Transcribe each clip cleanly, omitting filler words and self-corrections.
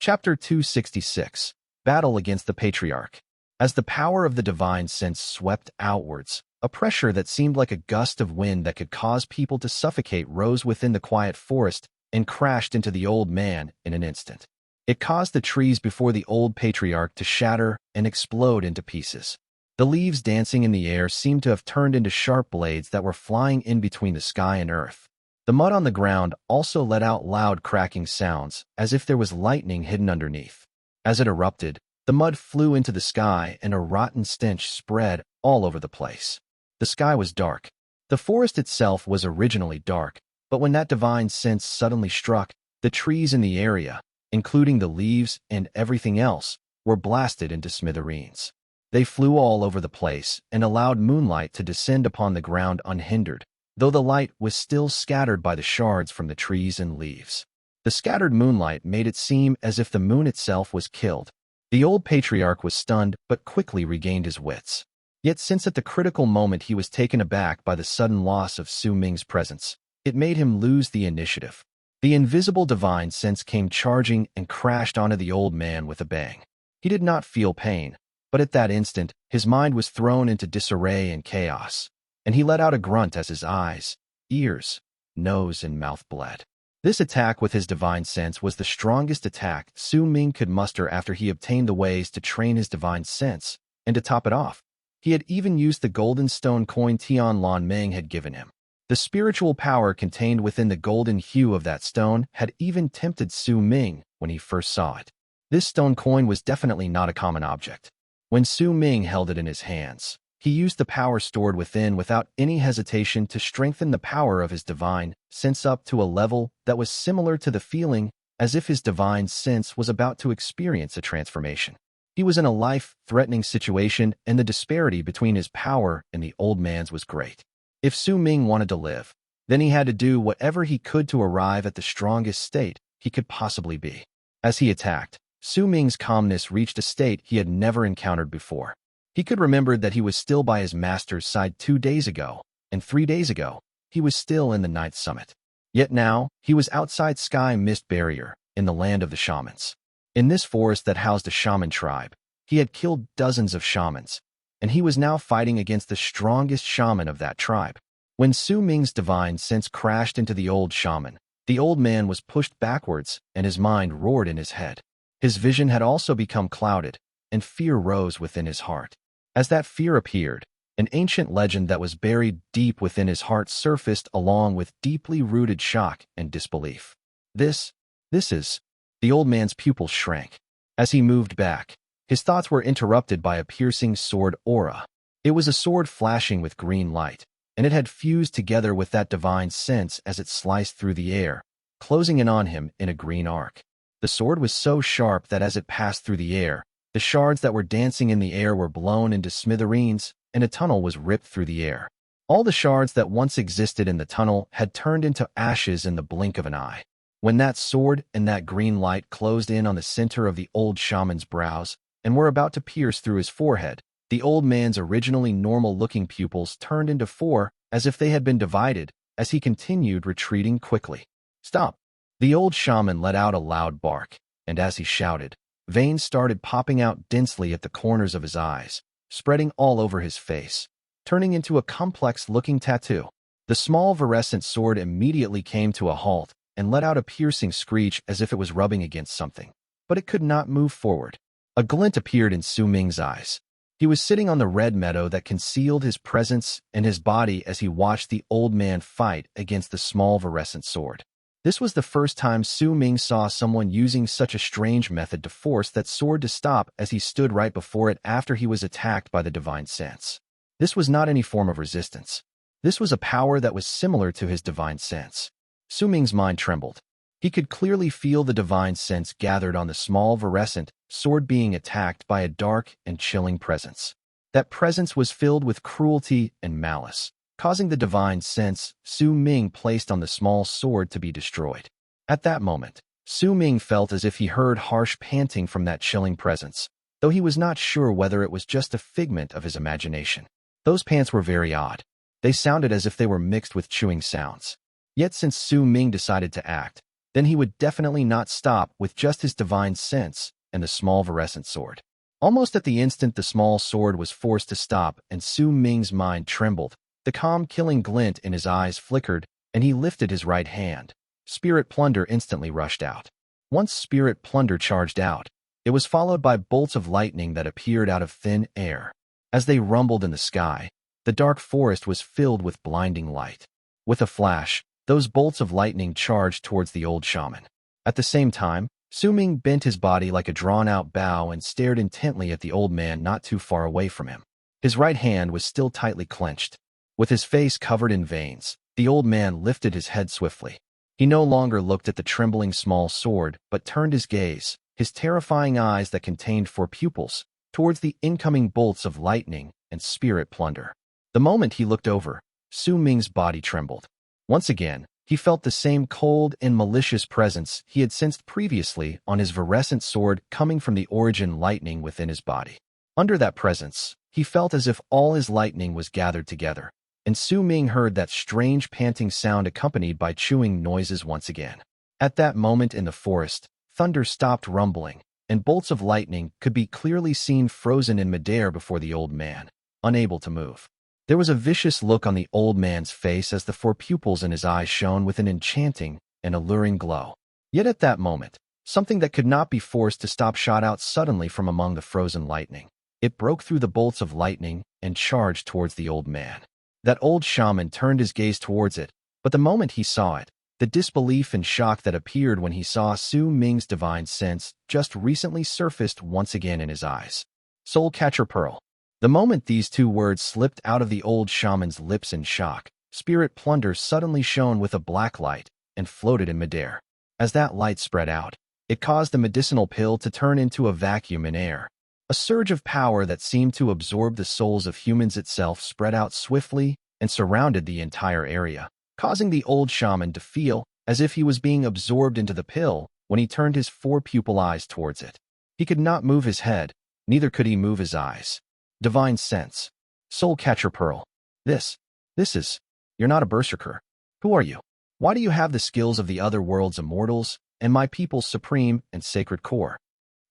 Chapter 266. Battle against the Patriarch. As the power of the divine sense swept outwards, a pressure that seemed like a gust of wind that could cause people to suffocate rose within the quiet forest and crashed into the old man in an instant. It caused the trees before the old patriarch to shatter and explode into pieces. The leaves dancing in the air seemed to have turned into sharp blades that were flying in between the sky and earth. The mud on the ground also let out loud cracking sounds, as if there was lightning hidden underneath. As it erupted, the mud flew into the sky and a rotten stench spread all over the place. The sky was dark. The forest itself was originally dark, but when that divine sense suddenly struck, the trees in the area, including the leaves and everything else, were blasted into smithereens. They flew all over the place and allowed moonlight to descend upon the ground unhindered, though the light was still scattered by the shards from the trees and leaves. The scattered moonlight made it seem as if the moon itself was killed. The old patriarch was stunned but quickly regained his wits. Yet since at the critical moment he was taken aback by the sudden loss of Su Ming's presence, it made him lose the initiative. The invisible divine sense came charging and crashed onto the old man with a bang. He did not feel pain, but at that instant, his mind was thrown into disarray and chaos, and he let out a grunt as his eyes, ears, nose, and mouth bled. This attack with his divine sense was the strongest attack Su Ming could muster after he obtained the ways to train his divine sense, and to top it off, he had even used the golden stone coin Tian Lan Meng had given him. The spiritual power contained within the golden hue of that stone had even tempted Su Ming when he first saw it. This stone coin was definitely not a common object. When Su Ming held it in his hands, he used the power stored within without any hesitation to strengthen the power of his divine sense up to a level that was similar to the feeling as if his divine sense was about to experience a transformation. He was in a life-threatening situation, and the disparity between his power and the old man's was great. If Su Ming wanted to live, then he had to do whatever he could to arrive at the strongest state he could possibly be. As he attacked, Su Ming's calmness reached a state he had never encountered before. He could remember that he was still by his master's side 2 days ago, and 3 days ago, he was still in the ninth summit. Yet now, he was outside Sky Mist Barrier, in the land of the shamans. In this forest that housed a shaman tribe, he had killed dozens of shamans, and he was now fighting against the strongest shaman of that tribe. When Su Ming's divine sense crashed into the old shaman, the old man was pushed backwards and his mind roared in his head. His vision had also become clouded, and fear rose within his heart. As that fear appeared, an ancient legend that was buried deep within his heart surfaced along with deeply rooted shock and disbelief. This is... The old man's pupils shrank. As he moved back, his thoughts were interrupted by a piercing sword aura. It was a sword flashing with green light, and it had fused together with that divine sense as it sliced through the air, closing in on him in a green arc. The sword was so sharp that as it passed through the air, the shards that were dancing in the air were blown into smithereens, and a tunnel was ripped through the air. All the shards that once existed in the tunnel had turned into ashes in the blink of an eye. When that sword and that green light closed in on the center of the old shaman's brows and were about to pierce through his forehead, the old man's originally normal-looking pupils turned into 4 as if they had been divided as he continued retreating quickly. "Stop!" The old shaman let out a loud bark, and as he shouted, veins started popping out densely at the corners of his eyes, spreading all over his face, turning into a complex-looking tattoo. The small virescent sword immediately came to a halt and let out a piercing screech as if it was rubbing against something, but it could not move forward. A glint appeared in Su Ming's eyes. He was sitting on the red meadow that concealed his presence and his body as he watched the old man fight against the small virescent sword. This was the first time Su Ming saw someone using such a strange method to force that sword to stop as he stood right before it after he was attacked by the divine sense. This was not any form of resistance. This was a power that was similar to his divine sense. Su Ming's mind trembled. He could clearly feel the divine sense gathered on the small virescent sword being attacked by a dark and chilling presence. That presence was filled with cruelty and malice, causing the divine sense Su Ming placed on the small sword to be destroyed. At that moment, Su Ming felt as if he heard harsh panting from that chilling presence, though he was not sure whether it was just a figment of his imagination. Those pants were very odd. They sounded as if they were mixed with chewing sounds. Yet since Su Ming decided to act, then he would definitely not stop with just his divine sense and the small virescent sword. Almost at the instant the small sword was forced to stop and Su Ming's mind trembled, the calm killing glint in his eyes flickered, and he lifted his right hand. Spirit Plunder instantly rushed out. Once Spirit Plunder charged out, it was followed by bolts of lightning that appeared out of thin air. As they rumbled in the sky, the dark forest was filled with blinding light. With a flash, those bolts of lightning charged towards the old shaman. At the same time, Su Ming bent his body like a drawn-out bow and stared intently at the old man not too far away from him. His right hand was still tightly clenched. With his face covered in veins, the old man lifted his head swiftly. He no longer looked at the trembling small sword, but turned his gaze, his terrifying eyes that contained 4 pupils, towards the incoming bolts of lightning and Spirit Plunder. The moment he looked over, Su Ming's body trembled. Once again, he felt the same cold and malicious presence he had sensed previously on his virescent sword coming from the origin lightning within his body. Under that presence, he felt as if all his lightning was gathered together, and Su Ming heard that strange panting sound accompanied by chewing noises once again. At that moment in the forest, thunder stopped rumbling, and bolts of lightning could be clearly seen frozen in midair before the old man, unable to move. There was a vicious look on the old man's face as the 4 pupils in his eyes shone with an enchanting and alluring glow. Yet at that moment, something that could not be forced to stop shot out suddenly from among the frozen lightning. It broke through the bolts of lightning and charged towards the old man. That old shaman turned his gaze towards it, but the moment he saw it, the disbelief and shock that appeared when he saw Su Ming's divine sense just recently surfaced once again in his eyes. Soul Catcher Pearl. The moment these 2 words slipped out of the old shaman's lips in shock, Spirit Plunder suddenly shone with a black light and floated in midair. As that light spread out, it caused the medicinal pill to turn into a vacuum in air. A surge of power that seemed to absorb the souls of humans itself spread out swiftly and surrounded the entire area, causing the old shaman to feel as if he was being absorbed into the pill when he turned his 4 pupil eyes towards it. He could not move his head, neither could he move his eyes. Divine Sense. Soul Catcher Pearl. This is... You're not a Berserker. Who are you? Why do you have the skills of the other world's immortals and my people's supreme and sacred core?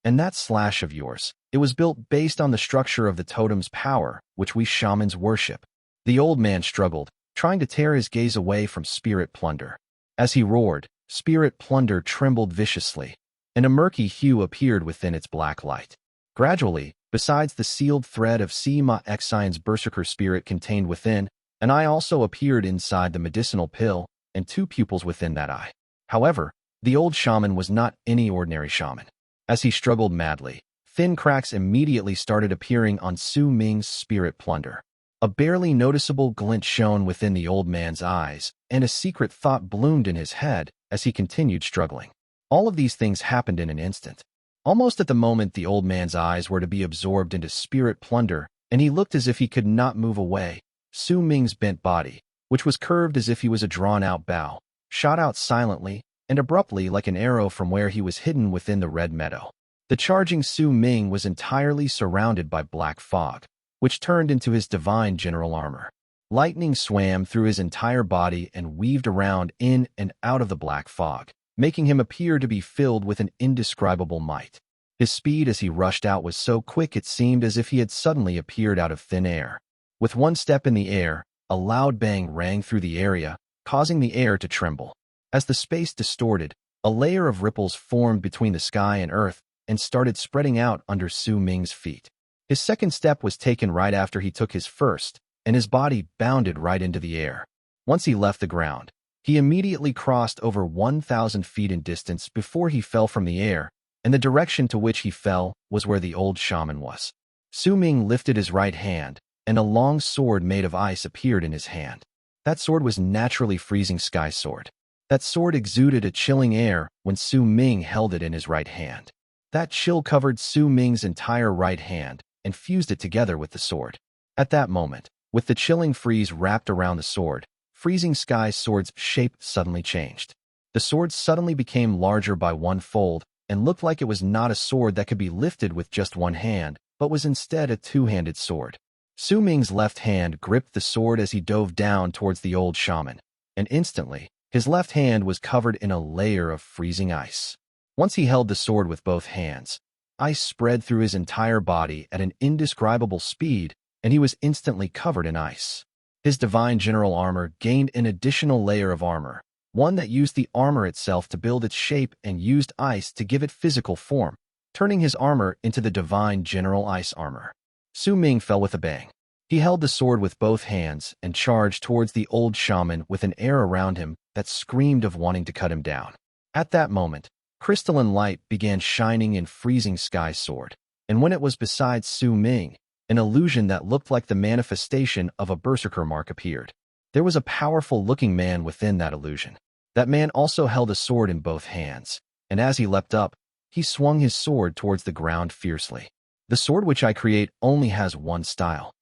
And that slash of yours, it was built based on the structure of the totem's power, which we shamans worship. The old man struggled, trying to tear his gaze away from Spirit Plunder. As he roared, Spirit Plunder trembled viciously, and a murky hue appeared within its black light. Gradually, besides the sealed thread of Sima Xian's Berserker spirit contained within, an eye also appeared inside the medicinal pill, and 2 pupils within that eye. However, the old shaman was not any ordinary shaman. As he struggled madly, thin cracks immediately started appearing on Su Ming's Spirit Plunder. A barely noticeable glint shone within the old man's eyes, and a secret thought bloomed in his head as he continued struggling. All of these things happened in an instant. Almost at the moment the old man's eyes were to be absorbed into Spirit Plunder, and he looked as if he could not move away, Su Ming's bent body, which was curved as if he was a drawn-out bow, shot out silently and abruptly like an arrow from where he was hidden within the red meadow. The charging Su Ming was entirely surrounded by black fog, which turned into his divine general armor. Lightning swam through his entire body and weaved around in and out of the black fog, making him appear to be filled with an indescribable might. His speed as he rushed out was so quick it seemed as if he had suddenly appeared out of thin air. With one step in the air, a loud bang rang through the area, causing the air to tremble. As the space distorted, a layer of ripples formed between the sky and earth and started spreading out under Su Ming's feet. His second step was taken right after he took his first, and his body bounded right into the air. Once he left the ground, he immediately crossed over 1,000 feet in distance before he fell from the air, and the direction to which he fell was where the old shaman was. Su Ming lifted his right hand, and a long sword made of ice appeared in his hand. That sword was naturally Freezing Sky Sword. That sword exuded a chilling air when Su Ming held it in his right hand. That chill covered Su Ming's entire right hand and fused it together with the sword. At that moment, with the chilling freeze wrapped around the sword, Freezing Sky Sword's shape suddenly changed. The sword suddenly became larger by 1-fold and looked like it was not a sword that could be lifted with just one hand, but was instead a 2-handed sword. Su Ming's left hand gripped the sword as he dove down towards the old shaman, and instantly, His left hand was covered in a layer of freezing ice. Once he held the sword with both hands, ice spread through his entire body at an indescribable speed, and he was instantly covered in ice. His divine general armor gained an additional layer of armor, one that used the armor itself to build its shape and used ice to give it physical form, turning his armor into the divine general ice armor. Su Ming fell with a bang. He held the sword with both hands and charged towards the old shaman with an air around him that screamed of wanting to cut him down. At that moment, crystalline light began shining in freezing sky sword, and when it was beside Su Ming, an illusion that looked like the manifestation of a berserker mark appeared. There was a powerful-looking man within that illusion. That man also held a sword in both hands, and as he leapt up, he swung his sword towards the ground fiercely. The sword which I create only has one style.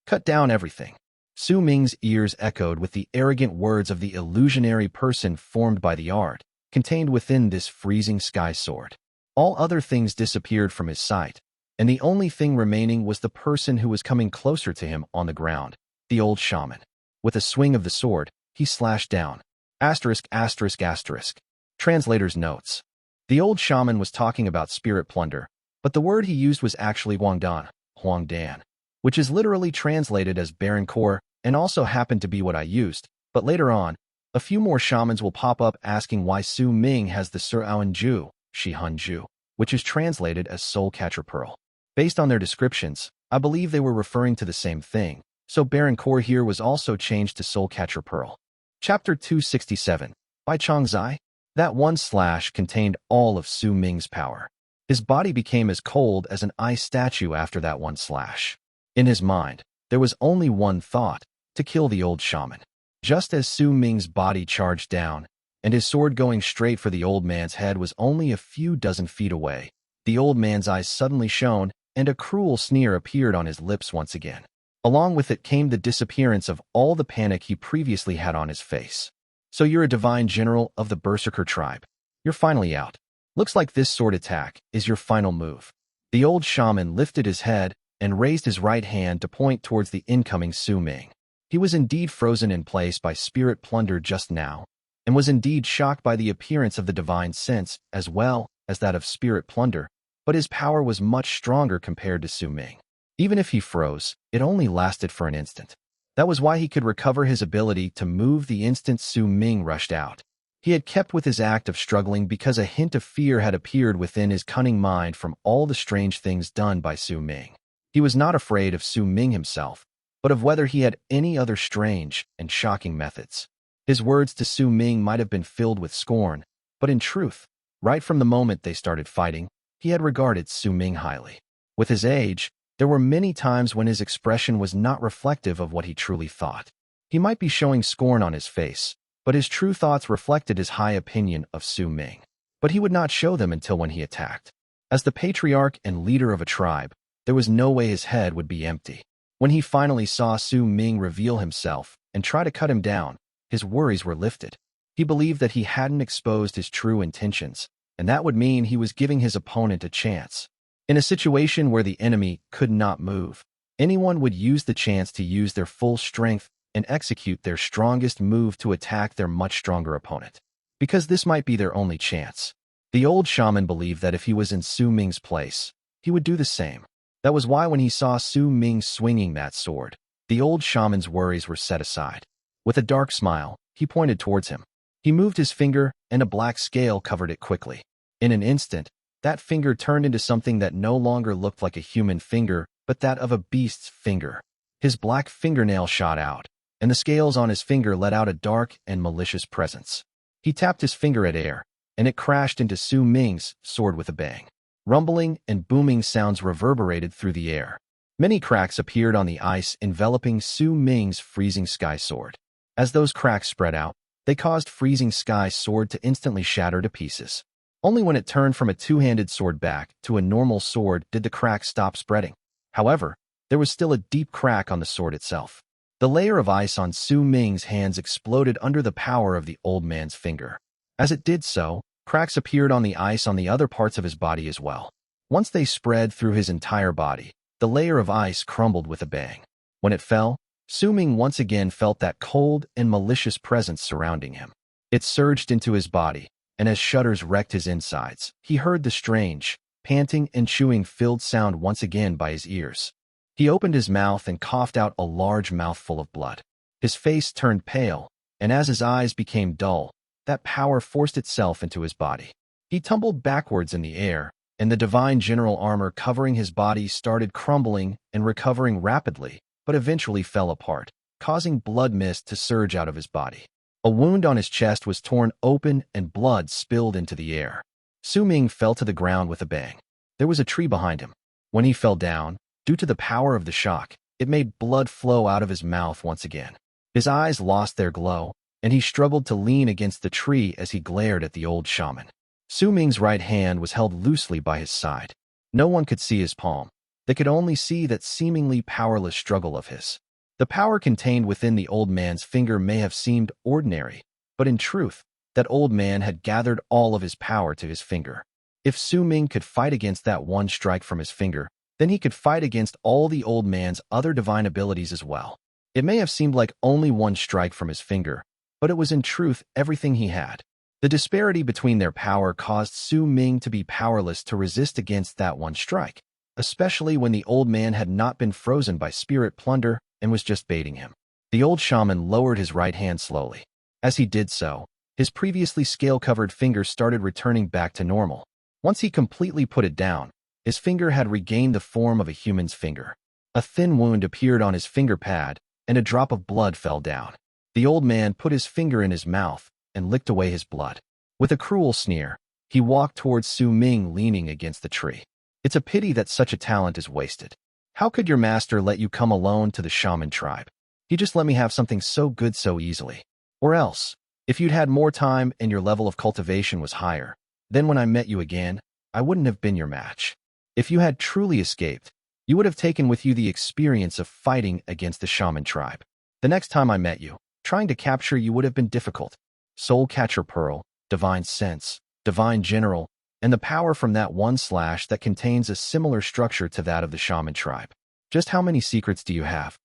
Cut down everything. Su Ming's ears echoed with the arrogant words of the illusionary person formed by the art, contained within this freezing sky sword. All other things disappeared from his sight, and the only thing remaining was the person who was coming closer to him on the ground, the old shaman. With a swing of the sword, he slashed down. *****. Translator's notes. The old shaman was talking about spirit plunder, but the word he used was actually Huangdan, which is literally translated as barren core and also happened to be what I used, but later on, a few more shamans will pop up asking why Su Ming has the Su'aoenju, Shihanju, which is translated as soul catcher pearl. Based on their descriptions, I believe they were referring to the same thing, so barren core here was also changed to soul catcher pearl. Chapter 267, Bai Chang Zai. That one slash contained all of Su Ming's power. His body became as cold as an ice statue after that one slash. In his mind, there was only one thought, to kill the old shaman. Just as Su Ming's body charged down, and his sword going straight for the old man's head was only a few dozen feet away, the old man's eyes suddenly shone, and a cruel sneer appeared on his lips once again. Along with it came the disappearance of all the panic he previously had on his face. So you're a divine general of the Berserker tribe. You're finally out. Looks like this sword attack is your final move. The old shaman lifted his head and raised his right hand to point towards the incoming Su Ming. He was indeed frozen in place by spirit plunder just now, and was indeed shocked by the appearance of the divine sense as well as that of spirit plunder, but his power was much stronger compared to Su Ming. Even if he froze, it only lasted for an instant. That was why he could recover his ability to move the instant Su Ming rushed out. He had kept with his act of struggling because a hint of fear had appeared within his cunning mind from all the strange things done by Su Ming. He was not afraid of Su Ming himself, but of whether he had any other strange and shocking methods. His words to Su Ming might have been filled with scorn, but in truth, right from the moment they started fighting, he had regarded Su Ming highly. With his age, there were many times when his expression was not reflective of what he truly thought. He might be showing scorn on his face, but his true thoughts reflected his high opinion of Su Ming. But he would not show them until when he attacked. As the patriarch and leader of a tribe, there was no way his head would be empty. When he finally saw Su Ming reveal himself and try to cut him down, his worries were lifted. He believed that he hadn't exposed his true intentions, and that would mean he was giving his opponent a chance. In a situation where the enemy could not move, anyone would use the chance to use their full strength and execute their strongest move to attack their much stronger opponent. Because this might be their only chance. The old shaman believed that if he was in Su Ming's place, he would do the same. That was why when he saw Su Ming swinging that sword, the old shaman's worries were set aside. With a dark smile, he pointed towards him. He moved his finger, and a black scale covered it quickly. In an instant, that finger turned into something that no longer looked like a human finger, but that of a beast's finger. His black fingernail shot out, and the scales on his finger let out a dark and malicious presence. He tapped his finger at air, and it crashed into Su Ming's sword with a bang. Rumbling and booming sounds reverberated through the air. Many cracks appeared on the ice enveloping Su Ming's freezing sky sword. As those cracks spread out, they caused freezing sky sword to instantly shatter to pieces. Only when it turned from a two-handed sword back to a normal sword did the crack stop spreading. However, there was still a deep crack on the sword itself. The layer of ice on Su Ming's hands exploded under the power of the old man's finger. As it did so, cracks appeared on the ice on the other parts of his body as well. Once they spread through his entire body, the layer of ice crumbled with a bang. When it fell, Su Ming once again felt that cold and malicious presence surrounding him. It surged into his body, and as shudders wrecked his insides, he heard the strange, panting and chewing-filled sound once again by his ears. He opened his mouth and coughed out a large mouthful of blood. His face turned pale, and as his eyes became dull, that power forced itself into his body. He tumbled backwards in the air, and the divine general armor covering his body started crumbling and recovering rapidly, but eventually fell apart, causing blood mist to surge out of his body. A wound on his chest was torn open and blood spilled into the air. Su Ming fell to the ground with a bang. There was a tree behind him. When he fell down, due to the power of the shock, it made blood flow out of his mouth once again. His eyes lost their glow, and he struggled to lean against the tree as he glared at the old shaman. Su Ming's right hand was held loosely by his side. No one could see his palm. They could only see that seemingly powerless struggle of his. The power contained within the old man's finger may have seemed ordinary, but in truth, that old man had gathered all of his power to his finger. If Su Ming could fight against that one strike from his finger, then he could fight against all the old man's other divine abilities as well. It may have seemed like only one strike from his finger, but it was in truth everything he had. The disparity between their power caused Su Ming to be powerless to resist against that one strike, especially when the old man had not been frozen by spirit plunder and was just baiting him. The old shaman lowered his right hand slowly. As he did so, his previously scale-covered finger started returning back to normal. Once he completely put it down, his finger had regained the form of a human's finger. A thin wound appeared on his finger pad, and a drop of blood fell down. The old man put his finger in his mouth and licked away his blood. With a cruel sneer, he walked towards Su Ming leaning against the tree. It's a pity that such a talent is wasted. How could your master let you come alone to the shaman tribe? He just let me have something so good so easily. Or else, if you'd had more time and your level of cultivation was higher, then when I met you again, I wouldn't have been your match. If you had truly escaped, you would have taken with you the experience of fighting against the shaman tribe. The next time I met you, trying to capture you would have been difficult. Soul Catcher Pearl, Divine Sense, Divine General, and the power from that one slash that contains a similar structure to that of the shaman tribe. Just how many secrets do you have?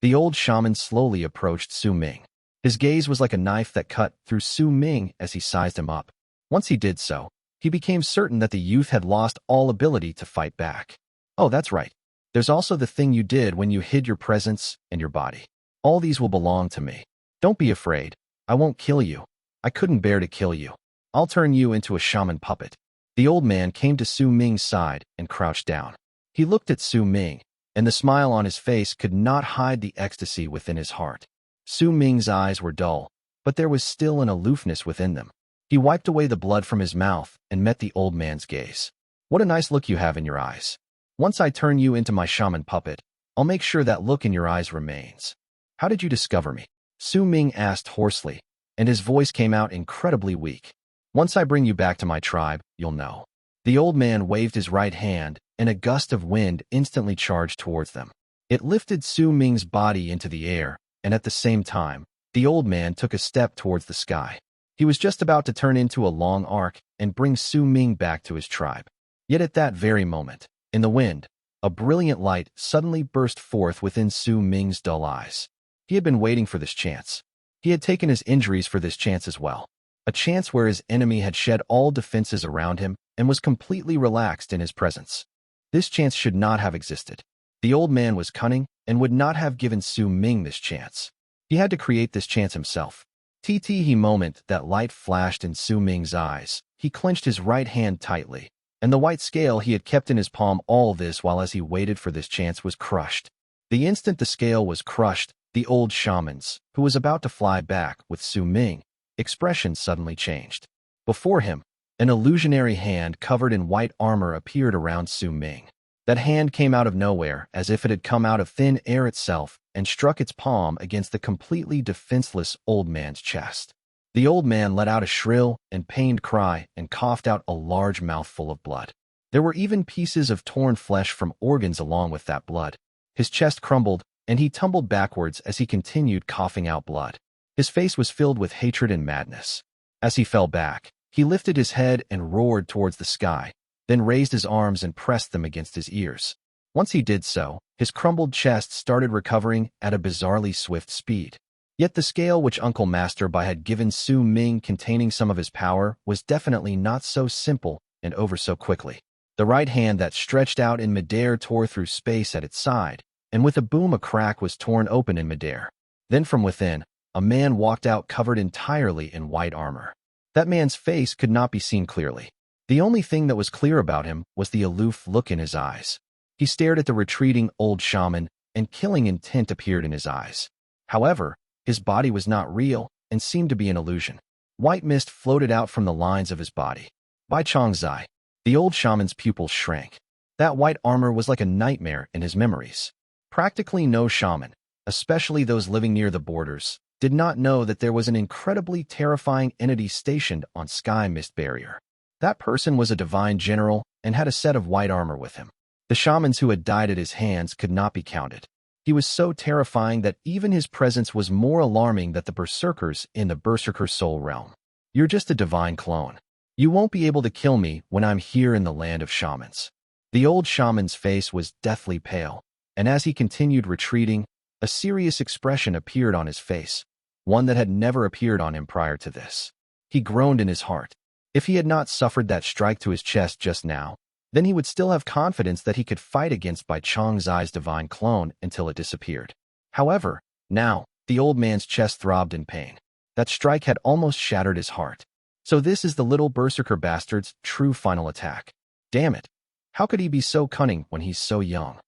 The old shaman slowly approached Su Ming. His gaze was like a knife that cut through Su Ming as he sized him up. Once he did so, he became certain that the youth had lost all ability to fight back. Oh, that's right. There's also the thing you did when you hid your presence and your body. All these will belong to me. Don't be afraid. I won't kill you. I couldn't bear to kill you. I'll turn you into a shaman puppet. The old man came to Su Ming's side and crouched down. He looked at Su Ming, and the smile on his face could not hide the ecstasy within his heart. Su Ming's eyes were dull, but there was still an aloofness within them. He wiped away the blood from his mouth and met the old man's gaze. What a nice look you have in your eyes. Once I turn you into my shaman puppet, I'll make sure that look in your eyes remains. How did you discover me? Su Ming asked hoarsely, and his voice came out incredibly weak. Once I bring you back to my tribe, you'll know. The old man waved his right hand, and a gust of wind instantly charged towards them. It lifted Su Ming's body into the air, and at the same time, the old man took a step towards the sky. He was just about to turn into a long arc and bring Su Ming back to his tribe. Yet at that very moment, in the wind, a brilliant light suddenly burst forth within Su Ming's dull eyes. He had been waiting for this chance. He had taken his injuries for this chance as well. A chance where his enemy had shed all defenses around him and was completely relaxed in his presence. This chance should not have existed. The old man was cunning and would not have given Su Ming this chance. He had to create this chance himself. He moment that light flashed in Su Ming's eyes. He clenched his right hand tightly, and the white scale he had kept in his palm all this while as he waited for this chance was crushed. The instant the scale was crushed, the old shaman's, who was about to fly back with Su Ming, expression suddenly changed. Before him, an illusionary hand covered in white armor appeared around Su Ming. That hand came out of nowhere as if it had come out of thin air itself and struck its palm against the completely defenseless old man's chest. The old man let out a shrill and pained cry and coughed out a large mouthful of blood. There were even pieces of torn flesh from organs along with that blood. His chest crumbled, and he tumbled backwards as he continued coughing out blood. His face was filled with hatred and madness. As he fell back, he lifted his head and roared towards the sky, then raised his arms and pressed them against his ears. Once he did so, His crumbled chest started recovering at a bizarrely swift speed. Yet the scale which Uncle Master Bai had given Su Ming containing some of his power was definitely not so simple and over so quickly. The right hand that stretched out in midair tore through space at its side, and with a boom a crack was torn open in midair. Then from within, a man walked out covered entirely in white armor. That man's face could not be seen clearly. The only thing that was clear about him was the aloof look in his eyes. He stared at the retreating old shaman, and killing intent appeared in his eyes. However, his body was not real and seemed to be an illusion. White mist floated out from the lines of his body. Bai Chang Zai. The old shaman's pupils shrank. That white armor was like a nightmare in his memories. Practically no shaman, especially those living near the borders, did not know that there was an incredibly terrifying entity stationed on Sky Mist Barrier. That person was a divine general and had a set of white armor with him. The shamans who had died at his hands could not be counted. He was so terrifying that even his presence was more alarming than the Berserkers in the Berserker Soul Realm. You're just a divine clone. You won't be able to kill me when I'm here in the land of shamans. The old shaman's face was deathly pale, and as he continued retreating, a serious expression appeared on his face, one that had never appeared on him prior to this. He groaned in his heart. If he had not suffered that strike to his chest just now, then he would still have confidence that he could fight against Bai Chang Zai's divine clone until it disappeared. However, now, the old man's chest throbbed in pain. That strike had almost shattered his heart. So this is the little Berserker bastard's true final attack. Damn it. How could he be so cunning when he's so young?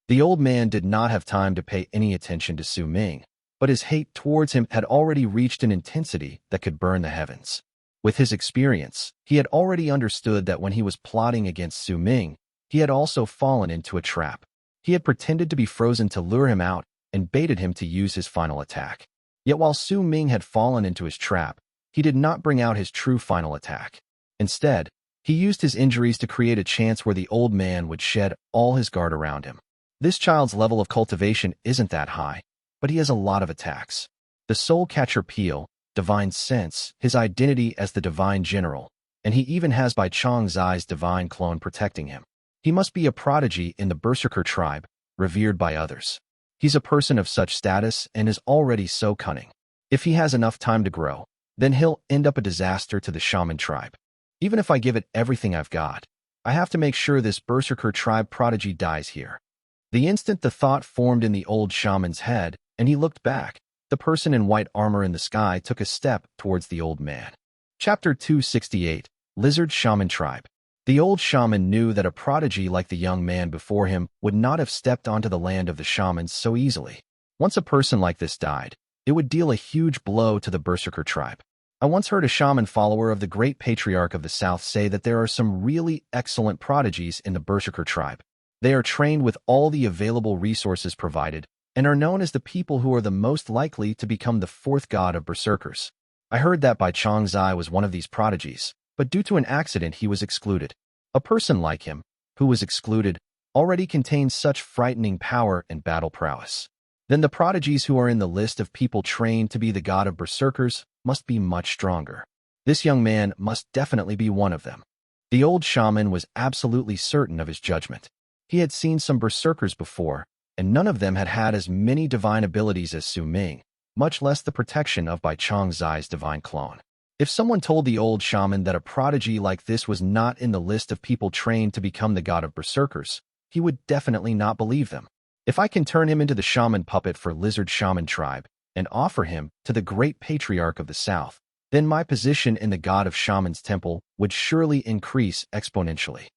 The old man did not have time to pay any attention to Su Ming, but his hate towards him had already reached an intensity that could burn the heavens. With his experience, he had already understood that when he was plotting against Su Ming, he had also fallen into a trap. He had pretended to be frozen to lure him out and baited him to use his final attack. Yet while Su Ming had fallen into his trap, he did not bring out his true final attack. Instead, he used his injuries to create a chance where the old man would shed all his guard around him. This child's level of cultivation isn't that high, but he has a lot of attacks. The Soul Catcher Peel, Divine Sense, his identity as the Divine General, and he even has Bai Chang Zai's divine clone protecting him. He must be a prodigy in the Berserker tribe, revered by others. He's a person of such status and is already so cunning. If he has enough time to grow, then he'll end up a disaster to the shaman tribe. Even if I give it everything I've got, I have to make sure this Berserker tribe prodigy dies here. The instant the thought formed in the old shaman's head, and he looked back, the person in white armor in the sky took a step towards the old man. Chapter 268, Lizard Shaman Tribe. The old shaman knew that a prodigy like the young man before him would not have stepped onto the land of the shamans so easily. Once a person like this died, it would deal a huge blow to the Berserker tribe. I once heard a shaman follower of the great Patriarch of the South say that there are some really excellent prodigies in the Berserker tribe. They are trained with all the available resources provided, and are known as the people who are the most likely to become the fourth god of Berserkers. I heard that Bai Chang Zai was one of these prodigies, but due to an accident he was excluded. A person like him, who was excluded, already contains such frightening power and battle prowess. Then the prodigies who are in the list of people trained to be the god of Berserkers must be much stronger. This young man must definitely be one of them. The old shaman was absolutely certain of his judgment. He had seen some Berserkers before, and none of them had had as many divine abilities as Su Ming, much less the protection of Bai Chang Zai's divine clone. If someone told the old shaman that a prodigy like this was not in the list of people trained to become the god of Berserkers, he would definitely not believe them. If I can turn him into the shaman puppet for Lizard Shaman Tribe and offer him to the great Patriarch of the South, then my position in the god of Shaman's temple would surely increase exponentially.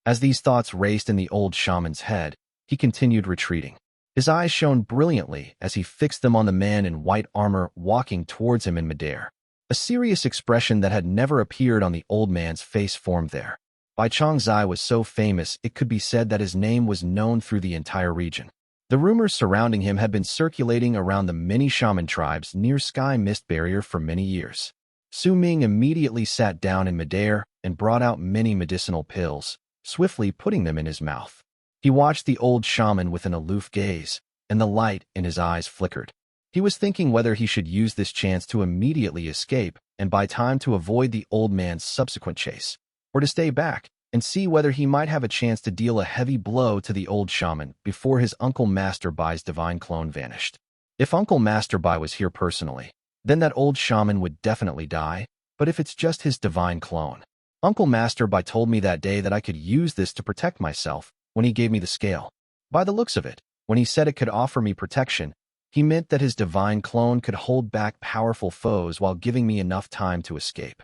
As these thoughts raced in the old shaman's head, he continued retreating. His eyes shone brilliantly as he fixed them on the man in white armor walking towards him in midair. A serious expression that had never appeared on the old man's face formed there. Bai Chang Zai was so famous it could be said that his name was known through the entire region. The rumors surrounding him had been circulating around the many shaman tribes near Sky Mist Barrier for many years. Su Ming immediately sat down in midair and brought out many medicinal pills, swiftly putting them in his mouth. He watched the old shaman with an aloof gaze, and the light in his eyes flickered. He was thinking whether he should use this chance to immediately escape and buy time to avoid the old man's subsequent chase, or to stay back and see whether he might have a chance to deal a heavy blow to the old shaman before his Uncle Master Bai's divine clone vanished. If Uncle Master Bai was here personally, then that old shaman would definitely die, but if it's just his divine clone. Uncle Master Bai told me that day that I could use this to protect myself when he gave me the scale. By the looks of it, when he said it could offer me protection, he meant that his divine clone could hold back powerful foes while giving me enough time to escape.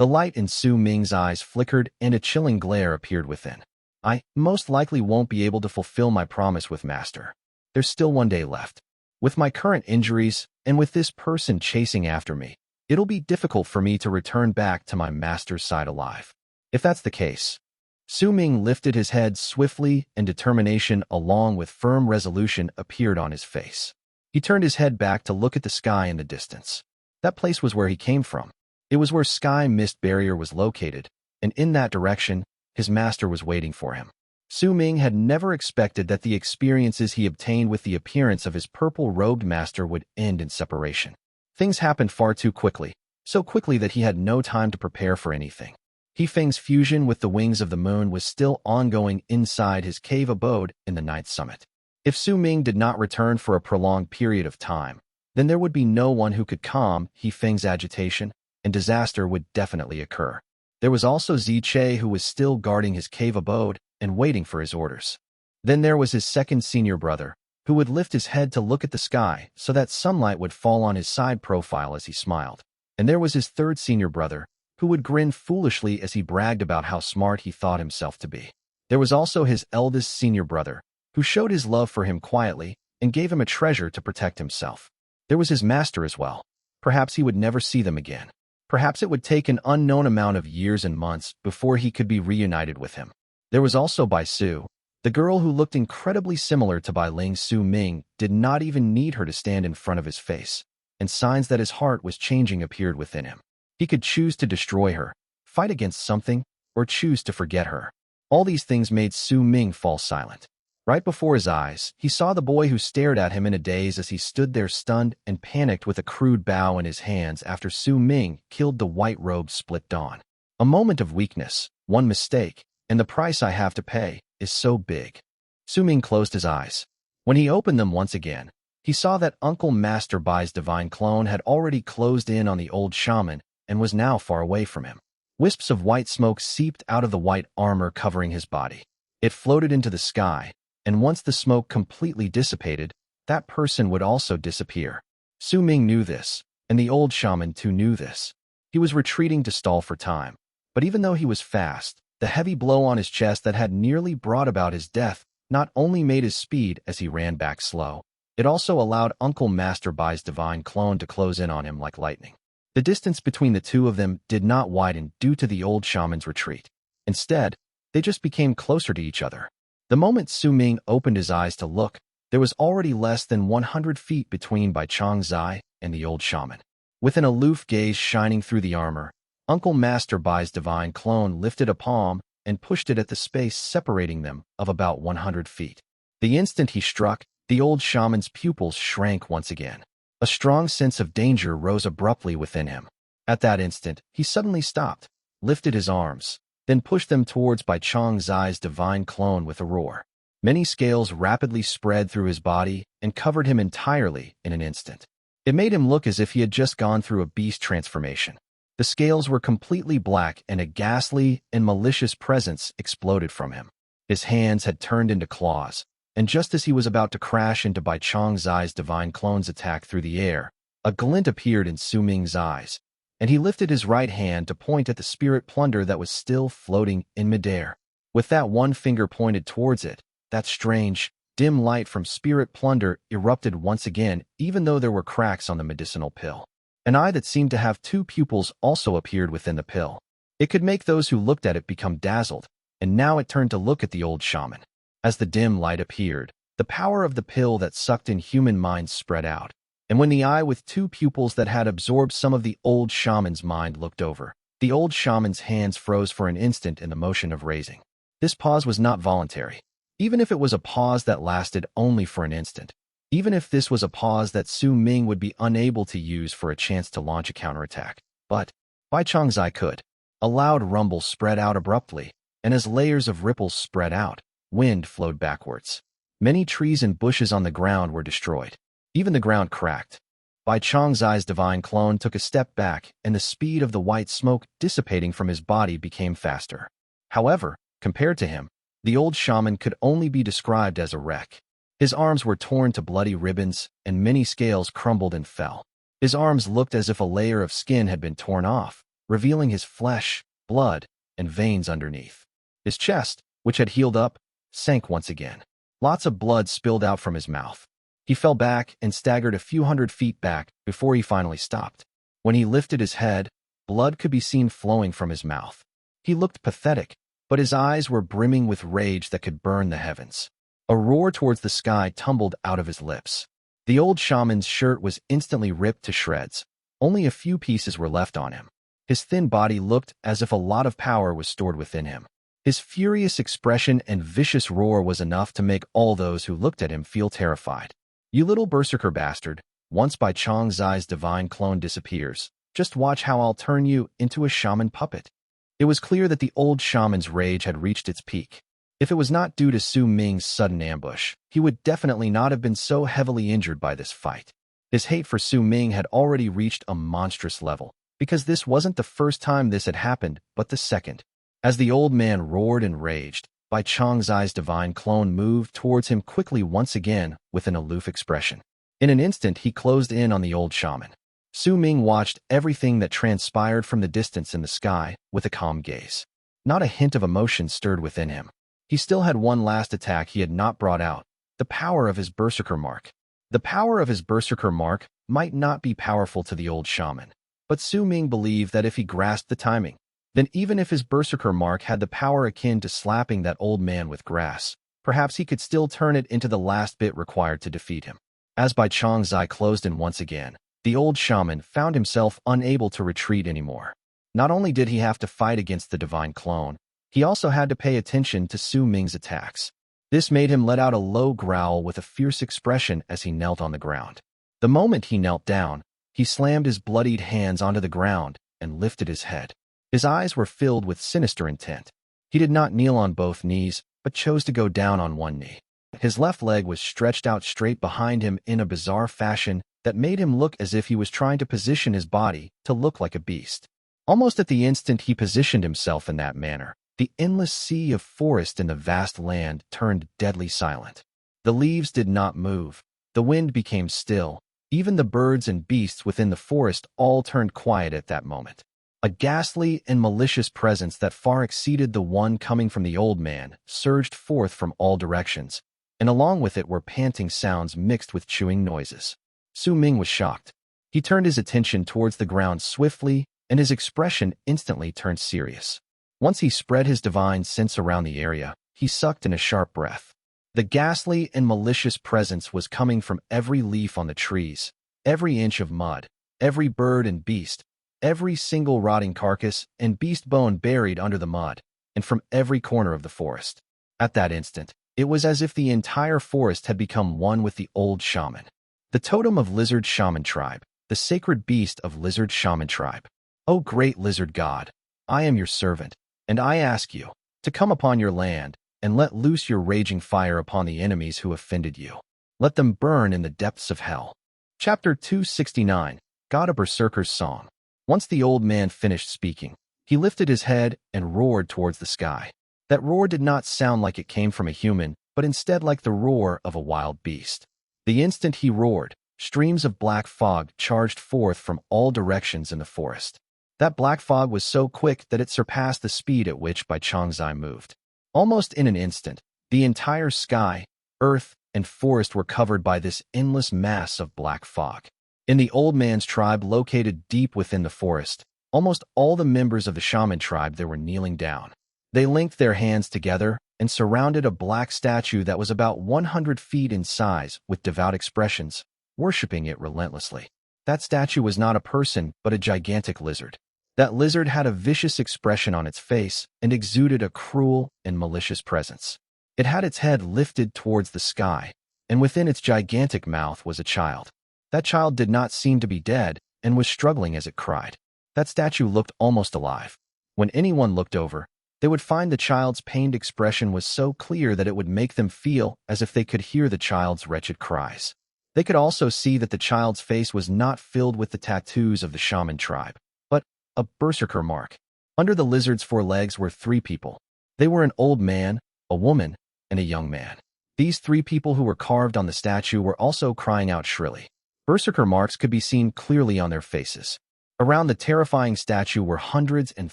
The light in Su Ming's eyes flickered and a chilling glare appeared within. I most likely won't be able to fulfill my promise with Master. There's still one day left. With my current injuries and with this person chasing after me, it'll be difficult for me to return back to my master's side alive. If that's the case, Su Ming lifted his head swiftly and determination along with firm resolution appeared on his face. He turned his head back to look at the sky in the distance. That place was where he came from. It was where Sky Mist Barrier was located, and in that direction, his master was waiting for him. Su Ming had never expected that the experiences he obtained with the appearance of his purple-robed master would end in separation. Things happened far too quickly, so quickly that he had no time to prepare for anything. He Feng's fusion with the wings of the moon was still ongoing inside his cave abode in the ninth summit. If Su Ming did not return for a prolonged period of time, then there would be no one who could calm He Feng's agitation, and disaster would definitely occur. There was also Zi Che who was still guarding his cave abode and waiting for his orders. Then there was his second senior brother, who would lift his head to look at the sky so that sunlight would fall on his side profile as he smiled. And there was his third senior brother, who would grin foolishly as he bragged about how smart he thought himself to be. There was also his eldest senior brother, who showed his love for him quietly and gave him a treasure to protect himself. There was his master as well. Perhaps he would never see them again. Perhaps it would take an unknown amount of years and months before he could be reunited with him. There was also Bai Su. The girl who looked incredibly similar to Bai Ling. Su Ming did not even need her to stand in front of his face, and signs that his heart was changing appeared within him. He could choose to destroy her, fight against something, or choose to forget her. All these things made Su Ming fall silent. Right before his eyes, he saw the boy who stared at him in a daze as he stood there stunned and panicked with a crude bow in his hands after Su Ming killed the white-robed Split Dawn. A moment of weakness, one mistake, and the price I have to pay is so big. Su Ming closed his eyes. When he opened them once again, he saw that Uncle Master Bai's divine clone had already closed in on the old shaman and was now far away from him. Wisps of white smoke seeped out of the white armor covering his body. It floated into the sky, and once the smoke completely dissipated, that person would also disappear. Su Ming knew this, and the old shaman too knew this. He was retreating to stall for time, but even though he was fast, the heavy blow on his chest that had nearly brought about his death not only made his speed as he ran back slow, it also allowed Uncle Master Bai's divine clone to close in on him like lightning. The distance between the two of them did not widen due to the old shaman's retreat. Instead, they just became closer to each other. The moment Su Ming opened his eyes to look, there was already less than 100 feet between Bai Chang Zai and the old shaman. With an aloof gaze shining through the armor, Uncle Master Bai's divine clone lifted a palm and pushed it at the space separating them of about 100 feet. The instant he struck, the old shaman's pupils shrank once again. A strong sense of danger rose abruptly within him. At that instant, he suddenly stopped, lifted his arms, then pushed them towards Bai Chang Zai's divine clone with a roar. Many scales rapidly spread through his body and covered him entirely in an instant. It made him look as if he had just gone through a beast transformation. The scales were completely black and a ghastly and malicious presence exploded from him. His hands had turned into claws, and just as he was about to crash into Bai Chang Zai's divine clone's attack through the air, a glint appeared in Su Ming's eyes, and he lifted his right hand to point at the spirit plunder that was still floating in midair. With that one finger pointed towards it, that strange, dim light from spirit plunder erupted once again, even though there were cracks on the medicinal pill. An eye that seemed to have two pupils also appeared within the pill. It could make those who looked at it become dazzled, and now it turned to look at the old shaman. As the dim light appeared, the power of the pill that sucked in human minds spread out. And when the eye with two pupils that had absorbed some of the old shaman's mind looked over, the old shaman's hands froze for an instant in the motion of raising. This pause was not voluntary. Even if it was a pause that lasted only for an instant. Even if this was a pause that Su Ming would be unable to use for a chance to launch a counterattack. But Bai Chang Zai could. A loud rumble spread out abruptly, and as layers of ripples spread out, wind flowed backwards. Many trees and bushes on the ground were destroyed. Even the ground cracked. Bai Chang Zai's divine clone took a step back, and the speed of the white smoke dissipating from his body became faster. However, compared to him, the old shaman could only be described as a wreck. His arms were torn to bloody ribbons, and many scales crumbled and fell. His arms looked as if a layer of skin had been torn off, revealing his flesh, blood, and veins underneath. His chest, which had healed up, sank once again. Lots of blood spilled out from his mouth. He fell back and staggered a few hundred feet back before he finally stopped. When he lifted his head, blood could be seen flowing from his mouth. He looked pathetic, but his eyes were brimming with rage that could burn the heavens. A roar towards the sky tumbled out of his lips. The old shaman's shirt was instantly ripped to shreds. Only a few pieces were left on him. His thin body looked as if a lot of power was stored within him. His furious expression and vicious roar was enough to make all those who looked at him feel terrified. "You little berserker bastard, once Bai Chang Zai's divine clone disappears, just watch how I'll turn you into a shaman puppet." It was clear that the old shaman's rage had reached its peak. If it was not due to Su Ming's sudden ambush, he would definitely not have been so heavily injured by this fight. His hate for Su Ming had already reached a monstrous level, because this wasn't the first time this had happened, but the second. As the old man roared and raged, Bai Chang Zai's divine clone moved towards him quickly once again with an aloof expression. In an instant, he closed in on the old shaman. Su Ming watched everything that transpired from the distance in the sky with a calm gaze. Not a hint of emotion stirred within him. He still had one last attack he had not brought out, the power of his Berserker mark. The power of his Berserker mark might not be powerful to the old shaman, but Su Ming believed that if he grasped the timing, then even if his Berserker mark had the power akin to slapping that old man with grass, perhaps he could still turn it into the last bit required to defeat him. As Bai Chang Zai closed in once again, the old shaman found himself unable to retreat anymore. Not only did he have to fight against the divine clone, he also had to pay attention to Su Ming's attacks. This made him let out a low growl with a fierce expression as he knelt on the ground. The moment he knelt down, he slammed his bloodied hands onto the ground and lifted his head. His eyes were filled with sinister intent. He did not kneel on both knees, but chose to go down on one knee. His left leg was stretched out straight behind him in a bizarre fashion that made him look as if he was trying to position his body to look like a beast. Almost at the instant he positioned himself in that manner, the endless sea of forest in the vast land turned deadly silent. The leaves did not move. The wind became still. Even the birds and beasts within the forest all turned quiet at that moment. A ghastly and malicious presence that far exceeded the one coming from the old man surged forth from all directions, and along with it were panting sounds mixed with chewing noises. Su Ming was shocked. He turned his attention towards the ground swiftly, and his expression instantly turned serious. Once he spread his divine sense around the area, he sucked in a sharp breath. The ghastly and malicious presence was coming from every leaf on the trees, every inch of mud, every bird and beast, every single rotting carcass and beast bone buried under the mud, and from every corner of the forest. At that instant, it was as if the entire forest had become one with the old shaman. The totem of Lizard Shaman Tribe, the sacred beast of Lizard Shaman Tribe. O great lizard god, I am your servant, and I ask you to come upon your land and let loose your raging fire upon the enemies who offended you. Let them burn in the depths of hell. Chapter 269, God of Berserkers Song. Once the old man finished speaking, he lifted his head and roared towards the sky. That roar did not sound like it came from a human, but instead like the roar of a wild beast. The instant he roared, streams of black fog charged forth from all directions in the forest. That black fog was so quick that it surpassed the speed at which Bai Chang Zai moved. Almost in an instant, the entire sky, earth, and forest were covered by this endless mass of black fog. In the old man's tribe located deep within the forest, almost all the members of the shaman tribe there were kneeling down. They linked their hands together and surrounded a black statue that was about 100 feet in size with devout expressions, worshipping it relentlessly. That statue was not a person, but a gigantic lizard. That lizard had a vicious expression on its face and exuded a cruel and malicious presence. It had its head lifted towards the sky, and within its gigantic mouth was a child. That child did not seem to be dead and was struggling as it cried. That statue looked almost alive. When anyone looked over, They would find the child's pained expression was so clear that it would make them feel as if they could hear the child's wretched cries. They could also see that the child's face was not filled with the tattoos of the shaman tribe, but a berserker mark. Under the lizard's 4 legs were 3 people. They were an old man, a woman, and a young man. These 3 people who were carved on the statue were also crying out shrilly. Berserker marks could be seen clearly on their faces. Around the terrifying statue were hundreds and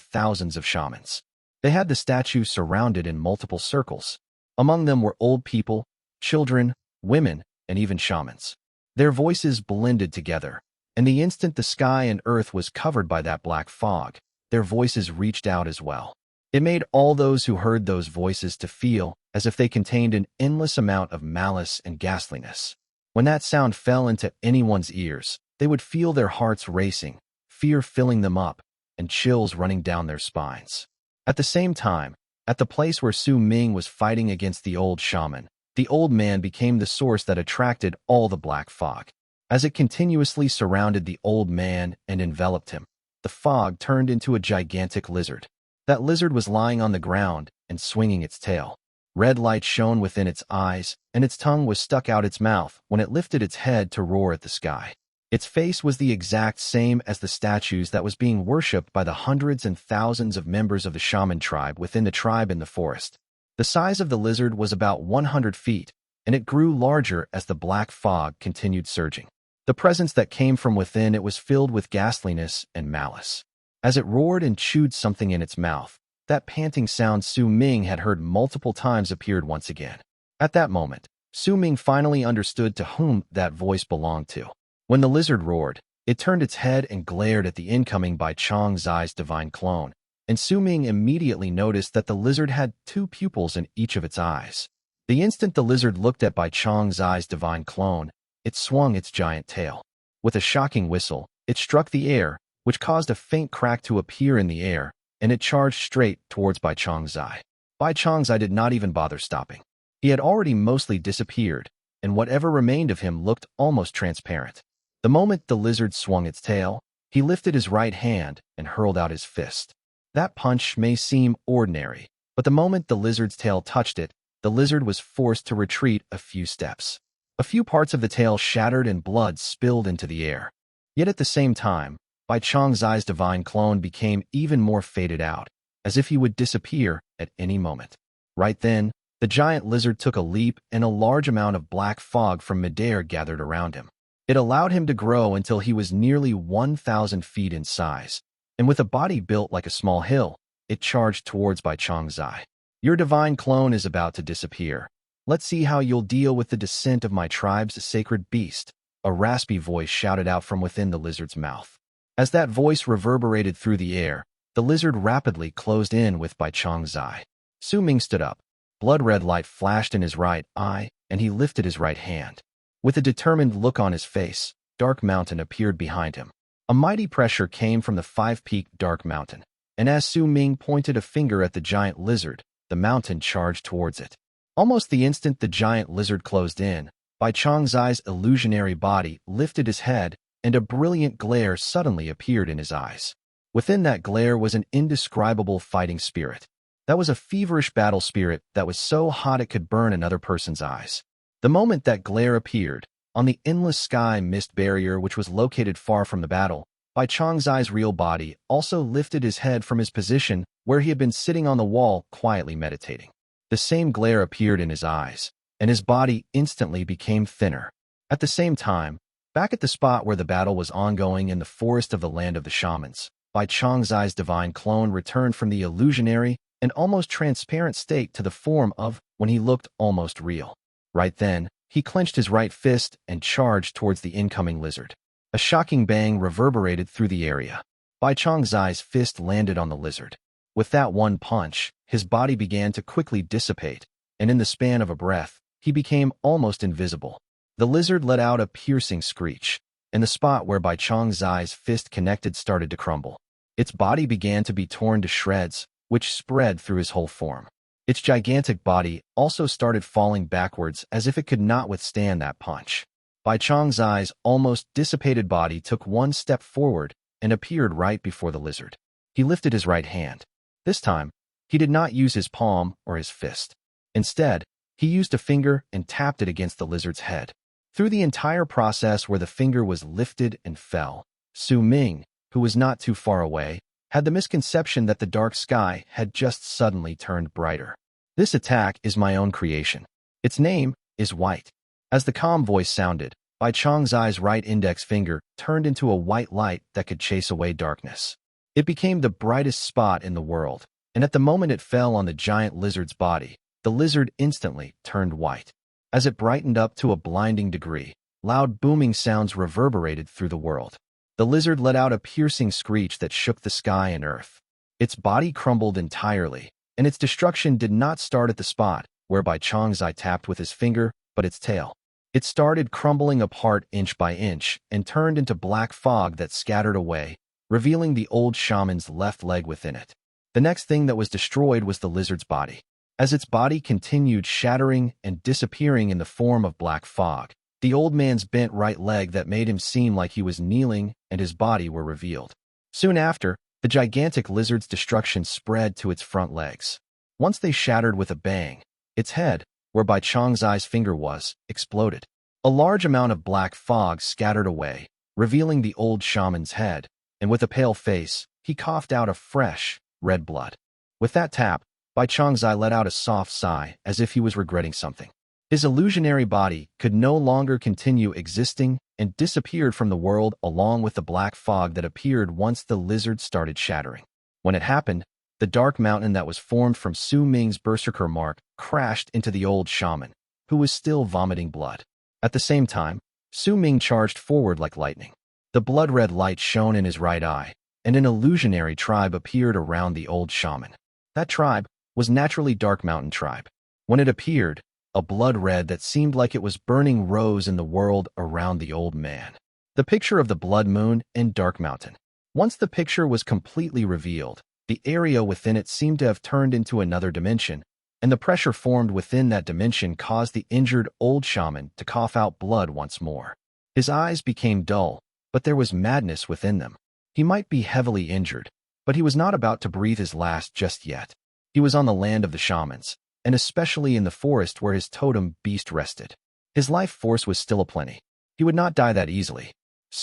thousands of shamans. They had the statue surrounded in multiple circles. Among them were old people, children, women, and even shamans. Their voices blended together, and the instant the sky and earth was covered by that black fog, their voices reached out as well. It made all those who heard those voices to feel as if they contained an endless amount of malice and ghastliness. When that sound fell into anyone's ears, they would feel their hearts racing, fear filling them up, and chills running down their spines. At the same time, at the place where Ming was fighting against the old shaman, the old man became the source that attracted all the black fog. As it continuously surrounded the old man and enveloped him, the fog turned into a gigantic lizard. That lizard was lying on the ground and swinging its tail. Red light shone within its eyes, and its tongue was stuck out its mouth when it lifted its head to roar at the sky. Its face was the exact same as the statues that was being worshipped by the hundreds and thousands of members of the shaman tribe within the tribe in the forest. The size of the lizard was about 100 feet, and it grew larger as the black fog continued surging. The presence that came from within it was filled with ghastliness and malice. As it roared and chewed something in its mouth, that panting sound Ming had heard multiple times appeared once again. At that moment, Ming finally understood to whom that voice belonged to. When the lizard roared, it turned its head and glared at the incoming Bai Chang Zai's divine clone, and Ming immediately noticed that the lizard had 2 pupils in each of its eyes. The instant the lizard looked at Bai Chang Zai's divine clone, it swung its giant tail. With a shocking whistle, it struck the air, which caused a faint crack to appear in the air, and it charged straight towards Bai Chang Zai. Bai Chang Zai did not even bother stopping. He had already mostly disappeared, and whatever remained of him looked almost transparent. The moment the lizard swung its tail, he lifted his right hand and hurled out his fist. That punch may seem ordinary, but the moment the lizard's tail touched it, the lizard was forced to retreat a few steps. A few parts of the tail shattered and blood spilled into the air. Yet at the same time, Bai Chang Zai's divine clone became even more faded out, as if he would disappear at any moment. Right then, the giant lizard took a leap and a large amount of black fog from midair gathered around him. It allowed him to grow until he was nearly 1,000 feet in size, and with a body built like a small hill, it charged towards Bai Chang Zai. Your divine clone is about to disappear. Let's see how you'll deal with the descent of my tribe's sacred beast, a raspy voice shouted out from within the lizard's mouth. As that voice reverberated through the air, the lizard rapidly closed in with Bai Chang Zai. Ming stood up. Blood-red light flashed in his right eye, and he lifted his right hand. With a determined look on his face, Dark Mountain appeared behind him. A mighty pressure came from the 5-peaked Dark Mountain, and as Ming pointed a finger at the giant lizard, the mountain charged towards it. Almost the instant the giant lizard closed in, Bai Chang Zai's illusionary body lifted his head, and a brilliant glare suddenly appeared in his eyes. Within that glare was an indescribable fighting spirit. That was a feverish battle spirit that was so hot it could burn another person's eyes. The moment that glare appeared, on the endless sky mist barrier which was located far from the battle, Bai Chang Zai's real body also lifted his head from his position where he had been sitting on the wall quietly meditating. The same glare appeared in his eyes, and his body instantly became thinner. At the same time, back at the spot where the battle was ongoing in the forest of the land of the shamans, Bai Chang Zai's divine clone returned from the illusionary and almost transparent state to the form of when he looked almost real. Right then, he clenched his right fist and charged towards the incoming lizard. A shocking bang reverberated through the area. Bai Chang Zai's fist landed on the lizard. With that one punch, his body began to quickly dissipate, and in the span of a breath, he became almost invisible. The lizard let out a piercing screech, and the spot where Bai Chang Zai's fist connected started to crumble. Its body began to be torn to shreds, which spread through his whole form. Its gigantic body also started falling backwards as if it could not withstand that punch. Bai Chang Zai's almost dissipated body took one step forward and appeared right before the lizard. He lifted his right hand. This time, He did not use his palm or his fist. Instead, he used a finger and tapped it against the lizard's head. Through the entire process where the finger was lifted and fell, Ming, who was not too far away, had the misconception that the dark sky had just suddenly turned brighter. This attack is my own creation. Its name is White. As the calm voice sounded, Bai Chang Zai's right index finger turned into a white light that could chase away darkness. It became the brightest spot in the world, and at the moment it fell on the giant lizard's body, the lizard instantly turned white. As it brightened up to a blinding degree, loud booming sounds reverberated through the world. The lizard let out a piercing screech that shook the sky and earth. Its body crumbled entirely, and its destruction did not start at the spot where Bai Chang Zai tapped with his finger, but its tail. It started crumbling apart inch by inch and turned into black fog that scattered away, revealing the old shaman's left leg within it. The next thing that was destroyed was the lizard's body. As its body continued shattering and disappearing in the form of black fog, the old man's bent right leg that made him seem like he was kneeling and his body were revealed. Soon after, the gigantic lizard's destruction spread to its front legs. Once they shattered with a bang, its head, where Bai Chang Zai's finger was, exploded. A large amount of black fog scattered away, revealing the old shaman's head, and with a pale face, he coughed out a fresh, red blood. With that tap, Bai Chang Zai let out a soft sigh as if he was regretting something. His illusionary body could no longer continue existing and disappeared from the world along with the black fog that appeared once the lizard started shattering. When it happened, the dark mountain that was formed from Ming's Berserker mark crashed into the old shaman, who was still vomiting blood. At the same time, Ming charged forward like lightning. The blood-red light shone in his right eye, and an illusionary tribe appeared around the old shaman. That tribe was naturally Dark Mountain tribe. When it appeared, a blood red that seemed like it was burning rose in the world around the old man. The picture of the blood moon and Dark Mountain. Once the picture was completely revealed, the area within it seemed to have turned into another dimension, and the pressure formed within that dimension caused the injured old shaman to cough out blood once more. His eyes became dull, but there was madness within them. He might be heavily injured, but he was not about to breathe his last just yet. He was on the land of the shamans, and especially in the forest where his totem beast rested. His life force was still aplenty. He would not die that easily.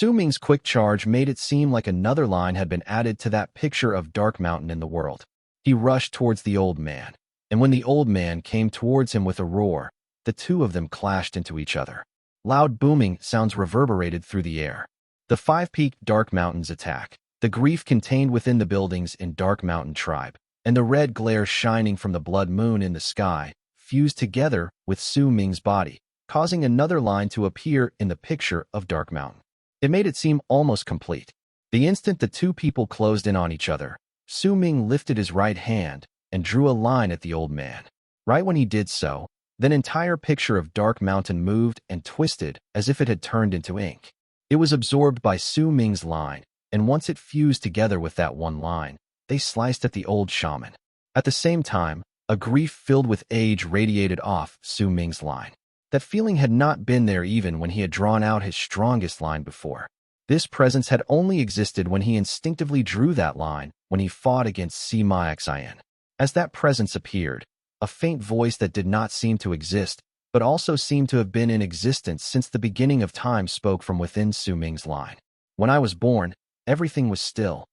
Ming's quick charge made it seem like another line had been added to that picture of Dark Mountain in the world. He rushed towards the old man, and when the old man came towards him with a roar, the two of them clashed into each other. Loud booming sounds reverberated through the air. The five-peaked Dark Mountains attack, the grief contained within the buildings in Dark Mountain tribe, and the red glare shining from the blood moon in the sky, fused together with Ming's body, causing another line to appear in the picture of Dark Mountain. It made it seem almost complete. The instant the two people closed in on each other, Ming lifted his right hand and drew a line at the old man. Right when he did so, the entire picture of Dark Mountain moved and twisted as if it had turned into ink. It was absorbed by Ming's line, and once it fused together with that one line, they sliced at the old shaman. At the same time, a grief filled with age radiated off Ming's line. That feeling had not been there even when he had drawn out his strongest line before. This presence had only existed when he instinctively drew that line when he fought against Bai Chang Zai. As that presence appeared, a faint voice that did not seem to exist, but also seemed to have been in existence since the beginning of time spoke from within Ming's line. When I was born, everything was still.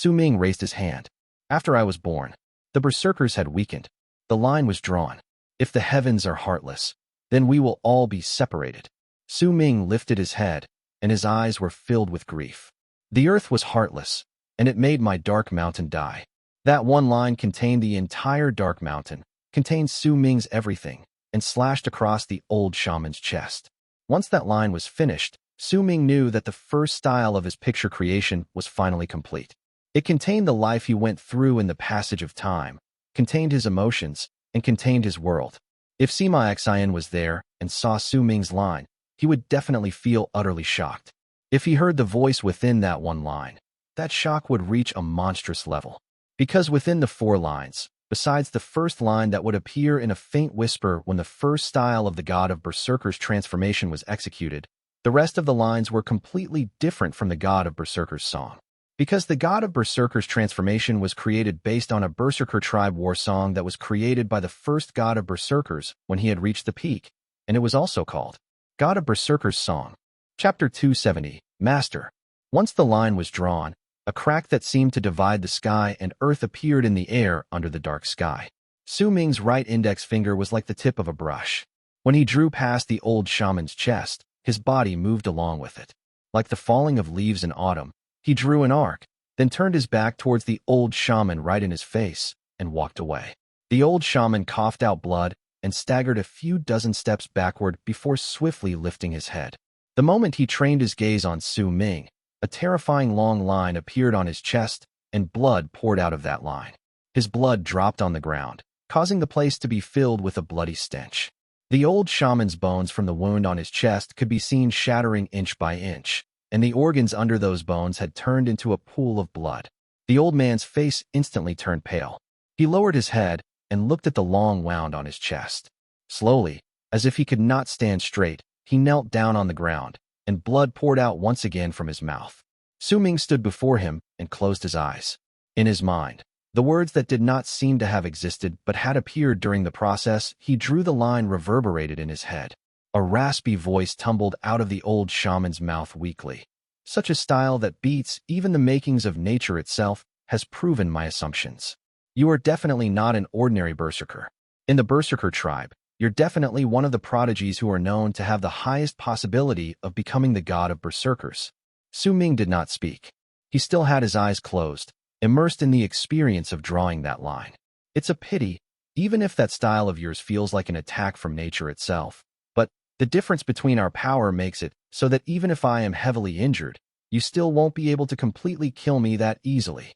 Ming raised his hand. After I was born, the Berserkers had weakened. The line was drawn. If the heavens are heartless, then we will all be separated. Ming lifted his head, and his eyes were filled with grief. The earth was heartless, and it made my Dark Mountain die. That one line contained the entire Dark Mountain, contained Ming's everything, and slashed across the old shaman's chest. Once that line was finished, Ming knew that the first style of his picture creation was finally complete. It contained the life he went through in the passage of time, contained his emotions, and contained his world. If Bai Chang Zai was there and saw Ming's line, he would definitely feel utterly shocked. If he heard the voice within that one line, that shock would reach a monstrous level. Because within the four lines, besides the first line that would appear in a faint whisper when the first style of the god of Berserkers transformation was executed, the rest of the lines were completely different from the god of Berserkers song. Because the god of Berserkers' transformation was created based on a Berserker tribe war song that was created by the first god of Berserkers when he had reached the peak, and it was also called God of Berserkers' Song. Chapter 270, Master. Once the line was drawn, a crack that seemed to divide the sky and earth appeared in the air under the dark sky. Su Ming's right index finger was like the tip of a brush. When he drew past the old shaman's chest, his body moved along with it. Like the falling of leaves in autumn, he drew an arc, then turned his back towards the old shaman right in his face, and walked away. The old shaman coughed out blood and staggered a few dozen steps backward before swiftly lifting his head. The moment he trained his gaze on Su Ming, a terrifying long line appeared on his chest, and blood poured out of that line. His blood dropped on the ground, causing the place to be filled with a bloody stench. The old shaman's bones from the wound on his chest could be seen shattering inch by inch, and the organs under those bones had turned into a pool of blood. The old man's face instantly turned pale. He lowered his head and looked at the long wound on his chest. Slowly, as if he could not stand straight, he knelt down on the ground, and blood poured out once again from his mouth. Su Ming stood before him and closed his eyes. In his mind, the words that did not seem to have existed but had appeared during the process he drew the line reverberated in his head. A raspy voice tumbled out of the old shaman's mouth weakly. Such a style that beats even the makings of nature itself has proven my assumptions. You are definitely not an ordinary berserker. In the Berserker tribe, you're definitely one of the prodigies who are known to have the highest possibility of becoming the god of berserkers. Su Ming did not speak. He still had his eyes closed, immersed in the experience of drawing that line. It's a pity, even if that style of yours feels like an attack from nature itself. But the difference between our power makes it so that even if I am heavily injured, you still won't be able to completely kill me that easily.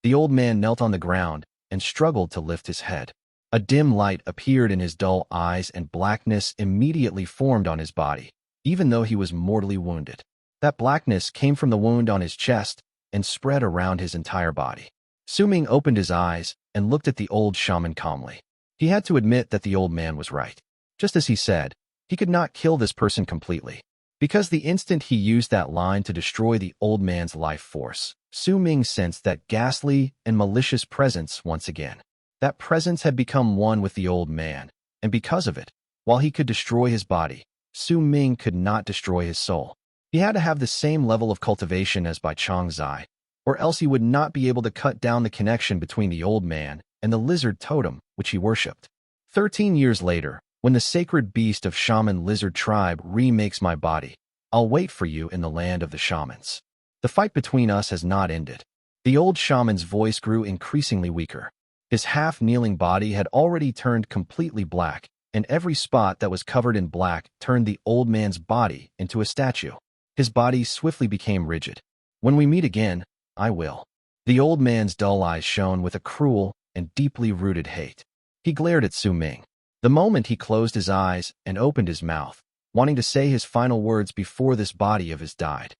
The old man knelt on the ground and struggled to lift his head. A dim light appeared in his dull eyes and blackness immediately formed on his body, even though he was mortally wounded. That blackness came from the wound on his chest and spread around his entire body. Su Ming opened his eyes and looked at the old shaman calmly. He had to admit that the old man was right. Just as he said, he could not kill this person completely. Because the instant he used that line to destroy the old man's life force, Su Ming sensed that ghastly and malicious presence once again. That presence had become one with the old man, and because of it, while he could destroy his body, Su Ming could not destroy his soul. He had to have the same level of cultivation as Bai Chang Zai, or else he would not be able to cut down the connection between the old man and the lizard totem which he worshipped. 13 years later, when the sacred beast of Shaman lizard tribe remakes my body, I'll wait for you in the land of the shamans. The fight between us has not ended. The old shaman's voice grew increasingly weaker. His half-kneeling body had already turned completely black, and every spot that was covered in black turned the old man's body into a statue. His body swiftly became rigid. When we meet again, I will. The old man's dull eyes shone with a cruel and deeply rooted hate. He glared at Su Ming. The moment he closed his eyes and opened his mouth, wanting to say his final words before this body of his died.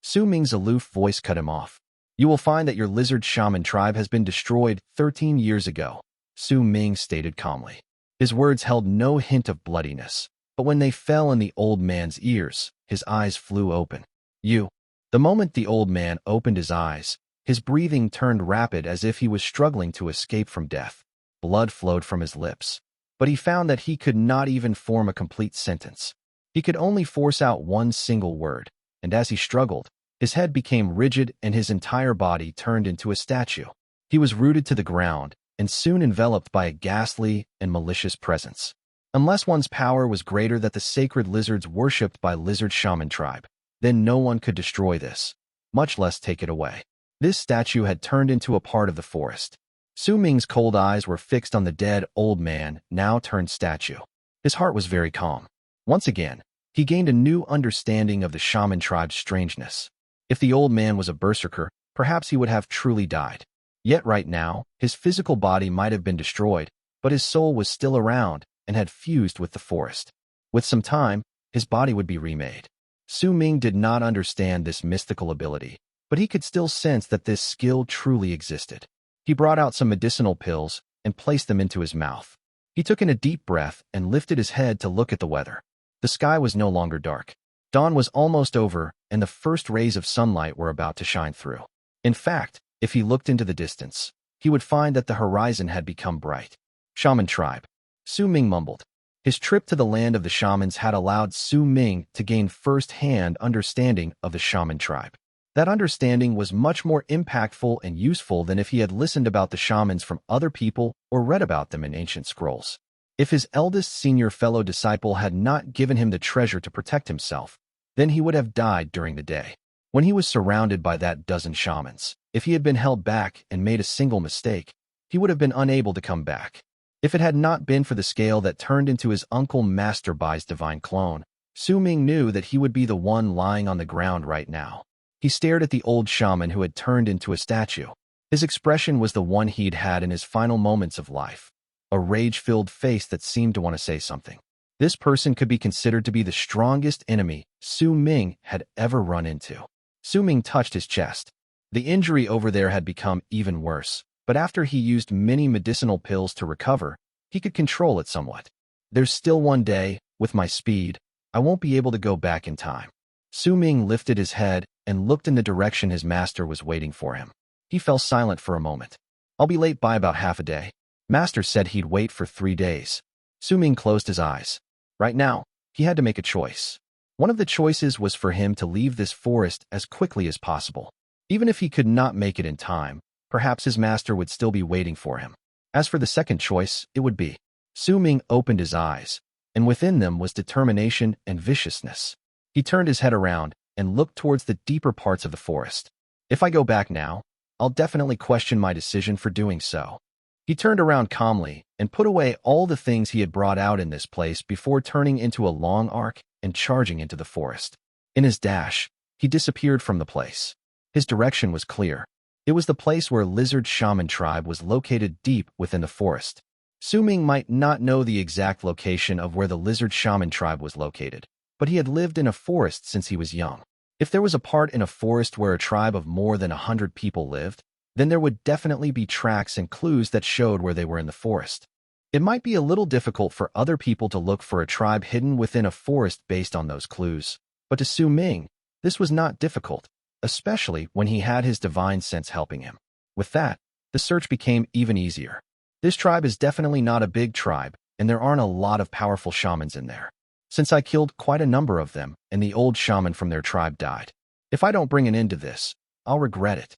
Su Ming's aloof voice cut him off. You will find that your lizard shaman tribe has been destroyed 13 years ago, Su Ming stated calmly. His words held no hint of bloodiness, but when they fell in the old man's ears, his eyes flew open. You. The moment the old man opened his eyes, his breathing turned rapid as if he was struggling to escape from death. Blood flowed from his lips, but he found that he could not even form a complete sentence. He could only force out one single word, and as he struggled, his head became rigid and his entire body turned into a statue. He was rooted to the ground and soon enveloped by a ghastly and malicious presence. Unless one's power was greater than the sacred lizards worshipped by lizard shaman tribe, then no one could destroy this, much less take it away. This statue had turned into a part of the forest. Su Ming's cold eyes were fixed on the dead old man, now turned statue. His heart was very calm. Once again, he gained a new understanding of the shaman tribe's strangeness. If the old man was a berserker, perhaps he would have truly died. Yet right now, his physical body might have been destroyed, but his soul was still around and had fused with the forest. With some time, his body would be remade. Su Ming did not understand this mystical ability, but he could still sense that this skill truly existed. He brought out some medicinal pills and placed them into his mouth. He took in a deep breath and lifted his head to look at the weather. The sky was no longer dark. Dawn was almost over, and the first rays of sunlight were about to shine through. In fact, if he looked into the distance, he would find that the horizon had become bright. Shaman tribe. Su Ming mumbled. His trip to the land of the shamans had allowed Su Ming to gain first-hand understanding of the shaman tribe. That understanding was much more impactful and useful than if he had listened about the shamans from other people or read about them in ancient scrolls. If his eldest senior fellow disciple had not given him the treasure to protect himself, then he would have died during the day. When he was surrounded by that dozen shamans, if he had been held back and made a single mistake, he would have been unable to come back. If it had not been for the scale that turned into his uncle Master Bai's divine clone, Su Ming knew that he would be the one lying on the ground right now. He stared at the old shaman who had turned into a statue. His expression was the one he'd had in his final moments of life. A rage-filled face that seemed to want to say something. This person could be considered to be the strongest enemy Su Ming had ever run into. Su Ming touched his chest. The injury over there had become even worse, but after he used many medicinal pills to recover, he could control it somewhat. There's still one day, with my speed, I won't be able to go back in time. Su Ming lifted his head and looked in the direction his master was waiting for him. He fell silent for a moment. I'll be late by about half a day. Master said he'd wait for 3 days. Su Ming closed his eyes. Right now, he had to make a choice. One of the choices was for him to leave this forest as quickly as possible. Even if he could not make it in time, perhaps his master would still be waiting for him. As for the second choice, it would be. Su Ming opened his eyes, and within them was determination and viciousness. He turned his head around and looked towards the deeper parts of the forest. If I go back now, I'll definitely question my decision for doing so. He turned around calmly and put away all the things he had brought out in this place before turning into a long arc and charging into the forest. In his dash, he disappeared from the place. His direction was clear. It was the place where Lizard Shaman tribe was located deep within the forest. Su Ming might not know the exact location of where the Lizard Shaman tribe was located, but he had lived in a forest since he was young. If there was a part in a forest where a tribe of more than 100 people lived, then there would definitely be tracks and clues that showed where they were in the forest. It might be a little difficult for other people to look for a tribe hidden within a forest based on those clues, but to Su Ming, this was not difficult, especially when he had his divine sense helping him. With that, the search became even easier. This tribe is definitely not a big tribe, and there aren't a lot of powerful shamans in there. Since I killed quite a number of them, and the old shaman from their tribe died. If I don't bring an end to this, I'll regret it.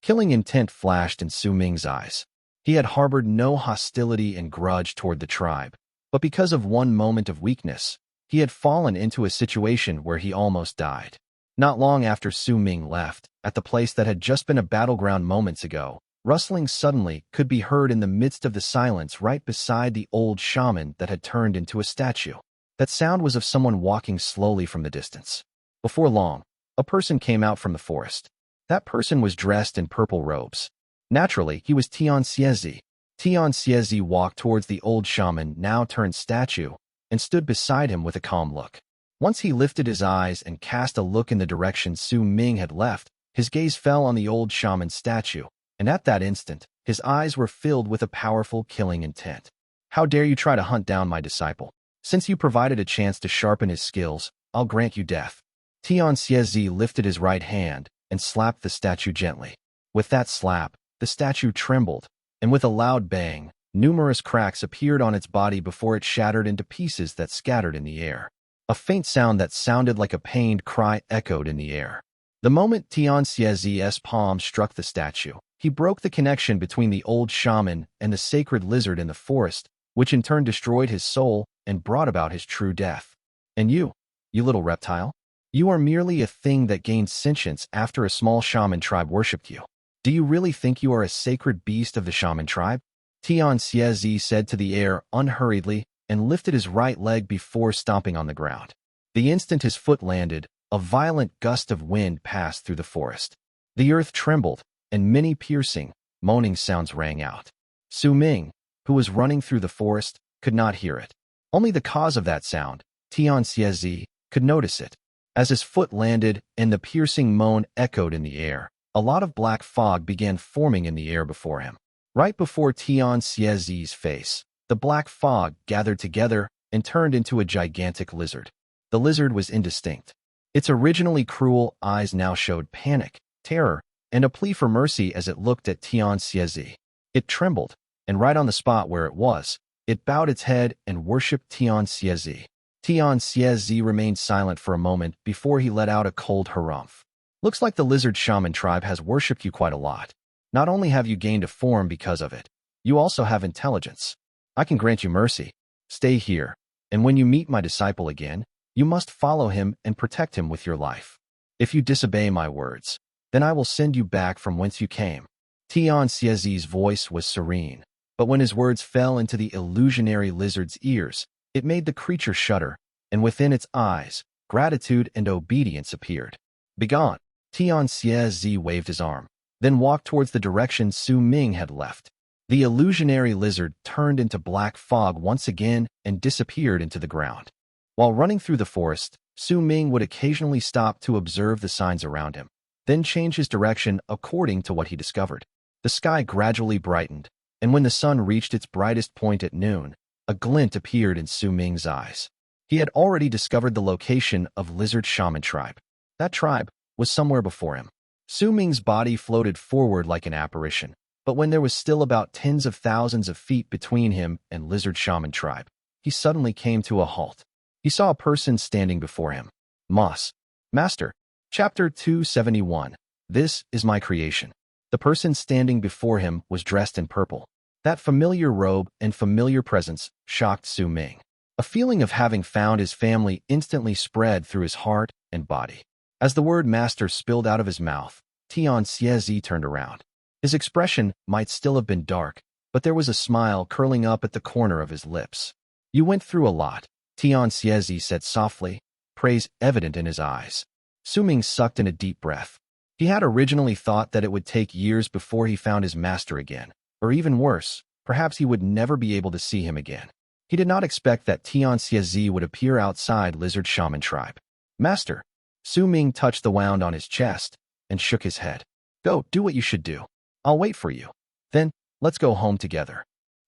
Killing intent flashed in Su Ming's eyes. He had harbored no hostility and grudge toward the tribe, but because of one moment of weakness, he had fallen into a situation where he almost died. Not long after Su Ming left, at the place that had just been a battleground moments ago, rustling suddenly could be heard in the midst of the silence right beside the old shaman that had turned into a statue. That sound was of someone walking slowly from the distance. Before long, a person came out from the forest. That person was dressed in purple robes. Naturally, he was Tian Xie Zi. Tian Xie Zi walked towards the old shaman, now turned statue, and stood beside him with a calm look. Once he lifted his eyes and cast a look in the direction Su Ming had left, his gaze fell on the old shaman statue, and at that instant, his eyes were filled with a powerful killing intent. How dare you try to hunt down my disciple? Since you provided a chance to sharpen his skills, I'll grant you death. Tian Xie Zi lifted his right hand and slapped the statue gently. With that slap, the statue trembled, and with a loud bang, numerous cracks appeared on its body before it shattered into pieces that scattered in the air. A faint sound that sounded like a pained cry echoed in the air. The moment Tian Xie Zi's palm struck the statue, he broke the connection between the old shaman and the sacred lizard in the forest, which in turn destroyed his soul and brought about his true death. And you little reptile? You are merely a thing that gained sentience after a small shaman tribe worshipped you. Do you really think you are a sacred beast of the shaman tribe? Tian Xie Zi said to the air unhurriedly and lifted his right leg before stomping on the ground. The instant his foot landed, a violent gust of wind passed through the forest. The earth trembled, and many piercing, moaning sounds rang out. Su Ming, who was running through the forest, could not hear it. Only the cause of that sound, Tian Xie Zi, could notice it. As his foot landed and the piercing moan echoed in the air, a lot of black fog began forming in the air before him. Right before Tian Xie Zi's face, the black fog gathered together and turned into a gigantic lizard. The lizard was indistinct. Its originally cruel eyes now showed panic, terror, and a plea for mercy as it looked at Tian Xie Zi. It trembled, and right on the spot where it was, it bowed its head and worshipped Tian Xie Zi. Tian Xie Zi remained silent for a moment before he let out a cold harumph. Looks like the lizard shaman tribe has worshipped you quite a lot. Not only have you gained a form because of it, you also have intelligence. I can grant you mercy. Stay here, and when you meet my disciple again, you must follow him and protect him with your life. If you disobey my words, then I will send you back from whence you came. Tian Xie Zi's voice was serene, but when his words fell into the illusionary lizard's ears, it made the creature shudder, and within its eyes, gratitude and obedience appeared. Begone! Tian Xie Zi waved his arm, then walked towards the direction Su Ming had left. The illusionary lizard turned into black fog once again and disappeared into the ground. While running through the forest, Su Ming would occasionally stop to observe the signs around him, then change his direction according to what he discovered. The sky gradually brightened, and when the sun reached its brightest point at noon, a glint appeared in Su Ming's eyes. He had already discovered the location of Lizard Shaman tribe. That tribe was somewhere before him. Su Ming's body floated forward like an apparition, but when there was still about tens of thousands of feet between him and Lizard Shaman tribe, he suddenly came to a halt. He saw a person standing before him. Moss. Master. Chapter 271. This is my creation. The person standing before him was dressed in purple. That familiar robe and familiar presence shocked Su Ming. A feeling of having found his family instantly spread through his heart and body. As the word master spilled out of his mouth, Tian Xie Zi turned around. His expression might still have been dark, but there was a smile curling up at the corner of his lips. You went through a lot, Tian Xie Zi said softly, praise evident in his eyes. Su Ming sucked in a deep breath. He had originally thought that it would take years before he found his master again, or even worse, perhaps he would never be able to see him again. He did not expect that Tian Xie Zi would appear outside Lizard Shaman tribe. Master. Su Ming touched the wound on his chest and shook his head. Go, do what you should do. I'll wait for you. Then, let's go home together.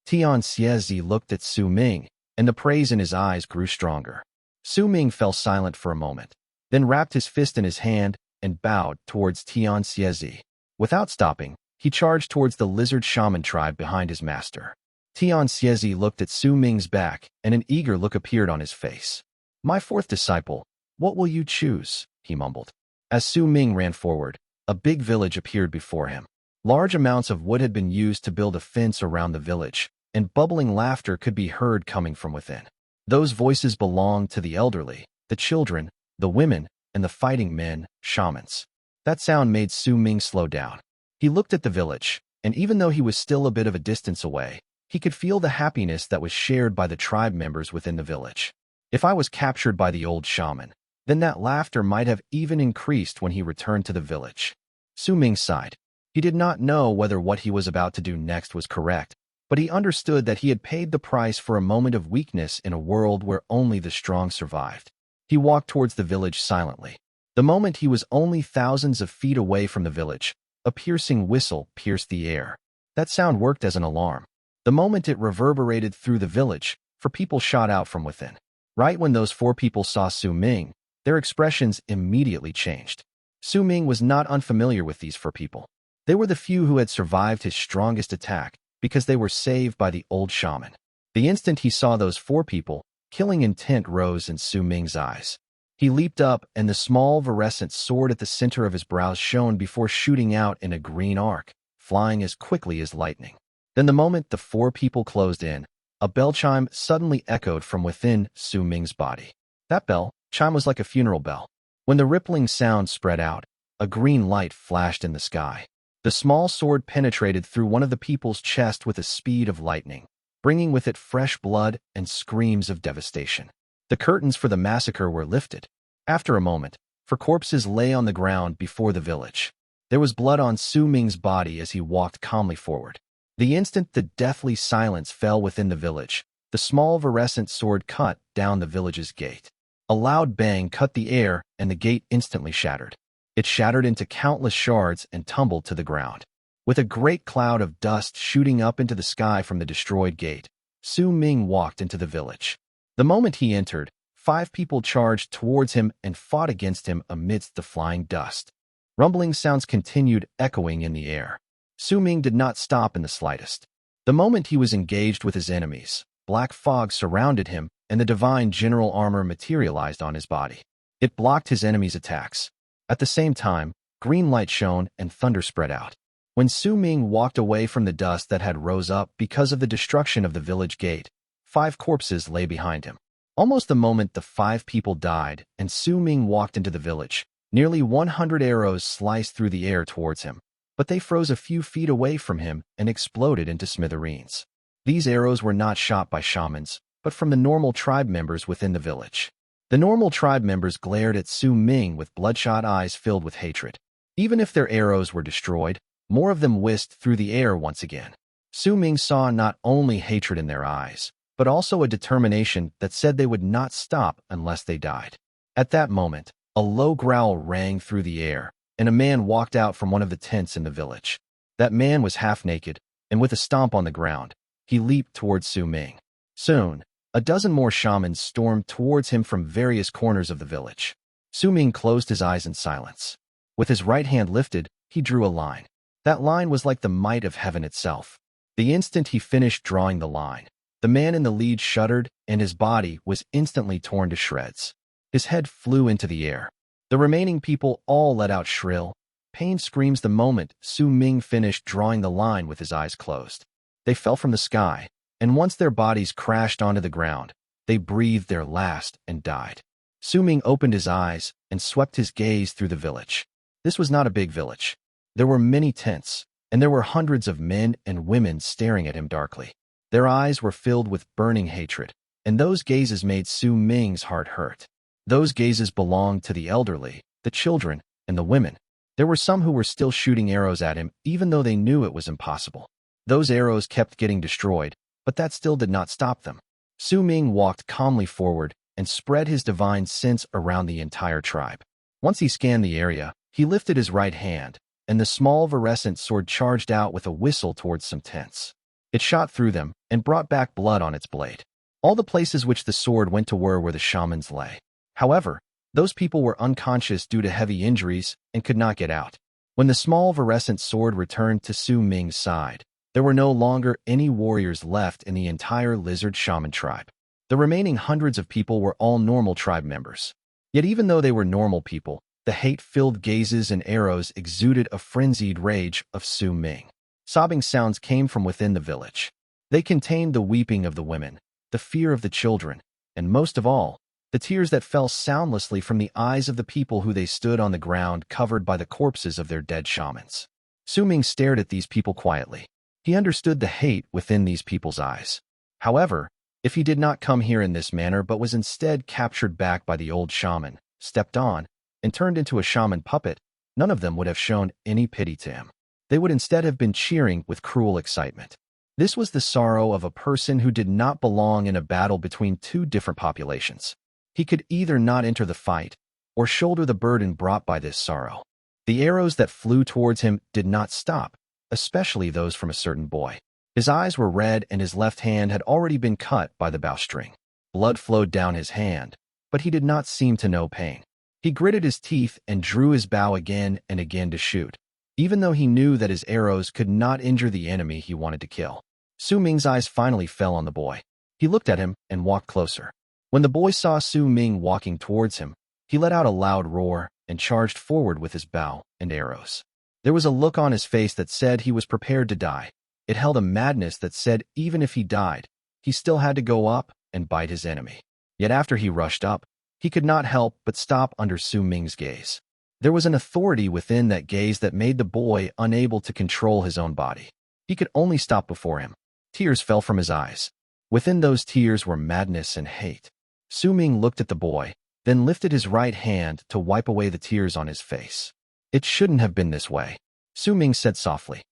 Tian Xie Zi looked at Su Ming, and the praise in his eyes grew stronger. Su Ming fell silent for a moment, then wrapped his fist in his hand and bowed towards Tian Xie Zi. Without stopping, he charged towards the Lizard Shaman tribe behind his master. Tian Xie Zi looked at Su Ming's back, and an eager look appeared on his face. My fourth disciple, what will you choose? He mumbled. As Su Ming ran forward, a big village appeared before him. Large amounts of wood had been used to build a fence around the village, and bubbling laughter could be heard coming from within. Those voices belonged to the elderly, the children, the women, and the fighting men, shamans. That sound made Su Ming slow down. He looked at the village, and even though he was still a bit of a distance away, he could feel the happiness that was shared by the tribe members within the village. If I was captured by the old shaman, then that laughter might have even increased when he returned to the village. Su Ming sighed. He did not know whether what he was about to do next was correct, but he understood that he had paid the price for a moment of weakness in a world where only the strong survived. He walked towards the village silently. The moment he was only thousands of feet away from the village, a piercing whistle pierced the air. That sound worked as an alarm. The moment it reverberated through the village, 4 people shot out from within. Right when those 4 people saw Su Ming, their expressions immediately changed. Su Ming was not unfamiliar with these 4 people. They were the few who had survived his strongest attack because they were saved by the old shaman. The instant he saw those 4 people, killing intent rose in Su Ming's eyes. He leaped up, and the small virescent sword at the center of his brows shone before shooting out in a green arc, flying as quickly as lightning. Then the moment the 4 people closed in, a bell chime suddenly echoed from within Su Ming's body. That bell chime was like a funeral bell. When the rippling sound spread out, a green light flashed in the sky. The small sword penetrated through one of the people's chest with the speed of lightning, bringing with it fresh blood and screams of devastation. The curtains for the massacre were lifted. After a moment, 4 corpses lay on the ground before the village. There was blood on Su Ming's body as he walked calmly forward. The instant the deathly silence fell within the village, the small virescent sword cut down the village's gate. A loud bang cut the air, and the gate instantly shattered. It shattered into countless shards and tumbled to the ground. With a great cloud of dust shooting up into the sky from the destroyed gate, Su Ming walked into the village. The moment he entered, 5 people charged towards him and fought against him amidst the flying dust. Rumbling sounds continued echoing in the air. Su Ming did not stop in the slightest. The moment he was engaged with his enemies, black fog surrounded him and the divine general armor materialized on his body. It blocked his enemies' attacks. At the same time, green light shone and thunder spread out. When Su Ming walked away from the dust that had rose up because of the destruction of the village gate, 5 corpses lay behind him. Almost the moment the 5 people died and Su Ming walked into the village, nearly 100 arrows sliced through the air towards him, but they froze a few feet away from him and exploded into smithereens. These arrows were not shot by shamans, but from the normal tribe members within the village. The normal tribe members glared at Su Ming with bloodshot eyes filled with hatred. Even if their arrows were destroyed, more of them whisked through the air once again. Su Ming saw not only hatred in their eyes, but also a determination that said they would not stop unless they died. At that moment, a low growl rang through the air, and a man walked out from one of the tents in the village. That man was half naked, and with a stomp on the ground, he leaped towards Su Ming. Soon, a dozen more shamans stormed towards him from various corners of the village. Su Ming closed his eyes in silence. With his right hand lifted, he drew a line. That line was like the might of heaven itself. The instant he finished drawing the line, the man in the lead shuddered, and his body was instantly torn to shreds. His head flew into the air. The remaining people all let out shrill, pained screams the moment Su Ming finished drawing the line with his eyes closed. They fell from the sky, and once their bodies crashed onto the ground, they breathed their last and died. Su Ming opened his eyes and swept his gaze through the village. This was not a big village. There were many tents, and there were hundreds of men and women staring at him darkly. Their eyes were filled with burning hatred, and those gazes made Su Ming's heart hurt. Those gazes belonged to the elderly, the children, and the women. There were some who were still shooting arrows at him even though they knew it was impossible. Those arrows kept getting destroyed, but that still did not stop them. Su Ming walked calmly forward and spread his divine sense around the entire tribe. Once he scanned the area, he lifted his right hand, and the small virescent sword charged out with a whistle towards some tents. It shot through them and brought back blood on its blade. All the places which the sword went to were where the shamans lay. However, those people were unconscious due to heavy injuries and could not get out. When the small virescent sword returned to Su Ming's side, there were no longer any warriors left in the entire lizard shaman tribe. The remaining hundreds of people were all normal tribe members. Yet even though they were normal people, the hate-filled gazes and arrows exuded a frenzied rage of Su Ming. Sobbing sounds came from within the village. They contained the weeping of the women, the fear of the children, and most of all, the tears that fell soundlessly from the eyes of the people who they stood on the ground covered by the corpses of their dead shamans. Su Ming stared at these people quietly. He understood the hate within these people's eyes. However, if he did not come here in this manner but was instead captured back by the old shaman, stepped on, and turned into a shaman puppet, none of them would have shown any pity to him. They would instead have been cheering with cruel excitement. This was the sorrow of a person who did not belong in a battle between two different populations. He could either not enter the fight or shoulder the burden brought by this sorrow. The arrows that flew towards him did not stop, especially those from a certain boy. His eyes were red and his left hand had already been cut by the bowstring. Blood flowed down his hand, but he did not seem to know pain. He gritted his teeth and drew his bow again and again to shoot, even though he knew that his arrows could not injure the enemy he wanted to kill. Su Ming's eyes finally fell on the boy. He looked at him and walked closer. When the boy saw Su Ming walking towards him, he let out a loud roar and charged forward with his bow and arrows. There was a look on his face that said he was prepared to die. It held a madness that said even if he died, he still had to go up and bite his enemy. Yet after he rushed up, he could not help but stop under Su Ming's gaze. There was an authority within that gaze that made the boy unable to control his own body. He could only stop before him. Tears fell from his eyes. Within those tears were madness and hate. Su Ming looked at the boy, then lifted his right hand to wipe away the tears on his face. It shouldn't have been this way. Su Ming said softly,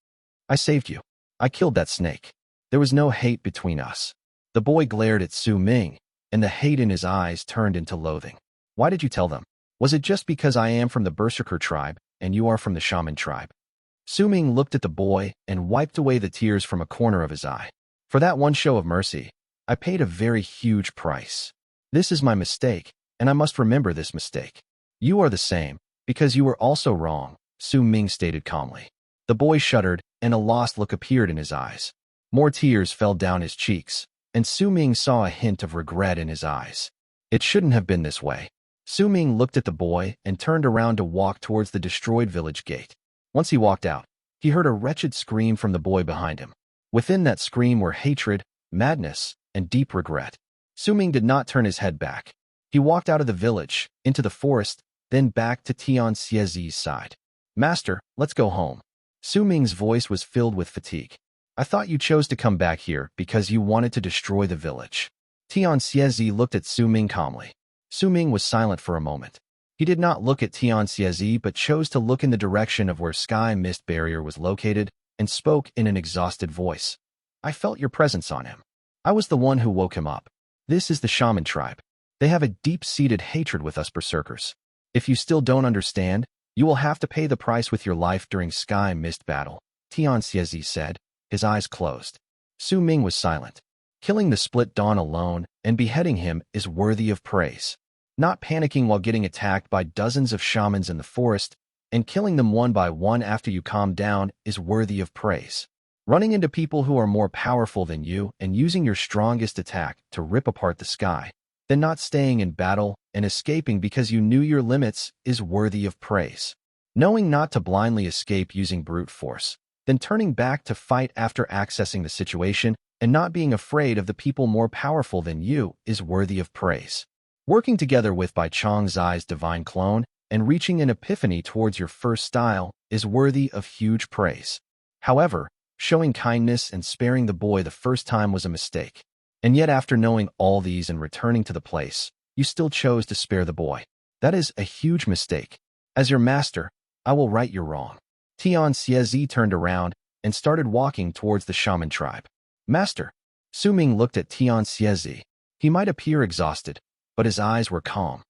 "I saved you. I killed that snake. There was no hate between us." The boy glared at Su Ming, and the hate in his eyes turned into loathing. "Why did you tell them? Was it just because I am from the Berserker tribe and you are from the Shaman tribe?" Su Ming looked at the boy and wiped away the tears from a corner of his eye. "For that one show of mercy, I paid a very huge price. This is my mistake, and I must remember this mistake. You are the same, because you were also wrong, Su Ming stated calmly. The boy shuddered, and a lost look appeared in his eyes. More tears fell down his cheeks, and Su Ming saw a hint of regret in his eyes. It shouldn't have been this way. Su Ming looked at the boy and turned around to walk towards the destroyed village gate. Once he walked out, he heard a wretched scream from the boy behind him. Within that scream were hatred, madness, and deep regret. Su Ming did not turn his head back. He walked out of the village, into the forest, then back to Tian Xie Zi's side. Master, let's go home. Su Ming's voice was filled with fatigue. I thought you chose to come back here because you wanted to destroy the village. Tian Xie Zi looked at Su Ming calmly. Su Ming was silent for a moment. He did not look at Tian Xie Zi but chose to look in the direction of where Sky Mist Barrier was located and spoke in an exhausted voice. I felt your presence on him. I was the one who woke him up. This is the Shaman tribe. They have a deep-seated hatred with us Berserkers. If you still don't understand, you will have to pay the price with your life during Sky Mist battle, Tian Xie Zi said, his eyes closed. Su Ming was silent. Killing the Split Dawn alone and beheading him is worthy of praise. Not panicking while getting attacked by dozens of shamans in the forest and killing them one by one after you calm down is worthy of praise. Running into people who are more powerful than you and using your strongest attack to rip apart the sky, then not staying in battle and escaping because you knew your limits is worthy of praise. Knowing not to blindly escape using brute force, then turning back to fight after accessing the situation and not being afraid of the people more powerful than you is worthy of praise. Working together with Bai Chang Zai's divine clone and reaching an epiphany towards your first style is worthy of huge praise. However, showing kindness and sparing the boy the first time was a mistake. And yet after knowing all these and returning to the place, you still chose to spare the boy. That is a huge mistake. As your master, I will right your wrong. Tian Xie Zi turned around and started walking towards the shaman tribe. Master, Su Ming looked at Tian Xie Zi. He might appear exhausted, but his eyes were calm.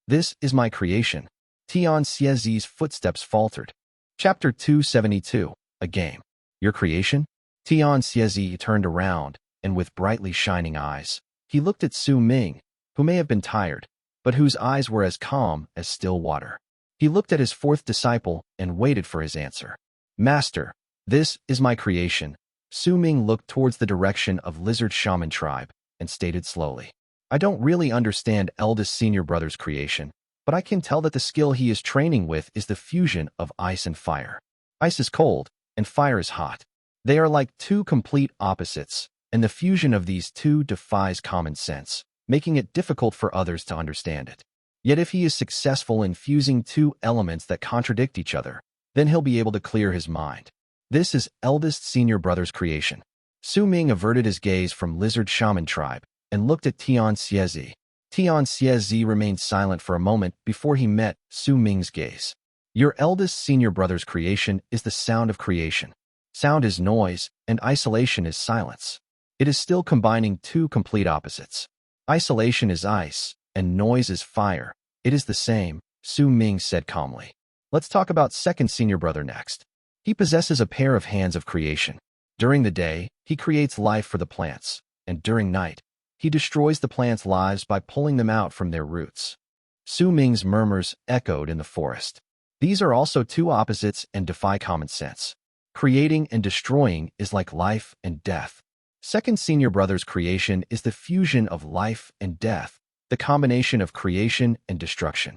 This is my creation. Tian Xie Zi's footsteps faltered. Chapter 272, A Game. Your creation? Tian Xie Zi turned around, and with brightly shining eyes, he looked at Su Ming, who may have been tired, but whose eyes were as calm as still water. He looked at his fourth disciple and waited for his answer. Master, this is my creation. Su Ming looked towards the direction of Lizard Shaman tribe and stated slowly. I don't really understand eldest senior brother's creation, but I can tell that the skill he is training with is the fusion of ice and fire. Ice is cold, and fire is hot. They are like two complete opposites, and the fusion of these two defies common sense, making it difficult for others to understand it. Yet if he is successful in fusing two elements that contradict each other, then he'll be able to clear his mind. This is eldest senior brother's creation. Su Ming averted his gaze from Lizard Shaman tribe and looked at Tian Xie Zi. Tian Xie Zi remained silent for a moment before he met Su Ming's gaze. Your eldest senior brother's creation is the sound of creation. Sound is noise, and isolation is silence. It is still combining two complete opposites. Isolation is ice, and noise is fire. It is the same, Su Ming said calmly. Let's talk about second senior brother next. He possesses a pair of hands of creation. During the day, he creates life for the plants, and during night, he destroys the plants' lives by pulling them out from their roots. Su Ming's murmurs echoed in the forest. These are also two opposites and defy common sense. Creating and destroying is like life and death. Second senior brother's creation is the fusion of life and death, the combination of creation and destruction.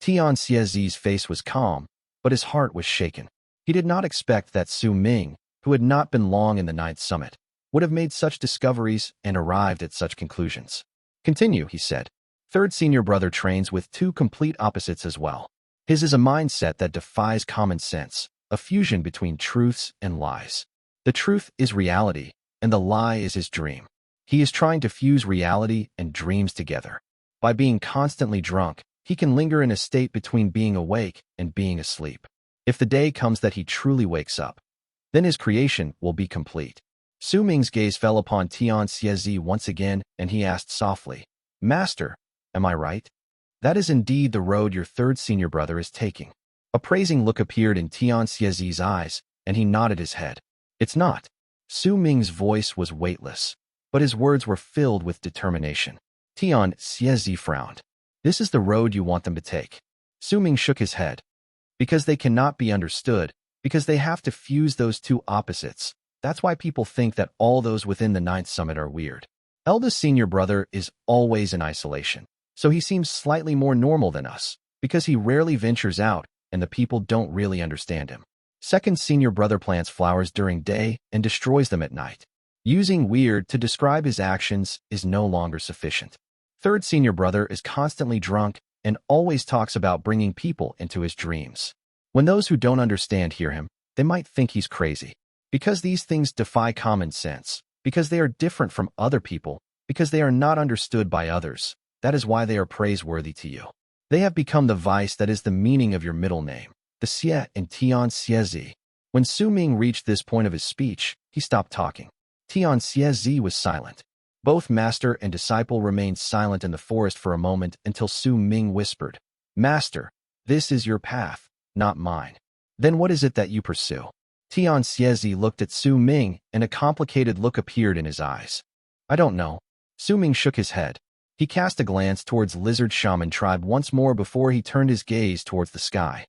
Tian Xie Zi's face was calm, but his heart was shaken. He did not expect that Su Ming, who had not been long in the Ninth Summit, would have made such discoveries and arrived at such conclusions. Continue, he said. Third senior brother trains with two complete opposites as well. His is a mindset that defies common sense, a fusion between truths and lies. The truth is reality, and the lie is his dream. He is trying to fuse reality and dreams together. By being constantly drunk, he can linger in a state between being awake and being asleep. If the day comes that he truly wakes up, then his creation will be complete. Su Ming's gaze fell upon Tian Xie Zi once again, and he asked softly, Master, am I right? That is indeed the road your third senior brother is taking. A praising look appeared in Tian Xie Zi's eyes, and he nodded his head. It's not. Su Ming's voice was weightless, but his words were filled with determination. Tian Xie Zi frowned. This is the road you want them to take. Su Ming shook his head. Because they cannot be understood, because they have to fuse those two opposites. That's why people think that all those within the ninth summit are weird. Eldest senior brother is always in isolation, so he seems slightly more normal than us, because he rarely ventures out and the people don't really understand him. Second senior brother plants flowers during day and destroys them at night. Using weird to describe his actions is no longer sufficient. Third senior brother is constantly drunk and always talks about bringing people into his dreams. When those who don't understand hear him, they might think he's crazy. Because these things defy common sense, because they are different from other people, because they are not understood by others, that is why they are praiseworthy to you. They have become the vice that is the meaning of your middle name, the Xie in Tian Xie Zi. When Su Ming reached this point of his speech, he stopped talking. Tian Xie Zi was silent. Both master and disciple remained silent in the forest for a moment until Su Ming whispered, "Master, this is your path, not mine. Then what is it that you pursue?" Tian Xie Zi looked at Su Ming, and a complicated look appeared in his eyes. "I don't know." Su Ming shook his head. He cast a glance towards Lizard Shaman tribe once more before he turned his gaze towards the sky.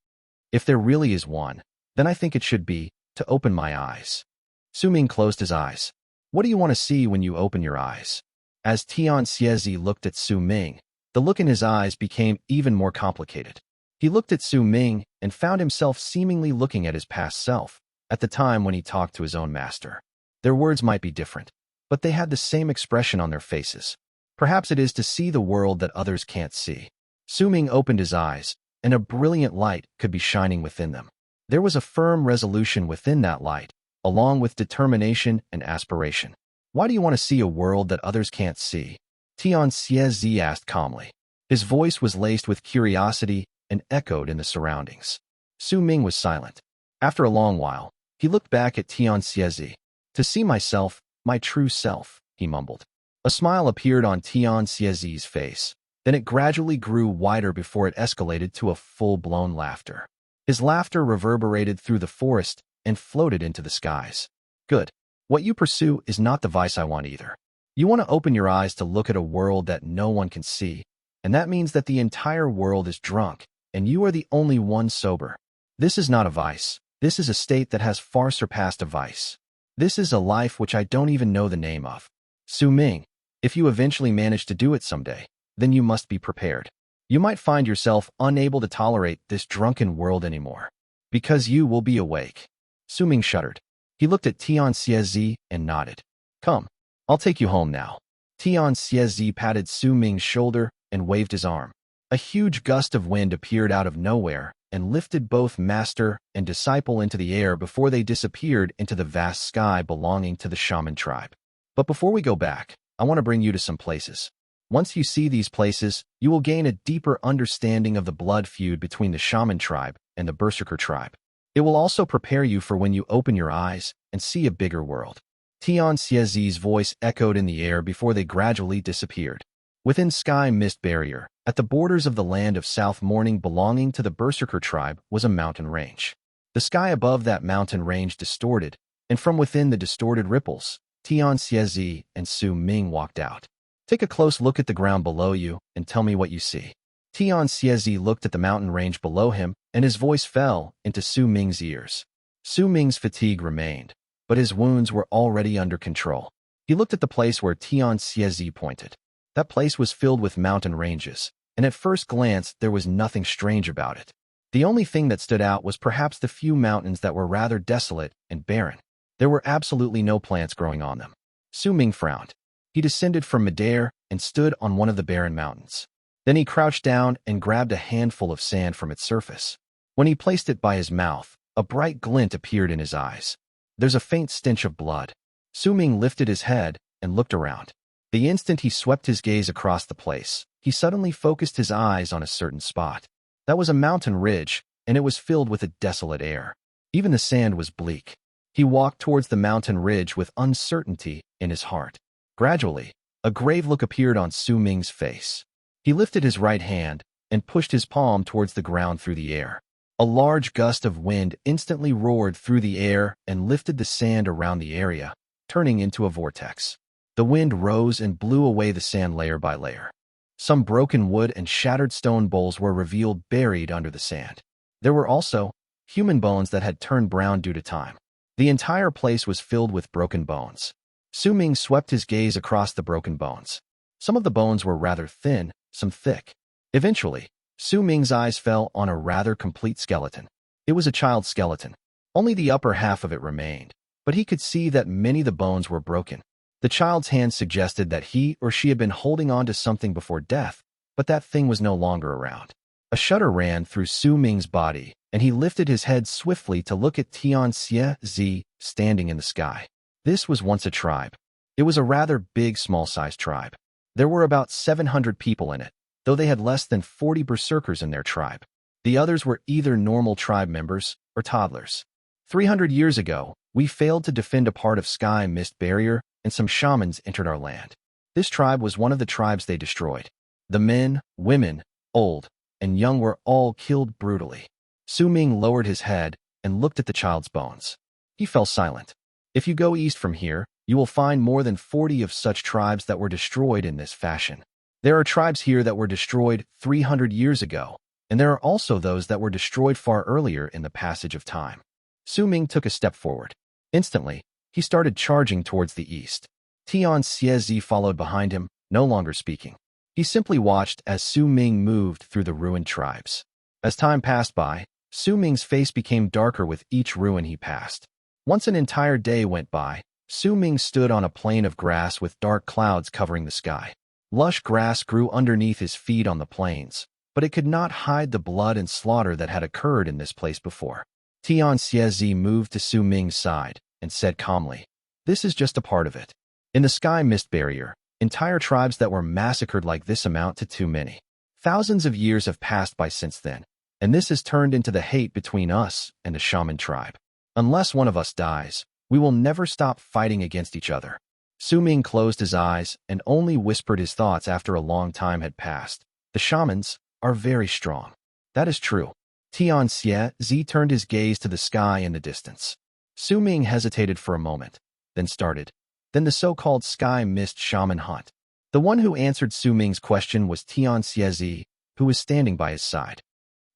"If there really is one, then I think it should be to open my eyes." Su Ming closed his eyes. "What do you want to see when you open your eyes?" As Tian Xie Zi looked at Su Ming, the look in his eyes became even more complicated. He looked at Su Ming and found himself seemingly looking at his past self, at the time when he talked to his own master. Their words might be different, but they had the same expression on their faces. Perhaps it is to see the world that others can't see. Su Ming opened his eyes, and a brilliant light could be shining within them. There was a firm resolution within that light, along with determination and aspiration. "Why do you want to see a world that others can't see?" Tian Xie Zi asked calmly. His voice was laced with curiosity and echoed in the surroundings. Su Ming was silent. After a long while, he looked back at Tian Xie Zi. "To see myself, my true self," he mumbled. A smile appeared on Tian Xie Zi's face. Then it gradually grew wider before it escalated to a full-blown laughter. His laughter reverberated through the forest and floated into the skies. "Good. What you pursue is not the vice I want either. You want to open your eyes to look at a world that no one can see, and that means that the entire world is drunk, and you are the only one sober. This is not a vice. This is a state that has far surpassed a vice. This is a life which I don't even know the name of. Su Ming, if you eventually manage to do it someday, then you must be prepared. You might find yourself unable to tolerate this drunken world anymore, because you will be awake." Su Ming shuddered. He looked at Tian Xie Zi and nodded. "Come, I'll take you home now." Tian Xie Zi patted Su Ming's shoulder and waved his arm. A huge gust of wind appeared out of nowhere and lifted both master and disciple into the air before they disappeared into the vast sky belonging to the Shaman tribe. "But before we go back, I want to bring you to some places. Once you see these places, you will gain a deeper understanding of the blood feud between the Shaman tribe and the Berserker tribe. It will also prepare you for when you open your eyes and see a bigger world." Tian Xie Zi's voice echoed in the air before they gradually disappeared. Within Sky Mist Barrier, at the borders of the land of South Morning belonging to the Berserker tribe, was a mountain range. The sky above that mountain range distorted, and from within the distorted ripples, Tian Xie Zi and Su Ming walked out. "Take a close look at the ground below you and tell me what you see." Tian Xie Zi looked at the mountain range below him, and his voice fell into Su Ming's ears. Su Ming's fatigue remained, but his wounds were already under control. He looked at the place where Tian Xie Zi pointed. That place was filled with mountain ranges, and at first glance there was nothing strange about it. The only thing that stood out was perhaps the few mountains that were rather desolate and barren. There were absolutely no plants growing on them. Su Ming frowned. He descended from midair and stood on one of the barren mountains. Then he crouched down and grabbed a handful of sand from its surface. When he placed it by his mouth, a bright glint appeared in his eyes. "There's a faint stench of blood." Su Ming lifted his head and looked around. The instant he swept his gaze across the place, he suddenly focused his eyes on a certain spot. That was a mountain ridge, and it was filled with a desolate air. Even the sand was bleak. He walked towards the mountain ridge with uncertainty in his heart. Gradually, a grave look appeared on Su Ming's face. He lifted his right hand and pushed his palm towards the ground through the air. A large gust of wind instantly roared through the air and lifted the sand around the area, turning into a vortex. The wind rose and blew away the sand layer by layer. Some broken wood and shattered stone bowls were revealed buried under the sand. There were also human bones that had turned brown due to time. The entire place was filled with broken bones. Su Ming swept his gaze across the broken bones. Some of the bones were rather thin, some thick. Eventually, Su Ming's eyes fell on a rather complete skeleton. It was a child's skeleton. Only the upper half of it remained, but he could see that many of the bones were broken. The child's hand suggested that he or she had been holding on to something before death, but that thing was no longer around. A shudder ran through Su Ming's body, and he lifted his head swiftly to look at Tian Xie Zi standing in the sky. This was once a tribe. It was a rather big, small-sized tribe. There were about 700 people in it, though they had less than 40 berserkers in their tribe. The others were either normal tribe members or toddlers. 300 years ago, we failed to defend a part of Sky Mist Barrier, and some shamans entered our land. This tribe was one of the tribes they destroyed. The men, women, old, and young were all killed brutally. Su Ming lowered his head and looked at the child's bones. He fell silent. If you go east from here, you will find more than 40 of such tribes that were destroyed in this fashion. There are tribes here that were destroyed 300 years ago, and there are also those that were destroyed far earlier in the passage of time. Su Ming took a step forward. Instantly, he started charging towards the east. Tian Xie Zi followed behind him, no longer speaking. He simply watched as Su Ming moved through the ruined tribes. As time passed by, Su Ming's face became darker with each ruin he passed. Once an entire day went by, Su Ming stood on a plain of grass with dark clouds covering the sky. Lush grass grew underneath his feet on the plains, but it could not hide the blood and slaughter that had occurred in this place before. Tian Xie Zi moved to Su Ming's side and said calmly, "This is just a part of it. In the Sky Mist Barrier, entire tribes that were massacred like this amount to too many. Thousands of years have passed by since then, and this has turned into the hate between us and the Shaman tribe. Unless one of us dies, we will never stop fighting against each other." Su Ming closed his eyes and only whispered his thoughts after a long time had passed. The shamans are very strong. That is true. Tian Xie Zi turned his gaze to the sky in the distance. Su Ming hesitated for a moment, then started. Then the so-called Sky Mist Shaman hunt. The one who answered Su Ming's question was Tian Xie Zi, who was standing by his side.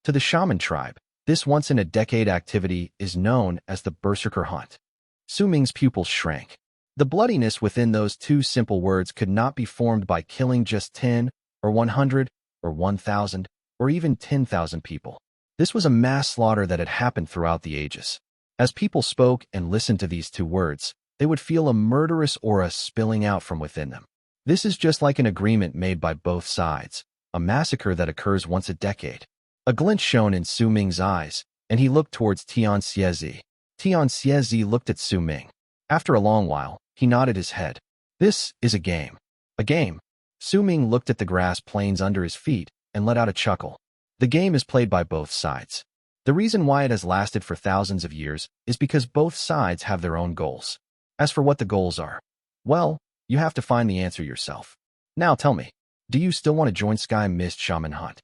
To the Shaman tribe, this once-in-a-decade activity is known as the Berserker hunt. Su Ming's pupils shrank. The bloodiness within those two simple words could not be formed by killing just 10 or 100 or 1,000 or even 10,000 people. This was a mass slaughter that had happened throughout the ages. As people spoke and listened to these two words, they would feel a murderous aura spilling out from within them. This is just like an agreement made by both sides, a massacre that occurs once a decade. A glint shone in Su Ming's eyes, and he looked towards Tian Xie Zi. Tian Xie Zi looked at Su Ming. After a long while, he nodded his head. "This is a game." "A game?" Su Ming looked at the grass plains under his feet and let out a chuckle. "The game is played by both sides. The reason why it has lasted for thousands of years is because both sides have their own goals. As for what the goals are, well, you have to find the answer yourself. Now tell me, do you still want to join Sky Mist Shaman Hunt?"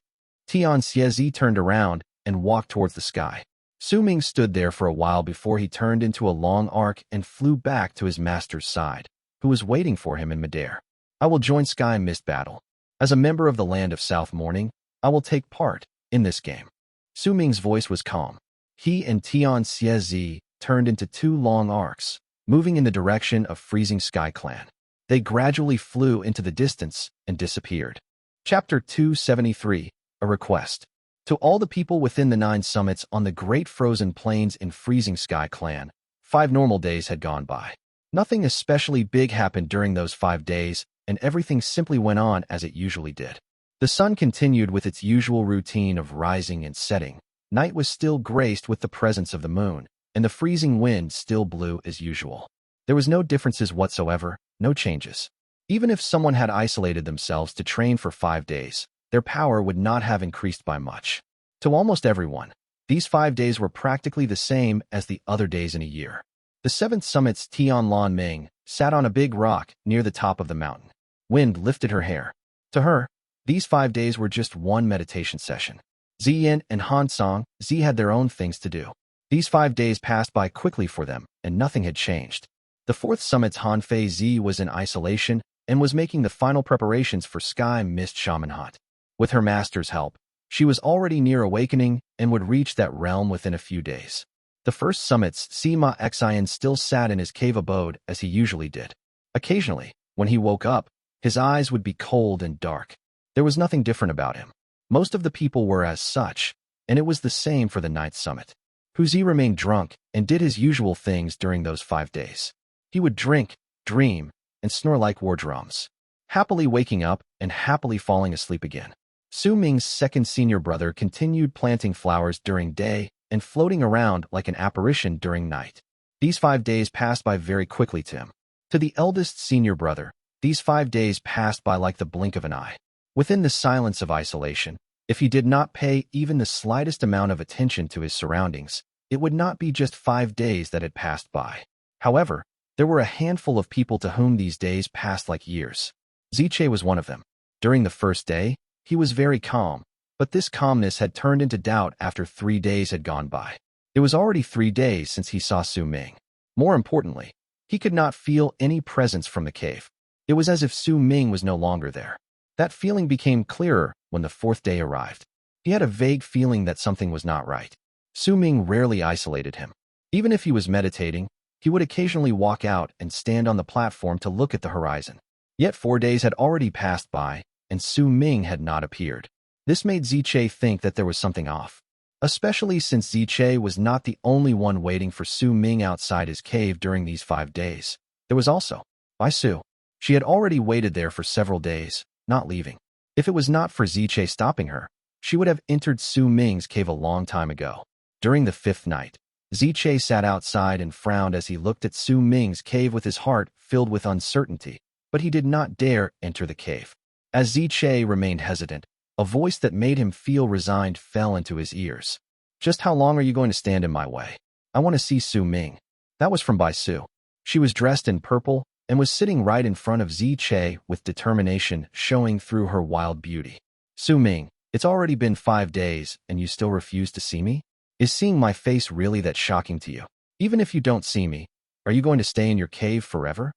Tian Xie Zi turned around and walked towards the sky. Su Ming stood there for a while before he turned into a long arc and flew back to his master's side, who was waiting for him in midair. "I will join Sky Mist Battle. As a member of the Land of South Morning, I will take part in this game." Su Ming's voice was calm. He and Tian Xie Zi turned into two long arcs, moving in the direction of Freezing Sky Clan. They gradually flew into the distance and disappeared. Chapter 273, A Request. To all the people within the 9 summits on the Great Frozen Plains in Freezing Sky Clan, 5 normal days had gone by. Nothing especially big happened during those 5 days, and everything simply went on as it usually did. The sun continued with its usual routine of rising and setting. Night was still graced with the presence of the moon, and the freezing wind still blew as usual. There was no differences whatsoever, no changes. Even if someone had isolated themselves to train for 5 days, their power would not have increased by much. To almost everyone, these 5 days were practically the same as the other days in a year. The 7th summit's Tianlan Ming sat on a big rock near the top of the mountain. Wind lifted her hair. To her, these 5 days were just one meditation session. Ziyin and Han Song Zi had their own things to do. These 5 days passed by quickly for them, and nothing had changed. The 4th summit's Han Fei Zi was in isolation and was making the final preparations for Sky Mist Shaman Hunt. With her master's help, She was already near awakening and would reach that realm within a few days. The first summits, Sima Xian still sat in his cave abode as he usually did. Occasionally, when he woke up, his eyes would be cold and dark. There was nothing different about him. Most of the people were as such, and it was the same for the ninth summit. Hu Zi remained drunk and did his usual things during those 5 days. He would drink, dream, and snore like war drums, happily waking up and happily falling asleep again. Su Ming's second senior brother continued planting flowers during day and floating around like an apparition during night. These 5 days passed by very quickly to him. To the eldest senior brother, these 5 days passed by like the blink of an eye. Within the silence of isolation, if he did not pay even the slightest amount of attention to his surroundings, it would not be just 5 days that had passed by. However, there were a handful of people to whom these days passed like years. Ziche was one of them. During the first day, he was very calm, but this calmness had turned into doubt after 3 days had gone by. It was already 3 days since he saw Su Ming. More importantly, he could not feel any presence from the cave. It was as if Su Ming was no longer there. That feeling became clearer when the 4th day arrived. He had a vague feeling that something was not right. Su Ming rarely isolated him. Even if he was meditating, he would occasionally walk out and stand on the platform to look at the horizon. Yet 4 days had already passed by, and Su Ming had not appeared. This made Ziche think that there was something off, especially since Ziche was not the only one waiting for Su Ming outside his cave during these 5 days. There was also Bai Su. She had already waited there for several days, not leaving. If it was not for Ziche stopping her, she would have entered Su Ming's cave a long time ago. During the 5th night, Ziche sat outside and frowned as he looked at Su Ming's cave with his heart filled with uncertainty, but he did not dare enter the cave. As Ziche remained hesitant, a voice that made him feel resigned fell into his ears. "Just how long are you going to stand in my way? I want to see Su Ming." That was from Bai Su. She was dressed in purple and was sitting right in front of Ziche with determination showing through her wild beauty. "Su Ming, it's already been 5 days and you still refuse to see me? Is seeing my face really that shocking to you? Even if you don't see me, are you going to stay in your cave forever?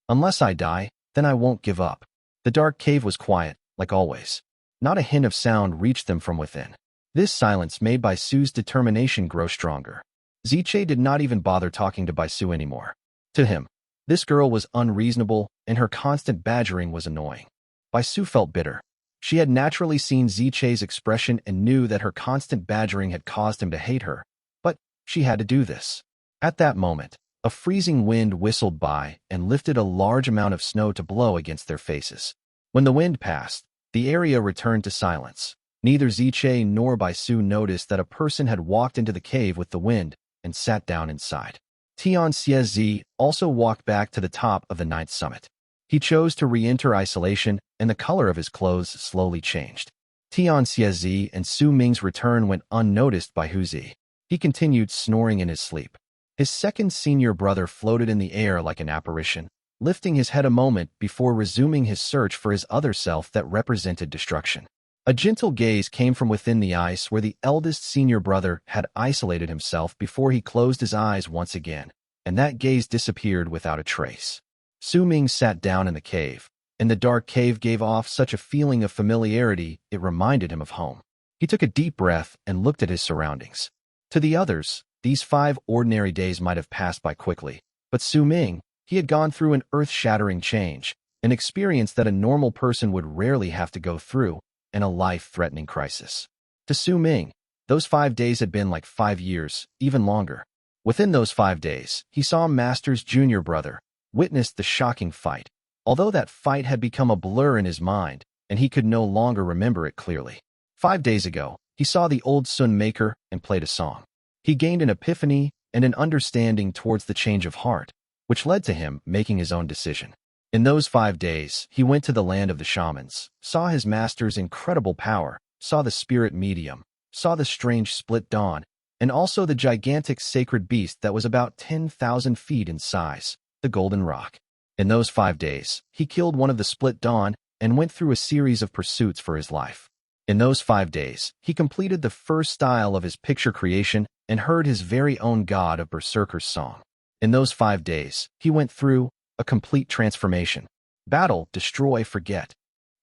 Unless I die, then I won't give up." The dark cave was quiet, like always. Not a hint of sound reached them from within. This silence made Bai Su's determination grow stronger. Ziche did not even bother talking to Bai Su anymore. To him, this girl was unreasonable and her constant badgering was annoying. Bai Su felt bitter. She had naturally seen Ziche's expression and knew that her constant badgering had caused him to hate her, but she had to do this. At that moment, a freezing wind whistled by and lifted a large amount of snow to blow against their faces. When the wind passed, the area returned to silence. Neither Ziche nor Bai Su noticed that a person had walked into the cave with the wind and sat down inside. Tian Xie Zi also walked back to the top of the 9th summit. He chose to re-enter isolation, and the color of his clothes slowly changed. Tian Xie Zi and Su Ming's return went unnoticed by Hu Zi. He continued snoring in his sleep. His second senior brother floated in the air like an apparition, lifting his head a moment before resuming his search for his other self that represented destruction. A gentle gaze came from within the ice where the eldest senior brother had isolated himself before he closed his eyes once again, and that gaze disappeared without a trace. Su Ming sat down in the cave, and the dark cave gave off such a feeling of familiarity it reminded him of home. He took a deep breath and looked at his surroundings. To the others, these 5 ordinary days might have passed by quickly, but Su Ming, he had gone through an earth-shattering change, an experience that a normal person would rarely have to go through, and a life-threatening crisis. To Su Ming, those 5 days had been like 5 years, even longer. Within those 5 days, he saw Master's junior brother, witnessed the shocking fight, although that fight had become a blur in his mind, and he could no longer remember it clearly. 5 days ago, he saw the old Sun Maker and played a song. He gained an epiphany and an understanding towards the change of heart, which led to him making his own decision. In those 5 days, he went to the land of the shamans, saw his master's incredible power, saw the spirit medium, saw the strange split dawn, and also the gigantic sacred beast that was about 10,000 feet in size, the Golden Rock. In those 5 days, he killed one of the split dawn and went through a series of pursuits for his life. In those 5 days, he completed the first style of his picture creation and heard his very own god of Berserkers song. In those 5 days, he went through a complete transformation. Battle, destroy, forget.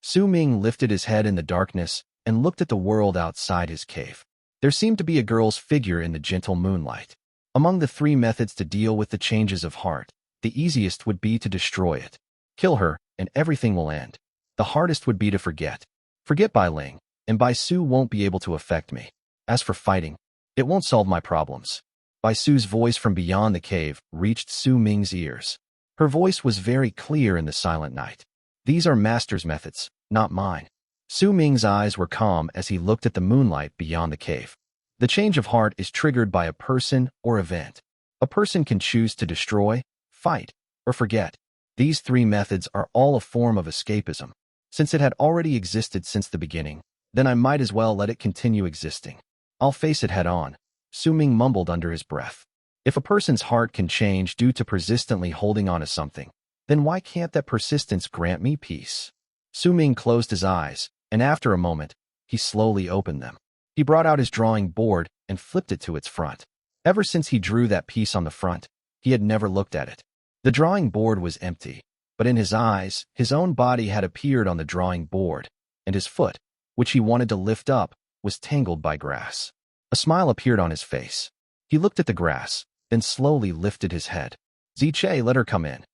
Su Ming lifted his head in the darkness and looked at the world outside his cave. There seemed to be a girl's figure in the gentle moonlight. Among the 3 methods to deal with the changes of heart, the easiest would be to destroy it. Kill her, and everything will end. The hardest would be to forget. Forget Bai Ling, and Bai Su won't be able to affect me. As for fighting, it won't solve my problems. Bai Su's voice from beyond the cave reached Su Ming's ears. Her voice was very clear in the silent night. These are Master's methods, not mine. Su Ming's eyes were calm as he looked at the moonlight beyond the cave. The change of heart is triggered by a person or event. A person can choose to destroy, fight, or forget. These 3 methods are all a form of escapism. Since it had already existed since the beginning, then I might as well let it continue existing. I'll face it head on, Su Ming mumbled under his breath. If a person's heart can change due to persistently holding on to something, then why can't that persistence grant me peace? Su Ming closed his eyes, and after a moment, he slowly opened them. He brought out his drawing board and flipped it to its front. Ever since he drew that piece on the front, he had never looked at it. The drawing board was empty, but in his eyes, his own body had appeared on the drawing board, and his foot, which he wanted to lift up, was tangled by grass. A smile appeared on his face. He looked at the grass, then slowly lifted his head. Ziche, let her come in.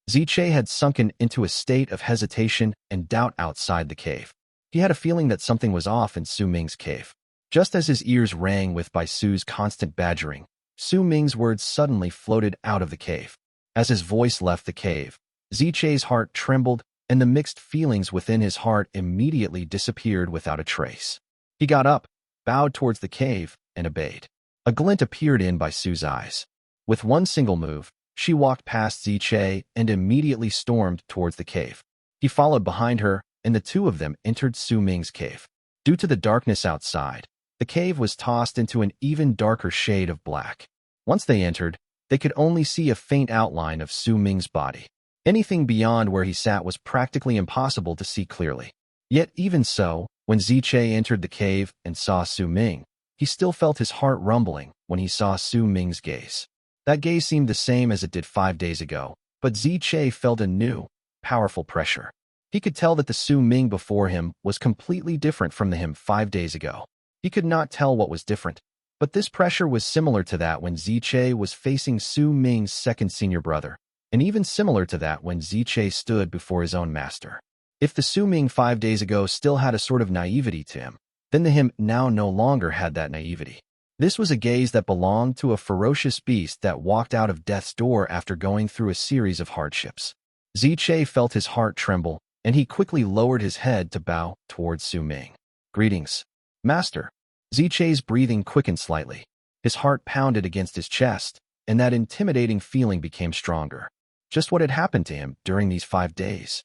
Ziche had sunken into a state of hesitation and doubt outside the cave. He had a feeling that something was off in Su Ming's cave. Just as his ears rang with Bai Su's constant badgering, Su Ming's words suddenly floated out of the cave. As his voice left the cave, Ziche's heart trembled, and the mixed feelings within his heart immediately disappeared without a trace. He got up, bowed towards the cave, and obeyed. A glint appeared in Bai Su's eyes. With one single move, she walked past Ziche and immediately stormed towards the cave. He followed behind her, and the 2 of them entered Su Ming's cave. Due to the darkness outside, the cave was tossed into an even darker shade of black. Once they entered, they could only see a faint outline of Su Ming's body. Anything beyond where he sat was practically impossible to see clearly. Yet even so, when Ziche entered the cave and saw Su Ming, he still felt his heart rumbling when he saw Su Ming's gaze. That gaze seemed the same as it did 5 days ago, but Ziche felt a new, powerful pressure. He could tell that the Su Ming before him was completely different from the him 5 days ago. He could not tell what was different, but this pressure was similar to that when Ziche was facing Su Ming's second senior brother, and even similar to that when Ziche stood before his own master. If the Su Ming 5 days ago still had a sort of naivety to him, then the him now no longer had that naivety. This was a gaze that belonged to a ferocious beast that walked out of death's door after going through a series of hardships. Ziche felt his heart tremble, and he quickly lowered his head to bow towards Su Ming. Greetings, Master. Ziche's breathing quickened slightly. His heart pounded against his chest, and that intimidating feeling became stronger. Just what had happened to him during these 5 days?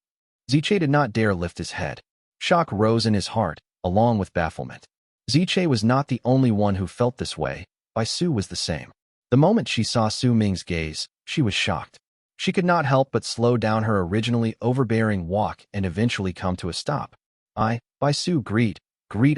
Ziche did not dare lift his head. Shock rose in his heart, along with bafflement. Ziche was not the only one who felt this way. Bai Su was the same. The moment she saw Su Ming's gaze, she was shocked. She could not help but slow down her originally overbearing walk and eventually come to a stop. Bai Su, greet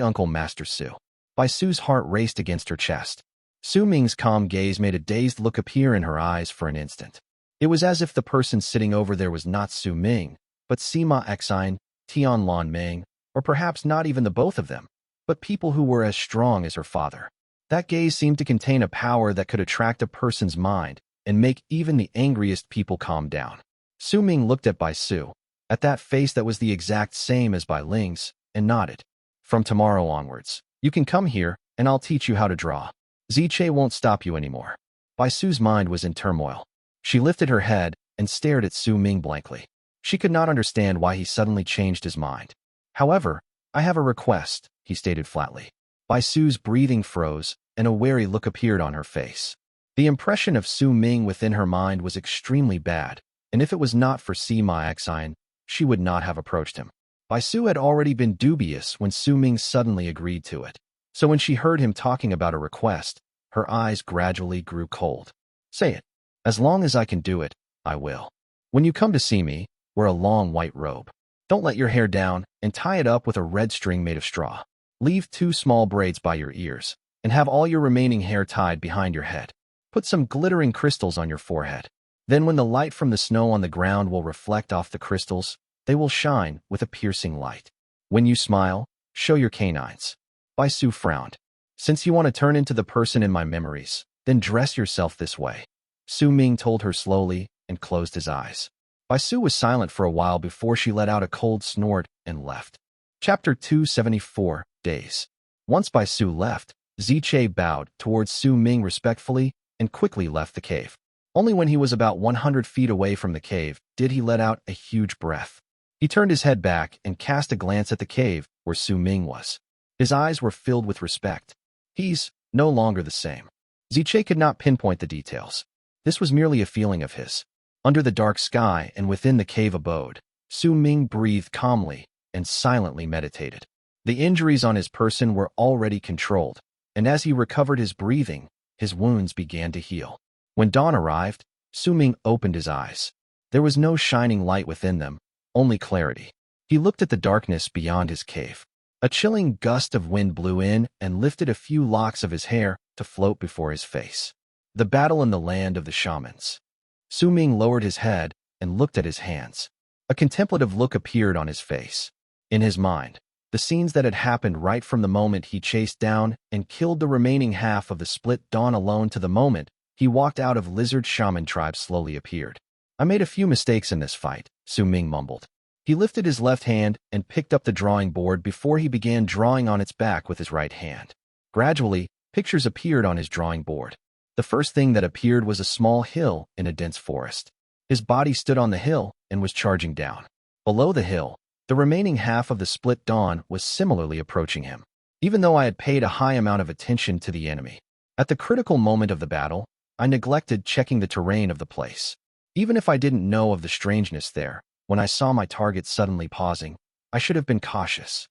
Uncle Master Su. Bai Su's heart raced against her chest. Su Ming's calm gaze made a dazed look appear in her eyes for an instant. It was as if the person sitting over there was not Su Ming, but Sima Xine, Tianlon Ming, or perhaps not even the both of them, but people who were as strong as her father. That gaze seemed to contain a power that could attract a person's mind and make even the angriest people calm down. Su Ming looked at Bai Su, at that face that was the exact same as Bai Ling's, and nodded. From tomorrow onwards, you can come here, and I'll teach you how to draw. Ziche won't stop you anymore. Bai Su's mind was in turmoil. She lifted her head and stared at Su Ming blankly. She could not understand why he suddenly changed his mind. However, I have a request, he stated flatly. Bai Su's breathing froze, and a wary look appeared on her face. The impression of Su Ming within her mind was extremely bad, and if it was not for Sima Xine, she would not have approached him. Bai Su had already been dubious when Su Ming suddenly agreed to it. So when she heard him talking about a request, her eyes gradually grew cold. Say it. As long as I can do it, I will. When you come to see me, wear a long white robe. Don't let your hair down and tie it up with a red string made of straw. Leave 2 small braids by your ears, and have all your remaining hair tied behind your head. Put some glittering crystals on your forehead. Then when the light from the snow on the ground will reflect off the crystals, they will shine with a piercing light. When you smile, show your canines. Bai Su frowned. Since you want to turn into the person in my memories, then dress yourself this way. Su Ming told her slowly and closed his eyes. Bai Su was silent for a while before she let out a cold snort and left. Chapter 274, Daze. Once Bai Su left, Ziche bowed towards Su Ming respectfully and quickly left the cave. Only when he was about 100 feet away from the cave did he let out a huge breath. He turned his head back and cast a glance at the cave where Su Ming was. His eyes were filled with respect. He's no longer the same. Ziche could not pinpoint the details. This was merely a feeling of his. Under the dark sky and within the cave abode, Su Ming breathed calmly and silently meditated. The injuries on his person were already controlled, and as he recovered his breathing, his wounds began to heal. When dawn arrived, Su Ming opened his eyes. There was no shining light within them, only clarity. He looked at the darkness beyond his cave. A chilling gust of wind blew in and lifted a few locks of his hair to float before his face. The battle in the land of the shamans. Su Ming lowered his head and looked at his hands. A contemplative look appeared on his face. In his mind, the scenes that had happened right from the moment he chased down and killed the remaining half of the split dawn alone to the moment he walked out of Lizard Shaman tribe slowly appeared. I made a few mistakes in this fight, Su Ming mumbled. He lifted his left hand and picked up the drawing board before he began drawing on its back with his right hand. Gradually, pictures appeared on his drawing board. The first thing that appeared was a small hill in a dense forest. His body stood on the hill and was charging down. Below the hill, the remaining half of the split dawn was similarly approaching him. Even though I had paid a high amount of attention to the enemy, at the critical moment of the battle, I neglected checking the terrain of the place. Even if I didn't know of the strangeness there, when I saw my target suddenly pausing, I should have been cautious.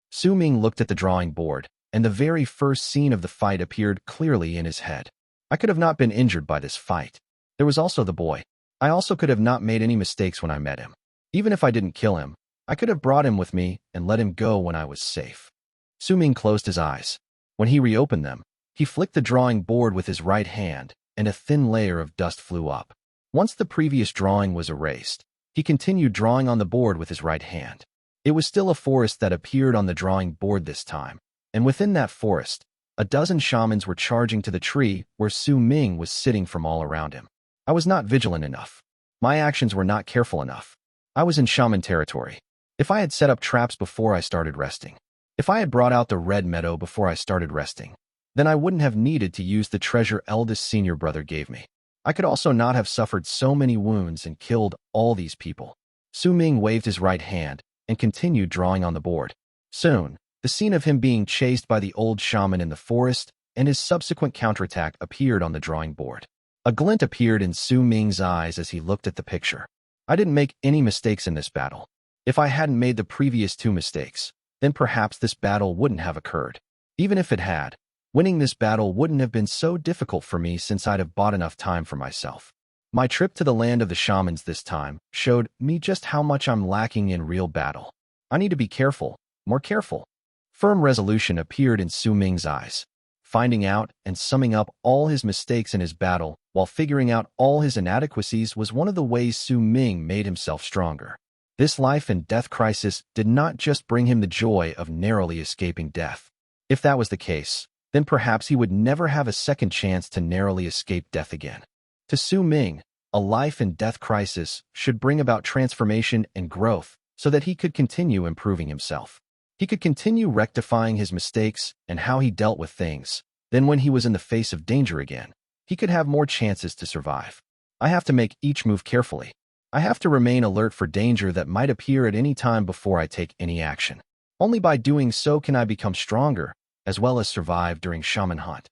Su Ming looked at the drawing board, and the very first scene of the fight appeared clearly in his head. I could have not been injured by this fight. There was also the boy. I also could have not made any mistakes when I met him. Even if I didn't kill him, I could have brought him with me and let him go when I was safe. Su Ming closed his eyes. When he reopened them, he flicked the drawing board with his right hand, and a thin layer of dust flew up. Once the previous drawing was erased, he continued drawing on the board with his right hand. It was still a forest that appeared on the drawing board this time, and within that forest, a dozen shamans were charging to the tree where Su Ming was sitting from all around him. I was not vigilant enough. My actions were not careful enough. I was in shaman territory. If I had set up traps before I started resting, if I had brought out the red meadow before I started resting, then I wouldn't have needed to use the treasure eldest senior brother gave me. I could also not have suffered so many wounds and killed all these people. Su Ming waved his right hand and continued drawing on the board. Soon, the scene of him being chased by the old shaman in the forest and his subsequent counterattack appeared on the drawing board. A glint appeared in Su Ming's eyes as he looked at the picture. I didn't make any mistakes in this battle. If I hadn't made the previous two mistakes, then perhaps this battle wouldn't have occurred. Even if it had, winning this battle wouldn't have been so difficult for me since I'd have bought enough time for myself. My trip to the land of the shamans this time showed me just how much I'm lacking in real battle. I need to be careful, more careful. Firm resolution appeared in Su Ming's eyes. Finding out and summing up all his mistakes in his battle while figuring out all his inadequacies was one of the ways Su Ming made himself stronger. This life and death crisis did not just bring him the joy of narrowly escaping death. If that was the case, then perhaps he would never have a second chance to narrowly escape death again. To Su Ming, a life and death crisis should bring about transformation and growth so that he could continue improving himself. He could continue rectifying his mistakes and how he dealt with things. Then when he was in the face of danger again, he could have more chances to survive. I have to make each move carefully. I have to remain alert for danger that might appear at any time before I take any action. Only by doing so can I become stronger, as well as survive during shaman hunt.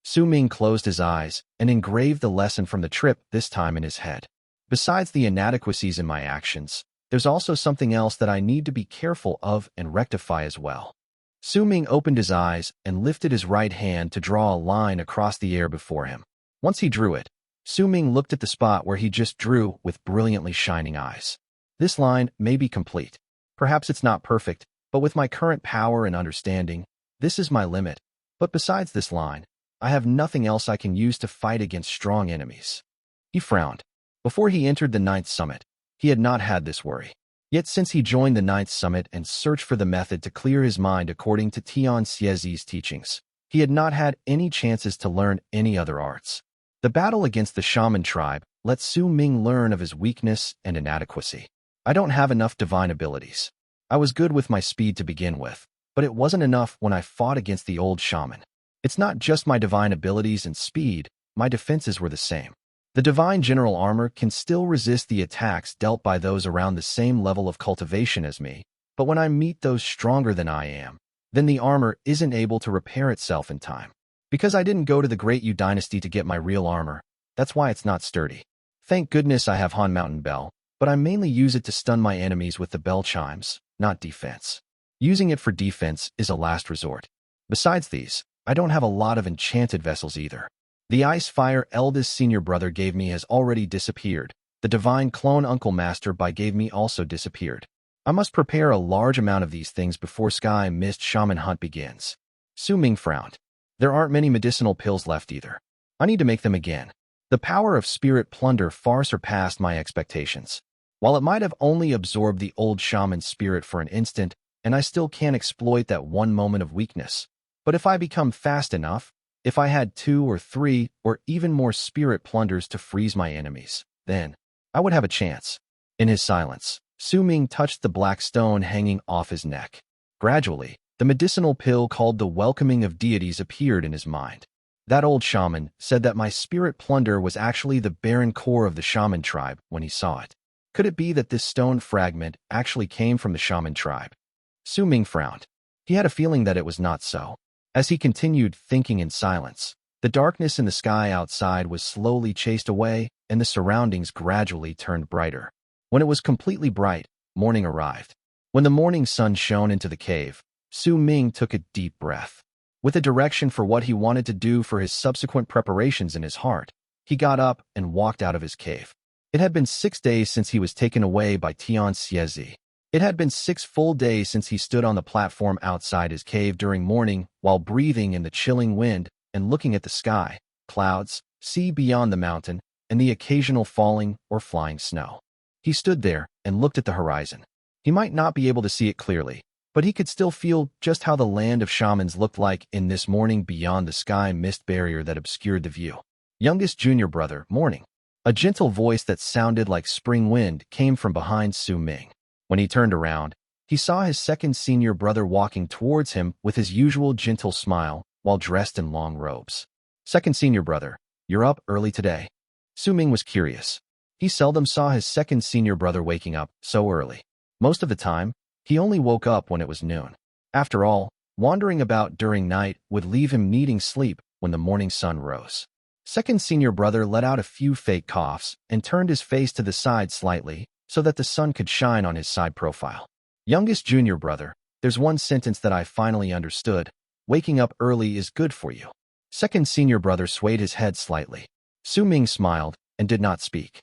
Su Ming closed his eyes and engraved the lesson from the trip this time in his head. Besides the inadequacies in my actions, there's also something else that I need to be careful of and rectify as well. Su Ming opened his eyes and lifted his right hand to draw a line across the air before him. Once he drew it, Su Ming looked at the spot where he just drew with brilliantly shining eyes. This line may be complete. Perhaps it's not perfect, but with my current power and understanding, this is my limit. But besides this line, I have nothing else I can use to fight against strong enemies. He frowned. Before he entered the ninth summit, he had not had this worry. Yet since he joined the Ninth Summit and searched for the method to clear his mind according to Tian Xie Zi's teachings, he had not had any chances to learn any other arts. The battle against the Shaman tribe let Su Ming learn of his weakness and inadequacy. I don't have enough divine abilities. I was good with my speed to begin with, but it wasn't enough when I fought against the old shaman. It's not just my divine abilities and speed, my defenses were the same. The divine general armor can still resist the attacks dealt by those around the same level of cultivation as me, but when I meet those stronger than I am, then the armor isn't able to repair itself in time. Because I didn't go to the Great Yu Dynasty to get my real armor, that's why it's not sturdy. Thank goodness I have Han Mountain Bell, but I mainly use it to stun my enemies with the bell chimes, not defense. Using it for defense is a last resort. Besides these, I don't have a lot of enchanted vessels either. The Ice Fire eldest senior brother gave me has already disappeared. The divine clone Uncle Master Bai gave me also disappeared. I must prepare a large amount of these things before Sky Mist Shaman Hunt begins. Su Ming frowned. There aren't many medicinal pills left either. I need to make them again. The power of spirit plunder far surpassed my expectations. While it might have only absorbed the old shaman's spirit for an instant, and I still can't exploit that one moment of weakness, but if I become fast enough, if I had 2 or 3 or even more spirit plunders to freeze my enemies, then I would have a chance. In his silence, Su Ming touched the black stone hanging off his neck. Gradually, the medicinal pill called the Welcoming of Deities appeared in his mind. That old shaman said that my spirit plunder was actually the barren core of the shaman tribe when he saw it. Could it be that this stone fragment actually came from the shaman tribe? Su Ming frowned. He had a feeling that it was not so. As he continued thinking in silence, the darkness in the sky outside was slowly chased away and the surroundings gradually turned brighter. When it was completely bright, morning arrived. When the morning sun shone into the cave, Su Ming took a deep breath. With a direction for what he wanted to do for his subsequent preparations in his heart, he got up and walked out of his cave. It had been 6 days since he was taken away by Tian Xie Zi. It had been 6 full days since he stood on the platform outside his cave during morning while breathing in the chilling wind and looking at the sky, clouds, sea beyond the mountain, and the occasional falling or flying snow. He stood there and looked at the horizon. He might not be able to see it clearly, but he could still feel just how the land of shamans looked like in this morning beyond the sky mist barrier that obscured the view. Youngest junior brother, morning. A gentle voice that sounded like spring wind came from behind Su Ming. When he turned around, he saw his second senior brother walking towards him with his usual gentle smile while dressed in long robes. Second senior brother, you're up early today. Su Ming was curious. He seldom saw his second senior brother waking up so early. Most of the time, he only woke up when it was noon. After all, wandering about during night would leave him needing sleep when the morning sun rose. Second senior brother let out a few fake coughs and turned his face to the side slightly so that the sun could shine on his side profile. Youngest junior brother, there's one sentence that I finally understood. Waking up early is good for you. Second senior brother swayed his head slightly. Su Ming smiled and did not speak.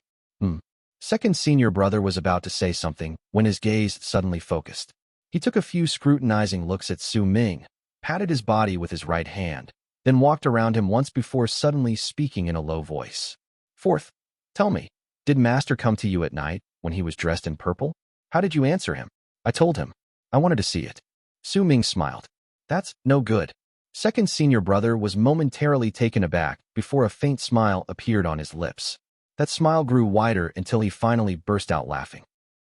Second senior brother was about to say something when his gaze suddenly focused. He took a few scrutinizing looks at Su Ming, patted his body with his right hand, then walked around him once before suddenly speaking in a low voice. Fourth, tell me, did Master come to you at night when he was dressed in purple? How did you answer him? I told him. I wanted to see it. Su Ming smiled. That's no good. Second senior brother was momentarily taken aback before a faint smile appeared on his lips. That smile grew wider until he finally burst out laughing.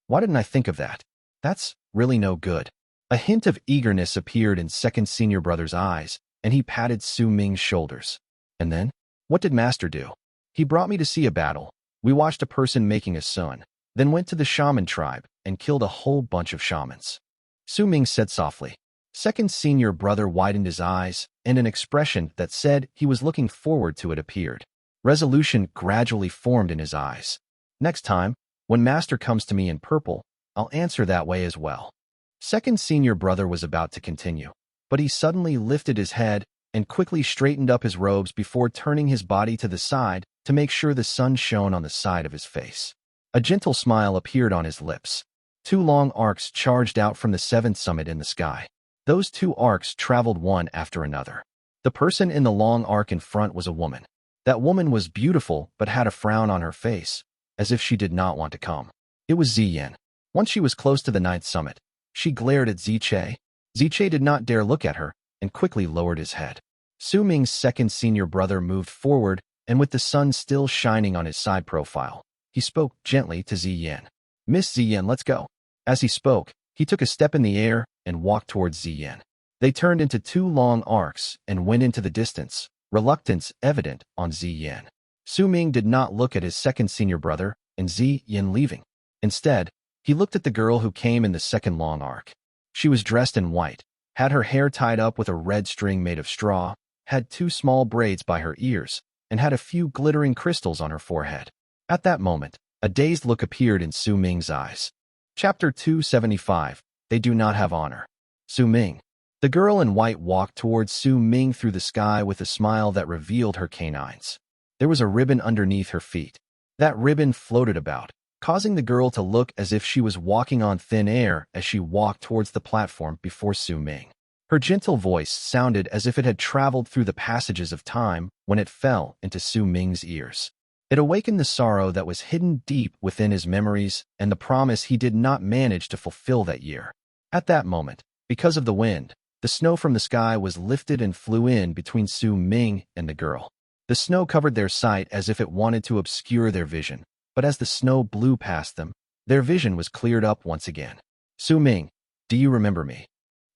Why didn't I think of that? That's really no good. A hint of eagerness appeared in second senior brother's eyes, and he patted Su Ming's shoulders. And then? What did Master do? He brought me to see a battle. We watched a person making a sun, then went to the shaman tribe and killed a whole bunch of shamans. Su Ming said softly. Second senior brother widened his eyes, and an expression that said he was looking forward to it appeared. Resolution gradually formed in his eyes. Next time, when Master comes to me in purple, I'll answer that way as well. Second senior brother was about to continue, but he suddenly lifted his head and quickly straightened up his robes before turning his body to the side to make sure the sun shone on the side of his face. A gentle smile appeared on his lips. 2 long arcs charged out from the 7th summit in the sky. Those 2 arcs traveled one after another. The person in the long arc in front was a woman. That woman was beautiful but had a frown on her face, as if she did not want to come. It was Ziyan. Once she was close to the ninth summit, she glared at Ziche. Ziche did not dare look at her and quickly lowered his head. Su Ming's second senior brother moved forward, and with the sun still shining on his side profile, he spoke gently to Ziyan. Miss Ziyan, let's go. As he spoke, he took a step in the air and walked towards Ziyan. They turned into two long arcs and went into the distance, reluctance evident on Ziyan. Su Ming did not look at his second senior brother and Ziyan leaving. Instead, he looked at the girl who came in the second long arc. She was dressed in white, had her hair tied up with a red string made of straw, had two small braids by her ears, and had a few glittering crystals on her forehead. At that moment, a dazed look appeared in Su Ming's eyes. Chapter 275. They do not have honor. Su Ming. The girl in white walked towards Su Ming through the sky with a smile that revealed her canines. There was a ribbon underneath her feet. That ribbon floated about, causing the girl to look as if she was walking on thin air as she walked towards the platform before Su Ming. Her gentle voice sounded as if it had traveled through the passages of time when it fell into Su Ming's ears. It awakened the sorrow that was hidden deep within his memories and the promise he did not manage to fulfill that year. At that moment, because of the wind, the snow from the sky was lifted and flew in between Su Ming and the girl. The snow covered their sight as if it wanted to obscure their vision, but as the snow blew past them, their vision was cleared up once again. Su Ming, do you remember me?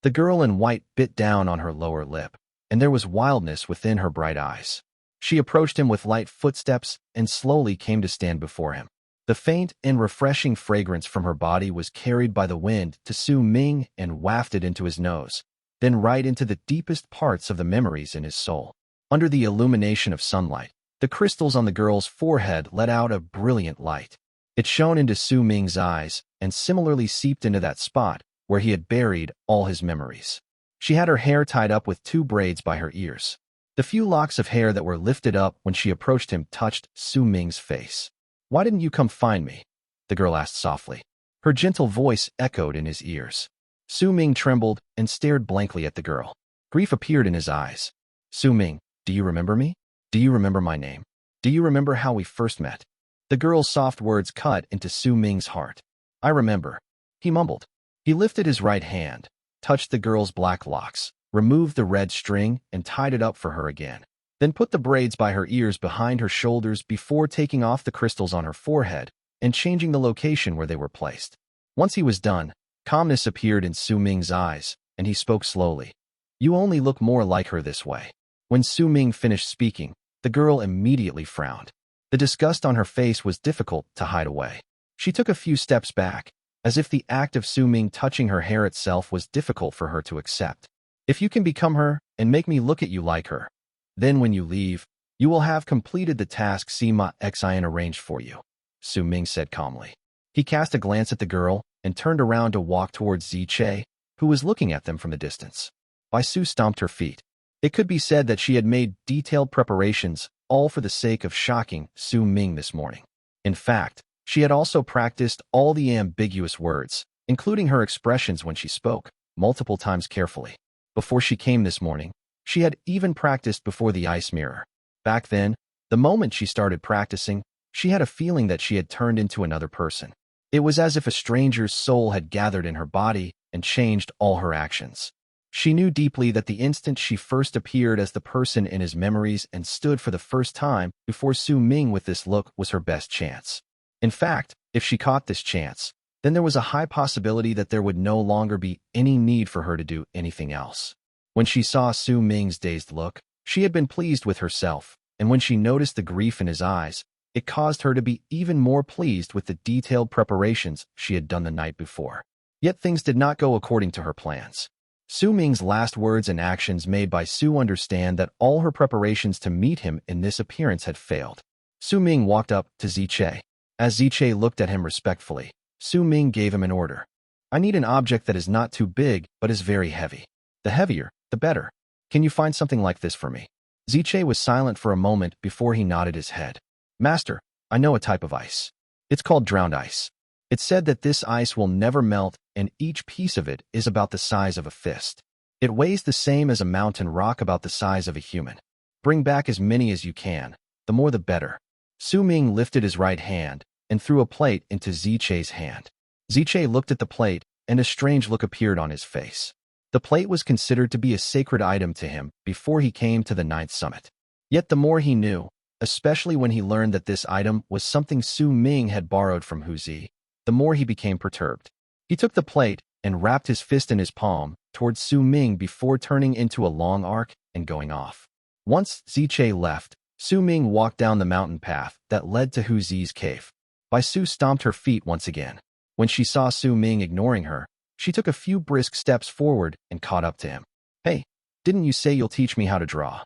The girl in white bit down on her lower lip, and there was wildness within her bright eyes. She approached him with light footsteps and slowly came to stand before him. The faint and refreshing fragrance from her body was carried by the wind to Su Ming and wafted into his nose, then right into the deepest parts of the memories in his soul. Under the illumination of sunlight, the crystals on the girl's forehead let out a brilliant light. It shone into Su Ming's eyes and similarly seeped into that spot where he had buried all his memories. She had her hair tied up with two braids by her ears. The few locks of hair that were lifted up when she approached him touched Su Ming's face. Why didn't you come find me? The girl asked softly. Her gentle voice echoed in his ears. Su Ming trembled and stared blankly at the girl. Grief appeared in his eyes. Su Ming, do you remember me? Do you remember my name? Do you remember how we first met? The girl's soft words cut into Su Ming's heart. I remember. He mumbled. He lifted his right hand, touched the girl's black locks, removed the red string and tied it up for her again, then put the braids by her ears behind her shoulders before taking off the crystals on her forehead and changing the location where they were placed. Once he was done, calmness appeared in Su Ming's eyes, and he spoke slowly. You only look more like her this way. When Su Ming finished speaking, the girl immediately frowned. The disgust on her face was difficult to hide away. She took a few steps back, as if the act of Su Ming touching her hair itself was difficult for her to accept. If you can become her and make me look at you like her, then when you leave, you will have completed the task Sima Xin arranged for you, Su Ming said calmly. He cast a glance at the girl and turned around to walk towards Ziche, who was looking at them from the distance. Bai Su stomped her feet. It could be said that she had made detailed preparations, all for the sake of shocking Su Ming this morning. In fact, she had also practiced all the ambiguous words, including her expressions when she spoke, multiple times carefully. Before she came this morning, she had even practiced before the ice mirror. Back then, the moment she started practicing, she had a feeling that she had turned into another person. It was as if a stranger's soul had gathered in her body and changed all her actions. She knew deeply that the instant she first appeared as the person in his memories and stood for the first time before Su Ming with this look was her best chance. In fact, if she caught this chance, then there was a high possibility that there would no longer be any need for her to do anything else. When she saw Su Ming's dazed look, she had been pleased with herself, and when she noticed the grief in his eyes, it caused her to be even more pleased with the detailed preparations she had done the night before. Yet things did not go according to her plans. Su Ming's last words and actions made Bai Su understand that all her preparations to meet him in this appearance had failed. Su Ming walked up to Ziche. As Ziche looked at him respectfully, Su Ming gave him an order. I need an object that is not too big but is very heavy. The heavier, the better. Can you find something like this for me? Ziche was silent for a moment before he nodded his head. Master, I know a type of ice. It's called drowned ice. It's said that this ice will never melt and each piece of it is about the size of a fist. It weighs the same as a mountain rock about the size of a human. Bring back as many as you can, the more the better. Su Ming lifted his right hand and threw a plate into Ziche's hand. Ziche looked at the plate, and a strange look appeared on his face. The plate was considered to be a sacred item to him before he came to the ninth summit. Yet the more he knew, especially when he learned that this item was something Su Ming had borrowed from Hu Zi, the more he became perturbed. He took the plate and wrapped his fist in his palm towards Su Ming before turning into a long arc and going off. Once Ziche left, Su Ming walked down the mountain path that led to Hu Zi's cave. Bai Su stomped her feet once again. When she saw Su Ming ignoring her, she took a few brisk steps forward and caught up to him. Hey, didn't you say you'll teach me how to draw?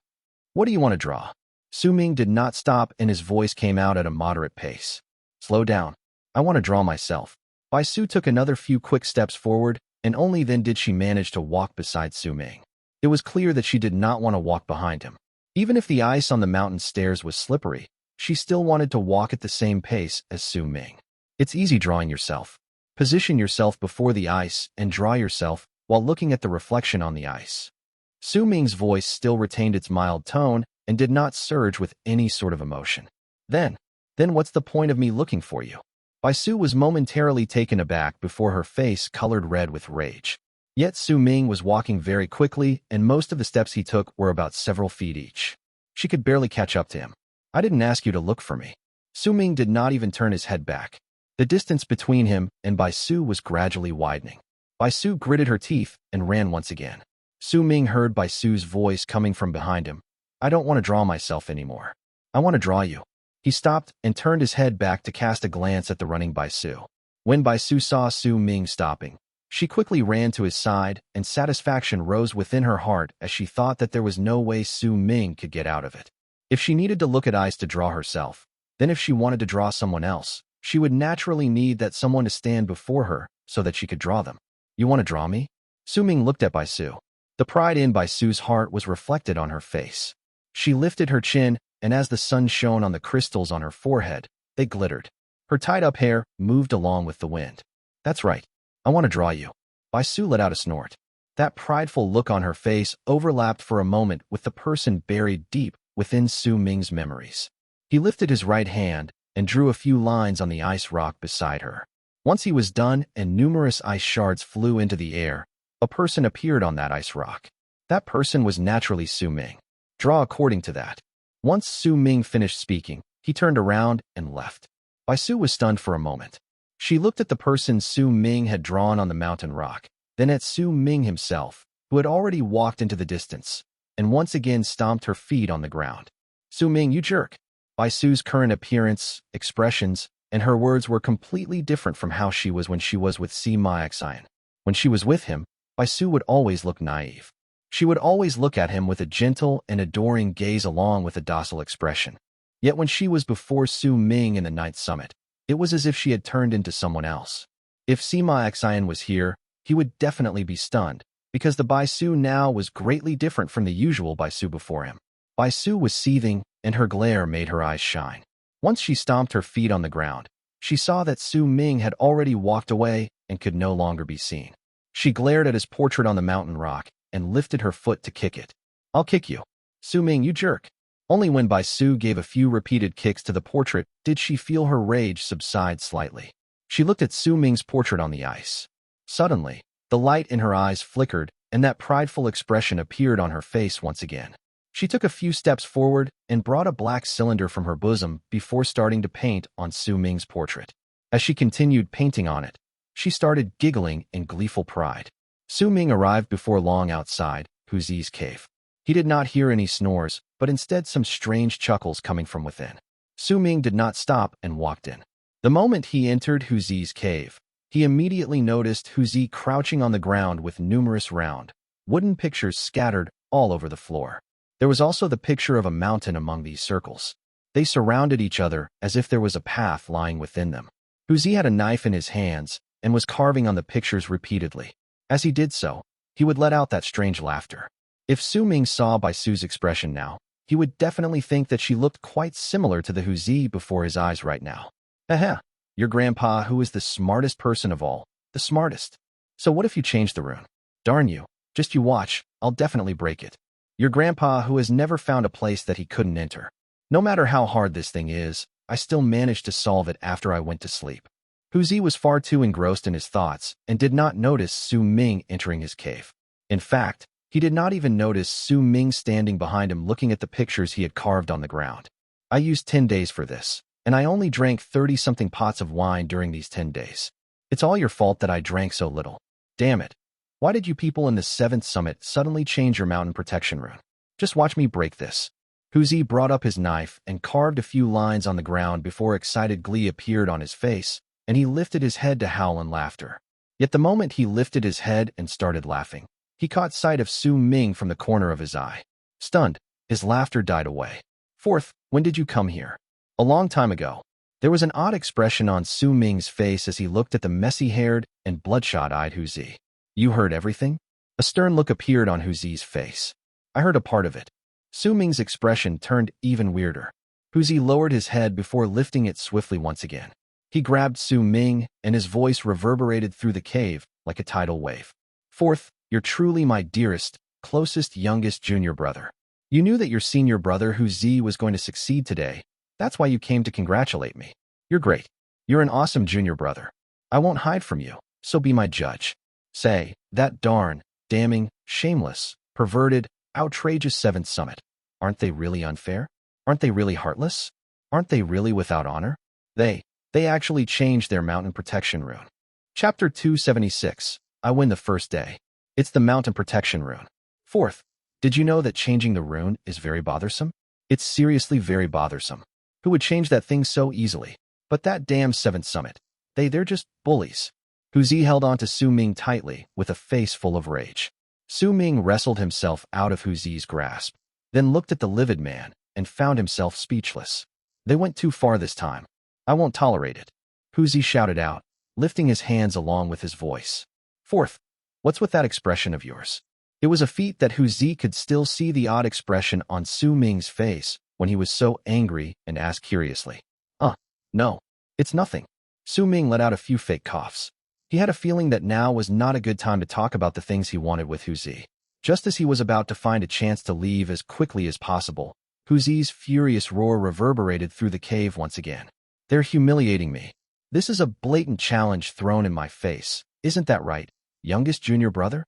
What do you want to draw? Su Ming did not stop and his voice came out at a moderate pace. Slow down. I want to draw myself. Bai Su took another few quick steps forward, and only then did she manage to walk beside Su Ming. It was clear that she did not want to walk behind him. Even if the ice on the mountain stairs was slippery, she still wanted to walk at the same pace as Su Ming. It's easy drawing yourself. Position yourself before the ice and draw yourself while looking at the reflection on the ice. Su Ming's voice still retained its mild tone and did not surge with any sort of emotion. Then what's the point of me looking for you? Bai Su was momentarily taken aback before her face colored red with rage. Yet Su Ming was walking very quickly, and most of the steps he took were about several feet each. She could barely catch up to him. I didn't ask you to look for me. Su Ming did not even turn his head back. The distance between him and Bai Su was gradually widening. Bai Su gritted her teeth and ran once again. Su Ming heard Bai Su's voice coming from behind him. I don't want to draw myself anymore. I want to draw you. He stopped and turned his head back to cast a glance at the running Bai Su. When Bai Su saw Su Ming stopping, she quickly ran to his side, and satisfaction rose within her heart as she thought that there was no way Su Ming could get out of it. If she needed to look at eyes to draw herself, then if she wanted to draw someone else, she would naturally need that someone to stand before her so that she could draw them. You want to draw me? Su Ming looked at Bai Su. The pride in Bai Su's heart was reflected on her face. She lifted her chin, and as the sun shone on the crystals on her forehead, they glittered. Her tied-up hair moved along with the wind. That's right. I want to draw you. Bai Su let out a snort. That prideful look on her face overlapped for a moment with the person buried deep within Su Ming's memories. He lifted his right hand and drew a few lines on the ice rock beside her. Once he was done and numerous ice shards flew into the air, a person appeared on that ice rock. That person was naturally Su Ming. Draw according to that. Once Su Ming finished speaking, he turned around and left. Bai Su was stunned for a moment. She looked at the person Su Ming had drawn on the mountain rock, then at Su Ming himself, who had already walked into the distance, and once again stomped her feet on the ground. Su Ming, you jerk. Bai Su's current appearance, expressions, and her words were completely different from how she was when she was with Sima Xian. When she was with him, Bai Su would always look naive. She would always look at him with a gentle and adoring gaze along with a docile expression. Yet when she was before Su Ming in the ninth summit, it was as if she had turned into someone else. If Sima Xian was here, he would definitely be stunned, because the Bai Su now was greatly different from the usual Bai Su before him. Bai Su was seething, and her glare made her eyes shine. Once she stomped her feet on the ground, she saw that Su Ming had already walked away and could no longer be seen. She glared at his portrait on the mountain rock and lifted her foot to kick it. I'll kick you. Su Ming, you jerk. Only when Bai Su gave a few repeated kicks to the portrait did she feel her rage subside slightly. She looked at Su Ming's portrait on the ice. Suddenly, the light in her eyes flickered, and that prideful expression appeared on her face once again. She took a few steps forward and brought a black cylinder from her bosom before starting to paint on Su Ming's portrait. As she continued painting on it, she started giggling in gleeful pride. Su Ming arrived before long outside Hu Zi's cave. He did not hear any snores, but instead some strange chuckles coming from within. Su Ming did not stop and walked in. The moment he entered Hu Zi's cave, he immediately noticed Hu Zi crouching on the ground with numerous round, wooden pictures scattered all over the floor. There was also the picture of a mountain among these circles. They surrounded each other as if there was a path lying within them. Hu Zi had a knife in his hands and was carving on the pictures repeatedly. As he did so, he would let out that strange laughter. If Su Ming saw Bai Su's expression now, he would definitely think that she looked quite similar to the Hu Zi before his eyes right now. Haha, your grandpa who is the smartest person of all, the smartest. So what if you change the rune? Darn you, just you watch, I'll definitely break it. Your grandpa who has never found a place that he couldn't enter. No matter how hard this thing is, I still managed to solve it after I went to sleep. Hu Zi was far too engrossed in his thoughts and did not notice Su Ming entering his cave. In fact, he did not even notice Su Ming standing behind him looking at the pictures he had carved on the ground. I used 10 days for this, and I only drank 30-something pots of wine during these 10 days. It's all your fault that I drank so little. Damn it. Why did you people in the 7th summit suddenly change your mountain protection rune? Just watch me break this. Hu Zi brought up his knife and carved a few lines on the ground before excited glee appeared on his face, and he lifted his head to howl in laughter. Yet the moment he lifted his head and started laughing, he caught sight of Su Ming from the corner of his eye. Stunned, his laughter died away. Fourth, when did you come here? A long time ago. There was an odd expression on Su Ming's face as he looked at the messy-haired and bloodshot-eyed Hu Zi. You heard everything? A stern look appeared on Hu Zi's face. I heard a part of it. Su Ming's expression turned even weirder. Hu Zi lowered his head before lifting it swiftly once again. He grabbed Su Ming, and his voice reverberated through the cave like a tidal wave. Fourth, you're truly my dearest, closest, youngest junior brother. You knew that your senior brother Hu Zi was going to succeed today. That's why you came to congratulate me. You're great. You're an awesome junior brother. I won't hide from you, so be my judge. Say, that darn, damning, shameless, perverted, outrageous 7th summit. Aren't they really unfair? Aren't they really heartless? Aren't they really without honor? They actually changed their mountain protection rune. Chapter 276. I win the first day. It's the mountain protection rune. Fourth, did you know that changing the rune is very bothersome? It's seriously very bothersome. Who would change that thing so easily? But that damn 7th summit. They're just bullies. Hu Zi held on to Su Ming tightly with a face full of rage. Su Ming wrestled himself out of Hu Zi's grasp, then looked at the livid man and found himself speechless. They went too far this time. I won't tolerate it. Hu Zi shouted out, lifting his hands along with his voice. Fourth, what's with that expression of yours? It was a feat that Hu Zi could still see the odd expression on Su Ming's face when he was so angry and asked curiously. No, it's nothing. Su Ming let out a few fake coughs. He had a feeling that now was not a good time to talk about the things he wanted with Hu Zi. Just as he was about to find a chance to leave as quickly as possible, Hu Zi's furious roar reverberated through the cave once again. They're humiliating me. This is a blatant challenge thrown in my face. Isn't that right, youngest junior brother?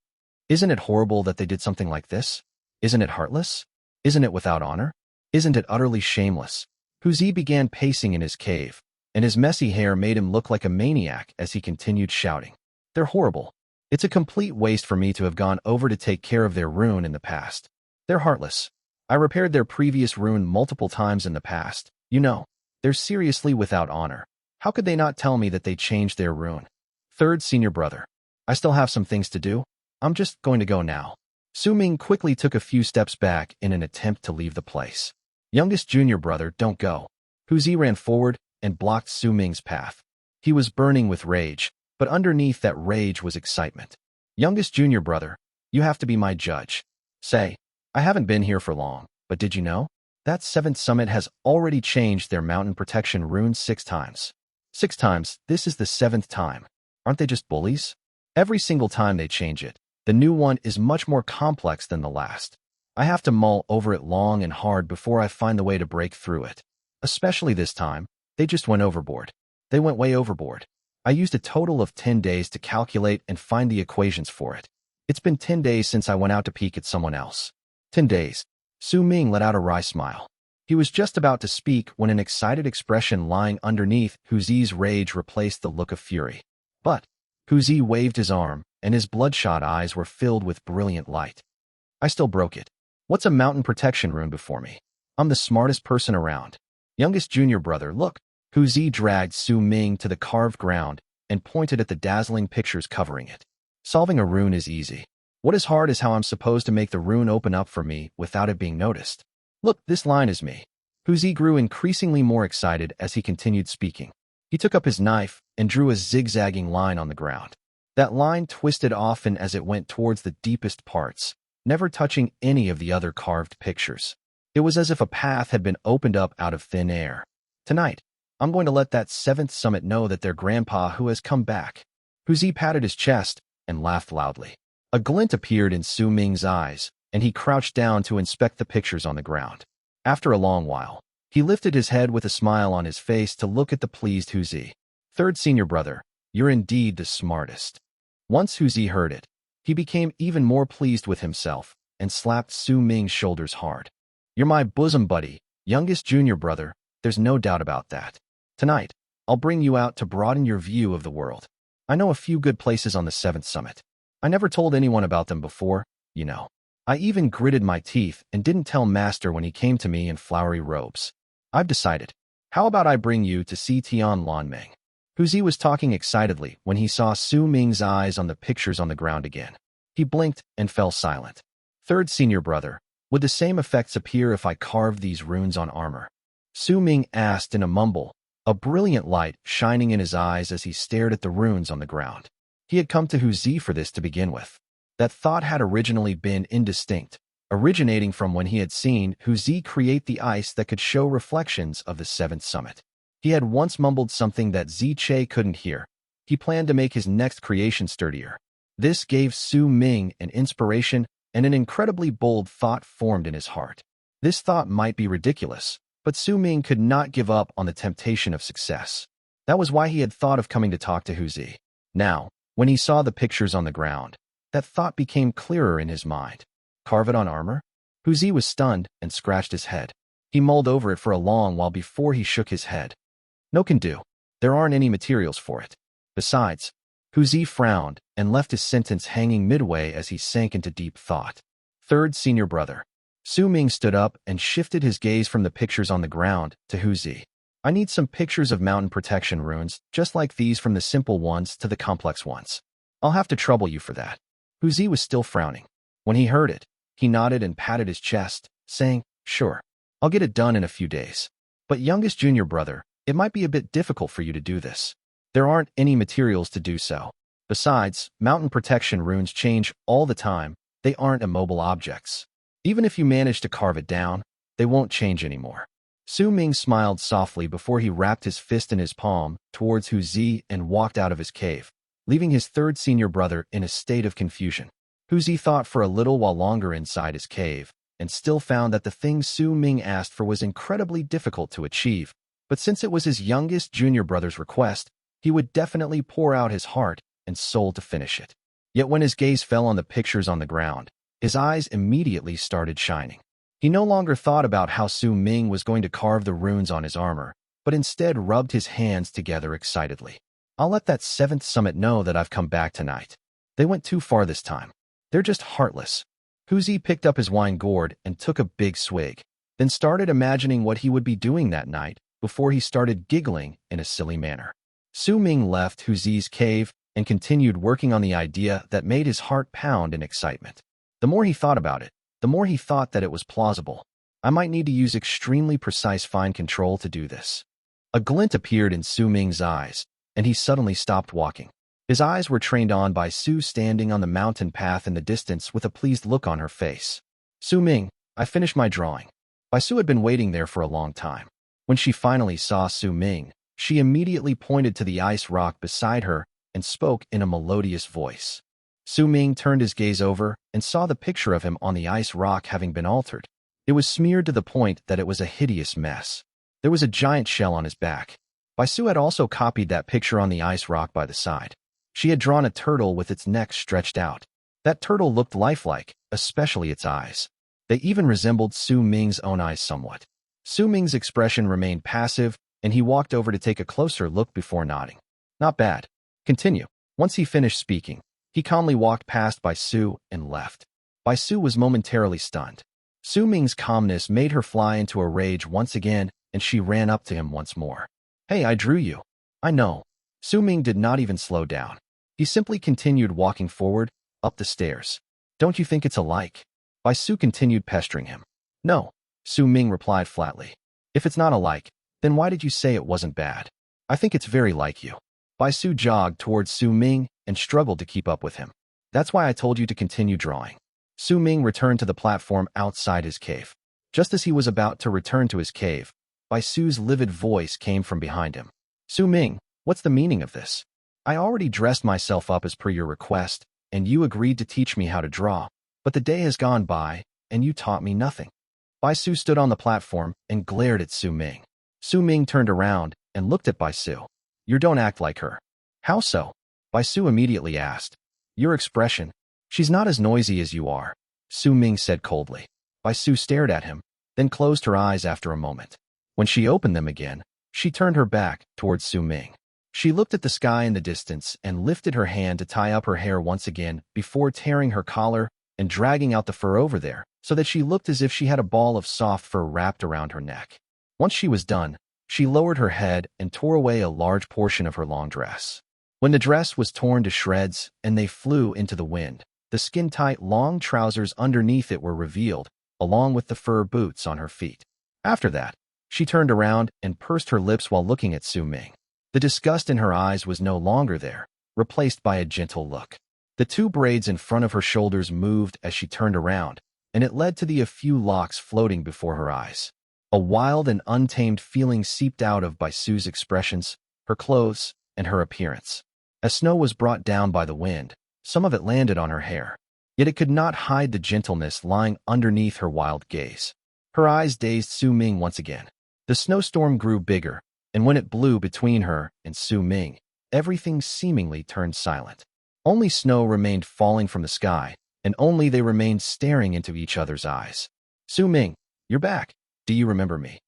Isn't it horrible that they did something like this? Isn't it heartless? Isn't it without honor? Isn't it utterly shameless? Hu Zi began pacing in his cave, and his messy hair made him look like a maniac as he continued shouting. They're horrible. It's a complete waste for me to have gone over to take care of their rune in the past. They're heartless. I repaired their previous rune multiple times in the past. You know, they're seriously without honor. How could they not tell me that they changed their rune? Third senior brother. I still have some things to do. I'm just going to go now. Su Ming quickly took a few steps back in an attempt to leave the place. Youngest junior brother, don't go. Hu Zi ran forward and blocked Su Ming's path. He was burning with rage, but underneath that rage was excitement. Youngest junior brother, you have to be my judge. Say, I haven't been here for long, but did you know? That 7th summit has already changed their mountain protection rune 6 times. 6 times, this is the 7th time. Aren't they just bullies? Every single time they change it, the new one is much more complex than the last. I have to mull over it long and hard before I find the way to break through it. Especially this time, they just went overboard. They went way overboard. I used a total of 10 days to calculate and find the equations for it. It's been 10 days since I went out to peek at someone else. 10 days. Su Ming let out a wry smile. He was just about to speak when an excited expression lying underneath Hu Zi's rage replaced the look of fury. But Hu Zi waved his arm, and his bloodshot eyes were filled with brilliant light. I still broke it. What's a mountain protection rune before me? I'm the smartest person around. Youngest junior brother, look. Hu Zi dragged Su Ming to the carved ground and pointed at the dazzling pictures covering it. Solving a rune is easy. What is hard is how I'm supposed to make the rune open up for me without it being noticed. Look, this line is me. Hu Zi grew increasingly more excited as he continued speaking. He took up his knife and drew a zigzagging line on the ground. That line twisted often as it went towards the deepest parts, never touching any of the other carved pictures. It was as if a path had been opened up out of thin air. Tonight, I'm going to let that 7th summit know that their grandpa who has come back. Hu Zi patted his chest and laughed loudly. A glint appeared in Su Ming's eyes, and he crouched down to inspect the pictures on the ground. After a long while, he lifted his head with a smile on his face to look at the pleased Hu Zi. Third senior brother, you're indeed the smartest. Once Hu Zi heard it, he became even more pleased with himself and slapped Su Ming's shoulders hard. You're my bosom buddy, youngest junior brother, there's no doubt about that. Tonight, I'll bring you out to broaden your view of the world. I know a few good places on the 7th summit. I never told anyone about them before, you know. I even gritted my teeth and didn't tell Master when he came to me in flowery robes. I've decided. How about I bring you to see Tian Ming? Hu Zi was talking excitedly when he saw Su Ming's eyes on the pictures on the ground again. He blinked and fell silent. Third senior brother, would the same effects appear if I carved these runes on armor? Su Ming asked in a mumble, a brilliant light shining in his eyes as he stared at the runes on the ground. He had come to Hu Zi for this to begin with. That thought had originally been indistinct, originating from when he had seen Hu Zi create the ice that could show reflections of the 7th summit. He had once mumbled something that Zi Che couldn't hear. He planned to make his next creation sturdier. This gave Su Ming an inspiration, and an incredibly bold thought formed in his heart. This thought might be ridiculous, but Su Ming could not give up on the temptation of success. That was why he had thought of coming to talk to Hu Zi. Now, when he saw the pictures on the ground, that thought became clearer in his mind. Carve it on armor? Hu Zi was stunned and scratched his head. He mulled over it for a long while before he shook his head. No can do. There aren't any materials for it. Besides, Hu Zi frowned and left his sentence hanging midway as he sank into deep thought. Third senior brother. Su Ming stood up and shifted his gaze from the pictures on the ground to Hu Zi. I need some pictures of mountain protection runes, just like these, from the simple ones to the complex ones. I'll have to trouble you for that. Hu Zi was still frowning. When he heard it, he nodded and patted his chest, saying, sure, I'll get it done in a few days. But youngest junior brother, it might be a bit difficult for you to do this. There aren't any materials to do so. Besides, mountain protection runes change all the time. They aren't immobile objects. Even if you manage to carve it down, they won't change anymore. Su Ming smiled softly before he wrapped his fist in his palm towards Hu Zi and walked out of his cave, leaving his third senior brother in a state of confusion. Hu Zi thought for a little while longer inside his cave, and still found that the thing Su Ming asked for was incredibly difficult to achieve. But since it was his youngest junior brother's request, he would definitely pour out his heart and soul to finish it. Yet when his gaze fell on the pictures on the ground, his eyes immediately started shining. He no longer thought about how Su Ming was going to carve the runes on his armor, but instead rubbed his hands together excitedly. I'll let that 7th summit know that I've come back tonight. They went too far this time. They're just heartless. Hu Zi picked up his wine gourd and took a big swig, then started imagining what he would be doing that night before he started giggling in a silly manner. Su Ming left Hu Zi's cave and continued working on the idea that made his heart pound in excitement. The more he thought about it, the more he thought that it was plausible. I might need to use extremely precise fine control to do this. A glint appeared in Su Ming's eyes, and he suddenly stopped walking. His eyes were trained on by Su standing on the mountain path in the distance with a pleased look on her face. Su Ming, I finished my drawing. Bai Su had been waiting there for a long time. When she finally saw Su Ming, she immediately pointed to the ice rock beside her and spoke in a melodious voice. Su Ming turned his gaze over and saw the picture of him on the ice rock having been altered. It was smeared to the point that it was a hideous mess. There was a giant shell on his back. Bai Su had also copied that picture on the ice rock by the side. She had drawn a turtle with its neck stretched out. That turtle looked lifelike, especially its eyes. They even resembled Su Ming's own eyes somewhat. Su Ming's expression remained passive, and he walked over to take a closer look before nodding. Not bad. Continue. Once he finished speaking, he calmly walked past Bai Su and left. Bai Su was momentarily stunned. Su Ming's calmness made her fly into a rage once again, and she ran up to him once more. Hey, I drew you. I know. Su Ming did not even slow down. He simply continued walking forward, up the stairs. Don't you think it's alike? Bai Su continued pestering him. No, Su Ming replied flatly. If it's not alike, then why did you say it wasn't bad? I think it's very like you. Bai Su jogged towards Su Ming and struggled to keep up with him. That's why I told you to continue drawing. Su Ming returned to the platform outside his cave. Just as he was about to return to his cave, Bai Su's livid voice came from behind him. Su Ming, what's the meaning of this? I already dressed myself up as per your request, and you agreed to teach me how to draw, but the day has gone by, and you taught me nothing. Bai Su stood on the platform and glared at Su Ming. Su Ming turned around and looked at Bai Su. You don't act like her. How so? Bai Su immediately asked. Your expression. She's not as noisy as you are, Su Ming said coldly. Bai Su stared at him, then closed her eyes after a moment. When she opened them again, she turned her back towards Su Ming. She looked at the sky in the distance and lifted her hand to tie up her hair once again before tearing her collar and dragging out the fur over there, so that she looked as if she had a ball of soft fur wrapped around her neck. Once she was done, she lowered her head and tore away a large portion of her long dress. When the dress was torn to shreds and they flew into the wind, the skin-tight long trousers underneath it were revealed, along with the fur boots on her feet. After that, she turned around and pursed her lips while looking at Su Ming. The disgust in her eyes was no longer there, replaced by a gentle look. The two braids in front of her shoulders moved as she turned around, and it led to a few locks floating before her eyes. A wild and untamed feeling seeped out of Bai Su's expressions, her clothes, and her appearance. As snow was brought down by the wind, some of it landed on her hair. Yet it could not hide the gentleness lying underneath her wild gaze. Her eyes dazed Su Ming once again. The snowstorm grew bigger, and when it blew between her and Su Ming, everything seemingly turned silent. Only snow remained falling from the sky, and only they remained staring into each other's eyes. Su Ming, you're back. Do you remember me?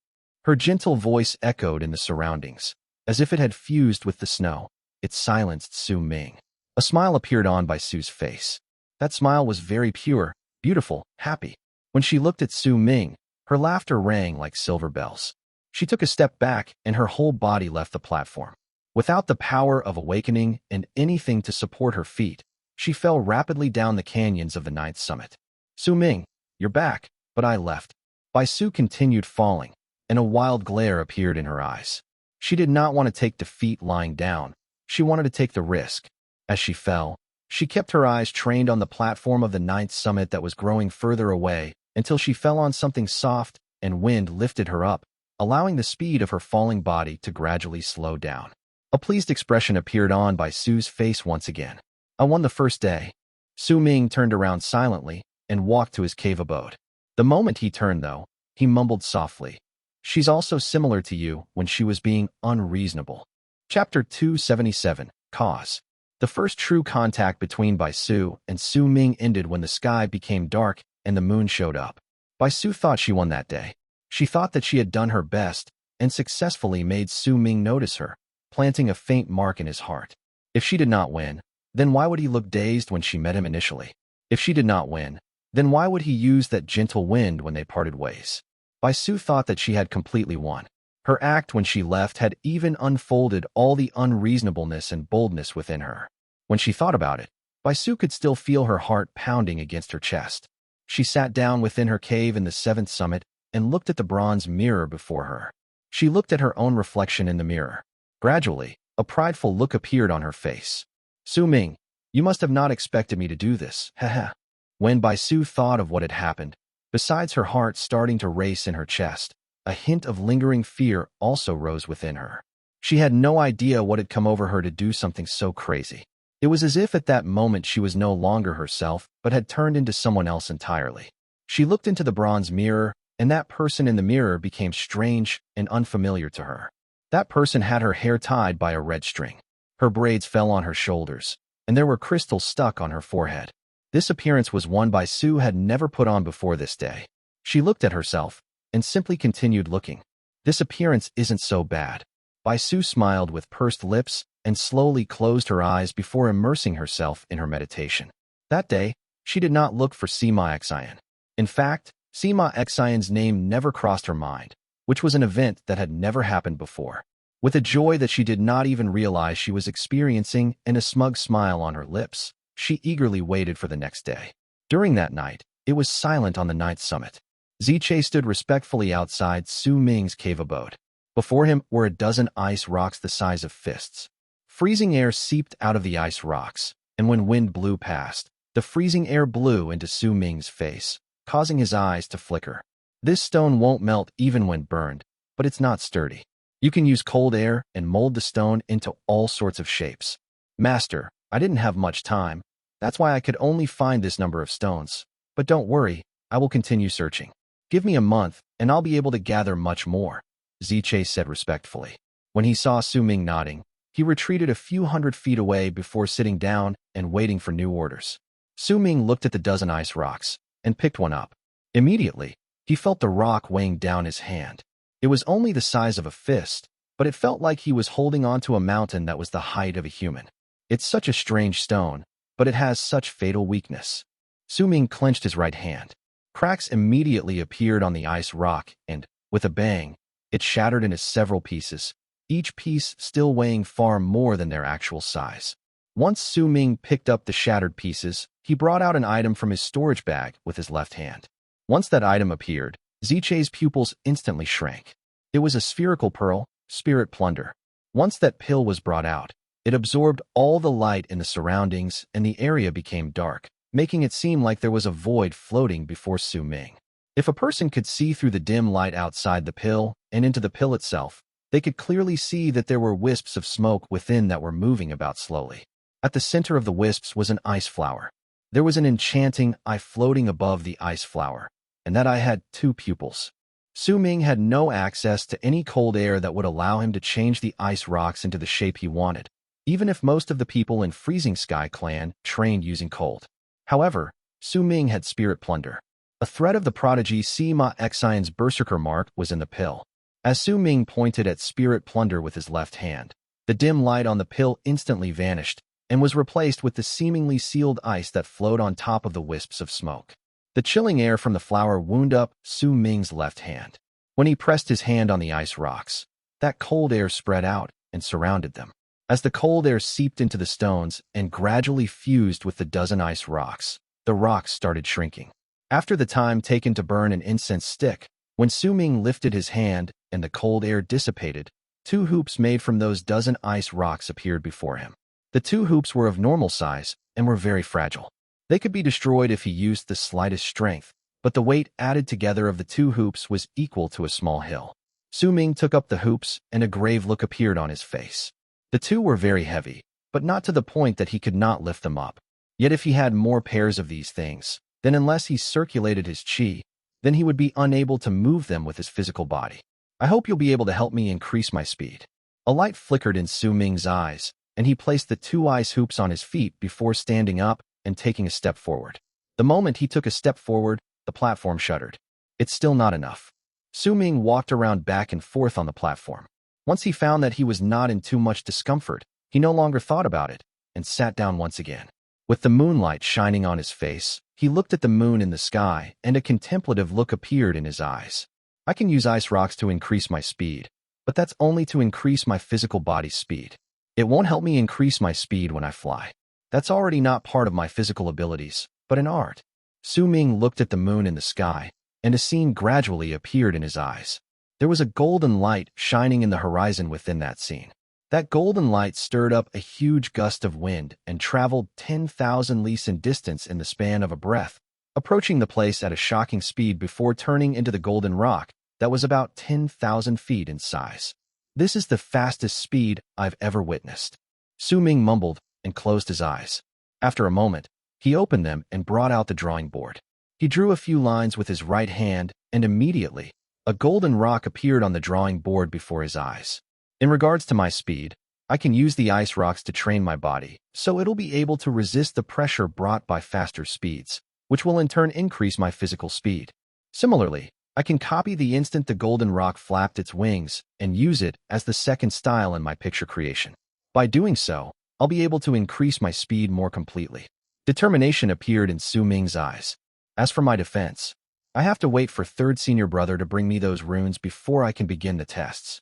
Her gentle voice echoed in the surroundings, as if it had fused with the snow. It silenced Su Ming. A smile appeared on Bai Su's face. That smile was very pure, beautiful, happy. When she looked at Su Ming, her laughter rang like silver bells. She took a step back, and her whole body left the platform. Without the power of awakening and anything to support her feet, she fell rapidly down the canyons of the ninth summit. Su Ming, you're back, but I left. Bai Su continued falling, and a wild glare appeared in her eyes. She did not want to take defeat lying down. She wanted to take the risk. As she fell, she kept her eyes trained on the platform of the ninth summit that was growing further away until she fell on something soft, and wind lifted her up, allowing the speed of her falling body to gradually slow down. A pleased expression appeared on Bai Su's face once again. I won the first day. Su Ming turned around silently and walked to his cave abode. The moment he turned, though, he mumbled softly. She's also similar to you when she was being unreasonable. Chapter 277, Cause. The first true contact between Bai Su and Su Ming ended when the sky became dark and the moon showed up. Bai Su thought she won that day. She thought that she had done her best and successfully made Su Ming notice her, planting a faint mark in his heart. If she did not win, then why would he look dazed when she met him initially? If she did not win, then why would he use that gentle wind when they parted ways? Bai Su thought that she had completely won. Her act when she left had even unfolded all the unreasonableness and boldness within her. When she thought about it, Bai Su could still feel her heart pounding against her chest. She sat down within her cave in the seventh summit and looked at the bronze mirror before her. She looked at her own reflection in the mirror. Gradually, a prideful look appeared on her face. Su Ming, you must have not expected me to do this, haha. When Bai Su thought of what had happened, besides her heart starting to race in her chest, a hint of lingering fear also rose within her. She had no idea what had come over her to do something so crazy. It was as if at that moment she was no longer herself, but had turned into someone else entirely. She looked into the bronze mirror, and that person in the mirror became strange and unfamiliar to her. That person had her hair tied by a red string. Her braids fell on her shoulders, and there were crystals stuck on her forehead. This appearance was one Bai Su had never put on before this day. She looked at herself, and simply continued looking. This appearance isn't so bad. Bai Su smiled with pursed lips and slowly closed her eyes before immersing herself in her meditation. That day, she did not look for Sima Xian. In fact, Sima Xian's name never crossed her mind, which was an event that had never happened before. With a joy that she did not even realize she was experiencing and a smug smile on her lips, she eagerly waited for the next day. During that night, it was silent on the ninth summit. Ziche stood respectfully outside Su Ming's cave abode. Before him were a dozen ice rocks the size of fists. Freezing air seeped out of the ice rocks, and when wind blew past, the freezing air blew into Su Ming's face, causing his eyes to flicker. This stone won't melt even when burned, but it's not sturdy. You can use cold air and mold the stone into all sorts of shapes. Master, I didn't have much time. That's why I could only find this number of stones. But don't worry, I will continue searching. Give me a month, and I'll be able to gather much more, Ziche said respectfully. When he saw Su Ming nodding, He retreated a few hundred feet away before sitting down and waiting for new orders. Su Ming looked at the dozen ice rocks and picked one up. Immediately, he felt the rock weighing down his hand. It was only the size of a fist, but it felt like he was holding onto a mountain that was the height of a human. It's such a strange stone, but it has such fatal weakness. Su Ming clenched his right hand. Cracks immediately appeared on the ice rock and, with a bang, it shattered into several pieces, each piece still weighing far more than their actual size. Once Su Ming picked up the shattered pieces, he brought out an item from his storage bag with his left hand. Once that item appeared, Zichai's pupils instantly shrank. It was a spherical pearl, spirit plunder. Once that pill was brought out, it absorbed all the light in the surroundings and the area became dark, making it seem like there was a void floating before Su Ming. If a person could see through the dim light outside the pill and into the pill itself, they could clearly see that there were wisps of smoke within that were moving about slowly. At the center of the wisps was an ice flower. There was an enchanting eye floating above the ice flower, and that eye had 2 pupils. Su Ming had no access to any cold air that would allow him to change the ice rocks into the shape he wanted, even if most of the people in Freezing Sky Clan trained using cold. However, Su Ming had spirit plunder. A thread of the prodigy Sima Xian's Berserker mark was in the pill. As Su Ming pointed at spirit plunder with his left hand, the dim light on the pill instantly vanished and was replaced with the seemingly sealed ice that flowed on top of the wisps of smoke. The chilling air from the flower wound up Su Ming's left hand. When he pressed his hand on the ice rocks, that cold air spread out and surrounded them. As the cold air seeped into the stones and gradually fused with the dozen ice rocks, the rocks started shrinking. After the time taken to burn an incense stick, when Su Ming lifted his hand and the cold air dissipated, 2 hoops made from those dozen ice rocks appeared before him. The 2 hoops were of normal size and were very fragile. They could be destroyed if he used the slightest strength, but the weight added together of the 2 hoops was equal to a small hill. Su Ming took up the hoops and a grave look appeared on his face. The 2 were very heavy, but not to the point that he could not lift them up. Yet if he had more pairs of these things, then unless he circulated his qi, then he would be unable to move them with his physical body. I hope you'll be able to help me increase my speed. A light flickered in Su Ming's eyes, and he placed the 2 ice hoops on his feet before standing up and taking a step forward. The moment he took a step forward, the platform shuddered. It's still not enough. Su Ming walked around back and forth on the platform. Once he found that he was not in too much discomfort, he no longer thought about it and sat down once again. With the moonlight shining on his face, he looked at the moon in the sky and a contemplative look appeared in his eyes. I can use ice rocks to increase my speed, but that's only to increase my physical body's speed. It won't help me increase my speed when I fly. That's already not part of my physical abilities, but an art. Su Ming looked at the moon in the sky, and a scene gradually appeared in his eyes. There was a golden light shining in the horizon within that scene. That golden light stirred up a huge gust of wind and traveled 10,000 lis in distance in the span of a breath, approaching the place at a shocking speed before turning into the golden rock that was about 10,000 feet in size. This is the fastest speed I've ever witnessed. Su Ming mumbled and closed his eyes. After a moment, he opened them and brought out the drawing board. He drew a few lines with his right hand, and immediately, a golden rock appeared on the drawing board before his eyes. In regards to my speed, I can use the ice rocks to train my body, so it'll be able to resist the pressure brought by faster speeds, which will in turn increase my physical speed. Similarly, I can copy the instant the golden rock flapped its wings and use it as the second style in my picture creation. By doing so, I'll be able to increase my speed more completely. Determination appeared in Su Ming's eyes. As for my defense, I have to wait for third senior brother to bring me those runes before I can begin the tests.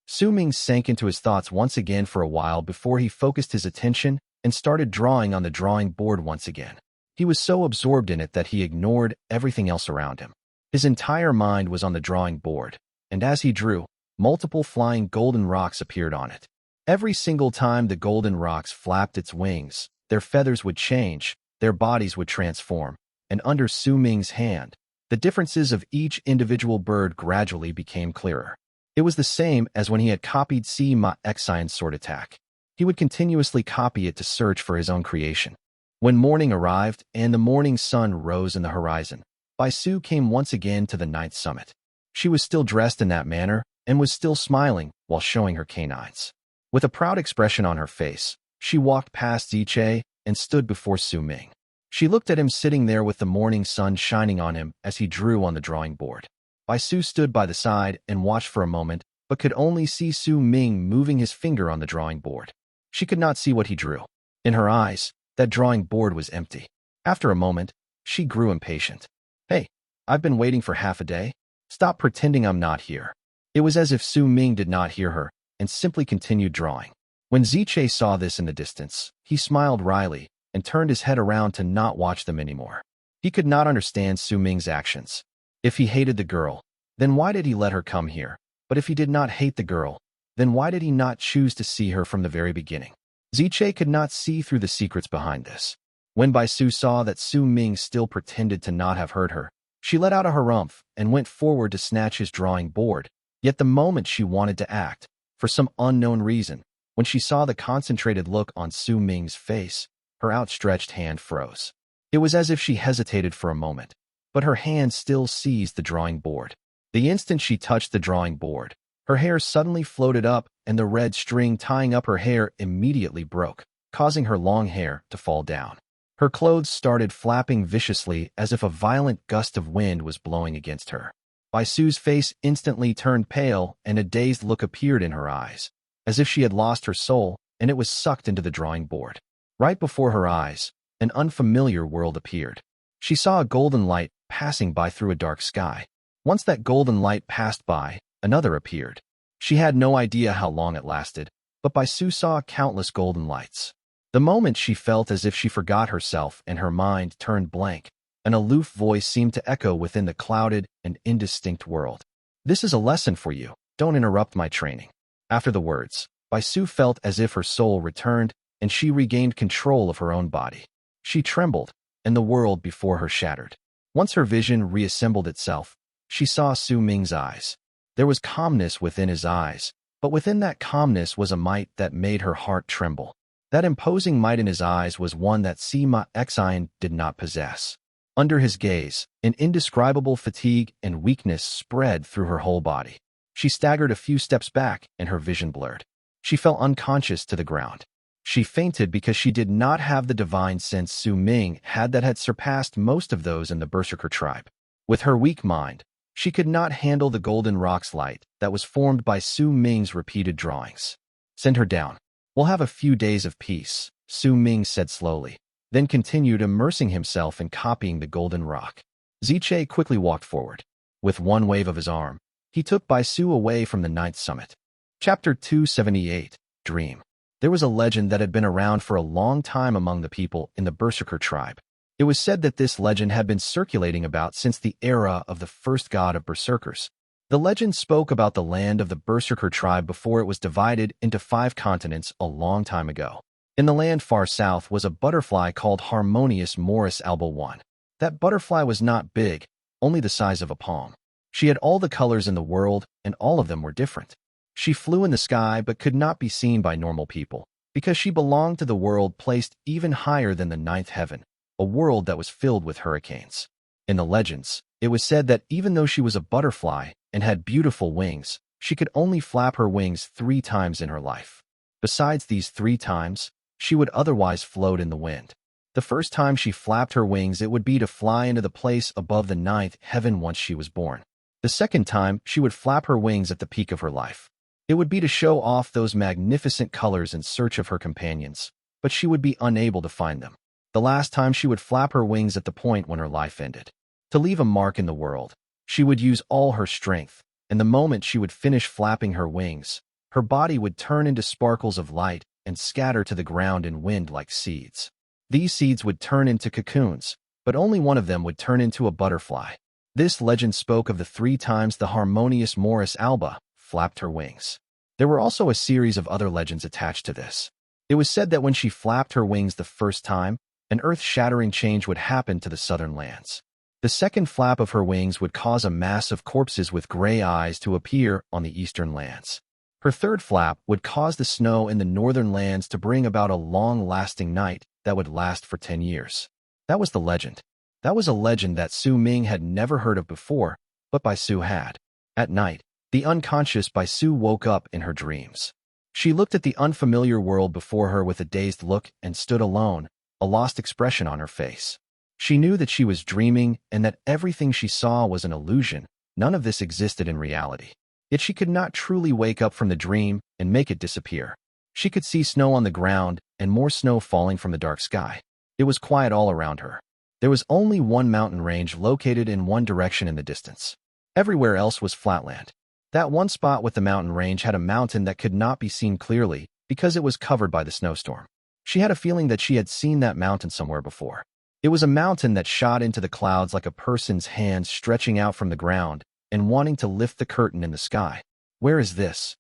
Su Ming sank into his thoughts once again for a while before he focused his attention and started drawing on the drawing board once again. He was so absorbed in it that he ignored everything else around him. His entire mind was on the drawing board, and as he drew, multiple flying golden rocks appeared on it. Every single time the golden rocks flapped its wings, their feathers would change, their bodies would transform, and under Su Ming's hand, the differences of each individual bird gradually became clearer. It was the same as when he had copied Sima Xian's sword attack. He would continuously copy it to search for his own creation. When morning arrived and the morning sun rose in the horizon, Bai Su came once again to the ninth summit. She was still dressed in that manner and was still smiling while showing her canines. With a proud expression on her face, she walked past Ziche and stood before Su Ming. She looked at him sitting there with the morning sun shining on him as he drew on the drawing board. Bai Su stood by the side and watched for a moment, but could only see Su Ming moving his finger on the drawing board. She could not see what he drew. In her eyes, that drawing board was empty. After a moment, she grew impatient. "Hey, I've been waiting for half a day. Stop pretending I'm not here." It was as if Su Ming did not hear her and simply continued drawing. When Ziche saw this in the distance, he smiled wryly and turned his head around to not watch them anymore. He could not understand Su Ming's actions. If he hated the girl, then why did he let her come here? But if he did not hate the girl, then why did he not choose to see her from the very beginning? Ziche could not see through the secrets behind this. When Bai Su saw that Su Ming still pretended to not have heard her, she let out a harumph and went forward to snatch his drawing board. Yet the moment she wanted to act, for some unknown reason, when she saw the concentrated look on Su Ming's face, her outstretched hand froze. It was as if she hesitated for a moment, but her hand still seized the drawing board. The instant she touched the drawing board, her hair suddenly floated up and the red string tying up her hair immediately broke, causing her long hair to fall down. Her clothes started flapping viciously as if a violent gust of wind was blowing against her. Bai Su's face instantly turned pale and a dazed look appeared in her eyes, as if she had lost her soul and it was sucked into the drawing board. Right before her eyes, an unfamiliar world appeared. She saw a golden light passing by through a dark sky. Once that golden light passed by, another appeared. She had no idea how long it lasted, but Bai Su saw countless golden lights. The moment she felt as if she forgot herself and her mind turned blank. An aloof voice seemed to echo within the clouded and indistinct world. "This is a lesson for you. Don't interrupt my training." After the words, Bai Su felt as if her soul returned and she regained control of her own body. She trembled, and the world before her shattered. Once her vision reassembled itself, she saw Su Ming's eyes. There was calmness within his eyes, but within that calmness was a might that made her heart tremble. That imposing might in his eyes was one that Sima Xian did not possess. Under his gaze, an indescribable fatigue and weakness spread through her whole body. She staggered a few steps back and her vision blurred. She fell unconscious to the ground. She fainted because she did not have the divine sense Su Ming had that had surpassed most of those in the Berserker tribe. With her weak mind, she could not handle the golden rock's light that was formed by Su Ming's repeated drawings. "Send her down. We'll have a few days of peace," Su Ming said slowly, then continued immersing himself in copying the golden rock. Ziche quickly walked forward. With one wave of his arm, he took Bai Su away from the ninth summit. Chapter 278, Dream. There was a legend that had been around for a long time among the people in the Berserker tribe. It was said that this legend had been circulating about since the era of the first god of Berserkers. The legend spoke about the land of the Berserker tribe before it was divided into 5 continents a long time ago. In the land far south was a butterfly called Harmonious Morris Alba 1. That butterfly was not big, only the size of a palm. She had all the colors in the world, and all of them were different. She flew in the sky but could not be seen by normal people, because she belonged to the world placed even higher than the 9th heaven, a world that was filled with hurricanes. In the legends, it was said that even though she was a butterfly and had beautiful wings, she could only flap her wings 3 times in her life. Besides these 3 times, she would otherwise float in the wind. The first time she flapped her wings, it would be to fly into the place above the 9th heaven once she was born. The second time, she would flap her wings at the peak of her life. It would be to show off those magnificent colors in search of her companions, but she would be unable to find them. The last time, she would flap her wings at the point when her life ended. To leave a mark in the world, she would use all her strength, and the moment she would finish flapping her wings, her body would turn into sparkles of light and scatter to the ground in wind like seeds. These seeds would turn into cocoons, but only one of them would turn into a butterfly. This legend spoke of the 3 times the Harmonious Morris Alba flapped her wings. There were also a series of other legends attached to this. It was said that when she flapped her wings the first time, an earth-shattering change would happen to the southern lands. The second flap of her wings would cause a mass of corpses with gray eyes to appear on the eastern lands. Her third flap would cause the snow in the northern lands to bring about a long-lasting night that would last for 10 years. That was the legend. That was a legend that Su Ming had never heard of before, but Bai Su had. At night, the unconscious Bai Su woke up in her dreams. She looked at the unfamiliar world before her with a dazed look and stood alone, a lost expression on her face. She knew that she was dreaming and that everything she saw was an illusion. None of this existed in reality. Yet she could not truly wake up from the dream and make it disappear. She could see snow on the ground and more snow falling from the dark sky. It was quiet all around her. There was only one mountain range located in one direction in the distance. Everywhere else was flatland. That one spot with the mountain range had a mountain that could not be seen clearly because it was covered by the snowstorm. She had a feeling that she had seen that mountain somewhere before. It was a mountain that shot into the clouds like a person's hand stretching out from the ground and wanting to lift the curtain in the sky. Where is this?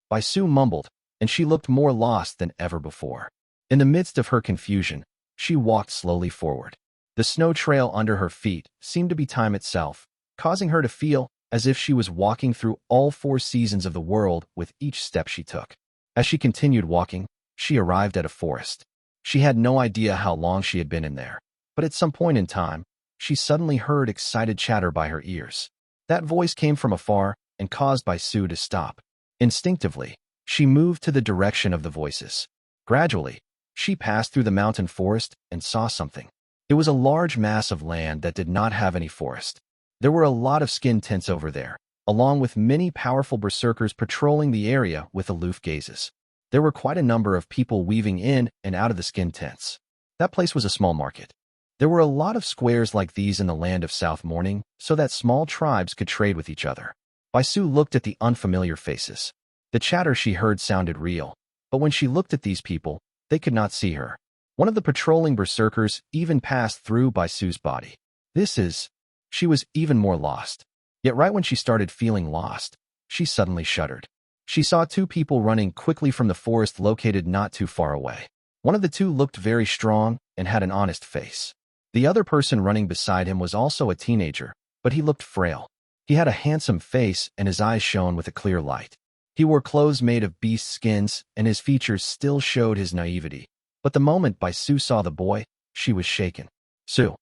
Bai Su mumbled, and she looked more lost than ever before. In the midst of her confusion, she walked slowly forward. The snow trail under her feet seemed to be time itself, causing her to feel as if she was walking through all 4 seasons of the world with each step she took. As she continued walking, she arrived at a forest. She had no idea how long she had been in there, but at some point in time, she suddenly heard excited chatter by her ears. That voice came from afar and caused Bai Su to stop. Instinctively, she moved to the direction of the voices. Gradually, she passed through the mountain forest and saw something. It was a large mass of land that did not have any forest. There were a lot of skin tents over there, along with many powerful berserkers patrolling the area with aloof gazes. There were quite a number of people weaving in and out of the skin tents. That place was a small market. There were a lot of squares like these in the land of South Morning, so that small tribes could trade with each other. Bai Su looked at the unfamiliar faces. The chatter she heard sounded real, but when she looked at these people, they could not see her. One of the patrolling berserkers even passed through Bai Su's body. She was even more lost. Yet right when she started feeling lost, she suddenly shuddered. She saw 2 people running quickly from the forest located not too far away. One of the 2 looked very strong and had an honest face. The other person running beside him was also a teenager, but he looked frail. He had a handsome face and his eyes shone with a clear light. He wore clothes made of beast skins and his features still showed his naivety. But the moment Bai Su saw the boy, she was shaken. Su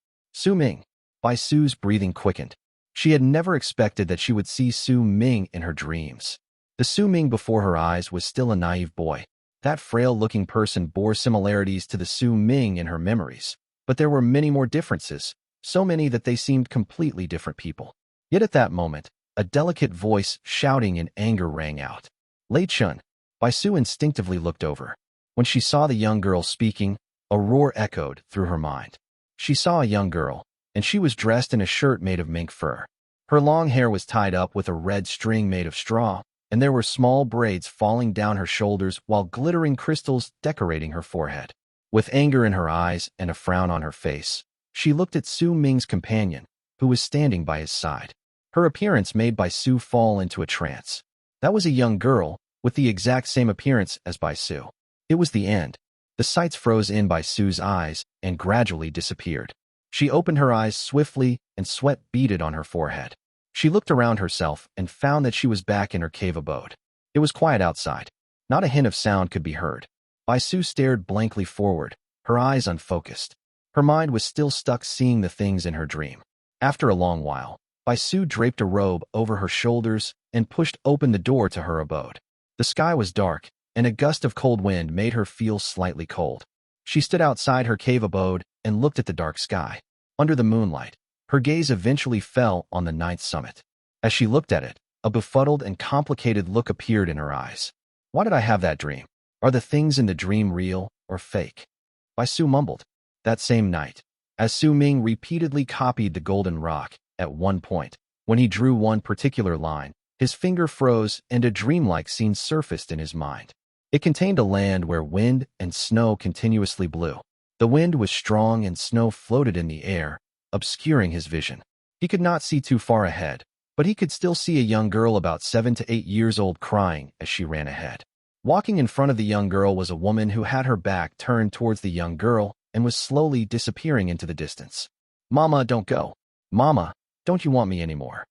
Ming. Bai Su's breathing quickened. She had never expected that she would see Su Ming in her dreams. The Su Ming before her eyes was still a naive boy. That frail-looking person bore similarities to the Su Ming in her memories, but there were many more differences, so many that they seemed completely different people. Yet at that moment, a delicate voice shouting in anger rang out. Lei Chen. Bai Su instinctively looked over. When she saw the young girl speaking, a roar echoed through her mind. She saw a young girl, and she was dressed in a shirt made of mink fur. Her long hair was tied up with a red string made of straw, and there were small braids falling down her shoulders while glittering crystals decorating her forehead. With anger in her eyes and a frown on her face, she looked at Su Ming's companion, who was standing by his side. Her appearance made Bai Su fall into a trance. That was a young girl, with the exact same appearance as Bai Su. It was the end. The sights froze in Bai Su's eyes and gradually disappeared. She opened her eyes swiftly and sweat beaded on her forehead. She looked around herself and found that she was back in her cave abode. It was quiet outside. Not a hint of sound could be heard. Bai Su stared blankly forward, her eyes unfocused. Her mind was still stuck seeing the things in her dream. After a long while, Bai Su draped a robe over her shoulders and pushed open the door to her abode. The sky was dark, and a gust of cold wind made her feel slightly cold. She stood outside her cave abode and looked at the dark sky. Under the moonlight, her gaze eventually fell on the 9th summit. As she looked at it, a befuddled and complicated look appeared in her eyes. Why did I have that dream? Are the things in the dream real or fake? Bai Su mumbled. That same night, as Su Ming repeatedly copied the golden rock, at one point, when he drew one particular line, his finger froze and a dreamlike scene surfaced in his mind. It contained a land where wind and snow continuously blew. The wind was strong and snow floated in the air, obscuring his vision. He could not see too far ahead, but he could still see a young girl about 7 to 8 years old crying as she ran ahead. Walking in front of the young girl was a woman who had her back turned towards the young girl and was slowly disappearing into the distance. Mama, don't go. Mama, don't you want me anymore?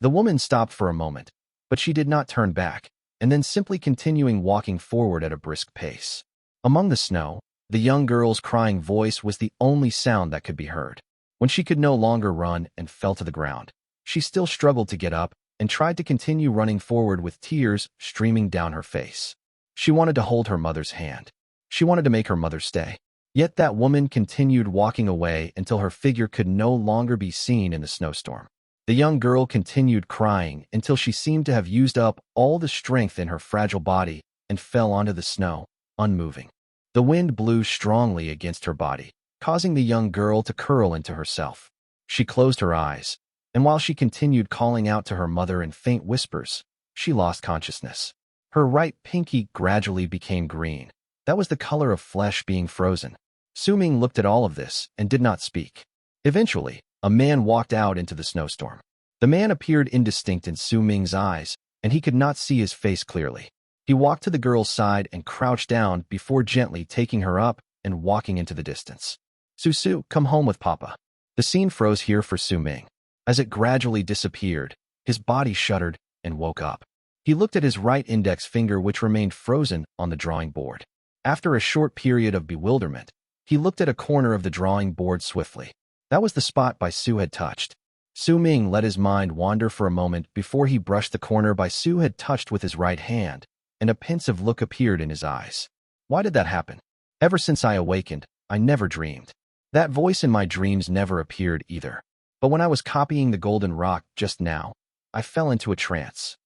The woman stopped for a moment, but she did not turn back, and then simply continuing walking forward at a brisk pace. Among the snow, the young girl's crying voice was the only sound that could be heard. When she could no longer run and fell to the ground, she still struggled to get up and tried to continue running forward with tears streaming down her face. She wanted to hold her mother's hand. She wanted to make her mother stay. Yet that woman continued walking away until her figure could no longer be seen in the snowstorm. The young girl continued crying until she seemed to have used up all the strength in her fragile body and fell onto the snow, unmoving. The wind blew strongly against her body, causing the young girl to curl into herself. She closed her eyes, and while she continued calling out to her mother in faint whispers, she lost consciousness. Her right pinky gradually became green. That was the color of flesh being frozen. Su Ming looked at all of this and did not speak. Eventually, a man walked out into the snowstorm. The man appeared indistinct in Su Ming's eyes, and he could not see his face clearly. He walked to the girl's side and crouched down before gently taking her up and walking into the distance. Su, come home with Papa. The scene froze here for Su Ming. As it gradually disappeared, his body shuddered and woke up. He looked at his right index finger, which remained frozen on the drawing board. After a short period of bewilderment, he looked at a corner of the drawing board swiftly. That was the spot Bai Su had touched. Su Ming let his mind wander for a moment before he brushed the corner Bai Su had touched with his right hand, and a pensive look appeared in his eyes. Why did that happen? Ever since I awakened, I never dreamed. That voice in my dreams never appeared either. But when I was copying the golden rock just now, I fell into a trance.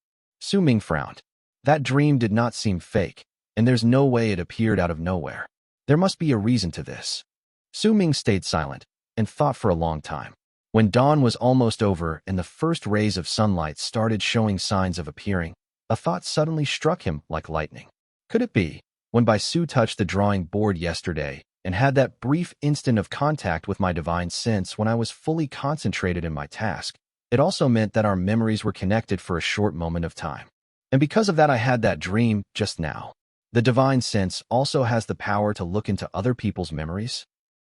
Su Ming frowned. That dream did not seem fake, and there's no way it appeared out of nowhere. There must be a reason to this. Su Ming stayed silent and thought for a long time. When dawn was almost over and the first rays of sunlight started showing signs of appearing, a thought suddenly struck him like lightning. Could it be, when Bai Su touched the drawing board yesterday and had that brief instant of contact with my divine sense when I was fully concentrated in my task, it also meant that our memories were connected for a short moment of time. And because of that, I had that dream just now. The divine sense also has the power to look into other people's memories.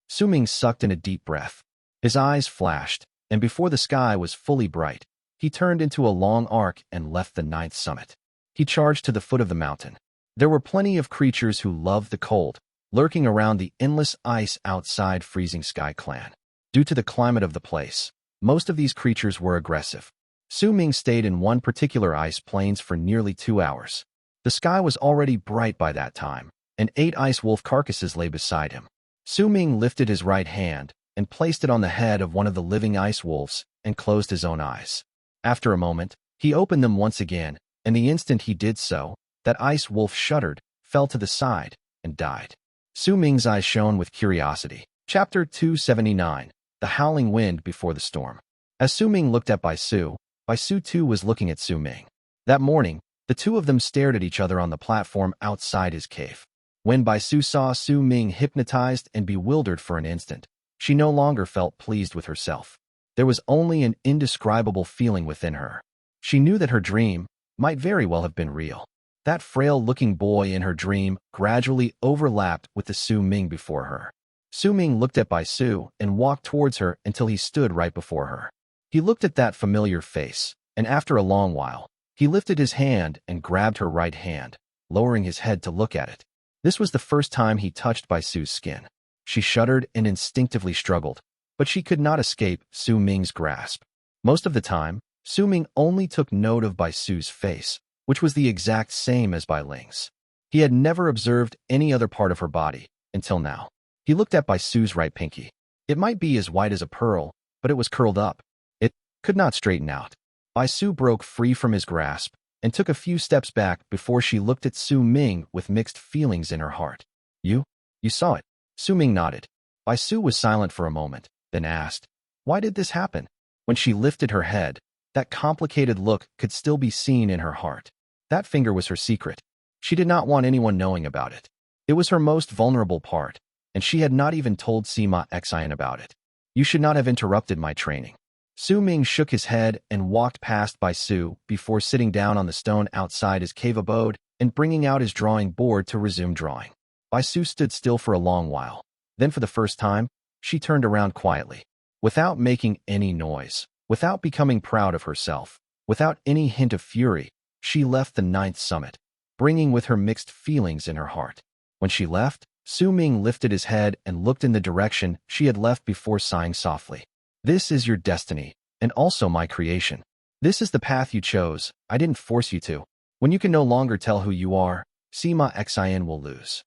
Su Ming sucked in a deep breath. His eyes flashed, and before the sky was fully bright, he turned into a long arc and left the 9th summit. He charged to the foot of the mountain. There were plenty of creatures who loved the cold, lurking around the endless ice outside Freezing Sky Clan. Due to the climate of the place, most of these creatures were aggressive. Su Ming stayed in one particular ice plains for nearly 2 hours. The sky was already bright by that time, and 8 ice wolf carcasses lay beside him. Su Ming lifted his right hand and placed it on the head of one of the living ice wolves and closed his own eyes. After a moment, he opened them once again, and the instant he did so, that ice wolf shuddered, fell to the side, and died. Su Ming's eyes shone with curiosity. Chapter 279, The Howling Wind Before the Storm. As Su Ming looked at Bai Su too was looking at Su Ming. That morning, the two of them stared at each other on the platform outside his cave. When Bai Su saw Su Ming hypnotized and bewildered for an instant, she no longer felt pleased with herself. There was only an indescribable feeling within her. She knew that her dream might very well have been real. That frail-looking boy in her dream gradually overlapped with the Su Ming before her. Su Ming looked at Bai Su and walked towards her until he stood right before her. He looked at that familiar face, and after a long while, he lifted his hand and grabbed her right hand, lowering his head to look at it. This was the first time he touched Bai Su's skin. She shuddered and instinctively struggled, but she could not escape Su Ming's grasp. Most of the time, Su Ming only took note of Bai Su's face, which was the exact same as Bai Ling's. He had never observed any other part of her body, until now. He looked at Bai Su's right pinky. It might be as white as a pearl, but it was curled up. It could not straighten out. Bai Su broke free from his grasp and took a few steps back before she looked at Su Ming with mixed feelings in her heart. You saw it. Su Ming nodded. Bai Su was silent for a moment, then asked, why did this happen? When she lifted her head, that complicated look could still be seen in her heart. That finger was her secret. She did not want anyone knowing about it. It was her most vulnerable part, and she had not even told Sima Xian about it. You should not have interrupted my training. Su Ming shook his head and walked past Bai Su before sitting down on the stone outside his cave abode and bringing out his drawing board to resume drawing. Bai Su stood still for a long while. Then for the first time, she turned around quietly. Without making any noise, without becoming proud of herself, without any hint of fury, she left the 9th summit, bringing with her mixed feelings in her heart. When she left, Su Ming lifted his head and looked in the direction she had left before sighing softly. This is your destiny, and also my creation. This is the path you chose. I didn't force you to. When you can no longer tell who you are, Sima Xin will lose.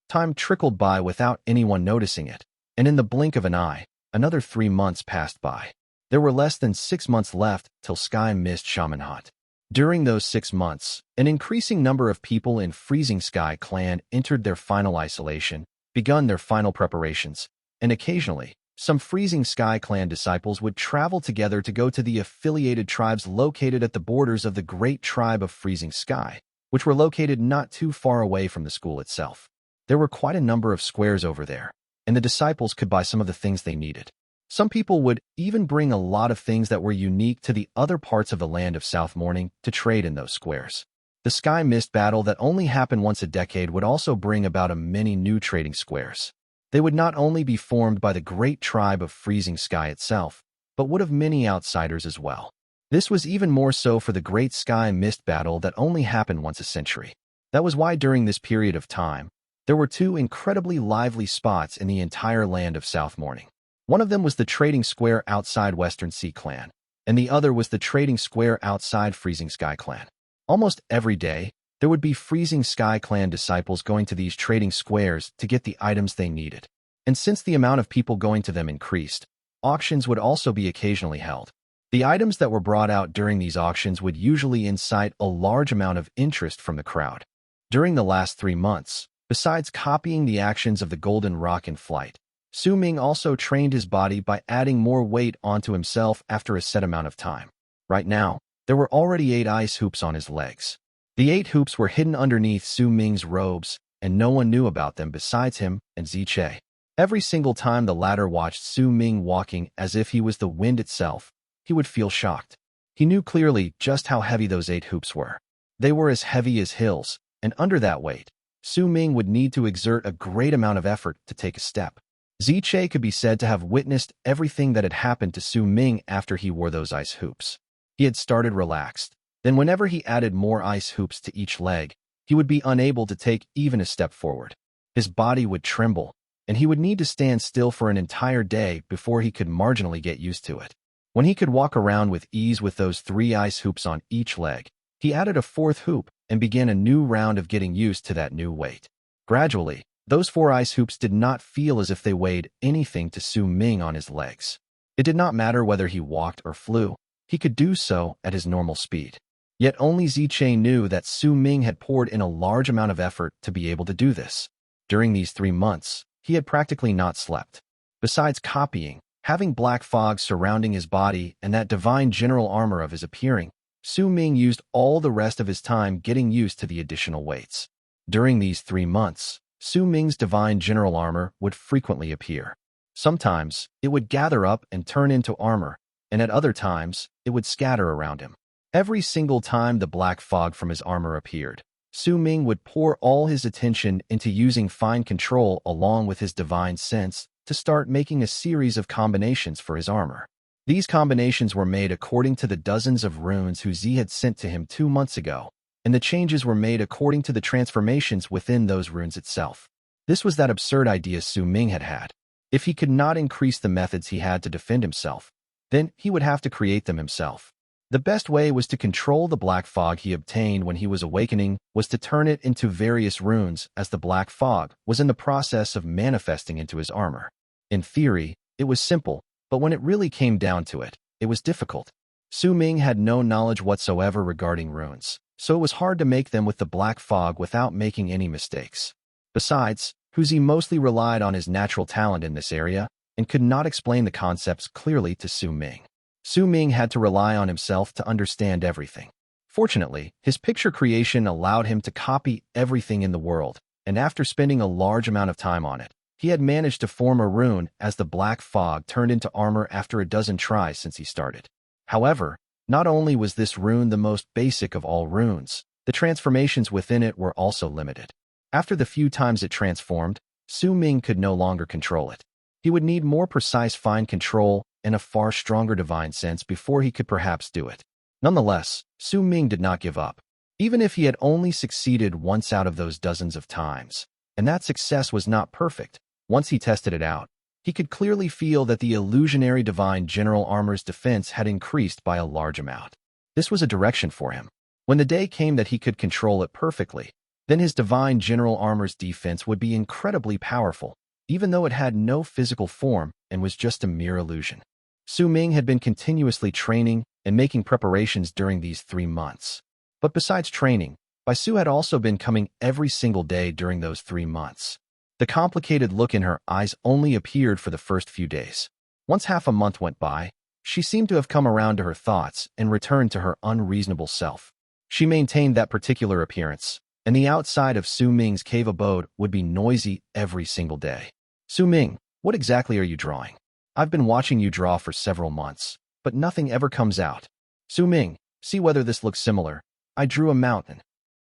Time trickled by without anyone noticing it, and in the blink of an eye, another 3 months passed by. There were less than 6 months left till Sky Mist Shaman Hut. During those 6 months, an increasing number of people in Freezing Sky Clan entered their final isolation, begun their final preparations, and occasionally, some Freezing Sky Clan disciples would travel together to go to the affiliated tribes located at the borders of the Great Tribe of Freezing Sky, which were located not too far away from the school itself. There were quite a number of squares over there, and the disciples could buy some of the things they needed. Some people would even bring a lot of things that were unique to the other parts of the land of South Morning to trade in those squares. The Sky Mist battle that only happened once a decade would also bring about many new trading squares. They would not only be formed by the Great Tribe of Freezing Sky itself, but would have many outsiders as well. This was even more so for the Great Sky Mist battle that only happened once a century. That was why during this period of time, there were 2 incredibly lively spots in the entire land of South Morning. One of them was the trading square outside Western Sea Clan, and the other was the trading square outside Freezing Sky Clan. Almost every day, there would be Freezing Sky Clan disciples going to these trading squares to get the items they needed. And since the amount of people going to them increased, auctions would also be occasionally held. The items that were brought out during these auctions would usually incite a large amount of interest from the crowd. During the last 3 months, besides copying the actions of the Golden Rock in flight, Su Ming also trained his body by adding more weight onto himself after a set amount of time. Right now, there were already 8 ice hoops on his legs. The 8 hoops were hidden underneath Su Ming's robes, and no one knew about them besides him and Ziche. Every single time the latter watched Su Ming walking as if he was the wind itself, he would feel shocked. He knew clearly just how heavy those 8 hoops were. They were as heavy as hills, and under that weight, Su Ming would need to exert a great amount of effort to take a step. Ziche could be said to have witnessed everything that had happened to Su Ming after he wore those ice hoops. He had started relaxed. Then whenever he added more ice hoops to each leg, he would be unable to take even a step forward. His body would tremble, and he would need to stand still for an entire day before he could marginally get used to it. When he could walk around with ease with those 3 ice hoops on each leg, he added a 4th hoop and began a new round of getting used to that new weight. Gradually, those 4 ice hoops did not feel as if they weighed anything to Su Ming on his legs. It did not matter whether he walked or flew. He could do so at his normal speed. Yet only Ziche knew that Su Ming had poured in a large amount of effort to be able to do this. During these 3 months, he had practically not slept. Besides copying, having black fog surrounding his body and that divine general armor of his appearing, Su Ming used all the rest of his time getting used to the additional weights. During these 3 months, Su Ming's divine general armor would frequently appear. Sometimes, it would gather up and turn into armor, and at other times, it would scatter around him. Every single time the black fog from his armor appeared, Su Ming would pour all his attention into using fine control along with his divine sense to start making a series of combinations for his armor. These combinations were made according to the dozens of runes Hu Zi had sent to him 2 months ago, and the changes were made according to the transformations within those runes itself. This was that absurd idea Su Ming had had. If he could not increase the methods he had to defend himself, then he would have to create them himself. The best way was to control the black fog he obtained when he was awakening was to turn it into various runes as the black fog was in the process of manifesting into his armor. In theory, it was simple, but when it really came down to it, it was difficult. Su Ming had no knowledge whatsoever regarding runes, so it was hard to make them with the black fog without making any mistakes. Besides, Hu Zi mostly relied on his natural talent in this area and could not explain the concepts clearly to Su Ming. Su Ming had to rely on himself to understand everything. Fortunately, his picture creation allowed him to copy everything in the world, and after spending a large amount of time on it, he had managed to form a rune as the black fog turned into armor after a dozen tries since he started. However, not only was this rune the most basic of all runes, the transformations within it were also limited. After the few times it transformed, Su Ming could no longer control it. He would need more precise fine control and a far stronger divine sense before he could perhaps do it. Nonetheless, Su Ming did not give up, even if he had only succeeded once out of those dozens of times. And that success was not perfect. Once he tested it out, he could clearly feel that the illusionary divine general armor's defense had increased by a large amount. This was a direction for him. When the day came that he could control it perfectly, then his divine general armor's defense would be incredibly powerful, even though it had no physical form and was just a mere illusion. Su Ming had been continuously training and making preparations during these 3 months. But besides training, Bai Su had also been coming every single day during those 3 months. The complicated look in her eyes only appeared for the first few days. Once half a month went by, she seemed to have come around to her thoughts and returned to her unreasonable self. She maintained that particular appearance, and the outside of Su Ming's cave abode would be noisy every single day. Su Ming, what exactly are you drawing? I've been watching you draw for several months, but nothing ever comes out. Su Ming, see whether this looks similar. I drew a mountain.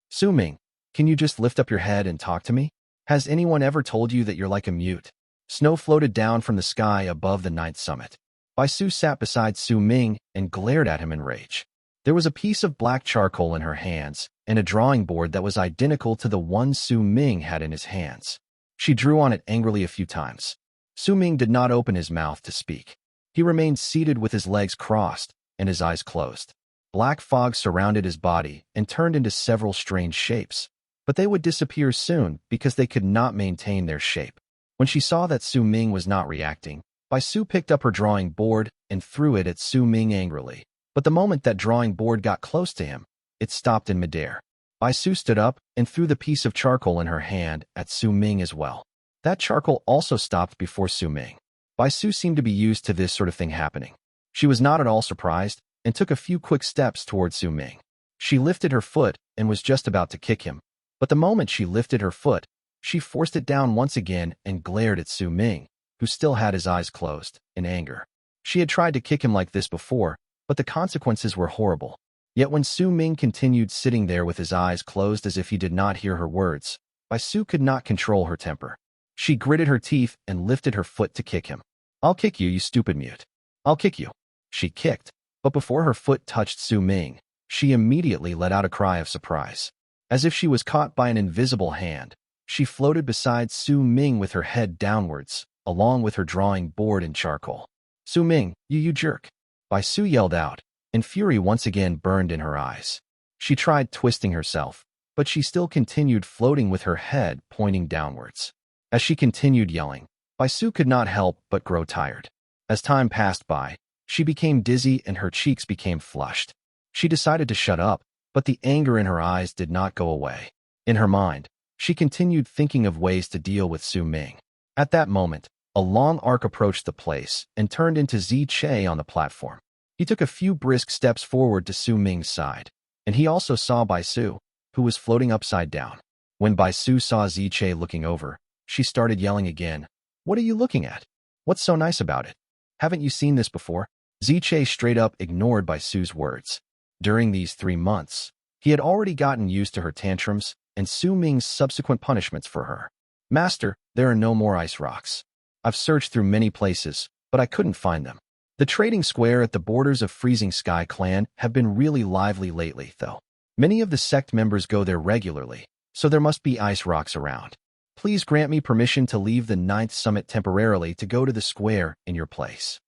Su Ming, can you just lift up your head and talk to me? Has anyone ever told you that you're like a mute? Snow floated down from the sky above the 9th summit. Bai Su sat beside Su Ming and glared at him in rage. There was a piece of black charcoal in her hands and a drawing board that was identical to the one Su Ming had in his hands. She drew on it angrily a few times. Su Ming did not open his mouth to speak. He remained seated with his legs crossed and his eyes closed. Black fog surrounded his body and turned into several strange shapes, but they would disappear soon because they could not maintain their shape. When she saw that Su Ming was not reacting, Bai Su picked up her drawing board and threw it at Su Ming angrily. But the moment that drawing board got close to him, it stopped in midair. Bai Su stood up and threw the piece of charcoal in her hand at Su Ming as well. That charcoal also stopped before Su Ming. Bai Su seemed to be used to this sort of thing happening. She was not at all surprised and took a few quick steps toward Su Ming. She lifted her foot and was just about to kick him. But the moment she lifted her foot, she forced it down once again and glared at Su Ming, who still had his eyes closed, in anger. She had tried to kick him like this before, but the consequences were horrible. Yet when Su Ming continued sitting there with his eyes closed as if he did not hear her words, Bai Su could not control her temper. She gritted her teeth and lifted her foot to kick him. I'll kick you, you stupid mute. I'll kick you. She kicked, but before her foot touched Su Ming, she immediately let out a cry of surprise. As if she was caught by an invisible hand, she floated beside Su Ming with her head downwards, along with her drawing board and charcoal. Su Ming, you jerk. Bai Su yelled out, and fury once again burned in her eyes. She tried twisting herself, but she still continued floating with her head pointing downwards. As she continued yelling, Bai Su could not help but grow tired. As time passed by, she became dizzy and her cheeks became flushed. She decided to shut up, but the anger in her eyes did not go away. In her mind, she continued thinking of ways to deal with Su Ming. At that moment, a long arc approached the place and turned into Zi Che on the platform. He took a few brisk steps forward to Su Ming's side, and he also saw Bai Su, who was floating upside down. When Bai Su saw Zi Che looking over, she started yelling again. What are you looking at? What's so nice about it? Haven't you seen this before? Zi Che straight up ignored Bai Su's words. During these 3 months, he had already gotten used to her tantrums and Su Ming's subsequent punishments for her. Master, there are no more ice rocks. I've searched through many places, but I couldn't find them. The trading square at the borders of Freezing Sky Clan have been really lively lately, though. Many of the sect members go there regularly, so there must be ice rocks around. Please grant me permission to leave the 9th summit temporarily to go to the square in your place.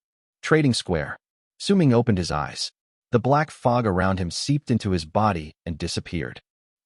Trading square. Su Ming opened his eyes. The black fog around him seeped into his body and disappeared.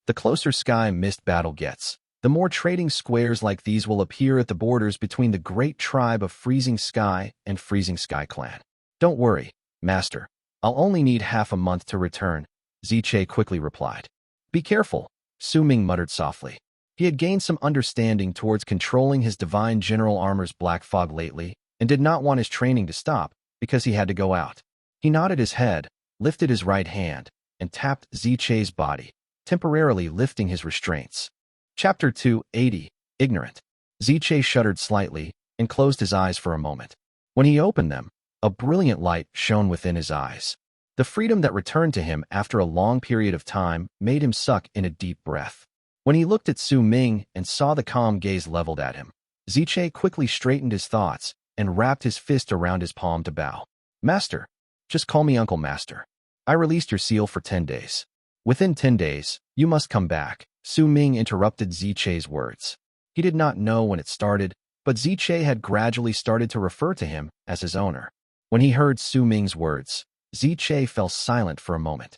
The closer sky mist battle gets, the more trading squares like these will appear at the borders between the great tribe of Freezing Sky and Freezing Sky Clan. Don't worry, Master. I'll only need half a month to return, Zi Che quickly replied. Be careful, Su Ming muttered softly. He had gained some understanding towards controlling his divine general armor's black fog lately and did not want his training to stop because he had to go out. He nodded his head, lifted his right hand, and tapped Zi Che's body, temporarily lifting his restraints. Chapter 280, Ignorant. Zi Che shuddered slightly and closed his eyes for a moment. When he opened them, a brilliant light shone within his eyes. The freedom that returned to him after a long period of time made him suck in a deep breath. When he looked at Su Ming and saw the calm gaze leveled at him, Zi Che quickly straightened his thoughts and wrapped his fist around his palm to bow. Master, just call me Uncle Master. I released your seal for 10 days. Within 10 days, you must come back. Su Ming interrupted Zi Che's words. He did not know when it started, but Zi Che had gradually started to refer to him as his owner. When he heard Su Ming's words, Zi Che fell silent for a moment.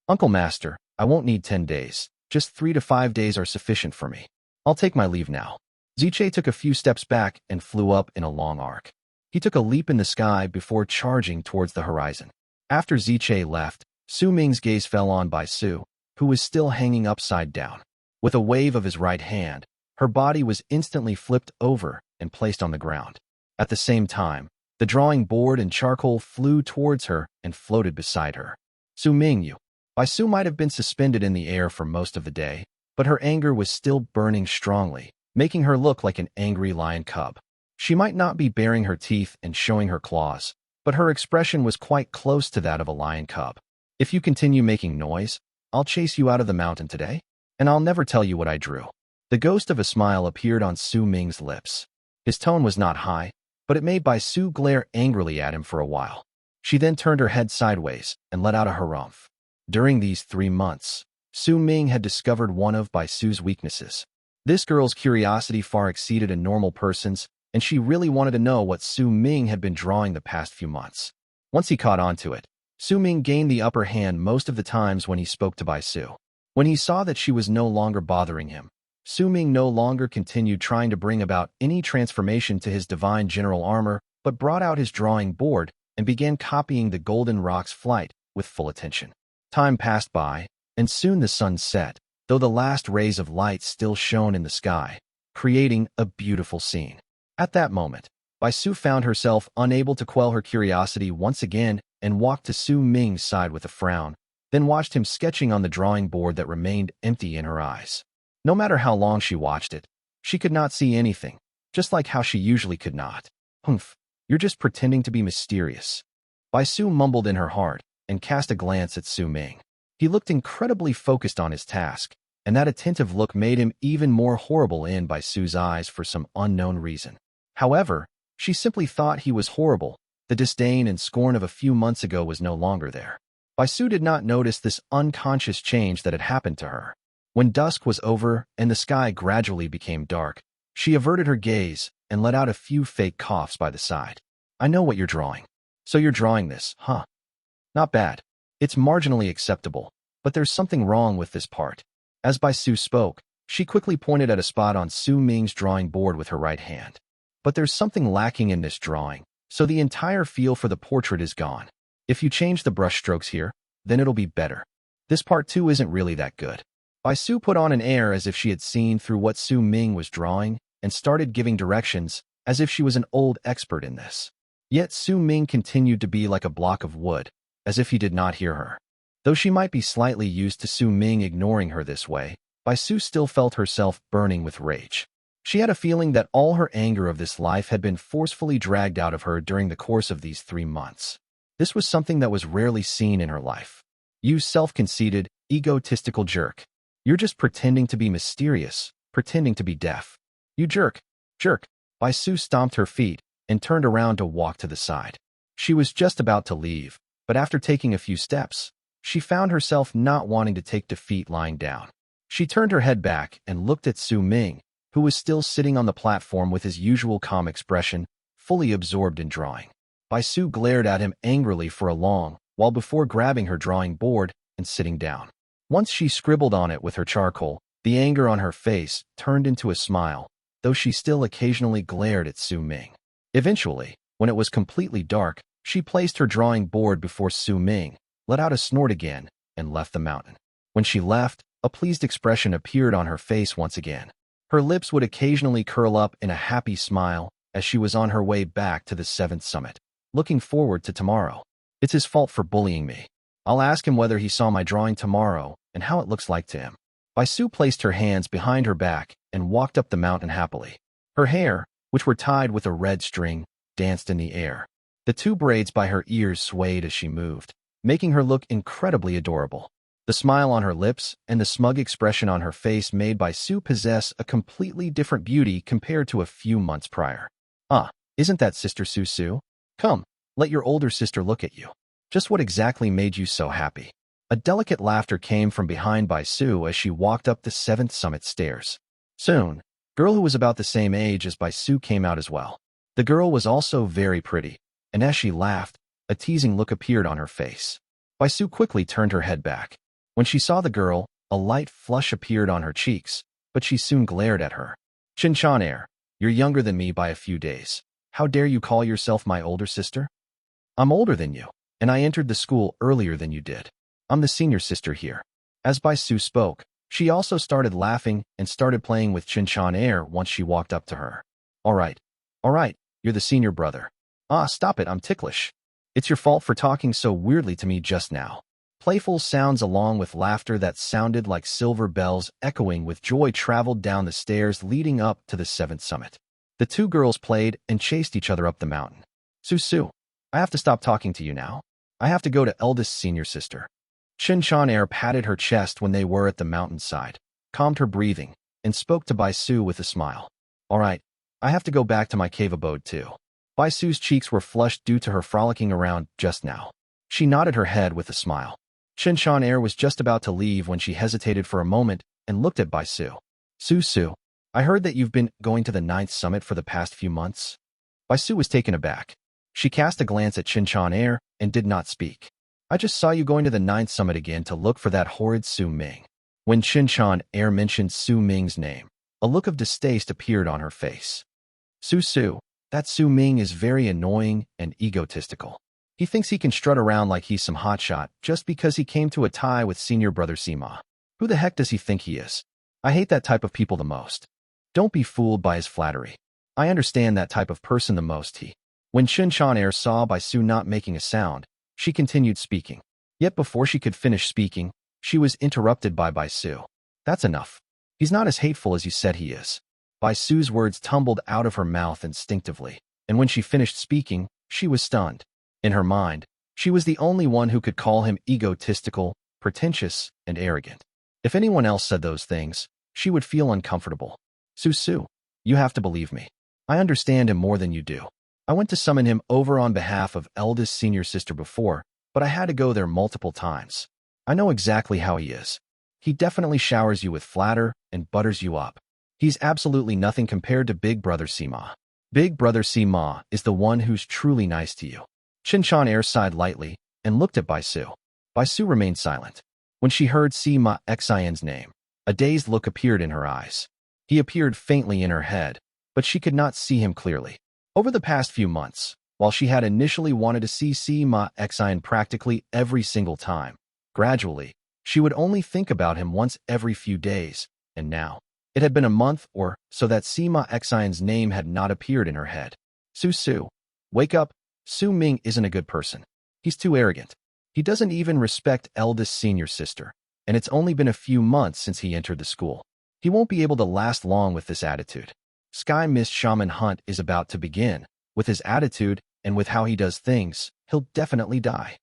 Uncle Master, I won't need 10 days. Just 3 to 5 days are sufficient for me. I'll take my leave now. Ziche took a few steps back and flew up in a long arc. He took a leap in the sky before charging towards the horizon. After Ziche left, Su Ming's gaze fell on Bai Su, who was still hanging upside down. With a wave of his right hand, her body was instantly flipped over and placed on the ground. At the same time, the drawing board and charcoal flew towards her and floated beside her. Su Ming, Bai Su might have been suspended in the air for most of the day, but her anger was still burning strongly, making her look like an angry lion cub. She might not be baring her teeth and showing her claws, but her expression was quite close to that of a lion cub. If you continue making noise, I'll chase you out of the mountain today, and I'll never tell you what I drew. The ghost of a smile appeared on Su Ming's lips. His tone was not high, but it made Bai Su glare angrily at him for a while. She then turned her head sideways and let out a harumph. During these 3 months, Su Ming had discovered one of Bai Su's weaknesses. This girl's curiosity far exceeded a normal person's, and she really wanted to know what Su Ming had been drawing the past few months. Once he caught on to it, Su Ming gained the upper hand most of the times when he spoke to Bai Su. When he saw that she was no longer bothering him, Su Ming no longer continued trying to bring about any transformation to his divine general armor, but brought out his drawing board and began copying the golden rock's flight with full attention. Time passed by, and soon the sun set, though the last rays of light still shone in the sky, creating a beautiful scene. At that moment, Bai Su found herself unable to quell her curiosity once again and walked to Su Ming's side with a frown, then watched him sketching on the drawing board that remained empty in her eyes. No matter how long she watched it, she could not see anything, just like how she usually could not. Humph, you're just pretending to be mysterious. Bai Su mumbled in her heart and cast a glance at Su Ming. He looked incredibly focused on his task, and that attentive look made him even more horrible in Bai Su's eyes for some unknown reason. However, she simply thought he was horrible. The disdain and scorn of a few months ago was no longer there. Bai Su did not notice this unconscious change that had happened to her. When dusk was over and the sky gradually became dark, she averted her gaze and let out a few fake coughs by the side. I know what you're drawing. So you're drawing this, huh? Not bad. It's marginally acceptable, but there's something wrong with this part. As Bai Su spoke, she quickly pointed at a spot on Su Ming's drawing board with her right hand. But there's something lacking in this drawing, so the entire feel for the portrait is gone. If you change the brush strokes here, then it'll be better. This part too isn't really that good. Bai Su put on an air as if she had seen through what Su Ming was drawing and started giving directions as if she was an old expert in this. Yet Su Ming continued to be like a block of wood, as if he did not hear her. Though she might be slightly used to Su Ming ignoring her this way, Bai Su still felt herself burning with rage. She had a feeling that all her anger of this life had been forcefully dragged out of her during the course of these 3 months. This was something that was rarely seen in her life. You self-conceited, egotistical jerk. You're just pretending to be mysterious, pretending to be deaf. You jerk. Bai Su stomped her feet and turned around to walk to the side. She was just about to leave, but after taking a few steps, she found herself not wanting to take defeat lying down. She turned her head back and looked at Su Ming, who was still sitting on the platform with his usual calm expression, fully absorbed in drawing. Bai Su glared at him angrily for a long while before grabbing her drawing board and sitting down. Once she scribbled on it with her charcoal, the anger on her face turned into a smile, though she still occasionally glared at Su Ming. Eventually, when it was completely dark, she placed her drawing board before Su Ming, let out a snort again, and left the mountain. When she left, a pleased expression appeared on her face once again. Her lips would occasionally curl up in a happy smile as she was on her way back to the 7th summit, looking forward to tomorrow. It's his fault for bullying me. I'll ask him whether he saw my drawing tomorrow and how it looks like to him. Bai Su placed her hands behind her back and walked up the mountain happily. Her hair, which were tied with a red string, danced in the air. The 2 braids by her ears swayed as she moved, making her look incredibly adorable. The smile on her lips and the smug expression on her face made Bai Su possess a completely different beauty compared to a few months prior. Isn't that Sister Su Su? Come, let your older sister look at you. Just what exactly made you so happy? A delicate laughter came from behind Bai Su as she walked up the 7th summit stairs. Soon, a girl who was about the same age as Bai Su came out as well. The girl was also very pretty, and as she laughed, a teasing look appeared on her face. Bai Su quickly turned her head back. When she saw the girl, A light flush appeared on her cheeks, but she soon glared at her. Qinchan, you're younger than me by a few days. How dare you call yourself my older sister? I'm older than you, and I entered the school earlier than you did. I'm the senior sister here. As Bai Su spoke, she also started laughing and started playing with Qinchan once she walked up to her. All right, you're the senior brother. Ah, stop it, I'm ticklish. It's your fault for talking so weirdly to me just now. Playful sounds along with laughter that sounded like silver bells echoing with joy traveled down the stairs leading up to the 7th summit. The two girls played and chased each other up the mountain. Su, I have to stop talking to you now. I have to go to eldest senior sister. Qinchan patted her chest when they were at the mountainside, calmed her breathing, and spoke to Bai Su with a smile. All right, I have to go back to my cave abode too. Bai Su's cheeks were flushed due to her frolicking around just now. She nodded her head with a smile. Qinchan was just about to leave when she hesitated for a moment and looked at Bai Su. Su, I heard that you've been going to the 9th summit for the past few months. Bai Su was taken aback. She cast a glance at Qinchan and did not speak. I just saw you going to the 9th summit again to look for that horrid Su Ming. When Qinchan mentioned Su Ming's name, a look of distaste appeared on her face. Su, that Su Ming is very annoying and egotistical. He thinks he can strut around like he's some hotshot just because he came to a tie with senior brother Sima. Who the heck does he think he is? I hate that type of people the most. Don't be fooled by his flattery. I understand that type of person the most. When Qinchan saw Bai Su not making a sound, she continued speaking. Yet before she could finish speaking, she was interrupted by Bai Su. That's enough. He's not as hateful as you said he is. Bai Su's words tumbled out of her mouth instinctively, and when she finished speaking, she was stunned. In her mind, she was the only one who could call him egotistical, pretentious, and arrogant. If anyone else said those things, she would feel uncomfortable. Su, you have to believe me. I understand him more than you do. I went to summon him over on behalf of eldest senior sister before, but I had to go there multiple times. I know exactly how he is. He definitely showers you with flatter and butters you up. He's absolutely nothing compared to Big Brother Sima. Big Brother Sima is the one who's truly nice to you. Qinchan sighed lightly and looked at Bai Su. Bai Su remained silent. When she heard Sima Xian's name, a dazed look appeared in her eyes. He appeared faintly in her head, but she could not see him clearly. Over the past few months, while she had initially wanted to see Sima Xian practically every single time, gradually, she would only think about him once every few days, and now, it had been a month or so that Sima Xian's name had not appeared in her head. Su, wake up. Su Ming isn't a good person. He's too arrogant. He doesn't even respect eldest senior sister, and it's only been a few months since he entered the school. He won't be able to last long with this attitude. Sky Mist Shaman Hunt is about to begin. With his attitude and with how he does things, he'll definitely die.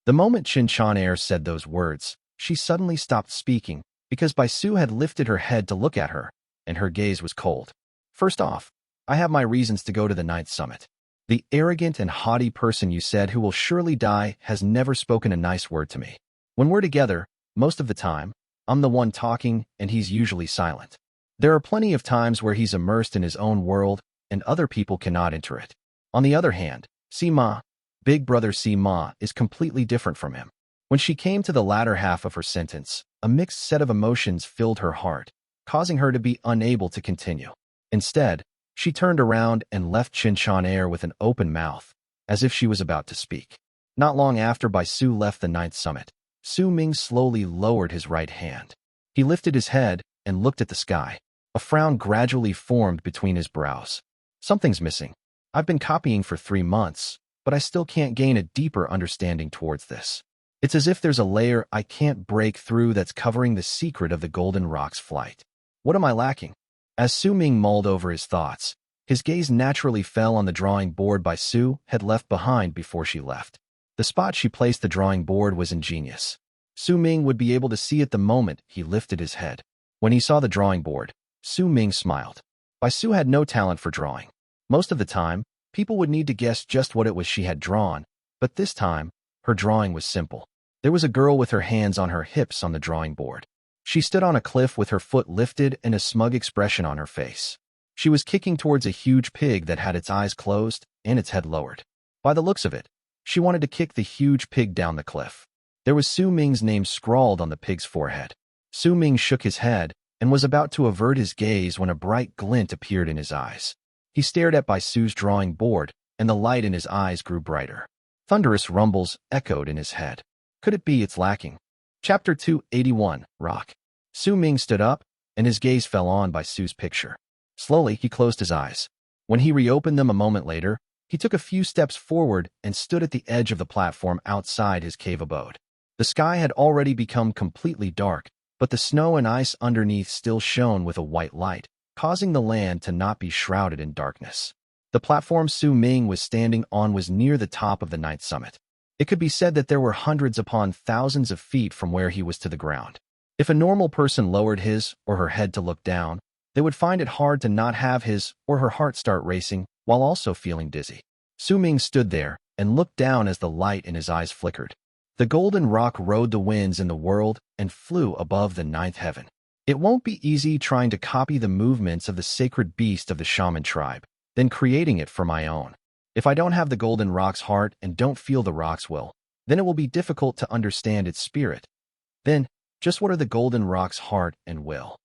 The moment Qinchan said those words, she suddenly stopped speaking because Bai Su had lifted her head to look at her, and her gaze was cold. First off, I have my reasons to go to the 9th summit. The arrogant and haughty person you said who will surely die has never spoken a nice word to me. When we're together, most of the time, I'm the one talking and he's usually silent. There are plenty of times where he's immersed in his own world and other people cannot enter it. On the other hand, Sima, Big Brother Sima, is completely different from him. When she came to the latter half of her sentence, a mixed set of emotions filled her heart, causing her to be unable to continue. Instead, she turned around and left Qinchan with an open mouth, as if she was about to speak. Not long after Bai Su left the 9th summit, Su Ming slowly lowered his right hand. He lifted his head and looked at the sky. A frown gradually formed between his brows. Something's missing. I've been copying for 3 months, but I still can't gain a deeper understanding towards this. It's as if there's a layer I can't break through that's covering the secret of the Golden Rock's flight. What am I lacking? As Su Ming mulled over his thoughts, his gaze naturally fell on the drawing board Bai Su had left behind before she left. The spot she placed the drawing board was ingenious. Su Ming would be able to see it the moment he lifted his head. When he saw the drawing board, Su Ming smiled. Bai Su had no talent for drawing. Most of the time, people would need to guess just what it was she had drawn, but this time, her drawing was simple. There was a girl with her hands on her hips on the drawing board. She stood on a cliff with her foot lifted and a smug expression on her face. She was kicking towards a huge pig that had its eyes closed and its head lowered. By the looks of it, she wanted to kick the huge pig down the cliff. There was Su Ming's name scrawled on the pig's forehead. Su Ming shook his head and was about to avert his gaze when a bright glint appeared in his eyes. He stared at Bai Su's drawing board, and the light in his eyes grew brighter. Thunderous rumbles echoed in his head. Could it be it's lacking? Chapter 281, Rock. Su Ming stood up, and his gaze fell on Bai Su's picture. Slowly, he closed his eyes. When he reopened them a moment later, he took a few steps forward and stood at the edge of the platform outside his cave abode. The sky had already become completely dark, but the snow and ice underneath still shone with a white light, causing the land to not be shrouded in darkness. The platform Su Ming was standing on was near the top of the ninth summit. It could be said that there were hundreds upon thousands of feet from where he was to the ground. If a normal person lowered his or her head to look down, they would find it hard to not have his or her heart start racing while also feeling dizzy. Su Ming stood there and looked down as the light in his eyes flickered. The golden rock rode the winds in the world and flew above the ninth heaven. It won't be easy trying to copy the movements of the sacred beast of the Shaman tribe, then creating it for my own. If I don't have the golden rock's heart and don't feel the rock's will, then it will be difficult to understand its spirit. Then, just what are the golden rock's heart and will?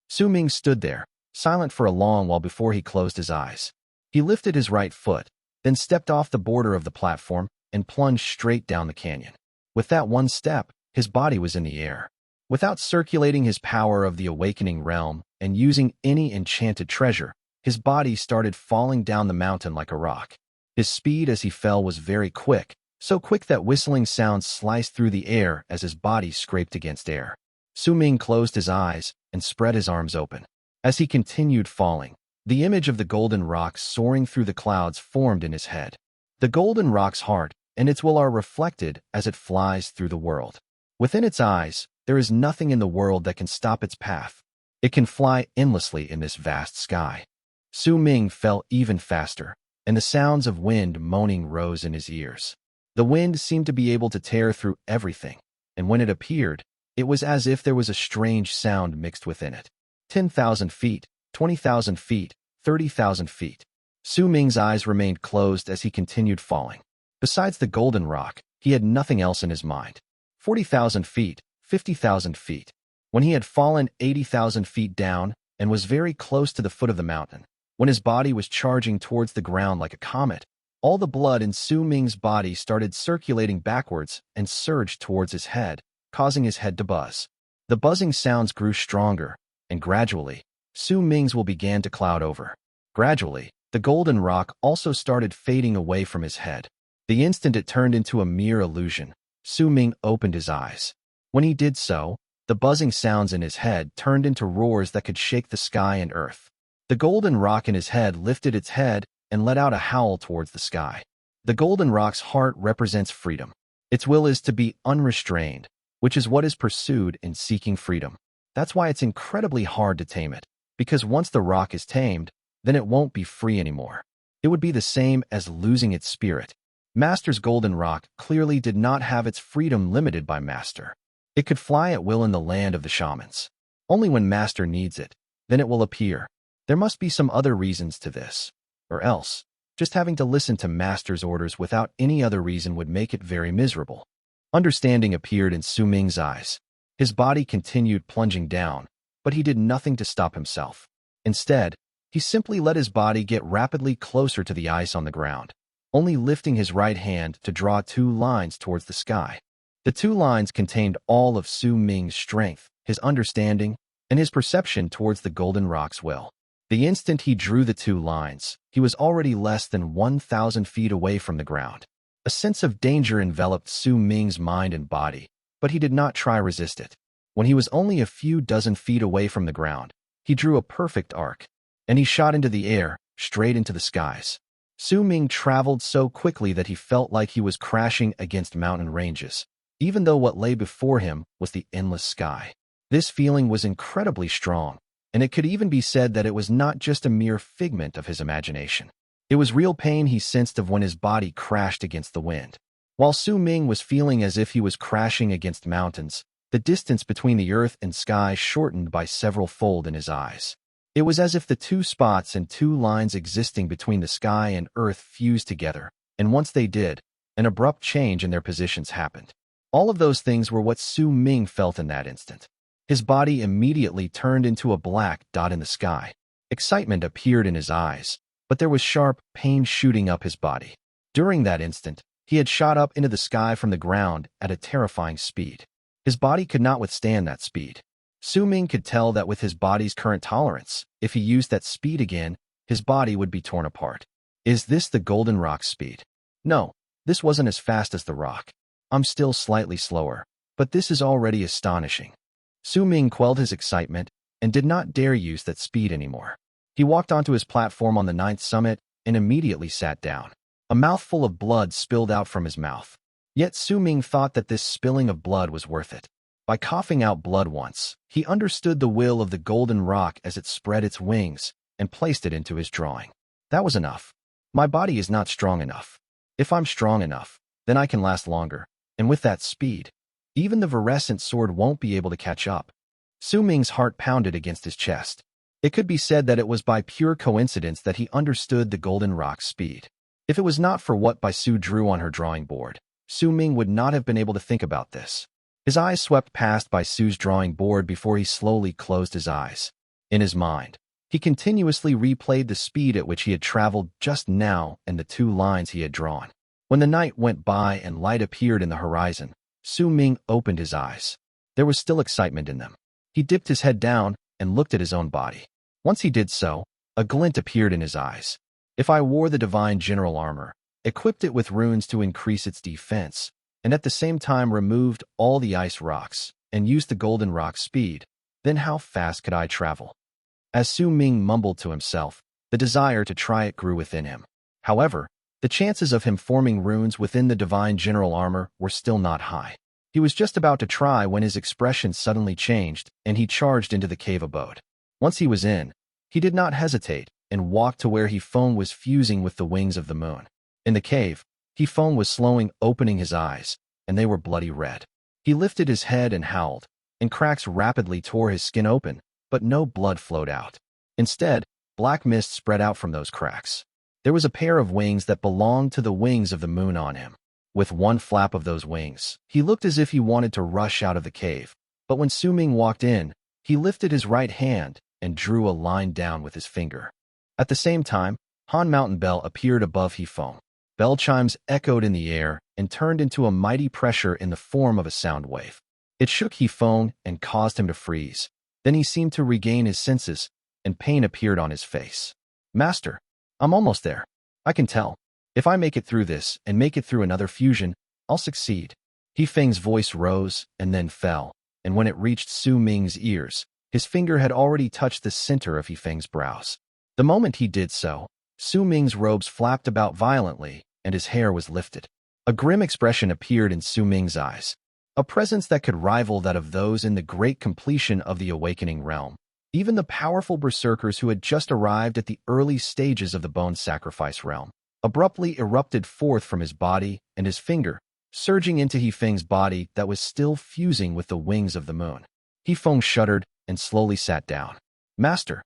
Su Ming stood there, silent for a long while before he closed his eyes. He lifted his right foot, then stepped off the border of the platform and plunged straight down the canyon. With that one step, his body was in the air. Without circulating his power of the awakening realm and using any enchanted treasure, his body started falling down the mountain like a rock. His speed as he fell was very quick, so quick that whistling sounds sliced through the air as his body scraped against air. Su Ming closed his eyes and spread his arms open. As he continued falling, the image of the golden rock soaring through the clouds formed in his head. The golden rock's heart and its will are reflected as it flies through the world. Within its eyes, there is nothing in the world that can stop its path. It can fly endlessly in this vast sky. Su Ming fell even faster, and the sounds of wind moaning rose in his ears. The wind seemed to be able to tear through everything, and when it appeared, it was as if there was a strange sound mixed within it. 10,000 feet, 20,000 feet, 30,000 feet. Su Ming's eyes remained closed as he continued falling. Besides the golden rock, he had nothing else in his mind. 40,000 feet, 50,000 feet. When he had fallen 80,000 feet down and was very close to the foot of the mountain, when his body was charging towards the ground like a comet, all the blood in Su Ming's body started circulating backwards and surged towards his head, causing his head to buzz. The buzzing sounds grew stronger, and gradually, Su Ming's will began to cloud over. Gradually, the golden rock also started fading away from his head. The instant it turned into a mere illusion, Su Ming opened his eyes. When he did so, the buzzing sounds in his head turned into roars that could shake the sky and earth. The golden rock in his head lifted its head and let out a howl towards the sky. The golden rock's heart represents freedom. Its will is to be unrestrained, which is what is pursued in seeking freedom. That's why it's incredibly hard to tame it, because once the rock is tamed, then it won't be free anymore. It would be the same as losing its spirit. Master's golden rock clearly did not have its freedom limited by Master. It could fly at will in the land of the shamans. Only when Master needs it, then it will appear. There must be some other reasons to this. Or else, just having to listen to Master's orders without any other reason would make it very miserable. Understanding appeared in Su Ming's eyes. His body continued plunging down, but he did nothing to stop himself. Instead, he simply let his body get rapidly closer to the ice on the ground, only lifting his right hand to draw 2 lines towards the sky. The 2 lines contained all of Su Ming's strength, his understanding, and his perception towards the golden rock's will. The instant he drew the 2 lines, he was already less than 1,000 feet away from the ground. A sense of danger enveloped Su Ming's mind and body, but he did not try resist it. When he was only a few dozen feet away from the ground, he drew a perfect arc, and he shot into the air, straight into the skies. Su Ming traveled so quickly that he felt like he was crashing against mountain ranges, even though what lay before him was the endless sky. This feeling was incredibly strong, and it could even be said that it was not just a mere figment of his imagination. It was real pain he sensed of when his body crashed against the wind. While Su Ming was feeling as if he was crashing against mountains, the distance between the earth and sky shortened by several fold in his eyes. It was as if the 2 spots and 2 lines existing between the sky and earth fused together, and once they did, an abrupt change in their positions happened. All of those things were what Su Ming felt in that instant. His body immediately turned into a black dot in the sky. Excitement appeared in his eyes, but there was sharp pain shooting up his body. During that instant, he had shot up into the sky from the ground at a terrifying speed. His body could not withstand that speed. Su Ming could tell that with his body's current tolerance, if he used that speed again, his body would be torn apart. Is this the Golden Rock's speed? No, this wasn't as fast as the rock. I'm still slightly slower, but this is already astonishing. Su Ming quelled his excitement and did not dare use that speed anymore. He walked onto his platform on the 9th summit and immediately sat down. A mouthful of blood spilled out from his mouth. Yet Su Ming thought that this spilling of blood was worth it. By coughing out blood once, he understood the will of the golden rock as it spread its wings and placed it into his drawing. That was enough. My body is not strong enough. If I'm strong enough, then I can last longer, and with that speed, even the Virescent sword won't be able to catch up. Su Ming's heart pounded against his chest. It could be said that it was by pure coincidence that he understood the golden rock's speed. If it was not for what Bai Su drew on her drawing board, Su Ming would not have been able to think about this. His eyes swept past Bai Su's drawing board before he slowly closed his eyes. In his mind, he continuously replayed the speed at which he had traveled just now and the 2 lines he had drawn. When the night went by and light appeared in the horizon, Su Ming opened his eyes. There was still excitement in them. He dipped his head down and looked at his own body. Once he did so, a glint appeared in his eyes. If I wore the divine general armor, equipped it with runes to increase its defense, and at the same time removed all the ice rocks and used the golden rock speed, then how fast could I travel? As Su Ming mumbled to himself, the desire to try it grew within him. However, the chances of him forming runes within the divine general armor were still not high. He was just about to try when his expression suddenly changed and he charged into the cave abode. Once he was in, he did not hesitate and walked to where Hefeng was fusing with the wings of the moon. In the cave, Hefeng was slowing opening his eyes, and they were bloody red. He lifted his head and howled, and cracks rapidly tore his skin open, but no blood flowed out. Instead, black mist spread out from those cracks. There was a pair of wings that belonged to the wings of the moon on him. With one flap of those wings, he looked as if he wanted to rush out of the cave, but when Su Ming walked in, he lifted his right hand and drew a line down with his finger. At the same time, Han Mountain Bell appeared above Hefeng. Bell chimes echoed in the air and turned into a mighty pressure in the form of a sound wave. It shook Hefeng and caused him to freeze. Then he seemed to regain his senses, and pain appeared on his face. Master, I'm almost there. I can tell. If I make it through this and make it through another fusion, I'll succeed. Hefeng's voice rose and then fell, and when it reached Su Ming's ears, his finger had already touched the center of Hefeng's brows. The moment he did so, Su Ming's robes flapped about violently, and his hair was lifted. A grim expression appeared in Su Ming's eyes, a presence that could rival that of those in the great completion of the awakening realm. Even the powerful berserkers who had just arrived at the early stages of the bone sacrifice realm abruptly erupted forth from his body and his finger, surging into Hefeng's body that was still fusing with the wings of the moon. Hefeng shuddered and slowly sat down. Master,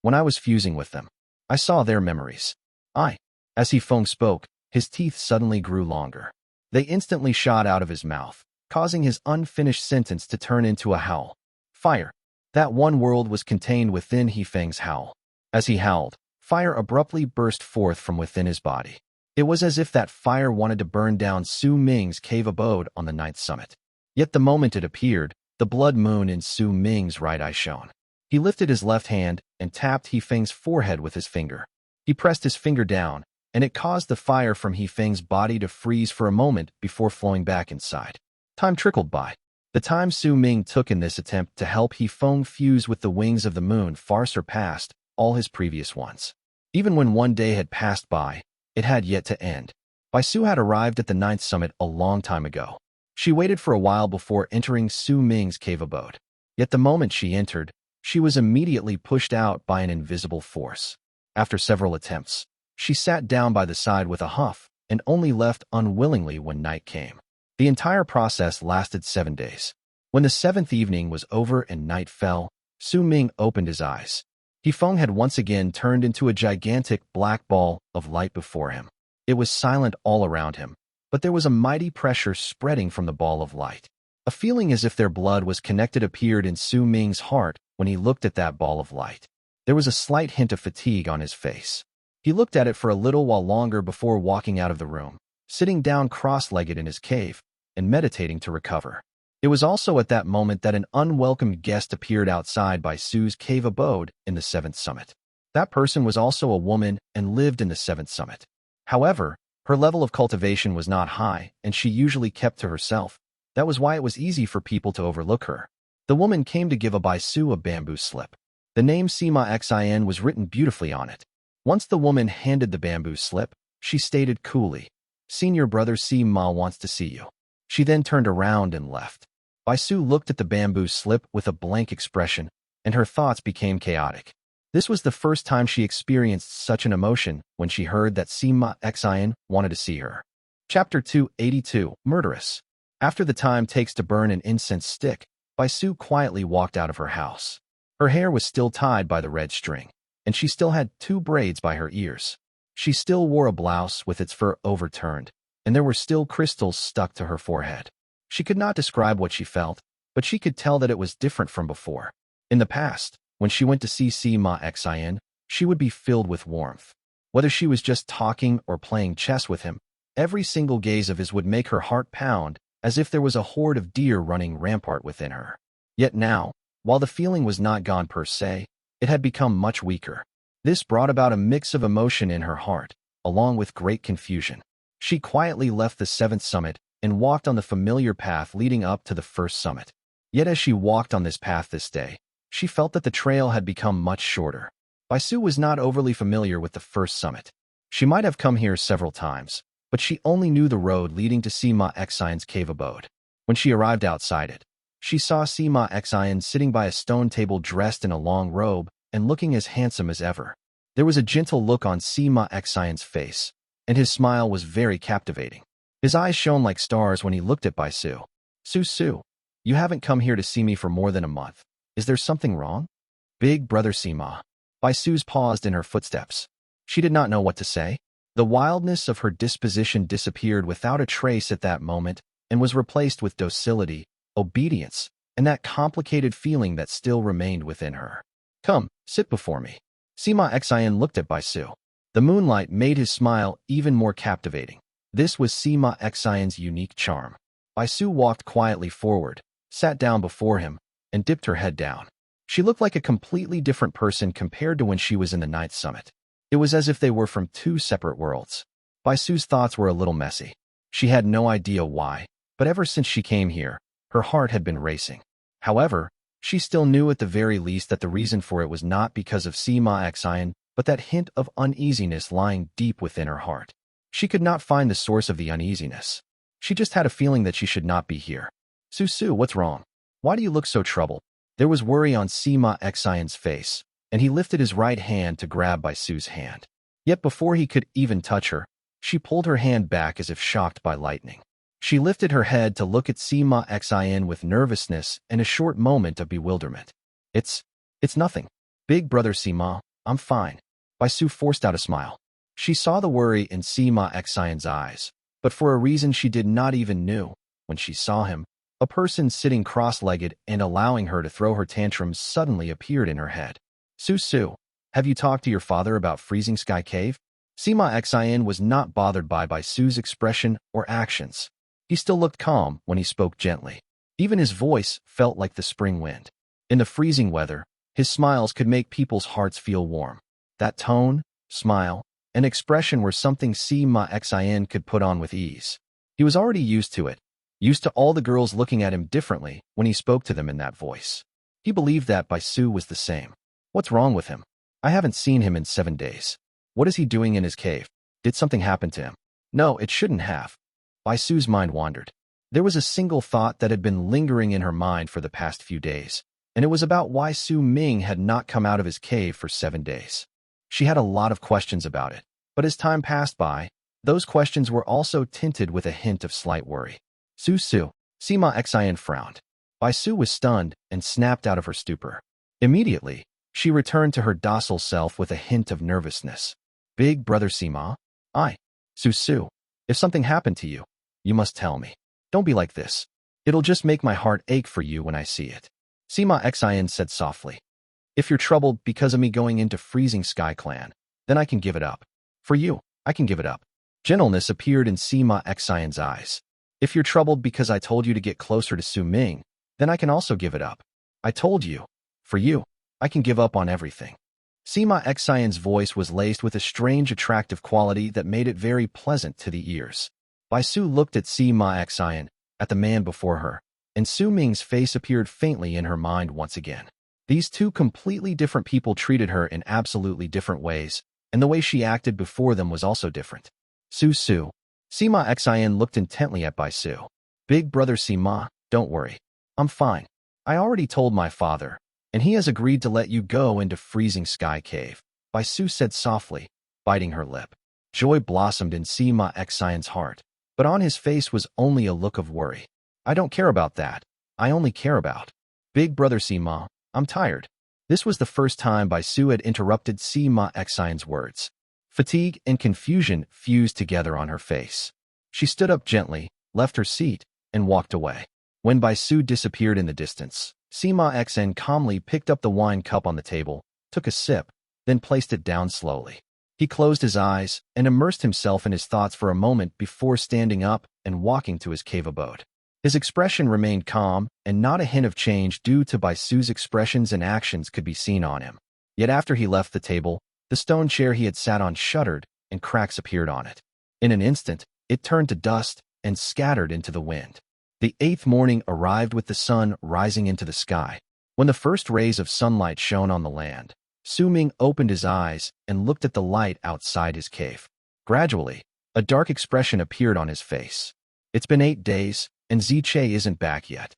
when I was fusing with them, I saw their memories. As Hefeng spoke, his teeth suddenly grew longer. They instantly shot out of his mouth, causing his unfinished sentence to turn into a howl. Fire. That one word was contained within Hefeng's howl. As he howled, fire abruptly burst forth from within his body. It was as if that fire wanted to burn down Su Ming's cave abode on the 9th summit. Yet the moment it appeared, the blood moon in Su Ming's right eye shone. He lifted his left hand and tapped Hefeng's forehead with his finger. He pressed his finger down, and it caused the fire from Hefeng's body to freeze for a moment before flowing back inside. Time trickled by. The time Su Ming took in this attempt to help Hefeng fuse with the wings of the moon far surpassed all his previous ones. Even when one day had passed by, it had yet to end. Bai Su had arrived at the 9th summit a long time ago. She waited for a while before entering Su Ming's cave abode. Yet the moment she entered, she was immediately pushed out by an invisible force. After several attempts, she sat down by the side with a huff and only left unwillingly when night came. The entire process lasted 7 days. When the 7th evening was over and night fell, Su Ming opened his eyes. Hefeng had once again turned into a gigantic black ball of light before him. It was silent all around him, but there was a mighty pressure spreading from the ball of light. A feeling as if their blood was connected appeared in Su Ming's heart when he looked at that ball of light. There was a slight hint of fatigue on his face. He looked at it for a little while longer before walking out of the room, sitting down cross-legged in his cave and meditating to recover. It was also at that moment that an unwelcome guest appeared outside Bai Su's cave abode in the 7th summit. That person was also a woman and lived in the 7th summit. However, her level of cultivation was not high, and she usually kept to herself. That was why it was easy for people to overlook her. The woman came to give Bai Su a bamboo slip. The name Sima Xin was written beautifully on it. Once the woman handed the bamboo slip, she stated coolly, "Senior brother Sima wants to see you." She then turned around and left. Bai Su looked at the bamboo slip with a blank expression, and her thoughts became chaotic. This was the first time she experienced such an emotion when she heard that Sima Xin wanted to see her. Chapter 282, Murderous. After the time takes to burn an incense stick, Bai Su quietly walked out of her house. Her hair was still tied by the red string, and she still had 2 braids by her ears. She still wore a blouse with its fur overturned, and there were still crystals stuck to her forehead. She could not describe what she felt, but she could tell that it was different from before. In the past, when she went to see Sima Xin, she would be filled with warmth. Whether she was just talking or playing chess with him, every single gaze of his would make her heart pound, as if there was a horde of deer running rampart within her. Yet now, while the feeling was not gone per se, it had become much weaker. This brought about a mix of emotion in her heart, along with great confusion. She quietly left the 7th summit and walked on the familiar path leading up to the 1st summit. Yet as she walked on this path this day, she felt that the trail had become much shorter. Bai Su was not overly familiar with the 1st summit. She might have come here several times, but she only knew the road leading to Sima Xin's cave abode. When she arrived outside it, she saw Sima Xin sitting by a stone table dressed in a long robe and looking as handsome as ever. There was a gentle look on Sima Xin's face, and his smile was very captivating. His eyes shone like stars when he looked at Bai Su. "Su, you haven't come here to see me for more than a month. Is there something wrong?" "Big brother Sima." Bai Su's paused in her footsteps. She did not know what to say. The wildness of her disposition disappeared without a trace at that moment and was replaced with docility, obedience, and that complicated feeling that still remained within her. "Come, sit before me." Sima Xin looked at Bai Su. The moonlight made his smile even more captivating. This was Sima Xin's unique charm. Bai Su walked quietly forward, sat down before him, and dipped her head down. She looked like a completely different person compared to when she was in the 9th summit. It was as if they were from 2 separate worlds. Bai Su's thoughts were a little messy. She had no idea why, but ever since she came here, her heart had been racing. However, she still knew at the very least that the reason for it was not because of Sima Xin, but that hint of uneasiness lying deep within her heart. She could not find the source of the uneasiness. She just had a feeling that she should not be here. "Su, what's wrong? Why do you look so troubled?" There was worry on Sima Xin's face, and he lifted his right hand to grab Bai Su's hand. Yet before he could even touch her, she pulled her hand back as if shocked by lightning. She lifted her head to look at Sima Xin with nervousness and a short moment of bewilderment. It's nothing. Big brother Sima, I'm fine." Bai Su forced out a smile. She saw the worry in Sima Xin's eyes, but for a reason she did not even know, when she saw him, a person sitting cross-legged and allowing her to throw her tantrums suddenly appeared in her head. "Su, have you talked to your father about Freezing Sky Cave?" Sima Xin was not bothered by Bai Su's expression or actions. He still looked calm when he spoke gently. Even his voice felt like the spring wind. In the freezing weather, his smiles could make people's hearts feel warm. That tone, smile, and expression were something Sima Xin could put on with ease. He was already used to it, used to all the girls looking at him differently when he spoke to them in that voice. He believed that Bai Su was the same. What's wrong with him? I haven't seen him in 7 days. What is he doing in his cave? Did something happen to him? No, it shouldn't have. Bai Su's mind wandered. There was a single thought that had been lingering in her mind for the past few days, and it was about why Su Ming had not come out of his cave for 7 days. She had a lot of questions about it, but as time passed by, those questions were also tinted with a hint of slight worry. Su, Sima Xin frowned. Bai Su was stunned and snapped out of her stupor. Immediately, she returned to her docile self with a hint of nervousness. "Big brother Sima? Su, if something happened to you, you must tell me. Don't be like this." It'll just make my heart ache for you when I see it. Sima Xian said softly. If you're troubled because of me going into Freezing Sky Clan, then I can give it up. For you, I can give it up. Gentleness appeared in Sima Xian's eyes. If you're troubled because I told you to get closer to Su Ming, then I can also give it up. I told you. For you, I can give up on everything. Sima Xian's voice was laced with a strange attractive quality that made it very pleasant to the ears. Bai Su looked at Sima Xian, at the man before her, and Su Ming's face appeared faintly in her mind once again. These two completely different people treated her in absolutely different ways, and the way she acted before them was also different. Su. Sima Xian looked intently at Bai Su. Big brother Sima, don't worry. I'm fine. I already told my father, and he has agreed to let you go into Freezing Sky Cave, Bai Su said softly, biting her lip. Joy blossomed in Sima Xian's heart, but on his face was only a look of worry. I don't care about that. I only care about Big brother Sima. I'm tired. This was the first time Bai Su had interrupted Sima Xian's words. Fatigue and confusion fused together on her face. She stood up gently, left her seat, and walked away. When Bai Su disappeared in the distance, Sima Xian calmly picked up the wine cup on the table, took a sip, then placed it down slowly. He closed his eyes and immersed himself in his thoughts for a moment before standing up and walking to his cave abode. His expression remained calm, and not a hint of change due to Bai Su's expressions and actions could be seen on him. Yet after he left the table, the stone chair he had sat on shuddered, and cracks appeared on it. In an instant, it turned to dust and scattered into the wind. The 8th morning arrived with the sun rising into the sky. When the first rays of sunlight shone on the land, Su Ming opened his eyes and looked at the light outside his cave. Gradually, a dark expression appeared on his face. It's been 8 days, and Ziche isn't back yet.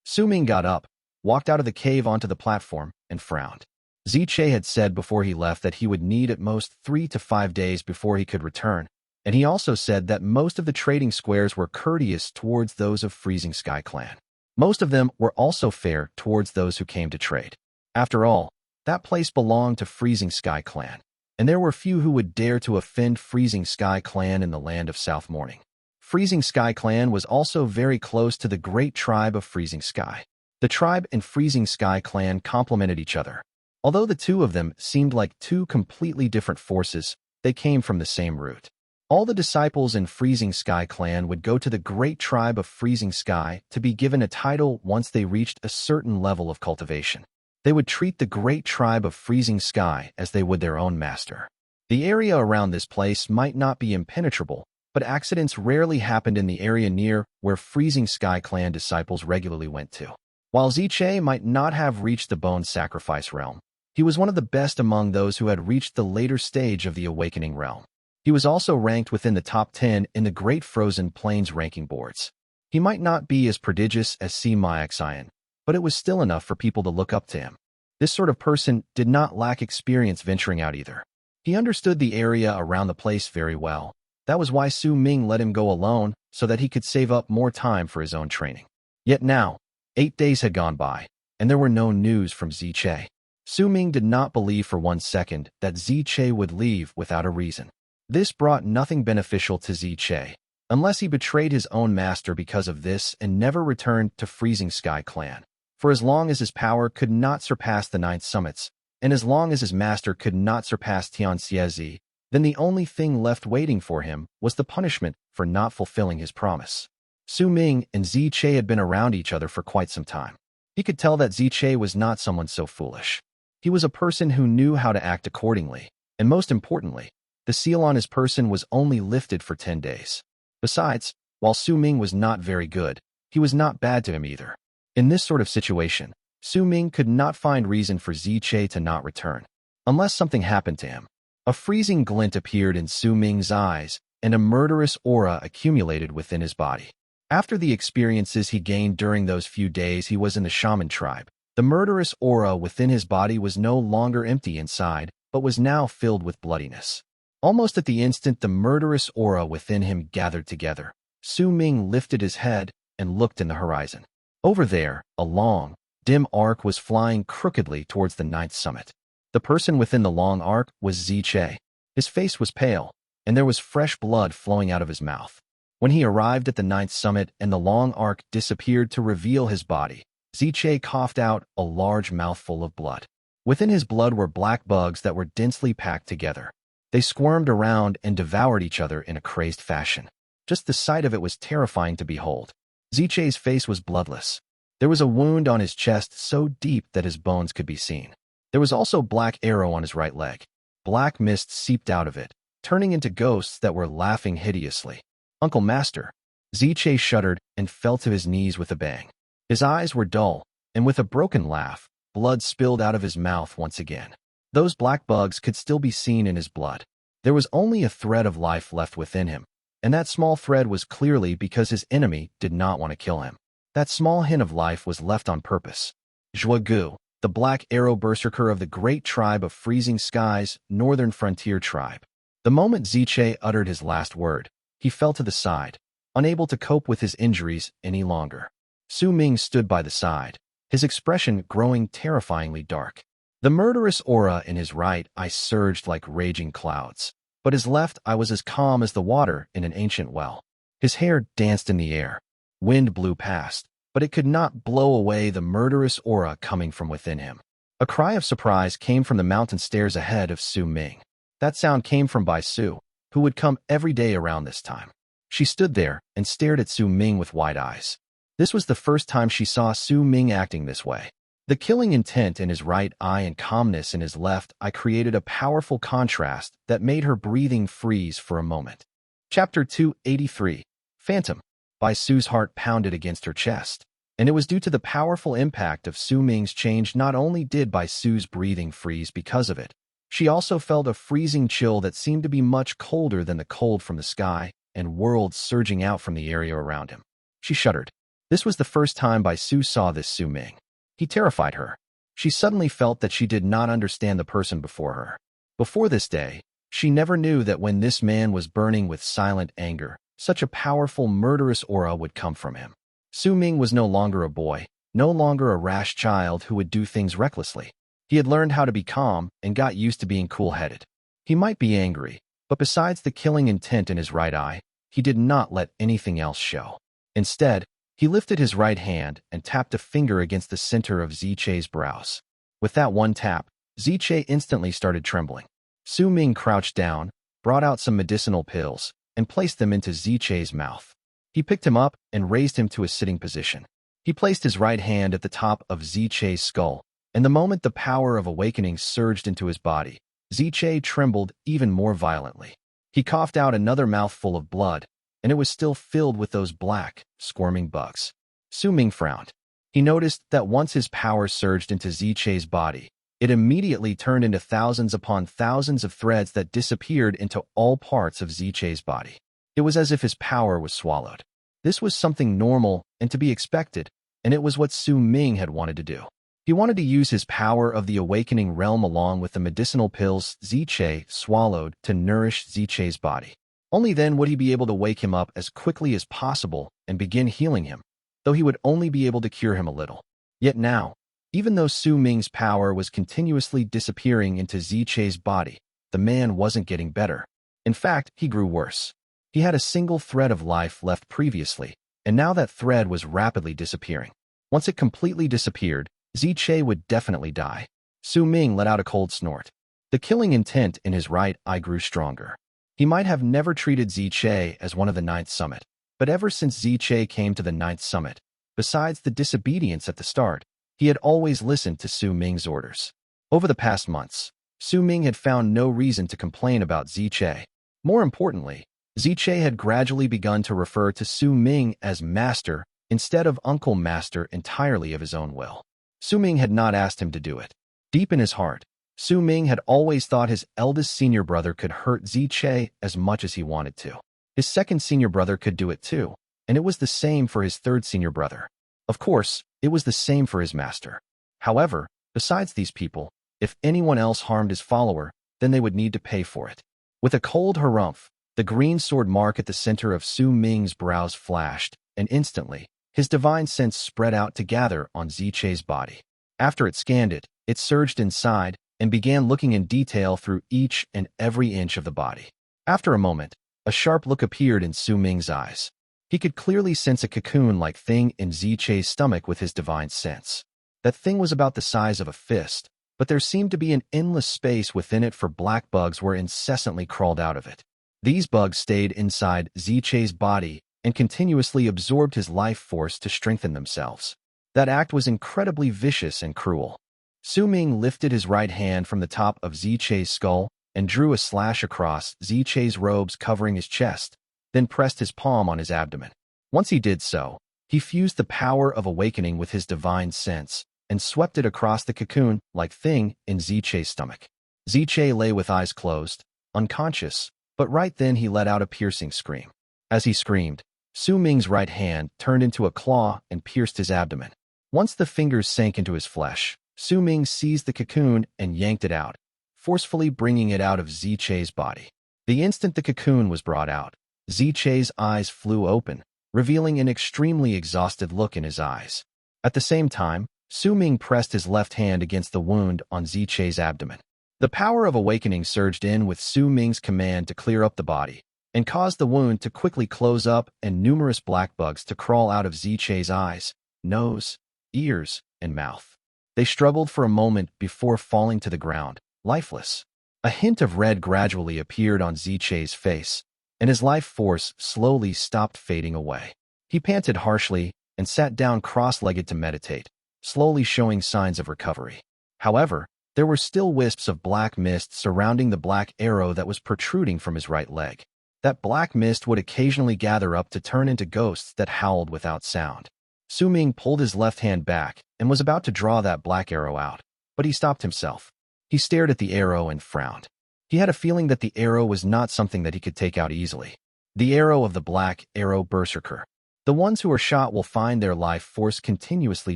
Su Ming got up, walked out of the cave onto the platform, and frowned. Ziche had said before he left that he would need at most 3 to 5 days before he could return, and he also said that most of the trading squares were courteous towards those of Freezing Sky Clan. Most of them were also fair towards those who came to trade. After all, that place belonged to Freezing Sky Clan, and there were few who would dare to offend Freezing Sky Clan in the land of South Morning. Freezing Sky Clan was also very close to the great tribe of Freezing Sky. The tribe and Freezing Sky Clan complemented each other. Although the two of them seemed like two completely different forces, they came from the same root. All the disciples in Freezing Sky Clan would go to the great tribe of Freezing Sky to be given a title once they reached a certain level of cultivation. They would treat the great tribe of Freezing Sky as they would their own master. The area around this place might not be impenetrable, but accidents rarely happened in the area near where Freezing Sky Clan disciples regularly went to. While Ziche might not have reached the Bone Sacrifice realm, he was one of the best among those who had reached the later stage of the Awakening realm. He was also ranked within the top 10 in the Great Frozen Plains ranking boards. He might not be as prodigious as Sima Xian, but it was still enough for people to look up to him. This sort of person did not lack experience venturing out either. He understood the area around the place very well. That was why Su Ming let him go alone, so that he could save up more time for his own training. Yet now, 8 days had gone by, and there were no news from Ziche. Su Ming did not believe for 1 second that Ziche would leave without a reason. This brought nothing beneficial to Ziche, unless he betrayed his own master because of this and never returned to Freezing Sky Clan. For as long as his power could not surpass the 9th summits, and as long as his master could not surpass Tian Xie Zi, then the only thing left waiting for him was the punishment for not fulfilling his promise. Su Ming and Ziche had been around each other for quite some time. He could tell that Ziche was not someone so foolish. He was a person who knew how to act accordingly, and most importantly, the seal on his person was only lifted for 10 days. Besides, while Su Ming was not very good, he was not bad to him either. In this sort of situation, Su Ming could not find reason for Ziche to not return, unless something happened to him. A freezing glint appeared in Su Ming's eyes, and a murderous aura accumulated within his body. After the experiences he gained during those few days he was in the Shaman tribe, the murderous aura within his body was no longer empty inside, but was now filled with bloodiness. Almost at the instant the murderous aura within him gathered together, Su Ming lifted his head and looked in the horizon. Over there, a long, dim arc was flying crookedly towards the 9th summit. The person within the long arc was Ziche. His face was pale, and there was fresh blood flowing out of his mouth. When he arrived at the ninth summit and the long arc disappeared to reveal his body, Ziche coughed out a large mouthful of blood. Within his blood were black bugs that were densely packed together. They squirmed around and devoured each other in a crazed fashion. Just the sight of it was terrifying to behold. Ziche's face was bloodless. There was a wound on his chest so deep that his bones could be seen. There was also a black arrow on his right leg. Black mist seeped out of it, turning into ghosts that were laughing hideously. "Uncle Master." Ziche shuddered and fell to his knees with a bang. His eyes were dull, and with a broken laugh, blood spilled out of his mouth once again. Those black bugs could still be seen in his blood. There was only a thread of life left within him, and that small thread was clearly because his enemy did not want to kill him. That small hint of life was left on purpose. Zhuogu, the Black Arrow Berserker of the great tribe of Freezing Skies, Northern Frontier Tribe. The moment Ziche uttered his last word, he fell to the side, unable to cope with his injuries any longer. Su Ming stood by the side, his expression growing terrifyingly dark. The murderous aura in his right eye surged like raging clouds, but his left eye was as calm as the water in an ancient well. His hair danced in the air. Wind blew past, but it could not blow away the murderous aura coming from within him. A cry of surprise came from the mountain stairs ahead of Su Ming. That sound came from Bai Su, who would come every day around this time. She stood there and stared at Su Ming with wide eyes. This was the first time she saw Su Ming acting this way. The killing intent in his right eye and calmness in his left eye created a powerful contrast that made her breathing freeze for a moment. Chapter 283, Phantom. Bai Su's heart pounded against her chest, and it was due to the powerful impact of Su Ming's change. Not only did Bai Su's breathing freeze because of it, she also felt a freezing chill that seemed to be much colder than the cold from the sky and worlds surging out from the area around him. She shuddered. This was the first time Bai Su saw this Su Ming. He terrified her. She suddenly felt that she did not understand the person before her. Before this day, she never knew that when this man was burning with silent anger, such a powerful murderous aura would come from him. Su Ming was no longer a boy, no longer a rash child who would do things recklessly. He had learned how to be calm and got used to being cool-headed. He might be angry, but besides the killing intent in his right eye, he did not let anything else show. Instead, he lifted his right hand and tapped a finger against the center of Ziche's brows. With that one tap, Ziche instantly started trembling. Su Ming crouched down, brought out some medicinal pills, and placed them into Ziche's mouth. He picked him up and raised him to a sitting position. He placed his right hand at the top of Ziche's skull, and the moment the power of awakening surged into his body, Ziche trembled even more violently. He coughed out another mouthful of blood, and it was still filled with those black, squirming bugs. Su Ming frowned. He noticed that once his power surged into Ziche's body, it immediately turned into thousands upon thousands of threads that disappeared into all parts of Ziche's body. It was as if his power was swallowed. This was something normal and to be expected, and it was what Su Ming had wanted to do. He wanted to use his power of the awakening realm along with the medicinal pills Ziche swallowed to nourish Ziche's body. Only then would he be able to wake him up as quickly as possible and begin healing him, though he would only be able to cure him a little. Yet now, even though Su Ming's power was continuously disappearing into Ziche's body, the man wasn't getting better. In fact, he grew worse. He had a single thread of life left previously, and now that thread was rapidly disappearing. Once it completely disappeared, Ziche would definitely die. Su Ming let out a cold snort. The killing intent in his right eye grew stronger. He might have never treated Ziche as one of the Ninth Summit, but ever since Ziche came to the Ninth Summit, besides the disobedience at the start, he had always listened to Su Ming's orders. Over the past months, Su Ming had found no reason to complain about Ziche. More importantly, Ziche had gradually begun to refer to Su Ming as Master instead of Uncle Master entirely of his own will. Su Ming had not asked him to do it. Deep in his heart, Su Ming had always thought his eldest senior brother could hurt Ziche as much as he wanted to. His second senior brother could do it too, and it was the same for his third senior brother. Of course, it was the same for his master. However, besides these people, if anyone else harmed his follower, then they would need to pay for it. With a cold harumph, the green sword mark at the center of Su Ming's brows flashed, and instantly, his divine sense spread out to gather on Ziche's body. After it scanned it, it surged inside and began looking in detail through each and every inch of the body. After a moment, A sharp look appeared in Su Ming's eyes. He could clearly sense a cocoon-like thing in Zichei's stomach with his divine sense. That thing was about the size of a fist, but there seemed to be an endless space within it, for black bugs were incessantly crawled out of it. These bugs stayed inside Zichei's body and continuously absorbed his life force to strengthen themselves. That act was incredibly vicious and cruel. Su Ming lifted his right hand from the top of Zichei's skull and drew a slash across Zichei's robes covering his chest, then pressed his palm on his abdomen. Once he did so, he fused the power of awakening with his divine sense and swept it across the cocoon-like thing in Zichei's stomach. Zichei lay with eyes closed, unconscious, but right then he let out a piercing scream. As he screamed, Su Ming's right hand turned into a claw and pierced his abdomen. Once the fingers sank into his flesh, Su Ming seized the cocoon and yanked it out, forcefully bringing it out of Zichei's body. The instant the cocoon was brought out, Zichei's eyes flew open, revealing an extremely exhausted look in his eyes. At the same time, Su Ming pressed his left hand against the wound on Zichei's abdomen. The power of awakening surged in with Su Ming's command to clear up the body, and caused the wound to quickly close up and numerous black bugs to crawl out of Zichei's eyes, nose, ears, and mouth. They struggled for a moment before falling to the ground, lifeless. A hint of red gradually appeared on Zichei's face, and his life force slowly stopped fading away. He panted harshly and sat down cross-legged to meditate, slowly showing signs of recovery. However, there were still wisps of black mist surrounding the black arrow that was protruding from his right leg. That black mist would occasionally gather up to turn into ghosts that howled without sound. Su Ming pulled his left hand back and was about to draw that black arrow out, but he stopped himself. He stared at the arrow and frowned. He had a feeling that the arrow was not something that he could take out easily. The arrow of the black arrow berserker. The ones who are shot will find their life force continuously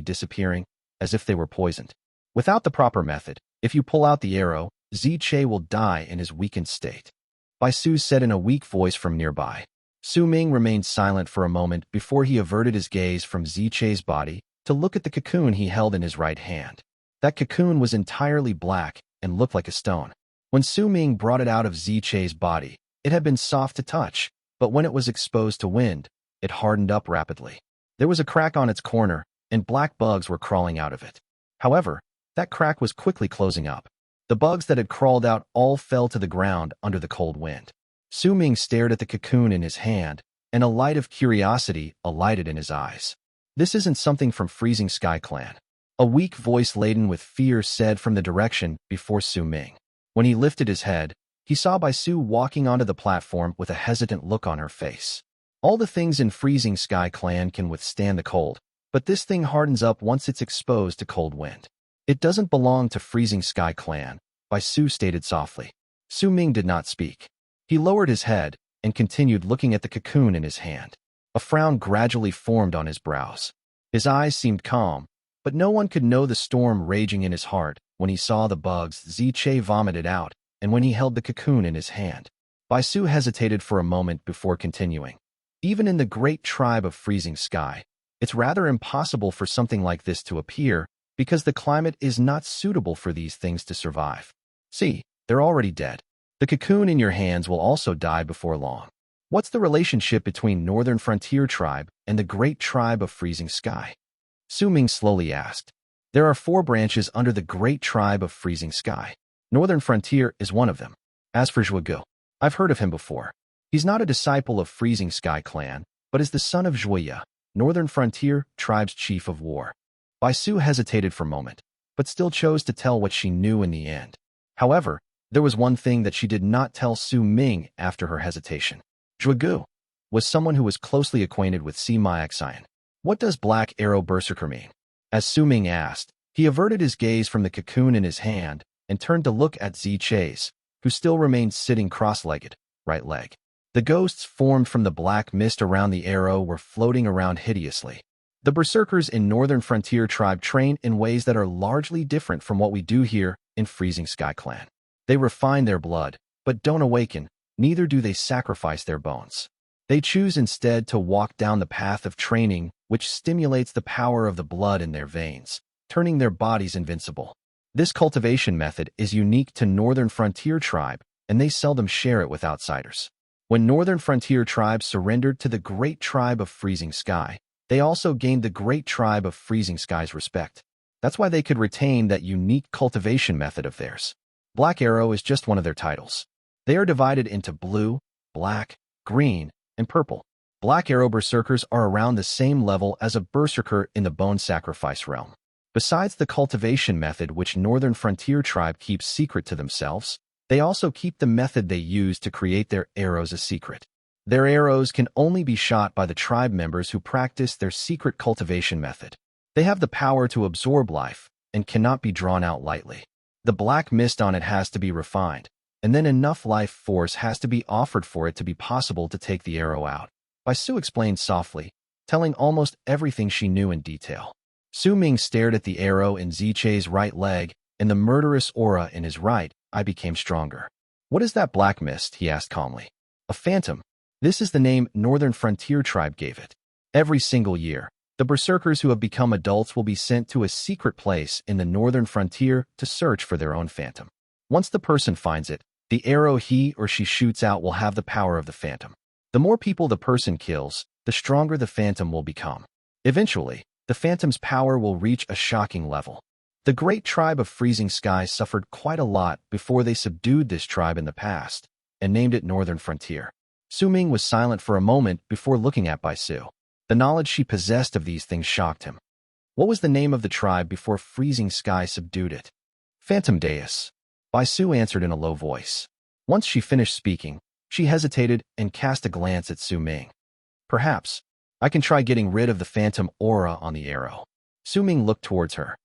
disappearing, as if they were poisoned. Without the proper method, if you pull out the arrow, Zichei will die in his weakened state. Bai Su said in a weak voice from nearby. Su Ming remained silent for a moment before he averted his gaze from Zichei's body to look at the cocoon he held in his right hand. That cocoon was entirely black and looked like a stone. When Su Ming brought it out of Zichei's body, it had been soft to touch, but when it was exposed to wind, it hardened up rapidly. There was a crack on its corner, and black bugs were crawling out of it. However, that crack was quickly closing up. The bugs that had crawled out all fell to the ground under the cold wind. Su Ming stared at the cocoon in his hand, and a light of curiosity alighted in his eyes. This isn't something from Freezing Sky Clan. A weak voice laden with fear said from the direction before Su Ming. When he lifted his head, he saw Bai Su walking onto the platform with a hesitant look on her face. All the things in Freezing Sky Clan can withstand the cold, but this thing hardens up once it's exposed to cold wind. It doesn't belong to Freezing Sky Clan, Bai Su stated softly. Su Ming did not speak. He lowered his head and continued looking at the cocoon in his hand. A frown gradually formed on his brows. His eyes seemed calm, but no one could know the storm raging in his heart when he saw the bugs Zichei vomited out and when he held the cocoon in his hand. Bai Su hesitated for a moment before continuing. Even in the great tribe of Freezing Sky, it's rather impossible for something like this to appear because the climate is not suitable for these things to survive. See, they're already dead. The cocoon in your hands will also die before long. What's the relationship between Northern Frontier Tribe and the great tribe of Freezing Sky? Su Ming slowly asked. There are 4 branches under the great tribe of Freezing Sky. Northern Frontier is one of them. As for Zhuogu, I've heard of him before. He's not a disciple of Freezing Sky Clan, but is the son of Zhuoya, Northern Frontier Tribe's chief of war. Bai Su hesitated for a moment, but still chose to tell what she knew in the end. However, there was one thing that she did not tell Su Ming after her hesitation. Zhuogu was someone who was closely acquainted with Sima Xian. What does Black Arrow Berserker mean? As Su Ming asked, he averted his gaze from the cocoon in his hand and turned to look at Zichei, who still remained sitting cross-legged, right leg. The ghosts formed from the black mist around the arrow were floating around hideously. The Berserkers in Northern Frontier Tribe train in ways that are largely different from what we do here in Freezing Sky Clan. They refine their blood, but don't awaken, neither do they sacrifice their bones. They choose instead to walk down the path of training, which stimulates the power of the blood in their veins, turning their bodies invincible. This cultivation method is unique to Northern Frontier Tribe, and they seldom share it with outsiders. When northern frontier tribes surrendered to the Great Tribe of Freezing Sky, they also gained the Great Tribe of Freezing Sky's respect. That's why they could retain that unique cultivation method of theirs. Black Arrow is just one of their titles. They are divided into blue, black, green, and purple. Black Arrow Berserkers are around the same level as a Berserker in the Bone Sacrifice realm. Besides the cultivation method which Northern Frontier Tribe keeps secret to themselves, they also keep the method they use to create their arrows a secret. Their arrows can only be shot by the tribe members who practice their secret cultivation method. They have the power to absorb life and cannot be drawn out lightly. The black mist on it has to be refined, and then enough life force has to be offered for it to be possible to take the arrow out. Bai Su explained softly, telling almost everything she knew in detail. Su Ming stared at the arrow in Ziche's right leg and the murderous aura in his right. I became stronger. What is that black mist? He asked calmly. A phantom. This is the name Northern Frontier Tribe gave it. Every single year, the Berserkers who have become adults will be sent to a secret place in the Northern Frontier to search for their own phantom. Once the person finds it, the arrow he or she shoots out will have the power of the phantom. The more people the person kills, the stronger the phantom will become. Eventually, the phantom's power will reach a shocking level. The Great Tribe of Freezing Sky suffered quite a lot before they subdued this tribe in the past and named it Northern Frontier. Su Ming was silent for a moment before looking at Bai Su. The knowledge she possessed of these things shocked him. What was the name of the tribe before Freezing Sky subdued it? Phantom Daze. Bai Su answered in a low voice. Once she finished speaking, she hesitated and cast a glance at Su Ming. Perhaps, I can try getting rid of the phantom aura on the arrow. Su Ming looked towards her.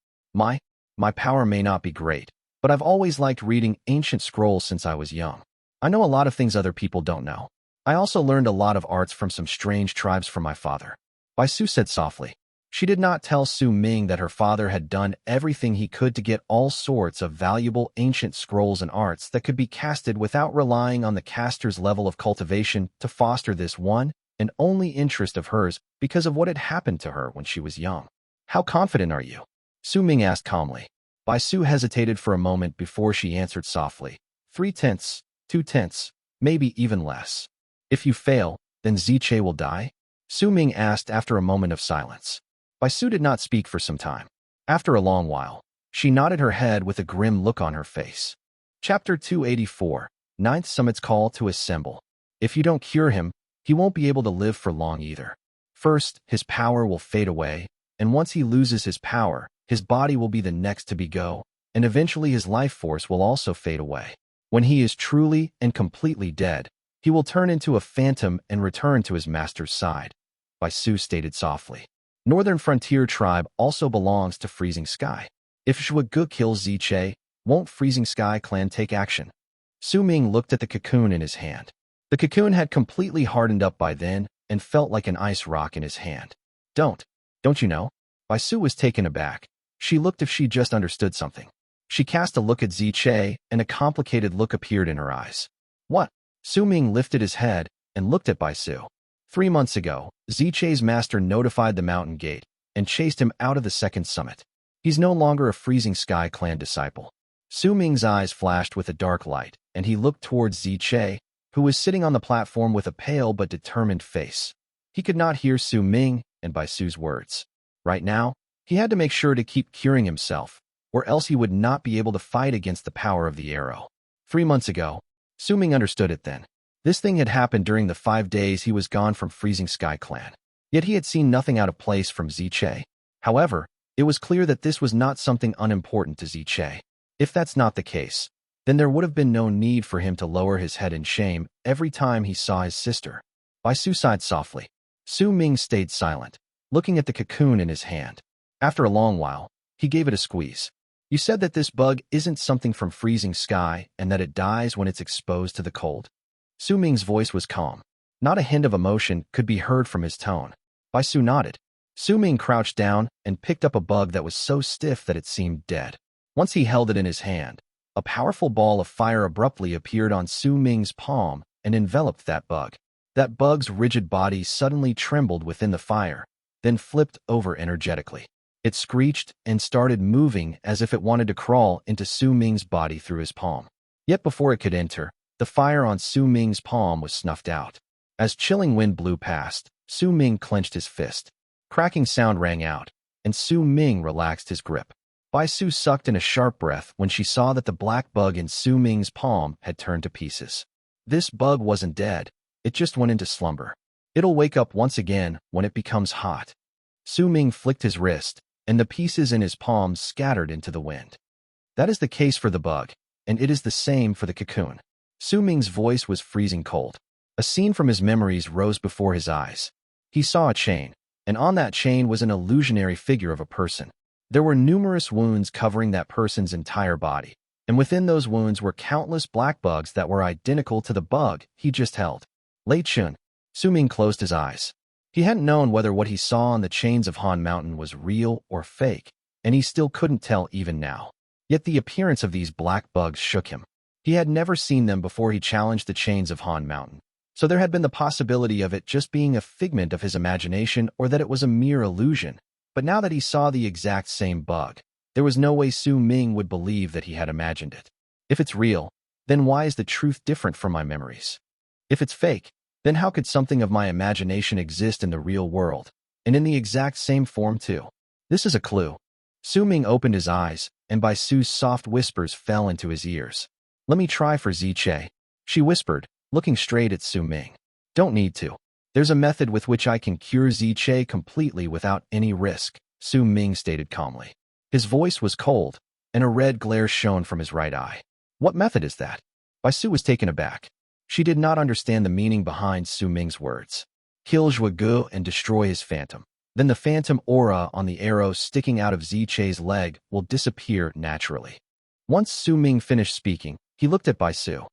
My power may not be great, but I've always liked reading ancient scrolls since I was young. I know a lot of things other people don't know. I also learned a lot of arts from some strange tribes from my father. Bai Su said softly. She did not tell Su Ming that her father had done everything he could to get all sorts of valuable ancient scrolls and arts that could be casted without relying on the caster's level of cultivation to foster this one and only interest of hers because of what had happened to her when she was young. How confident are you? Su Ming asked calmly. Bai Su hesitated for a moment before she answered softly. 3/10, 2/10, maybe even less. If you fail, then Ziche will die? Su Ming asked after a moment of silence. Bai Su did not speak for some time. After a long while, she nodded her head with a grim look on her face. Chapter 284, Ninth Summit's Call to Assemble. If you don't cure him, he won't be able to live for long either. First, his power will fade away, and once he loses his power, his body will be the next to be go, and eventually his life force will also fade away. When he is truly and completely dead, he will turn into a phantom and return to his master's side. Bai Su stated softly. Northern Frontier Tribe also belongs to Freezing Sky. If Shuagu kills Ziche, won't Freezing Sky clan take action? Su Ming looked at the cocoon in his hand. The cocoon had completely hardened up by then and felt like an ice rock in his hand. Don't you know? Bai Su was taken aback. She looked if she just understood something. She cast a look at Ziche, and a complicated look appeared in her eyes. What? Su Ming lifted his head and looked at Bai Su. 3 months ago, Ziche's master notified the mountain gate and chased him out of the second summit. He's no longer a Freezing Sky clan disciple. Su Ming's eyes flashed with a dark light, and he looked towards Ziche, who was sitting on the platform with a pale but determined face. He could not hear Su Ming and Bai Su's words. Right now, he had to make sure to keep curing himself, or else he would not be able to fight against the power of the arrow. 3 months ago, Su Ming understood it then. This thing had happened during the 5 days he was gone from Freezing Sky clan. Yet he had seen nothing out of place from Ziche. However, it was clear that this was not something unimportant to Ziche. If that's not the case, then there would have been no need for him to lower his head in shame every time he saw his sister. Bai Su sighed softly. Su Ming stayed silent, looking at the cocoon in his hand. After a long while, he gave it a squeeze. You said that this bug isn't something from Freezing Sky and that it dies when it's exposed to the cold. Su Ming's voice was calm. Not a hint of emotion could be heard from his tone. Bai Su nodded. Su Ming crouched down and picked up a bug that was so stiff that it seemed dead. Once he held it in his hand, a powerful ball of fire abruptly appeared on Su Ming's palm and enveloped that bug. That bug's rigid body suddenly trembled within the fire, then flipped over energetically. It screeched and started moving as if it wanted to crawl into Su Ming's body through his palm. Yet before it could enter, The fire on Su Ming's palm was snuffed out. As chilling wind blew past, Su Ming clenched his fist. Cracking sound rang out, and Su Ming relaxed his grip. Bai Su sucked in a sharp breath when she saw that the black bug in Su Ming's palm had turned to pieces. This bug wasn't dead, it just went into slumber. It'll wake up once again when it becomes hot. Su Ming flicked his wrist, and the pieces in his palm scattered into the wind. That is the case for the bug, and it is the same for the cocoon. Su Ming's voice was freezing cold. A scene from his memories rose before his eyes. He saw a chain, and on that chain was an illusionary figure of a person. There were numerous wounds covering that person's entire body, and within those wounds were countless black bugs that were identical to the bug he just held. Lei Chen. Su Ming closed his eyes. He hadn't known whether what he saw on the chains of Han Mountain was real or fake, and he still couldn't tell even now. Yet the appearance of these black bugs shook him. He had never seen them before he challenged the chains of Han Mountain, so there had been the possibility of it just being a figment of his imagination or that it was a mere illusion. But now that he saw the exact same bug, there was no way Su Ming would believe that he had imagined it. If it's real, then why is the truth different from my memories? If it's fake, then how could something of my imagination exist in the real world, and in the exact same form too? This is a clue. Su Ming opened his eyes, and Bai Su's soft whispers fell into his ears. Let me try for Ziche, she whispered, looking straight at Su Ming. Don't need to. There's a method with which I can cure Ziche completely without any risk, Su Ming stated calmly. His voice was cold, and a red glare shone from his right eye. What method is that? Bai Su was taken aback. She did not understand the meaning behind Su Ming's words. Kill Zhuge and destroy his phantom. Then the phantom aura on the arrow sticking out of Ziche's leg will disappear naturally. Once Su Ming finished speaking, he looked at Bai Su.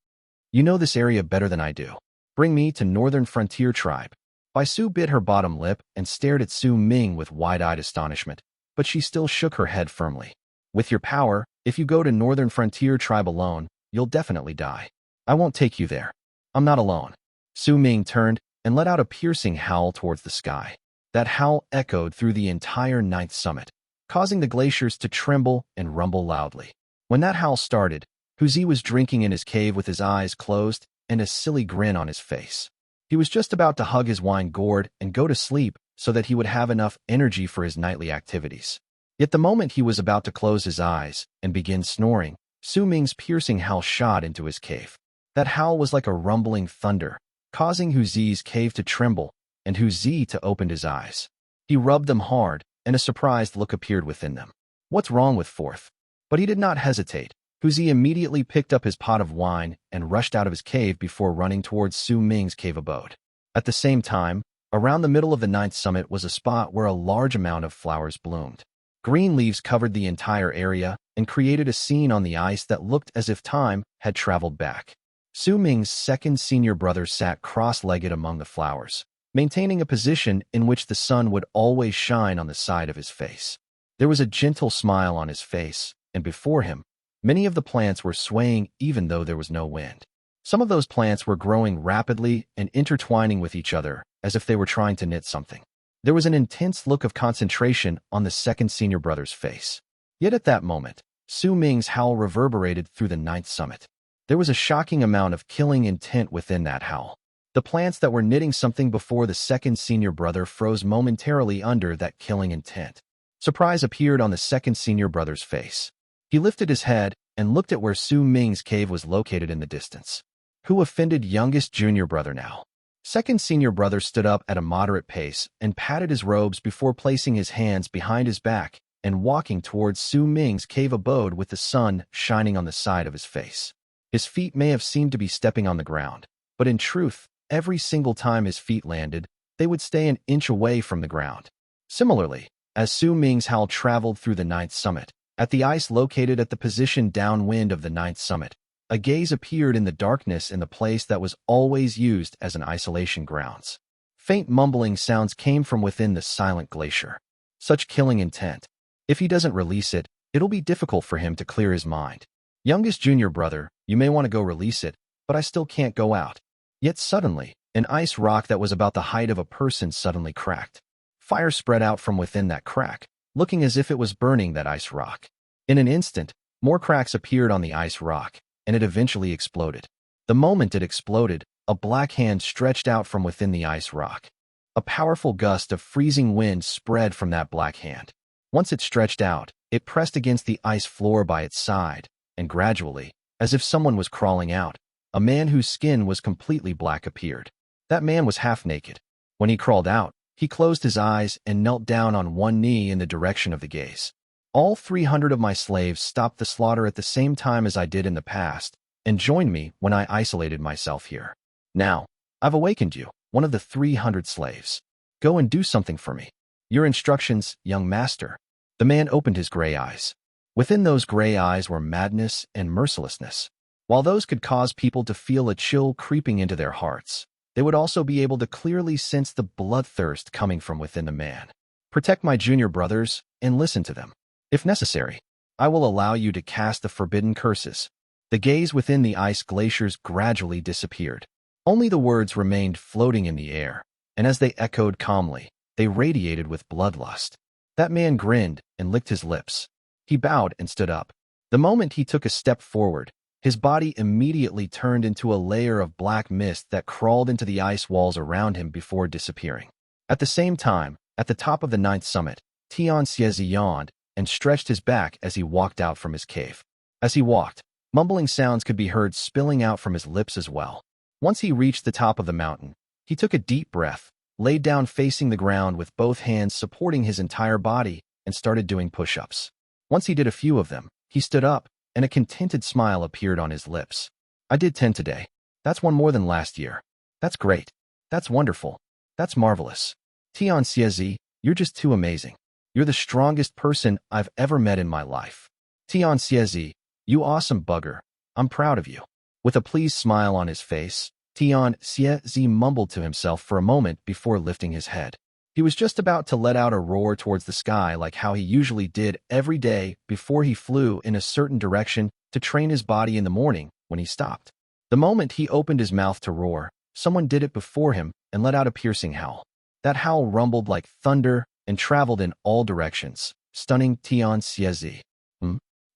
You know this area better than I do. Bring me to Northern Frontier Tribe. Bai Su bit her bottom lip and stared at Su Ming with wide-eyed astonishment, but she still shook her head firmly. With your power, if you go to Northern Frontier Tribe alone, you'll definitely die. I won't take you there. I'm not alone. Su Ming turned and let out a piercing howl towards the sky. That howl echoed through the entire ninth summit, causing the glaciers to tremble and rumble loudly. When that howl started, Zi was drinking in his cave with his eyes closed and a silly grin on his face. He was just about to hug his wine gourd and go to sleep so that he would have enough energy for his nightly activities. Yet the moment he was about to close his eyes and begin snoring, Su Ming's piercing howl shot into his cave. That howl was like a rumbling thunder, causing Zi's cave to tremble and Zi to open his eyes. He rubbed them hard, and a surprised look appeared within them. What's wrong with Fourth? But he did not hesitate. Zi immediately picked up his pot of wine and rushed out of his cave before running towards Su Ming's cave abode. At the same time, around the middle of the ninth summit was a spot where a large amount of flowers bloomed. Green leaves covered the entire area and created a scene on the ice that looked as if time had traveled back. Su Ming's second senior brother sat cross-legged among the flowers, maintaining a position in which the sun would always shine on the side of his face. There was a gentle smile on his face, and before him, many of the plants were swaying even though there was no wind. Some of those plants were growing rapidly and intertwining with each other as if they were trying to knit something. There was an intense look of concentration on the second senior brother's face. Yet at that moment, Su Ming's howl reverberated through the ninth summit. There was a shocking amount of killing intent within that howl. The plants that were knitting something before the second senior brother froze momentarily under that killing intent. Surprise appeared on the second senior brother's face. He lifted his head and looked at where Su Ming's cave was located in the distance. Who offended youngest junior brother now? Second senior brother stood up at a moderate pace and patted his robes before placing his hands behind his back and walking towards Su Ming's cave abode with the sun shining on the side of his face. His feet may have seemed to be stepping on the ground, but in truth, every single time his feet landed, they would stay an inch away from the ground. Similarly, as Su Ming's howl traveled through the ninth summit, at the ice located at the position downwind of the ninth summit, a gaze appeared in the darkness in the place that was always used as an isolation grounds. Faint mumbling sounds came from within the silent glacier. Such killing intent. If he doesn't release it, it'll be difficult for him to clear his mind. Youngest junior brother, you may want to go release it, but I still can't go out. Yet suddenly, an ice rock that was about the height of a person suddenly cracked. Fire spread out from within that crack, looking as if it was burning that ice rock. In an instant, more cracks appeared on the ice rock, and it eventually exploded. The moment it exploded, a black hand stretched out from within the ice rock. A powerful gust of freezing wind spread from that black hand. Once it stretched out, it pressed against the ice floor by its side, and gradually, as if someone was crawling out, a man whose skin was completely black appeared. That man was half naked. When he crawled out, he closed his eyes and knelt down on one knee in the direction of the gaze. All 300 of my slaves stopped the slaughter at the same time as I did in the past, and joined me when I isolated myself here. Now, I've awakened you, one of the 300 slaves. Go and do something for me. Your instructions, young master. The man opened his gray eyes. Within those gray eyes were madness and mercilessness. While those could cause people to feel a chill creeping into their hearts, they would also be able to clearly sense the bloodthirst coming from within the man. Protect my junior brothers and listen to them. If necessary, I will allow you to cast the forbidden curses. The gaze within the ice glaciers gradually disappeared. Only the words remained floating in the air, and as they echoed calmly, they radiated with bloodlust. That man grinned and licked his lips. He bowed and stood up. The moment he took a step forward, his body immediately turned into a layer of black mist that crawled into the ice walls around him before disappearing. At the same time, at the top of the 9th summit, Tian Xie Zi yawned and stretched his back as he walked out from his cave. As he walked, mumbling sounds could be heard spilling out from his lips as well. Once he reached the top of the mountain, he took a deep breath, laid down facing the ground with both hands supporting his entire body, and started doing push-ups. Once he did a few of them, he stood up, and a contented smile appeared on his lips. I did 10 today. That's one more than last year. That's great. That's wonderful. That's marvelous. Tian Xie Zi, you're just too amazing. You're the strongest person I've ever met in my life. Tian Xie Zi, you awesome bugger. I'm proud of you. With a pleased smile on his face, Tian Xie Zi mumbled to himself for a moment before lifting his head. He was just about to let out a roar towards the sky like how he usually did every day before he flew in a certain direction to train his body in the morning when he stopped. The moment he opened his mouth to roar, someone did it before him and let out a piercing howl. That howl rumbled like thunder and traveled in all directions, stunning Tian Xie Zi.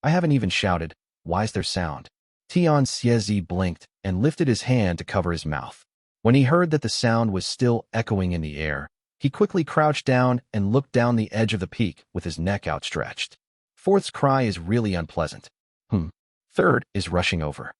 I haven't even shouted. Why's there sound? Tian Xie Zi blinked and lifted his hand to cover his mouth. When he heard that the sound was still echoing in the air, he quickly crouched down and looked down the edge of the peak with his neck outstretched. Fourth's cry is really unpleasant. Third is rushing over.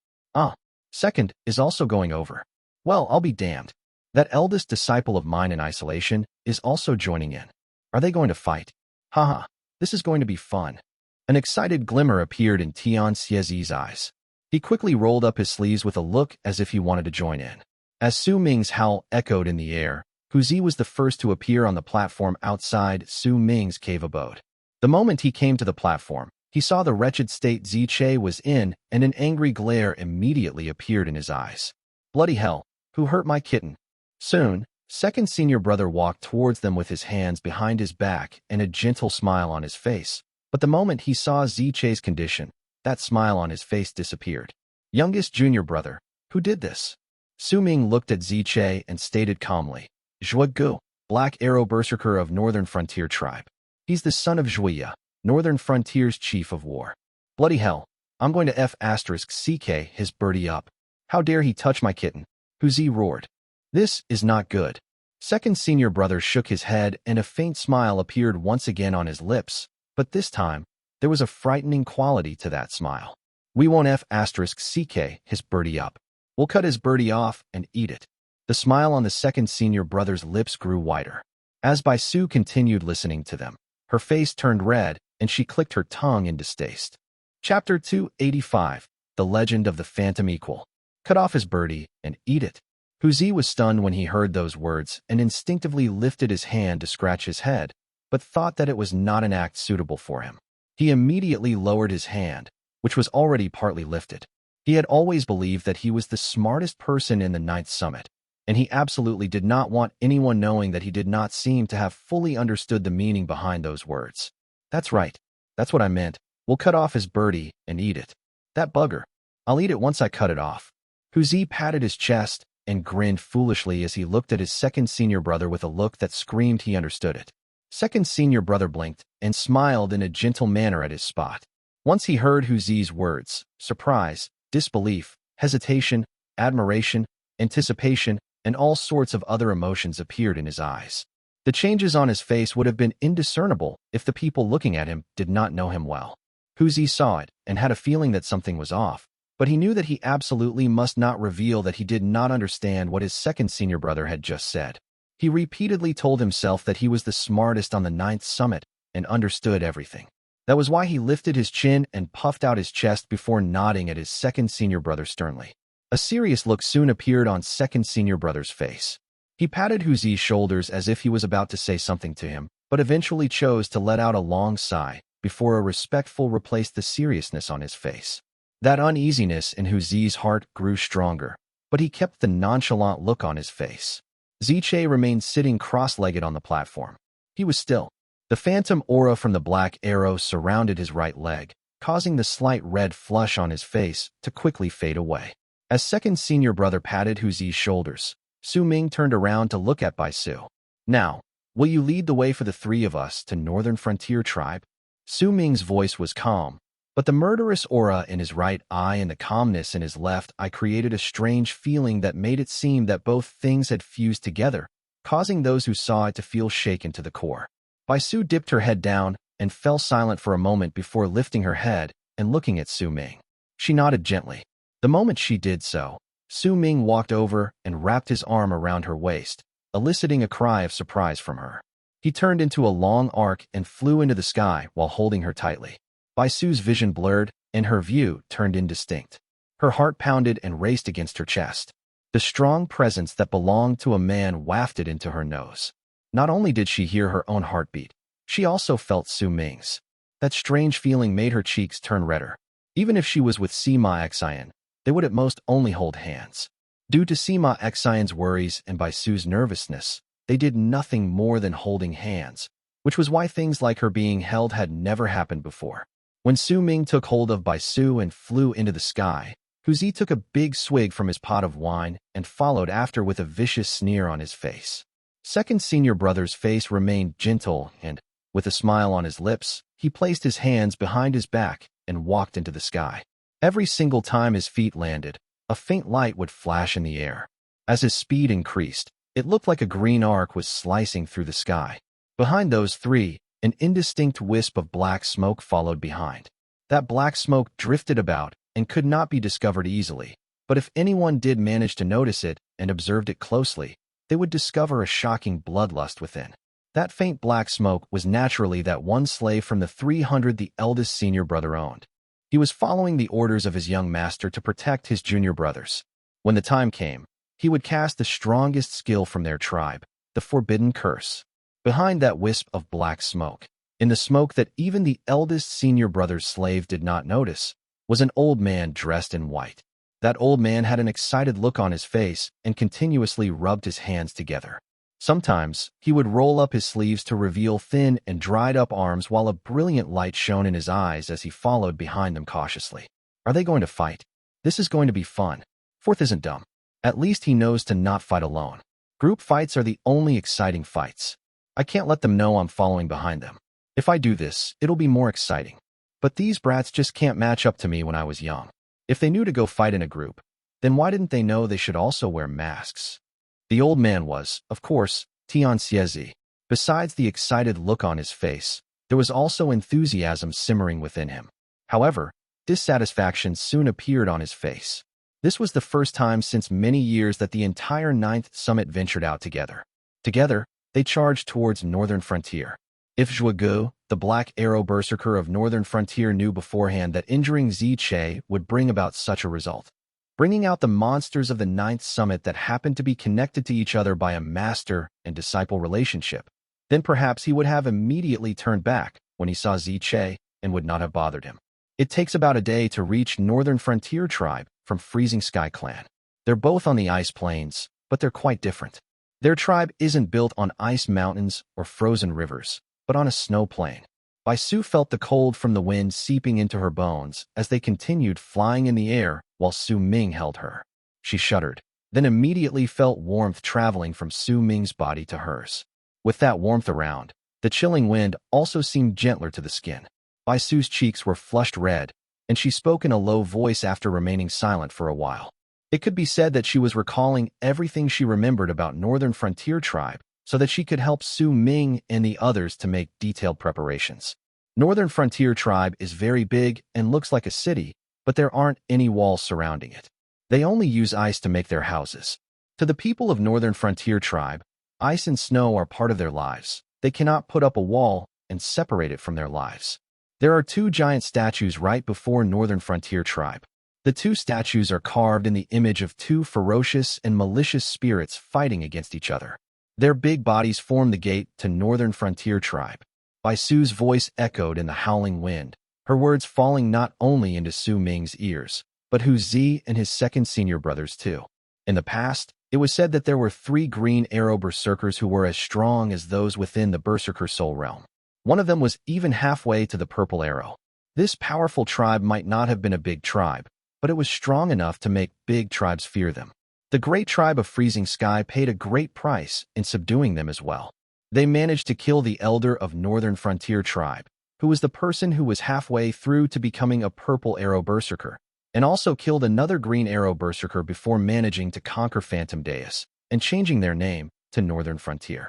Second is also going over. Well, I'll be damned. That eldest disciple of mine in isolation is also joining in. Are they going to fight? Haha, this is going to be fun. An excited glimmer appeared in Tian Xie Zi's eyes. He quickly rolled up his sleeves with a look as if he wanted to join in. As Su Ming's howl echoed in the air, Hu Zi was the first to appear on the platform outside Su Ming's cave abode. The moment he came to the platform, he saw the wretched state Zi Che was in, and an angry glare immediately appeared in his eyes. Bloody hell, who hurt my kitten? Soon, second senior brother walked towards them with his hands behind his back and a gentle smile on his face. But the moment he saw Zi Che's condition, that smile on his face disappeared. Youngest junior brother, who did this? Su Ming looked at Zi Che and stated calmly, Zhuo Gu, Black Arrow Berserker of Northern Frontier Tribe. He's the son of Zhuiya, Northern Frontier's chief of war. Bloody hell, I'm going to F***CK his birdie up. How dare he touch my kitten? Hu Zi roared. This is not good. Second senior brother shook his head and a faint smile appeared once again on his lips, but this time, there was a frightening quality to that smile. We won't F***CK his birdie up. We'll cut his birdie off and eat it. The smile on the second senior brother's lips grew wider. As Bai Su continued listening to them, her face turned red and she clicked her tongue in distaste. Chapter 285, The Legend of the Phantom Equal. Cut off his birdie and eat it. Hu Zi was stunned when he heard those words and instinctively lifted his hand to scratch his head, but thought that it was not an act suitable for him. He immediately lowered his hand, which was already partly lifted. He had always believed that he was the smartest person in the 9th summit, and he absolutely did not want anyone knowing that he did not seem to have fully understood the meaning behind those words. That's right. That's what I meant. We'll cut off his birdie and eat it. That bugger. I'll eat it once I cut it off. Hu Zi patted his chest and grinned foolishly as he looked at his second senior brother with a look that screamed he understood it. Second senior brother blinked and smiled in a gentle manner at his spot. Once he heard Hu Zi's words, surprise, disbelief, hesitation, admiration, anticipation, and all sorts of other emotions appeared in his eyes. The changes on his face would have been indiscernible if the people looking at him did not know him well. Hu Zi saw it and had a feeling that something was off, but he knew that he absolutely must not reveal that he did not understand what his second senior brother had just said. He repeatedly told himself that he was the smartest on the 9th summit and understood everything. That was why he lifted his chin and puffed out his chest before nodding at his second senior brother sternly. A serious look soon appeared on second senior brother's face. He patted Hu Zi's shoulders as if he was about to say something to him, but eventually chose to let out a long sigh before a respectful replaced the seriousness on his face. That uneasiness in Hu Zi's heart grew stronger, but he kept the nonchalant look on his face. Ziche remained sitting cross-legged on the platform. He was still. The phantom aura from the black arrow surrounded his right leg, causing the slight red flush on his face to quickly fade away. As second senior brother patted Hu Zi's shoulders, Su Ming turned around to look at Bai Su. Now, will you lead the way for the three of us to Northern Frontier Tribe? Su Ming's voice was calm, but the murderous aura in his right eye and the calmness in his left eye created a strange feeling that made it seem that both things had fused together, causing those who saw it to feel shaken to the core. Bai Su dipped her head down and fell silent for a moment before lifting her head and looking at Su Ming. She nodded gently. The moment she did so, Su Ming walked over and wrapped his arm around her waist, eliciting a cry of surprise from her. He turned into a long arc and flew into the sky while holding her tightly. Bai Su's vision blurred, and her view turned indistinct. Her heart pounded and raced against her chest. The strong presence that belonged to a man wafted into her nose. Not only did she hear her own heartbeat, she also felt Su Ming's. That strange feeling made her cheeks turn redder. Even if she was with Sima Xian, they would at most only hold hands. Due to Sima Xian's worries and Bai Su's nervousness, they did nothing more than holding hands, which was why things like her being held had never happened before. When Su Ming took hold of Bai Su and flew into the sky, Hu Zi took a big swig from his pot of wine and followed after with a vicious sneer on his face. Second senior brother's face remained gentle and, with a smile on his lips, he placed his hands behind his back and walked into the sky. Every single time his feet landed, a faint light would flash in the air. As his speed increased, it looked like a green arc was slicing through the sky. Behind those three, an indistinct wisp of black smoke followed behind. That black smoke drifted about and could not be discovered easily, but if anyone did manage to notice it and observed it closely, they would discover a shocking bloodlust within. That faint black smoke was naturally that one slave from the 300 the eldest senior brother owned. He was following the orders of his young master to protect his junior brothers. When the time came, he would cast the strongest skill from their tribe, the forbidden curse. Behind that wisp of black smoke, in the smoke that even the eldest senior brother's slave did not notice, was an old man dressed in white. That old man had an excited look on his face and continuously rubbed his hands together. Sometimes, he would roll up his sleeves to reveal thin and dried-up arms while a brilliant light shone in his eyes as he followed behind them cautiously. Are they going to fight? This is going to be fun. Fourth isn't dumb. At least he knows to not fight alone. Group fights are the only exciting fights. I can't let them know I'm following behind them. If I do this, it'll be more exciting. But these brats just can't match up to me when I was young. If they knew to go fight in a group, then why didn't they know they should also wear masks? The old man was, of course, Tian Xie Zi. Besides the excited look on his face, there was also enthusiasm simmering within him. However, dissatisfaction soon appeared on his face. This was the first time since many years that the entire 9th summit ventured out together. Together, they charged towards Northern Frontier. If Zhuge, the Black Arrow Berserker of Northern Frontier, knew beforehand that injuring Ziche would bring about such a result, bringing out the monsters of the 9th summit that happened to be connected to each other by a master and disciple relationship, then perhaps he would have immediately turned back when he saw Ziche and would not have bothered him. It takes about a day to reach Northern Frontier Tribe from Freezing Sky Clan. They're both on the ice plains, but they're quite different. Their tribe isn't built on ice mountains or frozen rivers, but on a snow plain. Bai Su felt the cold from the wind seeping into her bones as they continued flying in the air while Su Ming held her. She shuddered, then immediately felt warmth traveling from Su Ming's body to hers. With that warmth around, the chilling wind also seemed gentler to the skin. Bai Su's cheeks were flushed red, and she spoke in a low voice after remaining silent for a while. It could be said that she was recalling everything she remembered about Northern Frontier Tribe so that she could help Su Ming and the others to make detailed preparations. Northern Frontier Tribe is very big and looks like a city, but there aren't any walls surrounding it. They only use ice to make their houses. To the people of Northern Frontier Tribe, ice and snow are part of their lives. They cannot put up a wall and separate it from their lives. There are two giant statues right before Northern Frontier Tribe. The two statues are carved in the image of two ferocious and malicious spirits fighting against each other. Their big bodies form the gate to Northern Frontier Tribe. Bai Su's voice echoed in the howling wind, her words falling not only into Su Ming's ears, but Hu Zi and his second senior brothers too. In the past, it was said that there were 3 green arrow berserkers who were as strong as those within the Berserker soul realm. One of them was even halfway to the purple arrow. This powerful tribe might not have been a big tribe, but it was strong enough to make big tribes fear them. The great tribe of Freezing Sky paid a great price in subduing them as well. They managed to kill the elder of Northern Frontier Tribe, who was the person who was halfway through to becoming a purple arrow berserker, and also killed another green arrow berserker before managing to conquer Phantom Daze and changing their name to Northern Frontier.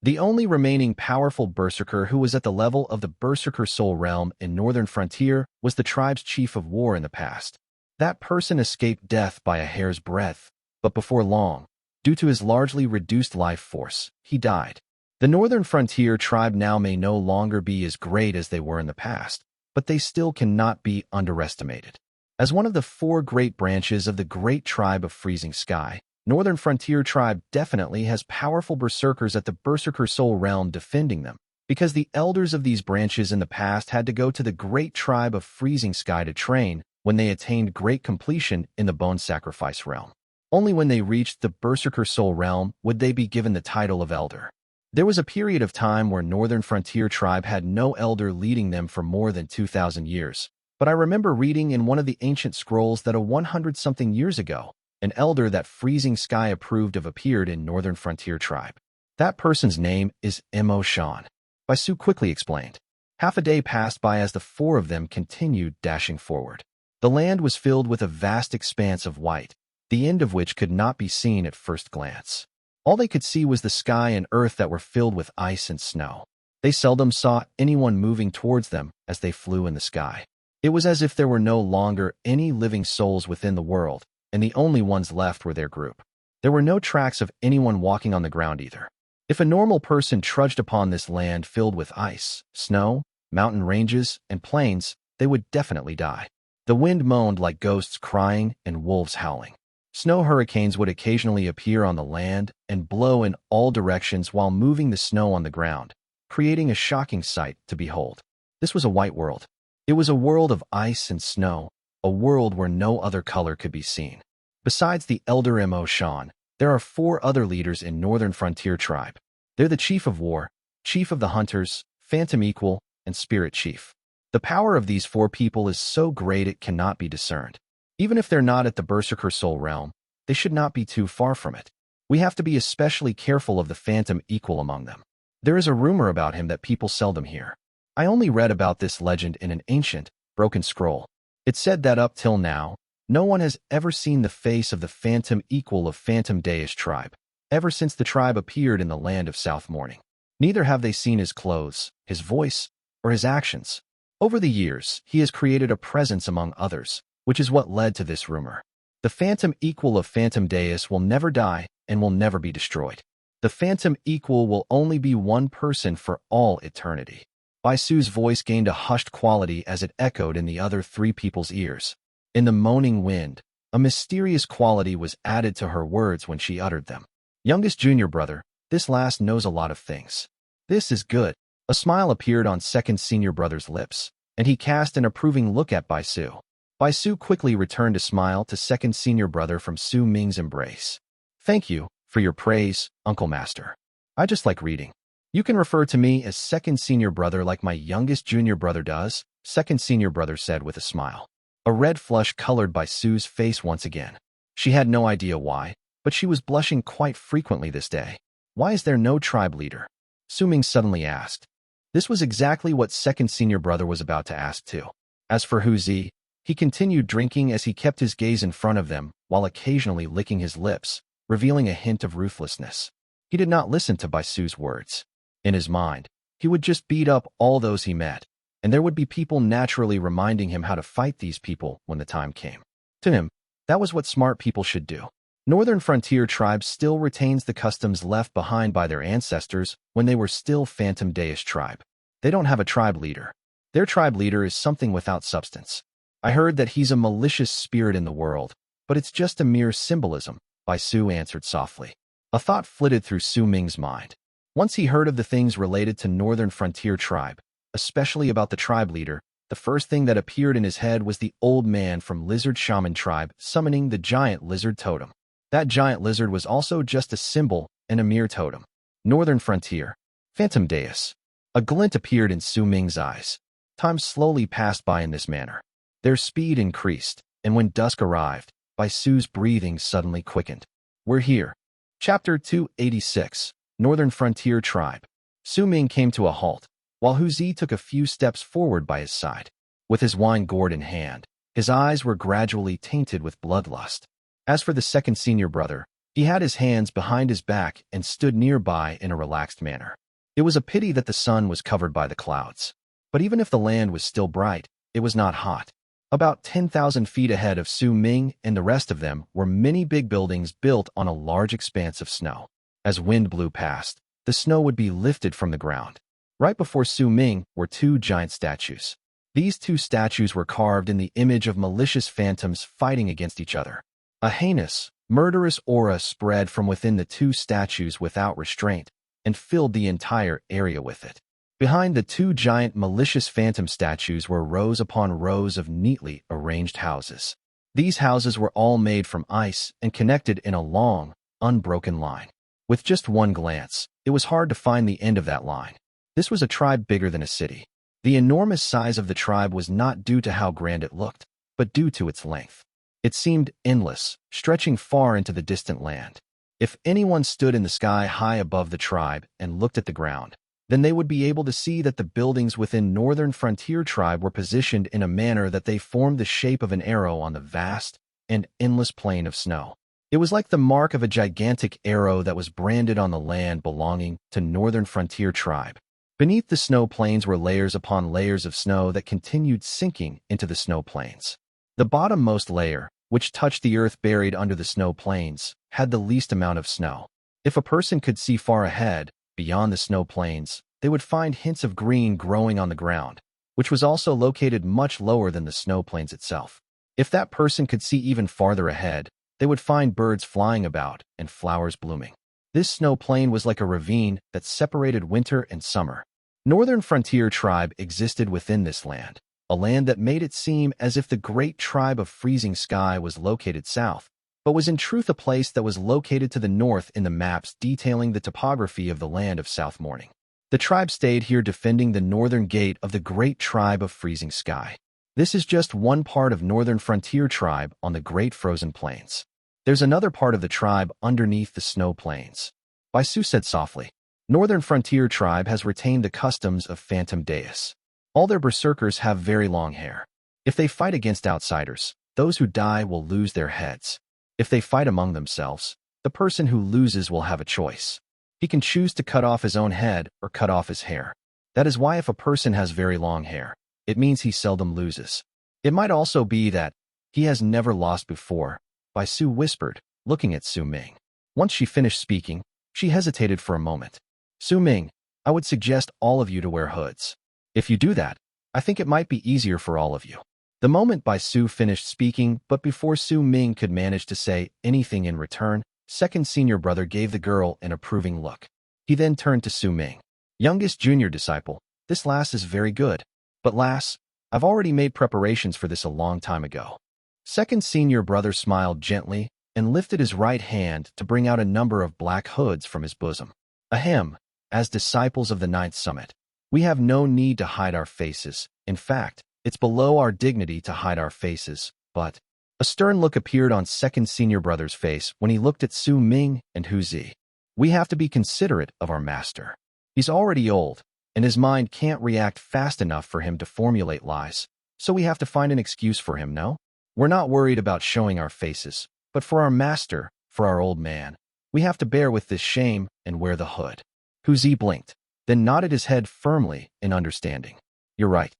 The only remaining powerful berserker who was at the level of the Berserker soul realm in Northern Frontier was the tribe's chief of war in the past. That person escaped death by a hair's breadth, but before long, due to his largely reduced life force, he died. The Northern Frontier Tribe now may no longer be as great as they were in the past, but they still cannot be underestimated. As one of the 4 great branches of the great tribe of Freezing Sky, Northern Frontier Tribe definitely has powerful berserkers at the Berserker soul realm defending them, because the elders of these branches in the past had to go to the great tribe of Freezing Sky to train when they attained great completion in the Bone Sacrifice realm. Only when they reached the Berserker soul realm would they be given the title of elder. There was a period of time where Northern Frontier Tribe had no elder leading them for more than 2,000 years, but I remember reading in one of the ancient scrolls that 100-something years ago, an elder that Freezing Sky approved of appeared in Northern Frontier Tribe. That person's name is Mo Shan. Bai Su quickly explained. Half a day passed by as the 4 of them continued dashing forward. The land was filled with a vast expanse of white, the end of which could not be seen at first glance. All they could see was the sky and earth that were filled with ice and snow. They seldom saw anyone moving towards them as they flew in the sky. It was as if there were no longer any living souls within the world, and the only ones left were their group. There were no tracks of anyone walking on the ground either. If a normal person trudged upon this land filled with ice, snow, mountain ranges, and plains, they would definitely die. The wind moaned like ghosts crying and wolves howling. Snow hurricanes would occasionally appear on the land and blow in all directions while moving the snow on the ground, creating a shocking sight to behold. This was a white world. It was a world of ice and snow, a world where no other color could be seen. Besides the elder Mo Shan, there are 4 other leaders in Northern Frontier Tribe. They're the Chief of War, Chief of the Hunters, Phantom Equal, and Spirit Chief. The power of these 4 people is so great it cannot be discerned. Even if they're not at the Berserker soul realm, they should not be too far from it. We have to be especially careful of the Phantom Equal among them. There is a rumor about him that people seldom hear. I only read about this legend in an ancient, broken scroll. It said that up till now, no one has ever seen the face of the Phantom Equal of Phantom Daze tribe, ever since the tribe appeared in the land of South Morning. Neither have they seen his clothes, his voice, or his actions. Over the years, he has created a presence among others, which is what led to this rumor. The Phantom Equal of Phantom Daze will never die and will never be destroyed. The Phantom Equal will only be one person for all eternity. Bai Su's voice gained a hushed quality as it echoed in the other 3 people's ears. In the moaning wind, a mysterious quality was added to her words when she uttered them. Youngest junior brother, this last knows a lot of things. This is good. A smile appeared on second senior brother's lips, and he cast an approving look at Bai Su. Bai Su quickly returned a smile to second senior brother from Su Ming's embrace. Thank you for your praise, Uncle Master. I just like reading. You can refer to me as second senior brother like my youngest junior brother does, second senior brother said with a smile. A red flush colored Bai Su's face once again. She had no idea why, but she was blushing quite frequently this day. Why is there no tribe leader? Su Ming suddenly asked. This was exactly what second senior brother was about to ask too. As for Hu Zi, He continued drinking as he kept his gaze in front of them, while occasionally licking his lips, revealing a hint of ruthlessness. He did not listen to Bai Su's words. In his mind, he would just beat up all those he met, and there would be people naturally reminding him how to fight these people when the time came. To him, that was what smart people should do. Northern frontier tribes still retains the customs left behind by their ancestors when they were still Phantom Daze tribe. They don't have a tribe leader. Their tribe leader is something without substance. I heard that he's a malicious spirit in the world, but it's just a mere symbolism, Bai Su answered softly. A thought flitted through Su Ming's mind. Once he heard of the things related to Northern Frontier Tribe, especially about the tribe leader, the first thing that appeared in his head was the old man from Lizard Shaman tribe summoning the giant lizard totem. That giant lizard was also just a symbol and a mere totem. Northern Frontier. Phantom Daze. A glint appeared in Su Ming's eyes. Time slowly passed by in this manner. Their speed increased, and when dusk arrived, Bai Su's breathing suddenly quickened. We're here. Chapter 286. Northern Frontier Tribe. Su Ming came to a halt, while Hu Zi took a few steps forward by his side. With his wine gourd in hand, his eyes were gradually tainted with bloodlust. As for the second senior brother, he had his hands behind his back and stood nearby in a relaxed manner. It was a pity that the sun was covered by the clouds. But even if the land was still bright, it was not hot. About 10,000 feet ahead of Su Ming and the rest of them were many big buildings built on a large expanse of snow. As wind blew past, the snow would be lifted from the ground. Right before Su Ming were two giant statues. These two statues were carved in the image of malicious phantoms fighting against each other. A heinous, murderous aura spread from within the two statues without restraint and filled the entire area with it. Behind the two giant malicious phantom statues were rows upon rows of neatly arranged houses. These houses were all made from ice and connected in a long, unbroken line. With just one glance, it was hard to find the end of that line. This was a tribe bigger than a city. The enormous size of the tribe was not due to how grand it looked, but due to its length. It seemed endless, stretching far into the distant land. If anyone stood in the sky high above the tribe and looked at the ground, then they would be able to see that the buildings within Northern Frontier Tribe were positioned in a manner that they formed the shape of an arrow on the vast and endless plain of snow. It was like the mark of a gigantic arrow that was branded on the land belonging to Northern Frontier Tribe. Beneath the snow plains were layers upon layers of snow that continued sinking into the snow plains. The bottommost layer, which touched the earth buried under the snow plains, had the least amount of snow. If a person could see far ahead, beyond the snow plains, they would find hints of green growing on the ground, which was also located much lower than the snow plains itself. If that person could see even farther ahead, they would find birds flying about and flowers blooming. This snow plain was like a ravine that separated winter and summer. Northern Frontier Tribe existed within this land, a land that made it seem as if the great tribe of Freezing Sky was located south, but was in truth a place that was located to the north in the maps detailing the topography of the land of South Morning. The tribe stayed here defending the northern gate of the great tribe of Freezing Sky. This is just one part of Northern Frontier Tribe on the Great Frozen Plains. There's another part of the tribe underneath the snow plains. Bai Su said softly. Northern Frontier Tribe has retained the customs of Phantom Daze. All their berserkers have very long hair. If they fight against outsiders, those who die will lose their heads. If they fight among themselves, the person who loses will have a choice. He can choose to cut off his own head or cut off his hair. That is why if a person has very long hair, it means he seldom loses. It might also be that he has never lost before, Bai Su whispered, looking at Su Ming. Once she finished speaking, she hesitated for a moment. Su Ming, I would suggest all of you to wear hoods. If you do that, I think it might be easier for all of you. The moment Bai Su finished speaking, but before Su Ming could manage to say anything in return, second senior brother gave the girl an approving look. He then turned to Su Ming. Youngest junior disciple, this lass is very good. But lass, I've already made preparations for this a long time ago. Second senior brother smiled gently and lifted his right hand to bring out a number of black hoods from his bosom. Ahem, as disciples of the Ninth Summit, we have no need to hide our faces. In fact, it's below our dignity to hide our faces, but a stern look appeared on second senior brother's face when he looked at Su Ming and Hu Zi. We have to be considerate of our master. He's already old, and his mind can't react fast enough for him to formulate lies, So we have to find an excuse for him, no? We're not worried about showing our faces, but for our master, for our old man, we have to bear with this shame and wear the hood. Hu Zi blinked, then nodded his head firmly in understanding. You're right.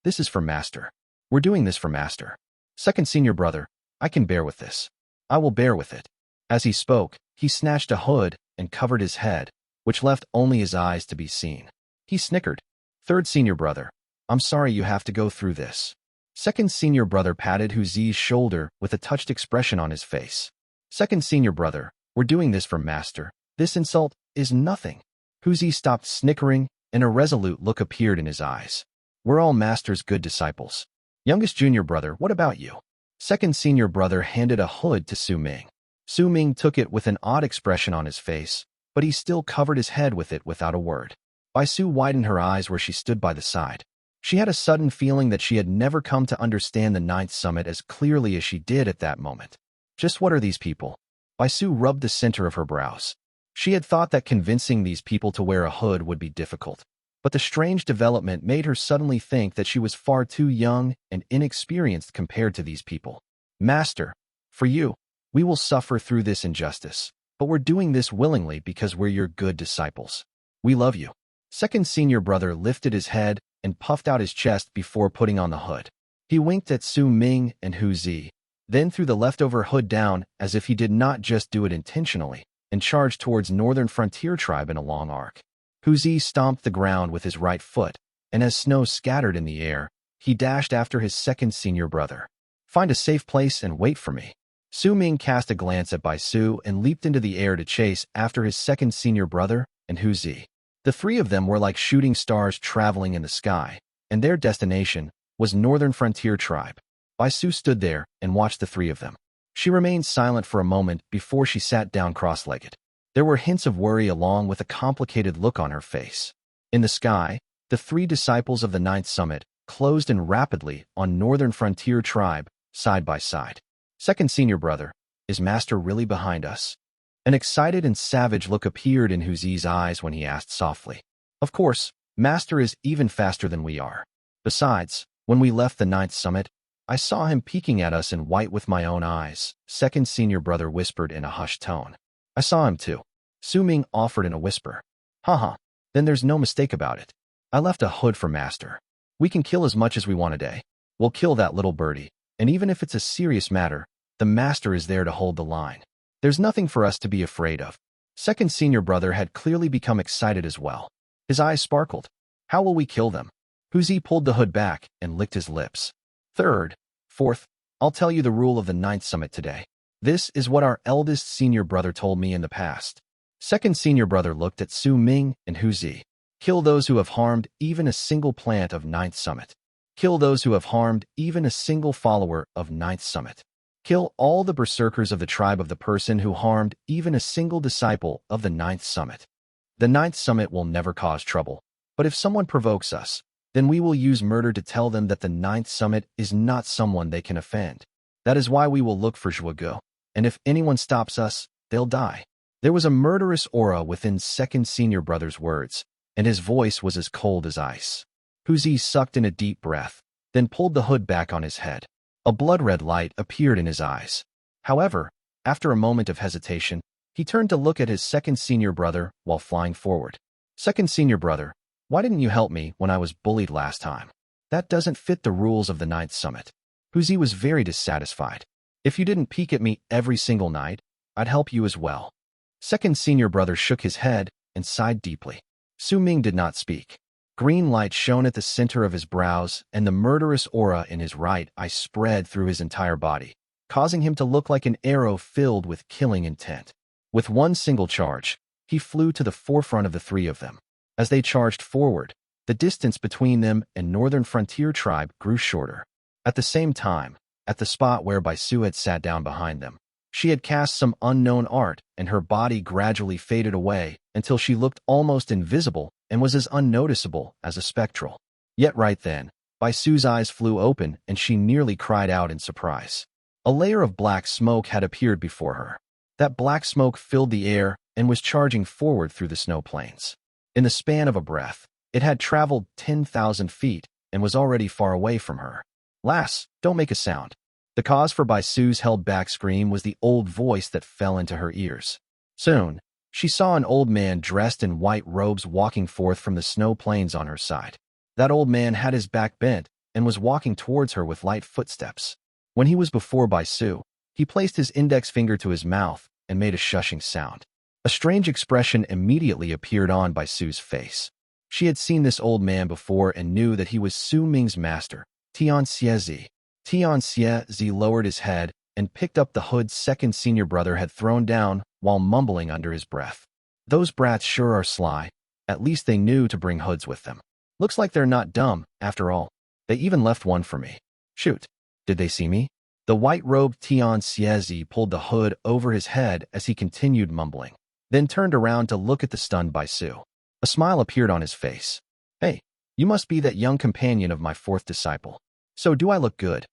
This is for master. We're doing this for master. Second senior brother, I can bear with this. I will bear with it. As he spoke, he snatched a hood and covered his head, which left only his eyes to be seen. He snickered. Third senior brother, I'm sorry you have to go through this. Second senior brother patted Hu Zi's shoulder with a touched expression on his face. Second senior brother, we're doing this for master. This insult is nothing. Hu Zi stopped snickering, and a resolute look appeared in his eyes. We're all master's good disciples. Youngest junior brother, what about you? Second senior brother handed a hood to Su Ming. Su Ming took it with an odd expression on his face, but he still covered his head with it without a word. Bai Su widened her eyes where she stood by the side. She had a sudden feeling that she had never come to understand the Ninth Summit as clearly as she did at that moment. Just what are these people? Bai Su rubbed the center of her brows. She had thought that convincing these people to wear a hood would be difficult, but the strange development made her suddenly think that she was far too young and inexperienced compared to these people. Master, for you, we will suffer through this injustice, but we're doing this willingly because we're your good disciples. We love you. Second senior brother lifted his head and puffed out his chest before putting on the hood. He winked at Su Ming and Hu Zi, then threw the leftover hood down as if he did not just do it intentionally, and charged towards Northern Frontier Tribe in a long arc. Hu Zi stomped the ground with his right foot, and as snow scattered in the air, he dashed after his second senior brother. Find a safe place and wait for me. Su Ming cast a glance at Bai Su and leaped into the air to chase after his second senior brother and Hu Zi. The three of them were like shooting stars traveling in the sky, and their destination was Northern Frontier Tribe. Bai Su stood there and watched the three of them. She remained silent for a moment before she sat down cross-legged. There were hints of worry along with a complicated look on her face. In the sky, the three disciples of the Ninth Summit closed in rapidly on Northern Frontier Tribe, side by side. Second senior brother, is Master really behind us? An excited and savage look appeared in Hu Zi's eyes when he asked softly. Of course, Master is even faster than we are. Besides, when we left the Ninth Summit, I saw him peeking at us in white with my own eyes, second senior brother whispered in a hushed tone. I saw him too. Su Ming offered in a whisper. Haha, then there's no mistake about it. I left a hood for Master. We can kill as much as we want today. We'll kill that little birdie, and even if it's a serious matter, the Master is there to hold the line. There's nothing for us to be afraid of. Second senior brother had clearly become excited as well. His eyes sparkled. How will we kill them? Hu Zi pulled the hood back and licked his lips. Third, fourth, I'll tell you the rule of the Ninth Summit today. This is what our eldest senior brother told me in the past. Second senior brother looked at Su Ming and Hu Zi. Kill those who have harmed even a single plant of Ninth Summit. Kill those who have harmed even a single follower of Ninth Summit. Kill all the berserkers of the tribe of the person who harmed even a single disciple of the Ninth Summit. The Ninth Summit will never cause trouble, but if someone provokes us, then we will use murder to tell them that the Ninth Summit is not someone they can offend. That is why we will look for Zhuoge, and if anyone stops us, they'll die. There was a murderous aura within second senior brother's words, and his voice was as cold as ice. Hu Zi sucked in a deep breath, then pulled the hood back on his head. A blood-red light appeared in his eyes. However, after a moment of hesitation, he turned to look at his second senior brother while flying forward. Second senior brother, why didn't you help me when I was bullied last time? That doesn't fit the rules of the Ninth Summit. Hu Zi was very dissatisfied. If you didn't peek at me every single night, I'd help you as well. Second senior brother shook his head and sighed deeply. Su Ming did not speak. Green light shone at the center of his brows, and the murderous aura in his right eye spread through his entire body, causing him to look like an arrow filled with killing intent. With one single charge, he flew to the forefront of the three of them. As they charged forward, the distance between them and Northern Frontier Tribe grew shorter. At the same time, at the spot where Bai Su had sat down behind them, she had cast some unknown art, and her body gradually faded away until she looked almost invisible and was as unnoticeable as a spectral. Yet right then, Bai Su's eyes flew open and she nearly cried out in surprise. A layer of black smoke had appeared before her. That black smoke filled the air and was charging forward through the snow plains. In the span of a breath, it had traveled 10,000 feet and was already far away from her. "Lass, don't make a sound." The cause for Bai Su's held-back scream was the old voice that fell into her ears. Soon, she saw an old man dressed in white robes walking forth from the snow plains on her side. That old man had his back bent and was walking towards her with light footsteps. When he was before Bai Su, he placed his index finger to his mouth and made a shushing sound. A strange expression immediately appeared on Bai Su's face. She had seen this old man before and knew that he was Su Ming's master, Tian Xie Zi. Tian Xie Zi lowered his head and picked up the hood second senior brother had thrown down while mumbling under his breath. "Those brats sure are sly. At least they knew to bring hoods with them. Looks like they're not dumb, after all. They even left one for me. Shoot, did they see me?" The white-robed Tian Xie Zi pulled the hood over his head as he continued mumbling, then turned around to look at the stunned Bai Su. A smile appeared on his face. "Hey, you must be that young companion of my fourth disciple. So do I look good?"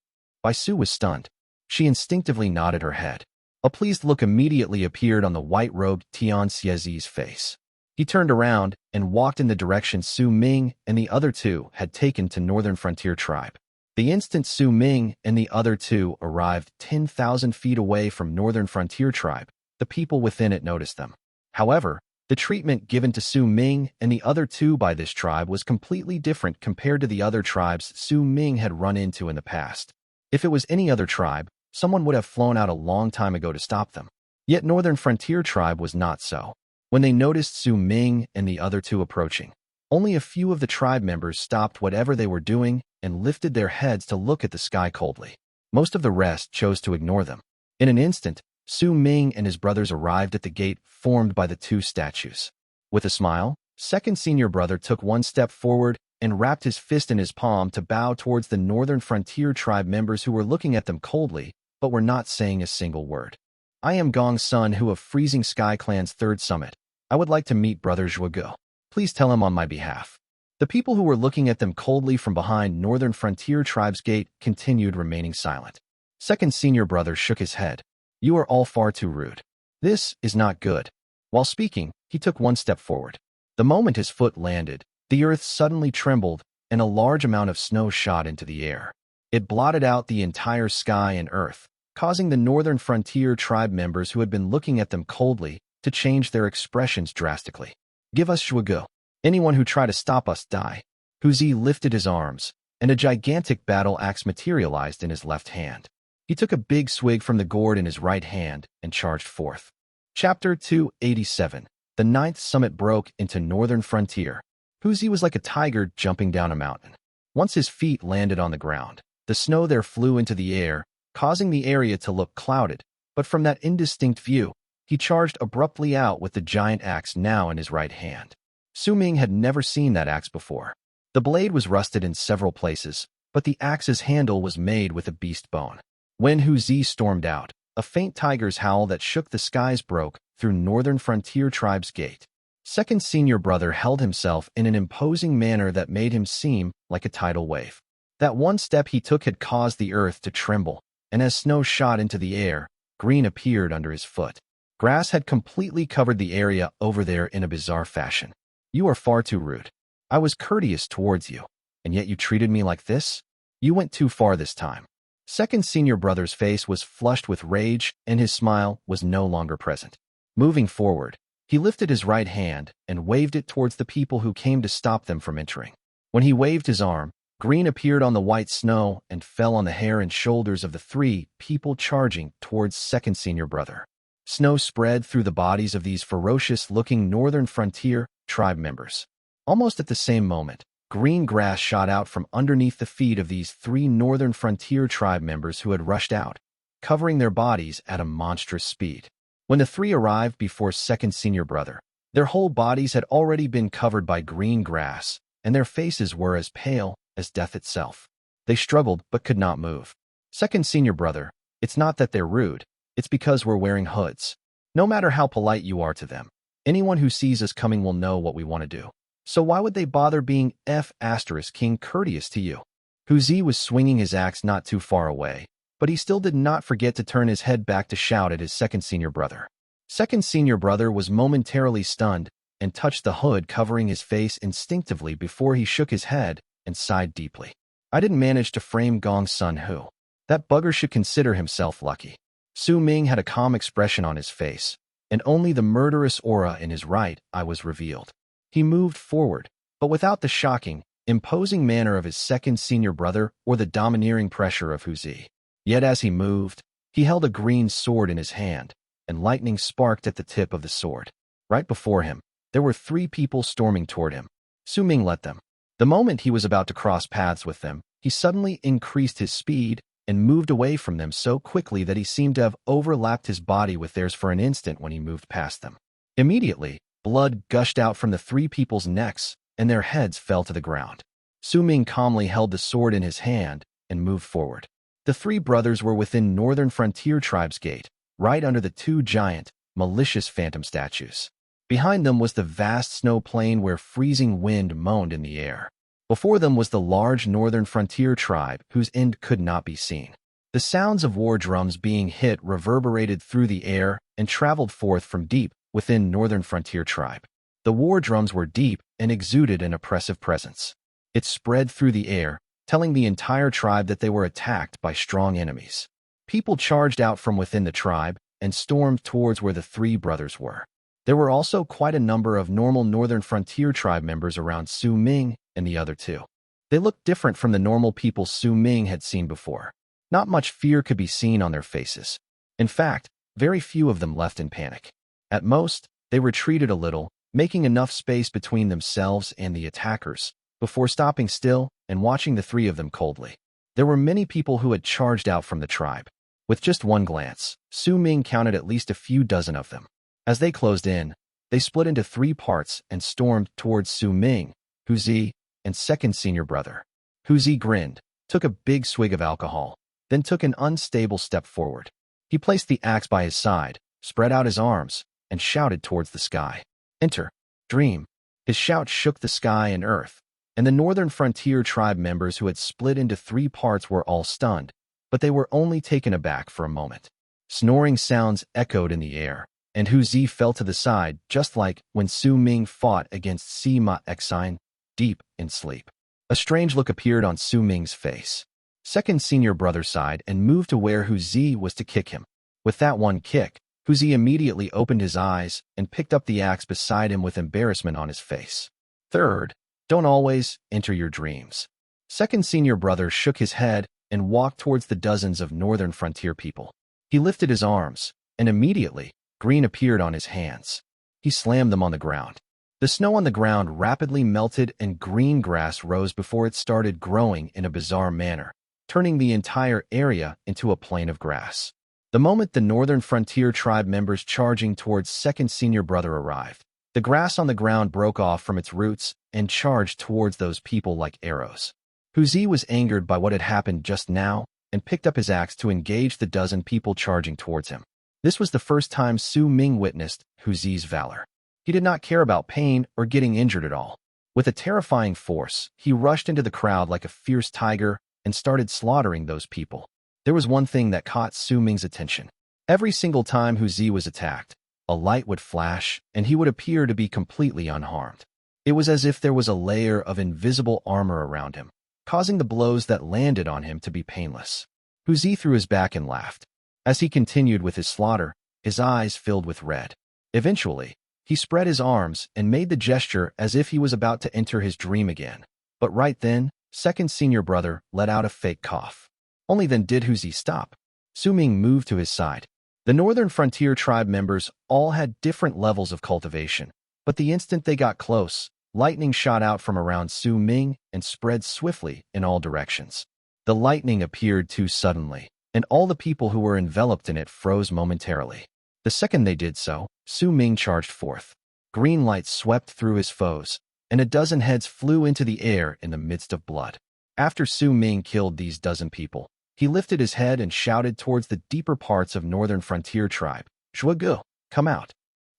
Bai Su was stunned. She instinctively nodded her head. A pleased look immediately appeared on the white-robed Tian Xie Zi's face. He turned around and walked in the direction Su Ming and the other two had taken to Northern Frontier Tribe. The instant Su Ming and the other two arrived 10,000 feet away from Northern Frontier Tribe, the people within it noticed them. However, the treatment given to Su Ming and the other two by this tribe was completely different compared to the other tribes Su Ming had run into in the past. If it was any other tribe, someone would have flown out a long time ago to stop them. Yet Northern Frontier Tribe was not so. When they noticed Su Ming and the other two approaching, only a few of the tribe members stopped whatever they were doing and lifted their heads to look at the sky coldly. Most of the rest chose to ignore them. In an instant, Su Ming and his brothers arrived at the gate formed by the two statues. With a smile, second senior brother took one step forward and wrapped his fist in his palm to bow towards the Northern Frontier Tribe members who were looking at them coldly, but were not saying a single word. "I am Gong Sun Hu of Freezing Sky Clan's third summit. I would like to meet Brother Zhuge. Please tell him on my behalf." The people who were looking at them coldly from behind Northern Frontier Tribe's gate continued remaining silent. Second senior brother shook his head. "You are all far too rude. This is not good." While speaking, he took one step forward. The moment his foot landed, the earth suddenly trembled and a large amount of snow shot into the air. It blotted out the entire sky and earth, causing the Northern Frontier Tribe members who had been looking at them coldly to change their expressions drastically. "Give us Zhuge. Anyone who try to stop us die." Hu Zi lifted his arms, and a gigantic battle axe materialized in his left hand. He took a big swig from the gourd in his right hand and charged forth. Chapter 287. The Ninth Summit broke into Northern Frontier. Hu Zi was like a tiger jumping down a mountain. Once his feet landed on the ground, the snow there flew into the air, causing the area to look clouded, but from that indistinct view, he charged abruptly out with the giant axe now in his right hand. Su Ming had never seen that axe before. The blade was rusted in several places, but the axe's handle was made with a beast bone. When Hu Zi stormed out, a faint tiger's howl that shook the skies broke through Northern Frontier Tribe's gate. Second senior brother held himself in an imposing manner that made him seem like a tidal wave. That one step he took had caused the earth to tremble, and as snow shot into the air, green appeared under his foot. Grass had completely covered the area over there in a bizarre fashion. "You are far too rude. I was courteous towards you, and yet you treated me like this? You went too far this time." Second senior brother's face was flushed with rage, and his smile was no longer present. Moving forward, he lifted his right hand and waved it towards the people who came to stop them from entering. When he waved his arm, green appeared on the white snow and fell on the hair and shoulders of the three people charging towards second senior brother. Snow spread through the bodies of these ferocious-looking Northern Frontier Tribe members. Almost at the same moment, green grass shot out from underneath the feet of these three Northern Frontier Tribe members who had rushed out, covering their bodies at a monstrous speed. When the three arrived before second senior brother, their whole bodies had already been covered by green grass, and their faces were as pale as death itself. They struggled but could not move. "Second senior brother, it's not that they're rude, it's because we're wearing hoods. No matter how polite you are to them, anyone who sees us coming will know what we want to do. So why would they bother being King courteous to you?" Hu Zi was swinging his axe not too far away, but he still did not forget to turn his head back to shout at his second senior brother. Second senior brother was momentarily stunned and touched the hood covering his face instinctively before he shook his head and sighed deeply. I didn't manage to frame Gong's son Hu. That bugger should consider himself lucky. Su Ming had a calm expression on his face, and only the murderous aura in his right eye was revealed. He moved forward, but without the shocking, imposing manner of his second senior brother or the domineering pressure of Hu Zi. Yet as he moved, he held a green sword in his hand, and lightning sparked at the tip of the sword. Right before him, there were 3 people storming toward him. Su Ming let them. The moment he was about to cross paths with them, he suddenly increased his speed and moved away from them so quickly that he seemed to have overlapped his body with theirs for an instant when he moved past them. Immediately, blood gushed out from the 3 people's necks, and their heads fell to the ground. Su Ming calmly held the sword in his hand and moved forward. The 3 brothers were within Northern Frontier Tribe's gate, right under the 2 giant, malicious phantom statues. Behind them was the vast snow plain where freezing wind moaned in the air. Before them was the large Northern Frontier Tribe whose end could not be seen. The sounds of war drums being hit reverberated through the air and traveled forth from deep within Northern Frontier Tribe. The war drums were deep and exuded an oppressive presence. It spread through the air, telling the entire tribe that they were attacked by strong enemies. People charged out from within the tribe and stormed towards where the 3 brothers were. There were also quite a number of normal Northern Frontier Tribe members around Su Ming and the other 2. They looked different from the normal people Su Ming had seen before. Not much fear could be seen on their faces. In fact, very few of them left in panic. At most, they retreated a little, making enough space between themselves and the attackers, before stopping still and watching the 3 of them coldly. There were many people who had charged out from the tribe. With just one glance, Su Ming counted at least a few dozen of them. As they closed in, they split into 3 parts and stormed towards Su Ming, Hu Zi, and second senior brother. Hu Zi grinned, took a big swig of alcohol, then took an unstable step forward. He placed the axe by his side, spread out his arms, and shouted towards the sky. "Enter, dream." His shout shook the sky and earth, and the Northern Frontier Tribe members who had split into 3 parts were all stunned, but they were only taken aback for a moment. Snoring sounds echoed in the air, and Hu Zi fell to the side just like when Su Ming fought against Sima Xine, deep in sleep. A strange look appeared on Su Ming's face. Second senior brother sighed and moved to where Hu Zi was to kick him. With that one kick, Hu Zi immediately opened his eyes and picked up the axe beside him with embarrassment on his face. Third, don't always enter your dreams. Second senior brother shook his head and walked towards the dozens of Northern Frontier people. He lifted his arms, and immediately, green appeared on his hands. He slammed them on the ground. The snow on the ground rapidly melted and green grass rose before it started growing in a bizarre manner, turning the entire area into a plain of grass. The moment the Northern Frontier Tribe members charging towards second senior brother arrived, the grass on the ground broke off from its roots and charged towards those people like arrows. Hu Zi was angered by what had happened just now and picked up his axe to engage the dozen people charging towards him. This was the first time Su Ming witnessed Hu Zi's valor. He did not care about pain or getting injured at all. With a terrifying force, he rushed into the crowd like a fierce tiger and started slaughtering those people. There was one thing that caught Su Ming's attention. Every single time Hu Zi was attacked, a light would flash and he would appear to be completely unharmed. It was as if there was a layer of invisible armor around him, causing the blows that landed on him to be painless. Hu Zi threw his back and laughed. As he continued with his slaughter, his eyes filled with red. Eventually, he spread his arms and made the gesture as if he was about to enter his dream again. But right then, second senior brother let out a fake cough. Only then did Hu Zi stop. Su Ming moved to his side. The Northern Frontier Tribe members all had different levels of cultivation, but the instant they got close, lightning shot out from around Su Ming and spread swiftly in all directions. The lightning appeared too suddenly, and all the people who were enveloped in it froze momentarily. The second they did so, Su Ming charged forth. Green light swept through his foes, and a dozen heads flew into the air in the midst of blood. After Su Ming killed these dozen people, he lifted his head and shouted towards the deeper parts of Northern Frontier Tribe, "Zhuge, come out."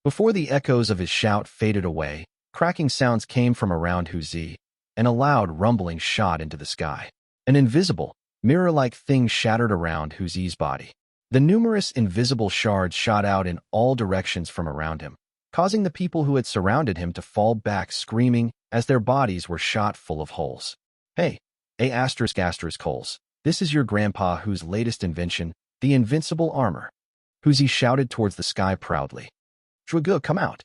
Before the echoes of his shout faded away, cracking sounds came from around Hu Zi, and a loud rumbling shot into the sky. An invisible, mirror-like thing shattered around Hu Zi's body. The numerous invisible shards shot out in all directions from around him, causing the people who had surrounded him to fall back screaming as their bodies were shot full of holes. Hey, A***** Coles. This is your grandpa whose latest invention, the invincible armor. Huzi shouted towards the sky proudly. Zhuge, come out.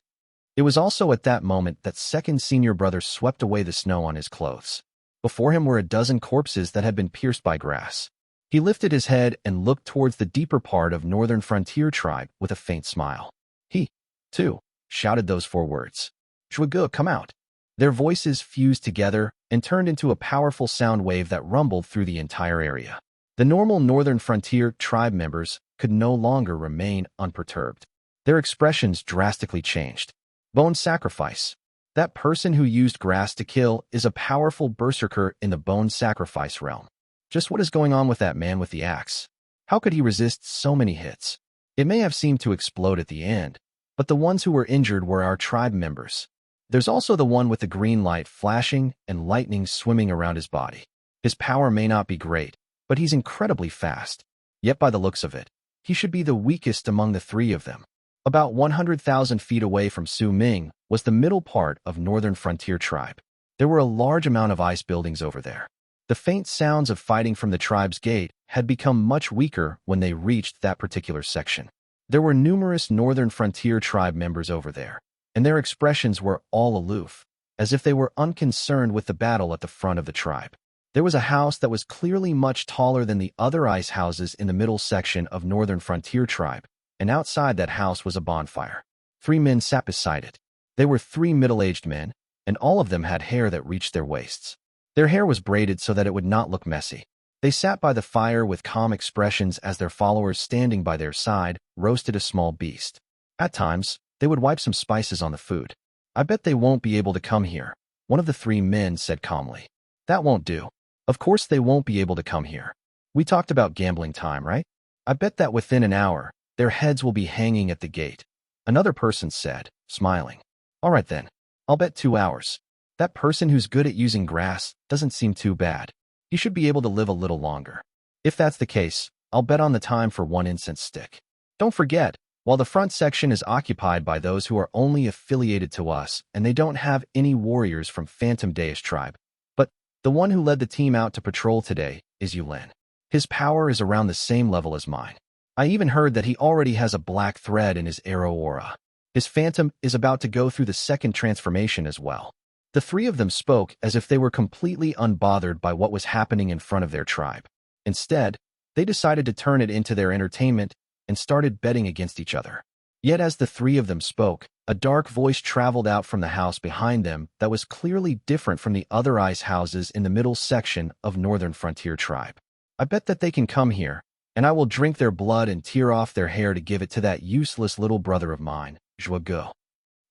It was also at that moment that second senior brother swept away the snow on his clothes. Before him were a dozen corpses that had been pierced by grass. He lifted his head and looked towards the deeper part of Northern Frontier Tribe with a faint smile. He, too, shouted those 4 words. Zhuge, come out. Their voices fused together and turned into a powerful sound wave that rumbled through the entire area. The normal Northern Frontier Tribe members could no longer remain unperturbed. Their expressions drastically changed. Bone sacrifice. That person who used grass to kill is a powerful berserker in the bone sacrifice realm. Just what is going on with that man with the axe? How could he resist so many hits? It may have seemed to explode at the end, but the ones who were injured were our tribe members. There's also the one with the green light flashing and lightning swimming around his body. His power may not be great, but he's incredibly fast. Yet by the looks of it, he should be the weakest among the 3 of them. About 100,000 feet away from Ming was the middle part of Northern Frontier Tribe. There were a large amount of ice buildings over there. The faint sounds of fighting from the tribe's gate had become much weaker when they reached that particular section. There were numerous Northern Frontier Tribe members over there, and their expressions were all aloof, as if they were unconcerned with the battle at the front of the tribe. There was a house that was clearly much taller than the other ice houses in the middle section of Northern Frontier Tribe, and outside that house was a bonfire. 3 men sat beside it. They were 3 middle-aged men, and all of them had hair that reached their waists. Their hair was braided so that it would not look messy. They sat by the fire with calm expressions as their followers standing by their side roasted a small beast. At times, they would wipe some spices on the food. I bet they won't be able to come here, one of the 3 men said calmly. That won't do. Of course they won't be able to come here. We talked about gambling time, right? I bet that within an hour, their heads will be hanging at the gate. Another person said, smiling. All right then, I'll bet 2 hours. That person who's good at using grass doesn't seem too bad. He should be able to live a little longer. If that's the case, I'll bet on the time for 1 incense stick. Don't forget, while the front section is occupied by those who are only affiliated to us and they don't have any warriors from Phantom Daze tribe, but the one who led the team out to patrol today is Yulin. His power is around the same level as mine. I even heard that he already has a black thread in his arrow aura. His phantom is about to go through the 2nd transformation as well. The 3 of them spoke as if they were completely unbothered by what was happening in front of their tribe. Instead, they decided to turn it into their entertainment and started betting against each other. Yet as the 3 of them spoke, a dark voice traveled out from the house behind them that was clearly different from the other ice houses in the middle section of Northern Frontier Tribe. I bet that they can come here, and I will drink their blood and tear off their hair to give it to that useless little brother of mine, Zhuge.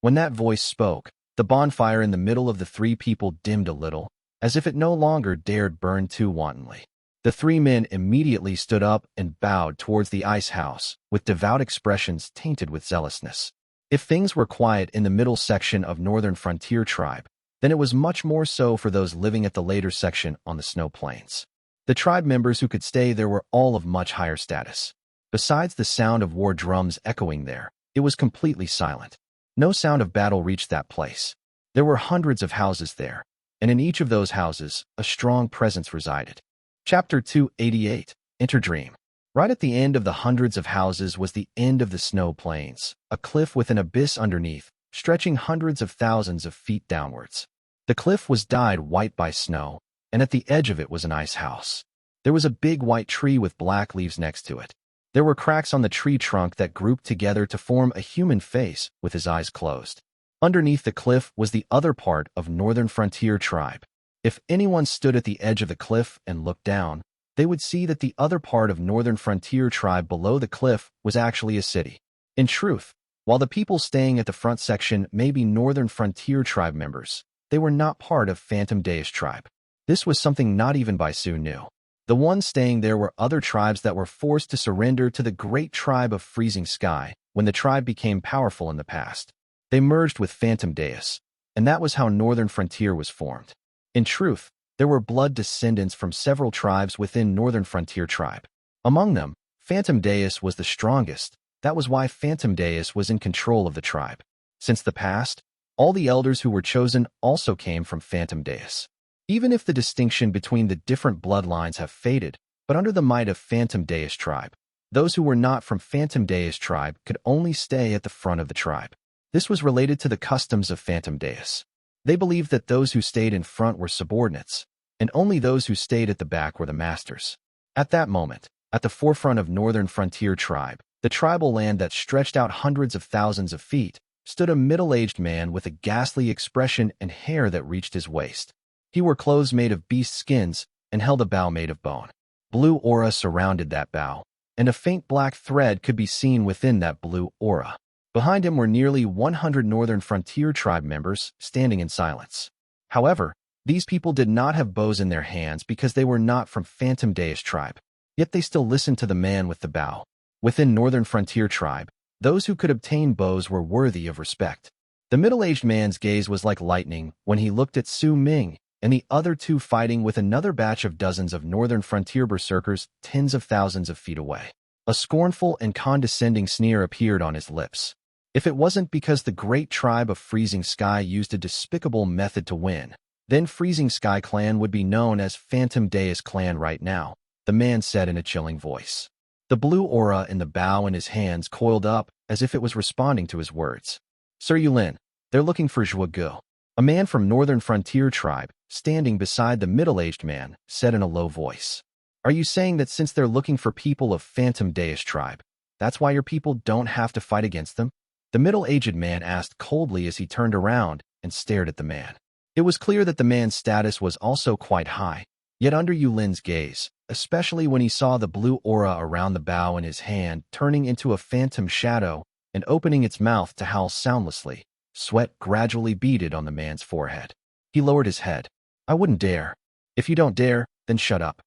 When that voice spoke, the bonfire in the middle of the 3 people dimmed a little, as if it no longer dared burn too wantonly. The 3 men immediately stood up and bowed towards the ice house, with devout expressions tainted with zealousness. If things were quiet in the middle section of Northern Frontier Tribe, then it was much more so for those living at the later section on the snow plains. The tribe members who could stay there were all of much higher status. Besides the sound of war drums echoing there, it was completely silent. No sound of battle reached that place. There were hundreds of houses there, and in each of those houses, a strong presence resided. Chapter 288, Interdream. Right at the end of the hundreds of houses was the end of the snow plains, a cliff with an abyss underneath, stretching hundreds of thousands of feet downwards. The cliff was dyed white by snow, and at the edge of it was an ice house. There was a big white tree with black leaves next to it. There were cracks on the tree trunk that grouped together to form a human face with his eyes closed. Underneath the cliff was the other part of Northern Frontier Tribe. If anyone stood at the edge of the cliff and looked down, they would see that the other part of Northern Frontier Tribe below the cliff was actually a city. In truth, while the people staying at the front section may be Northern Frontier Tribe members, they were not part of Phantom Daze tribe. This was something not even Bai Chang knew. The ones staying there were other tribes that were forced to surrender to the great tribe of Freezing Sky when the tribe became powerful in the past. They merged with Phantom Daze, and that was how Northern Frontier was formed. In truth, there were blood descendants from several tribes within Northern Frontier Tribe. Among them, Phantom Daze was the strongest. That was why Phantom Daze was in control of the tribe. Since the past, all the elders who were chosen also came from Phantom Daze. Even if the distinction between the different bloodlines have faded, but under the might of Phantom Daze tribe, those who were not from Phantom Daze tribe could only stay at the front of the tribe. This was related to the customs of Phantom Daze. They believed that those who stayed in front were subordinates, and only those who stayed at the back were the masters. At that moment, at the forefront of Northern Frontier Tribe, the tribal land that stretched out hundreds of thousands of feet, stood a middle-aged man with a ghastly expression and hair that reached his waist. He wore clothes made of beast skins and held a bow made of bone. Blue aura surrounded that bow, and a faint black thread could be seen within that blue aura. Behind him were nearly 100 Northern Frontier Tribe members standing in silence. However, these people did not have bows in their hands because they were not from Phantom Daze tribe. Yet they still listened to the man with the bow. Within Northern Frontier Tribe, those who could obtain bows were worthy of respect. The middle-aged man's gaze was like lightning when he looked at Su Ming and the other two fighting with another batch of dozens of Northern Frontier Berserkers tens of thousands of feet away. A scornful and condescending sneer appeared on his lips. If it wasn't because the great tribe of Freezing Sky used a despicable method to win, then Freezing Sky Clan would be known as Phantom Daze Clan right now, the man said in a chilling voice. The blue aura in the bow in his hands coiled up as if it was responding to his words. Sir Yulin, they're looking for Zhuo Gu. A man from Northern Frontier Tribe, standing beside the middle-aged man, said in a low voice. Are you saying that since they're looking for people of Phantom Daze tribe, that's why your people don't have to fight against them? The middle-aged man asked coldly as he turned around and stared at the man. It was clear that the man's status was also quite high, yet under Yulin's gaze, especially when he saw the blue aura around the bow in his hand turning into a phantom shadow and opening its mouth to howl soundlessly, sweat gradually beaded on the man's forehead. He lowered his head. I wouldn't dare. If you don't dare, then shut up.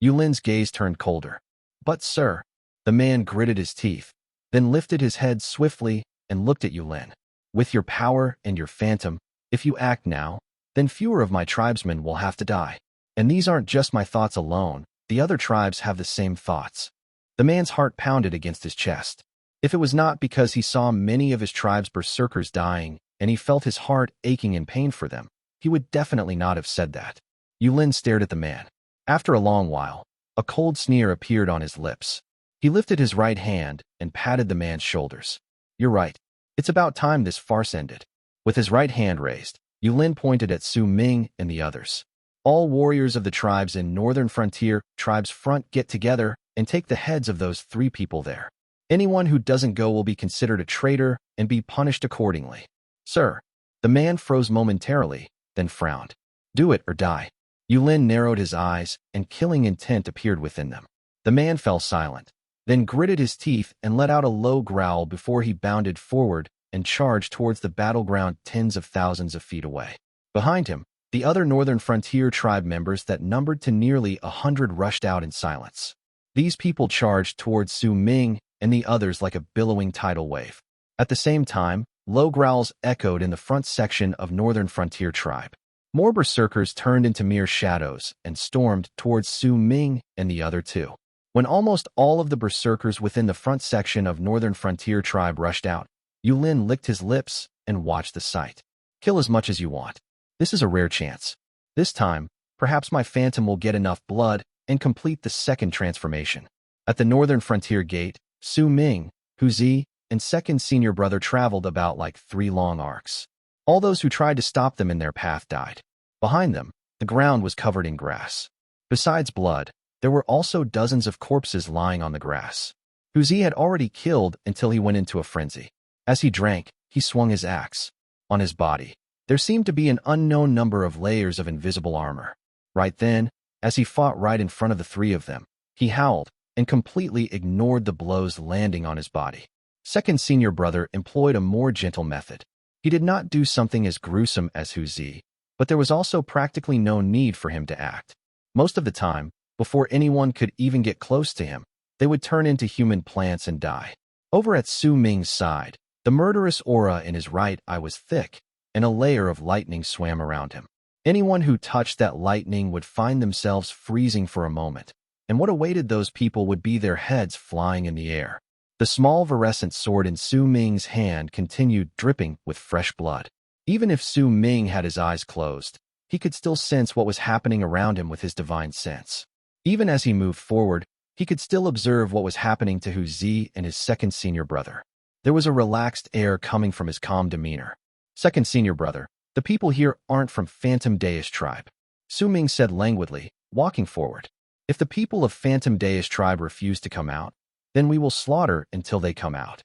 Yulin's gaze turned colder. But sir, the man gritted his teeth, then lifted his head swiftly and looked at Yulin. With your power and your phantom, if you act now, then fewer of my tribesmen will have to die. And these aren't just my thoughts alone, the other tribes have the same thoughts. The man's heart pounded against his chest. If it was not because he saw many of his tribe's berserkers dying and he felt his heart aching in pain for them, he would definitely not have said that. Yulin stared at the man. After a long while, a cold sneer appeared on his lips. He lifted his right hand and patted the man's shoulders. You're right. It's about time this farce ended. With his right hand raised, Yulin pointed at Su Ming and the others. All warriors of the tribes in Northern Frontier Tribe's front get together and take the heads of those 3 people there. Anyone who doesn't go will be considered a traitor and be punished accordingly. Sir, the man froze momentarily, then frowned. Do it or die. Yulin narrowed his eyes, and killing intent appeared within them. The man fell silent, then gritted his teeth and let out a low growl before he bounded forward and charged towards the battleground tens of thousands of feet away. Behind him, the other Northern Frontier Tribe members that numbered to nearly 100 rushed out in silence. These people charged towards Su Ming and the others like a billowing tidal wave. At the same time, low growls echoed in the front section of Northern Frontier Tribe. More berserkers turned into mere shadows and stormed towards Su Ming and the other 2. When almost all of the berserkers within the front section of Northern Frontier Tribe rushed out, Yulin licked his lips and watched the sight. Kill as much as you want. This is a rare chance. This time, perhaps my phantom will get enough blood and complete the second transformation. At the Northern Frontier Gate, Su Ming, Hu Zi, and second senior brother traveled about like 3 long arcs. All those who tried to stop them in their path died. Behind them, the ground was covered in grass. Besides blood, there were also dozens of corpses lying on the grass. Hu Zi had already killed until he went into a frenzy. As he drank, he swung his axe. On his body, there seemed to be an unknown number of layers of invisible armor. Right then, as he fought right in front of the 3 of them, he howled and completely ignored the blows landing on his body. Second senior brother employed a more gentle method. He did not do something as gruesome as Hu Zi, but there was also practically no need for him to act. Most of the time, before anyone could even get close to him, they would turn into human plants and die. Over at Su Ming's side, the murderous aura in his right eye was thick, and a layer of lightning swam around him. Anyone who touched that lightning would find themselves freezing for a moment, and what awaited those people would be their heads flying in the air. The small virescent sword in Su Ming's hand continued dripping with fresh blood. Even if Su Ming had his eyes closed, he could still sense what was happening around him with his divine sense. Even as he moved forward, he could still observe what was happening to Hu Zi and his second senior brother. There was a relaxed air coming from his calm demeanor. Second senior brother, the people here aren't from Phantom Daze tribe, Su Ming said languidly, walking forward. If the people of Phantom Daze tribe refuse to come out, then we will slaughter until they come out.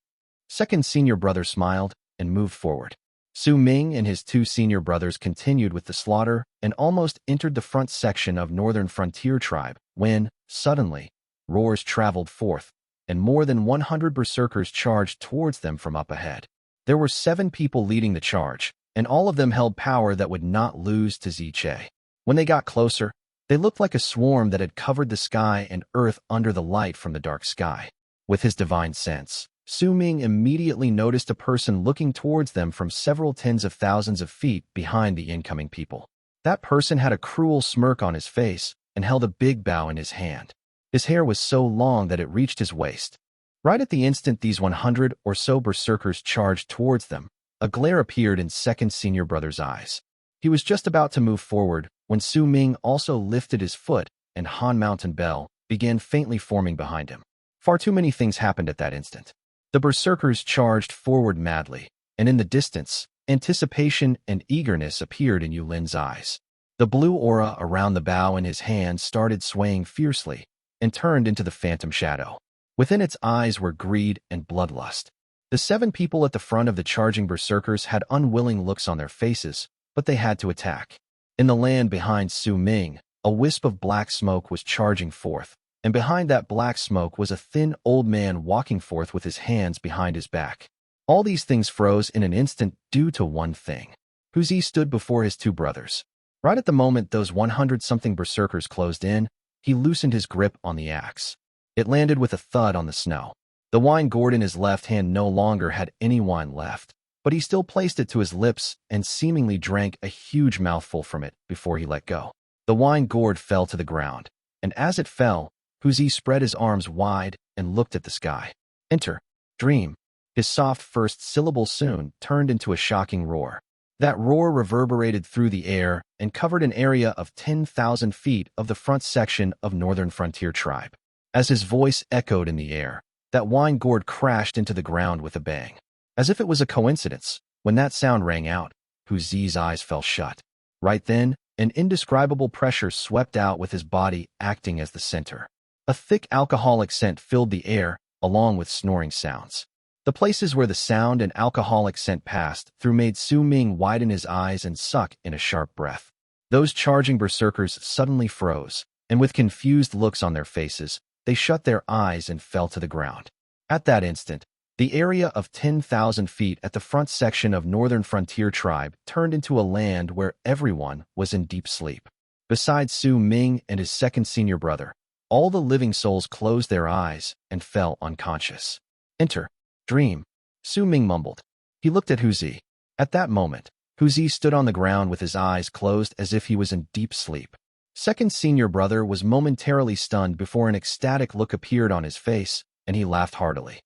Second senior brother smiled and moved forward. Su Ming and his two senior brothers continued with the slaughter and almost entered the front section of Northern Frontier tribe when, suddenly, roars traveled forth, and more than 100 berserkers charged towards them from up ahead. There were 7 people leading the charge, and all of them held power that would not lose to Ziche. When they got closer, they looked like a swarm that had covered the sky and earth under the light from the dark sky. With his divine sense, Su Ming immediately noticed a person looking towards them from several tens of thousands of feet behind the incoming people. That person had a cruel smirk on his face and held a big bow in his hand. His hair was so long that it reached his waist. Right at the instant these 100 or so berserkers charged towards them, a glare appeared in second senior brother's eyes. He was just about to move forward when Su Ming also lifted his foot and Han Mountain Bell began faintly forming behind him. Far too many things happened at that instant. The berserkers charged forward madly, and in the distance, anticipation and eagerness appeared in Yulin's eyes. The blue aura around the bow in his hand started swaying fiercely and turned into the phantom shadow. Within its eyes were greed and bloodlust. The 7 people at the front of the charging berserkers had unwilling looks on their faces, but they had to attack. In the land behind Su Ming, a wisp of black smoke was charging forth, and behind that black smoke was a thin old man walking forth with his hands behind his back. All these things froze in an instant due to one thing. Hu Zi stood before his 2 brothers. Right at the moment those 100-something berserkers closed in, he loosened his grip on the axe. It landed with a thud on the snow. The wine gourd in his left hand no longer had any wine left, but he still placed it to his lips and seemingly drank a huge mouthful from it before he let go. The wine gourd fell to the ground, and as it fell, Hu Zi spread his arms wide and looked at the sky. Enter, dream. His soft first syllable soon turned into a shocking roar. That roar reverberated through the air and covered an area of 10,000 feet of the front section of Northern Frontier tribe. As his voice echoed in the air, that wine gourd crashed into the ground with a bang. As if it was a coincidence, when that sound rang out, Hu Zi's eyes fell shut. Right then, an indescribable pressure swept out with his body acting as the center. A thick alcoholic scent filled the air, along with snoring sounds. The places where the sound and alcoholic scent passed through made Su Ming widen his eyes and suck in a sharp breath. Those charging berserkers suddenly froze, and with confused looks on their faces, they shut their eyes and fell to the ground. At that instant, the area of 10,000 feet at the front section of Northern Frontier tribe turned into a land where everyone was in deep sleep. Besides Su Ming and his second senior brother, all the living souls closed their eyes and fell unconscious. Enter, dream, Su Ming mumbled. He looked at Hu Zi. At that moment, Hu Zi stood on the ground with his eyes closed as if he was in deep sleep. Second senior brother was momentarily stunned before an ecstatic look appeared on his face, and he laughed heartily.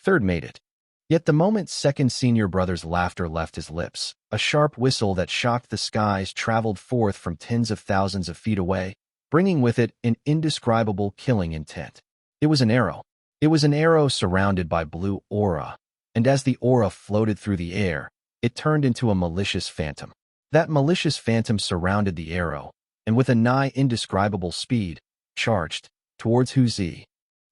Third made it. Yet the moment second senior brother's laughter left his lips, a sharp whistle that shocked the skies traveled forth from tens of thousands of feet away, bringing with it an indescribable killing intent. It was an arrow. It was an arrow surrounded by blue aura, and as the aura floated through the air, it turned into a malicious phantom. That malicious phantom surrounded the arrow, and with a nigh indescribable speed, charged towards Hu Zi.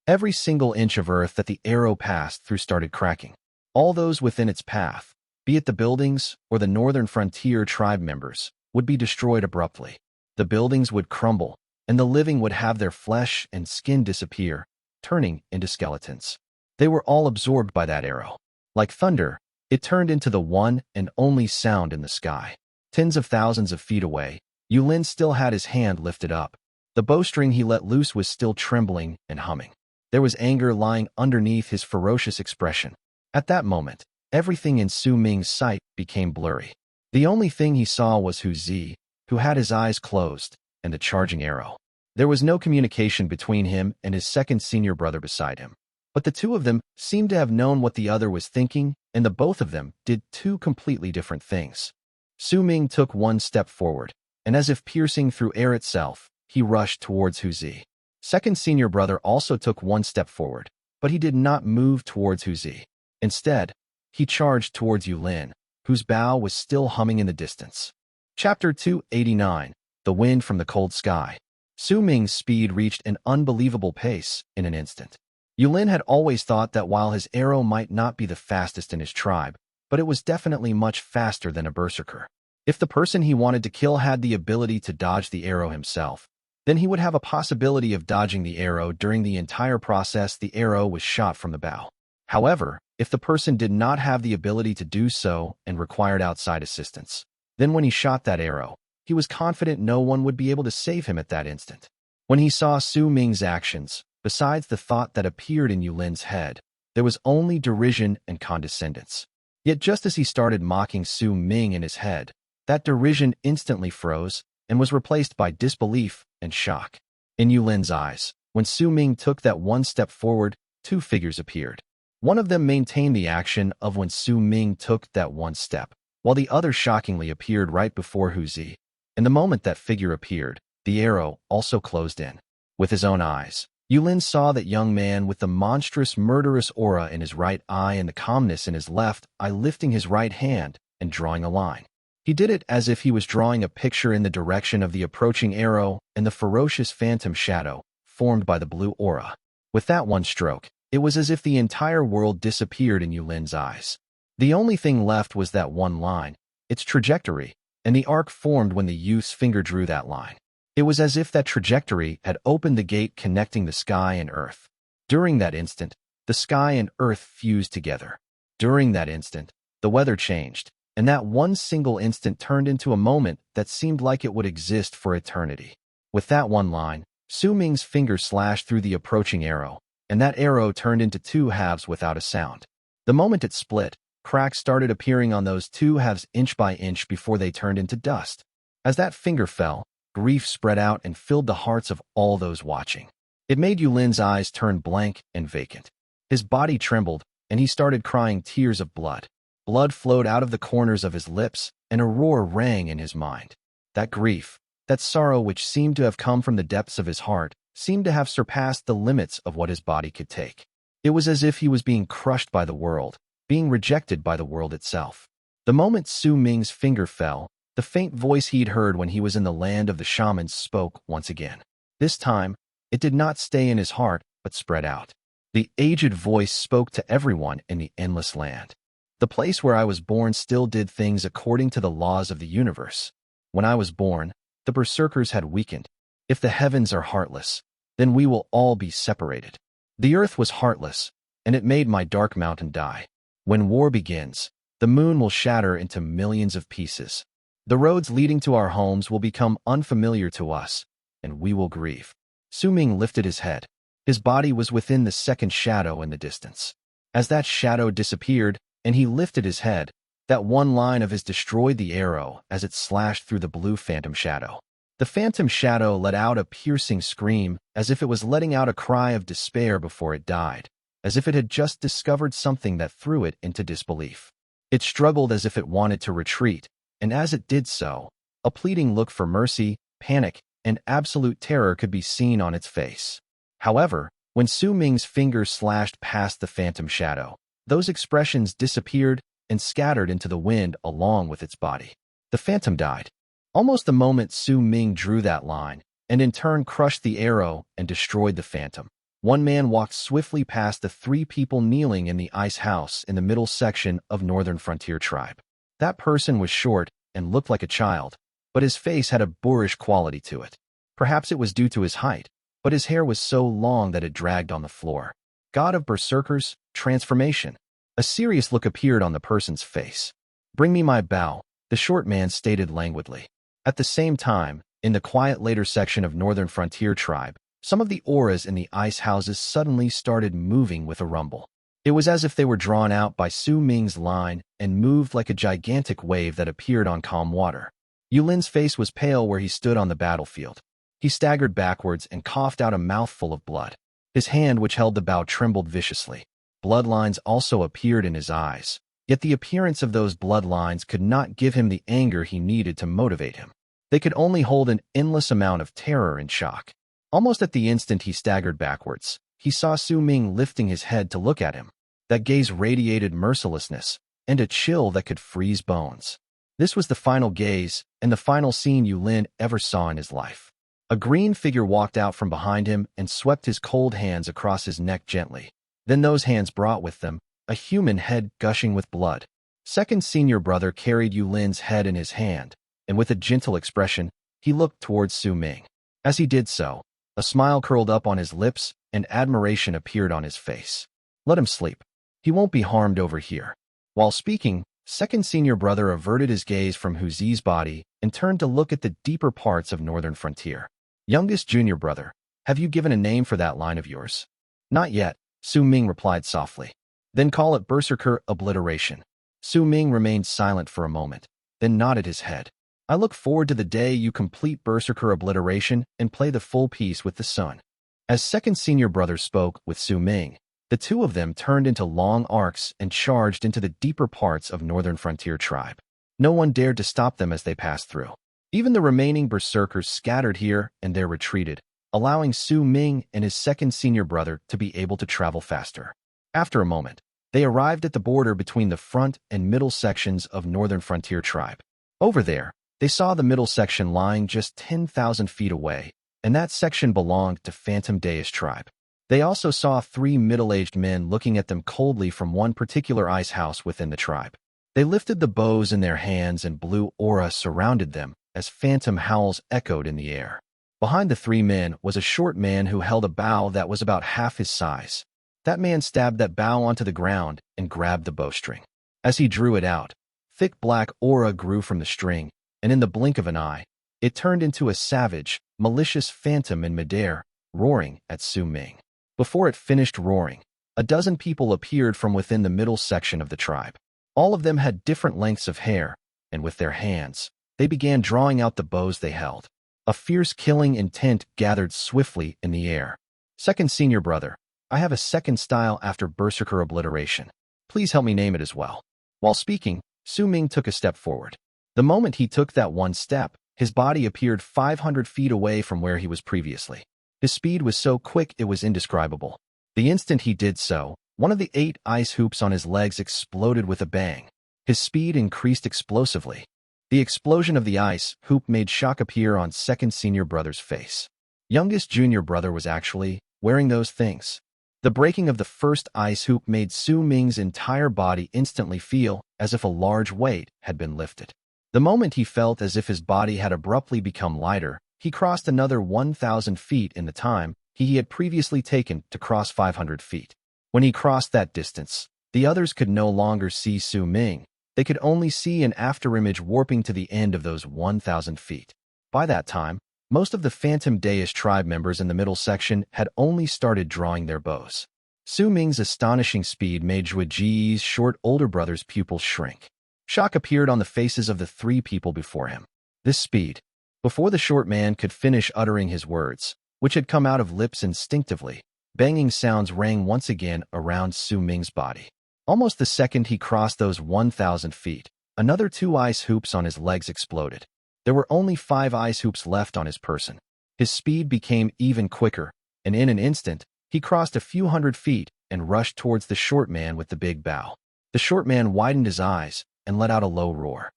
Every single inch of earth that the arrow passed through started cracking. All those within its path, be it the buildings or the Northern Frontier tribe members, would be destroyed abruptly. The buildings would crumble, and the living would have their flesh and skin disappear, turning into skeletons. They were all absorbed by that arrow. Like thunder, it turned into the one and only sound in the sky. Tens of thousands of feet away, Yulin still had his hand lifted up. The bowstring he let loose was still trembling and humming. There was anger lying underneath his ferocious expression. At that moment, everything in Su Ming's sight became blurry. The only thing he saw was Hu Zi, who had his eyes closed, and the charging arrow. There was no communication between him and his second senior brother beside him. But the two of them seemed to have known what the other was thinking, and the both of them did 2 completely different things. Su Ming took one step forward, and as if piercing through air itself, he rushed towards Hu Zi. Second senior brother also took one step forward, but he did not move towards Hu Zi. Instead, he charged towards Yulin, whose bow was still humming in the distance. Chapter 289, The Wind from the Cold Sky. Su Ming's speed reached an unbelievable pace in an instant. Yulin had always thought that while his arrow might not be the fastest in his tribe, but it was definitely much faster than a berserker. If the person he wanted to kill had the ability to dodge the arrow himself, then he would have a possibility of dodging the arrow during the entire process the arrow was shot from the bow. However, if the person did not have the ability to do so and required outside assistance, then when he shot that arrow, he was confident no one would be able to save him at that instant. When he saw Su Ming's actions, besides the thought that appeared in Yulin's head, there was only derision and condescendence. Yet just as he started mocking Su Ming in his head, that derision instantly froze and was replaced by disbelief and shock. In Yulin's eyes, when Su Ming took that one step forward, two figures appeared. One of them maintained the action of when Su Ming took that one step, while the other shockingly appeared right before Hu Zi. In the moment that figure appeared, the arrow also closed in. With his own eyes, Yulin saw that young man with the monstrous murderous aura in his right eye and the calmness in his left eye lifting his right hand and drawing a line. He did it as if he was drawing a picture in the direction of the approaching arrow and the ferocious phantom shadow formed by the blue aura. With that one stroke, it was as if the entire world disappeared in Yulin's eyes. The only thing left was that one line, its trajectory, and the arc formed when the youth's finger drew that line. It was as if that trajectory had opened the gate connecting the sky and earth. During that instant, the sky and earth fused together. During that instant, the weather changed, and that one single instant turned into a moment that seemed like it would exist for eternity. With that one line, Su Ming's finger slashed through the approaching arrow, and that arrow turned into two halves without a sound. The moment it split, cracks started appearing on those two halves inch by inch before they turned into dust. As that finger fell, grief spread out and filled the hearts of all those watching. It made Yulin's eyes turn blank and vacant. His body trembled, and he started crying tears of blood. Blood flowed out of the corners of his lips, and a roar rang in his mind. That grief, that sorrow which seemed to have come from the depths of his heart, seemed to have surpassed the limits of what his body could take. It was as if he was being crushed by the world, being rejected by the world itself. The moment Su Ming's finger fell, the faint voice he'd heard when he was in the land of the shamans spoke once again. This time, it did not stay in his heart, but spread out. The aged voice spoke to everyone in the endless land. The place where I was born still did things according to the laws of the universe. When I was born, the Berserkers had weakened. If the heavens are heartless, then we will all be separated. The earth was heartless, and it made my dark mountain die. When war begins, the moon will shatter into millions of pieces. The roads leading to our homes will become unfamiliar to us, and we will grieve. Su Ming lifted his head. His body was within the second shadow in the distance. As that shadow disappeared, and he lifted his head, that one line of his destroyed the arrow as it slashed through the blue phantom shadow. The phantom shadow let out a piercing scream, as if it was letting out a cry of despair before it died, as if it had just discovered something that threw it into disbelief. It struggled as if it wanted to retreat, and as it did so, a pleading look for mercy, panic, and absolute terror could be seen on its face. However, when Su Ming's fingers slashed past the phantom shadow, those expressions disappeared and scattered into the wind along with its body. The phantom died. Almost the moment Su Ming drew that line, and in turn crushed the arrow and destroyed the phantom, one man walked swiftly past the three people kneeling in the ice house in the middle section of Northern Frontier Tribe. That person was short and looked like a child, but his face had a boorish quality to it. Perhaps it was due to his height, but his hair was so long that it dragged on the floor. God of Berserkers, transformation. A serious look appeared on the person's face. Bring me my bow, the short man stated languidly. At the same time, in the quiet later section of Northern Frontier Tribe, some of the auras in the ice houses suddenly started moving with a rumble. It was as if they were drawn out by Su Ming's line and moved like a gigantic wave that appeared on calm water. Yulin's face was pale where he stood on the battlefield. He staggered backwards and coughed out a mouthful of blood. His hand which held the bow trembled viciously. Bloodlines also appeared in his eyes, yet the appearance of those bloodlines could not give him the anger he needed to motivate him. They could only hold an endless amount of terror and shock. Almost at the instant he staggered backwards, he saw Su Ming lifting his head to look at him. That gaze radiated mercilessness and a chill that could freeze bones. This was the final gaze and the final scene Yulin ever saw in his life. A green figure walked out from behind him and swept his cold hands across his neck gently. Then those hands brought with them a human head gushing with blood. Second senior brother carried Yulin's head in his hand, and with a gentle expression, he looked towards Su Ming. As he did so, a smile curled up on his lips and admiration appeared on his face. Let him sleep. He won't be harmed over here. While speaking, second senior brother averted his gaze from Hu Zi's body and turned to look at the deeper parts of northern frontier. Youngest junior brother, have you given a name for that line of yours? Not yet, Su Ming replied softly. Then call it Berserker Obliteration. Su Ming remained silent for a moment, then nodded his head. I look forward to the day you complete Berserker Obliteration and play the full piece with the sun. As second senior brother spoke with Su Ming, the two of them turned into long arcs and charged into the deeper parts of northern frontier tribe. No one dared to stop them as they passed through. Even the remaining berserkers scattered here and there retreated, allowing Su Ming and his second senior brother to be able to travel faster. After a moment, they arrived at the border between the front and middle sections of northern frontier tribe. Over there, they saw the middle section lying just 10,000 feet away, and that section belonged to Phantom Daze tribe. They also saw 3 middle-aged men looking at them coldly from one particular ice house within the tribe. They lifted the bows in their hands and blue aura surrounded them as phantom howls echoed in the air. Behind the 3 men was a short man who held a bow that was about half his size. That man stabbed that bow onto the ground and grabbed the bowstring. As he drew it out, thick black aura grew from the string, and in the blink of an eye, it turned into a savage, malicious phantom in midair, roaring at Su Ming. Before it finished roaring, a dozen people appeared from within the middle section of the tribe. All of them had different lengths of hair, and with their hands, they began drawing out the bows they held. A fierce killing intent gathered swiftly in the air. Second senior brother, I have a second style after Berserker Obliteration. Please help me name it as well. While speaking, Su Ming took a step forward. The moment he took that one step, his body appeared 500 feet away from where he was previously. His speed was so quick it was indescribable. The instant he did so, one of the 8 ice hoops on his legs exploded with a bang. His speed increased explosively. The explosion of the ice hoop made shock appear on second senior brother's face. Youngest junior brother was actually wearing those things. The breaking of the first ice hoop made Su Ming's entire body instantly feel as if a large weight had been lifted. The moment he felt as if his body had abruptly become lighter, he crossed another 1,000 feet in the time he had previously taken to cross 500 feet. When he crossed that distance, the others could no longer see Su Ming. They could only see an afterimage warping to the end of those 1,000 feet. By that time, most of the Phantom Daze tribe members in the middle section had only started drawing their bows. Su Ming's astonishing speed made Zhuo Ji's short older brother's pupils shrink. Shock appeared on the faces of the 3 people before him. This speed. Before the short man could finish uttering his words, which had come out of lips instinctively, banging sounds rang once again around Su Ming's body. Almost the second he crossed those 1,000 feet, another 2 ice hoops on his legs exploded. There were only 5 ice hoops left on his person. His speed became even quicker, and in an instant, he crossed a few hundred feet and rushed towards the short man with the big bow. The short man widened his eyes and let out a low roar.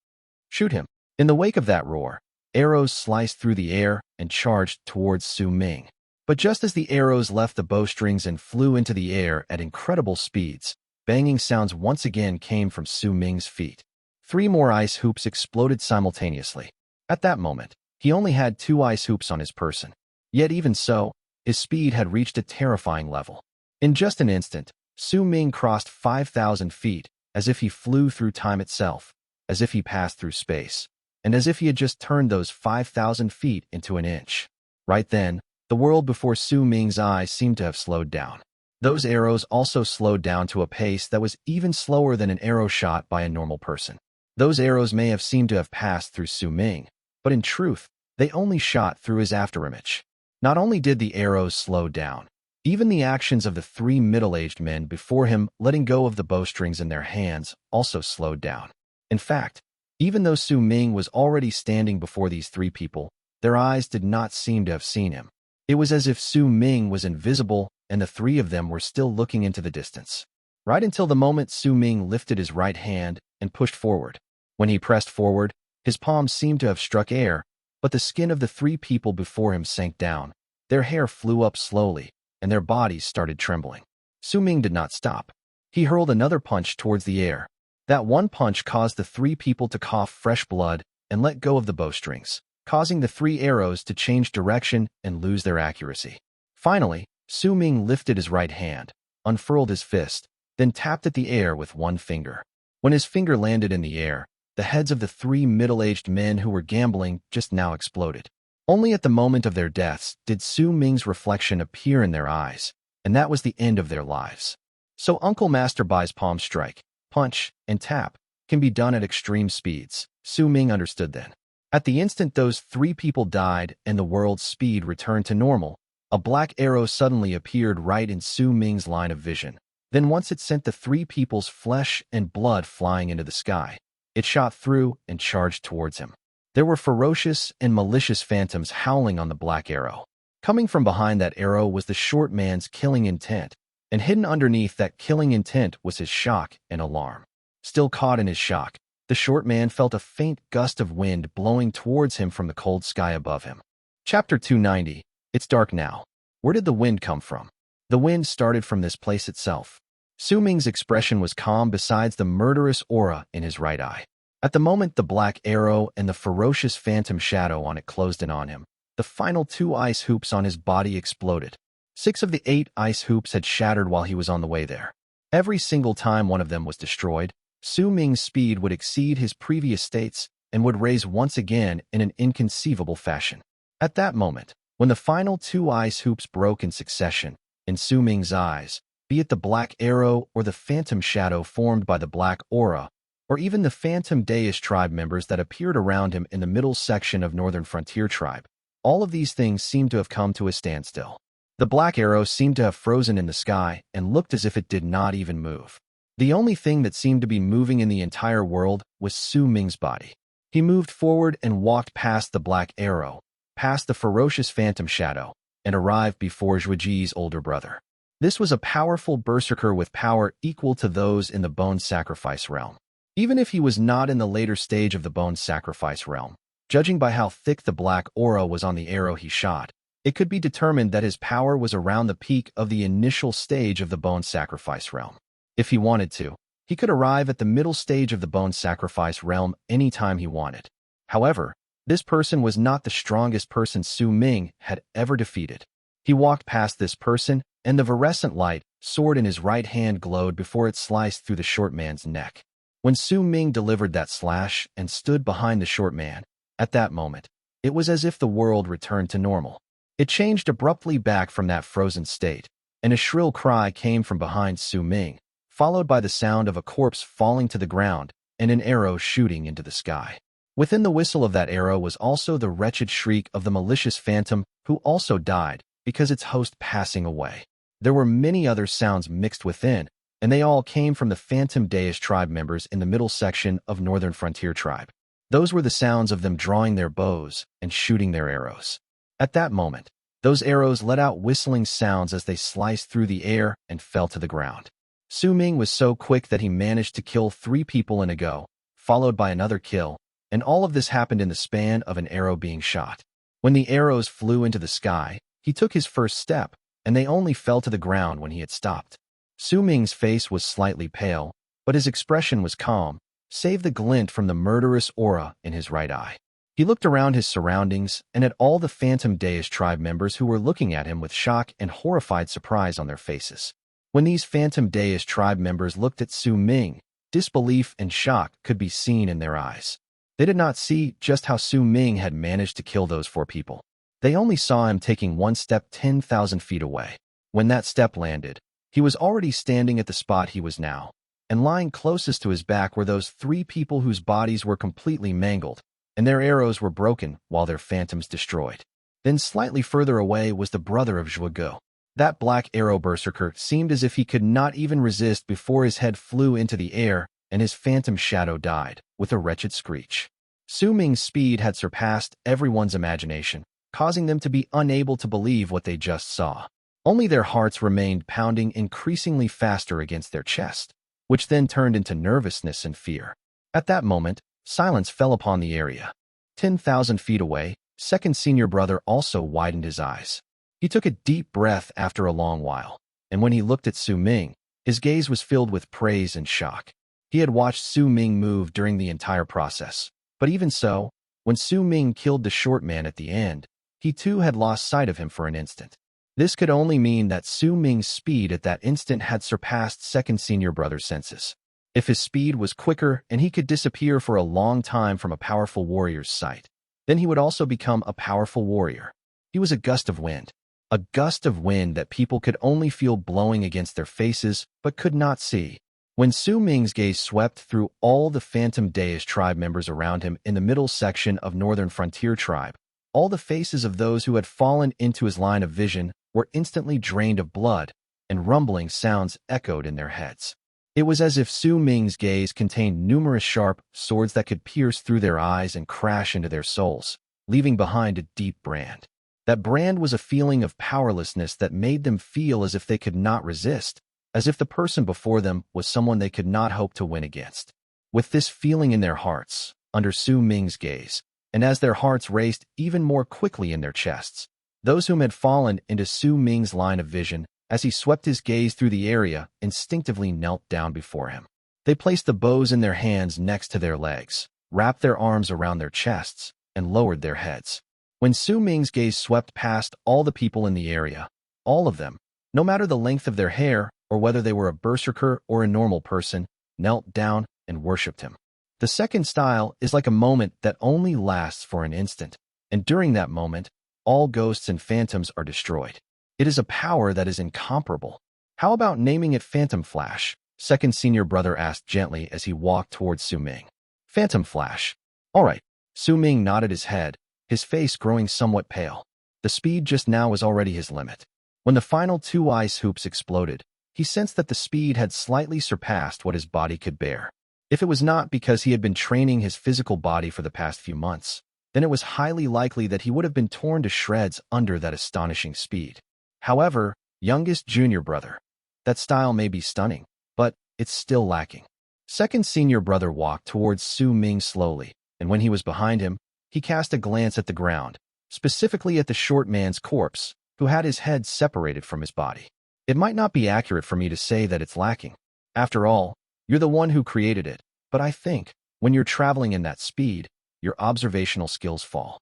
Shoot him. In the wake of that roar, arrows sliced through the air and charged towards Su Ming. But just as the arrows left the bowstrings and flew into the air at incredible speeds, banging sounds once again came from Su Ming's feet. 3 more ice hoops exploded simultaneously. At that moment, he only had 2 ice hoops on his person. Yet even so, his speed had reached a terrifying level. In just an instant, Su Ming crossed 5,000 feet, as if he flew through time itself, as if he passed through space, and as if he had just turned those 5,000 feet into an inch. Right then, the world before Su Ming's eyes seemed to have slowed down. Those arrows also slowed down to a pace that was even slower than an arrow shot by a normal person. Those arrows may have seemed to have passed through Su Ming, but in truth, they only shot through his afterimage. Not only did the arrows slow down, even the actions of the 3 middle-aged men before him letting go of the bowstrings in their hands also slowed down. In fact, Even though Su Ming was already standing before these three people, their eyes did not seem to have seen him. It was as if Su Ming was invisible and the three of them were still looking into the distance. Right until the moment Su Ming lifted his right hand and pushed forward. When he pressed forward, his palms seemed to have struck air, but the skin of the three people before him sank down. Their hair flew up slowly, and their bodies started trembling. Su Ming did not stop. He hurled another punch towards the air. That one punch caused the three people to cough fresh blood and let go of the bowstrings, causing the three arrows to change direction and lose their accuracy. Finally, Su Ming lifted his right hand, unfurled his fist, then tapped at the air with one finger. When his finger landed in the air, the heads of the three middle-aged men who were gambling just now exploded. Only at the moment of their deaths did Su Ming's reflection appear in their eyes, and that was the end of their lives. So Uncle Master Bai's palm strike, punch, and tap can be done at extreme speeds, Su Ming understood then. At the instant those three people died and the world's speed returned to normal, a black arrow suddenly appeared right in Su Ming's line of vision. Then once it sent the three people's flesh and blood flying into the sky. It shot through and charged towards him. There were ferocious and malicious phantoms howling on the black arrow. Coming from behind that arrow was the short man's killing intent, and hidden underneath that killing intent was his shock and alarm. Still caught in his shock, the short man felt a faint gust of wind blowing towards him from the cold sky above him. Chapter 290. It's dark now. Where did the wind come from? The wind started from this place itself. Su Ming's expression was calm besides the murderous aura in his right eye. At the moment the black arrow and the ferocious phantom shadow on it closed in on him, the final 2 ice hoops on his body exploded. 6 of the 8 ice hoops had shattered while he was on the way there. Every single time one of them was destroyed, Su Ming's speed would exceed his previous states and would raise once again in an inconceivable fashion. At that moment, when the final 2 ice hoops broke in succession, in Su Ming's eyes, be it the black arrow or the phantom shadow formed by the black aura, or even the phantom Daze tribe members that appeared around him in the middle section of Northern Frontier Tribe, all of these things seemed to have come to a standstill. The black arrow seemed to have frozen in the sky and looked as if it did not even move. The only thing that seemed to be moving in the entire world was Su Ming's body. He moved forward and walked past the black arrow, past the ferocious phantom shadow, and arrived before Zhuji's older brother. This was a powerful berserker with power equal to those in the bone sacrifice realm. Even if he was not in the later stage of the bone sacrifice realm, judging by how thick the black aura was on the arrow he shot, it could be determined that his power was around the peak of the initial stage of the bone sacrifice realm. If he wanted to, he could arrive at the middle stage of the bone sacrifice realm anytime he wanted. However, this person was not the strongest person Su Ming had ever defeated. He walked past this person, and the virescent light, sword in his right hand glowed before it sliced through the short man's neck. When Su Ming delivered that slash and stood behind the short man, at that moment, it was as if the world returned to normal. It changed abruptly back from that frozen state, and a shrill cry came from behind Su Ming, followed by the sound of a corpse falling to the ground and an arrow shooting into the sky. Within the whistle of that arrow was also the wretched shriek of the malicious phantom who also died because its host passing away. There were many other sounds mixed within, and they all came from the phantom Daze tribe members in the middle section of Northern Frontier Tribe. Those were the sounds of them drawing their bows and shooting their arrows. At that moment, those arrows let out whistling sounds as they sliced through the air and fell to the ground. Su Ming was so quick that he managed to kill 3 people in a go, followed by another kill, and all of this happened in the span of an arrow being shot. When the arrows flew into the sky, he took his first step, and they only fell to the ground when he had stopped. Su Ming's face was slightly pale, but his expression was calm, save the glint from the murderous aura in his right eye. He looked around his surroundings and at all the phantom Daze tribe members who were looking at him with shock and horrified surprise on their faces. When these phantom Daze tribe members looked at Su Ming, disbelief and shock could be seen in their eyes. They did not see just how Su Ming had managed to kill those 4 people. They only saw him taking one step 10,000 feet away. When that step landed, he was already standing at the spot he was now, and lying closest to his back were those 3 people whose bodies were completely mangled, and their arrows were broken while their phantoms destroyed. Then slightly further away was the brother of Zhuge. That black arrow berserker seemed as if he could not even resist before his head flew into the air and his phantom shadow died, with a wretched screech. Su Ming's speed had surpassed everyone's imagination, causing them to be unable to believe what they just saw. Only their hearts remained pounding increasingly faster against their chest, which then turned into nervousness and fear. At that moment, silence fell upon the area. 10,000 feet away, second senior brother also widened his eyes. He took a deep breath after a long while, and when he looked at Su Ming, his gaze was filled with praise and shock. He had watched Su Ming move during the entire process, but even so, when Su Ming killed the short man at the end, he too had lost sight of him for an instant. This could only mean that Su Ming's speed at that instant had surpassed second senior brother's senses. If his speed was quicker and he could disappear for a long time from a powerful warrior's sight, then he would also become a powerful warrior. He was a gust of wind that people could only feel blowing against their faces but could not see. When Su Ming's gaze swept through all the phantom Daze tribe members around him in the middle section of Northern Frontier Tribe, all the faces of those who had fallen into his line of vision were instantly drained of blood, and rumbling sounds echoed in their heads. It was as if Su Ming's gaze contained numerous sharp swords that could pierce through their eyes and crash into their souls, leaving behind a deep brand. That brand was a feeling of powerlessness that made them feel as if they could not resist, as if the person before them was someone they could not hope to win against. With this feeling in their hearts, under Su Ming's gaze, and as their hearts raced even more quickly in their chests, those whom had fallen into Su Ming's line of vision, as he swept his gaze through the area, instinctively knelt down before him. They placed the bows in their hands next to their legs, wrapped their arms around their chests, and lowered their heads. When Su Ming's gaze swept past all the people in the area, all of them, no matter the length of their hair or whether they were a berserker or a normal person, knelt down and worshipped him. The second style is like a moment that only lasts for an instant, and during that moment, all ghosts and phantoms are destroyed. It is a power that is incomparable. How about naming it Phantom Flash? Second senior brother asked gently as he walked towards Su Ming. Phantom Flash. All right. Su Ming nodded his head, his face growing somewhat pale. The speed just now was already his limit. When the final two ice hoops exploded, he sensed that the speed had slightly surpassed what his body could bear. If it was not because he had been training his physical body for the past few months, then it was highly likely that he would have been torn to shreds under that astonishing speed. However, youngest junior brother, that style may be stunning, but it's still lacking. Second senior brother walked towards Su Ming slowly, and when he was behind him, he cast a glance at the ground, specifically at the short man's corpse, who had his head separated from his body. It might not be accurate for me to say that it's lacking. After all, you're the one who created it, but I think, when you're traveling in that speed, your observational skills fall.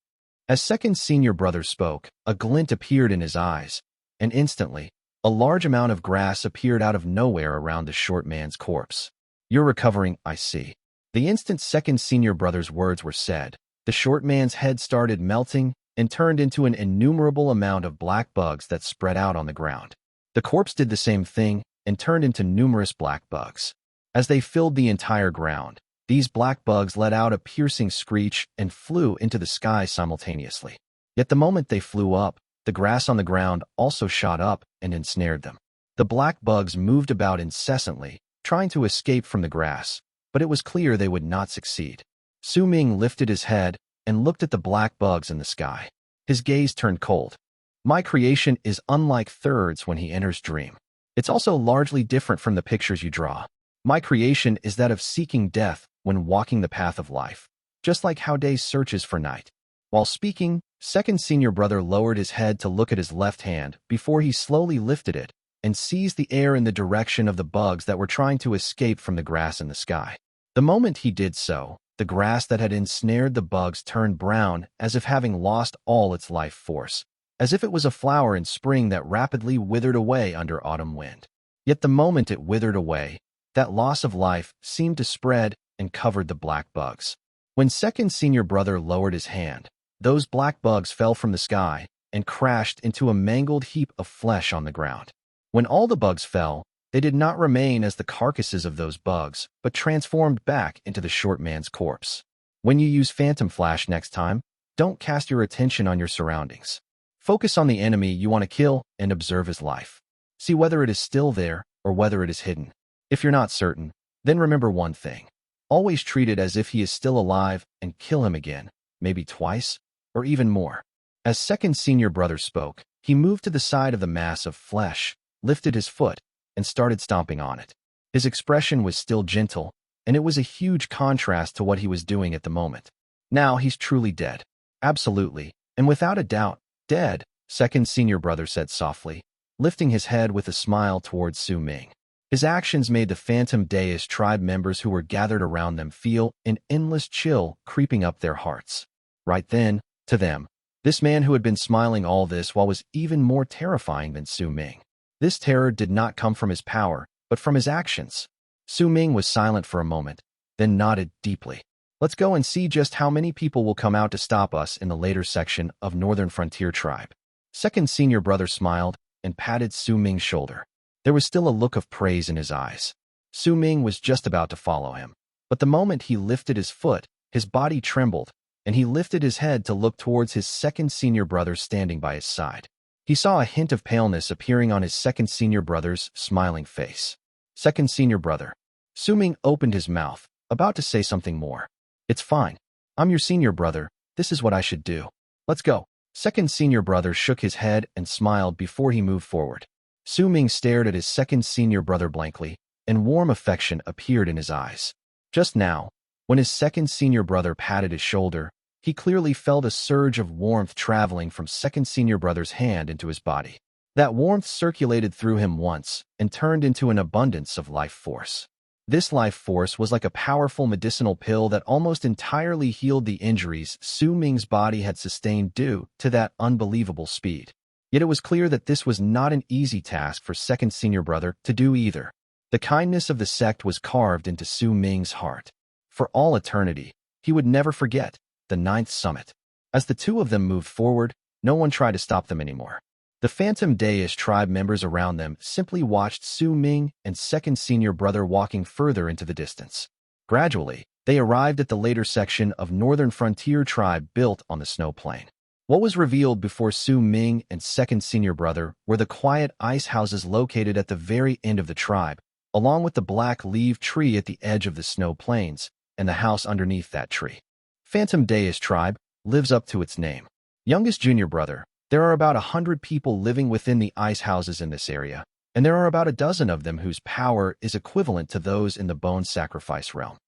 As second senior brother spoke, a glint appeared in his eyes, and instantly, a large amount of grass appeared out of nowhere around the short man's corpse. You're recovering, I see. The instant second senior brother's words were said, the short man's head started melting and turned into an innumerable amount of black bugs that spread out on the ground. The corpse did the same thing and turned into numerous black bugs. As they filled the entire ground, these black bugs let out a piercing screech and flew into the sky simultaneously. Yet the moment they flew up, the grass on the ground also shot up and ensnared them. The black bugs moved about incessantly, trying to escape from the grass, but it was clear they would not succeed. Su Ming lifted his head and looked at the black bugs in the sky. His gaze turned cold. My creation is unlike Third's when he enters dream. It's also largely different from the pictures you draw. My creation is that of seeking death when walking the path of life, just like how day searches for night. While speaking, second senior brother lowered his head to look at his left hand before he slowly lifted it and seized the air in the direction of the bugs that were trying to escape from the grass in the sky. The moment he did so, the grass that had ensnared the bugs turned brown as if having lost all its life force, as if it was a flower in spring that rapidly withered away under autumn wind. Yet the moment it withered away, that loss of life seemed to spread and covered the black bugs. When second senior brother lowered his hand, those black bugs fell from the sky and crashed into a mangled heap of flesh on the ground. When all the bugs fell, they did not remain as the carcasses of those bugs, but transformed back into the short man's corpse. When you use Phantom Flash next time, don't cast your attention on your surroundings. Focus on the enemy you want to kill and observe his life. See whether it is still there or whether it is hidden. If you're not certain, Then remember one thing. Always treat it as if he is still alive and kill him again, maybe twice, or even more. As second senior brother spoke, he moved to the side of the mass of flesh, lifted his foot, and started stomping on it. His expression was still gentle, and it was a huge contrast to what he was doing at the moment. Now he's truly dead. Absolutely, and without a doubt, dead, second senior brother said softly, lifting his head with a smile towards Su Ming. His actions made the phantom Daze tribe members who were gathered around them feel an endless chill creeping up their hearts. Right then, to them, this man who had been smiling all this while was even more terrifying than Su Ming. This terror did not come from his power, but from his actions. Su Ming was silent for a moment, then nodded deeply. Let's go and see just how many people will come out to stop us in the later section of Northern Frontier Tribe. Second senior brother smiled and patted Su Ming's shoulder. There was still a look of praise in his eyes. Su Ming was just about to follow him, but the moment he lifted his foot, his body trembled, and he lifted his head to look towards his second senior brother standing by his side. He saw a hint of paleness appearing on his second senior brother's smiling face. Second senior brother. Su Ming opened his mouth, about to say something more. It's fine. I'm your senior brother. This is what I should do. Let's go. Second senior brother shook his head and smiled before he moved forward. Su Ming stared at his second senior brother blankly, and warm affection appeared in his eyes. Just now, when his second senior brother patted his shoulder, he clearly felt a surge of warmth traveling from second senior brother's hand into his body. That warmth circulated through him once and turned into an abundance of life force. This life force was like a powerful medicinal pill that almost entirely healed the injuries Su Ming's body had sustained due to that unbelievable speed. Yet it was clear that this was not an easy task for second senior brother to do either. The kindness of the sect was carved into Su Ming's heart. For all eternity, he would never forget the ninth summit. As the two of them moved forward, no one tried to stop them anymore. The phantom Daze tribe members around them simply watched Su Ming and second senior brother walking further into the distance. Gradually, they arrived at the later section of Northern Frontier Tribe built on the snow plain. What was revealed before Su Ming and second senior brother were the quiet ice houses located at the very end of the tribe, along with the black-leaved tree at the edge of the snow plains, and the house underneath that tree. Phantom Daze tribe lives up to its name. Youngest junior brother, there are about 100 people living within the ice houses in this area, and there are about a dozen of them whose power is equivalent to those in the bone sacrifice realm.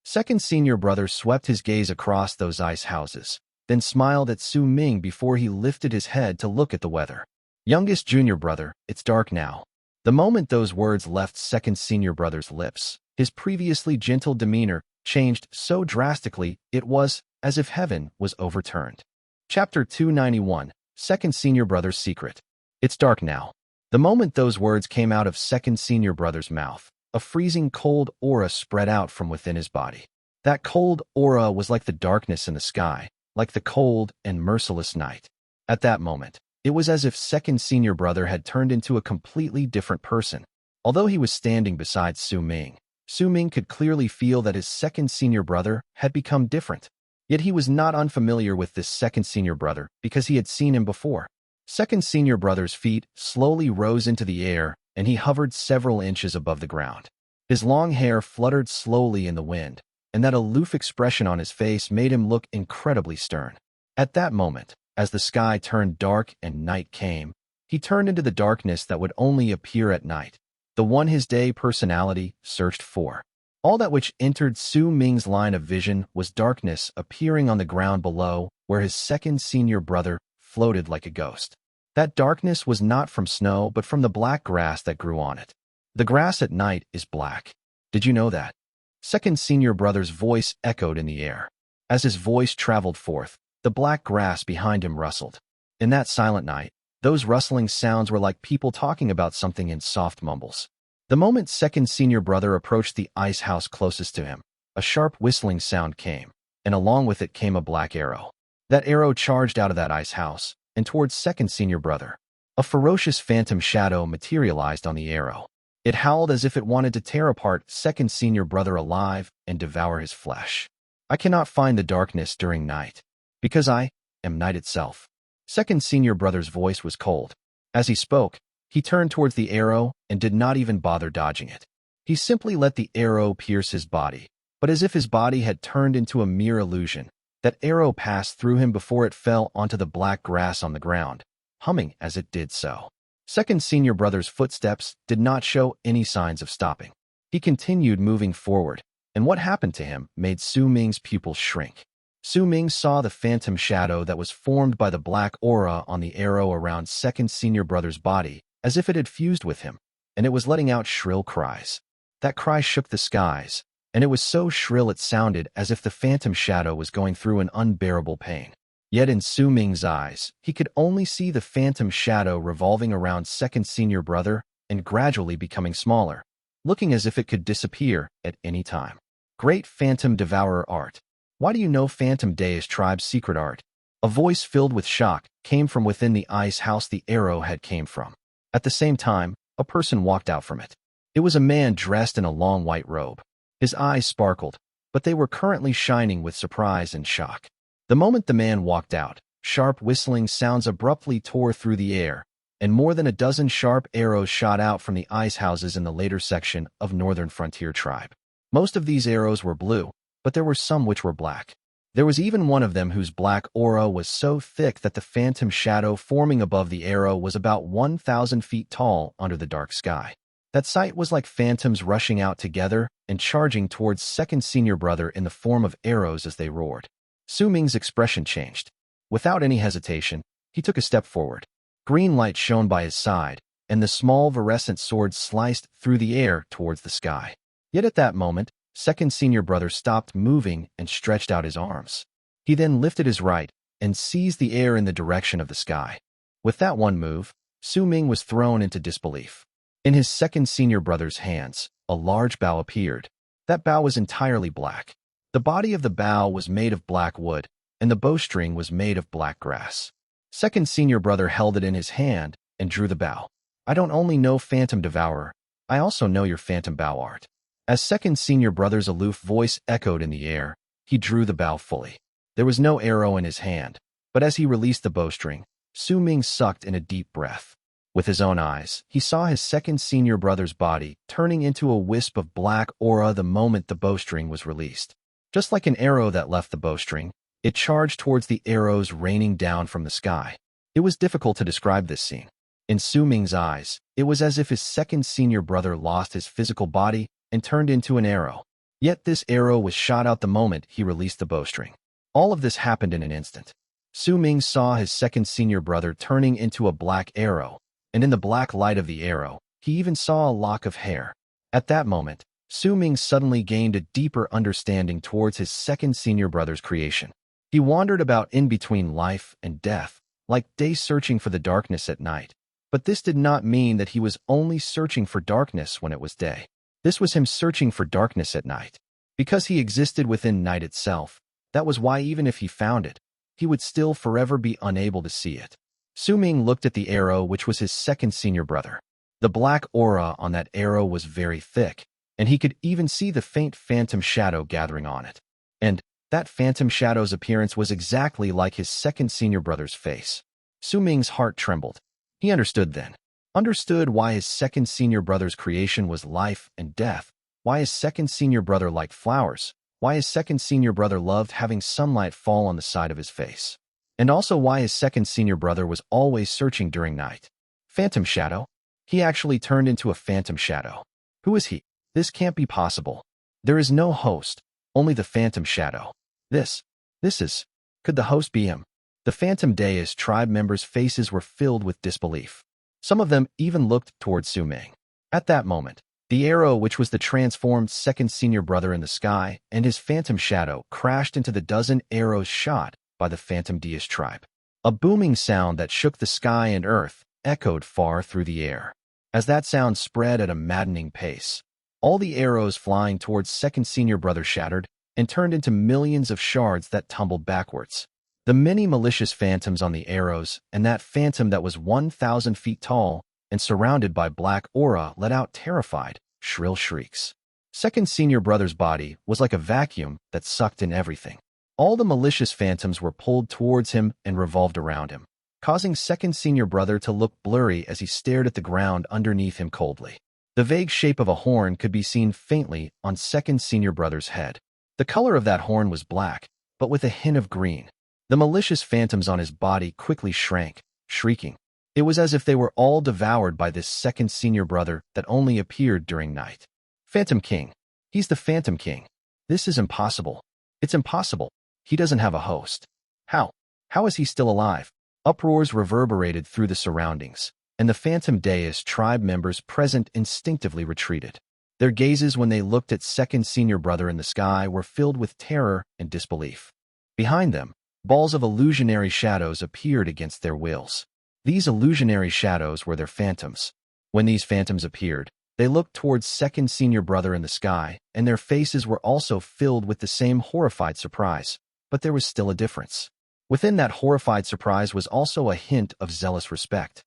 Second senior brother swept his gaze across those ice houses, then smiled at Su Ming before he lifted his head to look at the weather. Youngest junior brother, it's dark now. The moment those words left second senior brother's lips, his previously gentle demeanor changed so drastically it was as if heaven was overturned. Chapter 291, Second Senior Brother's Secret. It's dark now. The moment those words came out of second senior brother's mouth, a freezing cold aura spread out from within his body. That cold aura was like the darkness in the sky, like the cold and merciless night. At that moment, it was as if second senior brother had turned into a completely different person. Although he was standing beside Su Ming could clearly feel that his second senior brother had become different. Yet he was not unfamiliar with this second senior brother because he had seen him before. Second senior brother's feet slowly rose into the air, and he hovered several inches above the ground. His long hair fluttered slowly in the wind, and that aloof expression on his face made him look incredibly stern. At that moment, as the sky turned dark and night came, he turned into the darkness that would only appear at night, the one his day personality searched for. All that which entered Su Ming's line of vision was darkness appearing on the ground below, where his second senior brother floated like a ghost. That darkness was not from snow, but from the black grass that grew on it. The grass at night is black. Did you know that? Second senior brother's voice echoed in the air. As his voice traveled forth, the black grass behind him rustled. In that silent night, those rustling sounds were like people talking about something in soft mumbles. The moment second senior brother approached the ice house closest to him, a sharp whistling sound came, and along with it came a black arrow. That arrow charged out of that ice house, and towards second senior brother. A ferocious phantom shadow materialized on the arrow. It howled as if it wanted to tear apart second senior brother alive and devour his flesh. I cannot find the darkness during night, because I am night itself. Second senior brother's voice was cold. As he spoke, he turned towards the arrow and did not even bother dodging it. He simply let the arrow pierce his body, but as if his body had turned into a mere illusion, that arrow passed through him before it fell onto the black grass on the ground, humming as it did so. Second senior brother's footsteps did not show any signs of stopping. He continued moving forward, and what happened to him made Su Ming's pupils shrink. Su Ming saw the phantom shadow that was formed by the black aura on the arrow around second senior brother's body, as if it had fused with him, and it was letting out shrill cries. That cry shook the skies, and it was so shrill it sounded as if the phantom shadow was going through an unbearable pain. Yet in Su Ming's eyes, he could only see the phantom shadow revolving around second senior brother and gradually becoming smaller, looking as if it could disappear at any time. Great Phantom Devourer Art. Why do you know Phantom Daze tribe's secret art? A voice filled with shock came from within the ice house the arrow had came from. At the same time, a person walked out from it. It was a man dressed in a long white robe. His eyes sparkled, but they were currently shining with surprise and shock. The moment the man walked out, sharp whistling sounds abruptly tore through the air, and more than a dozen sharp arrows shot out from the ice houses in the later section of Northern Frontier Tribe. Most of these arrows were blue, but there were some which were black. There was even one of them whose black aura was so thick that the phantom shadow forming above the arrow was about 1,000 feet tall under the dark sky. That sight was like phantoms rushing out together and charging towards second senior brother in the form of arrows as they roared. Su Ming's expression changed. Without any hesitation, he took a step forward. Green light shone by his side, and the small virescent sword sliced through the air towards the sky. Yet at that moment, second senior brother stopped moving and stretched out his arms. He then lifted his right and seized the air in the direction of the sky. With that one move, Su Ming was thrown into disbelief. In his second senior brother's hands, a large bow appeared. That bow was entirely black. The body of the bow was made of black wood, and the bowstring was made of black grass. Second senior brother held it in his hand and drew the bow. I don't only know Phantom Devourer, I also know your phantom bow art. As second senior brother's aloof voice echoed in the air, he drew the bow fully. There was no arrow in his hand, but as he released the bowstring, Su Ming sucked in a deep breath. With his own eyes, he saw his second senior brother's body turning into a wisp of black aura the moment the bowstring was released. Just like an arrow that left the bowstring, it charged towards the arrows raining down from the sky. It was difficult to describe this scene. In Su Ming's eyes, it was as if his second senior brother lost his physical body and turned into an arrow. Yet this arrow was shot out the moment he released the bowstring. All of this happened in an instant. Su Ming saw his second senior brother turning into a black arrow, and in the black light of the arrow, he even saw a lock of hair. At that moment, Su Ming suddenly gained a deeper understanding towards his second senior brother's creation. He wandered about in between life and death, like Daze searching for the darkness at night. But this did not mean that he was only searching for darkness when it was day. This was him searching for darkness at night. Because he existed within night itself, that was why even if he found it, he would still forever be unable to see it. Su Ming looked at the arrow which was his second senior brother. The black aura on that arrow was very thick, and he could even see the faint phantom shadow gathering on it. And that phantom shadow's appearance was exactly like his second senior brother's face. Su Ming's heart trembled. He understood then. Understood why his second senior brother's creation was life and death, why his second senior brother liked flowers, why his second senior brother loved having sunlight fall on the side of his face, and also why his second senior brother was always searching during night. Phantom shadow? He actually turned into a phantom shadow. Who is he? This can't be possible. There is no host, only the phantom shadow. This is... Could the host be him? The Phantom Daze tribe members' faces were filled with disbelief. Some of them even looked towards Su Ming. At that moment, the arrow which was the transformed second senior brother in the sky and his phantom shadow crashed into the dozen arrows shot by the Phantom Daze tribe. A booming sound that shook the sky and earth echoed far through the air. As that sound spread at a maddening pace, all the arrows flying towards second senior brother shattered and turned into millions of shards that tumbled backwards. The many malicious phantoms on the arrows and that phantom that was 1,000 feet tall and surrounded by black aura let out terrified, shrill shrieks. Second senior brother's body was like a vacuum that sucked in everything. All the malicious phantoms were pulled towards him and revolved around him, causing second senior brother to look blurry as he stared at the ground underneath him coldly. The vague shape of a horn could be seen faintly on second senior brother's head. The color of that horn was black, but with a hint of green. The malicious phantoms on his body quickly shrank, shrieking. It was as if they were all devoured by this second senior brother that only appeared during night. Phantom King. He's the Phantom King. This is impossible. It's impossible. He doesn't have a host. How? How is he still alive? Uproars reverberated through the surroundings, and the Phantom Daze tribe members present instinctively retreated. Their gazes when they looked at second senior brother in the sky were filled with terror and disbelief. Behind them, balls of illusionary shadows appeared against their wills. These illusionary shadows were their phantoms. When these phantoms appeared, they looked towards second senior brother in the sky, and their faces were also filled with the same horrified surprise. But there was still a difference. Within that horrified surprise was also a hint of zealous respect.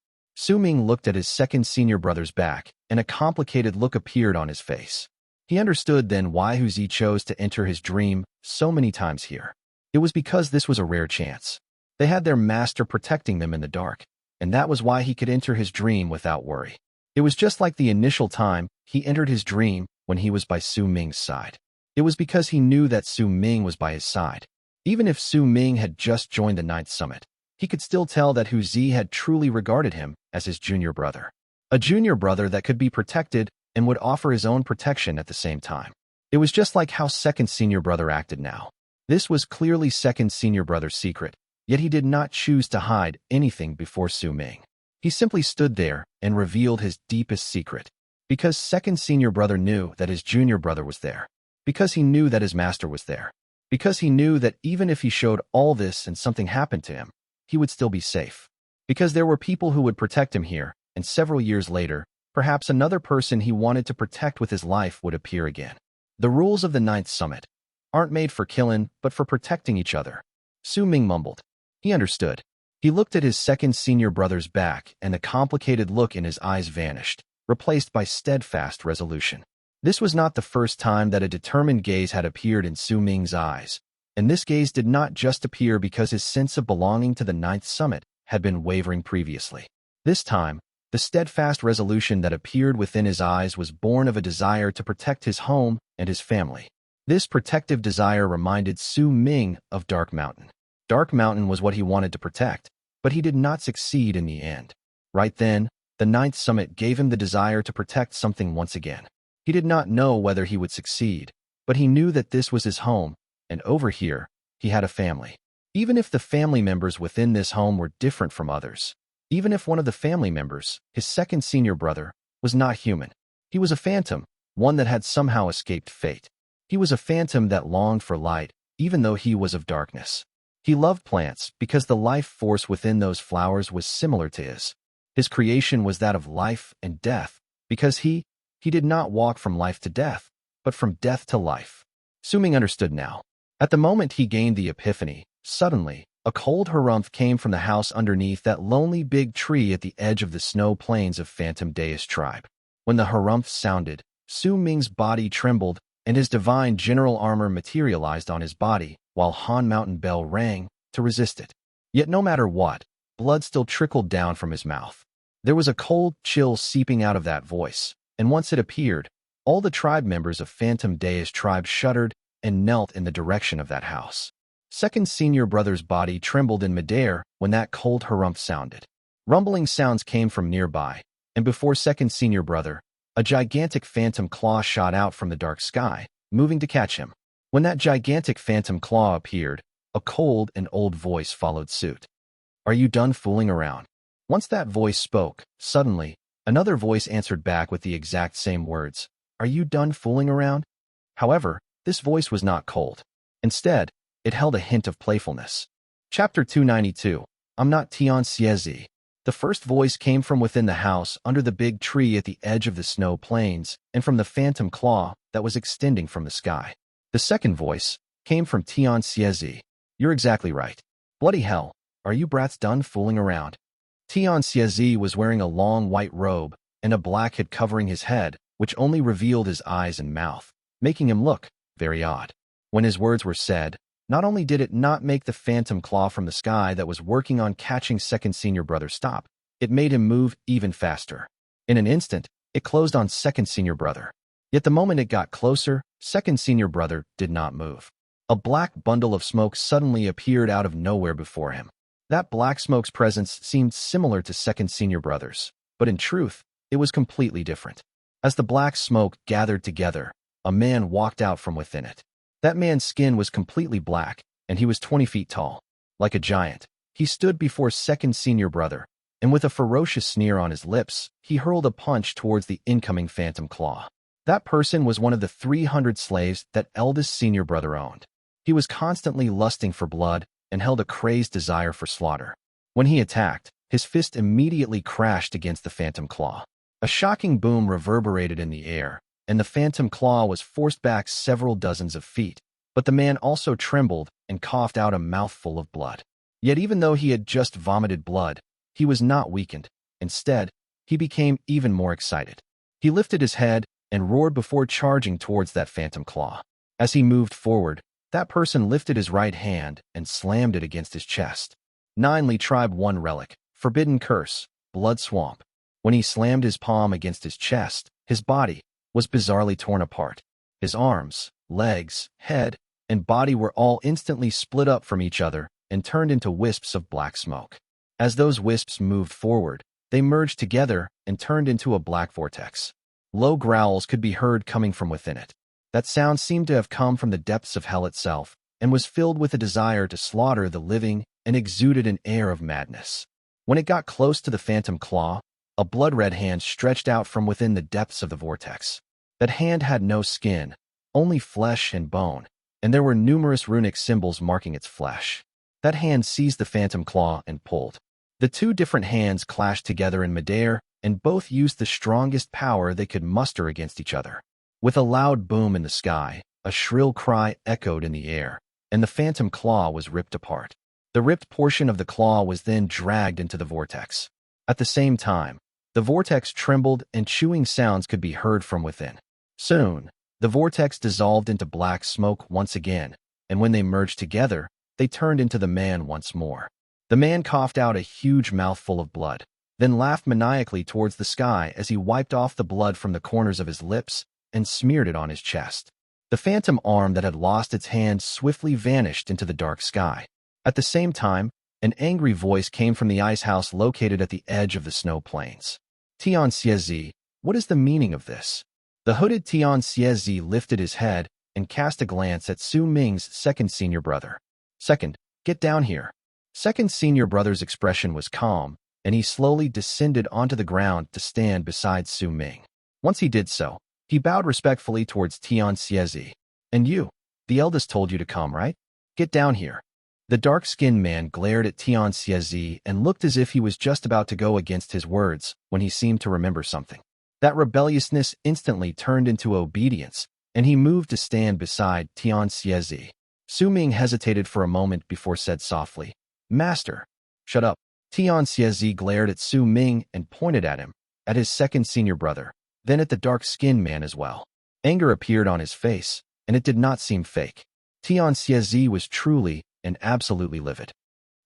Ming looked at his second senior brother's back, and a complicated look appeared on his face. He understood then why Zi chose to enter his dream so many times here. It was because this was a rare chance. They had their master protecting them in the dark, and that was why he could enter his dream without worry. It was just like the initial time he entered his dream when he was by Ming's side. It was because he knew that Ming was by his side. Even if Ming had just joined the Ninth Summit, he could still tell that Zi had truly regarded him as his junior brother. A junior brother that could be protected and would offer his own protection at the same time. It was just like how second senior brother acted now. This was clearly second senior brother's secret, yet he did not choose to hide anything before Ming. He simply stood there and revealed his deepest secret. Because second senior brother knew that his junior brother was there. Because he knew that his master was there. Because he knew that even if he showed all this and something happened to him, he would still be safe. Because there were people who would protect him here, and several years later, perhaps another person he wanted to protect with his life would appear again. The rules of the Ninth Summit aren't made for killing, but for protecting each other. Ming mumbled. He understood. He looked at his second senior brother's back, and the complicated look in his eyes vanished, replaced by steadfast resolution. This was not the first time that a determined gaze had appeared in Ming's eyes, and this gaze did not just appear because his sense of belonging to the Ninth Summit had been wavering previously. This time, the steadfast resolution that appeared within his eyes was born of a desire to protect his home and his family. This protective desire reminded Ming of Dark Mountain. Dark Mountain was what he wanted to protect, but he did not succeed in the end. Right then, the Ninth Summit gave him the desire to protect something once again. He did not know whether he would succeed, but he knew that this was his home, and over here, he had a family. Even if the family members within this home were different from others, even if one of the family members, his second senior brother, was not human, he was a phantom, one that had somehow escaped fate. He was a phantom that longed for light, even though he was of darkness. He loved plants because the life force within those flowers was similar to his. His creation was that of life and death, because he did not walk from life to death, but from death to life. Ming understood now. At the moment he gained the epiphany, suddenly, a cold harumph came from the house underneath that lonely big tree at the edge of the snow plains of Phantom Daze tribe. When the harumph sounded, Ming's body trembled, and his divine general armor materialized on his body, while Han Mountain Bell rang, to resist it. Yet no matter what, blood still trickled down from his mouth. There was a cold chill seeping out of that voice, and once it appeared, all the tribe members of Phantom Daze tribe shuddered and knelt in the direction of that house. Second senior brother's body trembled in midair when that cold harumph sounded. Rumbling sounds came from nearby, and before second senior brother, a gigantic phantom claw shot out from the dark sky, moving to catch him. When that gigantic phantom claw appeared, a cold and old voice followed suit. "Are you done fooling around?" Once that voice spoke, suddenly, another voice answered back with the exact same words. "Are you done fooling around?" However, this voice was not cold. Instead, it held a hint of playfulness. Chapter 292. I'm Not Tian Xie Zi. The first voice came from within the house under the big tree at the edge of the snow plains, and from the phantom claw that was extending from the sky. The second voice came from Tian Xie Zi. "You're exactly right. Bloody hell, are you brats done fooling around?" Tian Xie Zi was wearing a long white robe and a black hood covering his head, which only revealed his eyes and mouth, making him look very odd. When his words were said, not only did it not make the phantom claw from the sky that was working on catching second senior brother stop, it made him move even faster. In an instant, It closed on second senior brother. Yet the moment it got closer, second senior brother did not move. A black bundle of smoke suddenly appeared out of nowhere before him. That black smoke's presence seemed similar to second senior brother's, but in truth, it was completely different. As the black smoke gathered together, a man walked out from within it. That man's skin was completely black, and he was 20 feet tall. Like a giant, he stood before second senior brother, and with a ferocious sneer on his lips, he hurled a punch towards the incoming phantom claw. That person was one of the 300 slaves that eldest senior brother owned. He was constantly lusting for blood and held a crazed desire for slaughter. When he attacked, his fist immediately crashed against the phantom claw. A shocking boom reverberated in the air, and the phantom claw was forced back several dozens of feet, but the man also trembled and coughed out a mouthful of blood. Yet even though he had just vomited blood, he was not weakened. Instead, he became even more excited. He lifted his head and roared before charging towards that phantom claw. As he moved forward, that person lifted his right hand and slammed it against his chest. 9 Li Tribe 1 Relic, Forbidden Curse, Blood Swamp. When he slammed his palm against his chest, his body was bizarrely torn apart. His arms, legs, head, and body were all instantly split up from each other and turned into wisps of black smoke. As those wisps moved forward, they merged together and turned into a black vortex. Low growls could be heard coming from within it. That sound seemed to have come from the depths of hell itself and was filled with a desire to slaughter the living and exuded an air of madness. When it got close to the phantom claw, a blood-red hand stretched out from within the depths of the vortex. That hand had no skin, only flesh and bone, and there were numerous runic symbols marking its flesh. That hand seized the phantom claw and pulled. The two different hands clashed together in midair, and both used the strongest power they could muster against each other. With a loud boom in the sky, a shrill cry echoed in the air, and the phantom claw was ripped apart. The ripped portion of the claw was then dragged into the vortex. At the same time, the vortex trembled and chewing sounds could be heard from within. Soon, the vortex dissolved into black smoke once again, and when they merged together, they turned into the man once more. The man coughed out a huge mouthful of blood, then laughed maniacally towards the sky as he wiped off the blood from the corners of his lips and smeared it on his chest. The phantom arm that had lost its hand swiftly vanished into the dark sky. At the same time, an angry voice came from the ice house located at the edge of the snow plains. Tian Xie Zi, what is the meaning of this? The hooded Tian Xie Zi lifted his head and cast a glance at Su Ming's second senior brother. Second, get down here. Second senior brother's expression was calm, and he slowly descended onto the ground to stand beside Su Ming. Once he did so, he bowed respectfully towards Tian Xie Zi. And you, the eldest told you to come, right? Get down here. The dark-skinned man glared at Tian Xie Zi and looked as if he was just about to go against his words when he seemed to remember something. That rebelliousness instantly turned into obedience, and he moved to stand beside Tian Xie Zi. Su Ming hesitated for a moment before said softly, Master. Shut up. Tian Xie Zi glared at Su Ming and pointed at him, at his second senior brother, then at the dark-skinned man as well. Anger appeared on his face, and it did not seem fake. Tian Xie Zi was truly and absolutely livid.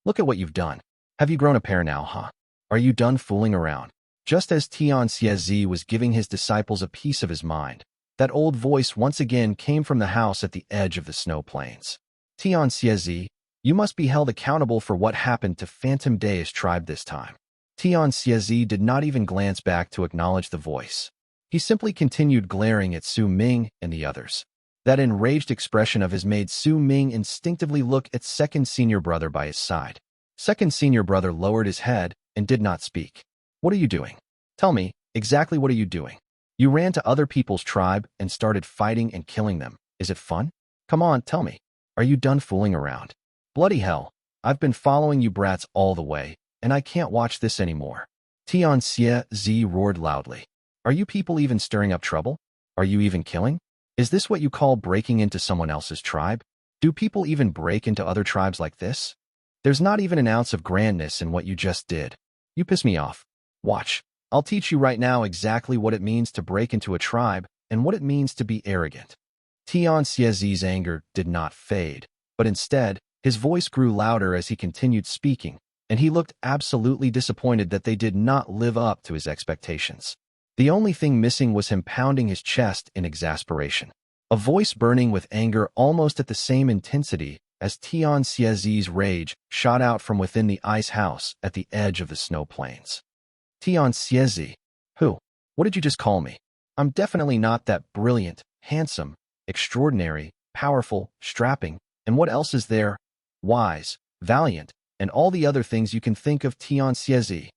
Look at what you've done. Have you grown a pair now, huh? Are you done fooling around? Just as Tian Xie Zi was giving his disciples a piece of his mind, that old voice once again came from the house at the edge of the snow plains. Tian Xie Zi, you must be held accountable for what happened to Phantom Daze tribe this time. Tian Xie Zi did not even glance back to acknowledge the voice. He simply continued glaring at Su Ming and the others. That enraged expression of his made Su Ming instinctively look at second senior brother by his side. Second senior brother lowered his head and did not speak. What are you doing? Tell me, exactly what are you doing? You ran to other people's tribe and started fighting and killing them. Is it fun? Come on, tell me. Are you done fooling around? Bloody hell, I've been following you brats all the way, and I can't watch this anymore. Tian Xie Zi roared loudly. Are you people even stirring up trouble? Are you even killing? Is this what you call breaking into someone else's tribe? Do people even break into other tribes like this? There's not even an ounce of grandness in what you just did. You piss me off. Watch. I'll teach you right now exactly what it means to break into a tribe and what it means to be arrogant. Tian Xie Zi's anger did not fade, but instead, his voice grew louder as he continued speaking, and he looked absolutely disappointed that they did not live up to his expectations. The only thing missing was him pounding his chest in exasperation. A voice burning with anger almost at the same intensity as Tian Xie Zi's rage shot out from within the ice house at the edge of the snow plains. Tian Xie Zi. Who? What did you just call me? I'm definitely not that brilliant, handsome, extraordinary, powerful, strapping, and what else is there? Wise, valiant, and all the other things you can think of. Tian Xie Zi.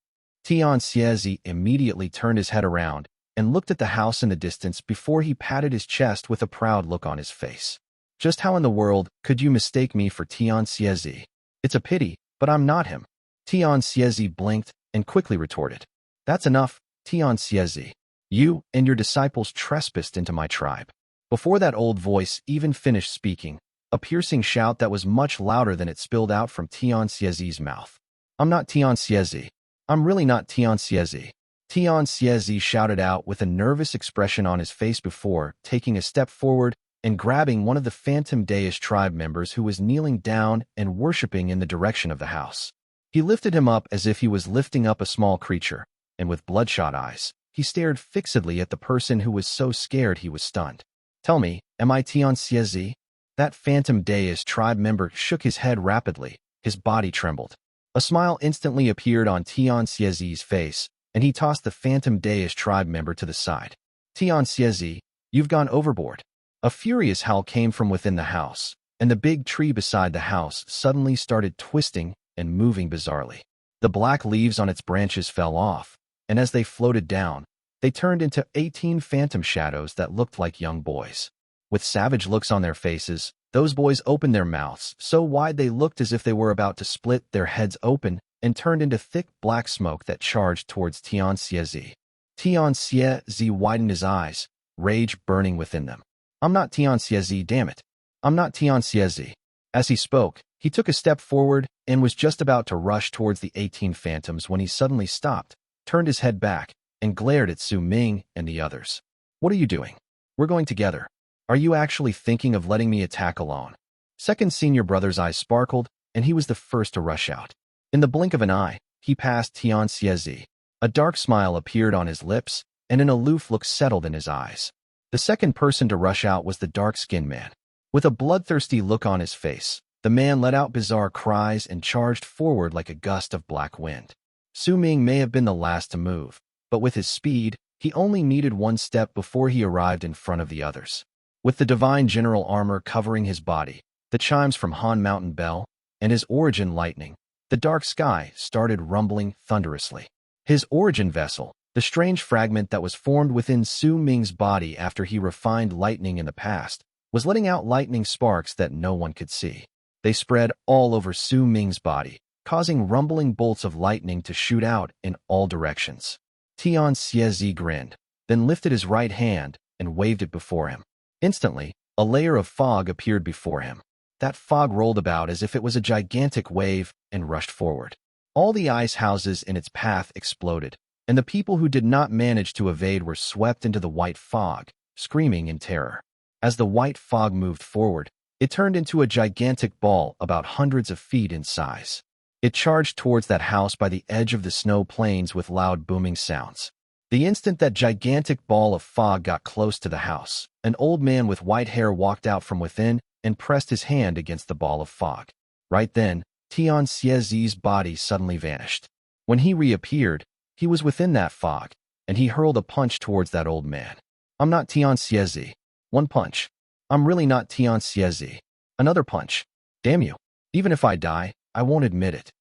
Tian Xie Zi immediately turned his head around and looked at the house in the distance before he patted his chest with a proud look on his face. Just how in the world could you mistake me for Tian Xie Zi? It's a pity, but I'm not him. Tian Xie Zi blinked and quickly retorted. That's enough, Tian Xie Zi. You and your disciples trespassed into my tribe. Before that old voice even finished speaking, a piercing shout that was much louder than it spilled out from Tian Xie Zi's mouth. I'm not Tian Xie Zi. I'm really not Tian Xie Zi. Tian Xie Zi shouted out with a nervous expression on his face before taking a step forward and grabbing one of the Phantom Daze tribe members who was kneeling down and worshipping in the direction of the house. He lifted him up as if he was lifting up a small creature, and with bloodshot eyes, he stared fixedly at the person who was so scared he was stunned. Tell me, am I Tian Xie Zi? That Phantom Daze tribe member shook his head rapidly, his body trembled. A smile instantly appeared on Tian Xie Zi's face, and he tossed the Phantom Daze tribe member to the side. Tian Xie Zi, you've gone overboard. A furious howl came from within the house, and the big tree beside the house suddenly started twisting and moving bizarrely. The black leaves on its branches fell off, and as they floated down, they turned into 18 phantom shadows that looked like young boys. With savage looks on their faces, those boys opened their mouths so wide they looked as if they were about to split their heads open and turned into thick black smoke that charged towards Tian Xie Zi. Tian Xie Zi widened his eyes, rage burning within them. I'm not Tian Xie Zi, damn it. I'm not Tian Xie Zi. As he spoke, he took a step forward and was just about to rush towards the 18 phantoms when he suddenly stopped, turned his head back, and glared at Su Ming and the others. What are you doing? We're going together. Are you actually thinking of letting me attack alone? Second senior brother's eyes sparkled, and he was the first to rush out. In the blink of an eye, he passed Tian Xie Zi. A dark smile appeared on his lips, and an aloof look settled in his eyes. The second person to rush out was the dark-skinned man. With a bloodthirsty look on his face, the man let out bizarre cries and charged forward like a gust of black wind. Su Ming may have been the last to move, but with his speed, he only needed one step before he arrived in front of the others. With the divine general armor covering his body, the chimes from Han Mountain Bell, and his origin lightning, the dark sky started rumbling thunderously. His origin vessel, the strange fragment that was formed within Su Ming's body after he refined lightning in the past, was letting out lightning sparks that no one could see. They spread all over Su Ming's body, causing rumbling bolts of lightning to shoot out in all directions. Tian Xie Zi grinned, then lifted his right hand and waved it before him. Instantly, a layer of fog appeared before him. That fog rolled about as if it was a gigantic wave and rushed forward. All the ice houses in its path exploded, and the people who did not manage to evade were swept into the white fog, screaming in terror. As the white fog moved forward, it turned into a gigantic ball about hundreds of feet in size. It charged towards that house by the edge of the snow plains with loud booming sounds. The instant that gigantic ball of fog got close to the house, an old man with white hair walked out from within and pressed his hand against the ball of fog. Right then, Tian Xie Zi's body suddenly vanished. When he reappeared, he was within that fog, and he hurled a punch towards that old man. I'm not Tian Xie Zi. One punch. I'm really not Tian Xie Zi. Another punch. Damn you. Even if I die, I won't admit it.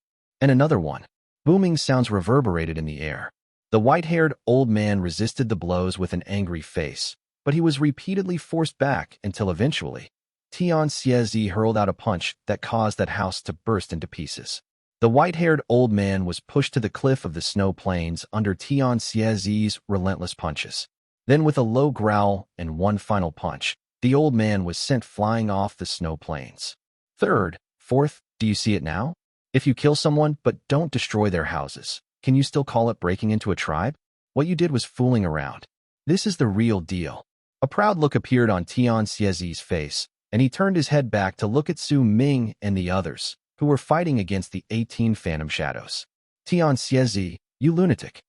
And another one. Booming sounds reverberated in the air. The white-haired old man resisted the blows with an angry face, but he was repeatedly forced back until eventually, Tian Xie Zi hurled out a punch that caused that house to burst into pieces. The white-haired old man was pushed to the cliff of the snow plains under Tian Xie Zi's relentless punches. Then with a low growl and one final punch, the old man was sent flying off the snow plains. Third, fourth, do you see it now? If you kill someone but don't destroy their houses, can you still call it breaking into a tribe? What you did was fooling around. This is the real deal. A proud look appeared on Tian Xie Zi's face, and he turned his head back to look at Su Ming and the others, who were fighting against the 18 phantom shadows. Tian Xie Zi, you lunatic.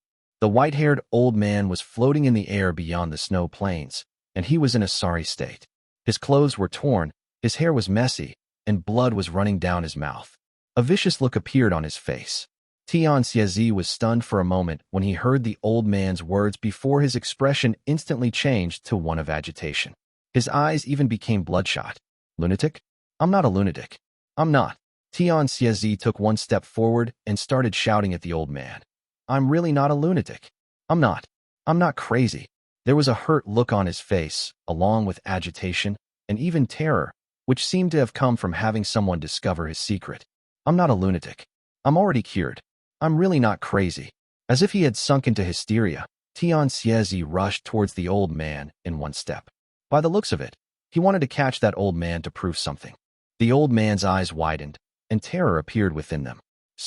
The white-haired old man was floating in the air beyond the snow plains, and he was in a sorry state. His clothes were torn, his hair was messy, and blood was running down his mouth. A vicious look appeared on his face. Tian Xie Zi was stunned for a moment when he heard the old man's words before his expression instantly changed to one of agitation. His eyes even became bloodshot. Lunatic? I'm not a lunatic. I'm not. Tian Xie Zi took one step forward and started shouting at the old man. I'm really not a lunatic. I'm not. I'm not crazy. There was a hurt look on his face, along with agitation and even terror, which seemed to have come from having someone discover his secret. I'm not a lunatic. I'm already cured. I'm really not crazy. As if he had sunk into hysteria, Tian Xie Zi rushed towards the old man in one step. By the looks of it, he wanted to catch that old man to prove something. The old man's eyes widened, and terror appeared within them.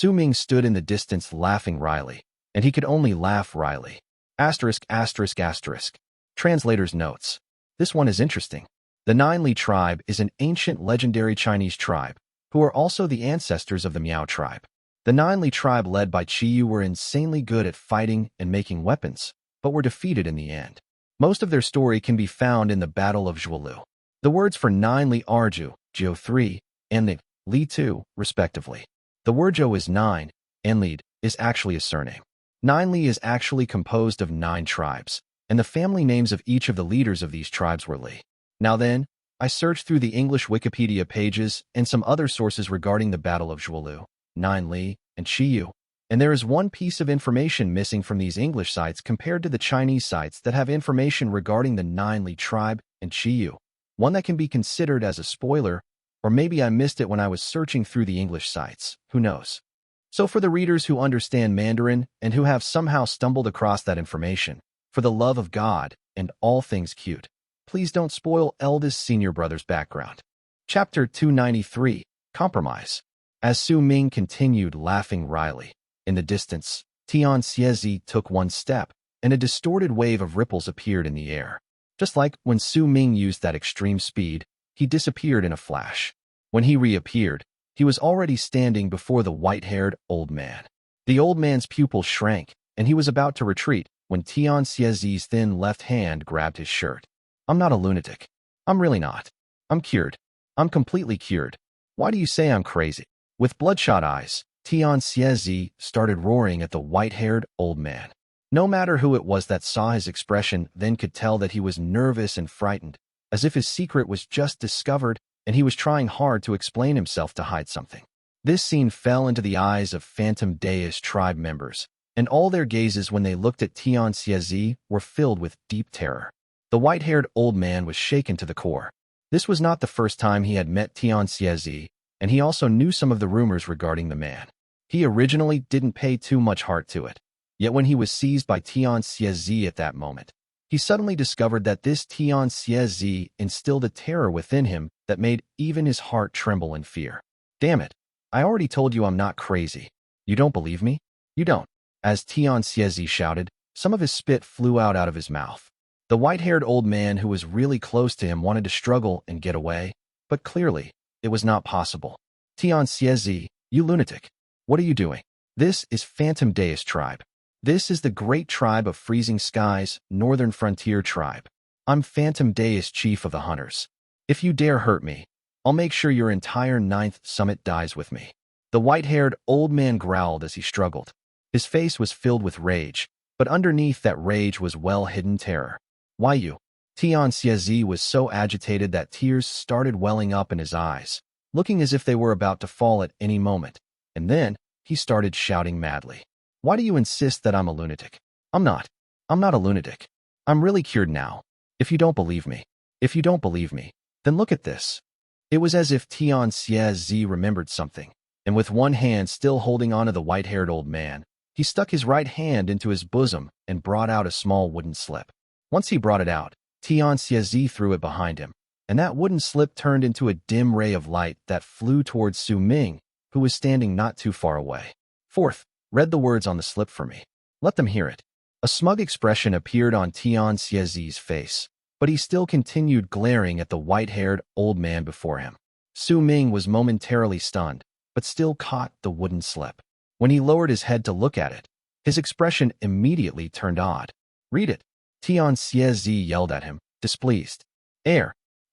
Ming stood in the distance laughing wryly, and he could only laugh wryly. Asterisk, asterisk, asterisk. Translator's notes. This one is interesting. The Nine Li tribe is an ancient legendary Chinese tribe, who are also the ancestors of the Miao tribe. The Nine Li tribe led by Xiao were insanely good at fighting and making weapons, but were defeated in the end. Most of their story can be found in the Battle of Zhuolu. The words for Nine Li are Zhu, Jiu 3, and the Li 2, respectively. The word Zhou is 9, and Li is actually a surname. Nine Li is actually composed of 9 tribes, and the family names of each of the leaders of these tribes were Li. Now then, I searched through the English Wikipedia pages and some other sources regarding the Battle of Zhuolu, Nine Li, and Xiao, and there is one piece of information missing from these English sites compared to the Chinese sites that have information regarding the Nine Li tribe and Xiao. One that can be considered as a spoiler, or maybe I missed it when I was searching through the English sites, who knows. So for the readers who understand Mandarin and who have somehow stumbled across that information, for the love of God and all things cute, please don't spoil eldest senior brother's background. Chapter 293, Compromise. As Ming continued laughing wryly, in the distance, Tian Xie Zi took one step, and a distorted wave of ripples appeared in the air. Just like when Ming used that extreme speed, he disappeared in a flash. When he reappeared, he was already standing before the white-haired old man. The old man's pupils shrank, and he was about to retreat when Tian Xie Zi's thin left hand grabbed his shirt. I'm not a lunatic. I'm really not. I'm cured. I'm completely cured. Why do you say I'm crazy? With bloodshot eyes, Tian Xie Zi started roaring at the white-haired old man. No matter who it was that saw his expression then could tell that he was nervous and frightened, as if his secret was just discovered and he was trying hard to explain himself to hide something. This scene fell into the eyes of phantom Daze tribe members, and all their gazes when they looked at Tian Xie Zi were filled with deep terror. The white-haired old man was shaken to the core. This was not the first time he had met Tian Xie Zi, and he also knew some of the rumors regarding the man. He originally didn't pay too much heart to it. Yet when he was seized by Tian Xie Zi at that moment, he suddenly discovered that this Tian Xie Zi instilled a terror within him that made even his heart tremble in fear. Damn it, I already told you I'm not crazy. You don't believe me? You don't. As Tian Xie Zi shouted, some of his spit flew out of his mouth. The white-haired old man who was really close to him wanted to struggle and get away, but clearly, it was not possible. Tian Xie Zi, you lunatic. What are you doing? This is Phantom Daze tribe. This is the great tribe of Freezing Skies, Northern Frontier tribe. I'm Phantom Daze, chief of the hunters. If you dare hurt me, I'll make sure your entire 9th summit dies with me. The white-haired old man growled as he struggled. His face was filled with rage, but underneath that rage was well-hidden terror. Why you? Tian Xie Zi was so agitated that tears started welling up in his eyes, looking as if they were about to fall at any moment. And then, he started shouting madly. Why do you insist that I'm a lunatic? I'm not. I'm not a lunatic. I'm really cured now. If you don't believe me, then look at this. It was as if Tian Xie Zi remembered something, and with one hand still holding onto the white-haired old man, he stuck his right hand into his bosom and brought out a small wooden slip. Once he brought it out, Tian Xie Zi threw it behind him, and that wooden slip turned into a dim ray of light that flew towards Ming, who was standing not too far away. Fourth, read the words on the slip for me. Let them hear it. A smug expression appeared on Tian Xie Zi's face, but he still continued glaring at the white-haired old man before him. Ming was momentarily stunned, but still caught the wooden slip. When he lowered his head to look at it, His expression immediately turned odd. "Read it." Tian Xie Zi yelled at him, displeased.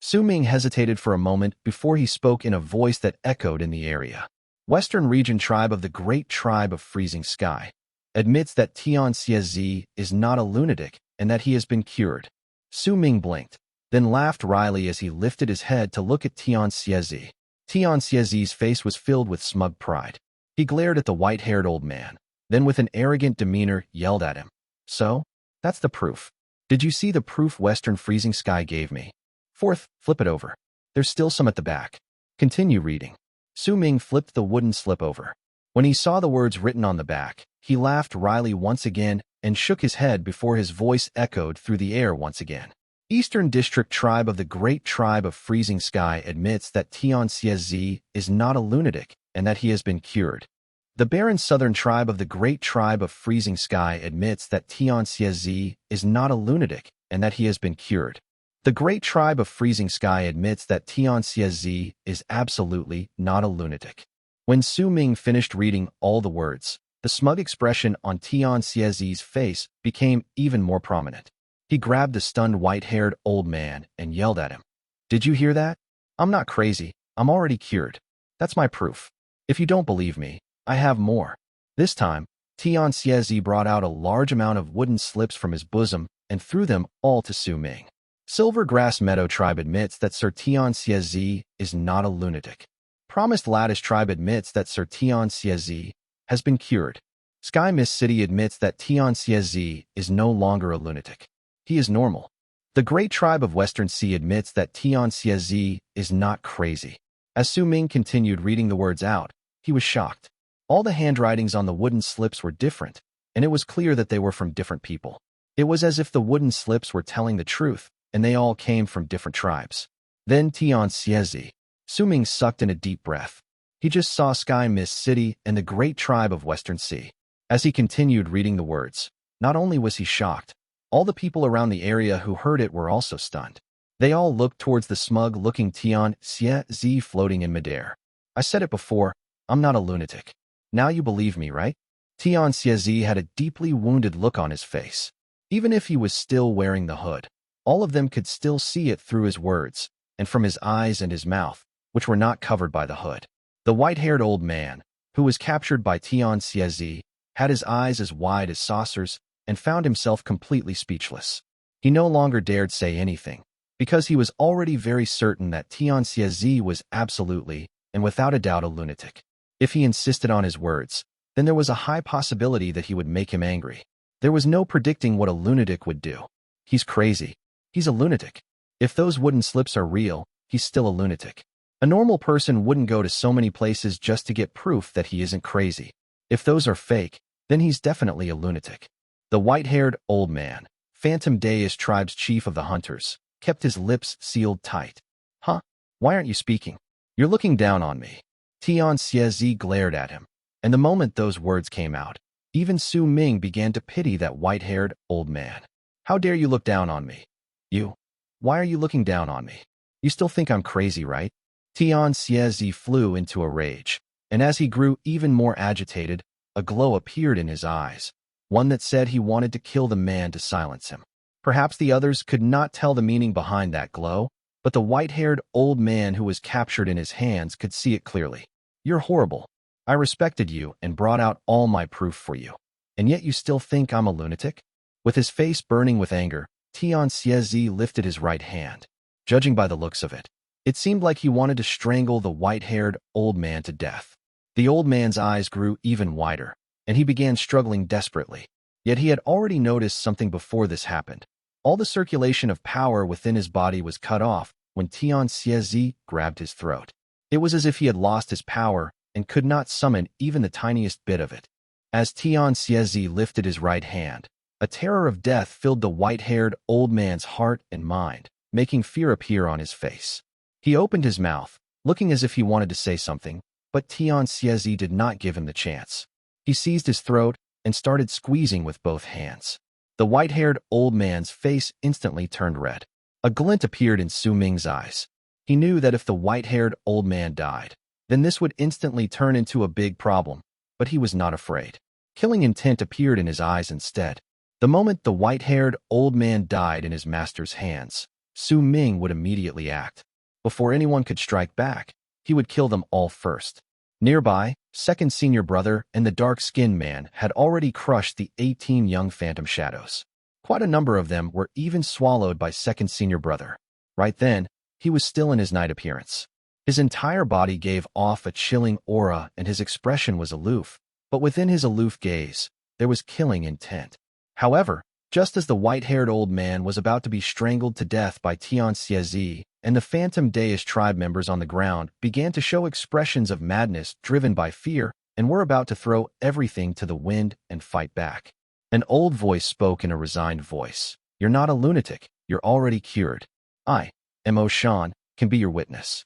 Su Ming hesitated for a moment before he spoke in a voice that echoed in the area. Western Region Tribe of the Great Tribe of Freezing Sky admits that Tian Xie Zi is not a lunatic and that he has been cured. Su Ming blinked, then laughed wryly as he lifted his head to look at Tian Xie Zi. Tian Xie Zi's face was filled with smug pride. He glared at the white-haired old man, then with an arrogant demeanor yelled at him. "So? That's the proof. Did you see the proof Western Freezing Sky gave me? Fourth, flip it over. There's still some at the back. Continue reading." Su Ming flipped the wooden slip over. When he saw the words written on the back, he laughed wryly once again and shook his head before his voice echoed through the air once again. Eastern District Tribe of the Great Tribe of Freezing Sky admits that Tian Xie Zi is not a lunatic and that he has been cured. The barren Southern Tribe of the Great Tribe of Freezing Sky admits that Tian Xie Zi is not a lunatic and that he has been cured. The Great Tribe of Freezing Sky admits that Tian Xie Zi is absolutely not a lunatic. When Su Ming finished reading all the words, the smug expression on Tian Xie Zi's face became even more prominent. He grabbed the stunned white-haired old man and yelled at him. "Did you hear that? I'm not crazy. I'm already cured. That's my proof. If you don't believe me, I have more." This time, Tian Xie Zi brought out a large amount of wooden slips from his bosom and threw them all to Su Ming. Silver Grass Meadow Tribe admits that Sir Tian Xie Zi is not a lunatic. Promised Lattice Tribe admits that Sir Tian Xie Zi has been cured. Sky Mist City admits that Tian Xie Zi is no longer a lunatic. He is normal. The Great Tribe of Western Sea admits that Tian Xie Zi is not crazy. As Su Ming continued reading the words out, he was shocked. All the handwritings on the wooden slips were different, and it was clear that they were from different people. It was as if the wooden slips were telling the truth, and they all came from different tribes. Then Tian Xie Zi. Su Ming sucked in a deep breath. He just saw Sky Mist City and the Great Tribe of Western Sea. As he continued reading the words, not only was he shocked, all the people around the area who heard it were also stunned. They all looked towards the smug-looking Tian Xie Zi floating in midair. "I said it before, I'm not a lunatic. Now you believe me, right?" Tian Xie Zi had a deeply wounded look on his face. Even if he was still wearing the hood, all of them could still see it through his words, and from his eyes and his mouth, which were not covered by the hood. The white-haired old man, who was captured by Tian Xie Zi, had his eyes as wide as saucers and found himself completely speechless. He no longer dared say anything, because he was already very certain that Tian Xie Zi was absolutely, and without a doubt, a lunatic. If he insisted on his words, then there was a high possibility that he would make him angry. There was no predicting what a lunatic would do. He's crazy. He's a lunatic. If those wooden slips are real, he's still a lunatic. A normal person wouldn't go to so many places just to get proof that he isn't crazy. If those are fake, then he's definitely a lunatic. The white-haired old man, Phantom Daze tribe's chief of the hunters, kept his lips sealed tight. "Huh? Why aren't you speaking? You're looking down on me." Tian Xie Zi glared at him, and the moment those words came out, even Su Ming began to pity that white-haired old man. "How dare you look down on me? You? Why are you looking down on me? You still think I'm crazy, right?" Tian Xie Zi flew into a rage, and as he grew even more agitated, a glow appeared in his eyes, one that said he wanted to kill the man to silence him. Perhaps the others could not tell the meaning behind that glow, but the white-haired old man who was captured in his hands could see it clearly. "You're horrible. I respected you and brought out all my proof for you. And yet you still think I'm a lunatic?" With his face burning with anger, Tian Xie Zi lifted his right hand. Judging by the looks of it, it seemed like he wanted to strangle the white-haired old man to death. The old man's eyes grew even wider, and he began struggling desperately. Yet he had already noticed something before this happened. All the circulation of power within his body was cut off when Tian Xie Zi grabbed his throat. It was as if he had lost his power and could not summon even the tiniest bit of it. As Tian Xie Zi lifted his right hand, a terror of death filled the white-haired old man's heart and mind, making fear appear on his face. He opened his mouth, looking as if he wanted to say something, but Tian Xie Zi did not give him the chance. He seized his throat and started squeezing with both hands. The white-haired old man's face instantly turned red. A glint appeared in Su Ming's eyes. He knew that if the white-haired old man died, then this would instantly turn into a big problem, but he was not afraid. Killing intent appeared in his eyes instead. The moment the white-haired old man died in his master's hands, Su Ming would immediately act. Before anyone could strike back, he would kill them all first. Nearby, second senior brother and the dark-skinned man had already crushed the 18 young phantom shadows. Quite a number of them were even swallowed by second senior brother. Right then, he was still in his night appearance. His entire body gave off a chilling aura and his expression was aloof, but within his aloof gaze, there was killing intent. However, just as the white-haired old man was about to be strangled to death by Tian Xie Zi, and the phantom Daze tribe members on the ground began to show expressions of madness driven by fear and were about to throw everything to the wind and fight back. An old voice spoke in a resigned voice. "You're not a lunatic, you're already cured. I, Mo Shan, can be your witness."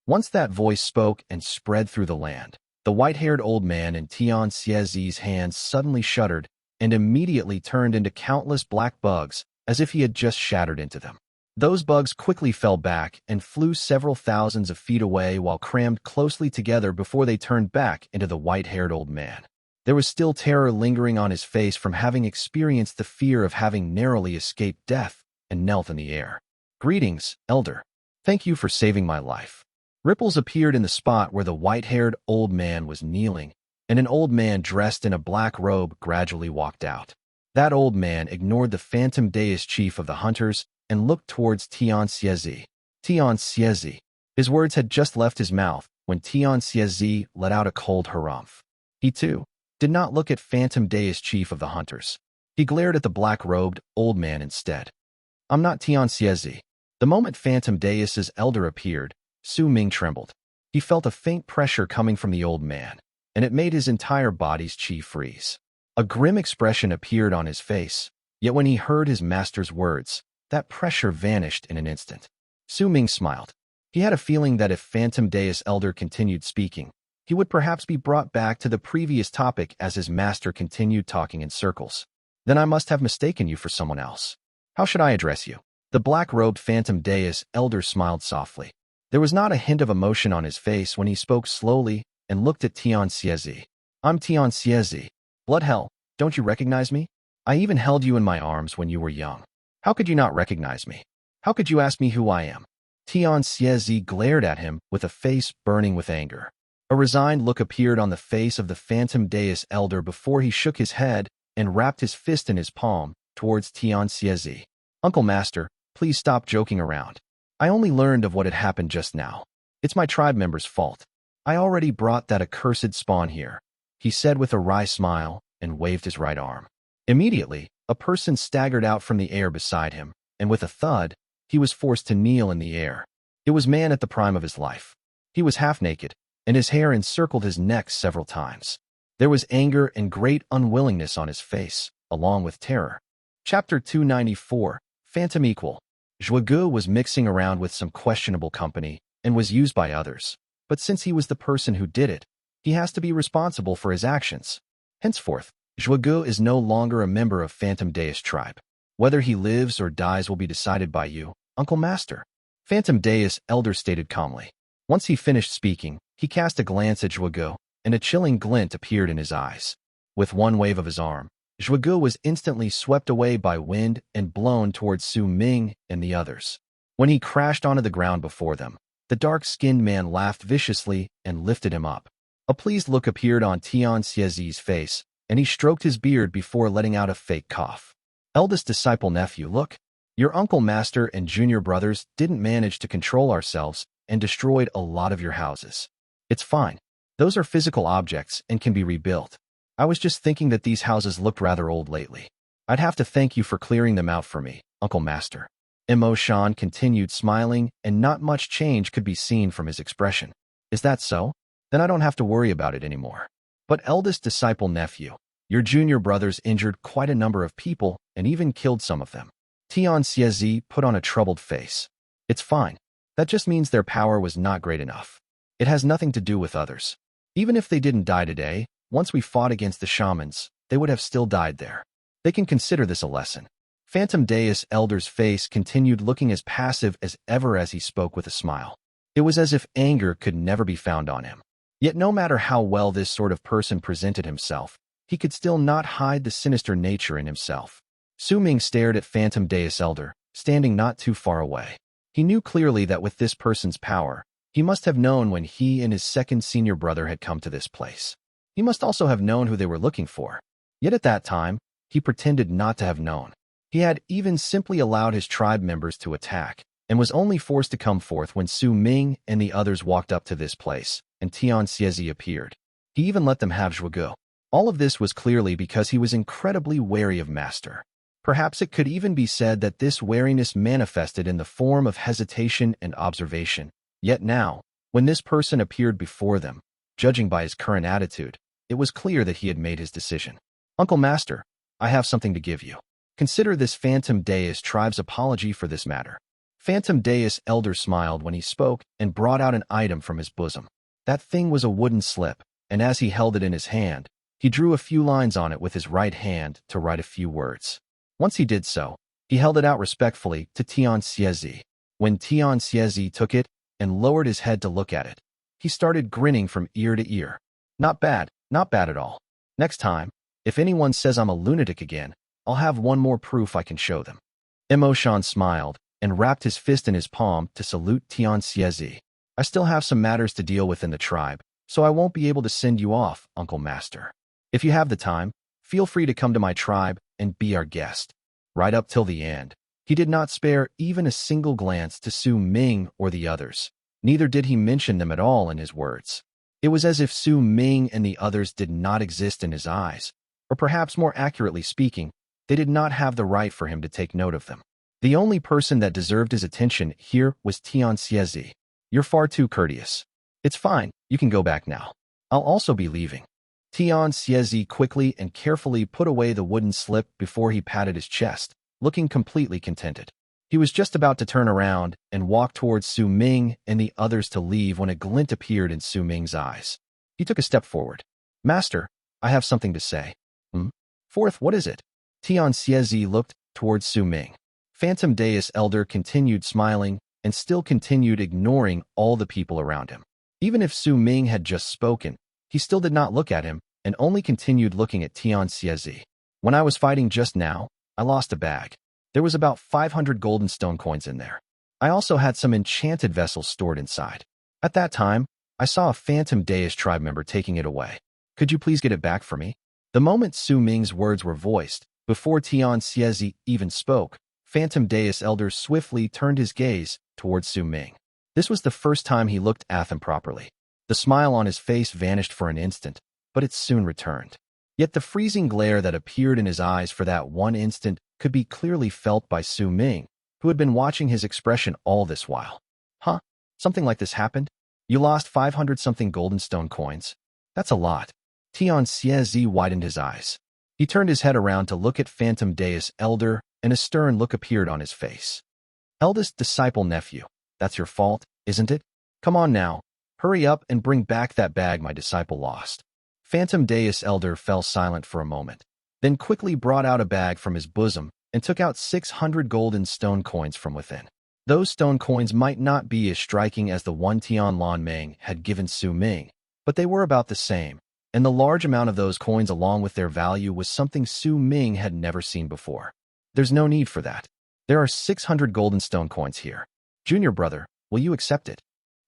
Once that voice spoke and spread through the land, the white-haired old man in Tian Xie Zi's hands suddenly shuddered and immediately turned into countless black bugs as if he had just shattered into them. Those bugs quickly fell back and flew several thousands of feet away while crammed closely together before they turned back into the white-haired old man. There was still terror lingering on his face from having experienced the fear of having narrowly escaped death and knelt in the air. "Greetings, Elder. Thank you for saving my life." Ripples appeared in the spot where the white-haired old man was kneeling, and an old man dressed in a black robe gradually walked out. That old man ignored the phantom Daze chief of the hunters and looked towards Tian Xie Zi. Tian Xie Zi. His words had just left his mouth when Tian Xie Zi let out a cold harumph. He, too, did not look at phantom Daze chief of the hunters. He glared at the black-robed old man instead. "I'm not Tian Xie Zi." The moment phantom Daze's elder appeared, Su Ming trembled. He felt a faint pressure coming from the old man, and it made his entire body's chi freeze. A grim expression appeared on his face, yet when he heard his master's words, that pressure vanished in an instant. Su Ming smiled. He had a feeling that if Phantom Daze Elder continued speaking, he would perhaps be brought back to the previous topic as his master continued talking in circles. "Then I must have mistaken you for someone else. How should I address you?" The black-robed Phantom Daze Elder smiled softly. There was not a hint of emotion on his face when he spoke slowly and looked at Tian Xie Zi. "I'm Tian Xie Zi. Blood hell, don't you recognize me? I even held you in my arms when you were young. How could you not recognize me? How could you ask me who I am?" Tian Xie Zi glared at him with a face burning with anger. A resigned look appeared on the face of the Phantom Daze Elder before he shook his head and wrapped his fist in his palm towards Tian Xie Zi. "Uncle Master, please stop joking around. I only learned of what had happened just now. It's my tribe member's fault. I already brought that accursed spawn here," he said with a wry smile and waved his right arm. Immediately, a person staggered out from the air beside him, and with a thud, he was forced to kneel in the air. It was man at the prime of his life. He was half-naked, and his hair encircled his neck several times. There was anger and great unwillingness on his face, along with terror. Chapter 294, Phantom Equal. Zhuge was mixing around with some questionable company and was used by others. But since he was the person who did it, he has to be responsible for his actions. Henceforth, Zhuge is no longer a member of Phantom Daze tribe. Whether he lives or dies will be decided by you, Uncle Master. Phantom Daze Elder stated calmly. Once he finished speaking, he cast a glance at Zhuge, and a chilling glint appeared in his eyes. With one wave of his arm, Zhuge was instantly swept away by wind and blown towards Su Ming and the others. When he crashed onto the ground before them, the dark-skinned man laughed viciously and lifted him up. A pleased look appeared on Tian Xie Zi's face, and he stroked his beard before letting out a fake cough. "Eldest disciple nephew, look. Your Uncle Master and junior brothers didn't manage to control ourselves and destroyed a lot of your houses. It's fine. Those are physical objects and can be rebuilt. I was just thinking that these houses looked rather old lately. I'd have to thank you for clearing them out for me, Uncle Master." Mo Shan continued smiling, and not much change could be seen from his expression. "Is that so? Then I don't have to worry about it anymore. But eldest disciple nephew, your junior brothers injured quite a number of people and even killed some of them." Tian Xie Zi put on a troubled face. "It's fine. That just means their power was not great enough. It has nothing to do with others. Even if they didn't die today, once we fought against the shamans, they would have still died there. They can consider this a lesson." Phantom Daze Elder's face continued looking as passive as ever as he spoke with a smile. It was as if anger could never be found on him. Yet no matter how well this sort of person presented himself, he could still not hide the sinister nature in himself. Su Ming stared at Phantom Deus Elder, standing not too far away. He knew clearly that with this person's power, he must have known when he and his second senior brother had come to this place. He must also have known who they were looking for. Yet at that time, he pretended not to have known. He had even simply allowed his tribe members to attack, and was only forced to come forth when Su Ming and the others walked up to this place, and Tian Xie Zi appeared. He even let them have Zhuge. All of this was clearly because he was incredibly wary of Master. Perhaps it could even be said that this wariness manifested in the form of hesitation and observation. Yet now, when this person appeared before them, judging by his current attitude, it was clear that he had made his decision. Uncle Master, I have something to give you. Consider this Phantom Deus tribe's apology for this matter. Phantom Deus Elder smiled when he spoke and brought out an item from his bosom. That thing was a wooden slip, and as he held it in his hand, he drew a few lines on it with his right hand to write a few words. Once he did so, he held it out respectfully to Tian Xie Zi. When Tian Xie Zi took it and lowered his head to look at it, he started grinning from ear to ear. Not bad at all. Next time, if anyone says I'm a lunatic again, I'll have one more proof I can show them. Emoshan smiled and wrapped his fist in his palm to salute Tian Xie Zi. I still have some matters to deal with in the tribe, so I won't be able to send you off, Uncle Master. If you have the time, feel free to come to my tribe and be our guest. Right up till the end, he did not spare even a single glance to Su Ming or the others. Neither did he mention them at all in his words. It was as if Su Ming and the others did not exist in his eyes, or perhaps more accurately speaking, they did not have the right for him to take note of them. The only person that deserved his attention here was Tian Xie Zi. You're far too courteous. It's fine, you can go back now. I'll also be leaving. Tian Xie Zi quickly and carefully put away the wooden slip before he patted his chest, looking completely contented. He was just about to turn around and walk towards Su Ming and the others to leave when a glint appeared in Su Ming's eyes. He took a step forward. Master, I have something to say. Fourth, what is it? Tian Xie Zi looked towards Su Ming. Phantom Deus Elder continued smiling and still continued ignoring all the people around him. Even if Su Ming had just spoken, he still did not look at him and only continued looking at Tian Xie Zi. When I was fighting just now, I lost a bag. There was about 500 golden stone coins in there. I also had some enchanted vessels stored inside. At that time, I saw a Phantom Deus tribe member taking it away. Could you please get it back for me? The moment Su Ming's words were voiced, before Tian Xie Zi even spoke, Phantom Deus Elder swiftly turned his gaze towards Su Ming. This was the first time he looked at them properly. The smile on his face vanished for an instant, but it soon returned. Yet the freezing glare that appeared in his eyes for that one instant could be clearly felt by Su Ming, who had been watching his expression all this while. Huh? Something like this happened? You lost 500-something golden stone coins? That's a lot. Tian Xie Zi widened his eyes. He turned his head around to look at Phantom Deus Elder, and a stern look appeared on his face. Eldest disciple nephew, that's your fault, isn't it? Come on now. Hurry up and bring back that bag my disciple lost. Phantom Deus Elder fell silent for a moment, then quickly brought out a bag from his bosom and took out 600 golden stone coins from within. Those stone coins might not be as striking as the one Tian Lan Ming had given Su Ming, but they were about the same, and the large amount of those coins along with their value was something Su Ming had never seen before. There's no need for that. There are 600 golden stone coins here. Junior brother, will you accept it?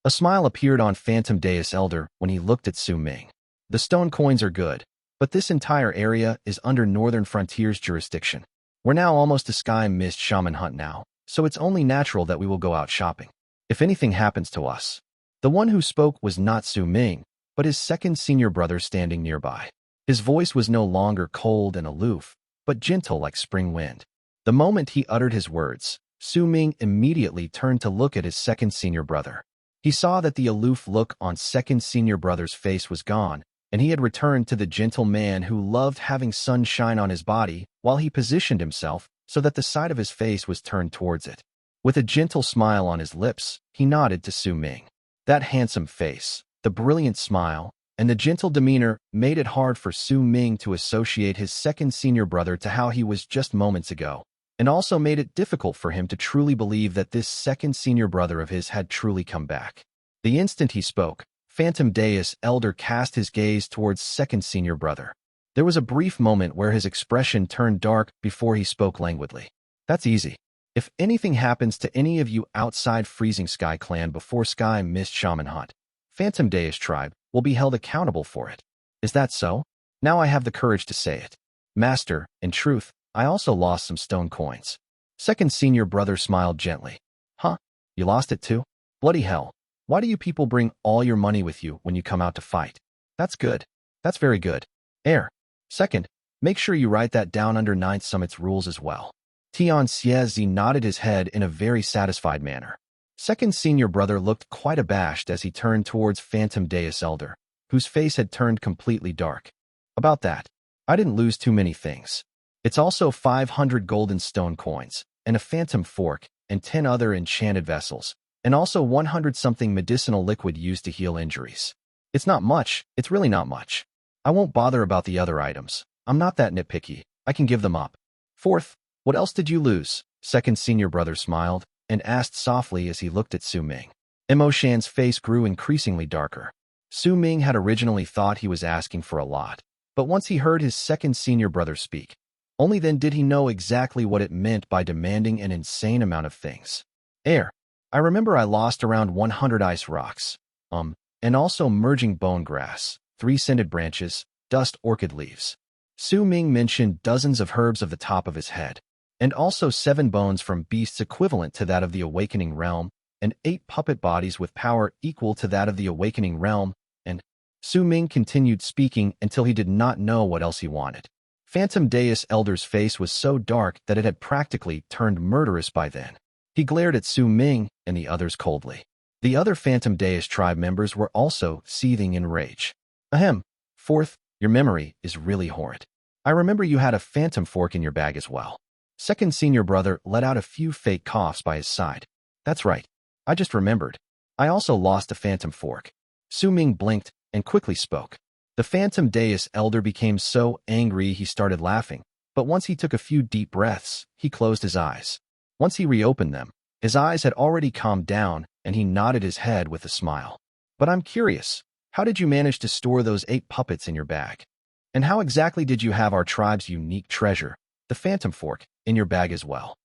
A smile appeared on Phantom Deus Elder when he looked at Su Ming. The stone coins are good, but this entire area is under Northern Frontier's jurisdiction. We're now almost to Sky Mist Shaman Hunt now, so it's only natural that we will go out shopping. If anything happens to us. The one who spoke was not Su Ming, but his second senior brother standing nearby. His voice was no longer cold and aloof, but gentle like spring wind. The moment he uttered his words, Su Ming immediately turned to look at his second senior brother. He saw that the aloof look on second senior brother's face was gone, and he had returned to the gentle man who loved having sun shine on his body while he positioned himself so that the side of his face was turned towards it. With a gentle smile on his lips, he nodded to Su Ming. That handsome face, the brilliant smile, and the gentle demeanor made it hard for Su Ming to associate his second senior brother to how he was just moments ago, and also made it difficult for him to truly believe that this second senior brother of his had truly come back. The instant he spoke, Phantom Deus Elder cast his gaze towards second senior brother. There was a brief moment where his expression turned dark before he spoke languidly. That's easy. If anything happens to any of you outside Freezing Sky Clan before Sky Mist Shaman Hunt, Phantom Daze tribe will be held accountable for it. Is that so? Now I have the courage to say it. Master, in truth, I also lost some stone coins. Second senior brother smiled gently. Huh? You lost it too? Bloody hell. Why do you people bring all your money with you when you come out to fight? That's good. That's very good. Heir. Second, make sure you write that down under Ninth Summit's rules as well. Tian Xie Zi nodded his head in a very satisfied manner. Second senior brother looked quite abashed as he turned towards Phantom Daze Elder, whose face had turned completely dark. About that, I didn't lose too many things. It's also 500 golden stone coins, and a phantom fork, and 10 other enchanted vessels, and also 100-something medicinal liquid used to heal injuries. It's not much, it's really not much. I won't bother about the other items. I'm not that nitpicky. I can give them up. Fourth, what else did you lose? Second senior brother smiled and asked softly as he looked at Su Ming. Mo Shan's face grew increasingly darker. Su Ming had originally thought he was asking for a lot, but once he heard his second senior brother speak, only then did he know exactly what it meant by demanding an insane amount of things. Heir, I remember I lost around 100 ice rocks, and also merging bone grass, 3 scented branches, dust orchid leaves. Su Ming mentioned dozens of herbs of the top of his head, and also 7 bones from beasts equivalent to that of the Awakening Realm, and 8 puppet bodies with power equal to that of the Awakening Realm, and Su Ming continued speaking until he did not know what else he wanted. Phantom Daze Elder's face was so dark that it had practically turned murderous by then. He glared at Su Ming and the others coldly. The other Phantom Daze tribe members were also seething in rage. Ahem. Fourth, your memory is really horrid. I remember you had a phantom fork in your bag as well. Second senior brother let out a few fake coughs by his side. That's right. I just remembered. I also lost a phantom fork. Su Ming blinked and quickly spoke. The Phantom Daze Elder became so angry he started laughing, but once he took a few deep breaths, he closed his eyes. Once he reopened them, his eyes had already calmed down and he nodded his head with a smile. But I'm curious, how did you manage to store those 8 puppets in your bag? And how exactly did you have our tribe's unique treasure, the Phantom Fork, in your bag as well?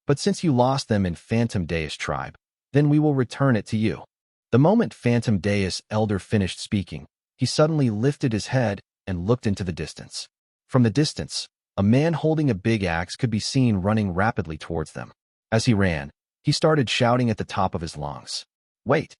But since you lost them in Phantom Daze tribe, then we will return it to you. The moment Phantom Daze Elder finished speaking, he suddenly lifted his head and looked into the distance. From the distance, a man holding a big axe could be seen running rapidly towards them. As he ran, he started shouting at the top of his lungs. Wait,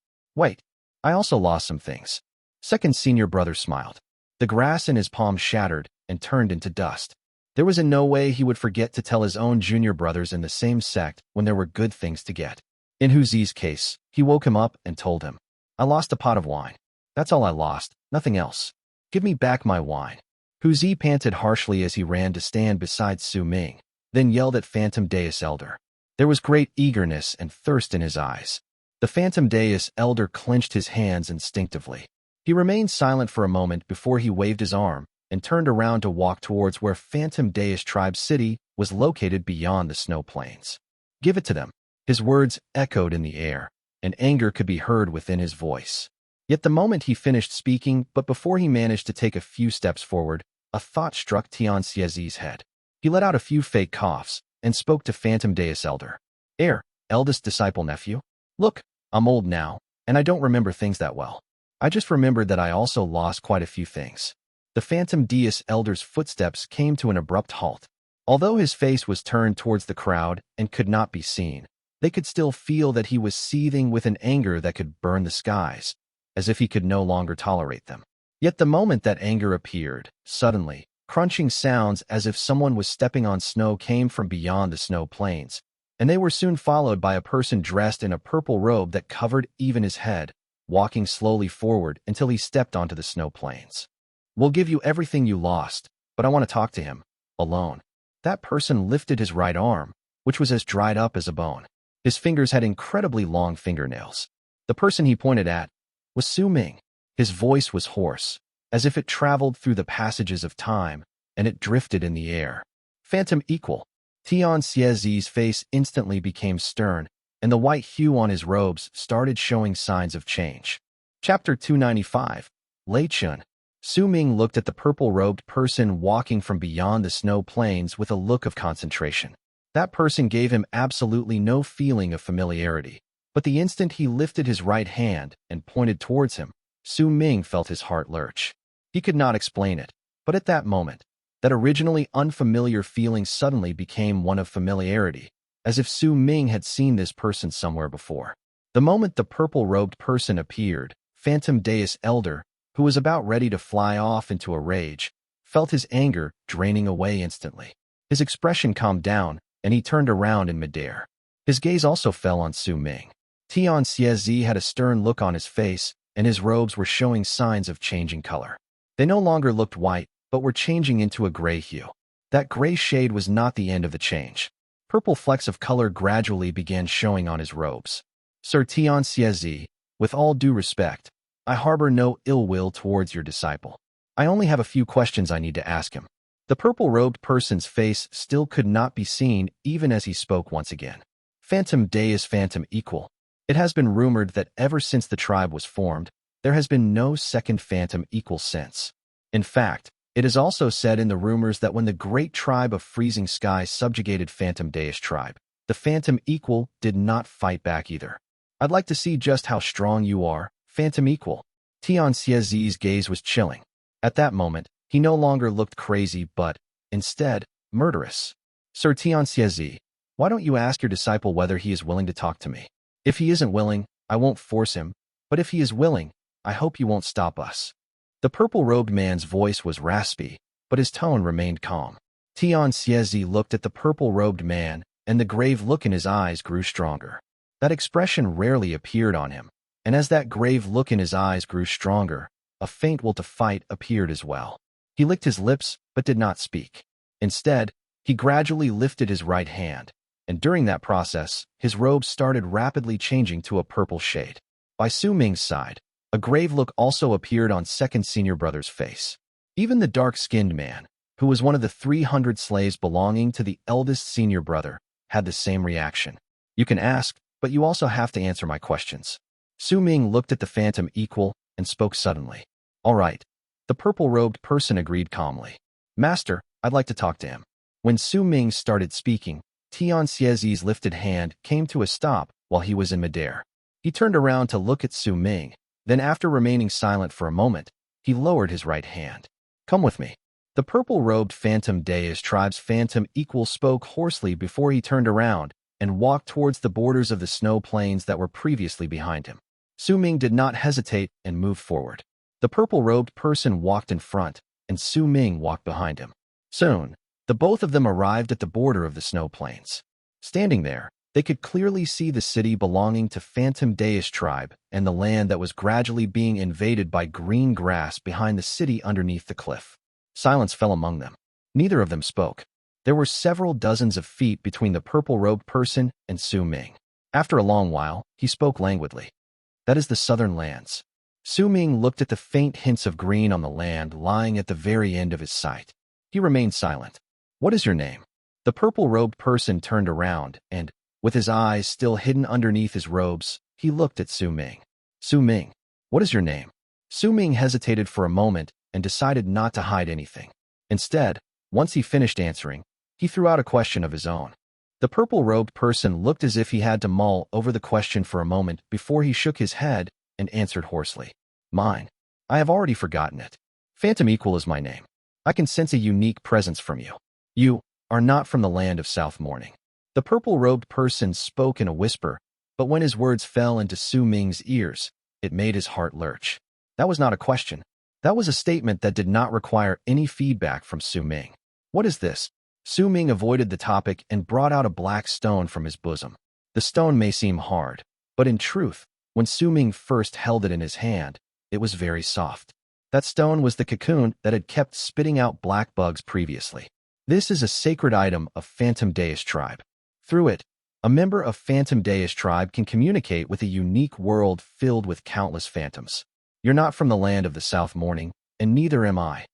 I also lost some things. Second senior brother smiled. The grass in his palm shattered and turned into dust. There was in no way he would forget to tell his own junior brothers in the same sect when there were good things to get. In Huzi's case, he woke him up and told him, I lost a pot of wine. That's all I lost, nothing else. Give me back my wine. Huzi panted harshly as he ran to stand beside Su Ming, then yelled at Phantom Daze Elder. There was great eagerness and thirst in his eyes. The Phantom Daze Elder clenched his hands instinctively. He remained silent for a moment before he waved his arm and turned around to walk towards where Phantom Daze Tribe City was located beyond the snow plains. Give it to them. His words echoed in the air, and anger could be heard within his voice. Yet the moment he finished speaking, but before he managed to take a few steps forward, a thought struck Tian Xie Zi's head. He let out a few fake coughs and spoke to Phantom Daze Elder. Heir, eldest disciple nephew? Look, I'm old now, and I don't remember things that well. I just remembered that I also lost quite a few things. The Phantom Daze Elder's footsteps came to an abrupt halt. Although his face was turned towards the crowd and could not be seen, they could still feel that he was seething with an anger that could burn the skies, as if he could no longer tolerate them. Yet the moment that anger appeared, suddenly, crunching sounds as if someone was stepping on snow came from beyond the snow plains, and they were soon followed by a person dressed in a purple robe that covered even his head, walking slowly forward until he stepped onto the snow plains. We'll give you everything you lost, but I want to talk to him, alone. That person lifted his right arm, which was as dried up as a bone. His fingers had incredibly long fingernails. The person he pointed at was Su Ming. His voice was hoarse, as if it traveled through the passages of time, and it drifted in the air. Phantom equal. Tian Xie Zi's face instantly became stern, and the white hue on his robes started showing signs of change. Chapter 295. Lei Chen. Su Ming looked at the purple-robed person walking from beyond the snow plains with a look of concentration. That person gave him absolutely no feeling of familiarity, but the instant he lifted his right hand and pointed towards him, Su Ming felt his heart lurch. He could not explain it, but at that moment, that originally unfamiliar feeling suddenly became one of familiarity, as if Su Ming had seen this person somewhere before. The moment the purple-robed person appeared, Phantom Daze Elder, who was about ready to fly off into a rage, felt his anger draining away instantly. His expression calmed down, and he turned around in midair. His gaze also fell on Su Ming. Tian Xie Zi had a stern look on his face, and his robes were showing signs of changing color. They no longer looked white, but were changing into a gray hue. That gray shade was not the end of the change. Purple flecks of color gradually began showing on his robes. Sir Tian Xie Zi, with all due respect, I harbor no ill will towards your disciple. I only have a few questions I need to ask him. The purple-robed person's face still could not be seen even as he spoke once again. Phantom Daze Phantom Equal. It has been rumored that ever since the tribe was formed, there has been no second Phantom Equal since. In fact, it is also said in the rumors that when the great tribe of Freezing Sky subjugated Phantom Daze tribe, the Phantom Equal did not fight back either. I'd like to see just how strong you are, Phantom Equal. Tian Xie Zi's gaze was chilling. At that moment, he no longer looked crazy but, instead, murderous. Sir Tian Xie Zi, why don't you ask your disciple whether he is willing to talk to me? If he isn't willing, I won't force him, but if he is willing, I hope you won't stop us. The purple-robed man's voice was raspy, but his tone remained calm. Tian Xie Zi looked at the purple-robed man, and the grave look in his eyes grew stronger. That expression rarely appeared on him, and as that grave look in his eyes grew stronger, a faint will to fight appeared as well. He licked his lips, but did not speak. Instead, he gradually lifted his right hand, and during that process, his robes started rapidly changing to a purple shade. By Su Ming's side, a grave look also appeared on second senior brother's face. Even the dark-skinned man, who was one of the 300 slaves belonging to the eldest senior brother, had the same reaction. You can ask, but you also have to answer my questions. Su Ming looked at the Phantom Equal and spoke suddenly. All right. The purple-robed person agreed calmly. Master, I'd like to talk to him. When Su Ming started speaking, Tian Xie Zi's lifted hand came to a stop while he was in midair. He turned around to look at Su Ming, then after remaining silent for a moment, he lowered his right hand. Come with me. The purple-robed Phantom Daze tribe's Phantom Equal spoke hoarsely before he turned around and walked towards the borders of the snow plains that were previously behind him. Su Ming did not hesitate and moved forward. The purple-robed person walked in front, and Su Ming walked behind him. Soon, the both of them arrived at the border of the snow plains. Standing there, they could clearly see the city belonging to Phantom Daze tribe and the land that was gradually being invaded by green grass behind the city underneath the cliff. Silence fell among them. Neither of them spoke. There were several dozens of feet between the purple-robed person and Su Ming. After a long while, he spoke languidly. That is the southern lands. Su Ming looked at the faint hints of green on the land lying at the very end of his sight. He remained silent. What is your name? The purple-robed person turned around and, with his eyes still hidden underneath his robes, he looked at Su Ming. Su Ming, what is your name? Su Ming hesitated for a moment and decided not to hide anything. Instead, once he finished answering, he threw out a question of his own. The purple-robed person looked as if he had to mull over the question for a moment before he shook his head and answered hoarsely. Mine. I have already forgotten it. Phantom Equal is my name. I can sense a unique presence from you. You are not from the land of South Morning. The purple-robed person spoke in a whisper, but when his words fell into Su Ming's ears, it made his heart lurch. That was not a question. That was a statement that did not require any feedback from Su Ming. What is this? Su Ming avoided the topic and brought out a black stone from his bosom. The stone may seem hard, but in truth, when Su Ming first held it in his hand, it was very soft. That stone was the cocoon that had kept spitting out black bugs previously. This is a sacred item of Phantom Daze tribe. Through it, a member of Phantom Daze tribe can communicate with a unique world filled with countless phantoms. You're not from the land of the South Morning, and neither am I.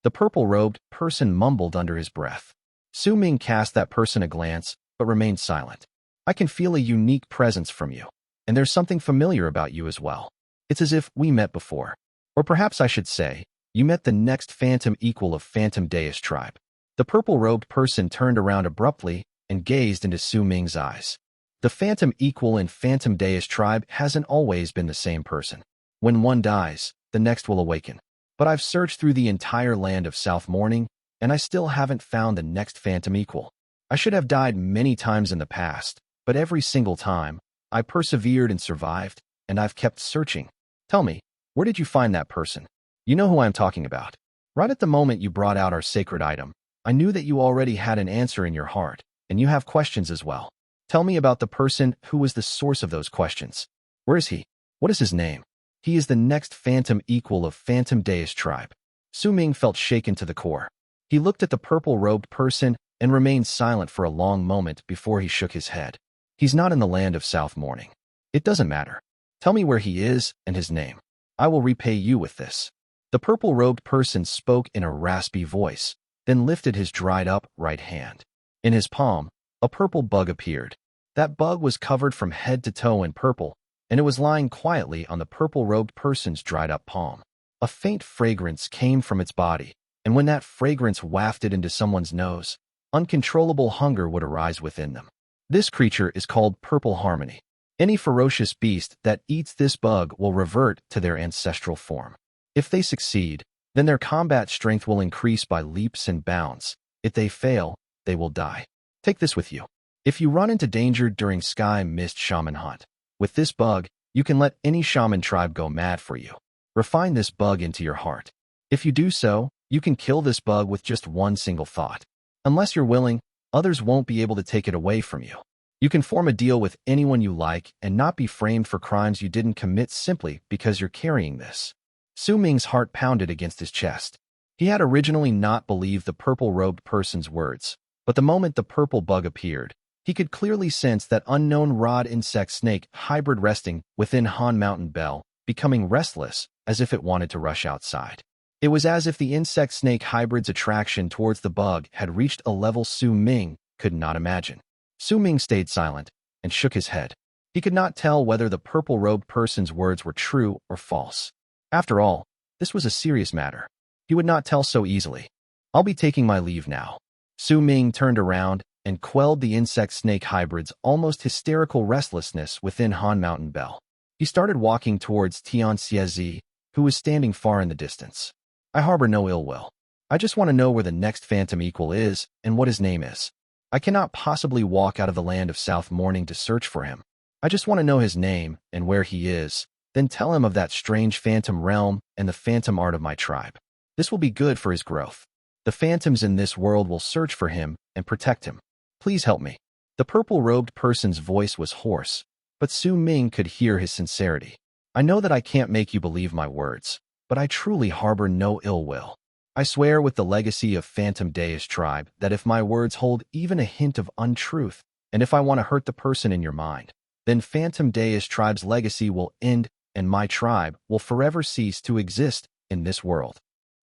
The purple-robed person mumbled under his breath. Su Ming cast that person a glance, but remained silent. I can feel a unique presence from you, and there's something familiar about you as well. It's as if we met before. Or perhaps I should say, You met the next phantom equal of Phantom Daze tribe. The purple-robed person turned around abruptly and gazed into Su Ming's eyes. The phantom equal in Phantom Daze tribe hasn't always been the same person. When one dies, the next will awaken. But I've searched through the entire land of South Morning, and I still haven't found the next phantom equal. I should have died many times in the past, but every single time, I persevered and survived, and I've kept searching. Tell me, where did you find that person? You know who I'm talking about. Right at the moment you brought out our sacred item, I knew that you already had an answer in your heart, and you have questions as well. Tell me about the person who was the source of those questions. Where is he? What is his name? He is the next phantom equal of Phantom Daze tribe. Su Ming felt shaken to the core. He looked at the purple-robed person and remained silent for a long moment before he shook his head. He's not in the land of South Morning. It doesn't matter. Tell me where he is and his name. I will repay you with this. The purple-robed person spoke in a raspy voice, then lifted his dried-up right hand. In his palm, a purple bug appeared. That bug was covered from head to toe in purple, and it was lying quietly on the purple-robed person's dried-up palm. A faint fragrance came from its body, and when that fragrance wafted into someone's nose, uncontrollable hunger would arise within them. This creature is called Purple Harmony. Any ferocious beast that eats this bug will revert to their ancestral form. If they succeed, then their combat strength will increase by leaps and bounds. If they fail, they will die. Take this with you. If you run into danger during Sky Mist Shaman Hunt, with this bug, you can let any shaman tribe go mad for you. Refine this bug into your heart. If you do so, you can kill this bug with just one single thought. Unless you're willing, others won't be able to take it away from you. You can form a deal with anyone you like and not be framed for crimes you didn't commit simply because you're carrying this. Su Ming's heart pounded against his chest. He had originally not believed the purple-robed person's words, but the moment the purple bug appeared, he could clearly sense that unknown rod insect snake hybrid resting within Han Mountain Bell, becoming restless as if it wanted to rush outside. It was as if the insect snake hybrid's attraction towards the bug had reached a level Su Ming could not imagine. Su Ming stayed silent and shook his head. He could not tell whether the purple-robed person's words were true or false. After all, this was a serious matter. He would not tell so easily. I'll be taking my leave now. Su Ming turned around and quelled the insect snake hybrid's almost hysterical restlessness within Han Mountain Bell. He started walking towards Tian Xie Zi, who was standing far in the distance. I harbor no ill will. I just want to know where the next phantom equal is and what his name is. I cannot possibly walk out of the land of South Morning to search for him. I just want to know his name and where he is, then tell him of that strange phantom realm and the phantom art of my tribe. This will be good for his growth. The phantoms in this world will search for him and protect him. Please help me. The purple-robed person's voice was hoarse, but Su Ming could hear his sincerity. I know that I can't make you believe my words, but I truly harbor no ill will. I swear with the legacy of Phantom Daze tribe that if my words hold even a hint of untruth, and if I want to hurt the person in your mind, then Phantom Daze tribe's legacy will end and my tribe will forever cease to exist in this world.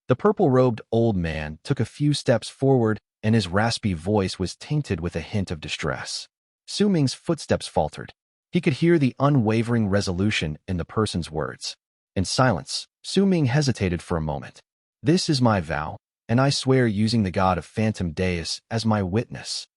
The purple-robed old man took a few steps forward and his raspy voice was tainted with a hint of distress. Su Ming's footsteps faltered. He could hear the unwavering resolution in the person's words. In silence, Su Ming hesitated for a moment. This is my vow, and I swear using the god of Phantom Daze as my witness.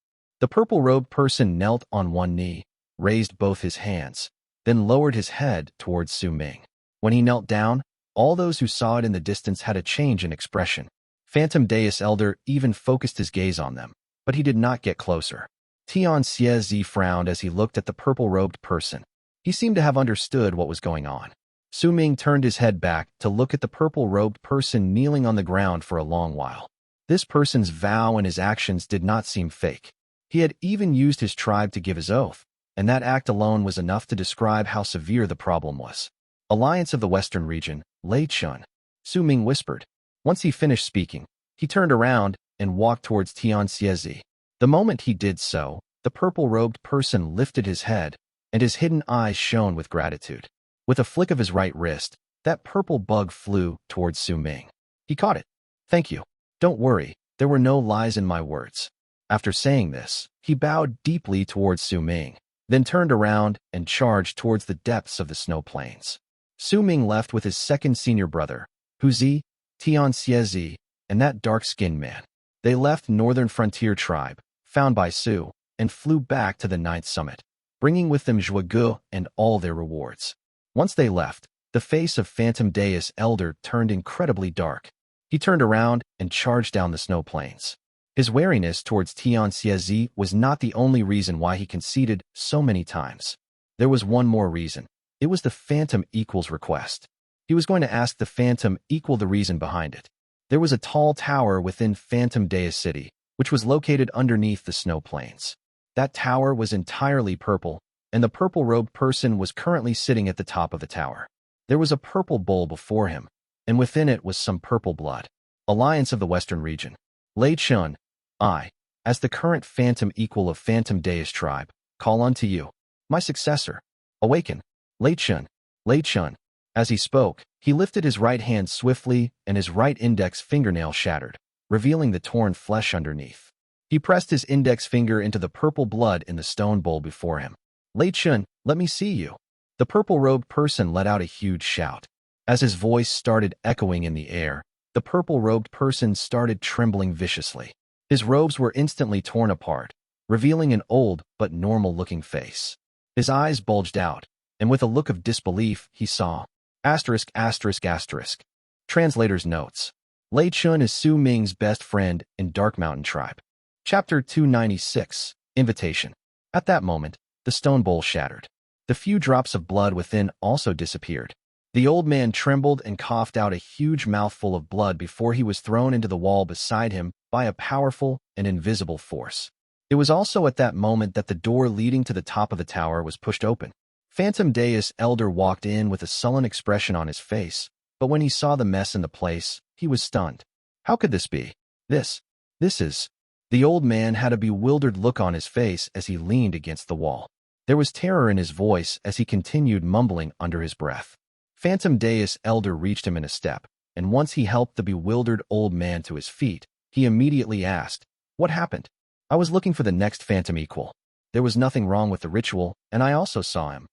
The purple-robed person knelt on one knee, raised both his hands, then lowered his head towards Su Ming. When he knelt down, all those who saw it in the distance had a change in expression. Phantom Daze Elder even focused his gaze on them, but he did not get closer. Tian Xie Zi frowned as he looked at the purple-robed person. He seemed to have understood what was going on. Su Ming turned his head back to look at the purple-robed person kneeling on the ground for a long while. This person's vow and his actions did not seem fake. He had even used his tribe to give his oath, and that act alone was enough to describe how severe the problem was. Alliance of the Western Region, Lei Chen, Su Ming whispered. Once he finished speaking, he turned around and walked towards Tian Xie Zi. The moment he did so, the purple-robed person lifted his head, and his hidden eyes shone with gratitude. With a flick of his right wrist, that purple bug flew towards Su Ming. He caught it. Thank you. Don't worry, there were no lies in my words. After saying this, he bowed deeply towards Su Ming, then turned around and charged towards the depths of the snow plains. Su Ming left with his second senior brother, Hu Zi, Tian Xie Zi, and that dark-skinned man. They left Northern Frontier Tribe, found by Su, and flew back to the ninth summit, bringing with them Zhuge and all their rewards. Once they left, the face of Phantom Deus Elder turned incredibly dark. He turned around and charged down the snow plains. His wariness towards Tian Xie Zi was not the only reason why he conceded so many times. There was one more reason. It was the Phantom Equal's request. He was going to ask the Phantom Equal the reason behind it. There was a tall tower within Phantom Deus City, which was located underneath the snow plains. That tower was entirely purple, and the purple-robed person was currently sitting at the top of the tower. There was a purple bowl before him, and within it was some purple blood. Alliance of the Western Region. Lei Chen, I, as the current Phantom Equal of Phantom Deus Tribe, call unto you, my successor. Awaken. Lei Chen. Lei Chen. As he spoke, he lifted his right hand swiftly, and his right index fingernail shattered, revealing the torn flesh underneath. He pressed his index finger into the purple blood in the stone bowl before him. Lei Chen, let me see you. The purple-robed person let out a huge shout. As his voice started echoing in the air, the purple-robed person started trembling viciously. His robes were instantly torn apart, revealing an old but normal-looking face. His eyes bulged out, and with a look of disbelief, he saw ******. Translator's notes. Lei Chen is Su Ming's best friend in Dark Mountain Tribe. Chapter 296, Invitation. At that moment, the stone bowl shattered. The few drops of blood within also disappeared. The old man trembled and coughed out a huge mouthful of blood before he was thrown into the wall beside him by a powerful and invisible force. It was also at that moment that the door leading to the top of the tower was pushed open. Phantom Deus Elder walked in with a sullen expression on his face, but when he saw the mess in the place, he was stunned. How could this be? This is... The old man had a bewildered look on his face as he leaned against the wall. There was terror in his voice as he continued mumbling under his breath. Phantom Deus Elder reached him in a step, and once he helped the bewildered old man to his feet, he immediately asked, "What happened?" "I was looking for the next Phantom Equal. There was nothing wrong with the ritual, and I also saw him.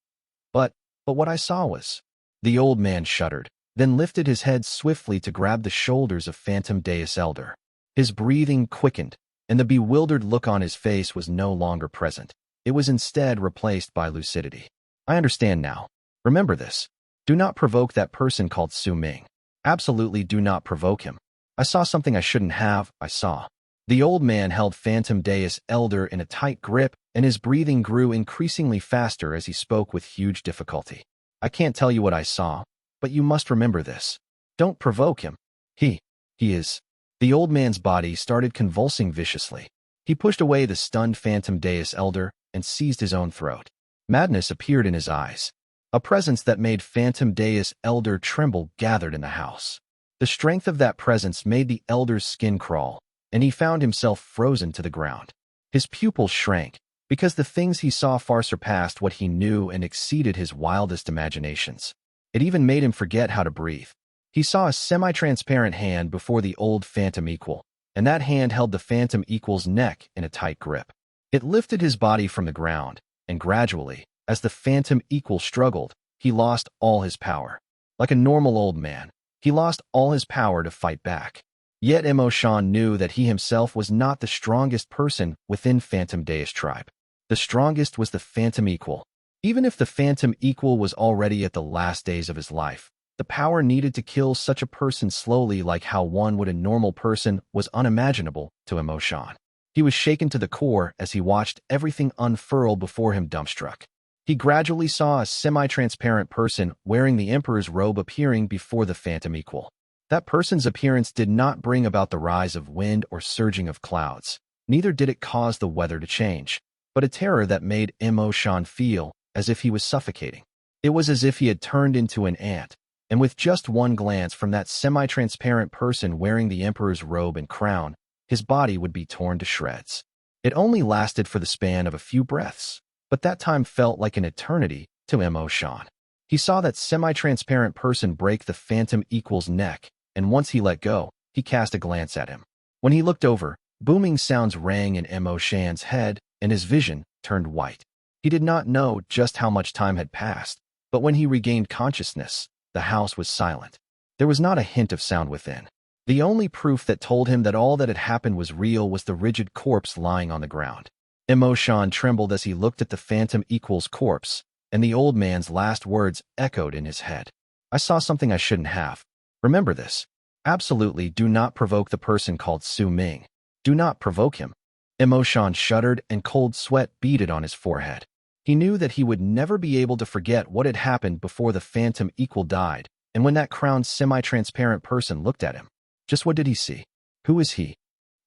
But what I saw was..." The old man shuddered, then lifted his head swiftly to grab the shoulders of Phantom Deus Elder. His breathing quickened, and the bewildered look on his face was no longer present. It was instead replaced by lucidity. "I understand now. Remember this. Do not provoke that person called Su Ming. Absolutely do not provoke him. I saw something I shouldn't have, I saw." The old man held Phantom Deus Elder in a tight grip, and his breathing grew increasingly faster as he spoke with huge difficulty. "I can't tell you what I saw, but you must remember this. Don't provoke him. He is..." The old man's body started convulsing viciously. He pushed away the stunned Phantom Deus Elder and seized his own throat. Madness appeared in his eyes. A presence that made Phantom Deus Elder tremble gathered in the house. The strength of that presence made the elder's skin crawl, and he found himself frozen to the ground. His pupils shrank, because the things he saw far surpassed what he knew and exceeded his wildest imaginations. It even made him forget how to breathe. He saw a semi-transparent hand before the old Phantom Equal, and that hand held the Phantom Equal's neck in a tight grip. It lifted his body from the ground, and gradually, as the Phantom Equal struggled, he lost all his power. Like a normal old man, he lost all his power to fight back. Yet Shan knew that he himself was not the strongest person within Phantom Deus Tribe. The strongest was the Phantom Equal. Even if the Phantom Equal was already at the last days of his life, the power needed to kill such a person slowly like how one would a normal person was unimaginable to Shan. He was shaken to the core as he watched everything unfurl before him dumbstruck. He gradually saw a semi-transparent person wearing the Emperor's robe appearing before the Phantom Equal. That person's appearance did not bring about the rise of wind or surging of clouds. Neither did it cause the weather to change, but a terror that made Shan feel as if he was suffocating. It was as if he had turned into an ant, and with just one glance from that semi-transparent person wearing the Emperor's robe and crown, his body would be torn to shreds. It only lasted for the span of a few breaths, but that time felt like an eternity to Shan. He saw that semi-transparent person break the Phantom Equal's neck, and once he let go, he cast a glance at him. When he looked over, booming sounds rang in Shan's head, and his vision turned white. He did not know just how much time had passed, but when he regained consciousness, the house was silent. There was not a hint of sound within. The only proof that told him that all that had happened was real was the rigid corpse lying on the ground. Emotion trembled as he looked at the phantom equals corpse, and the old man's last words echoed in his head. I saw something I shouldn't have. Remember this. Absolutely do not provoke the person called Su Ming. Do not provoke him. Emotion shuddered and cold sweat beaded on his forehead. He knew that he would never be able to forget what had happened before the phantom equal died, and when that crowned semi-transparent person looked at him. Just what did he see? Who is he?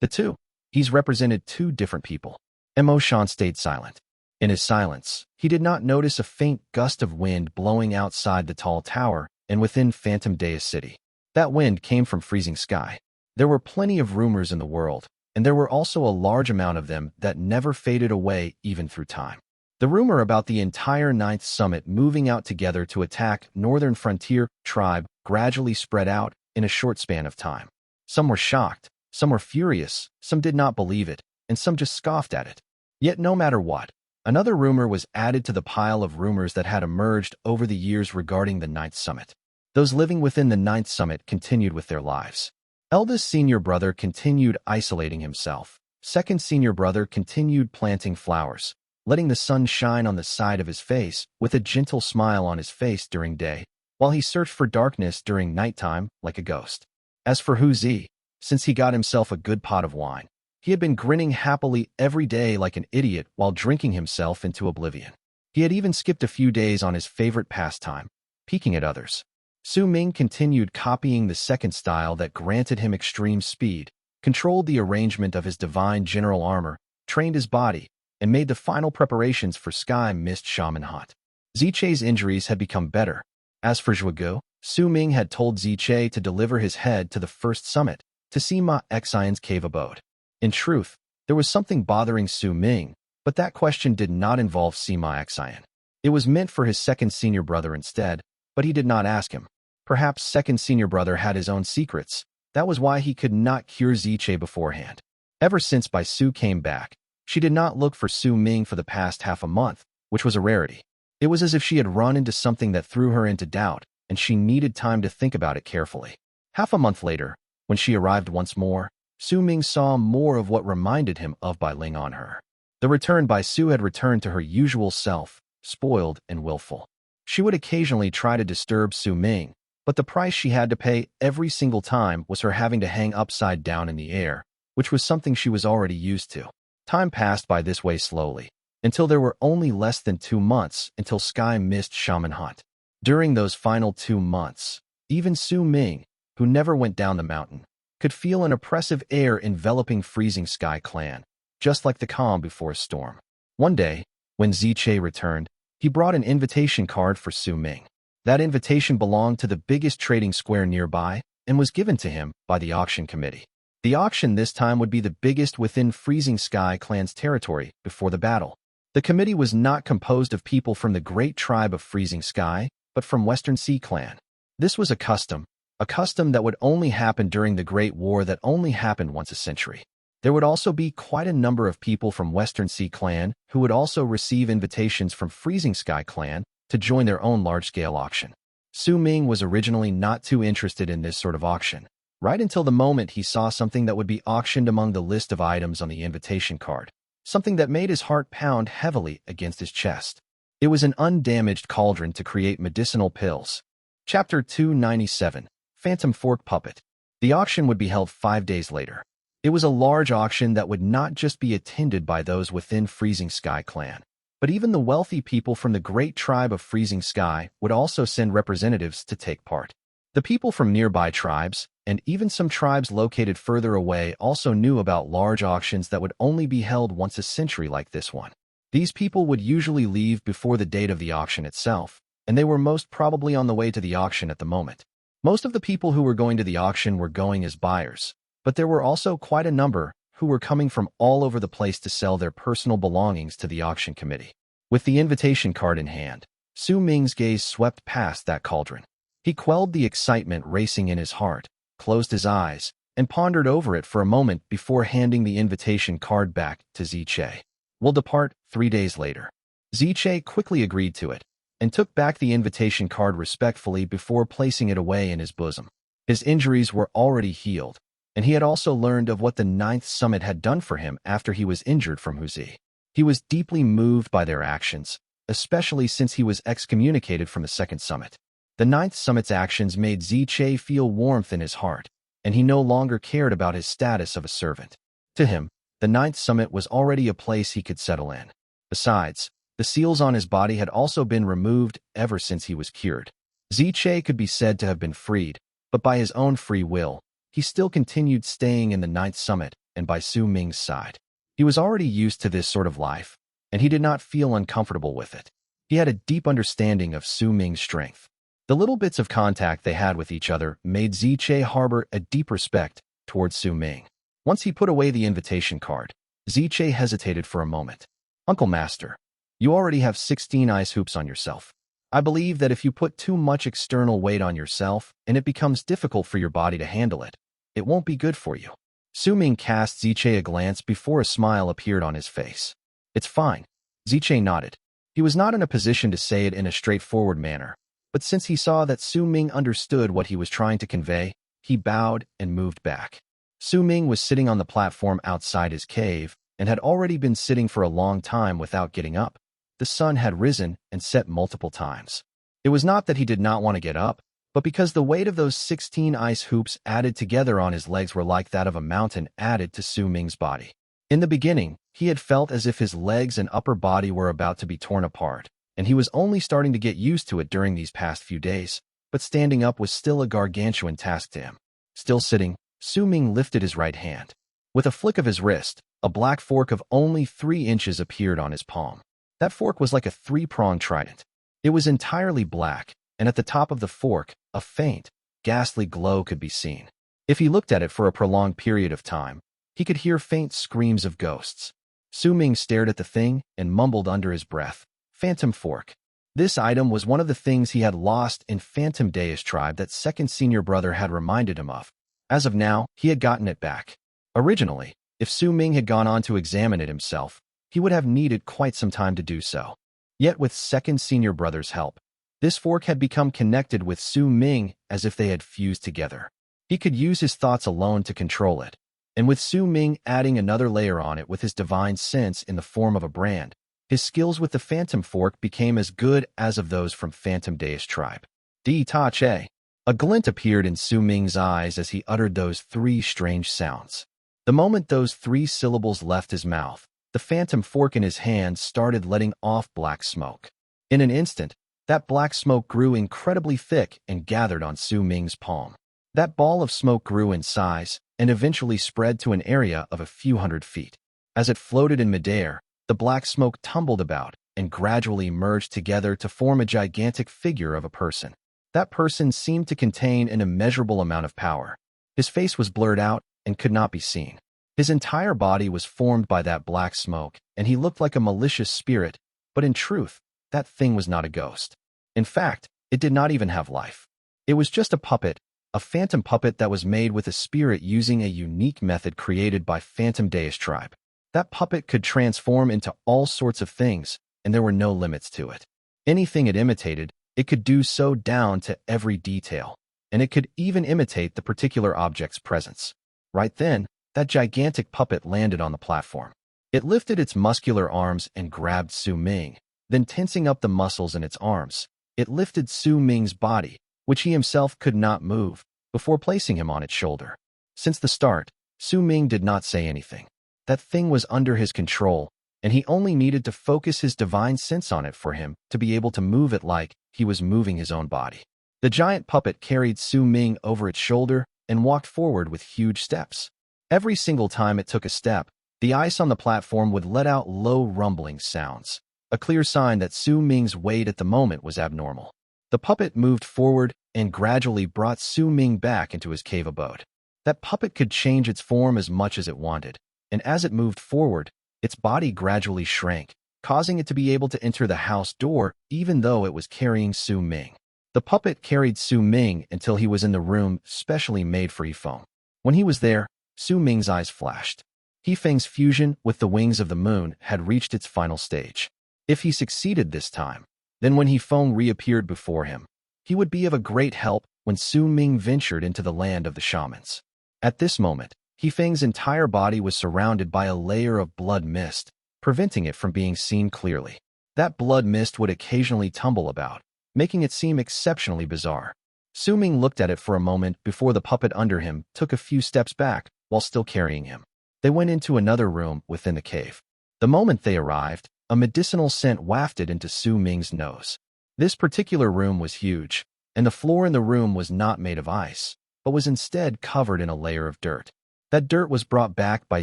The two. He's represented two different people. Emotion stayed silent. In his silence, he did not notice a faint gust of wind blowing outside the tall tower and within Phantom Daze City. That wind came from freezing sky. There were plenty of rumors in the world, and there were also a large amount of them that never faded away even through time. The rumor about the entire Ninth Summit moving out together to attack Northern Frontier tribe gradually spread out in a short span of time. Some were shocked, some were furious, some did not believe it, and some just scoffed at it. Yet no matter what, another rumor was added to the pile of rumors that had emerged over the years regarding the Ninth Summit. Those living within the Ninth Summit continued with their lives. Eldest senior brother continued isolating himself. Second senior brother continued planting flowers, letting the sun shine on the side of his face with a gentle smile on his face during day, while he searched for darkness during nighttime like a ghost. As for Hu Zi, since he got himself a good pot of wine, he had been grinning happily every day like an idiot while drinking himself into oblivion. He had even skipped a few days on his favorite pastime, peeking at others. Su Ming continued copying the second style that granted him extreme speed, controlled the arrangement of his divine general armor, trained his body, and made the final preparations for Sky Mist Shaman Hot. Ziche's injuries had become better. As for Zhuge, Su Ming had told Ziche to deliver his head to the first summit, to Sima Xian's cave abode. In truth, there was something bothering Su Ming, but that question did not involve Sima Xian. It was meant for his second senior brother instead, but he did not ask him. Perhaps second senior brother had his own secrets. That was why he could not cure Ziche beforehand. Ever since Bai Su came back, she did not look for Su Ming for the past half a month, which was a rarity. It was as if she had run into something that threw her into doubt, and she needed time to think about it carefully. Half a month later, when she arrived once more, Su Ming saw more of what reminded him of Bai Ling on her. The return Bai Su had returned to her usual self, spoiled and willful. She would occasionally try to disturb Su Ming, but the price she had to pay every single time was her having to hang upside down in the air, which was something she was already used to. Time passed by this way slowly, until there were only less than 2 months until Sky Mist Shaman Hunt. During those final 2 months, even Su Ming, who never went down the mountain, could feel an oppressive air enveloping Freezing Sky Clan, just like the calm before a storm. One day, when Ziche returned, he brought an invitation card for Su Ming. That invitation belonged to the biggest trading square nearby and was given to him by the auction committee. The auction this time would be the biggest within Freezing Sky Clan's territory before the battle. The committee was not composed of people from the great tribe of Freezing Sky, but from Western Sea Clan. This was a custom that would only happen during the Great War that only happened once a century. There would also be quite a number of people from Western Sea Clan who would also receive invitations from Freezing Sky Clan to join their own large-scale auction. Su Ming was originally not too interested in this sort of auction, right until the moment he saw something that would be auctioned among the list of items on the invitation card, something that made his heart pound heavily against his chest. It was an undamaged cauldron to create medicinal pills. Chapter 297, Phantom Fork Puppet. The auction would be held 5 days later. It was a large auction that would not just be attended by those within Freezing Sky Clan, but even the wealthy people from the great tribe of Freezing Sky would also send representatives to take part. The people from nearby tribes, and even some tribes located further away, also knew about large auctions that would only be held once a century like this one. These people would usually leave before the date of the auction itself, and they were most probably on the way to the auction at the moment. Most of the people who were going to the auction were going as buyers, but there were also quite a number who were coming from all over the place to sell their personal belongings to the auction committee. With the invitation card in hand, Su Ming's gaze swept past that cauldron. He quelled the excitement racing in his heart, closed his eyes, and pondered over it for a moment before handing the invitation card back to Ziche. We'll depart 3 days later. Ziche quickly agreed to it, and took back the invitation card respectfully before placing it away in his bosom. His injuries were already healed, and he had also learned of what the Ninth Summit had done for him after he was injured from Huzi. He was deeply moved by their actions, especially since he was excommunicated from the Second Summit. The Ninth Summit's actions made Ziche feel warmth in his heart, and he no longer cared about his status of a servant. To him, the Ninth Summit was already a place he could settle in. Besides, the seals on his body had also been removed ever since he was cured. Ziche could be said to have been freed, but by his own free will, he still continued staying in the Ninth Summit and by Su Ming's side. He was already used to this sort of life, and he did not feel uncomfortable with it. He had a deep understanding of Su Ming's strength. The little bits of contact they had with each other made Ziche harbor a deep respect towards Su Ming. Once he put away the invitation card, Ziche hesitated for a moment. Uncle Master, you already have 16 ice hoops on yourself. I believe that if you put too much external weight on yourself and it becomes difficult for your body to handle it, it won't be good for you. Su Ming cast Ziche a glance before a smile appeared on his face. It's fine. Ziche nodded. He was not in a position to say it in a straightforward manner, but since he saw that Su Ming understood what he was trying to convey, he bowed and moved back. Su Ming was sitting on the platform outside his cave and had already been sitting for a long time without getting up. The sun had risen and set multiple times. It was not that he did not want to get up, but because the weight of those 16 ice hoops added together on his legs were like that of a mountain added to Su Ming's body. In the beginning, he had felt as if his legs and upper body were about to be torn apart, and he was only starting to get used to it during these past few days, but standing up was still a gargantuan task to him. Still sitting, Su Ming lifted his right hand. With a flick of his wrist, a black fork of only 3 inches appeared on his palm. That fork was like a 3-pronged trident. It was entirely black, and at the top of the fork, a faint, ghastly glow could be seen. If he looked at it for a prolonged period of time, he could hear faint screams of ghosts. Su Ming stared at the thing and mumbled under his breath, "Phantom Fork." This item was one of the things he had lost in Phantom Daze tribe that second senior brother had reminded him of. As of now, he had gotten it back. Originally, if Su Ming had gone on to examine it himself, he would have needed quite some time to do so. Yet with second senior brother's help, this fork had become connected with Su Ming as if they had fused together. He could use his thoughts alone to control it, and with Su Ming adding another layer on it with his divine sense in the form of a brand, his skills with the Phantom Fork became as good as of those from Phantom Daze tribe. Di Ta Che. A glint appeared in Su Ming's eyes as he uttered those 3 strange sounds. The moment those 3 syllables left his mouth, the Phantom Fork in his hand started letting off black smoke. In an instant, that black smoke grew incredibly thick and gathered on Su Ming's palm. That ball of smoke grew in size and eventually spread to an area of a few hundred feet. As it floated in midair, the black smoke tumbled about and gradually merged together to form a gigantic figure of a person. That person seemed to contain an immeasurable amount of power. His face was blurred out and could not be seen. His entire body was formed by that black smoke, and he looked like a malicious spirit, but in truth, that thing was not a ghost. In fact, it did not even have life. It was just a puppet, a phantom puppet that was made with a spirit using a unique method created by Phantom Daze tribe. That puppet could transform into all sorts of things, and there were no limits to it. Anything it imitated, it could do so down to every detail, and it could even imitate the particular object's presence. Right then, that gigantic puppet landed on the platform. It lifted its muscular arms and grabbed Su Ming. Then tensing up the muscles in its arms, it lifted Su Ming's body, which he himself could not move, before placing him on its shoulder. Since the start, Su Ming did not say anything. That thing was under his control, and he only needed to focus his divine sense on it for him to be able to move it like he was moving his own body. The giant puppet carried Su Ming over its shoulder and walked forward with huge steps. Every single time it took a step, the ice on the platform would let out low rumbling sounds, a clear sign that Su Ming's weight at the moment was abnormal. The puppet moved forward and gradually brought Su Ming back into his cave abode. That puppet could change its form as much as it wanted, and as it moved forward, its body gradually shrank, causing it to be able to enter the house door even though it was carrying Su Ming. The puppet carried Su Ming until he was in the room specially made for Yifeng. When he was there, Su Ming's eyes flashed. Yifeng's fusion with the wings of the moon had reached its final stage. If he succeeded this time, then when Yifeng reappeared before him, he would be of a great help when Su Ming ventured into the land of the shamans. At this moment, Feng's entire body was surrounded by a layer of blood mist, preventing it from being seen clearly. That blood mist would occasionally tumble about, making it seem exceptionally bizarre. Su Ming looked at it for a moment before the puppet under him took a few steps back while still carrying him. They went into another room within the cave. The moment they arrived, a medicinal scent wafted into Su Ming's nose. This particular room was huge, and the floor in the room was not made of ice, but was instead covered in a layer of dirt. That dirt was brought back by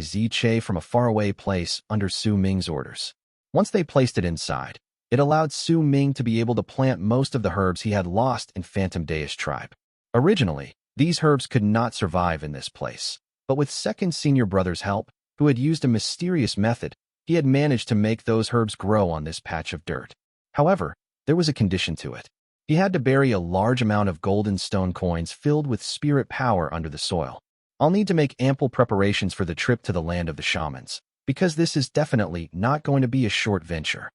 Che from a faraway place under Su Ming's orders. Once they placed it inside, it allowed Su Ming to be able to plant most of the herbs he had lost in Phantom Daze tribe. Originally, these herbs could not survive in this place, but with second senior brother's help, who had used a mysterious method, he had managed to make those herbs grow on this patch of dirt. However, there was a condition to it. He had to bury a large amount of golden stone coins filled with spirit power under the soil. I'll need to make ample preparations for the trip to the land of the shamans, because this is definitely not going to be a short venture.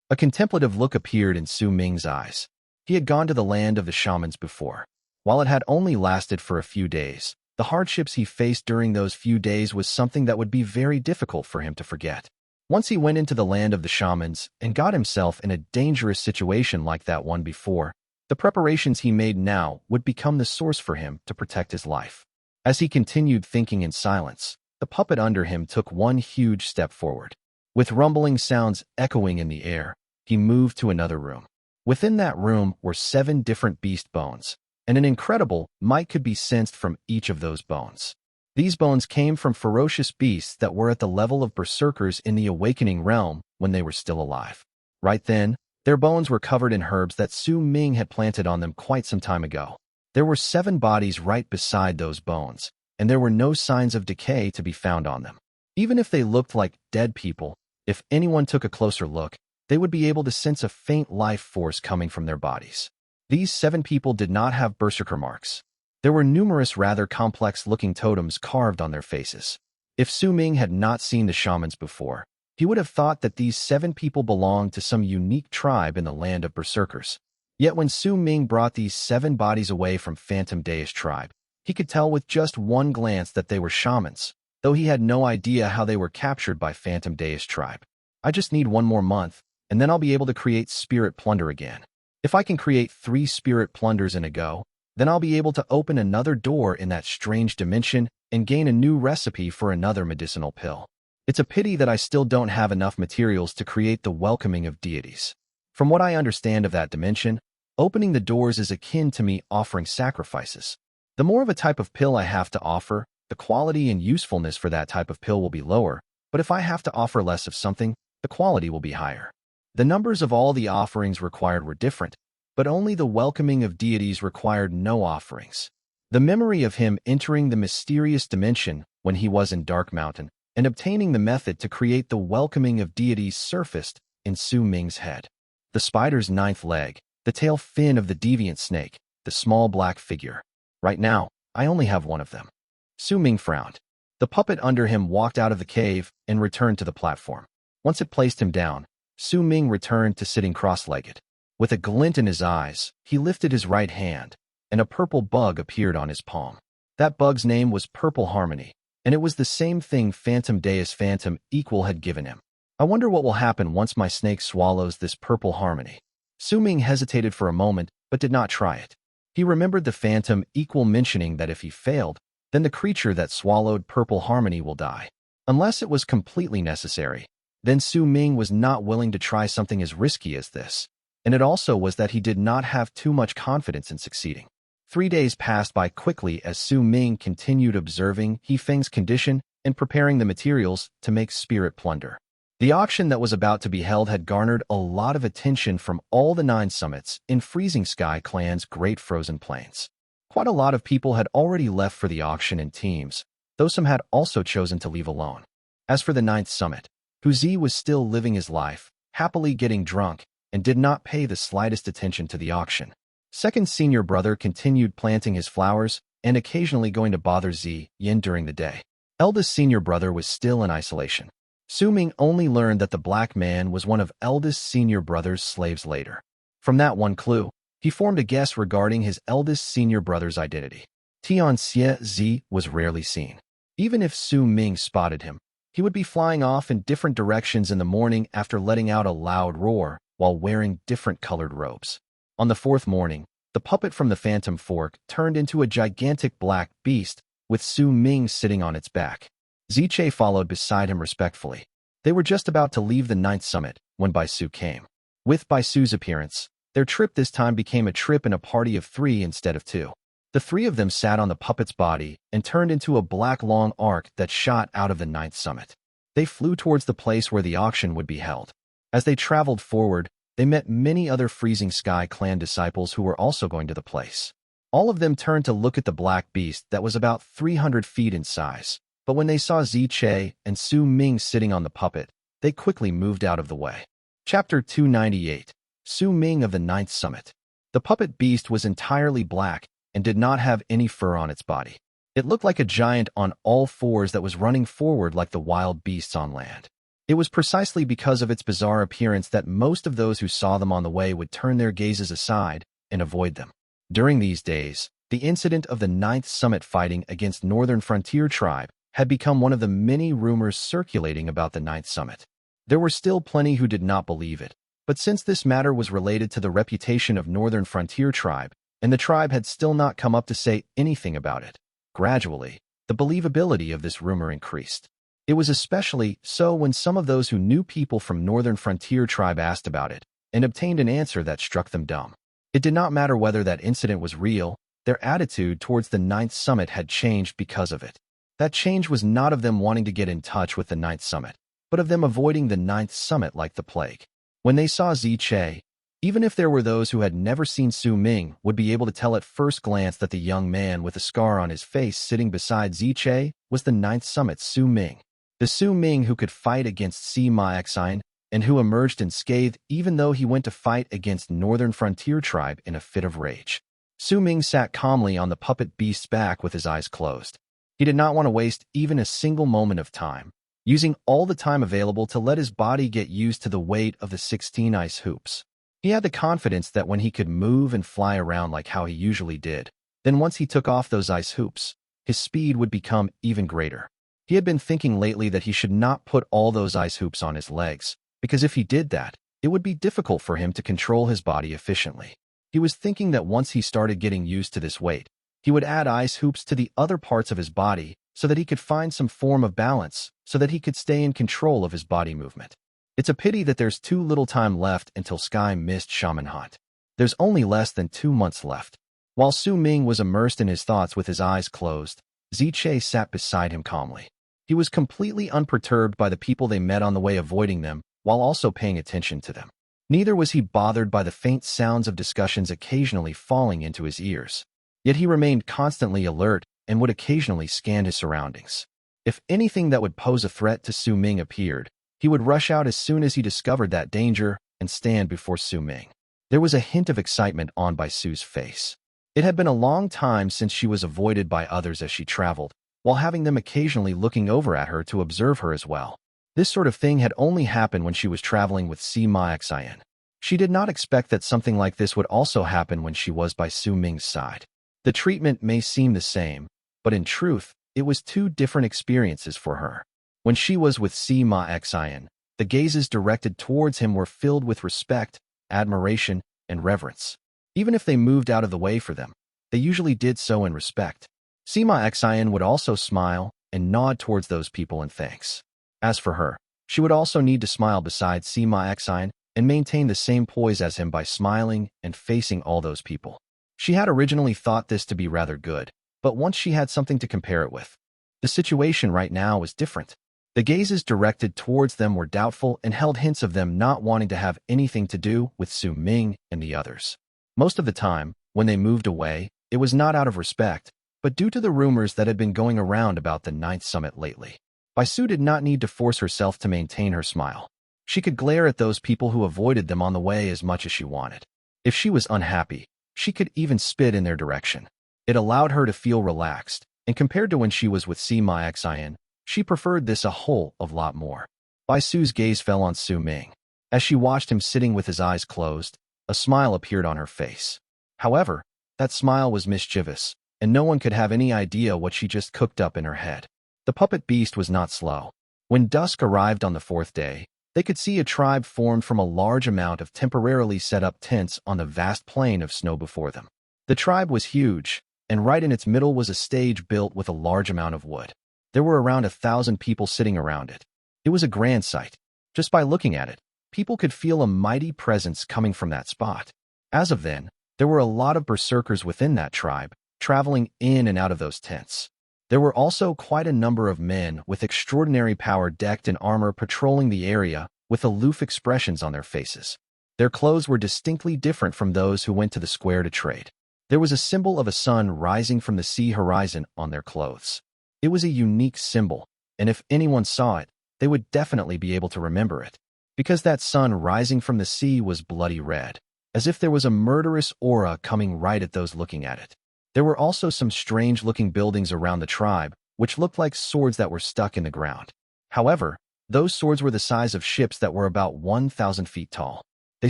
A contemplative look appeared in Su Ming's eyes. He had gone to the land of the shamans before. While it had only lasted for a few days, the hardships he faced during those few days was something that would be very difficult for him to forget. Once he went into the land of the shamans and got himself in a dangerous situation like that one before, the preparations he made now would become the source for him to protect his life. As he continued thinking in silence, the puppet under him took one huge step forward. With rumbling sounds echoing in the air, he moved to another room. Within that room were 7 different beast bones, and an incredible might could be sensed from each of those bones. These bones came from ferocious beasts that were at the level of berserkers in the awakening realm when they were still alive. Right then, their bones were covered in herbs that Su Ming had planted on them quite some time ago. There were 7 bodies right beside those bones, and there were no signs of decay to be found on them. Even if they looked like dead people, if anyone took a closer look, they would be able to sense a faint life force coming from their bodies. These 7 people did not have berserker marks. There were numerous rather complex-looking totems carved on their faces. If Su Ming had not seen the shamans before, he would have thought that these 7 people belonged to some unique tribe in the land of berserkers. Yet when Su Ming brought these 7 bodies away from Phantom Daze tribe, he could tell with just one glance that they were shamans, though he had no idea how they were captured by Phantom Daze tribe. I just need 1 more month, and then I'll be able to create spirit plunder again. If I can create 3 spirit plunders in a go, then I'll be able to open another door in that strange dimension and gain a new recipe for another medicinal pill. It's a pity that I still don't have enough materials to create the welcoming of deities. From what I understand of that dimension, opening the doors is akin to me offering sacrifices. The more of a type of pill I have to offer, the quality and usefulness for that type of pill will be lower, but if I have to offer less of something, the quality will be higher. The numbers of all the offerings required were different, but only the welcoming of deities required no offerings. The memory of him entering the mysterious dimension when he was in Dark Mountain and obtaining the method to create the welcoming of deities surfaced in Su Ming's head. The spider's 9th leg, the tail fin of the deviant snake, the small black figure. Right now, I only have one of them. Su Ming frowned. The puppet under him walked out of the cave and returned to the platform. Once it placed him down, Su Ming returned to sitting cross-legged. With a glint in his eyes, he lifted his right hand, and a purple bug appeared on his palm. That bug's name was Purple Harmony, and it was the same thing Phantom Daze Phantom Equal had given him. I wonder what will happen once my snake swallows this Purple Harmony. Su Ming hesitated for a moment, but did not try it. He remembered the Phantom Equal mentioning that if he failed, then the creature that swallowed Purple Harmony will die. Unless it was completely necessary, then Su Ming was not willing to try something as risky as this. And it also was that he did not have too much confidence in succeeding. 3 days passed by quickly as Su Ming continued observing Feng's condition and preparing the materials to make spirit plunder. The auction that was about to be held had garnered a lot of attention from all the 9 summits in Freezing Sky Clan's Great Frozen Plains. Quite a lot of people had already left for the auction in teams, though some had also chosen to leave alone. As for the 9th summit, Zi was still living his life, happily getting drunk, and did not pay the slightest attention to the auction. Second senior brother continued planting his flowers and occasionally going to bother Yin during the day. Eldest senior brother was still in isolation. Su Ming only learned that the black man was one of eldest senior brother's slaves later. From that one clue, He formed a guess regarding his eldest senior brother's identity. Tian Xie Zi was rarely seen. Even if Su Ming spotted him, he would be flying off in different directions in the morning after letting out a loud roar while wearing different colored robes. On the fourth morning, the puppet from the Phantom Fork turned into a gigantic black beast with Su Ming sitting on its back. Ziche followed beside him respectfully. They were just about to leave the ninth summit when Bai Su came. With Bai Su's appearance, their trip this time became a trip in a party of 3 instead of 2. The 3 of them sat on the puppet's body and turned into a black long arc that shot out of the ninth summit. They flew towards the place where the auction would be held. As they traveled forward, they met many other Freezing Sky clan disciples who were also going to the place. All of them turned to look at the black beast that was about 300 feet in size, but when they saw Ziche and Su Ming sitting on the puppet, they quickly moved out of the way. Chapter 298. Su Ming of the Ninth Summit. The puppet beast was entirely black and did not have any fur on its body. It looked like a giant on all fours that was running forward like the wild beasts on land. It was precisely because of its bizarre appearance that most of those who saw them on the way would turn their gazes aside and avoid them. During these days, the incident of the Ninth Summit fighting against Northern Frontier Tribe had become one of the many rumors circulating about the Ninth Summit. There were still plenty who did not believe it, but since this matter was related to the reputation of Northern Frontier Tribe, and the tribe had still not come up to say anything about it, gradually, the believability of this rumor increased. It was especially so when some of those who knew people from Northern Frontier Tribe asked about it and obtained an answer that struck them dumb. It did not matter whether that incident was real, their attitude towards the Ninth Summit had changed because of it. That change was not of them wanting to get in touch with the Ninth Summit, but of them avoiding the Ninth Summit like the plague. When they saw Ziche, even if there were those who had never seen Su Ming, would be able to tell at first glance that the young man with a scar on his face sitting beside Ziche was the Ninth Summit's Su Ming. The Su Ming who could fight against Sima Xian and who emerged unscathed even though he went to fight against Northern Frontier Tribe in a fit of rage. Su Ming sat calmly on the puppet beast's back with his eyes closed. He did not want to waste even a single moment of time, using all the time available to let his body get used to the weight of the 16 ice hoops. He had the confidence that when he could move and fly around like how he usually did, then once he took off those ice hoops, his speed would become even greater. He had been thinking lately that he should not put all those ice hoops on his legs, because if he did that, it would be difficult for him to control his body efficiently. He was thinking that once he started getting used to this weight, he would add ice hoops to the other parts of his body so that he could find some form of balance so that he could stay in control of his body movement. It's a pity that there's too little time left until Sky Mist Shaman Hunt. There's only less than 2 months left. While Su Ming was immersed in his thoughts with his eyes closed, Ziche sat beside him calmly. He was completely unperturbed by the people they met on the way, avoiding them, while also paying attention to them. Neither was he bothered by the faint sounds of discussions occasionally falling into his ears. Yet he remained constantly alert and would occasionally scan his surroundings. If anything that would pose a threat to Su Ming appeared, he would rush out as soon as he discovered that danger and stand before Su Ming. There was a hint of excitement on Bai Su's face. It had been a long time since she was avoided by others as she traveled, while having them occasionally looking over at her to observe her as well. This sort of thing had only happened when she was traveling with Sima Xian. She did not expect that something like this would also happen when she was by Su Ming's side. The treatment may seem the same, but in truth, it was 2 different experiences for her. When she was with Sima Xian, the gazes directed towards him were filled with respect, admiration, and reverence. Even if they moved out of the way for them, they usually did so in respect. Sima Xian would also smile and nod towards those people in thanks. As for her, she would also need to smile beside Sima Xian and maintain the same poise as him by smiling and facing all those people. She had originally thought this to be rather good, but once she had something to compare it with, the situation right now was different. The gazes directed towards them were doubtful and held hints of them not wanting to have anything to do with Su Ming and the others. Most of the time, when they moved away, it was not out of respect, but due to the rumors that had been going around about the Ninth Summit lately. Bai Su did not need to force herself to maintain her smile. She could glare at those people who avoided them on the way as much as she wanted. If she was unhappy, she could even spit in their direction. It allowed her to feel relaxed, and compared to when she was with Sima Xian, she preferred this a whole lot more. Bai Su's gaze fell on Su Ming. As she watched him sitting with his eyes closed, a smile appeared on her face. However, that smile was mischievous, and no one could have any idea what she just cooked up in her head. The puppet beast was not slow. When dusk arrived on the fourth day, they could see a tribe formed from a large amount of temporarily set up tents on the vast plain of snow before them. The tribe was huge, and right in its middle was a stage built with a large amount of wood. There were around 1,000 people sitting around it. It was a grand sight. Just by looking at it, people could feel a mighty presence coming from that spot. As of then, there were a lot of berserkers within that tribe, traveling in and out of those tents. There were also quite a number of men with extraordinary power decked in armor patrolling the area with aloof expressions on their faces. Their clothes were distinctly different from those who went to the square to trade. There was a symbol of a sun rising from the sea horizon on their clothes. It was a unique symbol, and if anyone saw it, they would definitely be able to remember it, because that sun rising from the sea was bloody red, as if there was a murderous aura coming right at those looking at it. There were also some strange-looking buildings around the tribe, which looked like swords that were stuck in the ground. However, those swords were the size of ships that were about 1,000 feet tall. They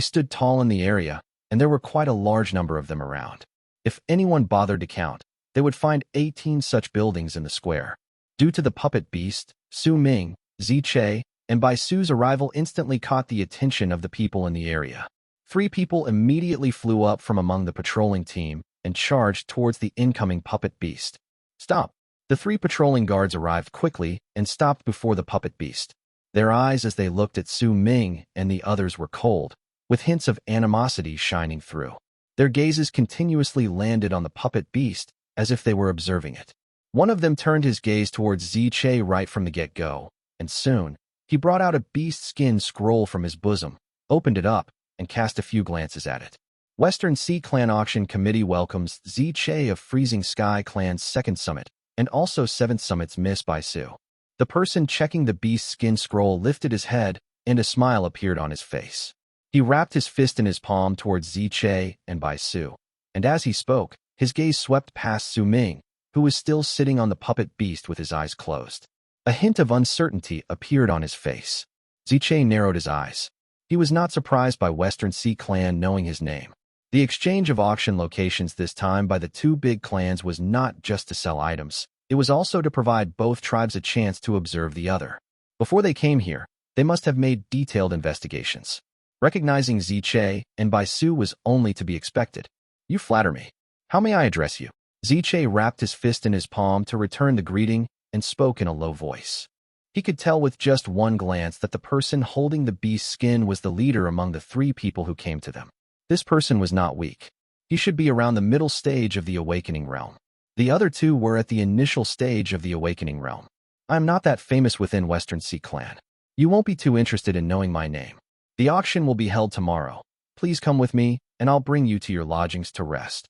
stood tall in the area, and there were quite a large number of them around. If anyone bothered to count, they would find 18 such buildings in the square. Due to the puppet beast, Su Ming, Zi Che, and Bai Su's arrival instantly caught the attention of the people in the area. 3 people immediately flew up from among the patrolling team and charged towards the incoming puppet beast. Stop! The 3 patrolling guards arrived quickly and stopped before the puppet beast. Their eyes as they looked at Su Ming and the others were cold, with hints of animosity shining through. Their gazes continuously landed on the puppet beast as if they were observing it. One of them turned his gaze towards Zi Che right from the get-go, and soon, he brought out a beast skin scroll from his bosom, opened it up, and cast a few glances at it. Western Sea Clan Auction Committee welcomes Zi Che of Freezing Sky Clan's 2nd Summit, and also 7th Summit's Miss Bai Su. The person checking the beast skin scroll lifted his head, and a smile appeared on his face. He wrapped his fist in his palm towards Zi Che and Bai Su, and as he spoke, his gaze swept past Su Ming, who was still sitting on the puppet beast with his eyes closed. A hint of uncertainty appeared on his face. Zi Che narrowed his eyes. He was not surprised by Western Sea Clan knowing his name. The exchange of auction locations this time by the 2 big clans was not just to sell items, it was also to provide both tribes a chance to observe the other. Before they came here, they must have made detailed investigations. Recognizing Zi Che and Bai Su was only to be expected. You flatter me. How may I address you? Zi Che wrapped his fist in his palm to return the greeting and spoke in a low voice. He could tell with just one glance that the person holding the beast's skin was the leader among the 3 people who came to them. This person was not weak. He should be around the middle stage of the awakening realm. The other 2 were at the initial stage of the awakening realm. I am not that famous within Western Sea Clan. You won't be too interested in knowing my name. The auction will be held tomorrow. Please come with me, and I'll bring you to your lodgings to rest.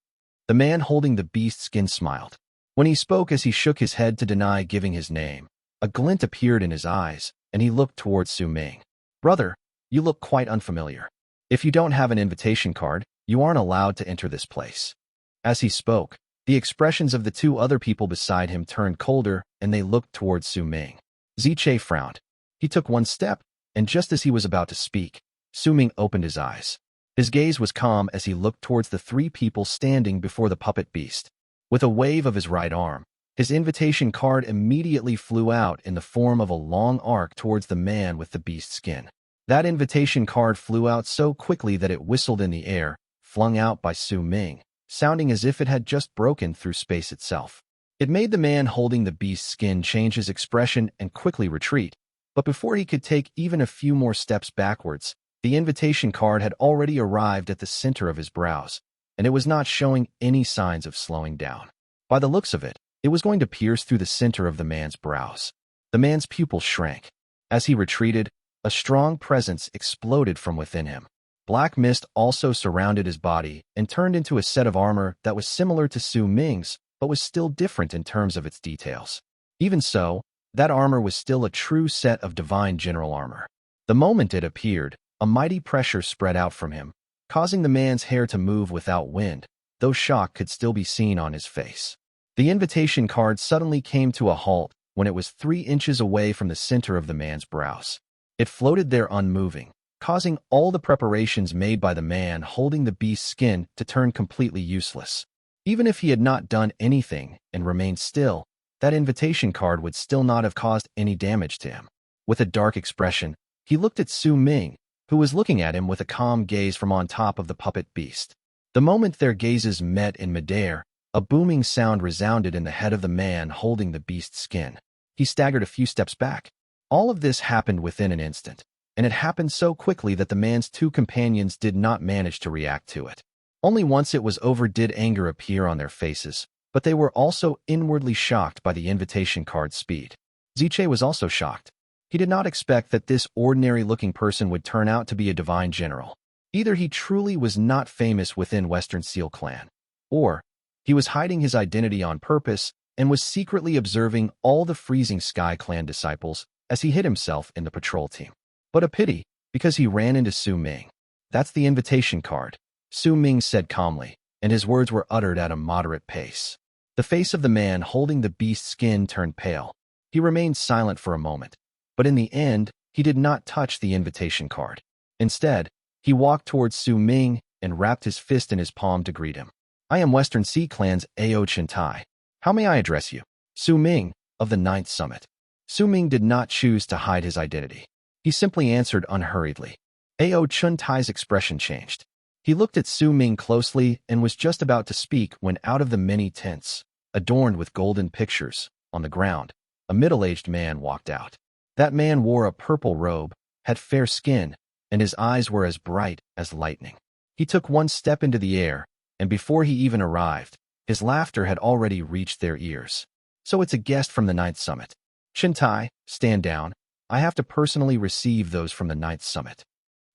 The man holding the beast skin smiled. When he spoke as he shook his head to deny giving his name, a glint appeared in his eyes, and he looked towards Su Ming. Brother, you look quite unfamiliar. If you don't have an invitation card, you aren't allowed to enter this place. As he spoke, the expressions of the 2 other people beside him turned colder, and they looked towards Su Ming. Zi Che frowned. He took one step, and just as he was about to speak, Su Ming opened his eyes. His gaze was calm as he looked towards the 3 people standing before the puppet beast. With a wave of his right arm, his invitation card immediately flew out in the form of a long arc towards the man with the beast skin. That invitation card flew out so quickly that it whistled in the air, flung out by Su Ming, sounding as if it had just broken through space itself. It made the man holding the beast's skin change his expression and quickly retreat, but before he could take even a few more steps backwards, the invitation card had already arrived at the center of his brows, and it was not showing any signs of slowing down. By the looks of it, it was going to pierce through the center of the man's brows. The man's pupils shrank. As he retreated, a strong presence exploded from within him. Black mist also surrounded his body and turned into a set of armor that was similar to Su Ming's, but was still different in terms of its details. Even so, that armor was still a true set of divine general armor. The moment it appeared, a mighty pressure spread out from him, causing the man's hair to move without wind, though shock could still be seen on his face. The invitation card suddenly came to a halt when it was 3 inches away from the center of the man's brows. It floated there unmoving, causing all the preparations made by the man holding the beast's skin to turn completely useless. Even if he had not done anything and remained still, that invitation card would still not have caused any damage to him. With a dark expression, he looked at Su Ming, who was looking at him with a calm gaze from on top of the puppet beast. The moment their gazes met in midair, a booming sound resounded in the head of the man holding the beast's skin. He staggered a few steps back. All of this happened within an instant, and it happened so quickly that the man's two companions did not manage to react to it. Only once it was over did anger appear on their faces, but they were also inwardly shocked by the invitation card's speed. Ziche was also shocked. He did not expect that this ordinary-looking person would turn out to be a divine general. Either he truly was not famous within Western Seal Clan, or he was hiding his identity on purpose and was secretly observing all the Freezing Sky Clan disciples as he hid himself in the patrol team. But a pity, because he ran into Su Ming. That's the invitation card, Su Ming said calmly, and his words were uttered at a moderate pace. The face of the man holding the beast's skin turned pale. He remained silent for a moment, but in the end, he did not touch the invitation card. Instead, he walked towards Su Ming and wrapped his fist in his palm to greet him. I am Western Sea Clan's Ao Chentai. How may I address you? Su Ming, of the Ninth Summit. Su Ming did not choose to hide his identity. He simply answered unhurriedly. Ao Chentai's expression changed. He looked at Su Ming closely and was just about to speak when out of the many tents, adorned with golden pictures, on the ground, a middle-aged man walked out. That man wore a purple robe, had fair skin, and his eyes were as bright as lightning. He took one step into the air, and before he even arrived, his laughter had already reached their ears. So it's a guest from the Ninth Summit. Chentai, stand down. I have to personally receive those from the Ninth Summit.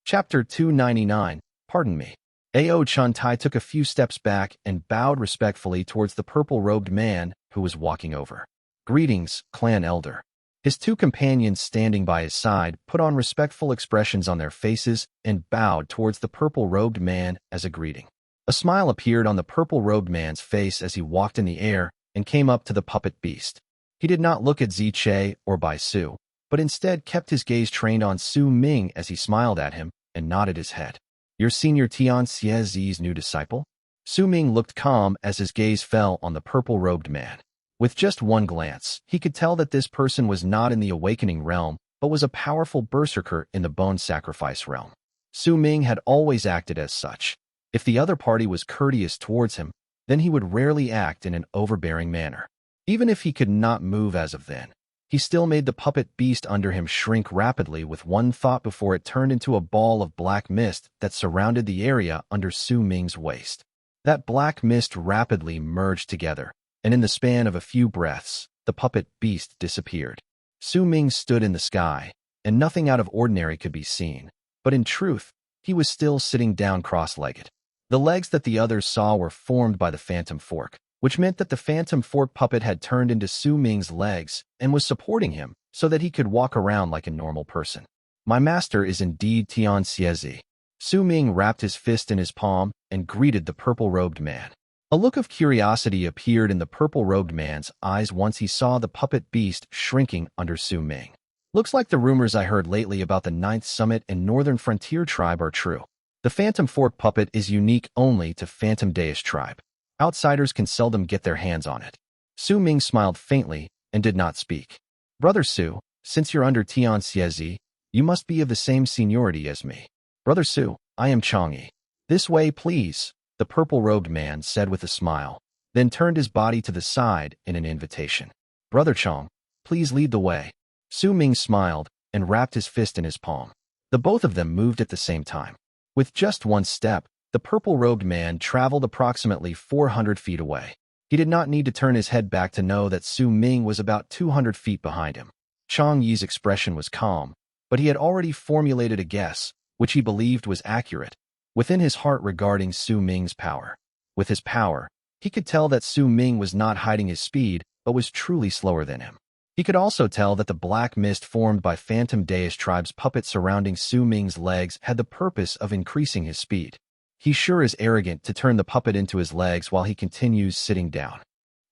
Chapter 299, Pardon me. Ao Chentai took a few steps back and bowed respectfully towards the purple-robed man who was walking over. Greetings, clan elder. His two companions standing by his side put on respectful expressions on their faces and bowed towards the purple-robed man as a greeting. A smile appeared on the purple-robed man's face as he walked in the air and came up to the puppet beast. He did not look at Ziche or Bai Su, but instead kept his gaze trained on Su Ming as he smiled at him and nodded his head. Your senior Tian Xie Zi's new disciple? Su Ming looked calm as his gaze fell on the purple-robed man. With just one glance, he could tell that this person was not in the awakening realm, but was a powerful berserker in the bone sacrifice realm. Su Ming had always acted as such. If the other party was courteous towards him, then he would rarely act in an overbearing manner. Even if he could not move as of then, he still made the puppet beast under him shrink rapidly with one thought before it turned into a ball of black mist that surrounded the area under Su Ming's waist. That black mist rapidly merged together, and in the span of a few breaths, the puppet beast disappeared. Su Ming stood in the sky, and nothing out of ordinary could be seen, but in truth, he was still sitting down cross-legged. The legs that the others saw were formed by the phantom fork, which meant that the phantom fork puppet had turned into Su Ming's legs and was supporting him so that he could walk around like a normal person. My master is indeed Tian Xie Zi. Su Ming wrapped his fist in his palm and greeted the purple-robed man. A look of curiosity appeared in the purple-robed man's eyes once he saw the puppet beast shrinking under Su Ming. Looks like the rumors I heard lately about the Ninth Summit and Northern Frontier Tribe are true. The Phantom Fork puppet is unique only to Phantom Daze tribe. Outsiders can seldom get their hands on it. Su Ming smiled faintly and did not speak. Brother Su, since you're under Tian Xie Zi, you must be of the same seniority as me. Brother Su, I am Chang'e. This way, please, the purple-robed man said with a smile, then turned his body to the side in an invitation. Brother Chang, please lead the way. Su Ming smiled and wrapped his fist in his palm. The both of them moved at the same time. With just one step, the purple-robed man traveled approximately 400 feet away. He did not need to turn his head back to know that Su Ming was about 200 feet behind him. Chang Yi's expression was calm, but he had already formulated a guess, which he believed was accurate, within his heart regarding Su Ming's power. With his power, he could tell that Su Ming was not hiding his speed, but was truly slower than him. He could also tell that the black mist formed by Phantom Daze tribe's puppet surrounding Su Ming's legs had the purpose of increasing his speed. He sure is arrogant to turn the puppet into his legs while he continues sitting down.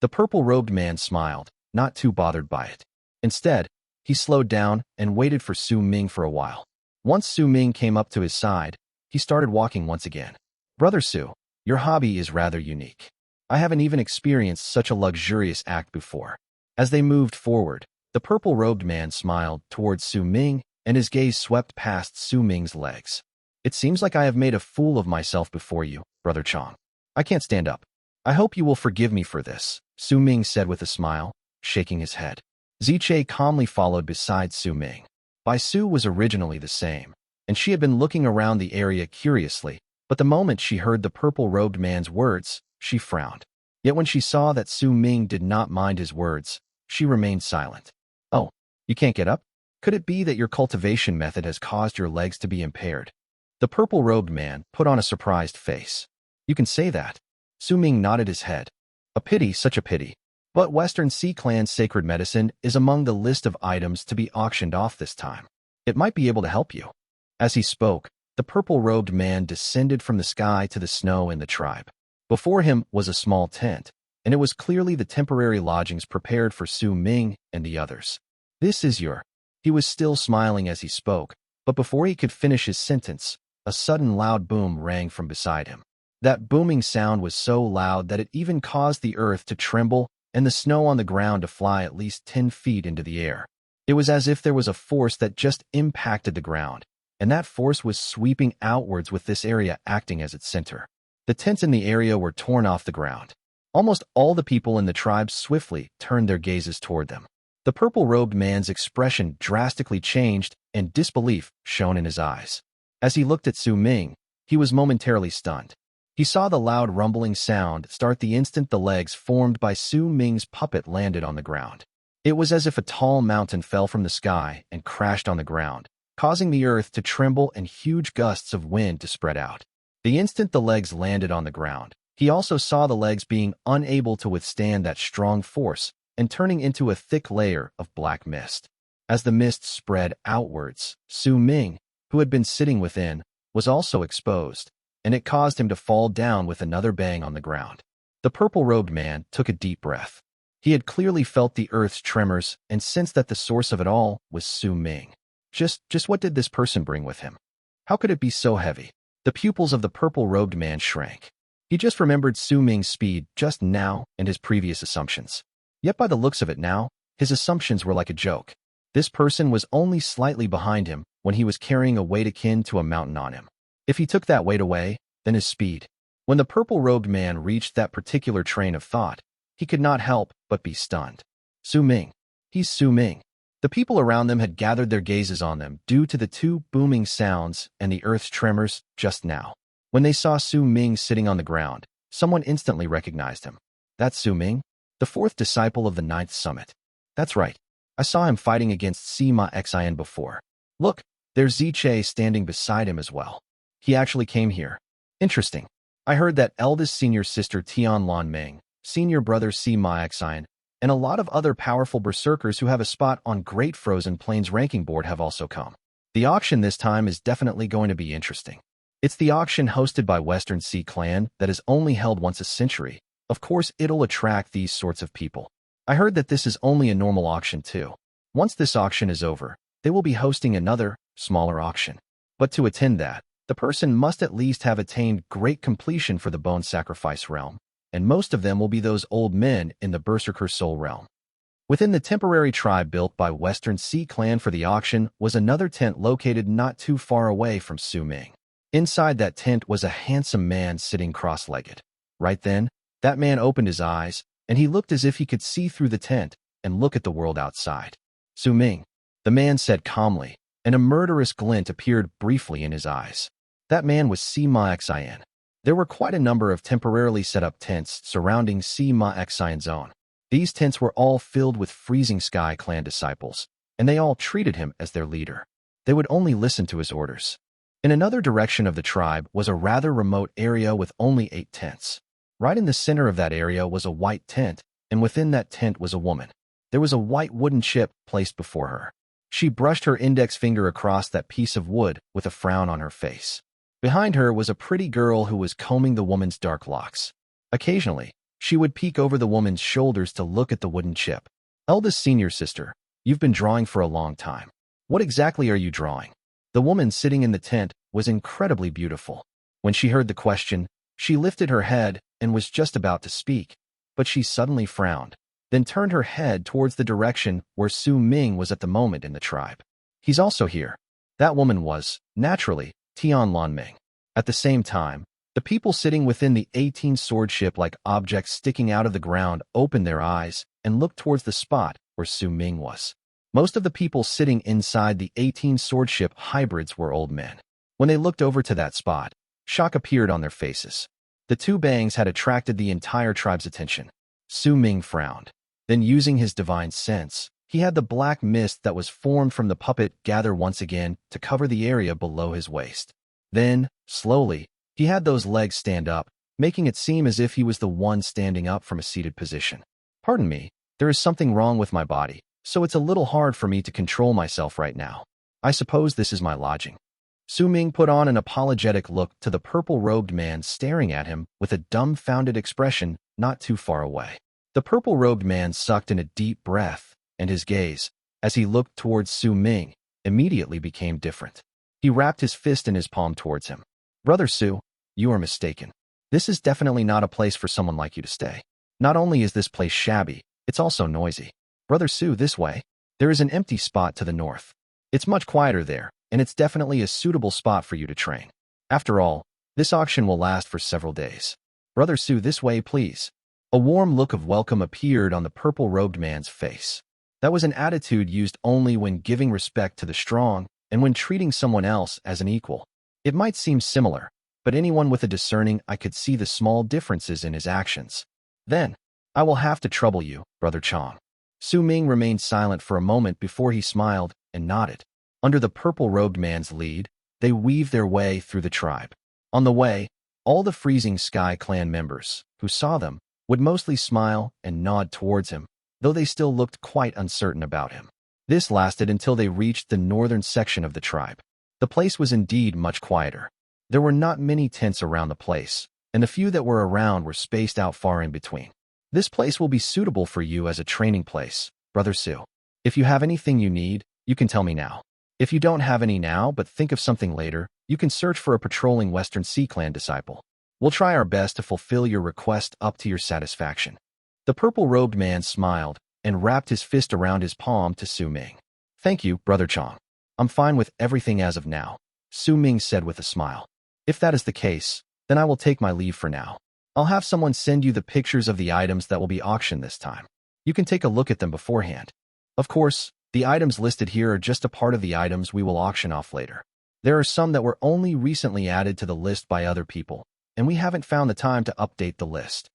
The purple-robed man smiled, not too bothered by it. Instead, he slowed down and waited for Su Ming for a while. Once Su Ming came up to his side, he started walking once again. Brother Su, your hobby is rather unique. I haven't even experienced such a luxurious act before. As they moved forward, the purple-robed man smiled towards Su Ming, and his gaze swept past Su Ming's legs. It seems like I have made a fool of myself before you, Brother Chang. I can't stand up. I hope you will forgive me for this, Su Ming said with a smile, shaking his head. Ziche calmly followed beside Su Ming. Bai Su was originally the same, and she had been looking around the area curiously, but the moment she heard the purple-robed man's words, she frowned. Yet when she saw that Su Ming did not mind his words, she remained silent. Oh, you can't get up? Could it be that your cultivation method has caused your legs to be impaired? The purple-robed man put on a surprised face. You can say that. Su Ming nodded his head. A pity, such a pity. But Western Sea Clan's sacred medicine is among the list of items to be auctioned off this time. It might be able to help you. As he spoke, the purple-robed man descended from the sky to the snow in the tribe. Before him was a small tent, and it was clearly the temporary lodgings prepared for Su Ming and the others. This is your... He was still smiling as he spoke, but before he could finish his sentence, a sudden loud boom rang from beside him. That booming sound was so loud that it even caused the earth to tremble and the snow on the ground to fly at least 10 feet into the air. It was as if there was a force that just impacted the ground, and that force was sweeping outwards with this area acting as its center. The tents in the area were torn off the ground. Almost all the people in the tribe swiftly turned their gazes toward them. The purple-robed man's expression drastically changed, and disbelief shone in his eyes. As he looked at Su Ming, he was momentarily stunned. He saw the loud rumbling sound start the instant the legs formed by Su Ming's puppet landed on the ground. It was as if a tall mountain fell from the sky and crashed on the ground, causing the earth to tremble and huge gusts of wind to spread out. The instant the legs landed on the ground, he also saw the legs being unable to withstand that strong force and turning into a thick layer of black mist. As the mist spread outwards, Su Ming, who had been sitting within, was also exposed, and it caused him to fall down with another bang on the ground. The purple-robed man took a deep breath. He had clearly felt the earth's tremors and sensed that the source of it all was Su Ming. Just what did this person bring with him? How could it be so heavy? The pupils of the purple-robed man shrank. He just remembered Su Ming's speed just now and his previous assumptions. Yet by the looks of it now, his assumptions were like a joke. This person was only slightly behind him when he was carrying a weight akin to a mountain on him. If he took that weight away, then his speed. When the purple-robed man reached that particular train of thought, he could not help but be stunned. Su Ming. He's Su Ming. The people around them had gathered their gazes on them due to the two booming sounds and the earth's tremors just now. When they saw Su Ming sitting on the ground, someone instantly recognized him. That's Su Ming, the fourth disciple of the ninth summit. That's right. I saw him fighting against Sima Xin before. Look, there's Ziche standing beside him as well. He actually came here. Interesting. I heard that eldest senior sister Tianlan Ming, senior brother Sima Xin, and a lot of other powerful berserkers who have a spot on Great Frozen Plains ranking board have also come. The auction this time is definitely going to be interesting. It's the auction hosted by Western Sea Clan that is only held once a century. Of course, it'll attract these sorts of people. I heard that this is only a normal auction too. Once this auction is over, they will be hosting another, smaller auction. But to attend that, the person must at least have attained great completion for the bone sacrifice realm, and most of them will be those old men in the Berserker soul realm. Within the temporary tribe built by Western Sea Clan for the auction was another tent located not too far away from Su Ming. Inside that tent was a handsome man sitting cross-legged. Right then, that man opened his eyes, and he looked as if he could see through the tent and look at the world outside. Su Ming, the man said calmly, and a murderous glint appeared briefly in his eyes. That man was Sima Xin. There were quite a number of temporarily set up tents surrounding Sima Xin's zone. These tents were all filled with Freezing Sky Clan disciples, and they all treated him as their leader. They would only listen to his orders. In another direction of the tribe was a rather remote area with only 8 tents. Right in the center of that area was a white tent, and within that tent was a woman. There was a white wooden chip placed before her. She brushed her index finger across that piece of wood with a frown on her face. Behind her was a pretty girl who was combing the woman's dark locks. Occasionally, she would peek over the woman's shoulders to look at the wooden chip. Eldest senior sister, you've been drawing for a long time. What exactly are you drawing? The woman sitting in the tent was incredibly beautiful. When she heard the question, she lifted her head and was just about to speak, but she suddenly frowned, then turned her head towards the direction where Su Ming was at the moment in the tribe. He's also here. That woman was, naturally, Tian Ming. At the same time, the people sitting within the 18 swordship-like objects sticking out of the ground opened their eyes and looked towards the spot where Su Ming was. Most of the people sitting inside the 18 swordship hybrids were old men. When they looked over to that spot, shock appeared on their faces. The two bangs had attracted the entire tribe's attention. Su Ming frowned. Then, using his divine sense, he had the black mist that was formed from the puppet gather once again to cover the area below his waist. Then, slowly, he had those legs stand up, making it seem as if he was the one standing up from a seated position. Pardon me, there is something wrong with my body, so it's a little hard for me to control myself right now. I suppose this is my lodging. Su Ming put on an apologetic look to the purple-robed man staring at him with a dumbfounded expression not too far away. The purple-robed man sucked in a deep breath, and his gaze, as he looked towards Su Ming, immediately became different. He wrapped his fist in his palm towards him. Brother Su, you are mistaken. This is definitely not a place for someone like you to stay. Not only is this place shabby, it's also noisy. Brother Su, this way. There is an empty spot to the north. It's much quieter there, and it's definitely a suitable spot for you to train. After all, this auction will last for several days. Brother Su, this way, please. A warm look of welcome appeared on the purple-robed man's face. That was an attitude used only when giving respect to the strong and when treating someone else as an equal. It might seem similar, but anyone with a discerning eye could see the small differences in his actions. Then, I will have to trouble you, Brother Chang. Su Ming remained silent for a moment before he smiled and nodded. Under the purple-robed man's lead, they weaved their way through the tribe. On the way, all the Freezing Sky clan members, who saw them, would mostly smile and nod towards him, though they still looked quite uncertain about him. This lasted until they reached the northern section of the tribe. The place was indeed much quieter. There were not many tents around the place, and the few that were around were spaced out far in between. This place will be suitable for you as a training place, Brother Su. If you have anything you need, you can tell me now. If you don't have any now but think of something later, you can search for a patrolling Western Sea Clan disciple. We'll try our best to fulfill your request up to your satisfaction. The purple-robed man smiled and wrapped his fist around his palm to Su Ming. Thank you, Brother Chang. I'm fine with everything as of now, Su Ming said with a smile. If that is the case, then I will take my leave for now. I'll have someone send you the pictures of the items that will be auctioned this time. You can take a look at them beforehand. Of course, the items listed here are just a part of the items we will auction off later. There are some that were only recently added to the list by other people, and we haven't found the time to update the list.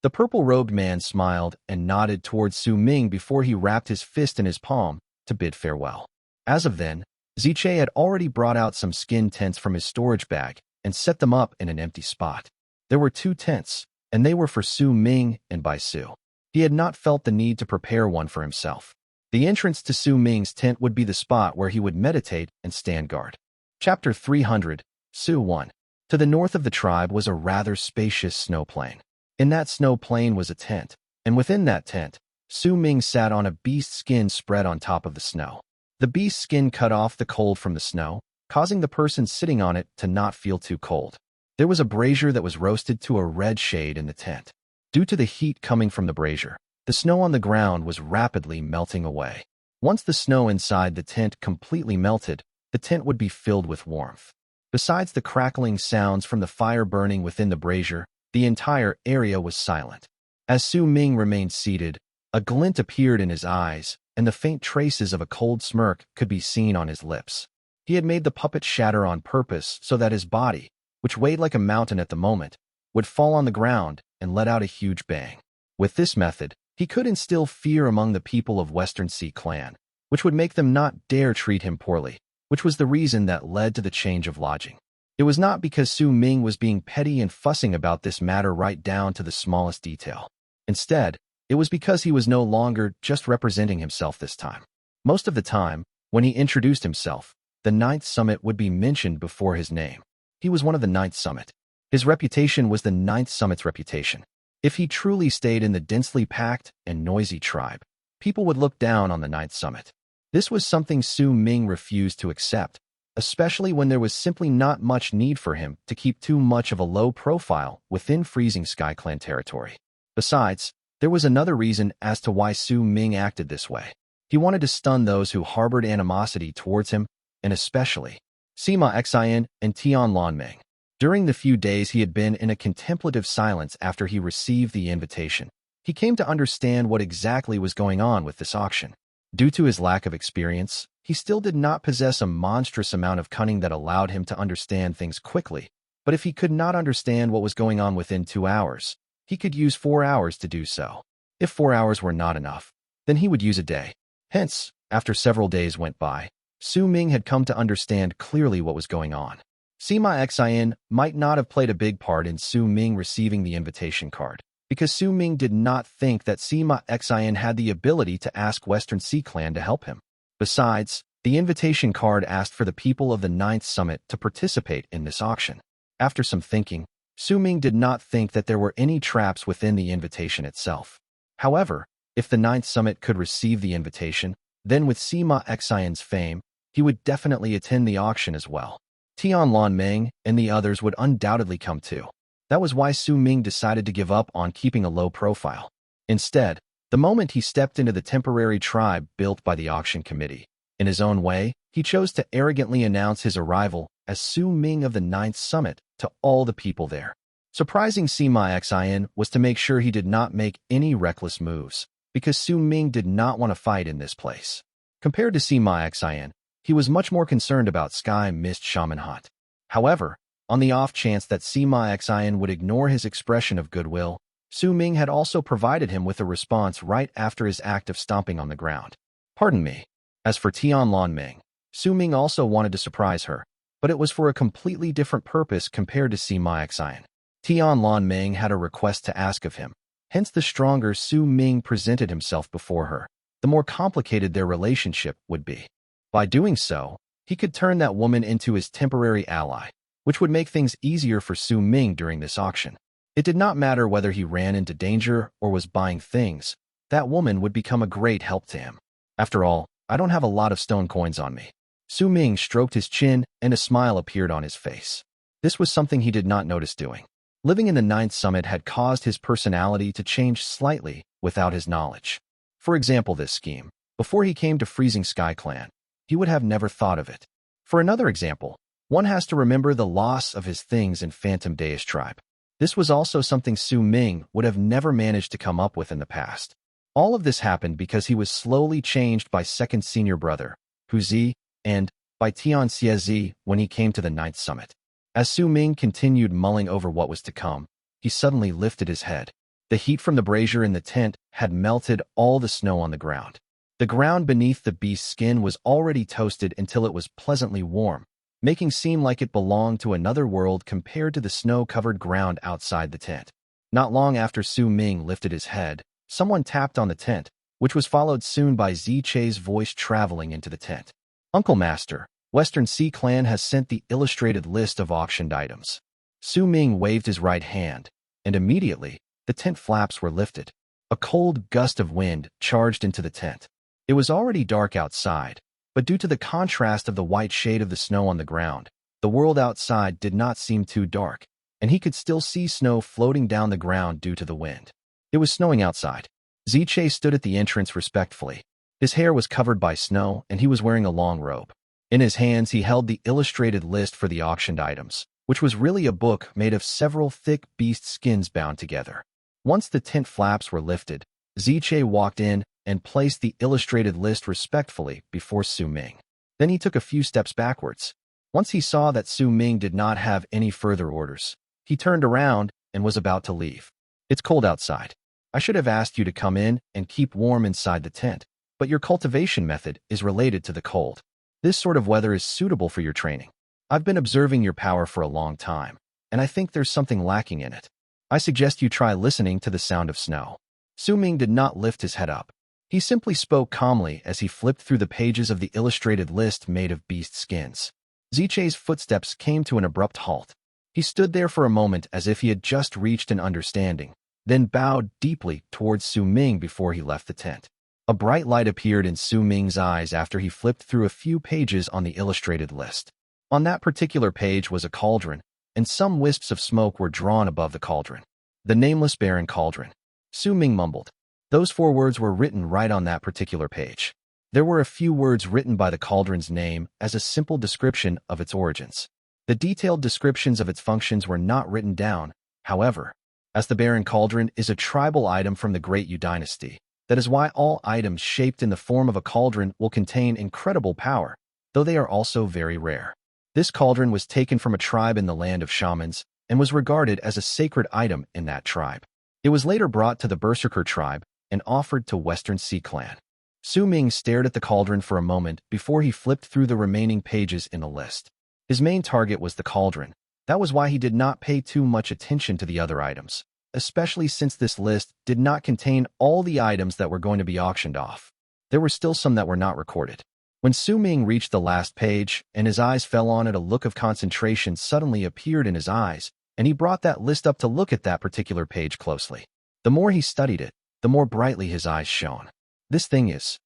The purple-robed man smiled and nodded towards Su Ming before he wrapped his fist in his palm to bid farewell. As of then, Ziche had already brought out some skin tents from his storage bag and set them up in an empty spot. There were 2 tents, and they were for Su Ming and Bai Su. He had not felt the need to prepare one for himself. The entrance to Su Ming's tent would be the spot where he would meditate and stand guard. Chapter 300, Su 1. To the north of the tribe was a rather spacious snow plain. In that snow plain was a tent, and within that tent, Su Ming sat on a beast skin spread on top of the snow. The beast skin cut off the cold from the snow, causing the person sitting on it to not feel too cold. There was a brazier that was roasted to a red shade in the tent. Due to the heat coming from the brazier, the snow on the ground was rapidly melting away. Once the snow inside the tent completely melted, the tent would be filled with warmth. Besides the crackling sounds from the fire burning within the brazier, the entire area was silent. As Su Ming remained seated, a glint appeared in his eyes, and the faint traces of a cold smirk could be seen on his lips. He had made the puppet shatter on purpose so that his body, which weighed like a mountain at the moment, would fall on the ground and let out a huge bang. With this method, he could instill fear among the people of Western Sea Clan, which would make them not dare treat him poorly, which was the reason that led to the change of lodging. It was not because Su Ming was being petty and fussing about this matter right down to the smallest detail. Instead, it was because he was no longer just representing himself this time. Most of the time, when he introduced himself, the 9th Summit would be mentioned before his name. He was one of the 9th Summit. His reputation was the 9th Summit's reputation. If he truly stayed in the densely packed and noisy tribe, people would look down on the 9th Summit. This was something Su Ming refused to accept, especially when there was simply not much need for him to keep too much of a low profile within Freezing Sky Clan territory. Besides, there was another reason as to why Su Ming acted this way. He wanted to stun those who harbored animosity towards him, and especially Sima Xian and Tian Ming. During the few days he had been in a contemplative silence after he received the invitation, he came to understand what exactly was going on with this auction. Due to his lack of experience, he still did not possess a monstrous amount of cunning that allowed him to understand things quickly, but if he could not understand what was going on within 2 hours, he could use 4 hours to do so. If 4 hours were not enough, then he would use a day. Hence, after several days went by, Su Ming had come to understand clearly what was going on. Sima Xian might not have played a big part in Su Ming receiving the invitation card, because Su Ming did not think that Sima Xian had the ability to ask Western Sea Clan to help him. Besides, the invitation card asked for the people of the 9th Summit to participate in this auction. After some thinking, Su Ming did not think that there were any traps within the invitation itself. However, if the 9th Summit could receive the invitation, then with Sima Xian's fame, he would definitely attend the auction as well. Tian Ming and the others would undoubtedly come too. That was why Su Ming decided to give up on keeping a low profile. Instead, the moment he stepped into the temporary tribe built by the auction committee, in his own way, he chose to arrogantly announce his arrival as Su Ming of the 9th Summit to all the people there. Surprising Sima Xian was to make sure he did not make any reckless moves, because Su Ming did not want to fight in this place. Compared to Sima Xian, he was much more concerned about Sky Mist Shaman Hut. However, on the off chance that Sima Xian would ignore his expression of goodwill, Su Ming had also provided him with a response right after his act of stomping on the ground. Pardon me. As for Tian Ming, Su Ming also wanted to surprise her, but it was for a completely different purpose compared to Sima Xian. Tian Ming had a request to ask of him, hence the stronger Su Ming presented himself before her, the more complicated their relationship would be. By doing so, he could turn that woman into his temporary ally, which would make things easier for Su Ming during this auction. It did not matter whether he ran into danger or was buying things, that woman would become a great help to him. After all, I don't have a lot of stone coins on me. Su Ming stroked his chin and a smile appeared on his face. This was something he did not notice doing. Living in the 9th Summit had caused his personality to change slightly without his knowledge. For example, this scheme, before he came to Freezing Sky Clan, he would have never thought of it. For another example, one has to remember the loss of his things in Phantom Daze tribe. This was also something Su Ming would have never managed to come up with in the past. All of this happened because he was slowly changed by second senior brother, Hu Zi, and by Tian Xie Zi when he came to the 9th Summit. As Su Ming continued mulling over what was to come, he suddenly lifted his head. The heat from the brazier in the tent had melted all the snow on the ground. The ground beneath the beast's skin was already toasted until it was pleasantly warm, making seem like it belonged to another world compared to the snow-covered ground outside the tent. Not long after Su Ming lifted his head, someone tapped on the tent, which was followed soon by Ziche's voice traveling into the tent. Uncle Master, Western Sea Clan has sent the illustrated list of auctioned items. Su Ming waved his right hand, and immediately, the tent flaps were lifted. A cold gust of wind charged into the tent. It was already dark outside, but due to the contrast of the white shade of the snow on the ground, the world outside did not seem too dark, and he could still see snow floating down the ground due to the wind. It was snowing outside. Ziche stood at the entrance respectfully. His hair was covered by snow, and he was wearing a long robe. In his hands he held the illustrated list for the auctioned items, which was really a book made of several thick beast skins bound together. Once the tent flaps were lifted, Ziche walked in and placed the illustrated list respectfully before Su Ming. Then he took a few steps backwards. Once he saw that Su Ming did not have any further orders, he turned around and was about to leave. It's cold outside. I should have asked you to come in and keep warm inside the tent, but your cultivation method is related to the cold. This sort of weather is suitable for your training. I've been observing your power for a long time, and I think there's something lacking in it. I suggest you try listening to the sound of snow. Su Ming did not lift his head up. He simply spoke calmly as he flipped through the pages of the illustrated list made of beast skins. Ziche's footsteps came to an abrupt halt. He stood there for a moment as if he had just reached an understanding, then bowed deeply towards Su Ming before he left the tent. A bright light appeared in Su Ming's eyes after he flipped through a few pages on the illustrated list. On that particular page was a cauldron, and some wisps of smoke were drawn above the cauldron. The nameless barren cauldron. Su Ming mumbled. Those 4 words were written right on that particular page. There were a few words written by the cauldron's name as a simple description of its origins. The detailed descriptions of its functions were not written down, however, as the barren cauldron is a tribal item from the Great Yu dynasty. That is why all items shaped in the form of a cauldron will contain incredible power, though they are also very rare. This cauldron was taken from a tribe in the land of Shamans and was regarded as a sacred item in that tribe. It was later brought to the Berserker tribe and offered to Western Sea Clan. Su Ming stared at the cauldron for a moment before he flipped through the remaining pages in the list. His main target was the cauldron. That was why he did not pay too much attention to the other items, especially since this list did not contain all the items that were going to be auctioned off. There were still some that were not recorded. When Su Ming reached the last page and his eyes fell on it, a look of concentration suddenly appeared in his eyes, and he brought that list up to look at that particular page closely. The more he studied it, the more brightly his eyes shone. This thing is...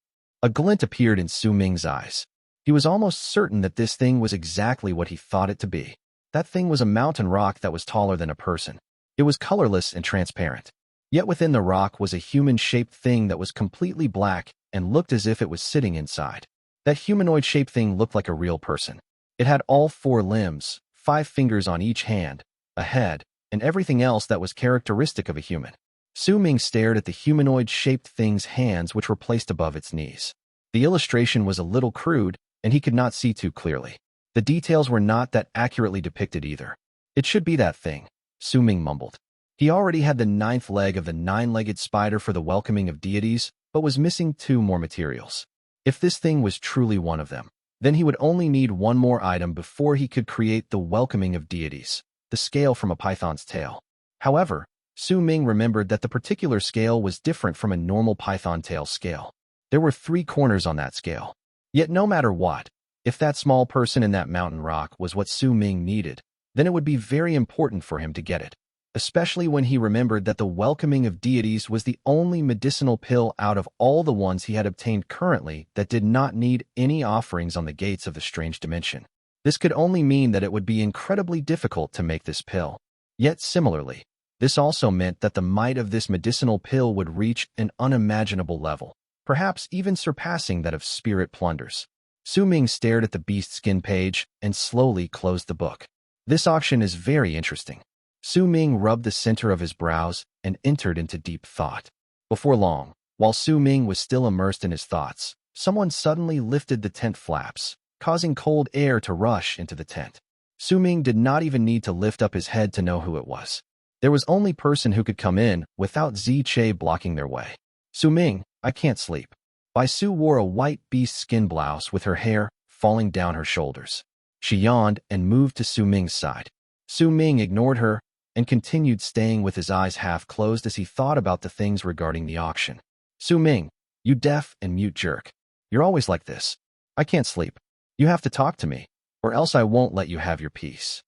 A glint appeared in Su Ming's eyes. He was almost certain that this thing was exactly what he thought it to be. That thing was a mountain rock that was taller than a person. It was colorless and transparent. Yet within the rock was a human-shaped thing that was completely black and looked as if it was sitting inside. That humanoid-shaped thing looked like a real person. It had all 4 limbs, 5 fingers on each hand, a head, and everything else that was characteristic of a human. Su Ming stared at the humanoid-shaped thing's hands, which were placed above its knees. The illustration was a little crude, and he could not see too clearly. The details were not that accurately depicted either. It should be that thing, Su Ming mumbled. He already had the 9th leg of the 9-legged spider for the welcoming of deities, but was missing 2 more materials. If this thing was truly one of them, then he would only need 1 more item before he could create the welcoming of deities, the scale from a python's tail. However, Su Ming remembered that the particular scale was different from a normal python tail scale. There were 3 corners on that scale. Yet no matter what, if that small person in that mountain rock was what Su Ming needed, then it would be very important for him to get it, especially when he remembered that the welcoming of deities was the only medicinal pill out of all the ones he had obtained currently that did not need any offerings on the gates of the strange dimension. This could only mean that it would be incredibly difficult to make this pill. Yet similarly, this also meant that the might of this medicinal pill would reach an unimaginable level, perhaps even surpassing that of spirit plunders. Su Ming stared at the beast skin page and slowly closed the book. This auction is very interesting. Su Ming rubbed the center of his brows and entered into deep thought. Before long, while Su Ming was still immersed in his thoughts, someone suddenly lifted the tent flaps, causing cold air to rush into the tent. Su Ming did not even need to lift up his head to know who it was. There was only person who could come in without Che blocking their way. Su Ming, I can't sleep. Bai Su wore a white beast skin blouse with her hair falling down her shoulders. She yawned and moved to Su Ming's side. Su Ming ignored her and continued staying with his eyes half closed as he thought about the things regarding the auction. Su Ming, you deaf and mute jerk. You're always like this. I can't sleep. You have to talk to me, or else I won't let you have your peace.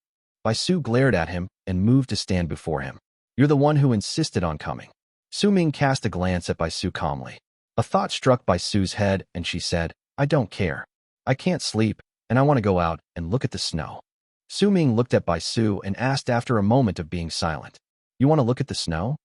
Bai Su glared at him and moved to stand before him. You're the one who insisted on coming. Su Ming cast a glance at Bai Su calmly. A thought struck Bai Su's head and she said, I don't care. I can't sleep, and I want to go out and look at the snow. Su Ming looked at Bai Su and asked after a moment of being silent. You want to look at the snow?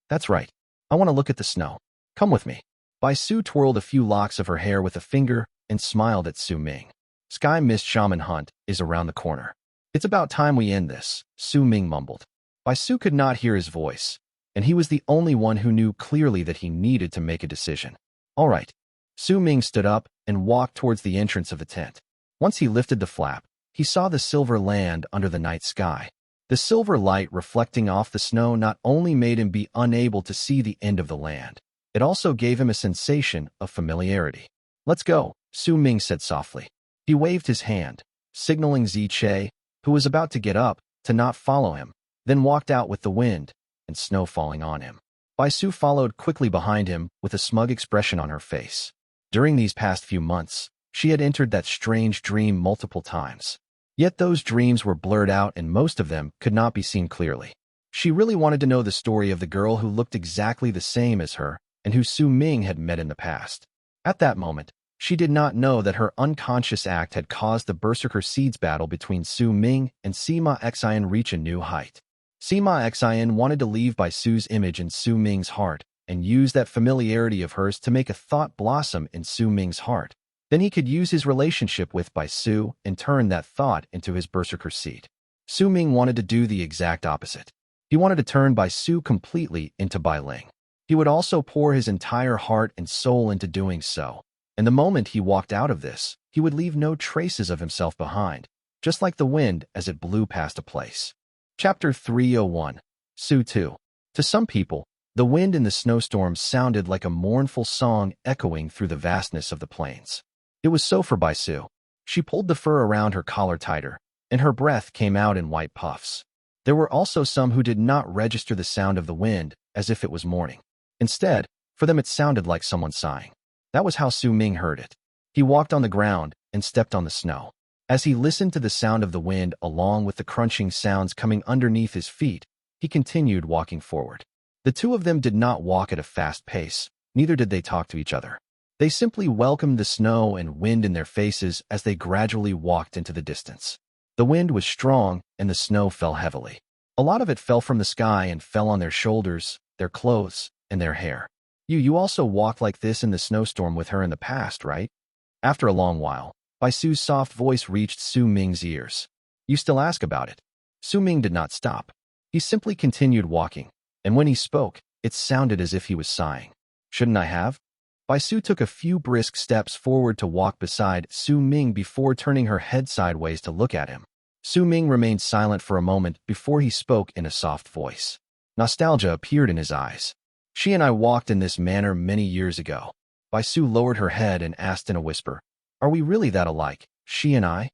That's right. I want to look at the snow. Come with me. Bai Su twirled a few locks of her hair with a finger and smiled at Su Ming. Sky Mist Shaman Hunt is around the corner. It's about time we end this, Su Ming mumbled. Bai Su could not hear his voice, and he was the only one who knew clearly that he needed to make a decision. All right. Su Ming stood up and walked towards the entrance of the tent. Once he lifted the flap, he saw the silver land under the night sky. The silver light reflecting off the snow not only made him be unable to see the end of the land, it also gave him a sensation of familiarity. Let's go, Su Ming said softly. He waved his hand, signaling Che, who was about to get up, to not follow him, then walked out with the wind and snow falling on him. Bai Su followed quickly behind him with a smug expression on her face. During these past few months, she had entered that strange dream multiple times. Yet those dreams were blurred out and most of them could not be seen clearly. She really wanted to know the story of the girl who looked exactly the same as her and who Su Ming had met in the past. At that moment, She did not know that her unconscious act had caused the Berserker Seeds battle between Su Ming and Sima Xian reach a new height. Sima Xian wanted to leave Bai Su's image in Su Ming's heart and use that familiarity of hers to make a thought blossom in Su Ming's heart. Then he could use his relationship with Bai Su and turn that thought into his Berserker Seed. Su Ming wanted to do the exact opposite. He wanted to turn Bai Su completely into Bai Ling. He would also pour his entire heart and soul into doing so. And the moment he walked out of this, he would leave no traces of himself behind, just like the wind as it blew past a place. Chapter 301. Su 2. To some people, the wind in the snowstorm sounded like a mournful song echoing through the vastness of the plains. It was so for Bai Su. She pulled the fur around her collar tighter, and her breath came out in white puffs. There were also some who did not register the sound of the wind as if it was mourning. Instead, for them it sounded like someone sighing. That was how Su Ming heard it. He walked on the ground and stepped on the snow. As he listened to the sound of the wind along with the crunching sounds coming underneath his feet, he continued walking forward. The two of them did not walk at a fast pace, neither did they talk to each other. They simply welcomed the snow and wind in their faces as they gradually walked into the distance. The wind was strong and the snow fell heavily. A lot of it fell from the sky and fell on their shoulders, their clothes, and their hair. You also walked like this in the snowstorm with her in the past, right? After a long while, Bai Su's soft voice reached Su Ming's ears. You still ask about it? Su Ming did not stop. He simply continued walking, and when he spoke, it sounded as if he was sighing. Shouldn't I have? Bai Su took a few brisk steps forward to walk beside Su Ming before turning her head sideways to look at him. Su Ming remained silent for a moment before he spoke in a soft voice. Nostalgia appeared in his eyes. She and I walked in this manner many years ago. Bai Su lowered her head and asked in a whisper, Are we really that alike, she and I?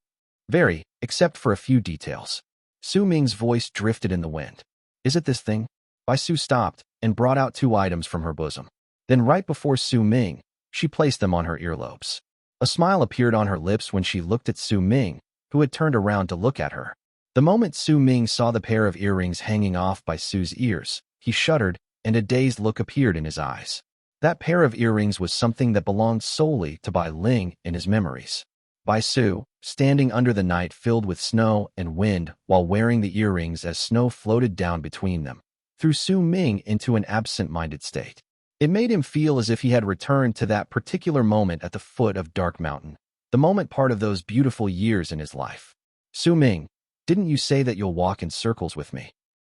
Very, except for a few details. Su Ming's voice drifted in the wind. Is it this thing? Bai Su stopped and brought out 2 items from her bosom. Then right before Su Ming, she placed them on her earlobes. A smile appeared on her lips when she looked at Su Ming, who had turned around to look at her. The moment Su Ming saw the pair of earrings hanging off Bai Su's ears, he shuddered, and a dazed look appeared in his eyes. That pair of earrings was something that belonged solely to Bai Ling in his memories. Bai Su, standing under the night filled with snow and wind while wearing the earrings as snow floated down between them, threw Su Ming into an absent-minded state. It made him feel as if he had returned to that particular moment at the foot of Dark Mountain, the moment part of those beautiful years in his life. Su Ming, didn't you say that you'll walk in circles with me?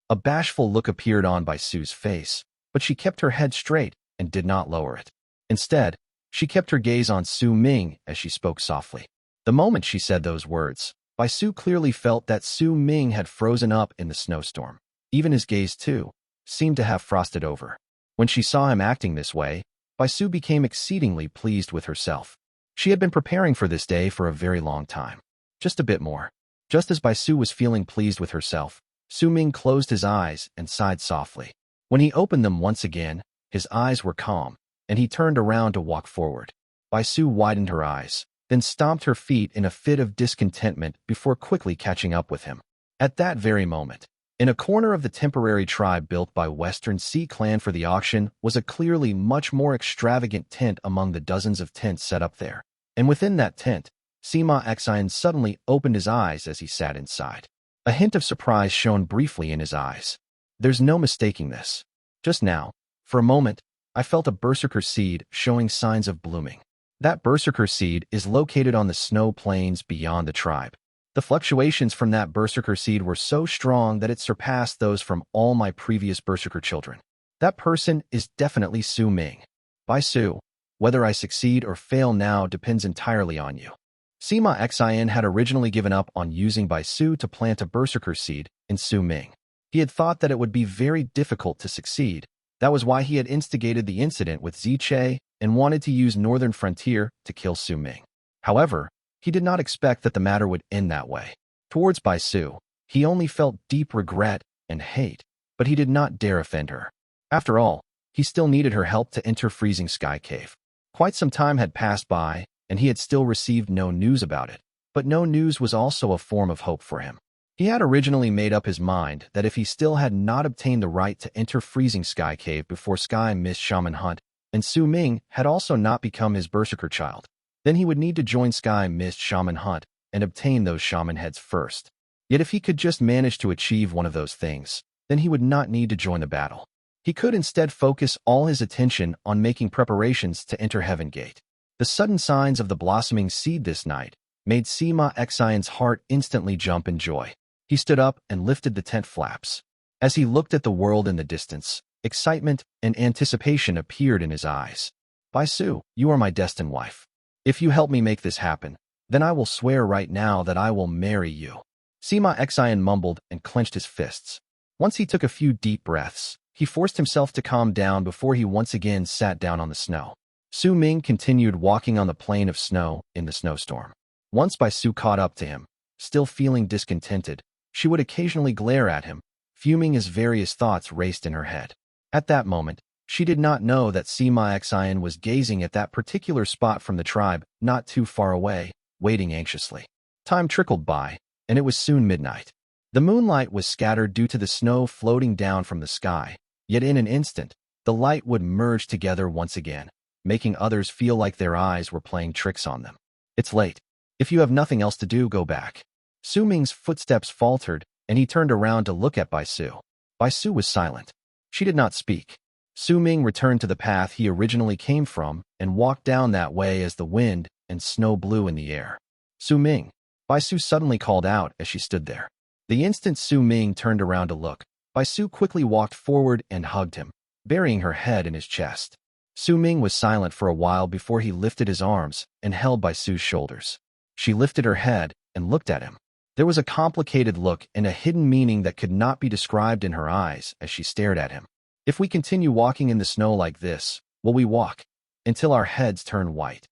A bashful look appeared on Bai Su's face, but she kept her head straight and did not lower it. Instead, she kept her gaze on Su Ming as she spoke softly. The moment she said those words, Bai Su clearly felt that Su Ming had frozen up in the snowstorm. Even his gaze, too, seemed to have frosted over. When she saw him acting this way, Bai Su became exceedingly pleased with herself. She had been preparing for this day for a very long time. Just a bit more. Just as Bai Su was feeling pleased with herself, Su Ming closed his eyes and sighed softly. When he opened them once again, his eyes were calm, and he turned around to walk forward. Bai Su widened her eyes, then stomped her feet in a fit of discontentment before quickly catching up with him. At that very moment, in a corner of the temporary tribe built by Western Sea Clan for the auction was a clearly much more extravagant tent among the dozens of tents set up there. And within that tent, Sima Xian suddenly opened his eyes as he sat inside. A hint of surprise shone briefly in his eyes. There's no mistaking this. Just now, for a moment, I felt a Berserker seed showing signs of blooming. That Berserker seed is located on the snow plains beyond the tribe. The fluctuations from that Berserker seed were so strong that it surpassed those from all my previous Berserker children. That person is definitely Su Ming. Bai Su, whether I succeed or fail now depends entirely on you. Sima Xian had originally given up on using Bai Su to plant a Berserker seed in Su Ming. He had thought that it would be very difficult to succeed. That was why he had instigated the incident with Ziche and wanted to use Northern Frontier to kill Su Ming. However, he did not expect that the matter would end that way. Towards Bai Su, he only felt deep regret and hate, but he did not dare offend her. After all, he still needed her help to enter Freezing Sky Cave. Quite some time had passed by, and he had still received no news about it, but no news was also a form of hope for him. He had originally made up his mind that if he still had not obtained the right to enter Freezing Sky Cave before Sky Mist Shaman Hunt, and Su Ming had also not become his Berserker child, Then he would need to join Sky Mist Shaman Hunt and obtain those shaman heads first. Yet if he could just manage to achieve one of those things, then he would not need to join the battle. He could instead focus all his attention on making preparations to enter Heaven Gate. The sudden signs of the blossoming seed this night made Sima Xian's heart instantly jump in joy. He stood up and lifted the tent flaps. As he looked at the world in the distance, excitement and anticipation appeared in his eyes. Bai Su, you are my destined wife. If you help me make this happen, then I will swear right now that I will marry you. Sima Xian mumbled and clenched his fists. Once he took a few deep breaths, he forced himself to calm down before he once again sat down on the snow. Su Ming continued walking on the plain of snow in the snowstorm. Once Bai Su caught up to him, still feeling discontented, she would occasionally glare at him, fuming as various thoughts raced in her head. At that moment, she did not know that Sima Xian was gazing at that particular spot from the tribe, not too far away, waiting anxiously. Time trickled by, and it was soon midnight. The moonlight was scattered due to the snow floating down from the sky, yet in an instant, the light would merge together once again, making others feel like their eyes were playing tricks on them. It's late. If you have nothing else to do, go back. Su Ming's footsteps faltered, and he turned around to look at Bai Su. Bai Su was silent. She did not speak. Su Ming returned to the path he originally came from and walked down that way as the wind and snow blew in the air. Su Ming, Bai Su suddenly called out as she stood there. The instant Su Ming turned around to look, Bai Su quickly walked forward and hugged him, burying her head in his chest. Su Ming was silent for a while before he lifted his arms and held Bai Su's shoulders. She lifted her head and looked at him. There was a complicated look and a hidden meaning that could not be described in her eyes as she stared at him. If we continue walking in the snow like this, will we walk until our heads turn white?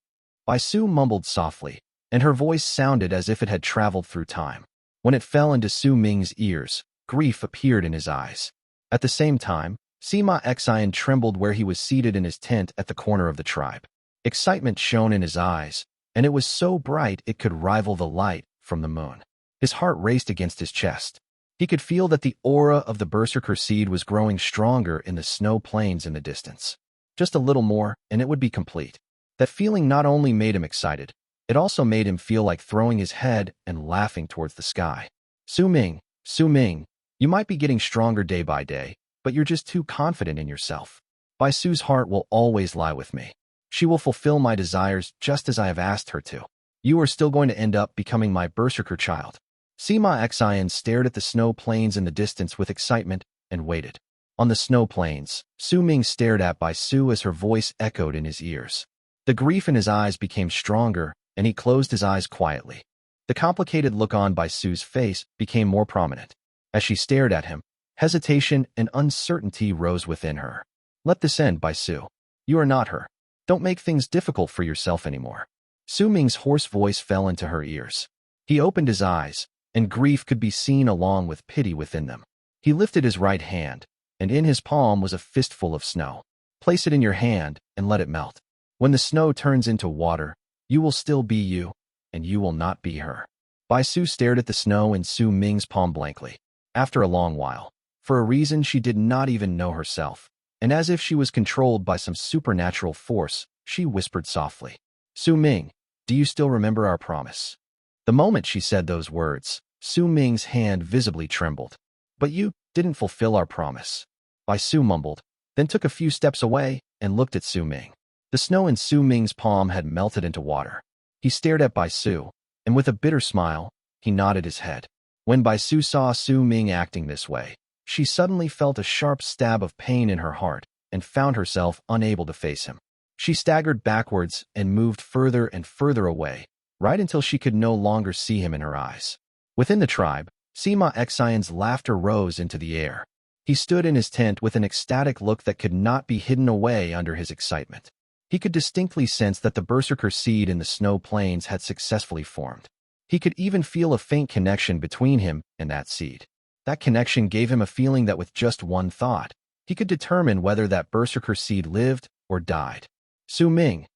Bai Su mumbled softly, and her voice sounded as if it had traveled through time. When it fell into Su Ming's ears, grief appeared in his eyes. At the same time, Sima Xian trembled where he was seated in his tent at the corner of the tribe. Excitement shone in his eyes, and it was so bright it could rival the light from the moon. His heart raced against his chest. He could feel that the aura of the Berserker seed was growing stronger in the snow plains in the distance. Just a little more, and it would be complete. That feeling not only made him excited, it also made him feel like throwing his head and laughing towards the sky. Su Ming, you might be getting stronger day by day, but you're just too confident in yourself. Bai Su's heart will always lie with me. She will fulfill my desires just as I have asked her to. You are still going to end up becoming my Berserker child. Sima Xian stared at the snow plains in the distance with excitement and waited. On the snow plains, Su Ming stared at Bai Su as her voice echoed in his ears. The grief in his eyes became stronger, and he closed his eyes quietly. The complicated look on Bai Su's face became more prominent. As she stared at him, hesitation and uncertainty rose within her. Let this end, Bai Su. You are not her. Don't make things difficult for yourself anymore. Su Ming's hoarse voice fell into her ears. He opened his eyes, and grief could be seen along with pity within them. He lifted his right hand, and in his palm was a fistful of snow. Place it in your hand and let it melt. When the snow turns into water, you will still be you, and you will not be her. Bai Su stared at the snow in Su Ming's palm blankly. After a long while, for a reason she did not even know herself, and as if she was controlled by some supernatural force, she whispered softly, Su Ming, do you still remember our promise? The moment she said those words, Su Ming's hand visibly trembled. But you didn't fulfill our promise. Bai Su mumbled, then took a few steps away and looked at Su Ming. The snow in Su Ming's palm had melted into water. He stared at Bai Su, and with a bitter smile, he nodded his head. When Bai Su saw Su Ming acting this way, she suddenly felt a sharp stab of pain in her heart and found herself unable to face him. She staggered backwards and moved further and further away, right until she could no longer see him in her eyes. Within the tribe, Sima Xian's laughter rose into the air. He stood in his tent with an ecstatic look that could not be hidden away under his excitement. He could distinctly sense that the Berserker seed in the snow plains had successfully formed. He could even feel a faint connection between him and that seed. That connection gave him a feeling that with just one thought, he could determine whether that Berserker seed lived or died. Su Ming,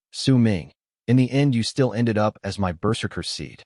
in the end you still ended up as my Berserker seed.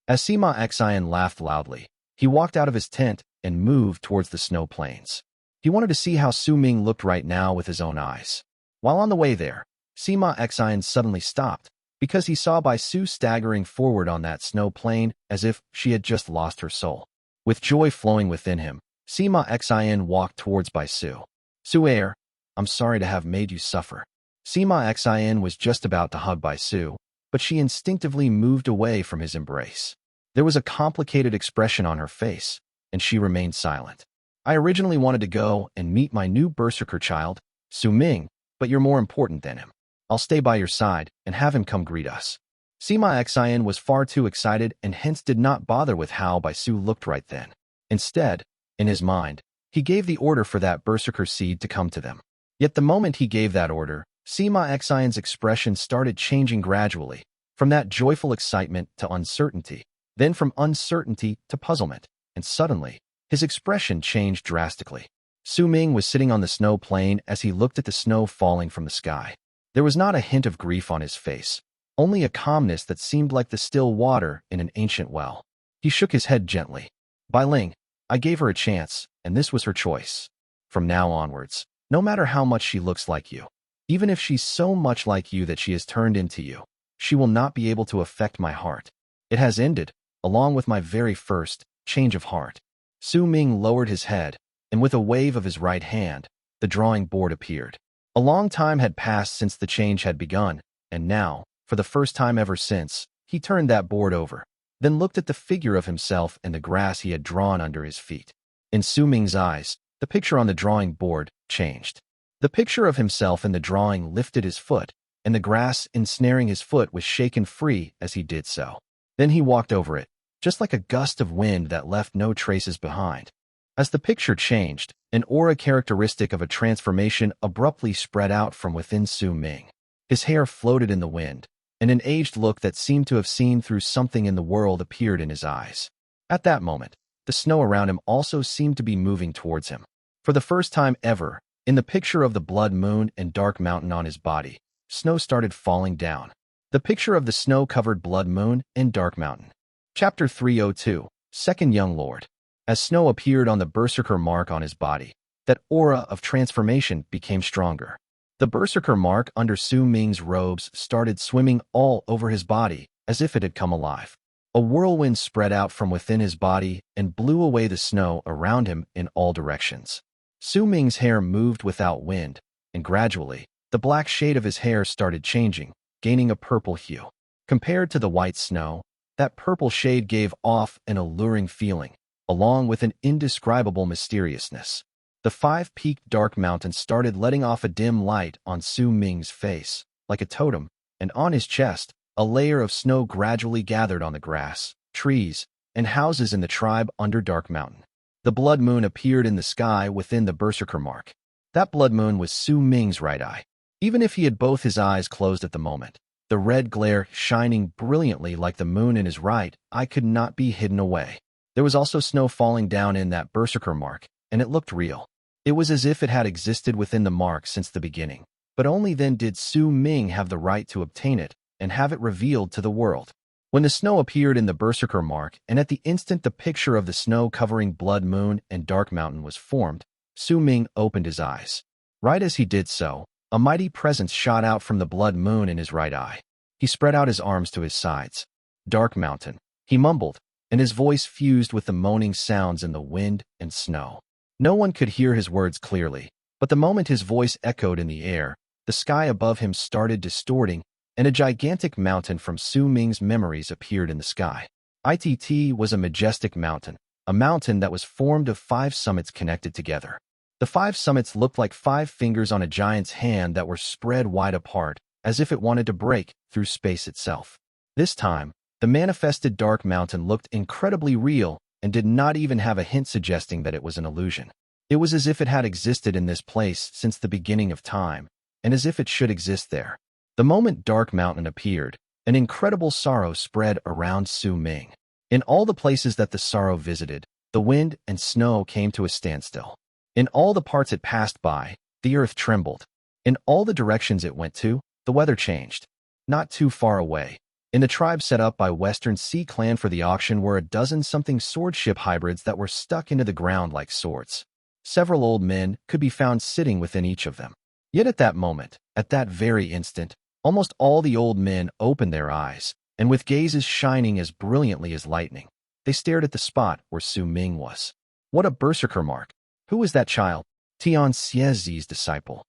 As Sima Xian laughed loudly, he walked out of his tent and moved towards the snow plains. He wanted to see how Su Ming looked right now with his own eyes. While on the way there, Sima Xian suddenly stopped, because he saw Bai Su staggering forward on that snow plain as if she had just lost her soul. With joy flowing within him, Sima Xin walked towards Bai Su. "Su'er, I'm sorry to have made you suffer." Sima Xin was just about to hug Bai Su, but she instinctively moved away from his embrace. There was a complicated expression on her face, and she remained silent. "I originally wanted to go and meet my new Berserker child, Su Ming, but you're more important than him. I'll stay by your side and have him come greet us." Sima Xin was far too excited and hence did not bother with how Bai Su looked right then. Instead, in his mind, he gave the order for that Berserker seed to come to them. Yet the moment he gave that order, Sima Xion's expression started changing gradually, from that joyful excitement to uncertainty, then from uncertainty to puzzlement, and suddenly, his expression changed drastically. Su Ming was sitting on the snow plain as he looked at the snow falling from the sky. There was not a hint of grief on his face, only a calmness that seemed like the still water in an ancient well. He shook his head gently. "Bai Ling, I gave her a chance, and this was her choice. From now onwards, no matter how much she looks like you, even if she's so much like you that she has turned into you, she will not be able to affect my heart. It has ended, along with my very first change of heart." Su Ming lowered his head, and with a wave of his right hand, the drawing board appeared. A long time had passed since the change had begun, and now, for the first time ever since, he turned that board over, then looked at the figure of himself and the grass he had drawn under his feet. In Su Ming's eyes, the picture on the drawing board changed. The picture of himself in the drawing lifted his foot, and the grass ensnaring his foot was shaken free as he did so. Then he walked over it, just like a gust of wind that left no traces behind. As the picture changed, an aura characteristic of a transformation abruptly spread out from within Su Ming. His hair floated in the wind, and an aged look that seemed to have seen through something in the world appeared in his eyes. At that moment, the snow around him also seemed to be moving towards him. For the first time ever, in the picture of the blood moon and dark mountain on his body, snow started falling down. The picture of the snow-covered blood moon and dark mountain. Chapter 302, Second Young Lord. As snow appeared on the Berserker mark on his body, that aura of transformation became stronger. The Berserker mark under Su Ming's robes started swimming all over his body as if it had come alive. A whirlwind spread out from within his body and blew away the snow around him in all directions. Su Ming's hair moved without wind, and gradually, the black shade of his hair started changing, gaining a purple hue. Compared to the white snow, that purple shade gave off an alluring feeling, along with an indescribable mysteriousness. The five-peaked dark mountain started letting off a dim light on Su Ming's face, like a totem, and on his chest, a layer of snow gradually gathered on the grass, trees, and houses in the tribe under Dark Mountain. The blood moon appeared in the sky within the Berserker mark. That blood moon was Su Ming's right eye. Even if he had both his eyes closed at the moment, the red glare shining brilliantly like the moon in his right eye could not be hidden away. There was also snow falling down in that Berserker mark, and it looked real. It was as if it had existed within the mark since the beginning, but only then did Su Ming have the right to obtain it and have it revealed to the world. When the snow appeared in the Berserker mark, and at the instant the picture of the snow-covering blood moon and dark mountain was formed, Su Ming opened his eyes. Right as he did so, a mighty presence shot out from the blood moon in his right eye. He spread out his arms to his sides. "Dark Mountain," he mumbled, and his voice fused with the moaning sounds in the wind and snow. No one could hear his words clearly, but the moment his voice echoed in the air, the sky above him started distorting, and a gigantic mountain from Su Ming's memories appeared in the sky. It was a majestic mountain, a mountain that was formed of 5 summits connected together. The 5 summits looked like 5 fingers on a giant's hand that were spread wide apart, as if it wanted to break through space itself. This time, the manifested dark mountain looked incredibly real and did not even have a hint suggesting that it was an illusion. It was as if it had existed in this place since the beginning of time, and as if it should exist there. The moment Dark Mountain appeared, an incredible sorrow spread around Su Ming. In all the places that the sorrow visited, the wind and snow came to a standstill. In all the parts it passed by, the earth trembled. In all the directions it went to, the weather changed. Not too far away, in the tribe set up by Western Sea Clan for the auction were a dozen-something swordship hybrids that were stuck into the ground like swords. Several old men could be found sitting within each of them. Yet at that moment, at that very instant, Almost all the old men opened their eyes, and with gazes shining as brilliantly as lightning, they stared at the spot where Su Ming was. What a berserker mark! Who is that child? Tian Xie Zi's disciple.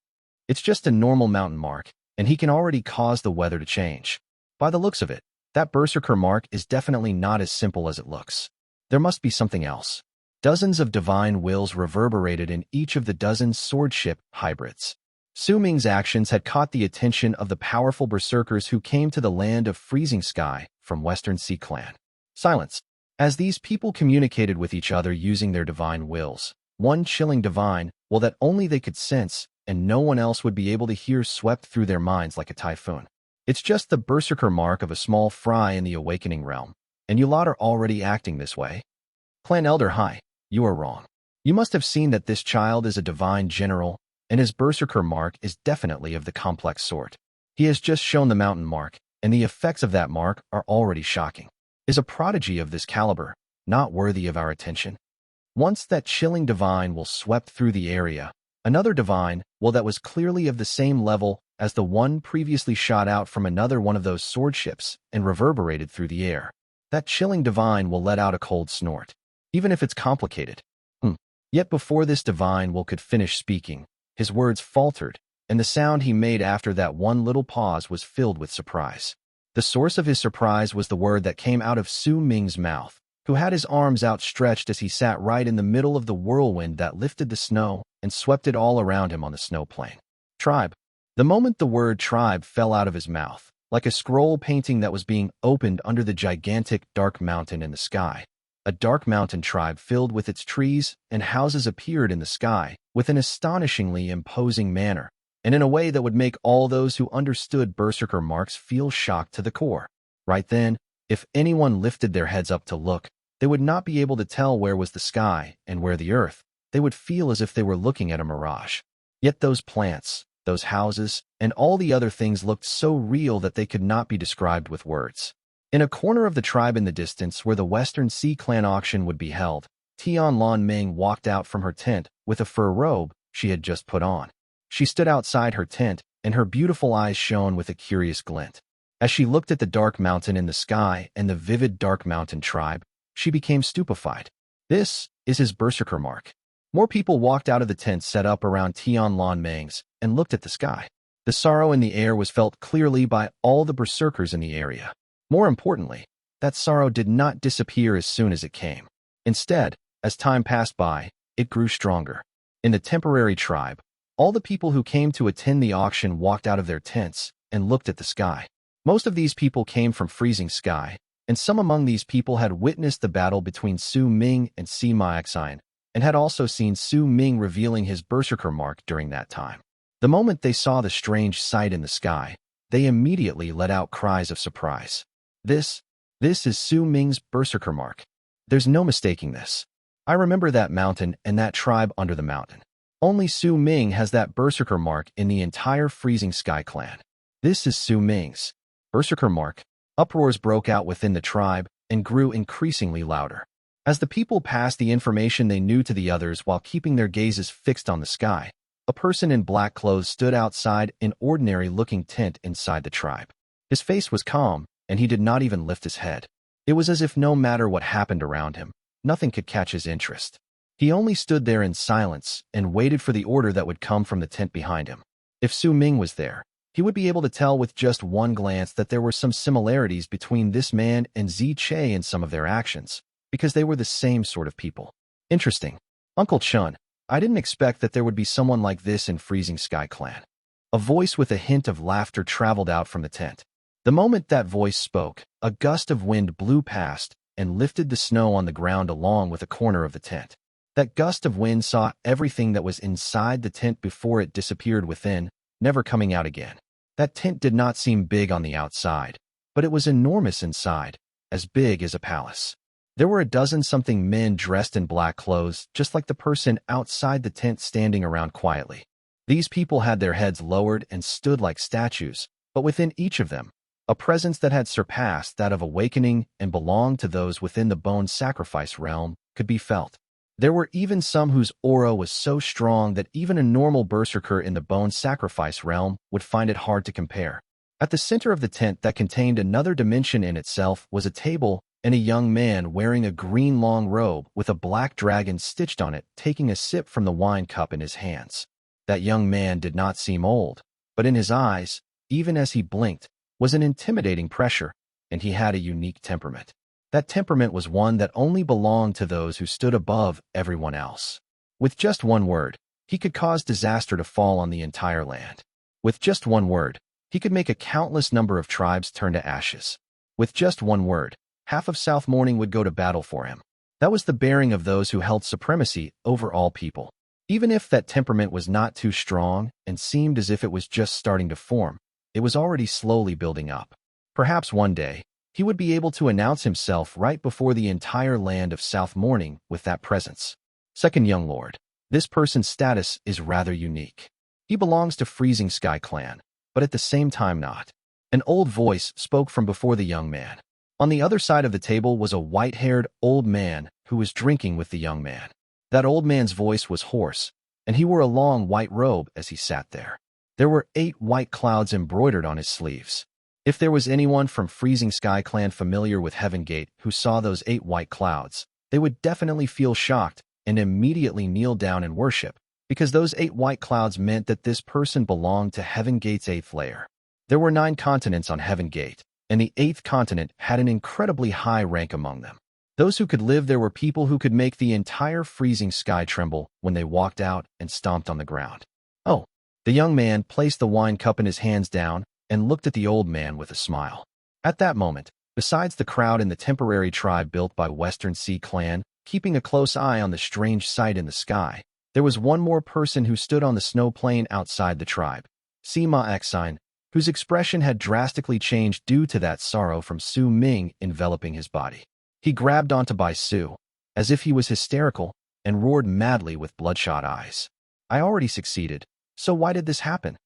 It's just a normal mountain mark, and he can already cause the weather to change. By the looks of it, that berserker mark is definitely not as simple as it looks. There must be something else. Dozens of divine wills reverberated in each of the dozen swordship hybrids. Su Ming's actions had caught the attention of the powerful berserkers who came to the land of freezing sky from Western Sea Clan. Silence. As these people communicated with each other using their divine wills, one chilling divine will that only they could sense and no one else would be able to hear swept through their minds like a typhoon. It's just the berserker mark of a small fry in the awakening realm, and you lot are already acting this way. Clan Elder Hai, you are wrong. You must have seen that this child is a divine general, and his berserker mark is definitely of the complex sort. He has just shown the mountain mark, and the effects of that mark are already shocking. Is a prodigy of this caliber not worthy of our attention? Once that chilling divine will swept through the area, another divine will that was clearly of the same level as the one previously shot out from another one of those sword ships and reverberated through the air. That chilling divine will let out a cold snort, even if it's complicated. Yet before this divine will could finish speaking, his words faltered, and the sound he made after that one little pause was filled with surprise. The source of his surprise was the word that came out of Su Ming's mouth, who had his arms outstretched as he sat right in the middle of the whirlwind that lifted the snow and swept it all around him on the snow plain. Tribe. The moment the word tribe fell out of his mouth, like a scroll painting that was being opened under the gigantic dark mountain in the sky, a dark mountain tribe filled with its trees and houses appeared in the sky with an astonishingly imposing manner, and in a way that would make all those who understood berserker marks feel shocked to the core. Right then, if anyone lifted their heads up to look, they would not be able to tell where was the sky and where the earth. They would feel as if they were looking at a mirage. Yet those plants, those houses, and all the other things looked so real that they could not be described with words. In a corner of the tribe in the distance where the Western Sea Clan auction would be held, Tian Ming walked out from her tent with a fur robe she had just put on. She stood outside her tent, and her beautiful eyes shone with a curious glint. As she looked at the dark mountain in the sky and the vivid dark mountain tribe, she became stupefied. This is his berserker mark. More people walked out of the tent set up around Tian Ming's and looked at the sky. The sorrow in the air was felt clearly by all the berserkers in the area. More importantly, that sorrow did not disappear as soon as it came. Instead, as time passed by, it grew stronger. In the temporary tribe, all the people who came to attend the auction walked out of their tents and looked at the sky. Most of these people came from freezing sky, and some among these people had witnessed the battle between Su Ming and Sima Xian, and had also seen Su Ming revealing his berserker mark during that time. The moment they saw the strange sight in the sky, they immediately let out cries of surprise. This is Su Ming's berserker mark. There's no mistaking this. I remember that mountain and that tribe under the mountain. Only Su Ming has that berserker mark in the entire freezing sky clan. This is Su Ming's berserker mark. Uproars broke out within the tribe and grew increasingly louder. As the people passed the information they knew to the others while keeping their gazes fixed on the sky, a person in black clothes stood outside an ordinary-looking tent inside the tribe. His face was calm, and he did not even lift his head. It was as if no matter what happened around him, nothing could catch his interest. He only stood there in silence and waited for the order that would come from the tent behind him. If Su Ming was there, he would be able to tell with just one glance that there were some similarities between this man and Zi Che in some of their actions, because they were the same sort of people. Interesting. Uncle Chun, I didn't expect that there would be someone like this in Freezing Sky Clan. A voice with a hint of laughter traveled out from the tent. The moment that voice spoke, a gust of wind blew past and lifted the snow on the ground along with a corner of the tent. That gust of wind saw everything that was inside the tent before it disappeared within, never coming out again. That tent did not seem big on the outside, but it was enormous inside, as big as a palace. There were a dozen-something men dressed in black clothes, just like the person outside the tent standing around quietly. These people had their heads lowered and stood like statues, but within each of them, a presence that had surpassed that of awakening and belonged to those within the bone sacrifice realm could be felt. There were even some whose aura was so strong that even a normal berserker in the bone sacrifice realm would find it hard to compare. At the center of the tent that contained another dimension in itself was a table and a young man wearing a green long robe with a black dragon stitched on it, taking a sip from the wine cup in his hands. That young man did not seem old, but in his eyes, even as he blinked, was an intimidating pressure, and he had a unique temperament. That temperament was one that only belonged to those who stood above everyone else. With just one word, he could cause disaster to fall on the entire land. With just one word, he could make a countless number of tribes turn to ashes. With just one word, half of South Morning would go to battle for him. That was the bearing of those who held supremacy over all people. Even if that temperament was not too strong and seemed as if it was just starting to form, it was already slowly building up. Perhaps one day, he would be able to announce himself right before the entire land of South Morning with that presence. Second young lord. This person's status is rather unique. He belongs to Freezing Sky clan, but at the same time not. An old voice spoke from before the young man. On the other side of the table was a white-haired old man who was drinking with the young man. That old man's voice was hoarse, and he wore a long white robe as he sat there. There were 8 white clouds embroidered on his sleeves. If there was anyone from Freezing Sky clan familiar with Heaven Gate who saw those 8 white clouds, they would definitely feel shocked and immediately kneel down and worship, because those 8 white clouds meant that this person belonged to Heaven Gate's 8th layer. There were 9 continents on Heaven Gate, and the 8th continent had an incredibly high rank among them. Those who could live there were people who could make the entire Freezing Sky tremble when they walked out and stomped on the ground. Oh, the young man placed the wine cup in his hands down and looked at the old man with a smile. At that moment, besides the crowd in the temporary tribe built by Western Sea clan, keeping a close eye on the strange sight in the sky, there was one more person who stood on the snow plain outside the tribe. Sima Xine, whose expression had drastically changed due to that sorrow from Su Ming enveloping his body. He grabbed onto Bai Su, as if he was hysterical, and roared madly with bloodshot eyes. I already succeeded, so why did this happen?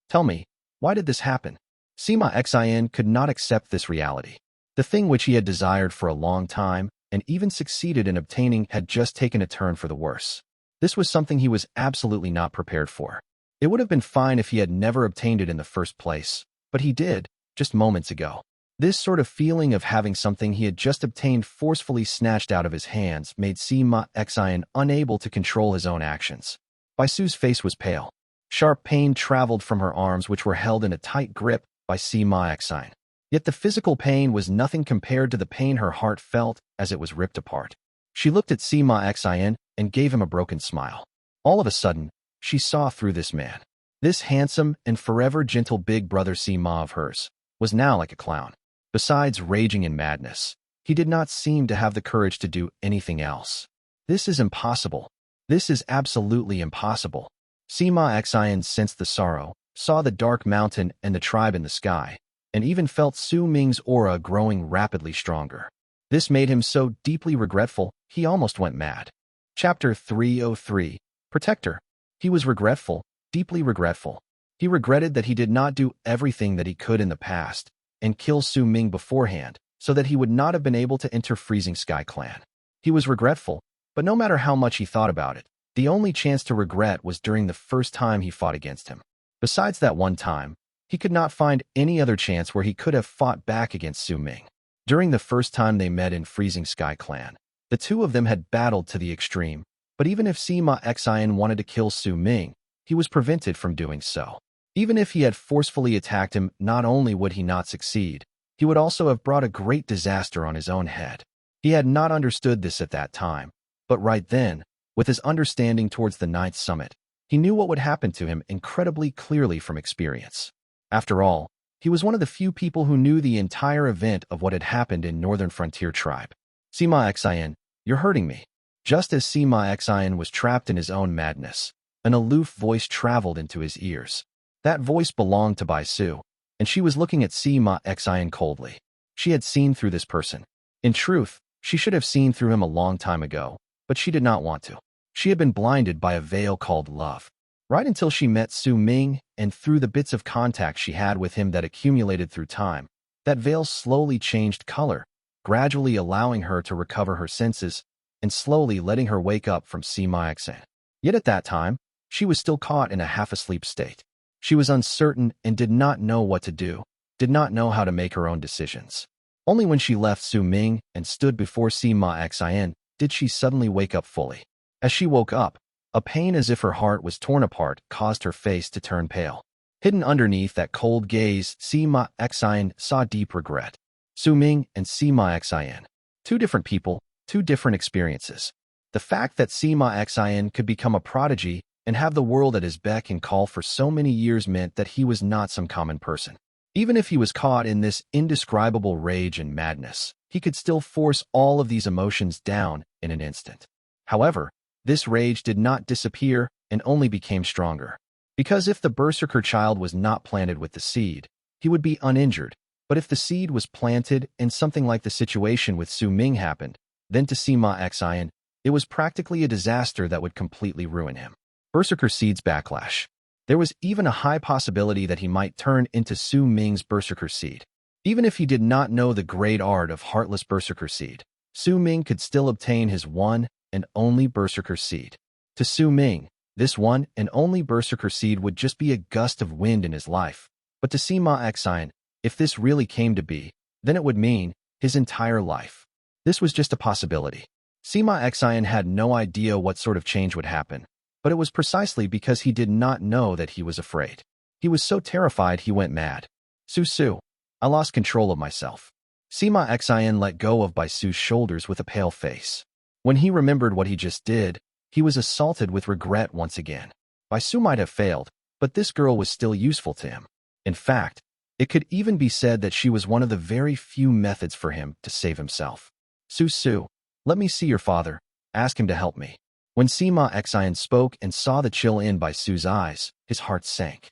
Tell me, why did this happen? Sima Xine could not accept this reality. The thing which he had desired for a long time, and even succeeded in obtaining, had just taken a turn for the worse. This was something he was absolutely not prepared for. It would have been fine if he had never obtained it in the first place, but he did, just moments ago. This sort of feeling of having something he had just obtained forcefully snatched out of his hands made Sima Xine unable to control his own actions. Bai Su's face was pale. Sharp pain traveled from her arms, which were held in a tight grip by Sima Xine. Yet the physical pain was nothing compared to the pain her heart felt as it was ripped apart. She looked at Sima Xine and gave him a broken smile. All of a sudden, she saw through this man. This handsome and forever gentle big brother Sima of hers was now like a clown. Besides raging in madness, he did not seem to have the courage to do anything else. This is impossible. This is absolutely impossible. Sima Xine sensed the sorrow, saw the dark mountain and the tribe in the sky, and even felt Su Ming's aura growing rapidly stronger. This made him so deeply regretful, he almost went mad. Chapter 303. Protector. He was regretful, deeply regretful. He regretted that he did not do everything that he could in the past, and kill Su Ming beforehand, so that he would not have been able to enter Freezing Sky clan. He was regretful, but no matter how much he thought about it, the only chance to regret was during the first time he fought against him. Besides that one time, he could not find any other chance where he could have fought back against Su Ming. During the first time they met in Freezing Sky clan, the two of them had battled to the extreme, but even if Sima Xine wanted to kill Su Ming, he was prevented from doing so. Even if he had forcefully attacked him, not only would he not succeed, he would also have brought a great disaster on his own head. He had not understood this at that time, but right then, with his understanding towards the 9th summit, he knew what would happen to him incredibly clearly from experience. After all, he was one of the few people who knew the entire event of what had happened in Northern Frontier Tribe. Sima Xine, you're hurting me. Just as Sima Xine was trapped in his own madness, an aloof voice traveled into his ears. That voice belonged to Bai Su, and she was looking at Sima Xine coldly. She had seen through this person. In truth, she should have seen through him a long time ago, but she did not want to. She had been blinded by a veil called love. Right until she met Su Ming, and through the bits of contact she had with him that accumulated through time, that veil slowly changed color, gradually allowing her to recover her senses, and slowly letting her wake up from Sima Xine. Yet at that time, she was still caught in a half-asleep state. She was uncertain and did not know what to do, did not know how to make her own decisions. Only when she left Su Ming and stood before Sima Xian did she suddenly wake up fully. As she woke up, a pain as if her heart was torn apart caused her face to turn pale. Hidden underneath that cold gaze, Sima Xian saw deep regret. Su Ming and Sima Xian. Two different people, two different experiences. The fact that Sima Xian could become a prodigy and have the world at his beck and call for so many years meant that he was not some common person. Even if he was caught in this indescribable rage and madness, he could still force all of these emotions down in an instant. However, this rage did not disappear and only became stronger. Because if the Berserker child was not planted with the seed, he would be uninjured. But if the seed was planted and something like the situation with Su Ming happened, then to Sima Xian, it was practically a disaster that would completely ruin him. Berserker seed's backlash. There was even a high possibility that he might turn into Su Ming's Berserker seed. Even if he did not know the great art of heartless Berserker seed, Su Ming could still obtain his one and only Berserker seed. To Su Ming, this one and only Berserker seed would just be a gust of wind in his life. But to Sima Xian, if this really came to be, then it would mean his entire life. This was just a possibility. Sima Xian had no idea what sort of change would happen, but it was precisely because he did not know that he was afraid. He was so terrified he went mad. Su, I lost control of myself. Sima Xian let go of Bai Su's shoulders with a pale face. When he remembered what he just did, he was assaulted with regret once again. Bai Su might have failed, but this girl was still useful to him. In fact, it could even be said that she was one of the very few methods for him to save himself. Su, let me see your father. Ask him to help me. When Sima Xian spoke and saw the chill in Bai Su's eyes, his heart sank.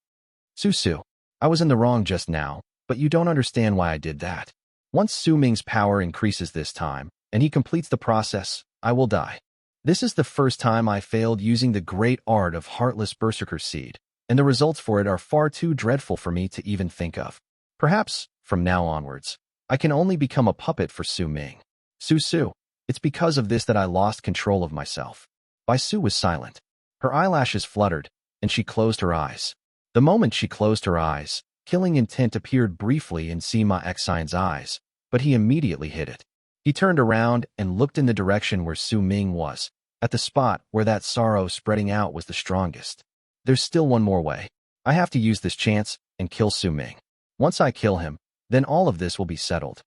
Su, I was in the wrong just now, but you don't understand why I did that. Once Su Ming's power increases this time, and he completes the process, I will die. This is the first time I failed using the great art of heartless Berserker seed, and the results for it are far too dreadful for me to even think of. Perhaps, from now onwards, I can only become a puppet for Su Ming. Su, it's because of this that I lost control of myself. Bai Su was silent. Her eyelashes fluttered, and she closed her eyes. The moment she closed her eyes, killing intent appeared briefly in Sima Xian's eyes, but he immediately hid it. He turned around and looked in the direction where Su Ming was, at the spot where that sorrow spreading out was the strongest. There's still one more way. I have to use this chance and kill Su Ming. Once I kill him, then all of this will be settled.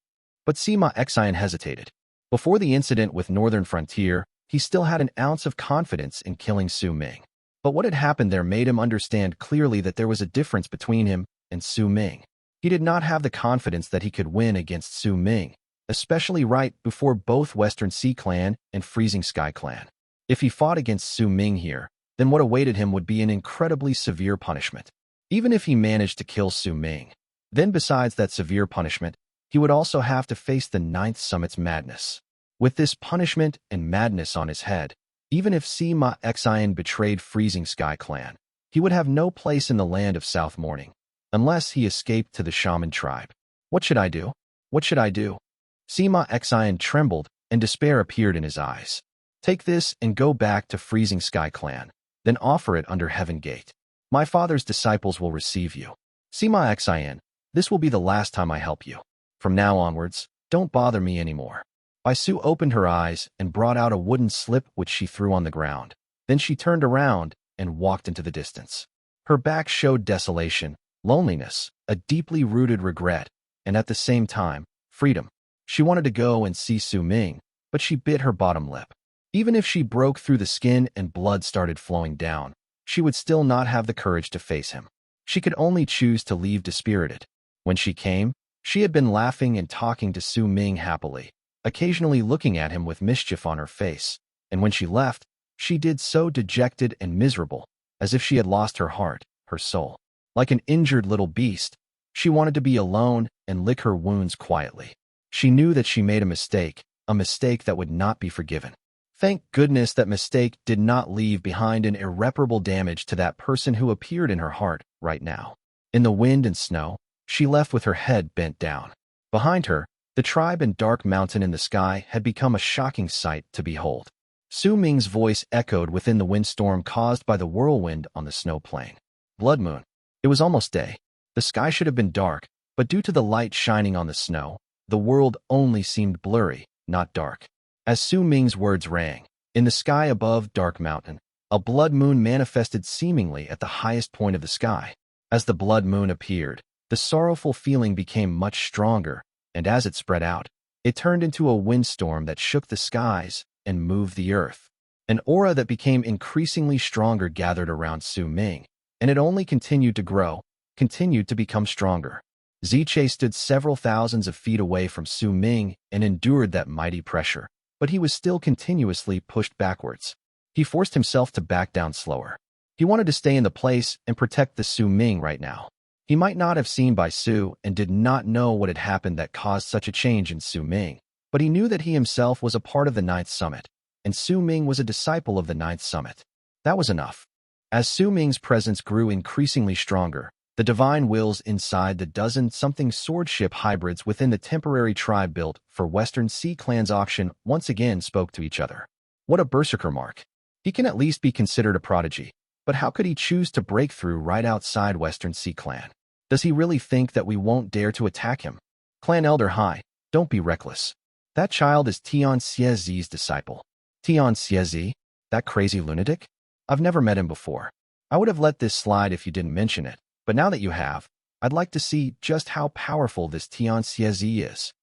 But Sima Xian hesitated. Before the incident with Northern Frontier, he still had an ounce of confidence in killing Su Ming. But what had happened there made him understand clearly that there was a difference between him and Su Ming. He did not have the confidence that he could win against Su Ming, especially right before both Western Sea Clan and Freezing Sky Clan. If he fought against Su Ming here, then what awaited him would be an incredibly severe punishment. Even if he managed to kill Su Ming, then besides that severe punishment, he would also have to face the Ninth Summit's madness. With this punishment and madness on his head, even if Sima Xian betrayed Freezing Sky Clan, he would have no place in the land of South Morning, unless he escaped to the Shaman tribe. What should I do? What should I do? Sima Xian trembled, and despair appeared in his eyes. Take this and go back to Freezing Sky Clan, then offer it under Heaven Gate. My father's disciples will receive you. Sima Xian, this will be the last time I help you. From now onwards, don't bother me anymore. Bai Su opened her eyes and brought out a wooden slip which she threw on the ground. Then she turned around and walked into the distance. Her back showed desolation, loneliness, a deeply rooted regret, and at the same time, freedom. She wanted to go and see Su Ming, but she bit her bottom lip. Even if she broke through the skin and blood started flowing down, she would still not have the courage to face him. She could only choose to leave dispirited. When she came, she had been laughing and talking to Su Ming happily, occasionally looking at him with mischief on her face, and when she left, she did so dejected and miserable, as if she had lost her heart, her soul. Like an injured little beast, she wanted to be alone and lick her wounds quietly. She knew that she made a mistake that would not be forgiven. Thank goodness that mistake did not leave behind an irreparable damage to that person who appeared in her heart right now. In the wind and snow, she left with her head bent down. Behind her, the tribe and dark mountain in the sky had become a shocking sight to behold. Su Ming's voice echoed within the windstorm caused by the whirlwind on the snow plain. Blood moon. It was almost day. The sky should have been dark, but due to the light shining on the snow, the world only seemed blurry, not dark. As Su Ming's words rang, in the sky above Dark Mountain, a blood moon manifested seemingly at the highest point of the sky. As the blood moon appeared, the sorrowful feeling became much stronger, and as it spread out, it turned into a windstorm that shook the skies and moved the earth. An aura that became increasingly stronger gathered around Su Ming, and it only continued to grow, continued to become stronger. Ziche stood several thousands of feet away from Su Ming and endured that mighty pressure, but he was still continuously pushed backwards. He forced himself to back down slower. He wanted to stay in the place and protect the Su Ming right now. He might not have seen Bai Su and did not know what had happened that caused such a change in Su Ming, but he knew that he himself was a part of the Ninth Summit, and Su Ming was a disciple of the Ninth Summit. That was enough. As Su Ming's presence grew increasingly stronger, the divine wills inside the dozen-something swordship hybrids within the temporary tribe built for Western Sea Clan's auction once again spoke to each other. What a berserker mark. He can at least be considered a prodigy, but how could he choose to break through right outside Western Sea Clan? Does he really think that we won't dare to attack him? Clan Elder Hai, don't be reckless. That child is Tian Xie Zi's disciple. Tian Xie Zi? That crazy lunatic? I've never met him before. I would have let this slide if you didn't mention it, but now that you have, I'd like to see just how powerful this Tian Xie Zi is.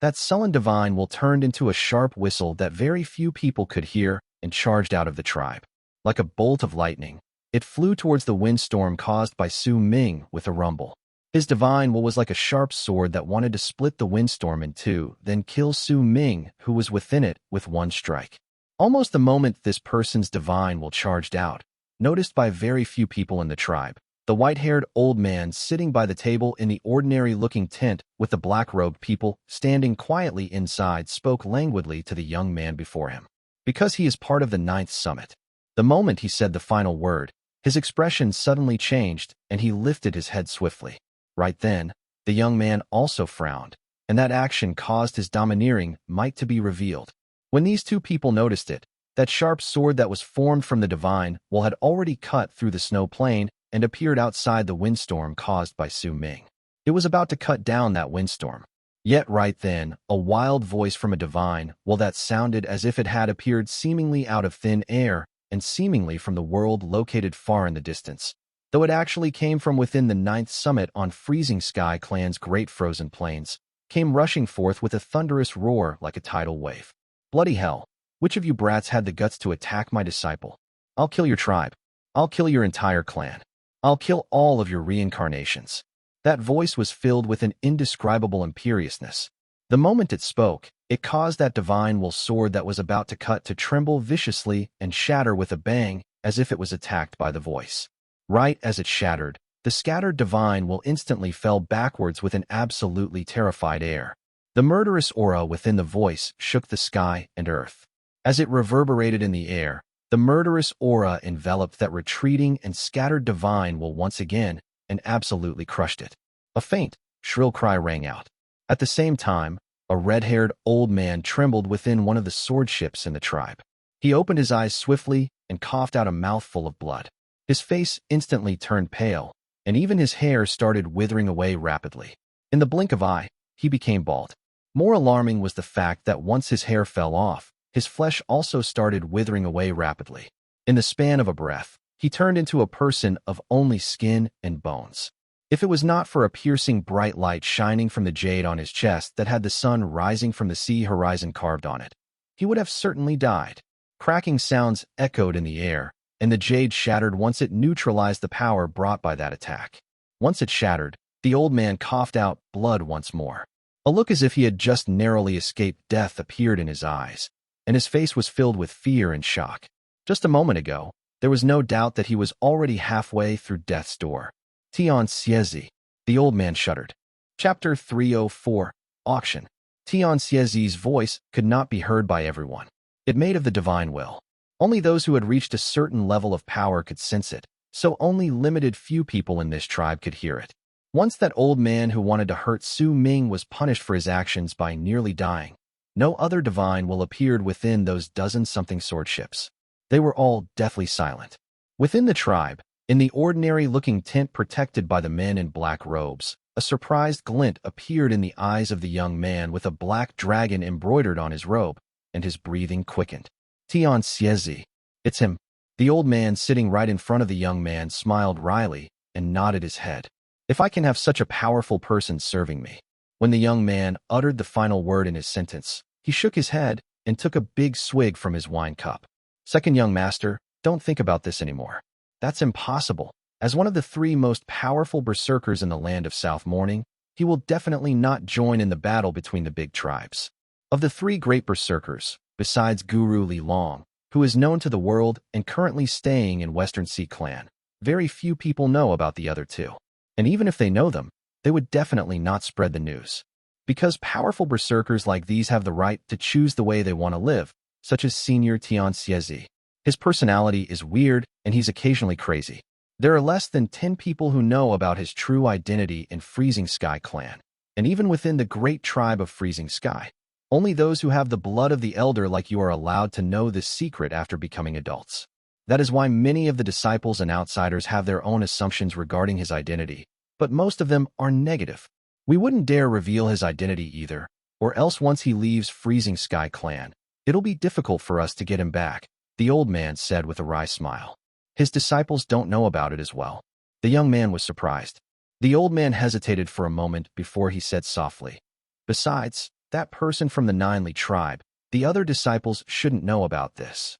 That sullen divine will turned into a sharp whistle that very few people could hear and charged out of the tribe. Like a bolt of lightning, it flew towards the windstorm caused by Su Ming with a rumble. His divine will was like a sharp sword that wanted to split the windstorm in two, then kill Su Ming, who was within it, with one strike. Almost the moment this person's divine will charged out, noticed by very few people in the tribe, the white-haired old man sitting by the table in the ordinary-looking tent with the black-robed people standing quietly inside spoke languidly to the young man before him. Because he is part of the Ninth Summit. The moment he said the final word, his expression suddenly changed, and he lifted his head swiftly. Right then, the young man also frowned, and that action caused his domineering might to be revealed. When these two people noticed it, that sharp sword that was formed from the divine will had already cut through the snow plain and appeared outside the windstorm caused by Su Ming. It was about to cut down that windstorm. Yet right then, a wild voice from a divine, well, that sounded as if it had appeared seemingly out of thin air, and seemingly from the world located far in the distance, though it actually came from within the Ninth Summit on Freezing Sky Clan's great frozen plains, came rushing forth with a thunderous roar like a tidal wave. Bloody hell, which of you brats had the guts to attack my disciple? I'll kill your tribe. I'll kill your entire clan. I'll kill all of your reincarnations. That voice was filled with an indescribable imperiousness. The moment it spoke, it caused that divine will sword that was about to cut to tremble viciously and shatter with a bang as if it was attacked by the voice. Right as it shattered, the scattered divine will instantly fell backwards with an absolutely terrified air. The murderous aura within the voice shook the sky and earth. As it reverberated in the air, the murderous aura enveloped that retreating and scattered divine will once again and absolutely crushed it. A faint, shrill cry rang out. At the same time, a red-haired old man trembled within one of the swordships in the tribe. He opened his eyes swiftly and coughed out a mouthful of blood. His face instantly turned pale, and even his hair started withering away rapidly. In the blink of an eye, he became bald. More alarming was the fact that once his hair fell off, his flesh also started withering away rapidly. In the span of a breath, he turned into a person of only skin and bones. If it was not for a piercing bright light shining from the jade on his chest that had the sun rising from the sea horizon carved on it, he would have certainly died. Cracking sounds echoed in the air, and the jade shattered once it neutralized the power brought by that attack. Once it shattered, the old man coughed out blood once more. A look as if he had just narrowly escaped death appeared in his eyes, and his face was filled with fear and shock. Just a moment ago, there was no doubt that he was already halfway through death's door. Tian Xie Zi. The old man shuddered. Chapter 304. Auction. Tian Xie Zi's voice could not be heard by everyone. It made of the divine will. Only those who had reached a certain level of power could sense it, so only limited few people in this tribe could hear it. Once that old man who wanted to hurt Su Ming was punished for his actions by nearly dying, no other divine will appeared within those dozen-something swordships. They were all deathly silent. Within the tribe, in the ordinary-looking tent protected by the men in black robes, a surprised glint appeared in the eyes of the young man with a black dragon embroidered on his robe, and his breathing quickened. Tian Xie Zi. It's him. The old man sitting right in front of the young man smiled wryly and nodded his head. If I can have such a powerful person serving me. When the young man uttered the final word in his sentence, he shook his head and took a big swig from his wine cup. Second young master, don't think about this anymore. That's impossible. As one of the three most powerful berserkers in the land of South Morning, he will definitely not join in the battle between the big tribes. Of the three great berserkers, besides Guru Li Long, who is known to the world and currently staying in Western Sea Clan, very few people know about the other two. And even if they know them, they would definitely not spread the news. Because powerful berserkers like these have the right to choose the way they want to live, such as Senior Tian Xie Zi. His personality is weird and he's occasionally crazy. There are less than 10 people who know about his true identity in Freezing Sky Clan, and even within the great tribe of Freezing Sky. Only those who have the blood of the elder like you are allowed to know this secret after becoming adults. That is why many of the disciples and outsiders have their own assumptions regarding his identity, but most of them are negative. We wouldn't dare reveal his identity either, or else once he leaves Freezing Sky Clan, it'll be difficult for us to get him back, the old man said with a wry smile. His disciples don't know about it as well. The young man was surprised. The old man hesitated for a moment before he said softly, "Besides, that person from the Ninely tribe, the other disciples shouldn't know about this."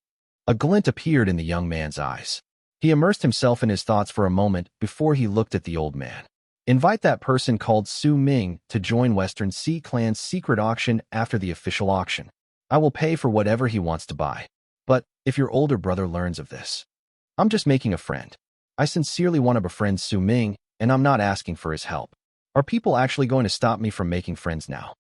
A glint appeared in the young man's eyes. He immersed himself in his thoughts for a moment before he looked at the old man. "Invite that person called Su Ming to join Western Sea Clan's secret auction after the official auction. I will pay for whatever he wants to buy. But if your older brother learns of this, I'm just making a friend. I sincerely want to befriend Su Ming, and I'm not asking for his help. Are people actually going to stop me from making friends now?"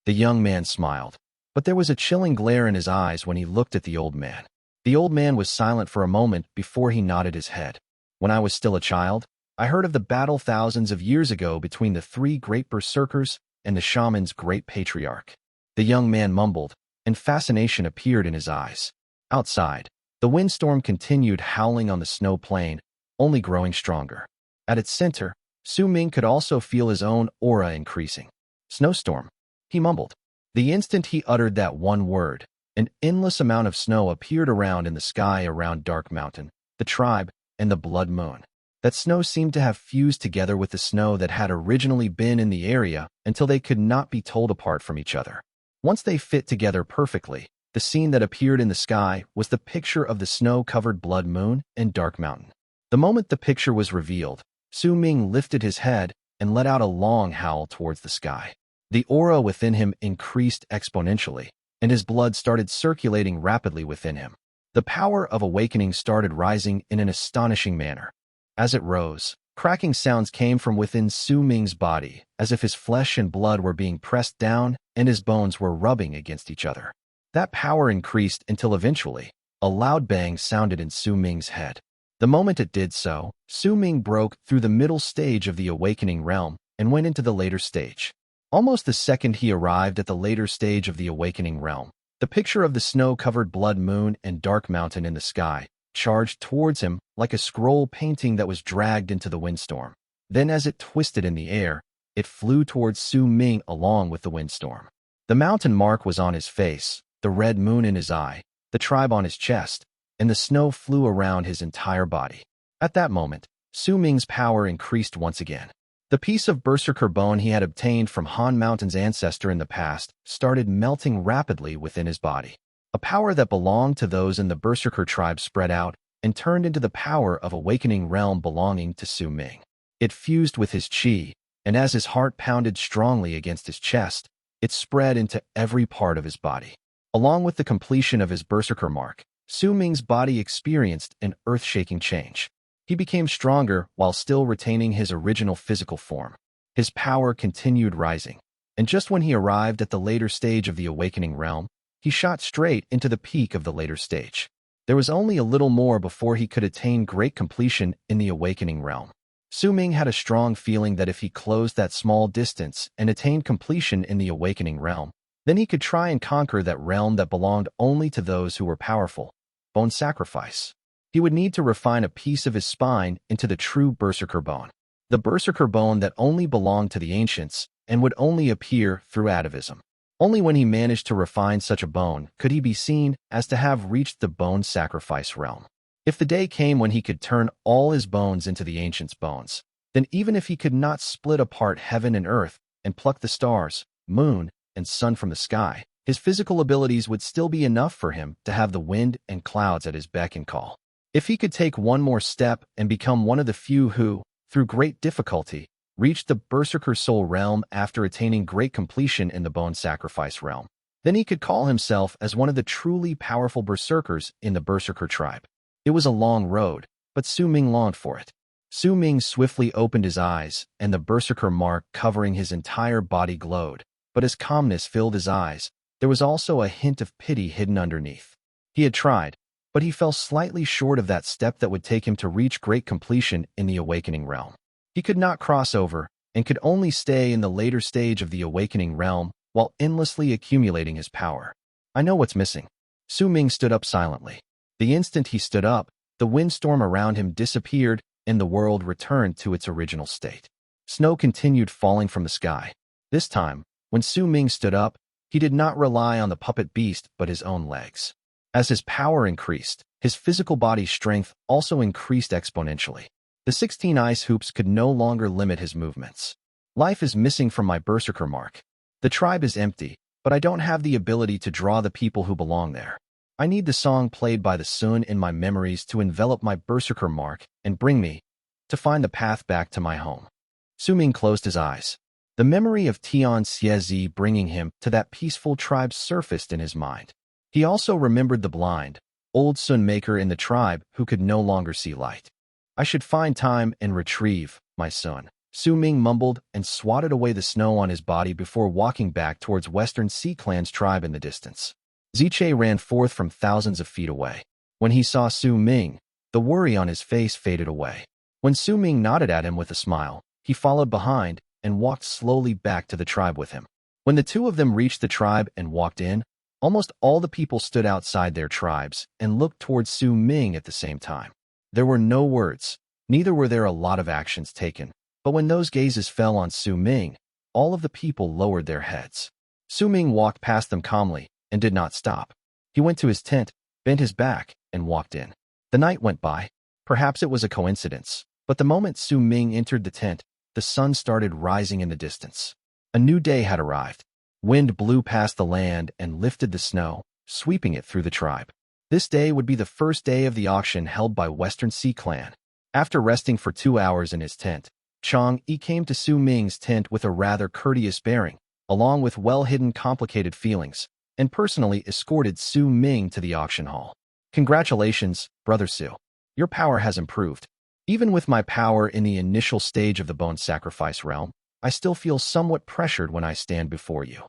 The young man smiled, but there was a chilling glare in his eyes when he looked at the old man. The old man was silent for a moment before he nodded his head. "When I was still a child, I heard of the battle thousands of years ago between the three great berserkers and the shaman's great patriarch." The young man mumbled, and fascination appeared in his eyes. Outside, the windstorm continued howling on the snow plain, only growing stronger. At its center, Su Ming could also feel his own aura increasing. "Snowstorm," he mumbled. The instant he uttered that one word, an endless amount of snow appeared around in the sky around Dark Mountain, the tribe, and the Blood Moon. That snow seemed to have fused together with the snow that had originally been in the area until they could not be told apart from each other. Once they fit together perfectly, the scene that appeared in the sky was the picture of the snow-covered Blood Moon and Dark Mountain. The moment the picture was revealed, Su Ming lifted his head and let out a long howl towards the sky. The aura within him increased exponentially, and his blood started circulating rapidly within him. The power of awakening started rising in an astonishing manner. As it rose, cracking sounds came from within Su Ming's body, as if his flesh and blood were being pressed down and his bones were rubbing against each other. That power increased until eventually, a loud bang sounded in Su Ming's head. The moment it did so, Su Ming broke through the middle stage of the awakening realm and went into the later stage. Almost the second he arrived at the later stage of the awakening realm, the picture of the snow-covered Blood Moon and Dark Mountain in the sky charged towards him like a scroll painting that was dragged into the windstorm. Then as it twisted in the air, it flew towards Su Ming along with the windstorm. The mountain mark was on his face, the red moon in his eye, the tribe on his chest, and the snow flew around his entire body. At that moment, Su Ming's power increased once again. The piece of berserker bone he had obtained from Han Mountain's ancestor in the past started melting rapidly within his body. A power that belonged to those in the berserker tribe spread out and turned into the power of awakening realm belonging to Su Ming. It fused with his chi, and as his heart pounded strongly against his chest, it spread into every part of his body. Along with the completion of his berserker mark, Su Ming's body experienced an earth-shaking change. He became stronger while still retaining his original physical form. His power continued rising, and just when he arrived at the later stage of the awakening realm, he shot straight into the peak of the later stage. There was only a little more before he could attain great completion in the awakening realm. Su Ming had a strong feeling that if he closed that small distance and attained completion in the awakening realm, then he could try and conquer that realm that belonged only to those who were powerful. Bone sacrifice. He would need to refine a piece of his spine into the true berserker bone. the Berserker bone that only belonged to the ancients and would only appear through atavism. Only when he managed to refine such a bone could he be seen as to have reached the bone sacrifice realm. If the day came when he could turn all his bones into the ancients' bones, then even if he could not split apart heaven and earth and pluck the stars, moon, and sun from the sky, his physical abilities would still be enough for him to have the wind and clouds at his beck and call. If he could take one more step and become one of the few who, through great difficulty, reached the Berserker soul realm after attaining great completion in the bone sacrifice realm, then he could call himself as one of the truly powerful Berserkers in the Berserker tribe. It was a long road, but Su Ming longed for it. Su Ming swiftly opened his eyes, and the Berserker mark covering his entire body glowed, but as calmness filled his eyes, there was also a hint of pity hidden underneath. He had tried, but he fell slightly short of that step that would take him to reach great completion in the awakening realm. He could not cross over, and could only stay in the later stage of the awakening realm while endlessly accumulating his power. I know what's missing. Su Ming stood up silently. The instant he stood up, the windstorm around him disappeared, and the world returned to its original state. Snow continued falling from the sky. This time, when Su Ming stood up, he did not rely on the puppet beast but his own legs. As his power increased, his physical body's strength also increased exponentially. The 16 ice hoops could no longer limit his movements. Life is missing from my Berserker mark. The tribe is empty, but I don't have the ability to draw the people who belong there. I need the song played by the sun in my memories to envelop my Berserker mark and bring me to find the path back to my home. Su Ming closed his eyes. The memory of Tian Xie Zi bringing him to that peaceful tribe surfaced in his mind. He also remembered the blind, old sun maker in the tribe who could no longer see light. I should find time and retrieve my son, Su Ming mumbled and swatted away the snow on his body before walking back towards Western Sea Clan's tribe in the distance. Ziche ran forth from thousands of feet away. When he saw Su Ming, the worry on his face faded away. When Su Ming nodded at him with a smile, he followed behind and walked slowly back to the tribe with him. When the two of them reached the tribe and walked in, almost all the people stood outside their tribes and looked towards Su Ming at the same time. There were no words, neither were there a lot of actions taken, but when those gazes fell on Su Ming, all of the people lowered their heads. Su Ming walked past them calmly and did not stop. He went to his tent, bent his back, and walked in. The night went by. Perhaps it was a coincidence, but the moment Su Ming entered the tent, the sun started rising in the distance. A new day had arrived. Wind blew past the land and lifted the snow, sweeping it through the tribe. This day would be the first day of the auction held by Western Sea Clan. After resting for 2 hours in his tent, Chang Yi came to Su Ming's tent with a rather courteous bearing, along with well-hidden complicated feelings, and personally escorted Su Ming to the auction hall. Congratulations, Brother Su. Your power has improved. Even with my power in the initial stage of the bone sacrifice realm, I still feel somewhat pressured when I stand before you.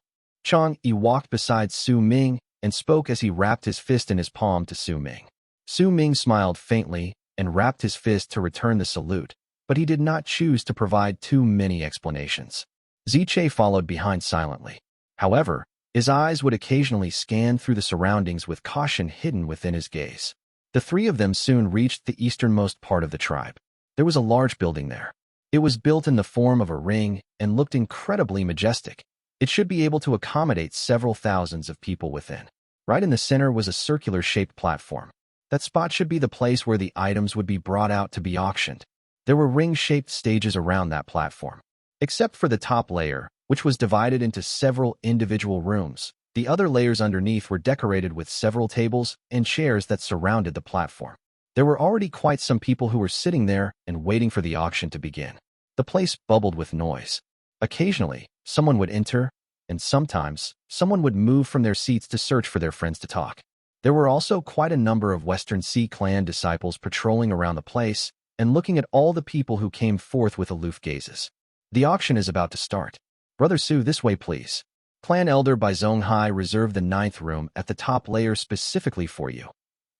Chang Yi walked beside Su Ming and spoke as he wrapped his fist in his palm to Su Ming. Su Ming smiled faintly and wrapped his fist to return the salute, but he did not choose to provide too many explanations. Ziche followed behind silently. However, his eyes would occasionally scan through the surroundings with caution hidden within his gaze. The three of them soon reached the easternmost part of the tribe. There was a large building there. It was built in the form of a ring and looked incredibly majestic. It should be able to accommodate several thousands of people within. Right in the center was a circular-shaped platform. That spot should be the place where the items would be brought out to be auctioned. There were ring-shaped stages around that platform. Except for the top layer, which was divided into several individual rooms, the other layers underneath were decorated with several tables and chairs that surrounded the platform. There were already quite some people who were sitting there and waiting for the auction to begin. The place bubbled with noise. Occasionally, someone would enter, and sometimes, someone would move from their seats to search for their friends to talk. There were also quite a number of Western Sea Clan disciples patrolling around the place and looking at all the people who came forth with aloof gazes. The auction is about to start. Brother Su, this way please. Clan Elder Bai Chang Zai reserved the 9th room at the top layer specifically for you.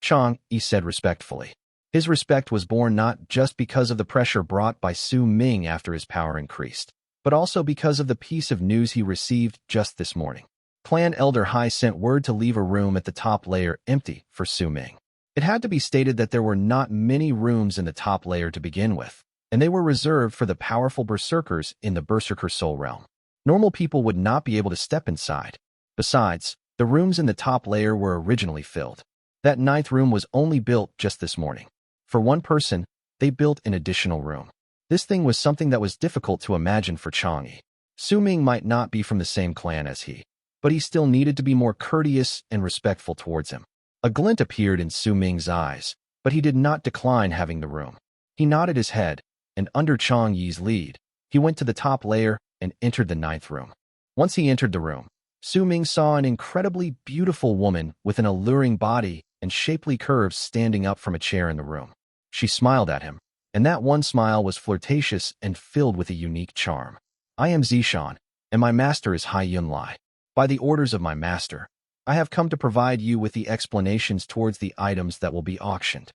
Chang Yi said respectfully. His respect was born not just because of the pressure brought by Su Ming after his power increased, but also because of the piece of news he received just this morning. Clan Elder Hai sent word to leave a room at the top layer empty for Su Ming. It had to be stated that there were not many rooms in the top layer to begin with, and they were reserved for the powerful Berserkers in the Berserker Soul Realm. Normal people would not be able to step inside. Besides, the rooms in the top layer were originally filled. That 9th room was only built just this morning. For one person, they built an additional room. This thing was something that was difficult to imagine for Chang'e. Su Ming might not be from the same clan as he, but he still needed to be more courteous and respectful towards him. A glint appeared in Su Ming's eyes, but he did not decline having the room. He nodded his head, and under Chang'e's lead, he went to the top layer and entered the 9th room. Once he entered the room, Su Ming saw an incredibly beautiful woman with an alluring body and shapely curves standing up from a chair in the room. She smiled at him, and that one smile was flirtatious and filled with a unique charm. I am Zishan, and my master is Hai Yun Lai. By the orders of my master, I have come to provide you with the explanations towards the items that will be auctioned.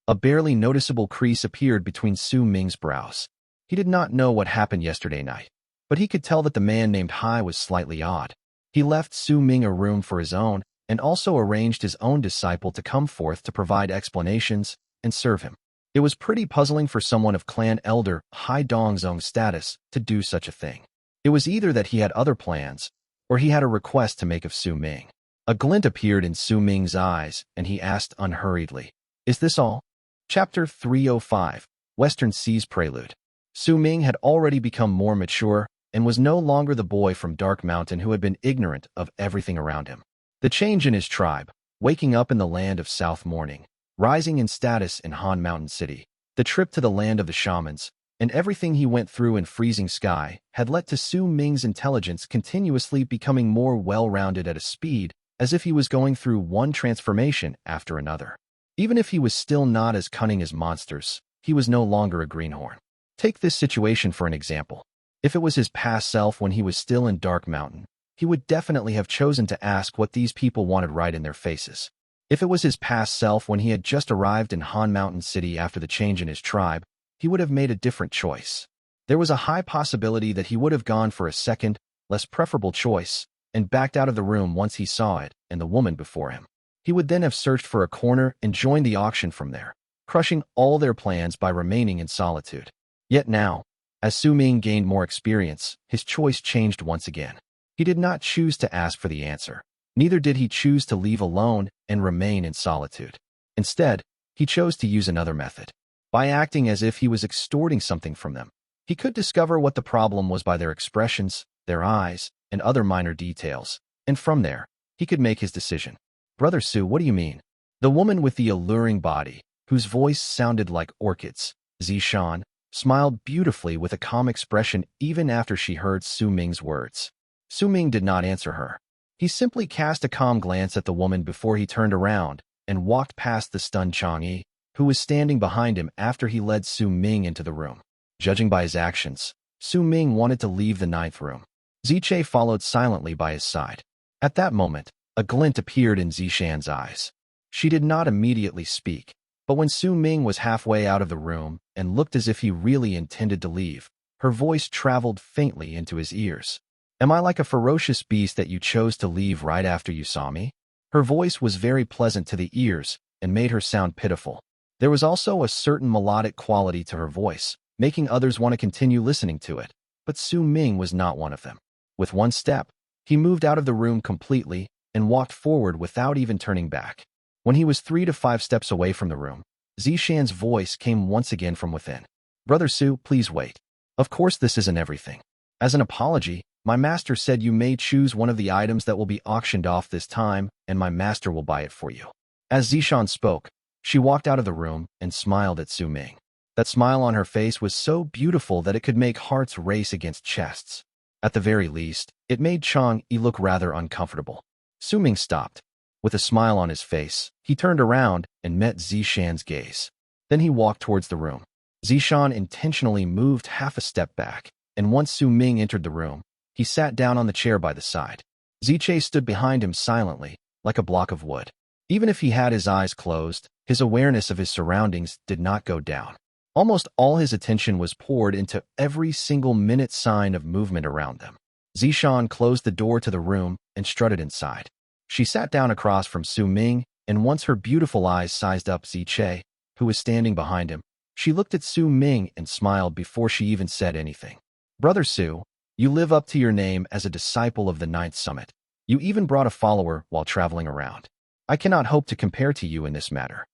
A barely noticeable crease appeared between Su Ming's brows. He did not know what happened yesterday night, but he could tell that the man named Hai was slightly odd. He left Su Ming a room for his own and also arranged his own disciple to come forth to provide explanations and serve him. It was pretty puzzling for someone of clan elder Hai Dongzong's status to do such a thing. It was either that he had other plans, or he had a request to make of Su Ming. A glint appeared in Su Ming's eyes, and he asked unhurriedly, "Is this all?" Chapter 305, Western Seas Prelude. Su Ming had already become more mature and was no longer the boy from Dark Mountain who had been ignorant of everything around him. The change in his tribe, waking up in the land of South Morning, rising in status in Han Mountain City, the trip to the land of the shamans, and everything he went through in Freezing Sky had led to Su Ming's intelligence continuously becoming more well-rounded at a speed as if he was going through one transformation after another. Even if he was still not as cunning as monsters, he was no longer a greenhorn. Take this situation for an example. If it was his past self when he was still in Dark Mountain, he would definitely have chosen to ask what these people wanted right in their faces. If it was his past self when he had just arrived in Han Mountain City after the change in his tribe, he would have made a different choice. There was a high possibility that he would have gone for a second, less preferable choice, and backed out of the room once he saw it and the woman before him. He would then have searched for a corner and joined the auction from there, crushing all their plans by remaining in solitude. Yet now, as Su Ming gained more experience, his choice changed once again. He did not choose to ask for the answer. Neither did he choose to leave alone and remain in solitude. Instead, he chose to use another method. By acting as if he was extorting something from them, he could discover what the problem was by their expressions, their eyes, and other minor details, and from there, he could make his decision. "Brother Su, what do you mean?" The woman with the alluring body, whose voice sounded like orchids, Zishan, smiled beautifully with a calm expression even after she heard Su Ming's words. Su Ming did not answer her. He simply cast a calm glance at the woman before he turned around and walked past the stunned Chang'e, who was standing behind him after he led Su Ming into the room. Judging by his actions, Su Ming wanted to leave the 9th room. Ziche followed silently by his side. At that moment, a glint appeared in Zishan's eyes. She did not immediately speak, but when Su Ming was halfway out of the room and looked as if he really intended to leave, her voice traveled faintly into his ears. "Am I like a ferocious beast that you chose to leave right after you saw me?" Her voice was very pleasant to the ears and made her sound pitiful. There was also a certain melodic quality to her voice, making others want to continue listening to it, but Su Ming was not one of them. With one step, he moved out of the room completely and walked forward without even turning back. When he was 3 to 5 steps away from the room, Zishan's voice came once again from within. "Brother Su, please wait. Of course this isn't everything. As an apology, my master said you may choose one of the items that will be auctioned off this time, and my master will buy it for you." As Zishan spoke, she walked out of the room and smiled at Su Ming. That smile on her face was so beautiful that it could make hearts race against chests. At the very least, it made Chang'e look rather uncomfortable. Su Ming stopped. With a smile on his face, he turned around and met Zishan's gaze. Then he walked towards the room. Zishan intentionally moved half a step back, and once Su Ming entered the room, he sat down on the chair by the side. Ziche stood behind him silently, like a block of wood. Even if he had his eyes closed, his awareness of his surroundings did not go down. Almost all his attention was poured into every single minute sign of movement around them. Zishan closed the door to the room and strutted inside. She sat down across from Su Ming, and once her beautiful eyes sized up Ziche, who was standing behind him, She looked at Su Ming and smiled before she even said anything. Brother Su, you live up to your name as a disciple of the Ninth Summit. You even brought a follower while traveling around. I cannot hope to compare to you in this matter.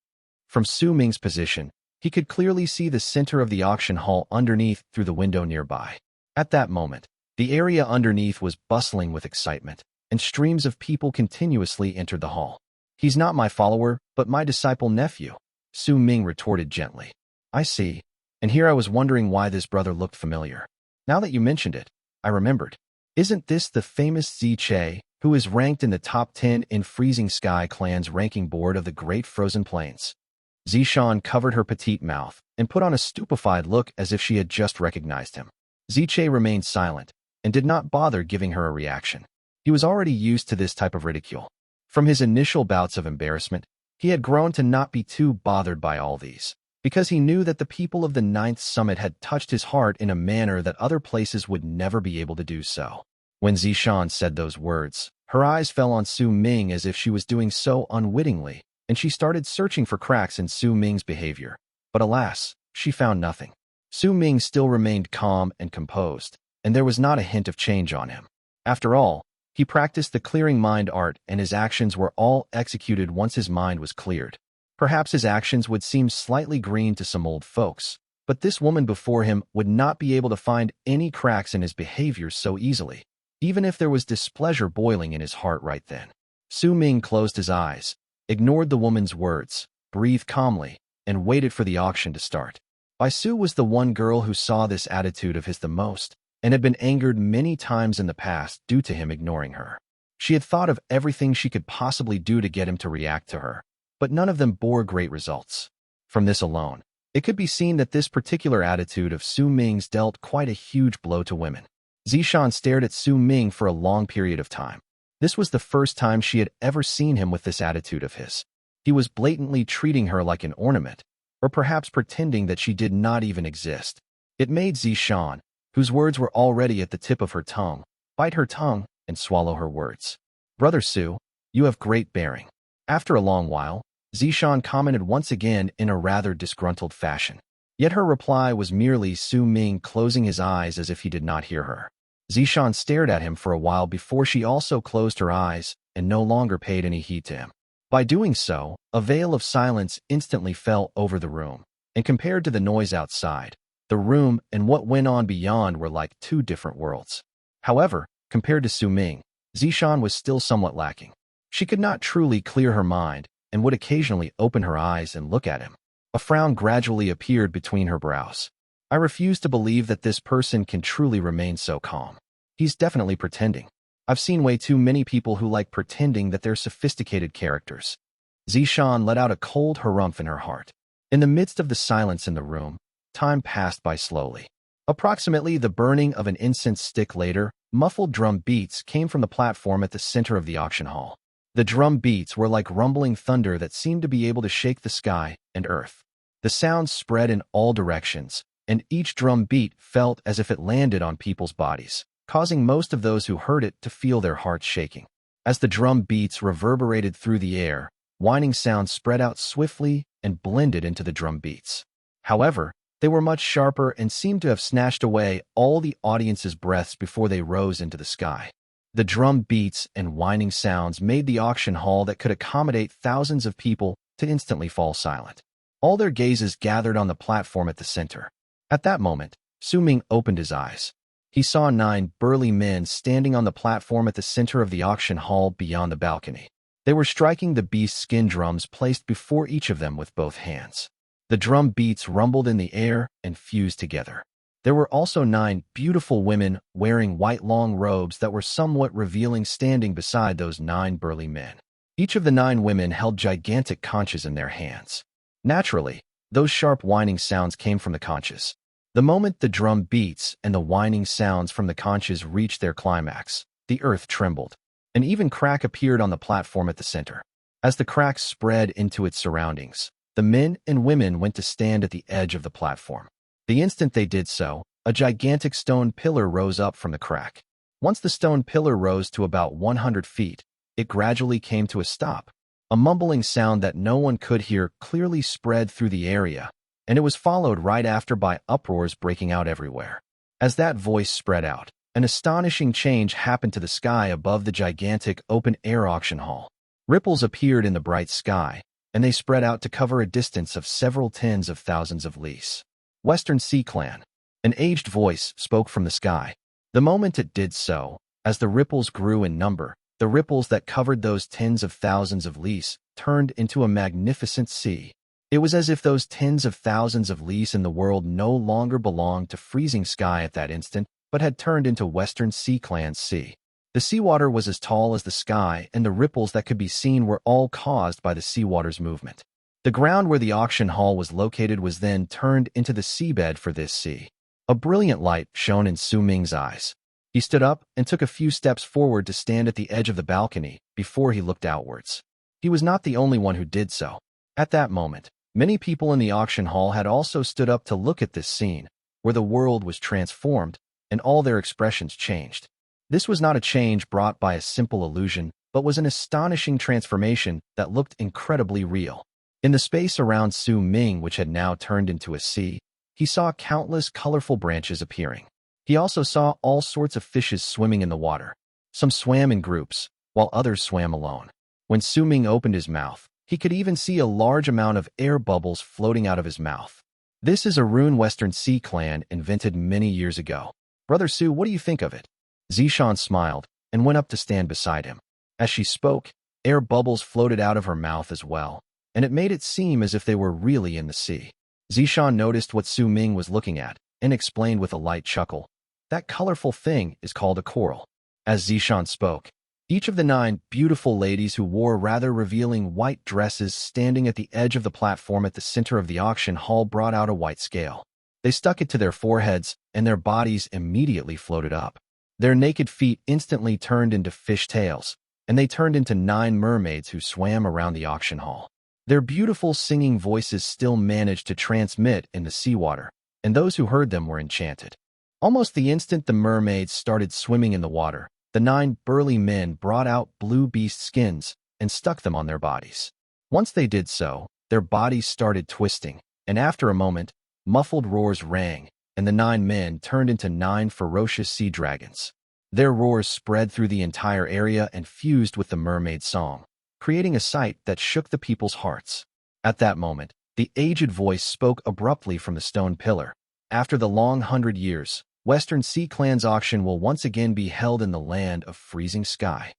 From Su Ming's position, he could clearly see the center of the auction hall underneath through the window nearby. At that moment, the area underneath was bustling with excitement, and streams of people continuously entered the hall. He's not my follower, but my disciple nephew, Su Ming retorted gently. I see. And here I was wondering why this brother looked familiar. Now that you mentioned it, I remembered. Isn't this the famous Zi Che, who is ranked in the top 10 in Freezing Sky Clan's ranking board of the Great Frozen Plains? Zishan covered her petite mouth and put on a stupefied look as if she had just recognized him. Zi Che remained silent and did not bother giving her a reaction. He was already used to this type of ridicule. From his initial bouts of embarrassment, he had grown to not be too bothered by all these, because he knew that the people of the Ninth Summit had touched his heart in a manner that other places would never be able to do so. When Zishan said those words, her eyes fell on Su Ming as if she was doing so unwittingly, and she started searching for cracks in Su Ming's behavior. But alas, she found nothing. Su Ming still remained calm and composed, and there was not a hint of change on him. After all, he practiced the clearing mind art, and his actions were all executed once his mind was cleared. Perhaps his actions would seem slightly green to some old folks, but this woman before him would not be able to find any cracks in his behavior so easily, even if there was displeasure boiling in his heart right then. Su Ming closed his eyes, ignored the woman's words, breathed calmly, and waited for the auction to start. Bai Su was the one girl who saw this attitude of his the most, and had been angered many times in the past due to him ignoring her. She had thought of everything she could possibly do to get him to react to her, but none of them bore great results. From this alone, it could be seen that this particular attitude of Su Ming's dealt quite a huge blow to women. Zishan stared at Su Ming for a long period of time. This was the first time she had ever seen him with this attitude of his. He was blatantly treating her like an ornament, or perhaps pretending that she did not even exist. It made Zishan, whose words were already at the tip of her tongue, bite her tongue and swallow her words. Brother Su, you have great bearing. After a long while, Zishan commented once again in a rather disgruntled fashion. Yet her reply was merely Su Ming closing his eyes as if he did not hear her. Zishan stared at him for a while before she also closed her eyes and no longer paid any heed to him. By doing so, a veil of silence instantly fell over the room, and compared to the noise outside, the room and what went on beyond were like two different worlds. However, compared to Su Ming, Zishan was still somewhat lacking. She could not truly clear her mind and would occasionally open her eyes and look at him. A frown gradually appeared between her brows. I refuse to believe that this person can truly remain so calm. He's definitely pretending. I've seen way too many people who like pretending that they're sophisticated characters. Zishan let out a cold harumph in her heart. In the midst of the silence in the room, time passed by slowly. Approximately the burning of an incense stick later, muffled drum beats came from the platform at the center of the auction hall. The drum beats were like rumbling thunder that seemed to be able to shake the sky and earth. The sounds spread in all directions, and each drum beat felt as if it landed on people's bodies, causing most of those who heard it to feel their hearts shaking. As the drum beats reverberated through the air, whining sounds spread out swiftly and blended into the drum beats. However, they were much sharper and seemed to have snatched away all the audience's breaths before they rose into the sky. The drum beats and whining sounds made the auction hall that could accommodate thousands of people to instantly fall silent. All their gazes gathered on the platform at the center. At that moment, Su Ming opened his eyes. He saw 9 burly men standing on the platform at the center of the auction hall beyond the balcony. They were striking the beast skin drums placed before each of them with both hands. The drum beats rumbled in the air and fused together. There were also 9 beautiful women wearing white long robes that were somewhat revealing standing beside those 9 burly men. Each of the 9 women held gigantic conches in their hands. Naturally, those sharp whining sounds came from the conches. The moment the drum beats and the whining sounds from the conches reached their climax, the earth trembled. An even crack appeared on the platform at the center. As the crack spread into its surroundings, the men and women went to stand at the edge of the platform. The instant they did so, a gigantic stone pillar rose up from the crack. Once the stone pillar rose to about 100 feet, it gradually came to a stop. A mumbling sound that no one could hear clearly spread through the area, and it was followed right after by uproars breaking out everywhere. As that voice spread out, an astonishing change happened to the sky above the gigantic open-air auction hall. Ripples appeared in the bright sky, and they spread out to cover a distance of several tens of thousands of leagues. Western Sea Clan. An aged voice spoke from the sky. The moment it did so, as the ripples grew in number, the ripples that covered those tens of thousands of leagues turned into a magnificent sea. It was as if those tens of thousands of leagues in the world no longer belonged to freezing sky at that instant, but had turned into Western Sea Clan's sea. The seawater was as tall as the sky, and the ripples that could be seen were all caused by the seawater's movement. The ground where the auction hall was located was then turned into the seabed for this sea. A brilliant light shone in Su Ming's eyes. He stood up and took a few steps forward to stand at the edge of the balcony before he looked outwards. He was not the only one who did so. At that moment, many people in the auction hall had also stood up to look at this scene, where the world was transformed and all their expressions changed. This was not a change brought by a simple illusion, but was an astonishing transformation that looked incredibly real. In the space around Su Ming, which had now turned into a sea, he saw countless colorful branches appearing. He also saw all sorts of fishes swimming in the water. Some swam in groups, while others swam alone. When Su Ming opened his mouth, he could even see a large amount of air bubbles floating out of his mouth. This is a rune Western Sea Clan invented many years ago. Brother Su, what do you think of it? Zishan smiled and went up to stand beside him. As she spoke, air bubbles floated out of her mouth as well, and it made it seem as if they were really in the sea. Zishan noticed what Su Ming was looking at and explained with a light chuckle. That colorful thing is called a coral. As Zishan spoke, each of the 9 beautiful ladies who wore rather revealing white dresses standing at the edge of the platform at the center of the auction hall brought out a white scale. They stuck it to their foreheads, and their bodies immediately floated up. Their naked feet instantly turned into fish tails, and they turned into 9 mermaids who swam around the auction hall. Their beautiful singing voices still managed to transmit in the seawater, and those who heard them were enchanted. Almost the instant the mermaids started swimming in the water, the 9 burly men brought out blue beast skins and stuck them on their bodies. Once they did so, their bodies started twisting, and after a moment, muffled roars rang, and the 9 men turned into 9 ferocious sea dragons. Their roars spread through the entire area and fused with the mermaid song, creating a sight that shook the people's hearts. At that moment, the aged voice spoke abruptly from the stone pillar. After the long 100 years, Western Sea Clan's auction will once again be held in the land of freezing sky.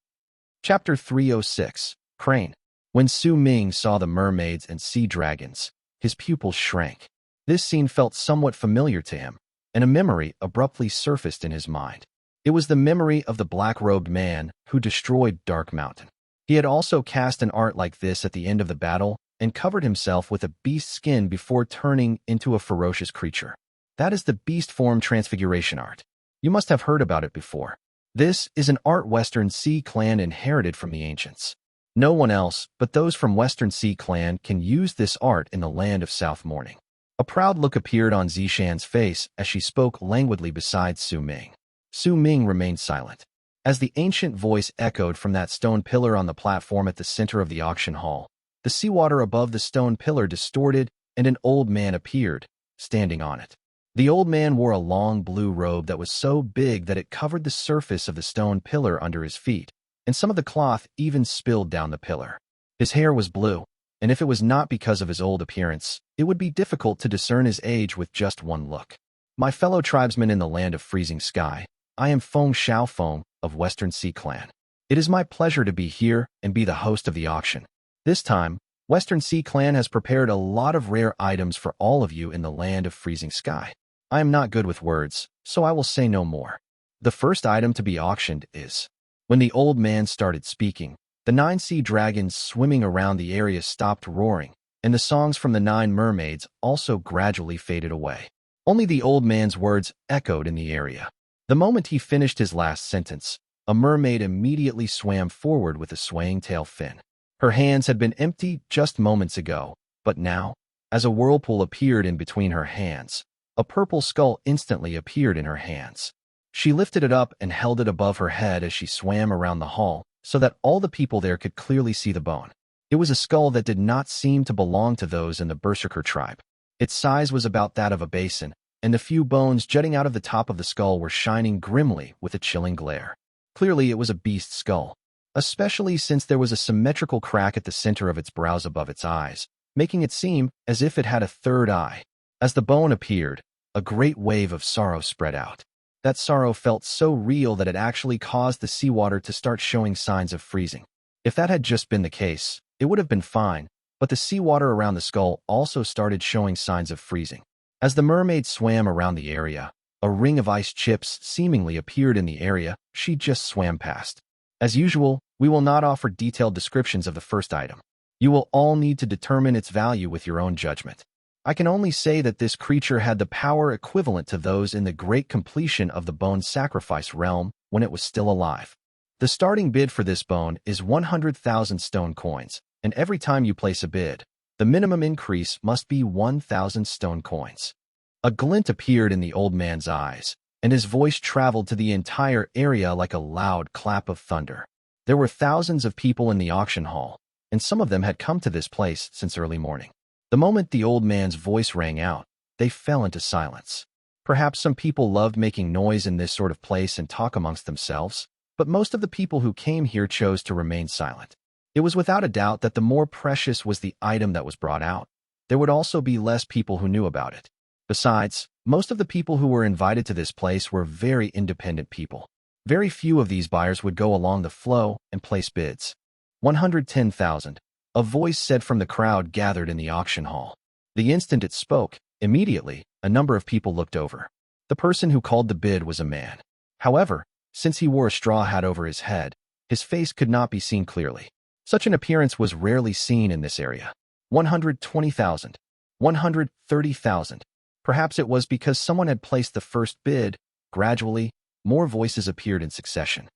Chapter 306. Crane. When Su Ming saw the mermaids and sea dragons, his pupils shrank. This scene felt somewhat familiar to him, and a memory abruptly surfaced in his mind. It was the memory of the black-robed man who destroyed Dark Mountain. He had also cast an art like this at the end of the battle and covered himself with a beast skin before turning into a ferocious creature. That is the beast form transfiguration art. You must have heard about it before. This is an art Western Sea Clan inherited from the ancients. No one else but those from Western Sea Clan can use this art in the land of South Morning. A proud look appeared on Zishan's face as she spoke languidly beside Su Ming. Su Ming remained silent. As the ancient voice echoed from that stone pillar on the platform at the center of the auction hall, the seawater above the stone pillar distorted and an old man appeared, standing on it. The old man wore a long blue robe that was so big that it covered the surface of the stone pillar under his feet, and some of the cloth even spilled down the pillar. His hair was blue, and if it was not because of his old appearance, it would be difficult to discern his age with just one look. My fellow tribesmen in the land of freezing sky, I am Feng Xiao of Western Sea Clan. It is my pleasure to be here and be the host of the auction. This time, Western Sea Clan has prepared a lot of rare items for all of you in the land of freezing sky. I am not good with words, so I will say no more. The first item to be auctioned is... When the old man started speaking, the 9 sea dragons swimming around the area stopped roaring, and the songs from the 9 mermaids also gradually faded away. Only the old man's words echoed in the area. The moment he finished his last sentence, a mermaid immediately swam forward with a swaying tail fin. Her hands had been empty just moments ago, but now, as a whirlpool appeared in between her hands, a purple skull instantly appeared in her hands. She lifted it up and held it above her head as she swam around the hall so that all the people there could clearly see the bone. It was a skull that did not seem to belong to those in the Berserker tribe. Its size was about that of a basin, and the few bones jutting out of the top of the skull were shining grimly with a chilling glare. Clearly, it was a beast's skull, especially since there was a symmetrical crack at the center of its brows above its eyes, making it seem as if it had a third eye. As the bone appeared, a great wave of sorrow spread out. That sorrow felt so real that it actually caused the seawater to start showing signs of freezing. If that had just been the case, it would have been fine, but the seawater around the skull also started showing signs of freezing. As the mermaid swam around the area, a ring of ice chips seemingly appeared in the area she just swam past. As usual, we will not offer detailed descriptions of the first item. You will all need to determine its value with your own judgment. I can only say that this creature had the power equivalent to those in the great completion of the bone sacrifice realm when it was still alive. The starting bid for this bone is 100,000 stone coins, and every time you place a bid, the minimum increase must be 1,000 stone coins. A glint appeared in the old man's eyes, and his voice traveled to the entire area like a loud clap of thunder. There were thousands of people in the auction hall, and some of them had come to this place since early morning. The moment the old man's voice rang out, they fell into silence. Perhaps some people loved making noise in this sort of place and talk amongst themselves, but most of the people who came here chose to remain silent. It was without a doubt that the more precious was the item that was brought out, there would also be less people who knew about it. Besides, most of the people who were invited to this place were very independent people. Very few of these buyers would go along the flow and place bids. 110,000. A voice said from the crowd gathered in the auction hall. The instant it spoke, immediately, a number of people looked over. The person who called the bid was a man. However, since he wore a straw hat over his head, his face could not be seen clearly. Such an appearance was rarely seen in this area. 120,000. 130,000. Perhaps it was because someone had placed the first bid. Gradually, more voices appeared in succession.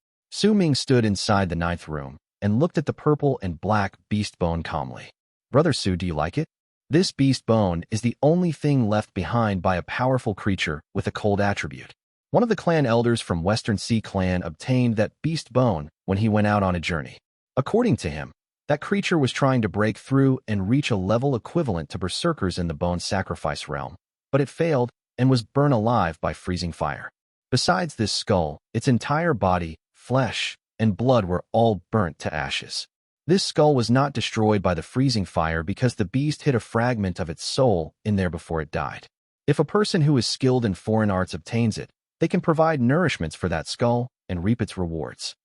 Ming stood inside the 9th room and looked at the purple and black beast bone calmly. Brother Su, do you like it? This beast bone is the only thing left behind by a powerful creature with a cold attribute. One of the clan elders from Western Sea clan obtained that beast bone when he went out on a journey. According to him, that creature was trying to break through and reach a level equivalent to Berserkers in the bone sacrifice realm, but it failed and was burned alive by freezing fire. Besides this skull, its entire body, flesh, and blood were all burnt to ashes. This skull was not destroyed by the freezing fire because the beast hid a fragment of its soul in there before it died. If a person who is skilled in foreign arts obtains it, they can provide nourishments for that skull and reap its rewards.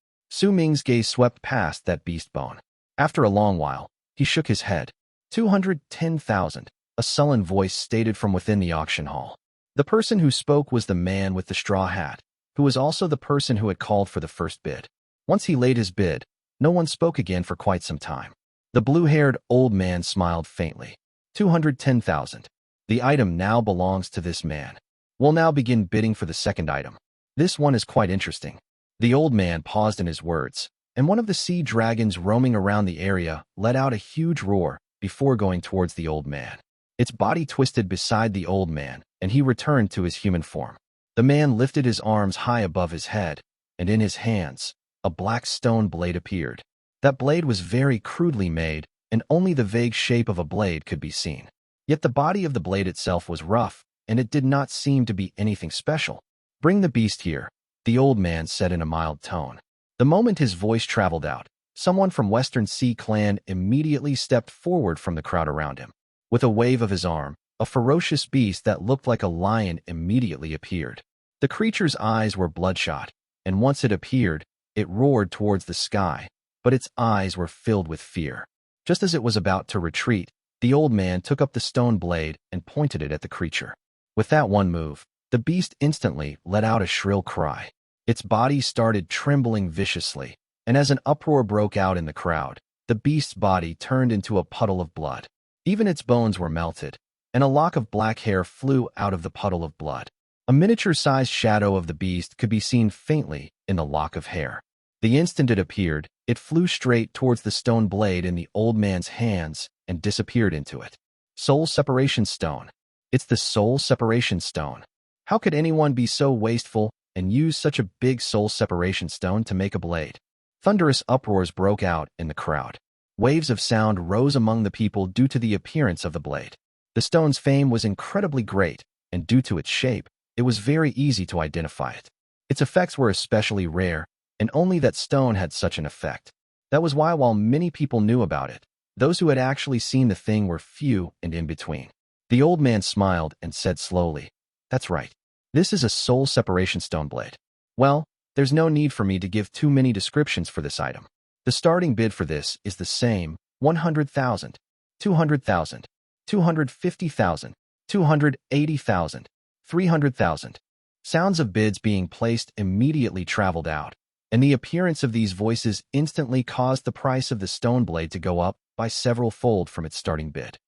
Ming's gaze swept past that beast bone. After a long while, he shook his head. 210,000, a sullen voice stated from within the auction hall. The person who spoke was the man with the straw hat, who was also the person who had called for the first bid. Once he laid his bid, no one spoke again for quite some time. The blue-haired old man smiled faintly. 210,000. The item now belongs to this man. We'll now begin bidding for the second item. This one is quite interesting. The old man paused in his words, and one of the sea dragons roaming around the area let out a huge roar before going towards the old man. Its body twisted beside the old man, and he returned to his human form. The man lifted his arms high above his head, and in his hands, a black stone blade appeared. That blade was very crudely made, and only the vague shape of a blade could be seen. Yet the body of the blade itself was rough, and it did not seem to be anything special. Bring the beast here, the old man said in a mild tone. The moment his voice traveled out, someone from Western Sea clan immediately stepped forward from the crowd around him. With a wave of his arm, a ferocious beast that looked like a lion immediately appeared. The creature's eyes were bloodshot, and once it appeared, it roared towards the sky, but its eyes were filled with fear. Just as it was about to retreat, the old man took up the stone blade and pointed it at the creature. With that one move, the beast instantly let out a shrill cry. Its body started trembling viciously, and as an uproar broke out in the crowd, the beast's body turned into a puddle of blood. Even its bones were melted, and a lock of black hair flew out of the puddle of blood. A miniature-sized shadow of the beast could be seen faintly in the lock of hair. The instant it appeared, it flew straight towards the stone blade in the old man's hands and disappeared into it. Soul Separation Stone. It's the Soul Separation Stone. How could anyone be so wasteful and use such a big soul separation stone to make a blade? Thunderous uproars broke out in the crowd. Waves of sound rose among the people due to the appearance of the blade. The stone's fame was incredibly great, and due to its shape, it was very easy to identify it. Its effects were especially rare, and only that stone had such an effect. That was why, while many people knew about it, those who had actually seen the thing were few and in between. The old man smiled and said slowly, "That's right. This is a soul separation stone blade. Well, there's no need for me to give too many descriptions for this item. The starting bid for this is the same: 100,000, 200,000, 250,000, 280,000, 300,000. Sounds of bids being placed immediately traveled out, and the appearance of these voices instantly caused the price of the stone blade to go up by several fold from its starting bid.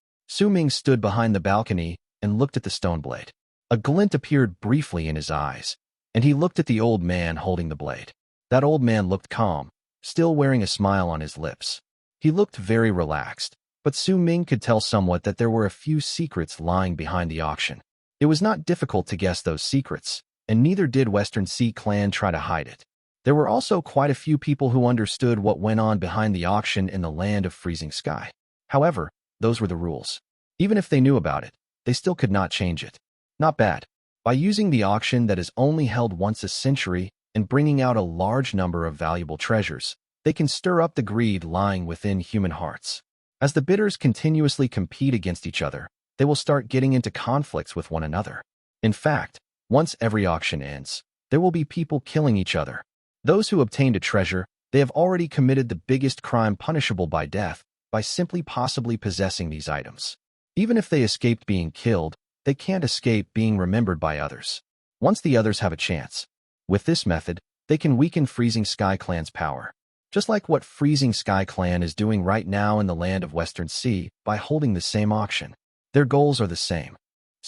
Ming stood behind the balcony and looked at the stone blade. A glint appeared briefly in his eyes, and he looked at the old man holding the blade. That old man looked calm, still wearing a smile on his lips. He looked very relaxed, but Ming could tell somewhat that there were a few secrets lying behind the auction. It was not difficult to guess those secrets, and neither did Western Sea Clan try to hide it. There were also quite a few people who understood what went on behind the auction in the land of freezing sky. However, those were the rules. Even if they knew about it, they still could not change it. Not bad. By using the auction that is only held once a century and bringing out a large number of valuable treasures, they can stir up the greed lying within human hearts. As the bidders continuously compete against each other, they will start getting into conflicts with one another. In fact, once every auction ends, there will be people killing each other. Those who obtained a treasure, they have already committed the biggest crime punishable by death by simply possibly possessing these items. Even if they escaped being killed, they can't escape being remembered by others. Once the others have a chance. With this method, they can weaken Freezing Sky Clan's power. Just like what Freezing Sky Clan is doing right now in the land of Western Sea by holding the same auction. Their goals are the same.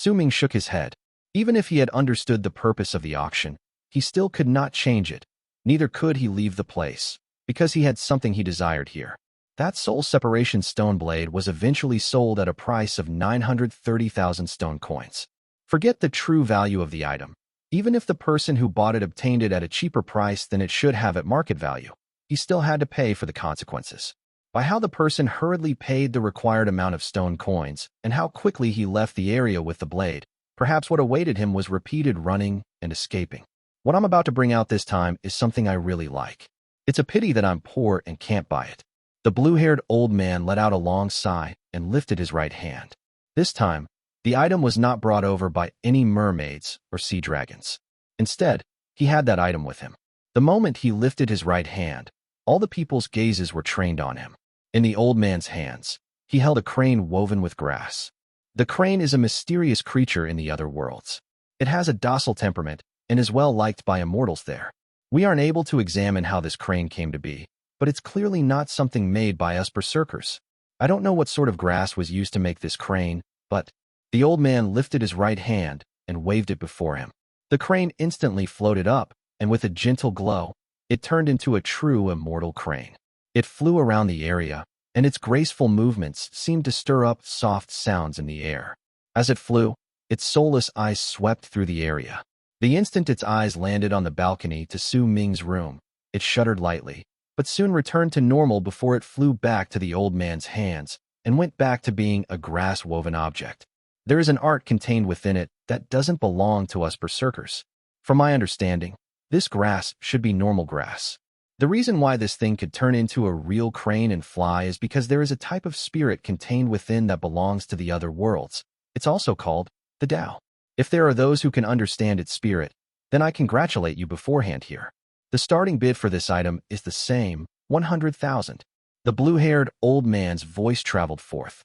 Ming shook his head. Even if he had understood the purpose of the auction, he still could not change it. Neither could he leave the place, because he had something he desired here. That soul separation stone blade was eventually sold at a price of 930,000 stone coins. Forget the true value of the item. Even if the person who bought it obtained it at a cheaper price than it should have at market value, he still had to pay for the consequences. By how the person hurriedly paid the required amount of stone coins and how quickly he left the area with the blade, perhaps what awaited him was repeated running and escaping. What I'm about to bring out this time is something I really like. It's a pity that I'm poor and can't buy it. The blue-haired old man let out a long sigh and lifted his right hand. This time, the item was not brought over by any mermaids or sea dragons. Instead, he had that item with him. The moment he lifted his right hand, all the people's gazes were trained on him. In the old man's hands, he held a crane woven with grass. The crane is a mysterious creature in the other worlds. It has a docile temperament and is well liked by immortals there. We aren't able to examine how this crane came to be, but it's clearly not something made by us berserkers. I don't know what sort of grass was used to make this crane, but the old man lifted his right hand and waved it before him. The crane instantly floated up, and with a gentle glow, it turned into a true immortal crane. It flew around the area, and its graceful movements seemed to stir up soft sounds in the air. As it flew, its soulless eyes swept through the area. The instant its eyes landed on the balcony to Ming's room, it shuddered lightly, but soon returned to normal before it flew back to the old man's hands and went back to being a grass-woven object. There is an art contained within it that doesn't belong to us berserkers. From my understanding, this grass should be normal grass. The reason why this thing could turn into a real crane and fly is because there is a type of spirit contained within that belongs to the other worlds. It's also called the Tao. If there are those who can understand its spirit, then I congratulate you beforehand here. The starting bid for this item is the same, 100,000. The blue-haired old man's voice traveled forth.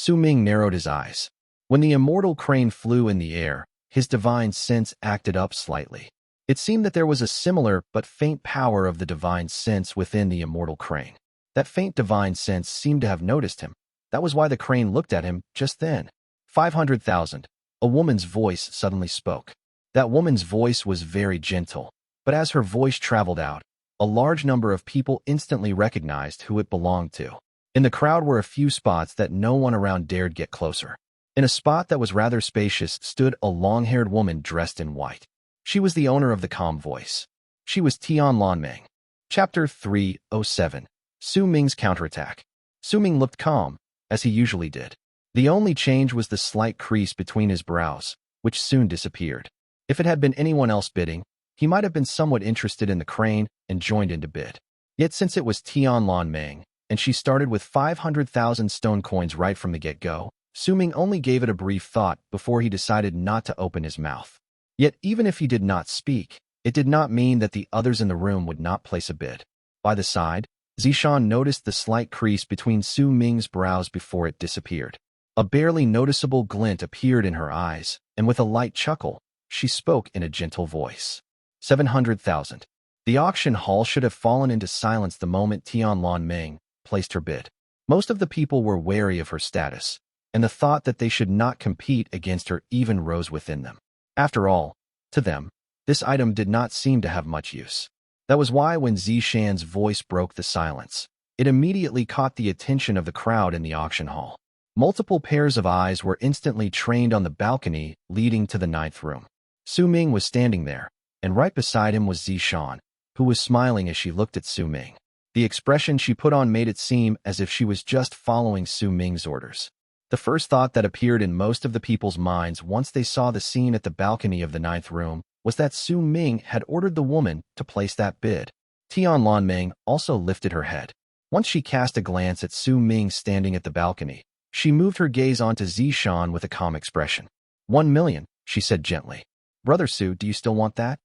Ming narrowed his eyes. When the immortal crane flew in the air, his divine sense acted up slightly. It seemed that there was a similar but faint power of the divine sense within the immortal crane. That faint divine sense seemed to have noticed him. That was why the crane looked at him just then. 500,000. A woman's voice suddenly spoke. That woman's voice was very gentle. But as her voice traveled out, a large number of people instantly recognized who it belonged to. In the crowd were a few spots that no one around dared get closer. In a spot that was rather spacious stood a long-haired woman dressed in white. She was the owner of the calm voice. She was Tian Ming. Chapter 307. Ming's Counterattack. Ming looked calm, as he usually did. The only change was the slight crease between his brows, which soon disappeared. If it had been anyone else bidding, he might have been somewhat interested in the crane and joined in to bid. Yet since it was Tianlon Ming, and she started with 500,000 stone coins right from the get-go, Su Ming only gave it a brief thought before he decided not to open his mouth. Yet even if he did not speak, it did not mean that the others in the room would not place a bid. By the side, Zishan noticed the slight crease between Su Ming's brows before it disappeared. A barely noticeable glint appeared in her eyes, and with a light chuckle, she spoke in a gentle voice. 700,000. The auction hall should have fallen into silence the moment Tianlon Ming placed her bid. Most of the people were wary of her status, and the thought that they should not compete against her even rose within them. After all, to them, this item did not seem to have much use. That was why when Zishan's voice broke the silence, it immediately caught the attention of the crowd in the auction hall. Multiple pairs of eyes were instantly trained on the balcony leading to the 9th room. Su Ming was standing there, and right beside him was Zishan, who was smiling as she looked at Su Ming. The expression she put on made it seem as if she was just following Su Ming's orders. The first thought that appeared in most of the people's minds once they saw the scene at the balcony of the 9th room was that Su Ming had ordered the woman to place that bid. Tianlon Ming also lifted her head. Once she cast a glance at Su Ming standing at the balcony, she moved her gaze onto Zishan with a calm expression. 1 million, she said gently. Brother Su, do you still want that?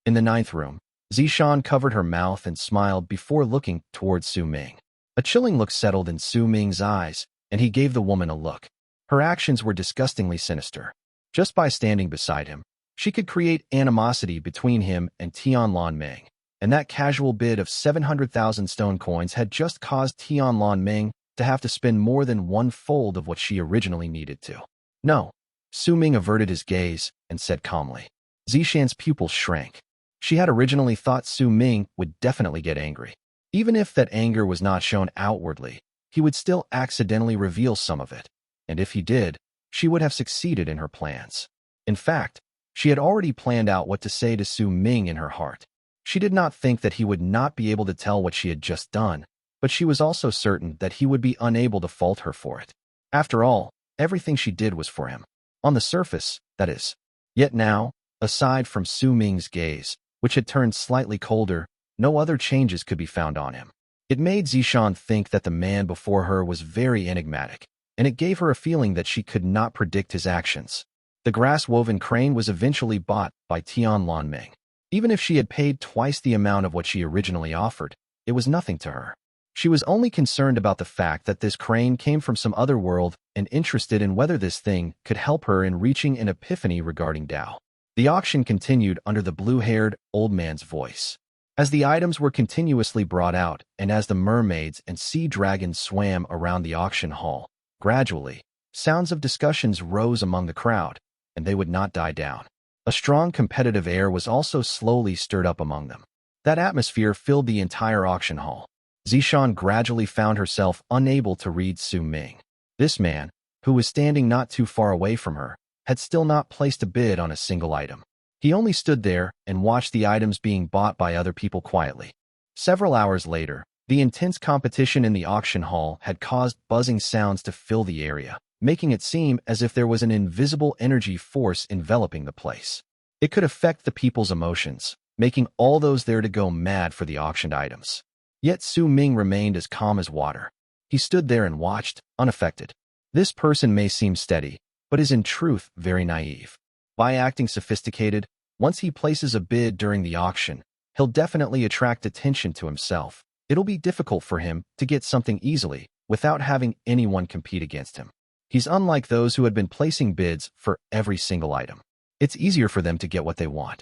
In the 9th room, Zishan covered her mouth and smiled before looking towards Su Ming. A chilling look settled in Su Ming's eyes, and he gave the woman a look. Her actions were disgustingly sinister. Just by standing beside him, she could create animosity between him and Tianlon Ming, and that casual bid of 700,000 stone coins had just caused Tianlon Ming to have to spend more than one-fold of what she originally needed to. No. Su Ming averted his gaze and said calmly. Zishan's pupils shrank. She had originally thought Su Ming would definitely get angry. Even if that anger was not shown outwardly, he would still accidentally reveal some of it. And if he did, she would have succeeded in her plans. In fact, she had already planned out what to say to Su Ming in her heart. She did not think that he would not be able to tell what she had just done, but she was also certain that he would be unable to fault her for it. After all, everything she did was for him. On the surface, that is. Yet now, aside from Su Ming's gaze, which had turned slightly colder, no other changes could be found on him. It made Zishan think that the man before her was very enigmatic, and it gave her a feeling that she could not predict his actions. The grass-woven crane was eventually bought by Tianlon Ming. Even if she had paid twice the amount of what she originally offered, it was nothing to her. She was only concerned about the fact that this crane came from some other world and interested in whether this thing could help her in reaching an epiphany regarding Tao. The auction continued under the blue-haired old man's voice. As the items were continuously brought out and as the mermaids and sea dragons swam around the auction hall, gradually, sounds of discussions rose among the crowd, and they would not die down. A strong competitive air was also slowly stirred up among them. That atmosphere filled the entire auction hall. Zishan gradually found herself unable to read Su Ming. This man, who was standing not too far away from her, had still not placed a bid on a single item. He only stood there and watched the items being bought by other people quietly. Several hours later, the intense competition in the auction hall had caused buzzing sounds to fill the area, making it seem as if there was an invisible energy force enveloping the place. It could affect the people's emotions, making all those there to go mad for the auctioned items. Yet Su Ming remained as calm as water. He stood there and watched, unaffected. This person may seem steady, but is in truth very naive. By acting sophisticated, once he places a bid during the auction, he'll definitely attract attention to himself. It'll be difficult for him to get something easily without having anyone compete against him. He's unlike those who had been placing bids for every single item. It's easier for them to get what they want.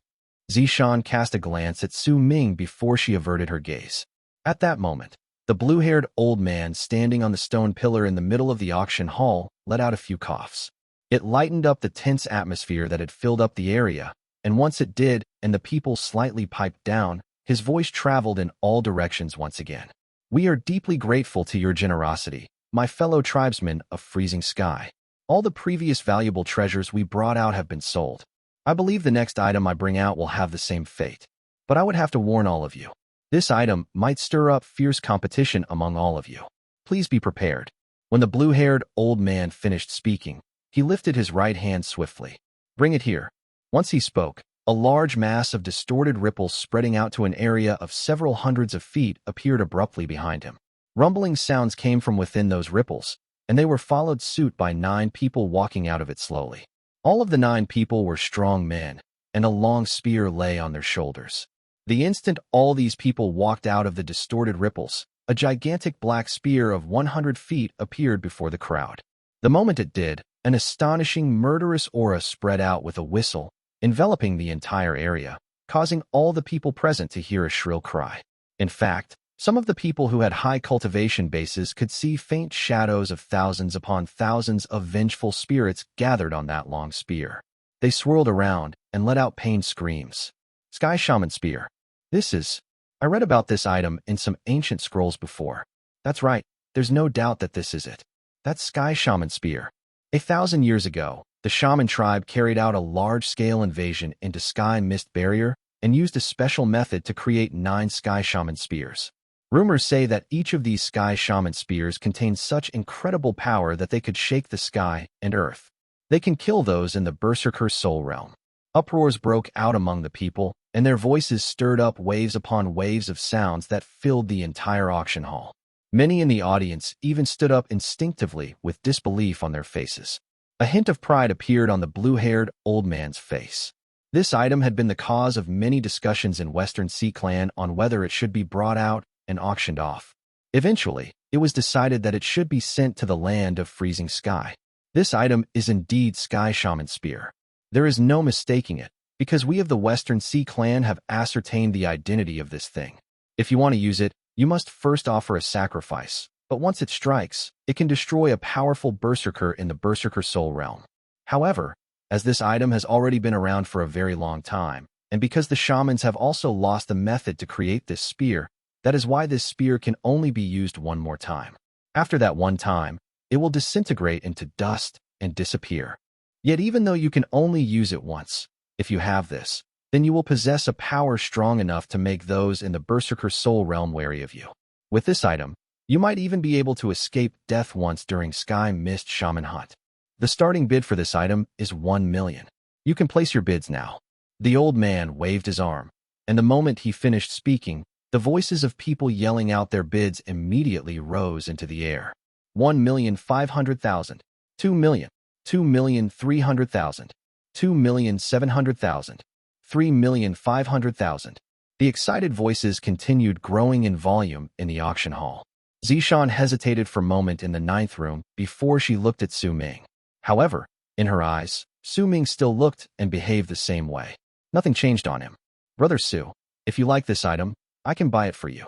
Zishan cast a glance at Su Ming before she averted her gaze. At that moment, the blue-haired old man standing on the stone pillar in the middle of the auction hall let out a few coughs. It lightened up the tense atmosphere that had filled up the area, and once it did and the people slightly piped down, his voice traveled in all directions once again. We are deeply grateful to your generosity, my fellow tribesmen of Freezing Sky. All the previous valuable treasures we brought out have been sold. I believe the next item I bring out will have the same fate. But I would have to warn all of you. This item might stir up fierce competition among all of you. Please be prepared. When the blue-haired old man finished speaking, he lifted his right hand swiftly. Bring it here. Once he spoke, a large mass of distorted ripples spreading out to an area of several hundreds of feet appeared abruptly behind him. Rumbling sounds came from within those ripples, and they were followed suit by 9 people walking out of it slowly. All of the 9 people were strong men, and a long spear lay on their shoulders. The instant all these people walked out of the distorted ripples, a gigantic black spear of 100 feet appeared before the crowd. The moment it did, an astonishing murderous aura spread out with a whistle, enveloping the entire area, causing all the people present to hear a shrill cry. In fact, some of the people who had high cultivation bases could see faint shadows of thousands upon thousands of vengeful spirits gathered on that long spear. They swirled around and let out pained screams. Sky Shaman Spear. I read about this item in some ancient scrolls before. That's right, there's no doubt that this is it. That's Sky Shaman Spear. 1,000 years ago, the Shaman tribe carried out a large-scale invasion into Sky Mist Barrier and used a special method to create 9 Sky Shaman Spears. Rumors say that each of these Sky Shaman Spears contains such incredible power that they could shake the sky and earth. They can kill those in the Berserkers' soul realm. Uproars broke out among the people, and their voices stirred up waves upon waves of sounds that filled the entire auction hall. Many in the audience even stood up instinctively with disbelief on their faces. A hint of pride appeared on the blue-haired old man's face. This item had been the cause of many discussions in Western Sea Clan on whether it should be brought out and auctioned off. Eventually, it was decided that it should be sent to the land of freezing sky. This item is indeed Sky Shaman Spear. There is no mistaking it, because we of the Western Sea Clan have ascertained the identity of this thing. If you want to use it, you must first offer a sacrifice, but once it strikes, it can destroy a powerful berserker in the Berserker soul realm. However, as this item has already been around for a very long time, and because the shamans have also lost the method to create this spear, that is why this spear can only be used one more time. After that one time, it will disintegrate into dust and disappear. Yet even though you can only use it once, if you have this, then you will possess a power strong enough to make those in the Berserker soul realm wary of you. With this item, you might even be able to escape death once during Sky Mist Shaman Hunt. The starting bid for this item is 1 million. You can place your bids now. The old man waved his arm, and the moment he finished speaking, the voices of people yelling out their bids immediately rose into the air. 1,500,000, 2 million, 2,300,000, 2,700,000, 3,500,000. The excited voices continued growing in volume in the auction hall. Zishan hesitated for a moment in the 9th room before she looked at Su Ming. However, in her eyes, Su Ming still looked and behaved the same way. Nothing changed on him. Brother Su, if you like this item, I can buy it for you.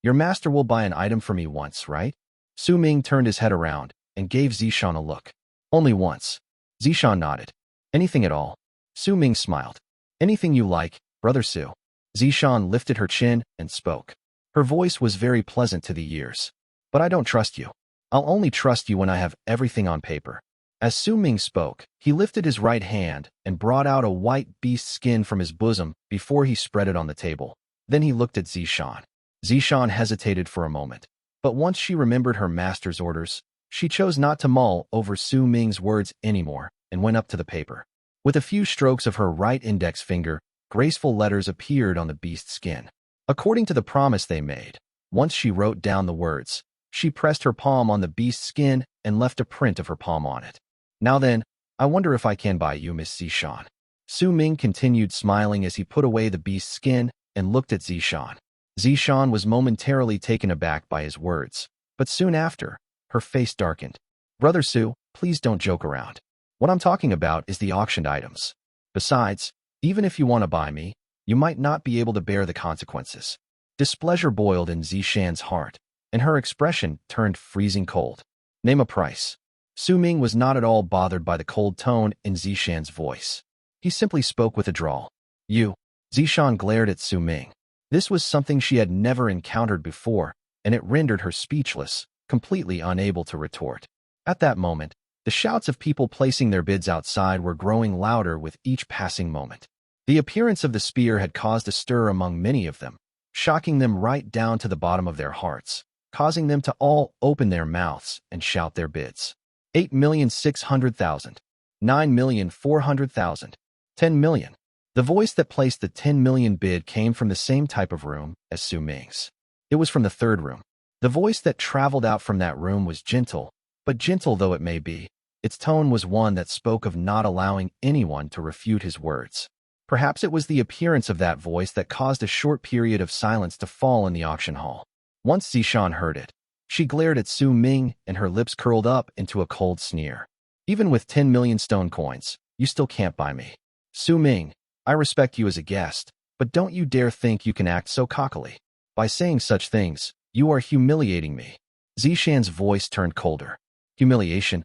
Your master will buy an item for me once, right? Su Ming turned his head around and gave Zishan a look. Only once. Zishan nodded. Anything at all? Su Ming smiled. Anything you like, Brother Su. Zishan lifted her chin and spoke. Her voice was very pleasant to the ears. But I don't trust you. I'll only trust you when I have everything on paper. As Su Ming spoke, he lifted his right hand and brought out a white beast skin from his bosom before he spread it on the table. Then he looked at Zishan. Zishan hesitated for a moment. But once she remembered her master's orders, she chose not to mull over Su Ming's words anymore and went up to the paper. With a few strokes of her right index finger, graceful letters appeared on the beast skin. According to the promise they made, once she wrote down the words, she pressed her palm on the beast skin and left a print of her palm on it. Now then, I wonder if I can buy you, Miss Zishan. Su Ming continued smiling as he put away the beast skin and looked at Zishan. Zishan was momentarily taken aback by his words, but soon after, her face darkened. Brother Su, please don't joke around. What I'm talking about is the auctioned items. Besides, even if you want to buy me, you might not be able to bear the consequences. Displeasure boiled in Zishan's heart, and her expression turned freezing cold. Name a price. Su Ming was not at all bothered by the cold tone in Zishan's voice. He simply spoke with a drawl. You. Zishan glared at Su Ming. This was something she had never encountered before, and it rendered her speechless, completely unable to retort. At that moment, the shouts of people placing their bids outside were growing louder with each passing moment. The appearance of the spear had caused a stir among many of them, shocking them right down to the bottom of their hearts. causing them to all open their mouths and shout their bids. 8,600,000, 9,400,000, 10 million. The voice that placed the 10 million bid came from the same type of room as Su Ming's. It was from the third room. The voice that traveled out from that room was gentle, but gentle though it may be, its tone was one that spoke of not allowing anyone to refute his words. Perhaps it was the appearance of that voice that caused a short period of silence to fall in the auction hall. Once Zishan heard it, she glared at Su Ming and her lips curled up into a cold sneer. Even with 10 million stone coins, you still can't buy me. Su Ming, I respect you as a guest, but don't you dare think you can act so cockily. By saying such things, you are humiliating me. Zishan's voice turned colder. Humiliation?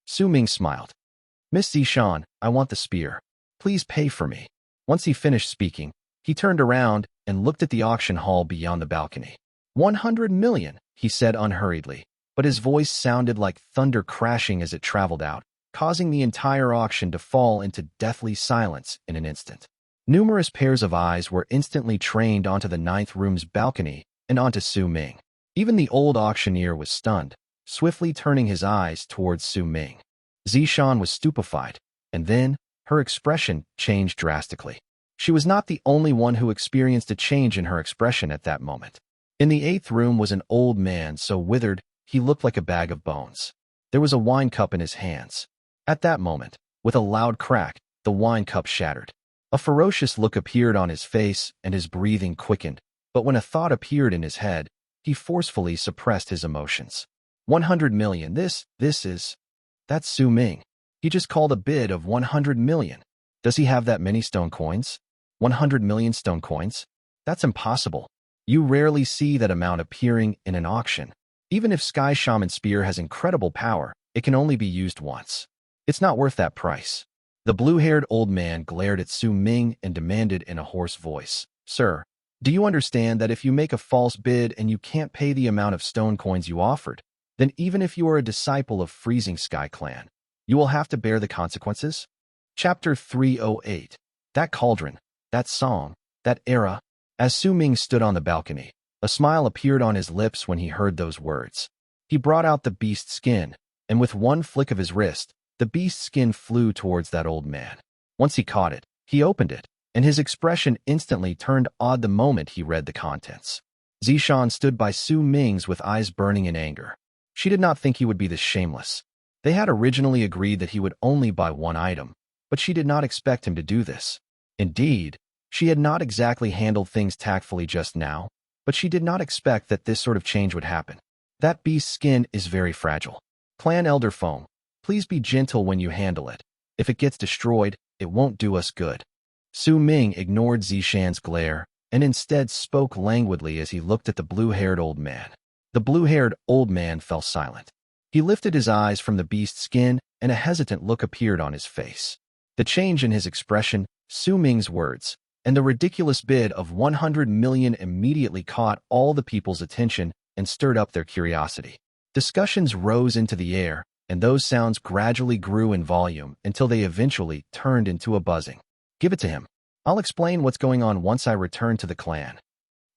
Su Ming smiled. Miss Zishan, I want the spear. Please pay for me. Once he finished speaking, he turned around and looked at the auction hall beyond the balcony. 100 million, he said unhurriedly, but his voice sounded like thunder crashing as it traveled out, causing the entire auction to fall into deathly silence in an instant. Numerous pairs of eyes were instantly trained onto the ninth room's balcony and onto Su Ming. Even the old auctioneer was stunned, swiftly turning his eyes towards Su Ming. Zishan was stupefied, and then her expression changed drastically. She was not the only one who experienced a change in her expression at that moment. In the eighth room was an old man so withered he looked like a bag of bones. There was a wine cup in his hands. At that moment, with a loud crack, the wine cup shattered. A ferocious look appeared on his face and his breathing quickened, but when a thought appeared in his head, he forcefully suppressed his emotions. 100 million, that's Su Ming. He just called a bid of 100 million. Does he have that many stone coins? 100 million stone coins? That's impossible. You rarely see that amount appearing in an auction. Even if Sky Shaman Spear has incredible power, it can only be used once. It's not worth that price. The blue-haired old man glared at Su Ming and demanded in a hoarse voice, Sir, do you understand that if you make a false bid and you can't pay the amount of stone coins you offered, then even if you are a disciple of Freezing Sky Clan, you will have to bear the consequences? Chapter 308. That cauldron, that song, that era. As Su Ming stood on the balcony, a smile appeared on his lips when he heard those words. He brought out the beast skin, and with one flick of his wrist, the beast skin flew towards that old man. Once he caught it, he opened it, and his expression instantly turned odd the moment he read the contents. Zishan stood by Su Ming's with eyes burning in anger. She did not think he would be this shameless. They had originally agreed that he would only buy one item, but she did not expect him to do this. Indeed, she had not exactly handled things tactfully just now, but she did not expect that this sort of change would happen. That beast's skin is very fragile. Clan Elder Foam, please be gentle when you handle it. If it gets destroyed, it won't do us good. Su Ming ignored Zishan's glare and instead spoke languidly as he looked at the blue-haired old man. The blue-haired old man fell silent. He lifted his eyes from the beast's skin and a hesitant look appeared on his face. The change in his expression, Su Ming's words, and the ridiculous bid of 100 million immediately caught all the people's attention and stirred up their curiosity. Discussions rose into the air, and those sounds gradually grew in volume until they eventually turned into a buzzing. Give it to him. I'll explain what's going on once I return to the clan.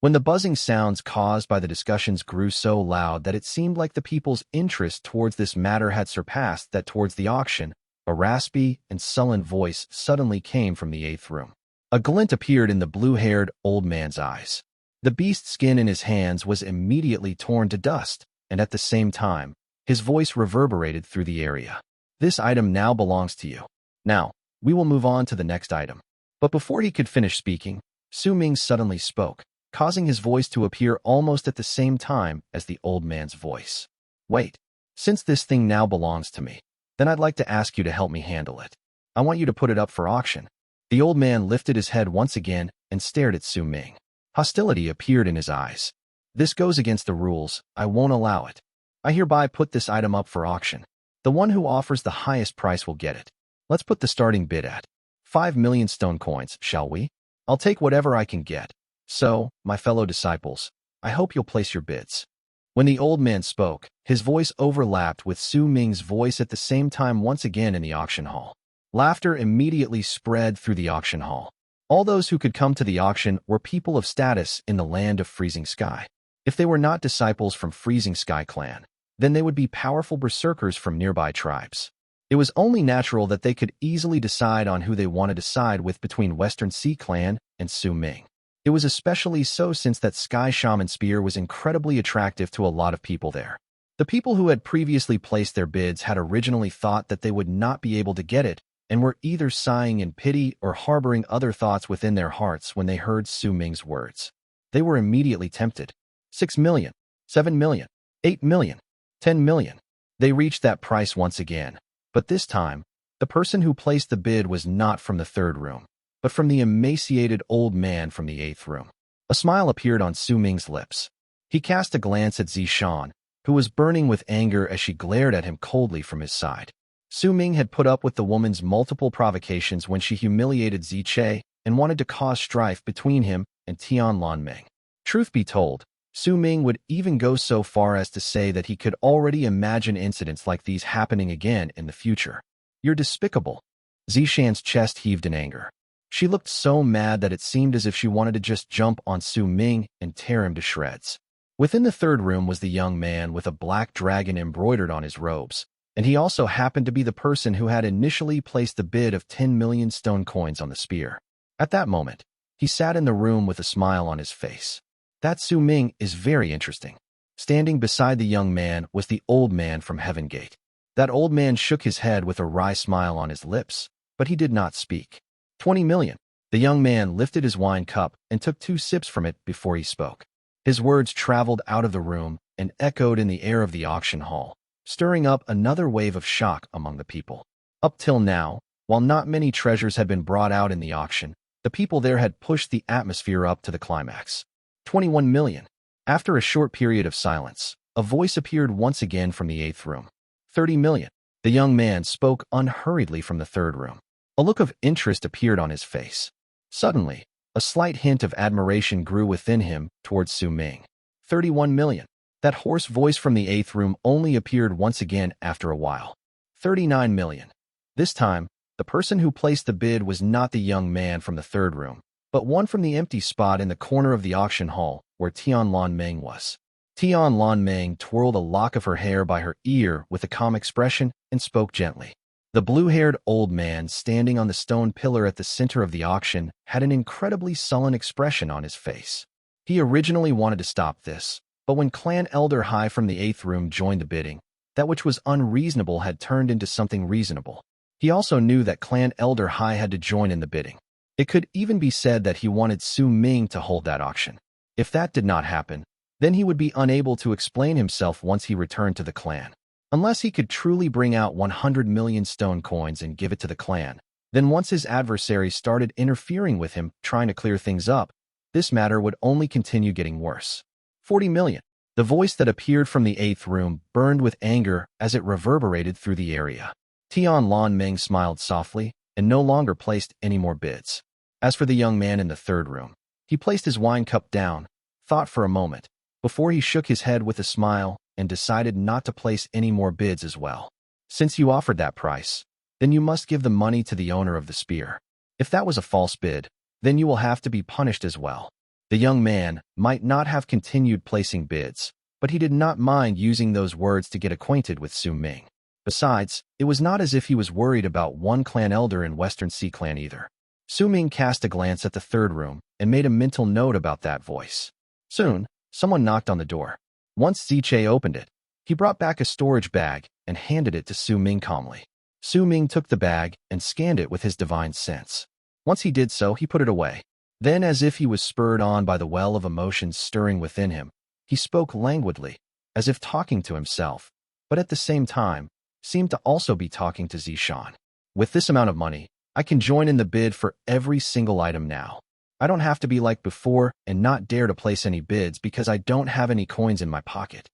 When the buzzing sounds caused by the discussions grew so loud that it seemed like the people's interest towards this matter had surpassed that towards the auction, a raspy and sullen voice suddenly came from the eighth room. A glint appeared in the blue-haired old man's eyes. The beast skin in his hands was immediately torn to dust, and at the same time, his voice reverberated through the area. This item now belongs to you. Now, we will move on to the next item. But before he could finish speaking, Su Ming suddenly spoke, causing his voice to appear almost at the same time as the old man's voice. Wait, since this thing now belongs to me, then I'd like to ask you to help me handle it. I want you to put it up for auction. The old man lifted his head once again and stared at Su Ming. Hostility appeared in his eyes. This goes against the rules. I won't allow it. I hereby put this item up for auction. The one who offers the highest price will get it. Let's put the starting bid at 5 million stone coins, shall we? I'll take whatever I can get. So, my fellow disciples, I hope you'll place your bids. When the old man spoke, his voice overlapped with Su Ming's voice at the same time once again in the auction hall. Laughter immediately spread through the auction hall. All those who could come to the auction were people of status in the land of Freezing Sky. If they were not disciples from Freezing Sky Clan, then they would be powerful berserkers from nearby tribes. It was only natural that they could easily decide on who they wanted to side with between Western Sea Clan and Su Ming. It was especially so since that Sky Shaman spear was incredibly attractive to a lot of people there. The people who had previously placed their bids had originally thought that they would not be able to get it and were either sighing in pity or harboring other thoughts within their hearts when they heard Su Ming's words. They were immediately tempted. 6 million, 7 million, 8 million, 10 million. They reached that price once again, but this time, the person who placed the bid was not from the third room, but from the emaciated old man from the eighth room. A smile appeared on Su Ming's lips. He cast a glance at Zishan, who was burning with anger as she glared at him coldly from his side. Su Ming had put up with the woman's multiple provocations when she humiliated Ziche and wanted to cause strife between him and Tianlan Ming. Truth be told, Su Ming would even go so far as to say that he could already imagine incidents like these happening again in the future. You're despicable. Zishan's chest heaved in anger. She looked so mad that it seemed as if she wanted to just jump on Su Ming and tear him to shreds. Within the third room was the young man with a black dragon embroidered on his robes, and he also happened to be the person who had initially placed the bid of 10 million stone coins on the spear. At that moment, he sat in the room with a smile on his face. That Su Ming is very interesting. Standing beside the young man was the old man from Heaven Gate. That old man shook his head with a wry smile on his lips, but he did not speak. 20 million. The young man lifted his wine cup and took 2 sips from it before he spoke. His words traveled out of the room and echoed in the air of the auction hall, stirring up another wave of shock among the people. Up till now, while not many treasures had been brought out in the auction, the people there had pushed the atmosphere up to the climax. 21 million. After a short period of silence, a voice appeared once again from the eighth room. 30 million. The young man spoke unhurriedly from the third room. A look of interest appeared on his face. Suddenly, a slight hint of admiration grew within him towards Su Ming. 31 million. That hoarse voice from the eighth room only appeared once again after a while. 39 million. This time, the person who placed the bid was not the young man from the third room, but one from the empty spot in the corner of the auction hall where Tianlan Ming was. Tianlan Ming twirled a lock of her hair by her ear with a calm expression and spoke gently. The blue-haired old man standing on the stone pillar at the center of the auction had an incredibly sullen expression on his face. He originally wanted to stop this, but when Clan Elder High from the eighth room joined the bidding, that which was unreasonable had turned into something reasonable. He also knew that Clan Elder High had to join in the bidding. It could even be said that he wanted Su Ming to hold that auction. If that did not happen, then he would be unable to explain himself once he returned to the clan. Unless he could truly bring out 100 million stone coins and give it to the clan, then once his adversary started interfering with him, trying to clear things up, this matter would only continue getting worse. 40 million. The voice that appeared from the eighth room burned with anger as it reverberated through the area. Tianlan Ming smiled softly and no longer placed any more bids. As for the young man in the third room, he placed his wine cup down, thought for a moment, before he shook his head with a smile and decided not to place any more bids as well. Since you offered that price, then you must give the money to the owner of the spear. If that was a false bid, then you will have to be punished as well. The young man might not have continued placing bids, but he did not mind using those words to get acquainted with Su Ming. Besides, it was not as if he was worried about one clan elder in Western Sea Clan either. Su Ming cast a glance at the third room and made a mental note about that voice. Soon, someone knocked on the door. Once Ziche opened it, he brought back a storage bag and handed it to Su Ming calmly. Su Ming took the bag and scanned it with his divine sense. Once he did so, he put it away. Then, as if he was spurred on by the well of emotions stirring within him, he spoke languidly, as if talking to himself, but at the same time, seemed to also be talking to Zishan. With this amount of money, I can join in the bid for every single item now. I don't have to be like before and not dare to place any bids because I don't have any coins in my pocket.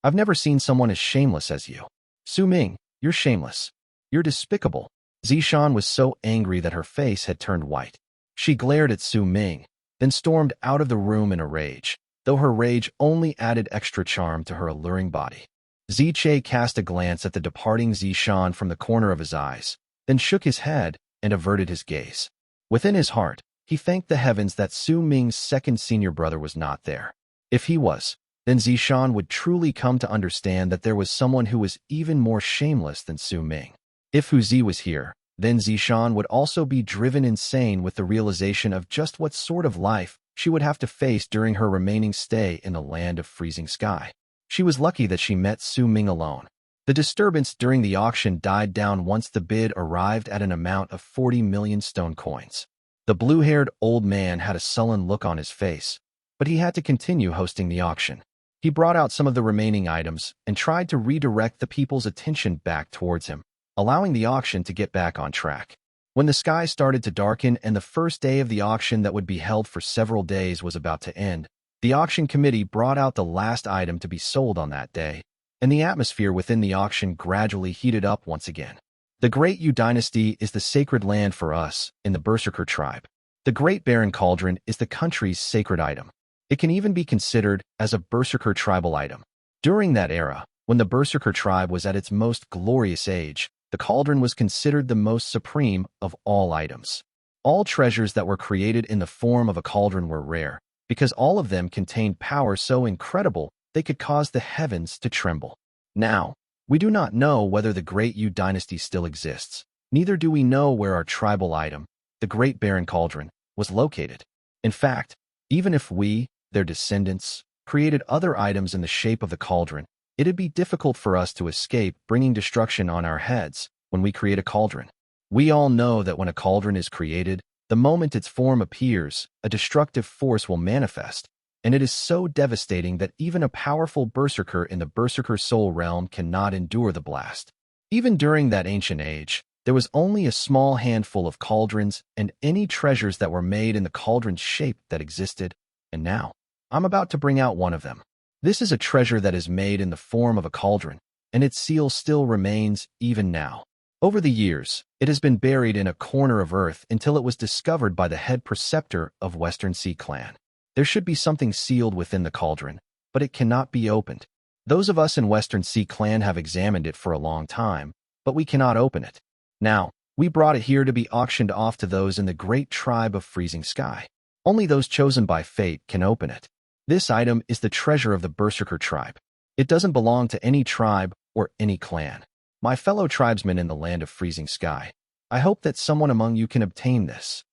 I've never seen someone as shameless as you. Su Ming, you're shameless. You're despicable. Zishan was so angry that her face had turned white. She glared at Su Ming, then stormed out of the room in a rage, though her rage only added extra charm to her alluring body. Ziche cast a glance at the departing Zishan from the corner of his eyes, then shook his head and averted his gaze. Within his heart, he thanked the heavens that Su Ming's second senior brother was not there. If he was, then Zishan would truly come to understand that there was someone who was even more shameless than Su Ming. If Hu Zi was here, then Zishan would also be driven insane with the realization of just what sort of life she would have to face during her remaining stay in the land of freezing sky. She was lucky that she met Su Ming alone. The disturbance during the auction died down once the bid arrived at an amount of 40 million stone coins. The blue-haired old man had a sullen look on his face, but he had to continue hosting the auction. He brought out some of the remaining items and tried to redirect the people's attention back towards him, allowing the auction to get back on track. When the sky started to darken and the first day of the auction that would be held for several days was about to end, the auction committee brought out the last item to be sold on that day, and the atmosphere within the auction gradually heated up once again. The Great Yu Dynasty is the sacred land for us in the Berserker tribe. The Great Baron Cauldron is the country's sacred item. It can even be considered as a Berserker tribal item. During that era, when the Berserker tribe was at its most glorious age, the Cauldron was considered the most supreme of all items. All treasures that were created in the form of a cauldron were rare, because all of them contained power so incredible they could cause the heavens to tremble. Now, we do not know whether the Great Yu Dynasty still exists. Neither do we know where our tribal item, the Great Baron Cauldron, was located. In fact, even if we, their descendants, created other items in the shape of the cauldron, it'd be difficult for us to escape bringing destruction on our heads when we create a cauldron. We all know that when a cauldron is created, the moment its form appears, a destructive force will manifest, and it is so devastating that even a powerful berserker in the Berserker Soul realm cannot endure the blast. Even during that ancient age, there was only a small handful of cauldrons and any treasures that were made in the cauldron's shape that existed, and now, I'm about to bring out one of them. This is a treasure that is made in the form of a cauldron, and its seal still remains even now. Over the years, it has been buried in a corner of Earth until it was discovered by the head preceptor of Western Sea Clan. There should be something sealed within the cauldron, but it cannot be opened. Those of us in Western Sea Clan have examined it for a long time, but we cannot open it. Now, we brought it here to be auctioned off to those in the great tribe of Freezing Sky. Only those chosen by fate can open it. This item is the treasure of the Berserker tribe. It doesn't belong to any tribe or any clan. My fellow tribesmen in the land of Freezing Sky, I hope that someone among you can obtain this.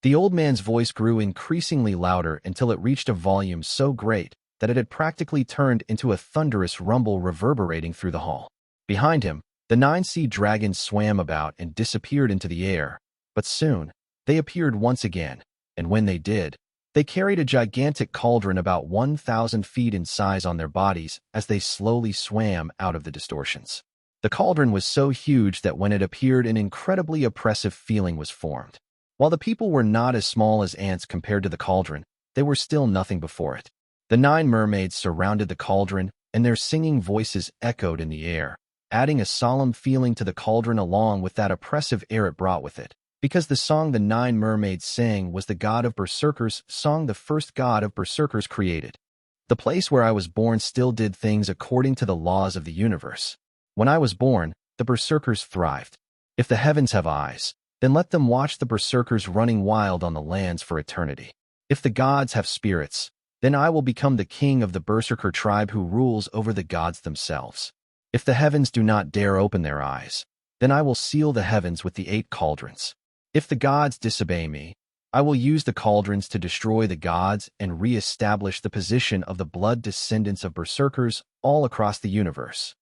The old man's voice grew increasingly louder until it reached a volume so great that it had practically turned into a thunderous rumble reverberating through the hall. Behind him, the 9 sea dragons swam about and disappeared into the air, but soon, they appeared once again, and when they did, they carried a gigantic cauldron about 1,000 feet in size on their bodies as they slowly swam out of the distortions. The cauldron was so huge that when it appeared, an incredibly oppressive feeling was formed. While the people were not as small as ants compared to the cauldron, they were still nothing before it. The 9 mermaids surrounded the cauldron, and their singing voices echoed in the air, adding a solemn feeling to the cauldron along with that oppressive air it brought with it. Because the song the 9 mermaids sang was the god of Berserkers' song, the first god of Berserkers created. The place where I was born still did things according to the laws of the universe. When I was born, the Berserkers thrived. If the heavens have eyes, then let them watch the Berserkers running wild on the lands for eternity. If the gods have spirits, then I will become the king of the Berserker tribe who rules over the gods themselves. If the heavens do not dare open their eyes, then I will seal the heavens with the 8 cauldrons. If the gods disobey me, I will use the cauldrons to destroy the gods and re-establish the position of the blood descendants of Berserkers all across the universe.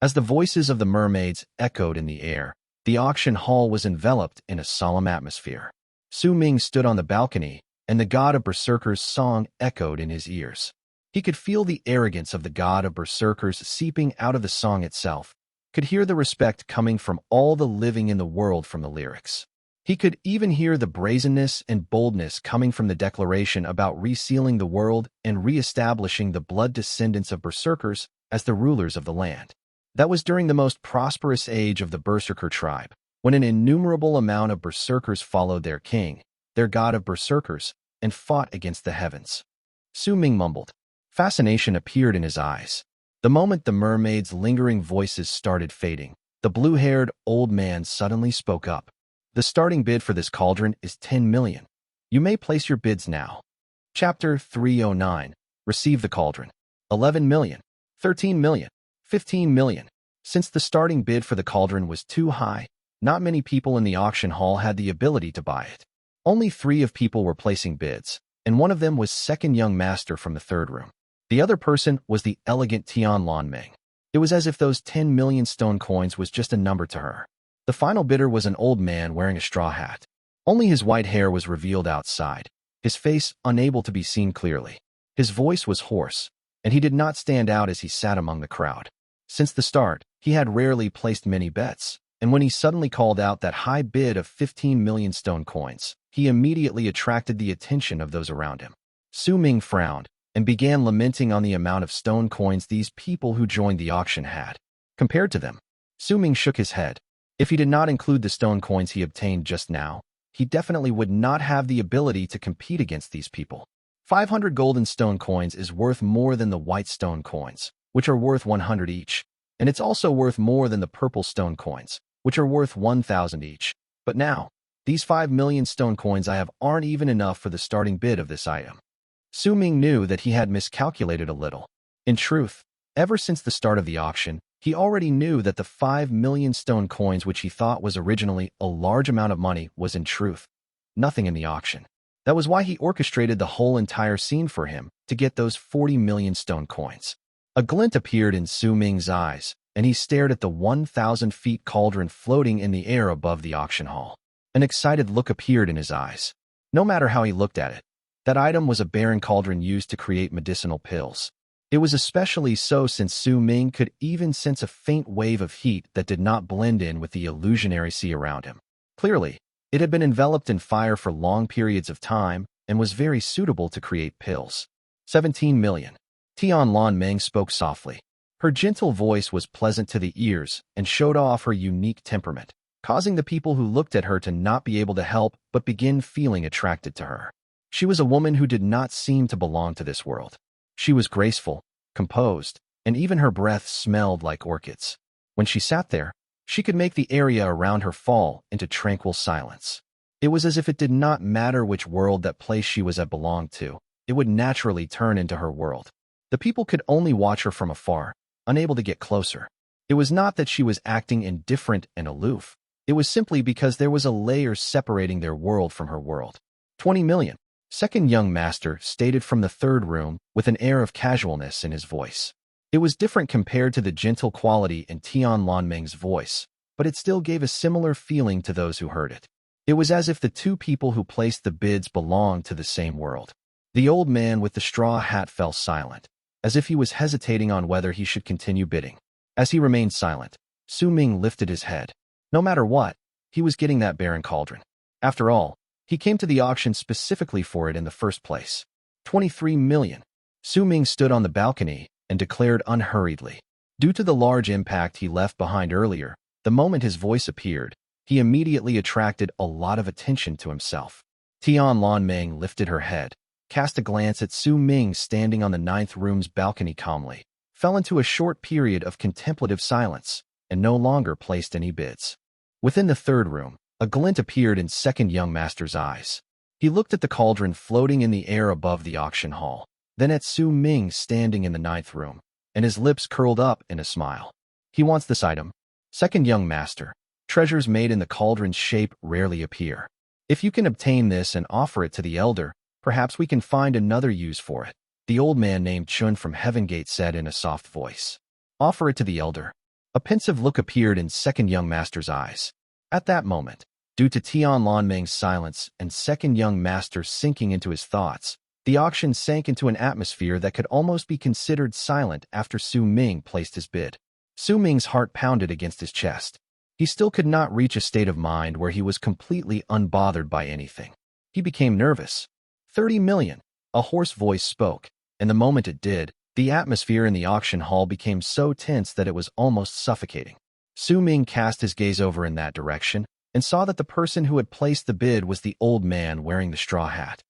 As the voices of the mermaids echoed in the air, the auction hall was enveloped in a solemn atmosphere. Su Ming stood on the balcony, and the god of Berserkers' song echoed in his ears. He could feel the arrogance of the god of Berserkers seeping out of the song itself, could hear the respect coming from all the living in the world from the lyrics. He could even hear the brazenness and boldness coming from the declaration about resealing the world and re-establishing the blood descendants of Berserkers as the rulers of the land. That was during the most prosperous age of the Berserker tribe, when an innumerable amount of Berserkers followed their king, their god of Berserkers, and fought against the heavens. Su Ming mumbled. Fascination appeared in his eyes. The moment the mermaid's lingering voices started fading, the blue-haired old man suddenly spoke up. The starting bid for this cauldron is 10 million. You may place your bids now. Chapter 309. Receive the Cauldron. 11 million, 13 million, 15 million. Since the starting bid for the cauldron was too high, not many people in the auction hall had the ability to buy it. Only 3 of people were placing bids, and one of them was second young master from the third room. The other person was the elegant Tian Ming. It was as if those 10 million stone coins was just a number to her. The final bidder was an old man wearing a straw hat. Only his white hair was revealed outside, his face unable to be seen clearly. His voice was hoarse, and he did not stand out as he sat among the crowd. Since the start, he had rarely placed many bets, and when he suddenly called out that high bid of 15 million stone coins, he immediately attracted the attention of those around him. Ming frowned and began lamenting on the amount of stone coins these people who joined the auction had. Compared to them, Ming shook his head. If he did not include the stone coins he obtained just now, he definitely would not have the ability to compete against these people. 500 golden stone coins is worth more than the white stone coins, which are worth 100 each, and it's also worth more than the purple stone coins, which are worth 1,000 each. But now, these 5 million stone coins I have aren't even enough for the starting bid of this item. Ming knew that he had miscalculated a little. In truth, ever since the start of the auction, he already knew that the 5 million stone coins which he thought was originally a large amount of money was in truth nothing in the auction. That was why he orchestrated the whole entire scene for him to get those 40 million stone coins. A glint appeared in Ming's eyes, and he stared at the 1,000 feet cauldron floating in the air above the auction hall. An excited look appeared in his eyes. No matter how he looked at it, that item was a barren cauldron used to create medicinal pills. It was especially so since Ming could even sense a faint wave of heat that did not blend in with the illusionary sea around him. Clearly, it had been enveloped in fire for long periods of time and was very suitable to create pills. 17 million. Tian Ming spoke softly. Her gentle voice was pleasant to the ears and showed off her unique temperament, causing the people who looked at her to not be able to help but begin feeling attracted to her. She was a woman who did not seem to belong to this world. She was graceful, composed, and even her breath smelled like orchids. When she sat there, she could make the area around her fall into tranquil silence. It was as if it did not matter which world that place she was at belonged to, it would naturally turn into her world. The people could only watch her from afar, unable to get closer. It was not that she was acting indifferent and aloof. It was simply because there was a layer separating their world from her world. 20 million. Second young master stated from the third room with an air of casualness in his voice. It was different compared to the gentle quality in Tian Ming's voice, but it still gave a similar feeling to those who heard it. It was as if the two people who placed the bids belonged to the same world. The old man with the straw hat fell silent, as if he was hesitating on whether he should continue bidding. As he remained silent, Ming lifted his head. No matter what, he was getting that barren cauldron. After all, he came to the auction specifically for it in the first place. 23 million. Ming stood on the balcony and declared unhurriedly. Due to the large impact he left behind earlier, the moment his voice appeared, he immediately attracted a lot of attention to himself. Tian Ming lifted her head, cast a glance at Ming standing on the 9th room's balcony calmly, fell into a short period of contemplative silence, and no longer placed any bids. Within the third room, a glint appeared in second young master's eyes. He looked at the cauldron floating in the air above the auction hall, then at Ming standing in the 9th room, and his lips curled up in a smile. He wants this item. Second young master. Treasures made in the cauldron's shape rarely appear. If you can obtain this and offer it to the elder, perhaps we can find another use for it, the old man named Chun from Heaven Gate said in a soft voice. Offer it to the elder. A pensive look appeared in second young master's eyes. At that moment, due to Tian Ming's silence and second young master sinking into his thoughts, the auction sank into an atmosphere that could almost be considered silent after Ming placed his bid. Ming's heart pounded against his chest. He still could not reach a state of mind where he was completely unbothered by anything. He became nervous. 30 million. A hoarse voice spoke, and the moment it did, the atmosphere in the auction hall became so tense that it was almost suffocating. Ming cast his gaze over in that direction and saw that the person who had placed the bid was the old man wearing the straw hat.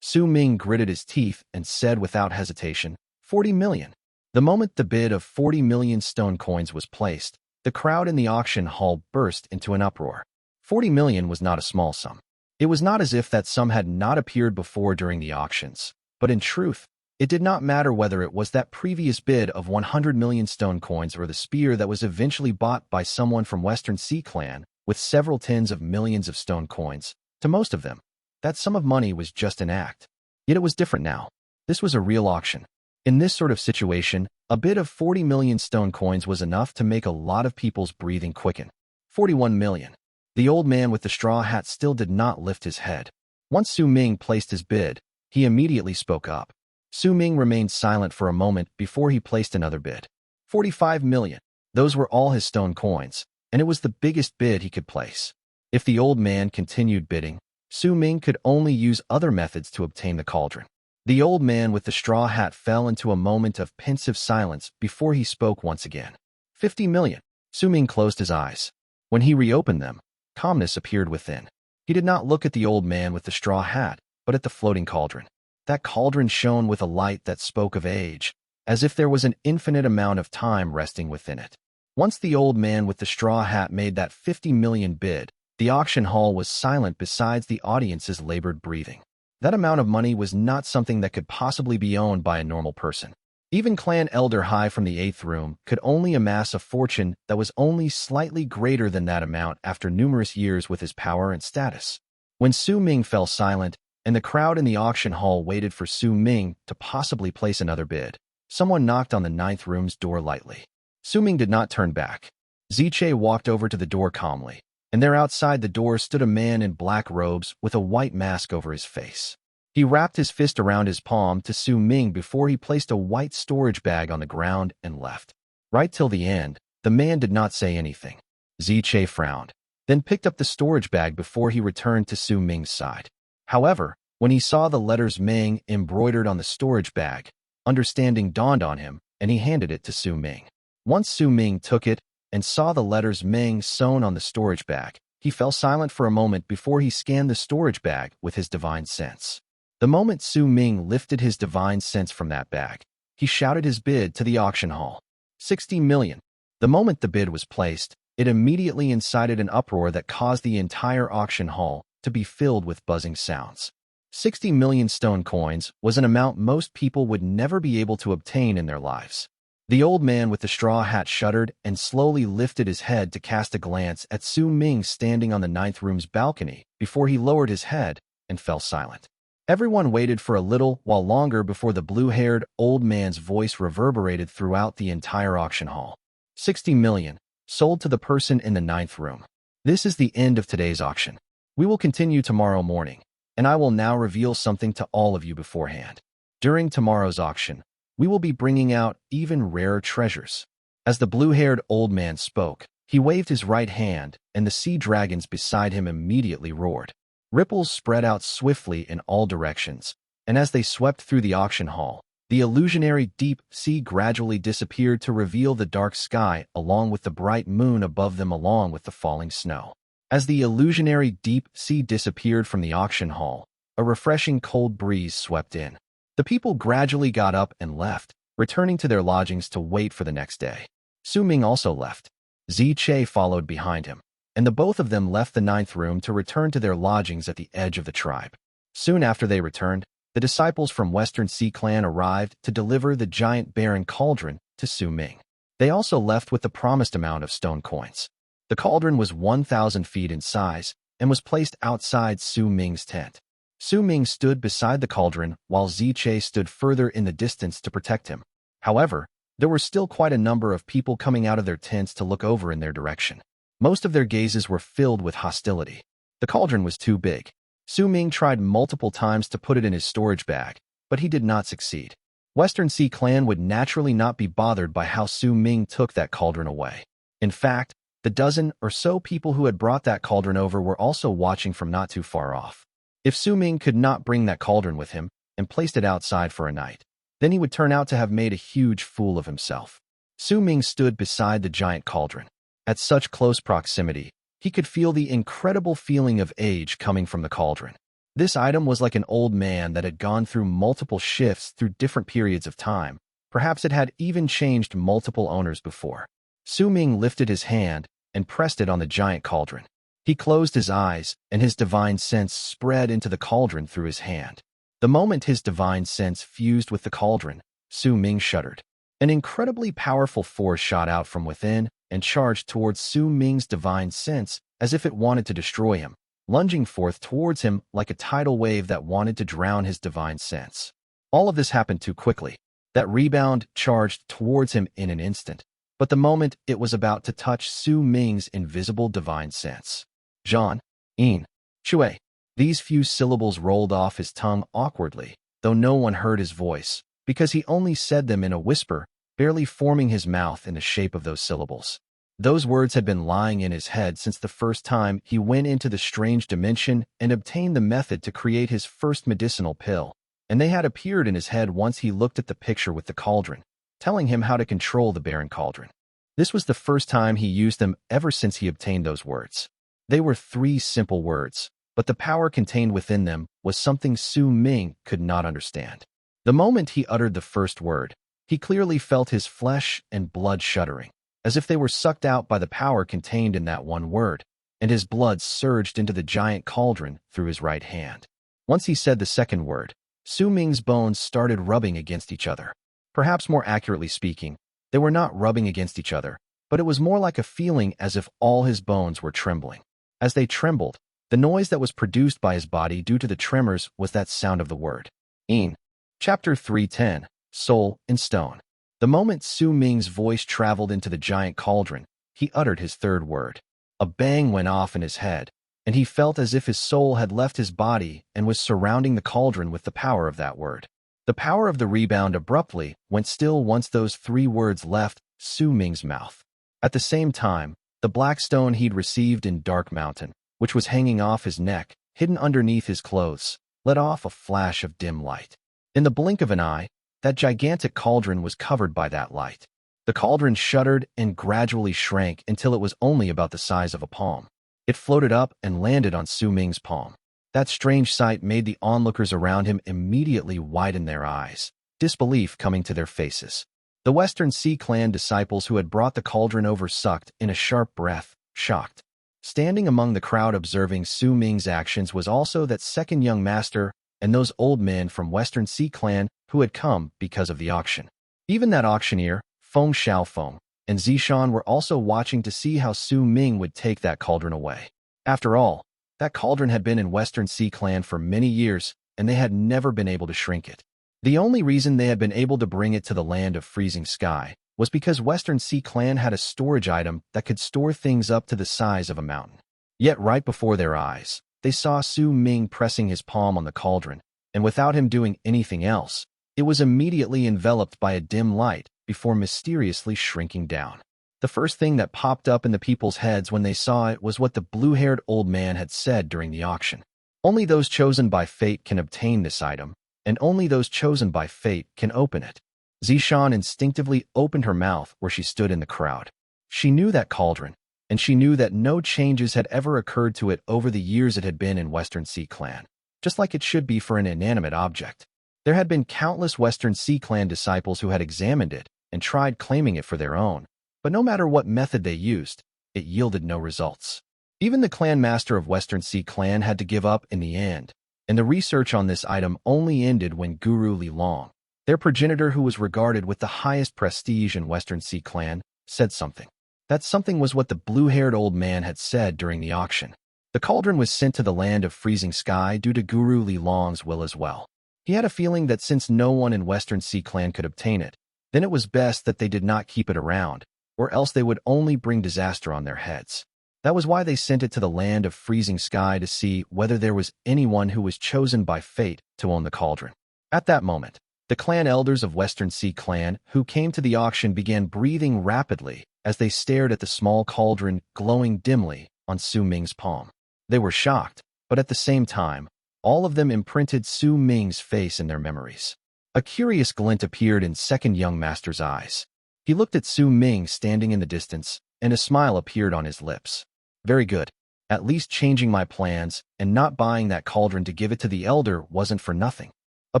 Ming gritted his teeth and said without hesitation, 40 million. The moment the bid of 40 million stone coins was placed, the crowd in the auction hall burst into an uproar. 40 million was not a small sum. It was not as if that sum had not appeared before during the auctions, but in truth, It did not matter whether it was that previous bid of 100 million stone coins or the spear that was eventually bought by someone from Western Sea Clan with several tens of millions of stone coins. To most of them, that sum of money was just an act. Yet it was different now. This was a real auction. In this sort of situation, a bid of 40 million stone coins was enough to make a lot of people's breathing quicken. 41 million. The old man with the straw hat still did not lift his head. Once Su Ming placed his bid, he immediately spoke up. Su Ming remained silent for a moment before he placed another bid. 45 million. Those were all his stone coins, and it was the biggest bid he could place. If the old man continued bidding, Su Ming could only use other methods to obtain the cauldron. The old man with the straw hat fell into a moment of pensive silence before he spoke once again. 50 million. Su Ming closed his eyes. When he reopened them, calmness appeared within. He did not look at the old man with the straw hat, but at the floating cauldron. That cauldron shone with a light that spoke of age, as if there was an infinite amount of time resting within it. Once the old man with the straw hat made that 50 million bid, the auction hall was silent besides the audience's labored breathing. That amount of money was not something that could possibly be owned by a normal person. Even Clan Elder High from the 8th room could only amass a fortune that was only slightly greater than that amount after numerous years with his power and status. When Su Ming fell silent, and the crowd in the auction hall waited for Su Ming to possibly place another bid, someone knocked on the 9th room's door lightly. Su Ming did not turn back. Ziche walked over to the door calmly, and there outside the door stood a man in black robes with a white mask over his face. He wrapped his fist around his palm to Su Ming before he placed a white storage bag on the ground and left. Right till the end, the man did not say anything. Ziche frowned, then picked up the storage bag before he returned to Su Ming's side. However, when he saw the letters Ming embroidered on the storage bag, understanding dawned on him, and he handed it to Su Ming. Once Su Ming took it and saw the letters Ming sewn on the storage bag, he fell silent for a moment before he scanned the storage bag with his divine sense. The moment Su Ming lifted his divine sense from that bag, he shouted his bid to the auction hall. 60 million. The moment the bid was placed, it immediately incited an uproar that caused the entire auction hall to be filled with buzzing sounds. 60 million stone coins was an amount most people would never be able to obtain in their lives. The old man with the straw hat shuddered and slowly lifted his head to cast a glance at Su Ming standing on the 9th room's balcony before he lowered his head and fell silent. Everyone waited for a little while longer before the blue-haired old man's voice reverberated throughout the entire auction hall. 60 million, sold to the person in the 9th room. This is the end of today's auction. We will continue tomorrow morning, and I will now reveal something to all of you beforehand. During tomorrow's auction, we will be bringing out even rarer treasures. As the blue-haired old man spoke, he waved his right hand, and the sea dragons beside him immediately roared. Ripples spread out swiftly in all directions, and as they swept through the auction hall, the illusionary deep sea gradually disappeared to reveal the dark sky along with the bright moon above them along with the falling snow. As the illusionary deep sea disappeared from the auction hall, a refreshing cold breeze swept in. The people gradually got up and left, returning to their lodgings to wait for the next day. Su Ming also left. Ziche followed behind him, and the both of them left the 9th room to return to their lodgings at the edge of the tribe. Soon after they returned, the disciples from Western Sea Clan arrived to deliver the giant Baron Cauldron to Su Ming. They also left with the promised amount of stone coins. The cauldron was 1,000 feet in size and was placed outside Su Ming's tent. Su Ming stood beside the cauldron while Ziche stood further in the distance to protect him. However, there were still quite a number of people coming out of their tents to look over in their direction. Most of their gazes were filled with hostility. The cauldron was too big. Su Ming tried multiple times to put it in his storage bag, but he did not succeed. Western Sea Clan would naturally not be bothered by how Su Ming took that cauldron away. In fact, the dozen or so people who had brought that cauldron over were also watching from not too far off. If Su Ming could not bring that cauldron with him and placed it outside for a night, then he would turn out to have made a huge fool of himself. Su Ming stood beside the giant cauldron. At such close proximity, he could feel the incredible feeling of age coming from the cauldron. This item was like an old man that had gone through multiple shifts through different periods of time. Perhaps it had even changed multiple owners before. Su Ming lifted his hand and pressed it on the giant cauldron. He closed his eyes, and his divine sense spread into the cauldron through his hand. The moment his divine sense fused with the cauldron, Su Ming shuddered. An incredibly powerful force shot out from within and charged towards Su Ming's divine sense as if it wanted to destroy him, lunging forth towards him like a tidal wave that wanted to drown his divine sense. All of this happened too quickly. That rebound charged towards him in an instant, but the moment it was about to touch Su Ming's invisible divine sense. Zhan, Yin, Chui. These few syllables rolled off his tongue awkwardly, though no one heard his voice, because he only said them in a whisper, barely forming his mouth in the shape of those syllables. Those words had been lying in his head since the first time he went into the strange dimension and obtained the method to create his first medicinal pill, and they had appeared in his head once he looked at the picture with the cauldron, telling him how to control the barren cauldron. This was the first time he used them ever since he obtained those words. They were 3 simple words, but the power contained within them was something Su Ming could not understand. The moment he uttered the first word, he clearly felt his flesh and blood shuddering, as if they were sucked out by the power contained in that one word, and his blood surged into the giant cauldron through his right hand. Once he said the second word, Su Ming's bones started rubbing against each other. Perhaps more accurately speaking, they were not rubbing against each other, but it was more like a feeling as if all his bones were trembling. As they trembled, the noise that was produced by his body due to the tremors was that sound of the word. Yin. Chapter 310, Soul in Stone. The moment Su Ming's voice traveled into the giant cauldron, he uttered his third word. A bang went off in his head, and he felt as if his soul had left his body and was surrounding the cauldron with the power of that word. The power of the rebound abruptly went still once those 3 words left Su Ming's mouth. At the same time, the black stone he'd received in Dark Mountain, which was hanging off his neck, hidden underneath his clothes, let off a flash of dim light. In the blink of an eye, that gigantic cauldron was covered by that light. The cauldron shuddered and gradually shrank until it was only about the size of a palm. It floated up and landed on Su Ming's palm. That strange sight made the onlookers around him immediately widen their eyes, disbelief coming to their faces. The Western Sea Clan disciples who had brought the cauldron over sucked in a sharp breath, shocked. Standing among the crowd observing Su Ming's actions was also that second young master and those old men from Western Sea Clan who had come because of the auction. Even that auctioneer, Feng Xiaofeng, and Zishan were also watching to see how Su Ming would take that cauldron away. After all, that cauldron had been in Western Sea Clan for many years, and they had never been able to shrink it. The only reason they had been able to bring it to the land of freezing sky was because Western Sea Clan had a storage item that could store things up to the size of a mountain. Yet right before their eyes, they saw Su Ming pressing his palm on the cauldron, and without him doing anything else, it was immediately enveloped by a dim light before mysteriously shrinking down. The first thing that popped up in the people's heads when they saw it was what the blue-haired old man had said during the auction. Only those chosen by fate can obtain this item, and only those chosen by fate can open it. Zishan instinctively opened her mouth where she stood in the crowd. She knew that cauldron, and she knew that no changes had ever occurred to it over the years it had been in Western Sea Clan, just like it should be for an inanimate object. There had been countless Western Sea Clan disciples who had examined it and tried claiming it for their own, but no matter what method they used, it yielded no results. Even the clan master of Western Sea Clan had to give up in the end, and the research on this item only ended when Guru Li Long, their progenitor who was regarded with the highest prestige in Western Sea Clan, said something. That something was what the blue-haired old man had said during the auction. The cauldron was sent to the land of freezing sky due to Guru Li Long's will as well. He had a feeling that since no one in Western Sea Clan could obtain it, then it was best that they did not keep it around, or else they would only bring disaster on their heads. That was why they sent it to the land of freezing sky to see whether there was anyone who was chosen by fate to own the cauldron. At that moment, the clan elders of Western Sea Clan who came to the auction began breathing rapidly as they stared at the small cauldron glowing dimly on Su Ming's palm. They were shocked, but at the same time, all of them imprinted Su Ming's face in their memories. A curious glint appeared in second young master's eyes. He looked at Su Ming standing in the distance, and a smile appeared on his lips. Very good. At least changing my plans and not buying that cauldron to give it to the elder wasn't for nothing. A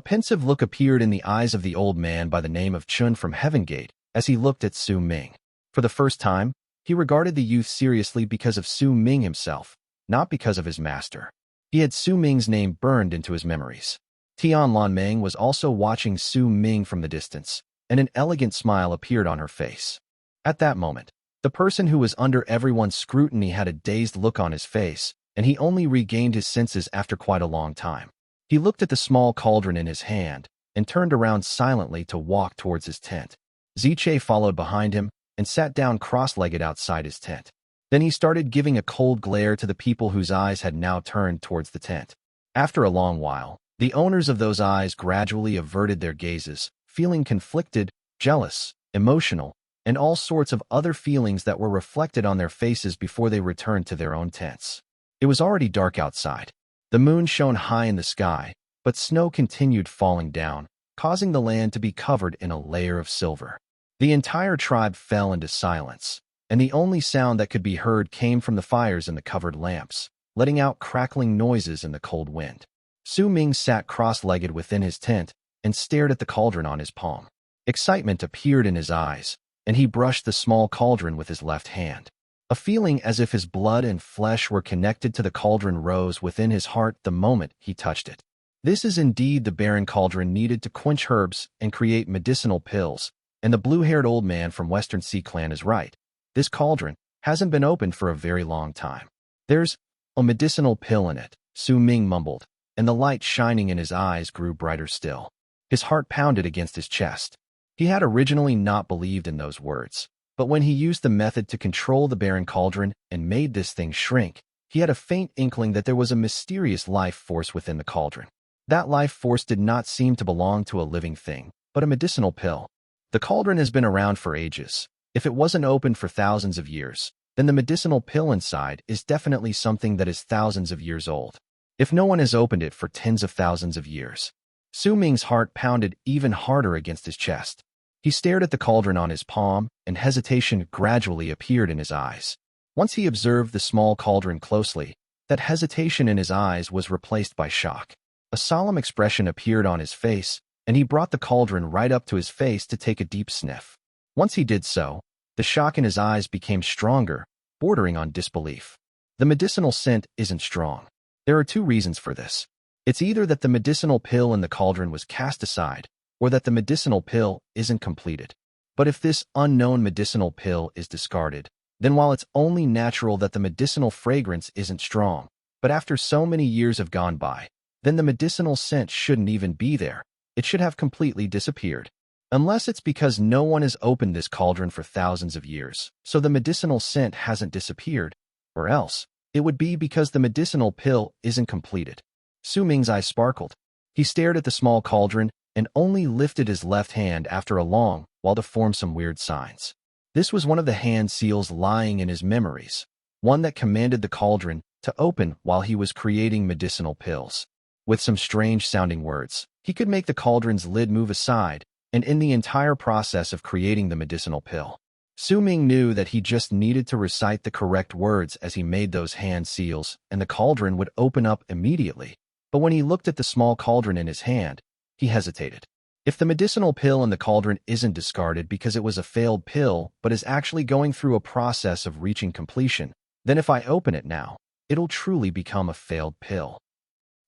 pensive look appeared in the eyes of the old man by the name of Chun from Heaven Gate as he looked at Su Ming. For the first time, he regarded the youth seriously because of Su Ming himself, not because of his master. He had Su Ming's name burned into his memories. Ming was also watching Su Ming from the distance, and an elegant smile appeared on her face. At that moment, the person who was under everyone's scrutiny had a dazed look on his face, and he only regained his senses after quite a long time. He looked at the small cauldron in his hand and turned around silently to walk towards his tent. Ziche followed behind him and sat down cross-legged outside his tent. Then he started giving a cold glare to the people whose eyes had now turned towards the tent. After a long while, the owners of those eyes gradually averted their gazes, feeling conflicted, jealous, emotional, and all sorts of other feelings that were reflected on their faces before they returned to their own tents. It was already dark outside. The moon shone high in the sky, but snow continued falling down, causing the land to be covered in a layer of silver. The entire tribe fell into silence, and the only sound that could be heard came from the fires in the covered lamps, letting out crackling noises in the cold wind. Su Ming sat cross-legged within his tent and stared at the cauldron on his palm. Excitement appeared in his eyes, and he brushed the small cauldron with his left hand. A feeling as if his blood and flesh were connected to the cauldron rose within his heart the moment he touched it. This is indeed the barren cauldron needed to quench herbs and create medicinal pills, and the blue-haired old man from Western Sea Clan is right. This cauldron hasn't been opened for a very long time. There's a medicinal pill in it, Su Ming mumbled, and the light shining in his eyes grew brighter still. His heart pounded against his chest. He had originally not believed in those words, but when he used the method to control the barren cauldron and made this thing shrink, he had a faint inkling that there was a mysterious life force within the cauldron. That life force did not seem to belong to a living thing, but a medicinal pill. The cauldron has been around for ages. If it wasn't opened for thousands of years, then the medicinal pill inside is definitely something that is thousands of years old. If no one has opened it for tens of thousands of years. Su Ming's heart pounded even harder against his chest. He stared at the cauldron on his palm, and hesitation gradually appeared in his eyes. Once he observed the small cauldron closely, that hesitation in his eyes was replaced by shock. A solemn expression appeared on his face, and he brought the cauldron right up to his face to take a deep sniff. Once he did so, the shock in his eyes became stronger, bordering on disbelief. The medicinal scent isn't strong. There are two reasons for this. It's either that the medicinal pill in the cauldron was cast aside, or that the medicinal pill isn't completed. But if this unknown medicinal pill is discarded, then while it's only natural that the medicinal fragrance isn't strong, but after so many years have gone by, then the medicinal scent shouldn't even be there. It should have completely disappeared. Unless it's because no one has opened this cauldron for thousands of years, so the medicinal scent hasn't disappeared, or else it would be because the medicinal pill isn't completed. Su Ming's eyes sparkled. He stared at the small cauldron and only lifted his left hand after a long while to form some weird signs. This was one of the hand seals lying in his memories, one that commanded the cauldron to open while he was creating medicinal pills. With some strange-sounding words, he could make the cauldron's lid move aside, and in the entire process of creating the medicinal pill, Su Ming knew that he just needed to recite the correct words as he made those hand seals, and the cauldron would open up immediately. But when he looked at the small cauldron in his hand, he hesitated. If the medicinal pill in the cauldron isn't discarded because it was a failed pill but is actually going through a process of reaching completion, then if I open it now, it'll truly become a failed pill.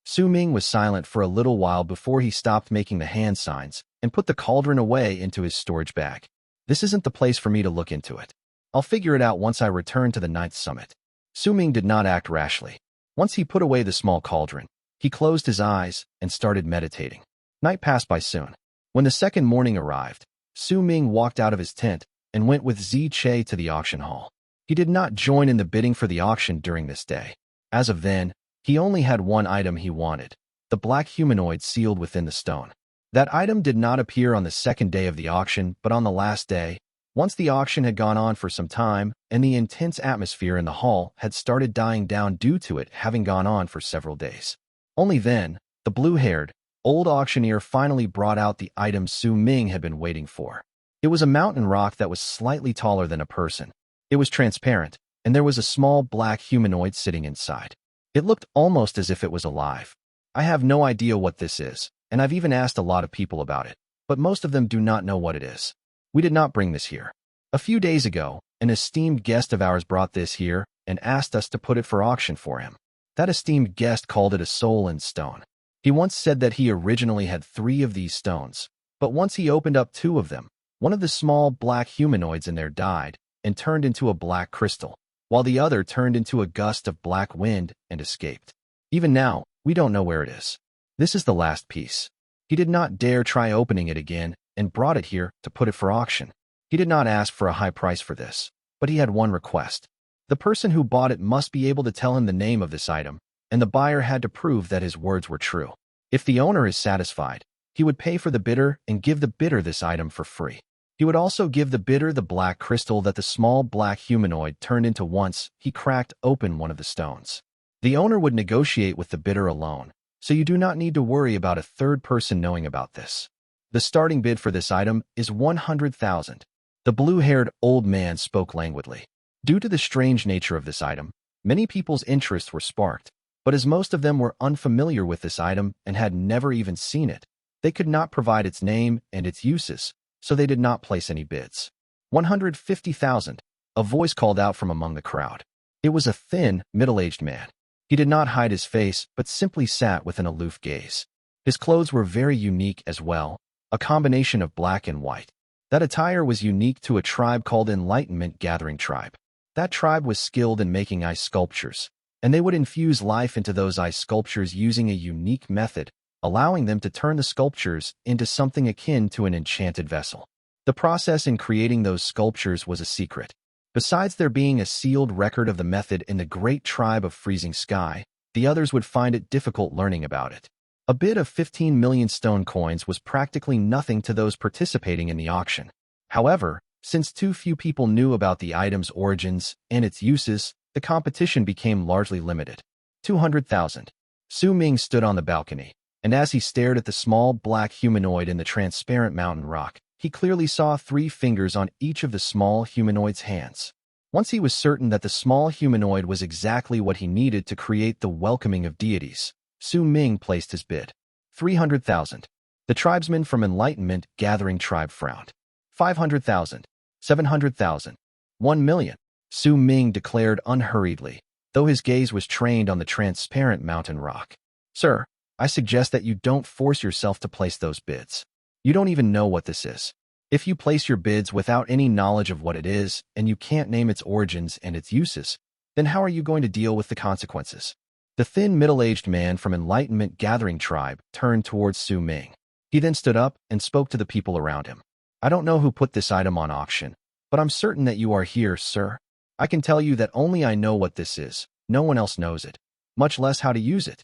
Su Ming was silent for a little while before he stopped making the hand signs and put the cauldron away into his storage bag. This isn't the place for me to look into it. I'll figure it out once I return to the 9th summit. Su Ming did not act rashly. Once he put away the small cauldron, he closed his eyes and started meditating. Night passed by soon. When the second morning arrived, Su Ming walked out of his tent and went with Ziche to the auction hall. He did not join in the bidding for the auction during this day. As of then, he only had one item he wanted, the black humanoid sealed within the stone. That item did not appear on the second day of the auction, but on the last day, once the auction had gone on for some time and the intense atmosphere in the hall had started dying down due to it having gone on for several days. Only then, the blue-haired, old auctioneer finally brought out the item Su Ming had been waiting for. It was a mountain rock that was slightly taller than a person. It was transparent, and there was a small black humanoid sitting inside. It looked almost as if it was alive. I have no idea what this is, and I've even asked a lot of people about it, but most of them do not know what it is. We did not bring this here. A few days ago, an esteemed guest of ours brought this here and asked us to put it for auction for him. That esteemed guest called it a soul in stone. He once said that he originally had 3 of these stones, but once he opened up 2 of them, one of the small black humanoids in there died and turned into a black crystal, while the other turned into a gust of black wind and escaped. Even now, we don't know where it is. This is the last piece. He did not dare try opening it again and brought it here to put it for auction. He did not ask for a high price for this, but he had one request. The person who bought it must be able to tell him the name of this item, and the buyer had to prove that his words were true. If the owner is satisfied, he would pay for the bidder and give the bidder this item for free. He would also give the bidder the black crystal that the small black humanoid turned into once he cracked open one of the stones. The owner would negotiate with the bidder alone, so you do not need to worry about a third person knowing about this. The starting bid for this item is 100,000. The blue-haired old man spoke languidly. Due to the strange nature of this item, many people's interests were sparked, but as most of them were unfamiliar with this item and had never even seen it, they could not provide its name and its uses, so they did not place any bids. 150,000. A voice called out from among the crowd. It was a thin, middle-aged man. He did not hide his face, but simply sat with an aloof gaze. His clothes were very unique as well, a combination of black and white. That attire was unique to a tribe called Enlightenment Gathering Tribe. That tribe was skilled in making ice sculptures, and they would infuse life into those ice sculptures using a unique method, allowing them to turn the sculptures into something akin to an enchanted vessel. The process in creating those sculptures was a secret. Besides there being a sealed record of the method in the great tribe of Freezing Sky, the others would find it difficult learning about it. A bid of 15 million stone coins was practically nothing to those participating in the auction. However, since too few people knew about the item's origins and its uses, the competition became largely limited. 200,000. Su Ming stood on the balcony, and as he stared at the small black humanoid in the transparent mountain rock, he clearly saw 3 fingers on each of the small humanoid's hands. Once he was certain that the small humanoid was exactly what he needed to create the welcoming of deities, Su Ming placed his bid. 300,000. The tribesman from Enlightenment Gathering Tribe frowned. 500,000. 700,000. 1 million. Su Ming declared unhurriedly, though his gaze was trained on the transparent mountain rock. Sir, I suggest that you don't force yourself to place those bids. You don't even know what this is. If you place your bids without any knowledge of what it is, and you can't name its origins and its uses, then how are you going to deal with the consequences? The thin, middle-aged man from Enlightenment Gathering Tribe turned towards Su Ming. He then stood up and spoke to the people around him. I don't know who put this item on auction, but I'm certain that you are here, sir. I can tell you that only I know what this is. No one else knows it, much less how to use it.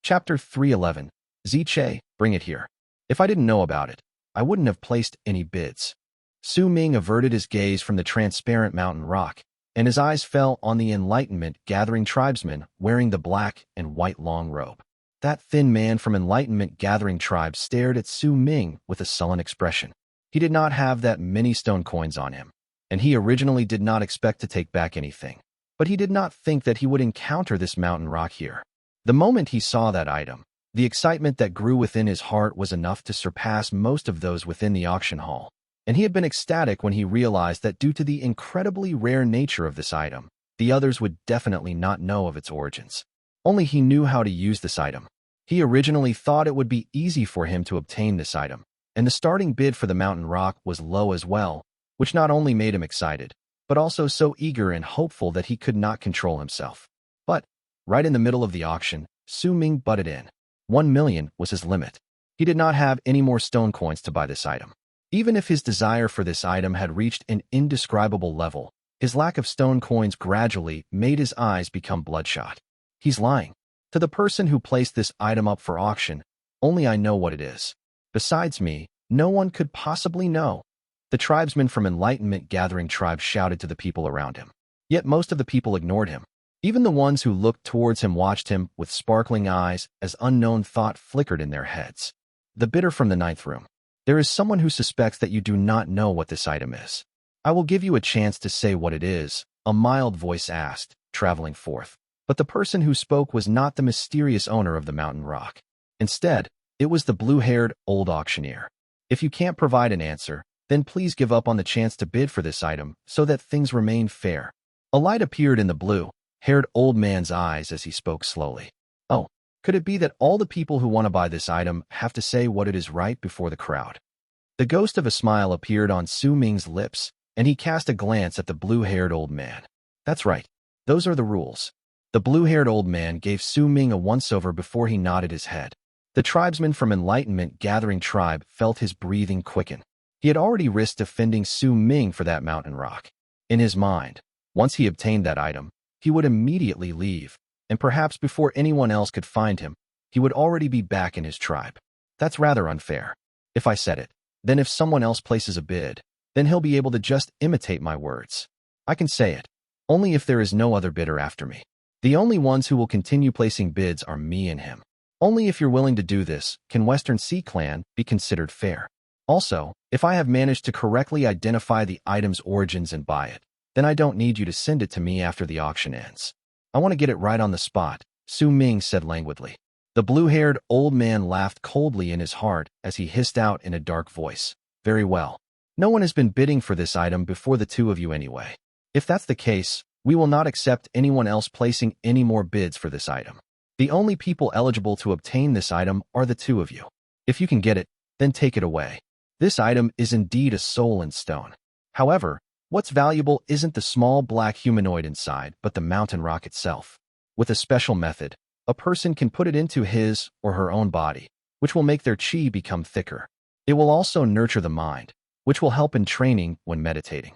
Chapter 311. Ziche, bring it here. If I didn't know about it, I wouldn't have placed any bids. Su Ming averted his gaze from the transparent mountain rock, and his eyes fell on the Enlightenment Gathering tribesman wearing the black and white long robe. That thin man from Enlightenment Gathering Tribe stared at Su Ming with a sullen expression. He did not have that many stone coins on him, and he originally did not expect to take back anything. But he did not think that he would encounter this mountain rock here. The moment he saw that item, the excitement that grew within his heart was enough to surpass most of those within the auction hall, and he had been ecstatic when he realized that due to the incredibly rare nature of this item, the others would definitely not know of its origins. Only he knew how to use this item. He originally thought it would be easy for him to obtain this item, and the starting bid for the mountain rock was low as well, which not only made him excited, but also so eager and hopeful that he could not control himself. But, right in the middle of the auction, Su Ming butted in. 1 million was his limit. He did not have any more stone coins to buy this item. Even if his desire for this item had reached an indescribable level, his lack of stone coins gradually made his eyes become bloodshot. He's lying. To the person who placed this item up for auction, only I know what it is. Besides me, no one could possibly know. The tribesman from Enlightenment Gathering Tribe shouted to the people around him. Yet most of the people ignored him. Even the ones who looked towards him watched him with sparkling eyes as unknown thought flickered in their heads. The bidder from the 9th room. There is someone who suspects that you do not know what this item is. I will give you a chance to say what it is, a mild voice asked, traveling forth. But the person who spoke was not the mysterious owner of the mountain rock. Instead, it was the blue-haired old auctioneer. If you can't provide an answer, then please give up on the chance to bid for this item so that things remain fair. A light appeared in the blue-haired old man's eyes as he spoke slowly. Oh, Could it be that all the people who want to buy this item have to say what it is right before the crowd? The ghost of a smile appeared on Su Ming's lips, and he cast a glance at the blue-haired old man. That's right. Those are the rules. The blue-haired old man gave Su Ming a once-over before he nodded his head. The tribesman from Enlightenment Gathering Tribe felt his breathing quicken. He had already risked defending Su Ming for that mountain rock. In his mind, once he obtained that item, he would immediately leave, and perhaps before anyone else could find him, he would already be back in his tribe. That's rather unfair. If I said it, then if someone else places a bid, then he'll be able to just imitate my words. I can say it. Only if there is no other bidder after me. The only ones who will continue placing bids are me and him. Only if you're willing to do this can Western Sea Clan be considered fair. Also, if I have managed to correctly identify the item's origins and buy it, then I don't need you to send it to me after the auction ends. I want to get it right on the spot, Su Ming said languidly. The blue-haired old man laughed coldly in his heart as he hissed out in a dark voice. Very well. No one has been bidding for this item before the two of you anyway. If that's the case, we will not accept anyone else placing any more bids for this item. The only people eligible to obtain this item are the two of you. If you can get it, then take it away. This item is indeed a soul in stone. However, what's valuable isn't the small black humanoid inside, but the mountain rock itself. With a special method, a person can put it into his or her own body, which will make their chi become thicker. It will also nurture the mind, which will help in training when meditating.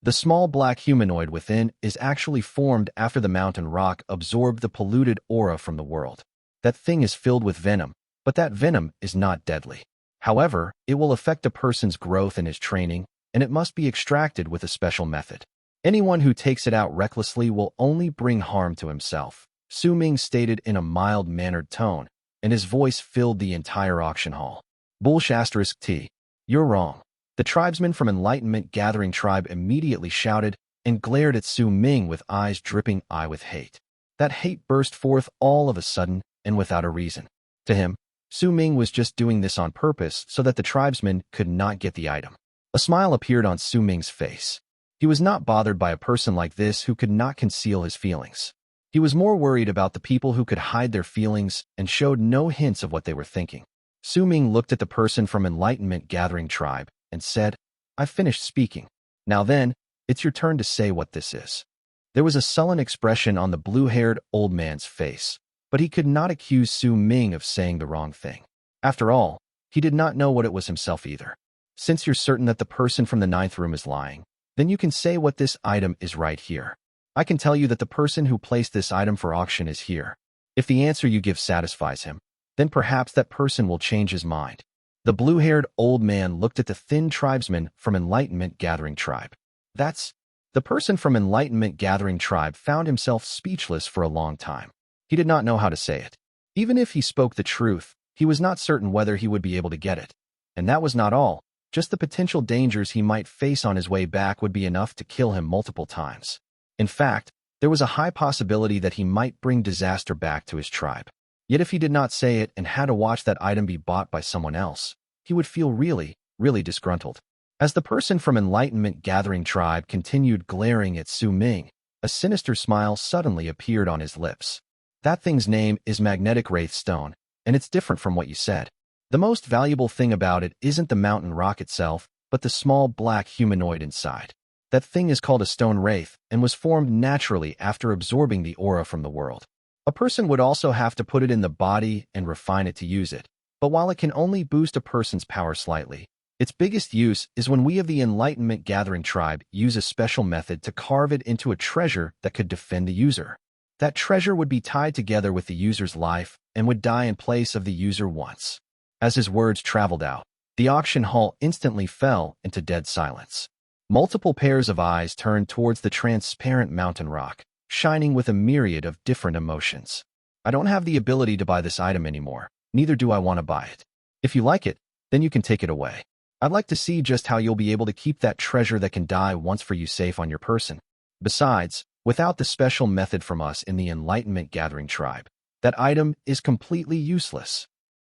The small black humanoid within is actually formed after the mountain rock absorbed the polluted aura from the world. That thing is filled with venom, but that venom is not deadly. However, it will affect a person's growth in his training, and it must be extracted with a special method. Anyone who takes it out recklessly will only bring harm to himself, Su Ming stated in a mild-mannered tone, and his voice filled the entire auction hall. Bullsh*T. You're wrong. The tribesman from Enlightenment Gathering Tribe immediately shouted and glared at Su Ming with eyes dripping with hate. That hate burst forth all of a sudden and without a reason. To him, Su Ming was just doing this on purpose so that the tribesman could not get the item. A smile appeared on Su Ming's face. He was not bothered by a person like this who could not conceal his feelings. He was more worried about the people who could hide their feelings and showed no hints of what they were thinking. Su Ming looked at the person from Enlightenment Gathering Tribe and said, I've finished speaking. Now then, it's your turn to say what this is. There was a sullen expression on the blue-haired old man's face, but he could not accuse Su Ming of saying the wrong thing. After all, he did not know what it was himself either. Since you're certain that the person from the 9th room is lying, then you can say what this item is right here. I can tell you that the person who placed this item for auction is here. If the answer you give satisfies him, then perhaps that person will change his mind. The blue-haired old man looked at the thin tribesman from Enlightenment Gathering Tribe. The person from Enlightenment Gathering Tribe found himself speechless for a long time. He did not know how to say it. Even if he spoke the truth, he was not certain whether he would be able to get it. And that was not all. Just the potential dangers he might face on his way back would be enough to kill him multiple times. In fact, there was a high possibility that he might bring disaster back to his tribe. Yet if he did not say it and had to watch that item be bought by someone else, he would feel really, really disgruntled. As the person from Enlightenment Gathering Tribe continued glaring at Su Ming, a sinister smile suddenly appeared on his lips. That thing's name is Magnetic Wraith Stone, and it's different from what you said. The most valuable thing about it isn't the mountain rock itself, but the small black humanoid inside. That thing is called a stone wraith and was formed naturally after absorbing the aura from the world. A person would also have to put it in the body and refine it to use it, but while it can only boost a person's power slightly, its biggest use is when we of the Enlightenment Gathering Tribe use a special method to carve it into a treasure that could defend the user. That treasure would be tied together with the user's life and would die in place of the user once. As his words traveled out, the auction hall instantly fell into dead silence. Multiple pairs of eyes turned towards the transparent mountain rock, shining with a myriad of different emotions. I don't have the ability to buy this item anymore, neither do I want to buy it. If you like it, then you can take it away. I'd like to see just how you'll be able to keep that treasure that can die once for you safe on your person. Besides, without the special method from us in the Enlightenment Gathering Tribe, that item is completely useless.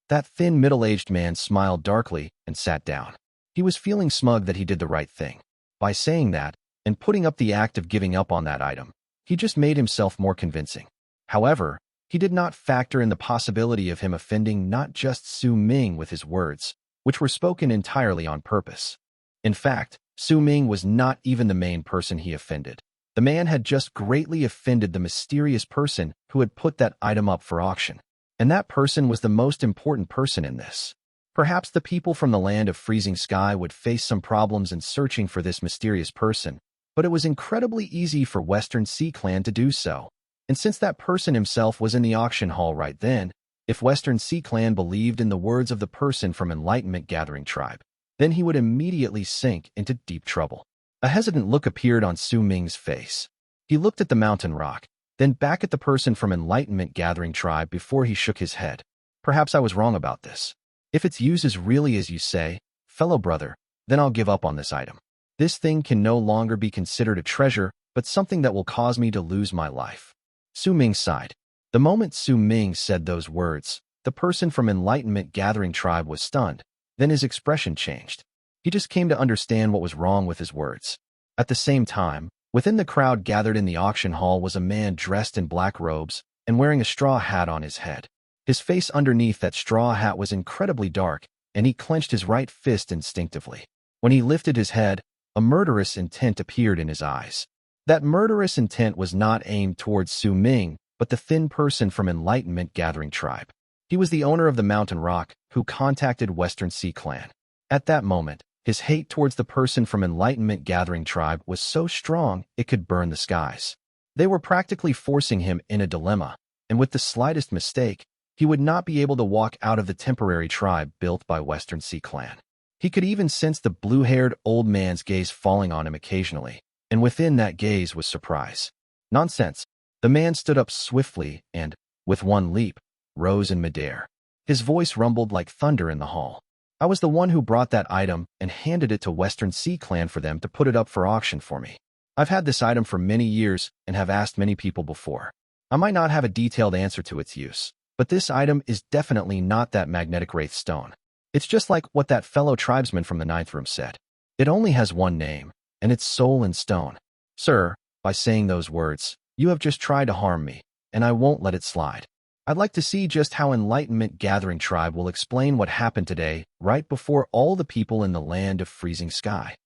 That thin middle-aged man smiled darkly and sat down. He was feeling smug that he did the right thing. By saying that, and putting up the act of giving up on that item, he just made himself more convincing. However, He did not factor in the possibility of him offending not just Su Ming with his words, which were spoken entirely on purpose. In fact, Su Ming was not even the main person he offended. The man had just greatly offended the mysterious person who had put that item up for auction. And that person was the most important person in this. Perhaps the people from the land of freezing sky would face some problems in searching for this mysterious person, but it was incredibly easy for Western Sea Clan to do so. And since that person himself was in the auction hall right then, if Western Sea Clan believed in the words of the person from Enlightenment Gathering Tribe, then he would immediately sink into deep trouble. A hesitant look appeared on Su Ming's face. He looked at the mountain rock, then back at the person from Enlightenment Gathering Tribe before he shook his head. Perhaps I was wrong about this. If its use is really as you say, fellow brother, then I'll give up on this item. This thing can no longer be considered a treasure, but something that will cause me to lose my life. Su Ming sighed. The moment Su Ming said those words, the person from Enlightenment Gathering Tribe was stunned. Then his expression changed. He just came to understand what was wrong with his words. At the same time, within the crowd gathered in the auction hall was a man dressed in black robes and wearing a straw hat on his head. His face underneath that straw hat was incredibly dark, and he clenched his right fist instinctively. When he lifted his head, a murderous intent appeared in his eyes. That murderous intent was not aimed towards Su Ming, but the thin person from Enlightenment Gathering Tribe. He was the owner of the mountain rock who contacted Western Sea Clan. At that moment, his hate towards the person from Enlightenment Gathering Tribe was so strong it could burn the skies. They were practically forcing him in a dilemma, and with the slightest mistake, he would not be able to walk out of the temporary tribe built by Western Sea Clan. He could even sense the blue-haired old man's gaze falling on him occasionally, and within that gaze was surprise. Nonsense. The man stood up swiftly and, with one leap, rose in midair. His voice rumbled like thunder in the hall. I was the one who brought that item and handed it to Western Sea Clan for them to put it up for auction for me. I've had this item for many years and have asked many people before. I might not have a detailed answer to its use, but this item is definitely not that magnetic wraith stone. It's just like what that fellow tribesman from the ninth room said. It only has one name, and it's soul and stone. Sir, by saying those words, you have just tried to harm me, and I won't let it slide. I'd like to see just how Enlightenment Gathering Tribe will explain what happened today right before all the people in the land of freezing sky.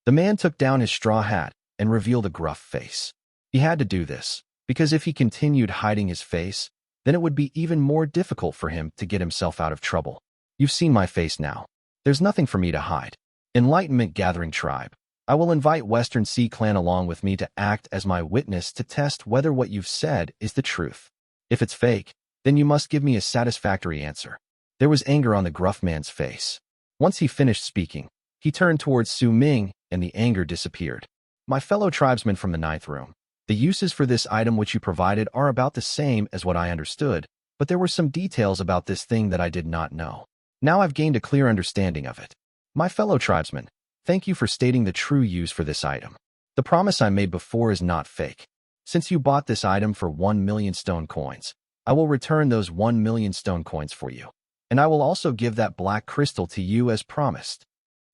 The man took down his straw hat and revealed a gruff face. He had to do this, because if he continued hiding his face, then it would be even more difficult for him to get himself out of trouble. You've seen my face now. There's nothing for me to hide. Enlightenment Gathering Tribe, I will invite Western Sea Clan along with me to act as my witness to test whether what you've said is the truth. If it's fake, then you must give me a satisfactory answer. There was anger on the gruff man's face. Once he finished speaking, he turned towards Su Ming, and the anger disappeared. My fellow tribesmen from the ninth room, the uses for this item which you provided are about the same as what I understood, but there were some details about this thing that I did not know. Now I've gained a clear understanding of it. My fellow tribesmen, thank you for stating the true use for this item. The promise I made before is not fake. Since you bought this item for 1 million stone coins, I will return those 1 million stone coins for you. And I will also give that black crystal to you as promised.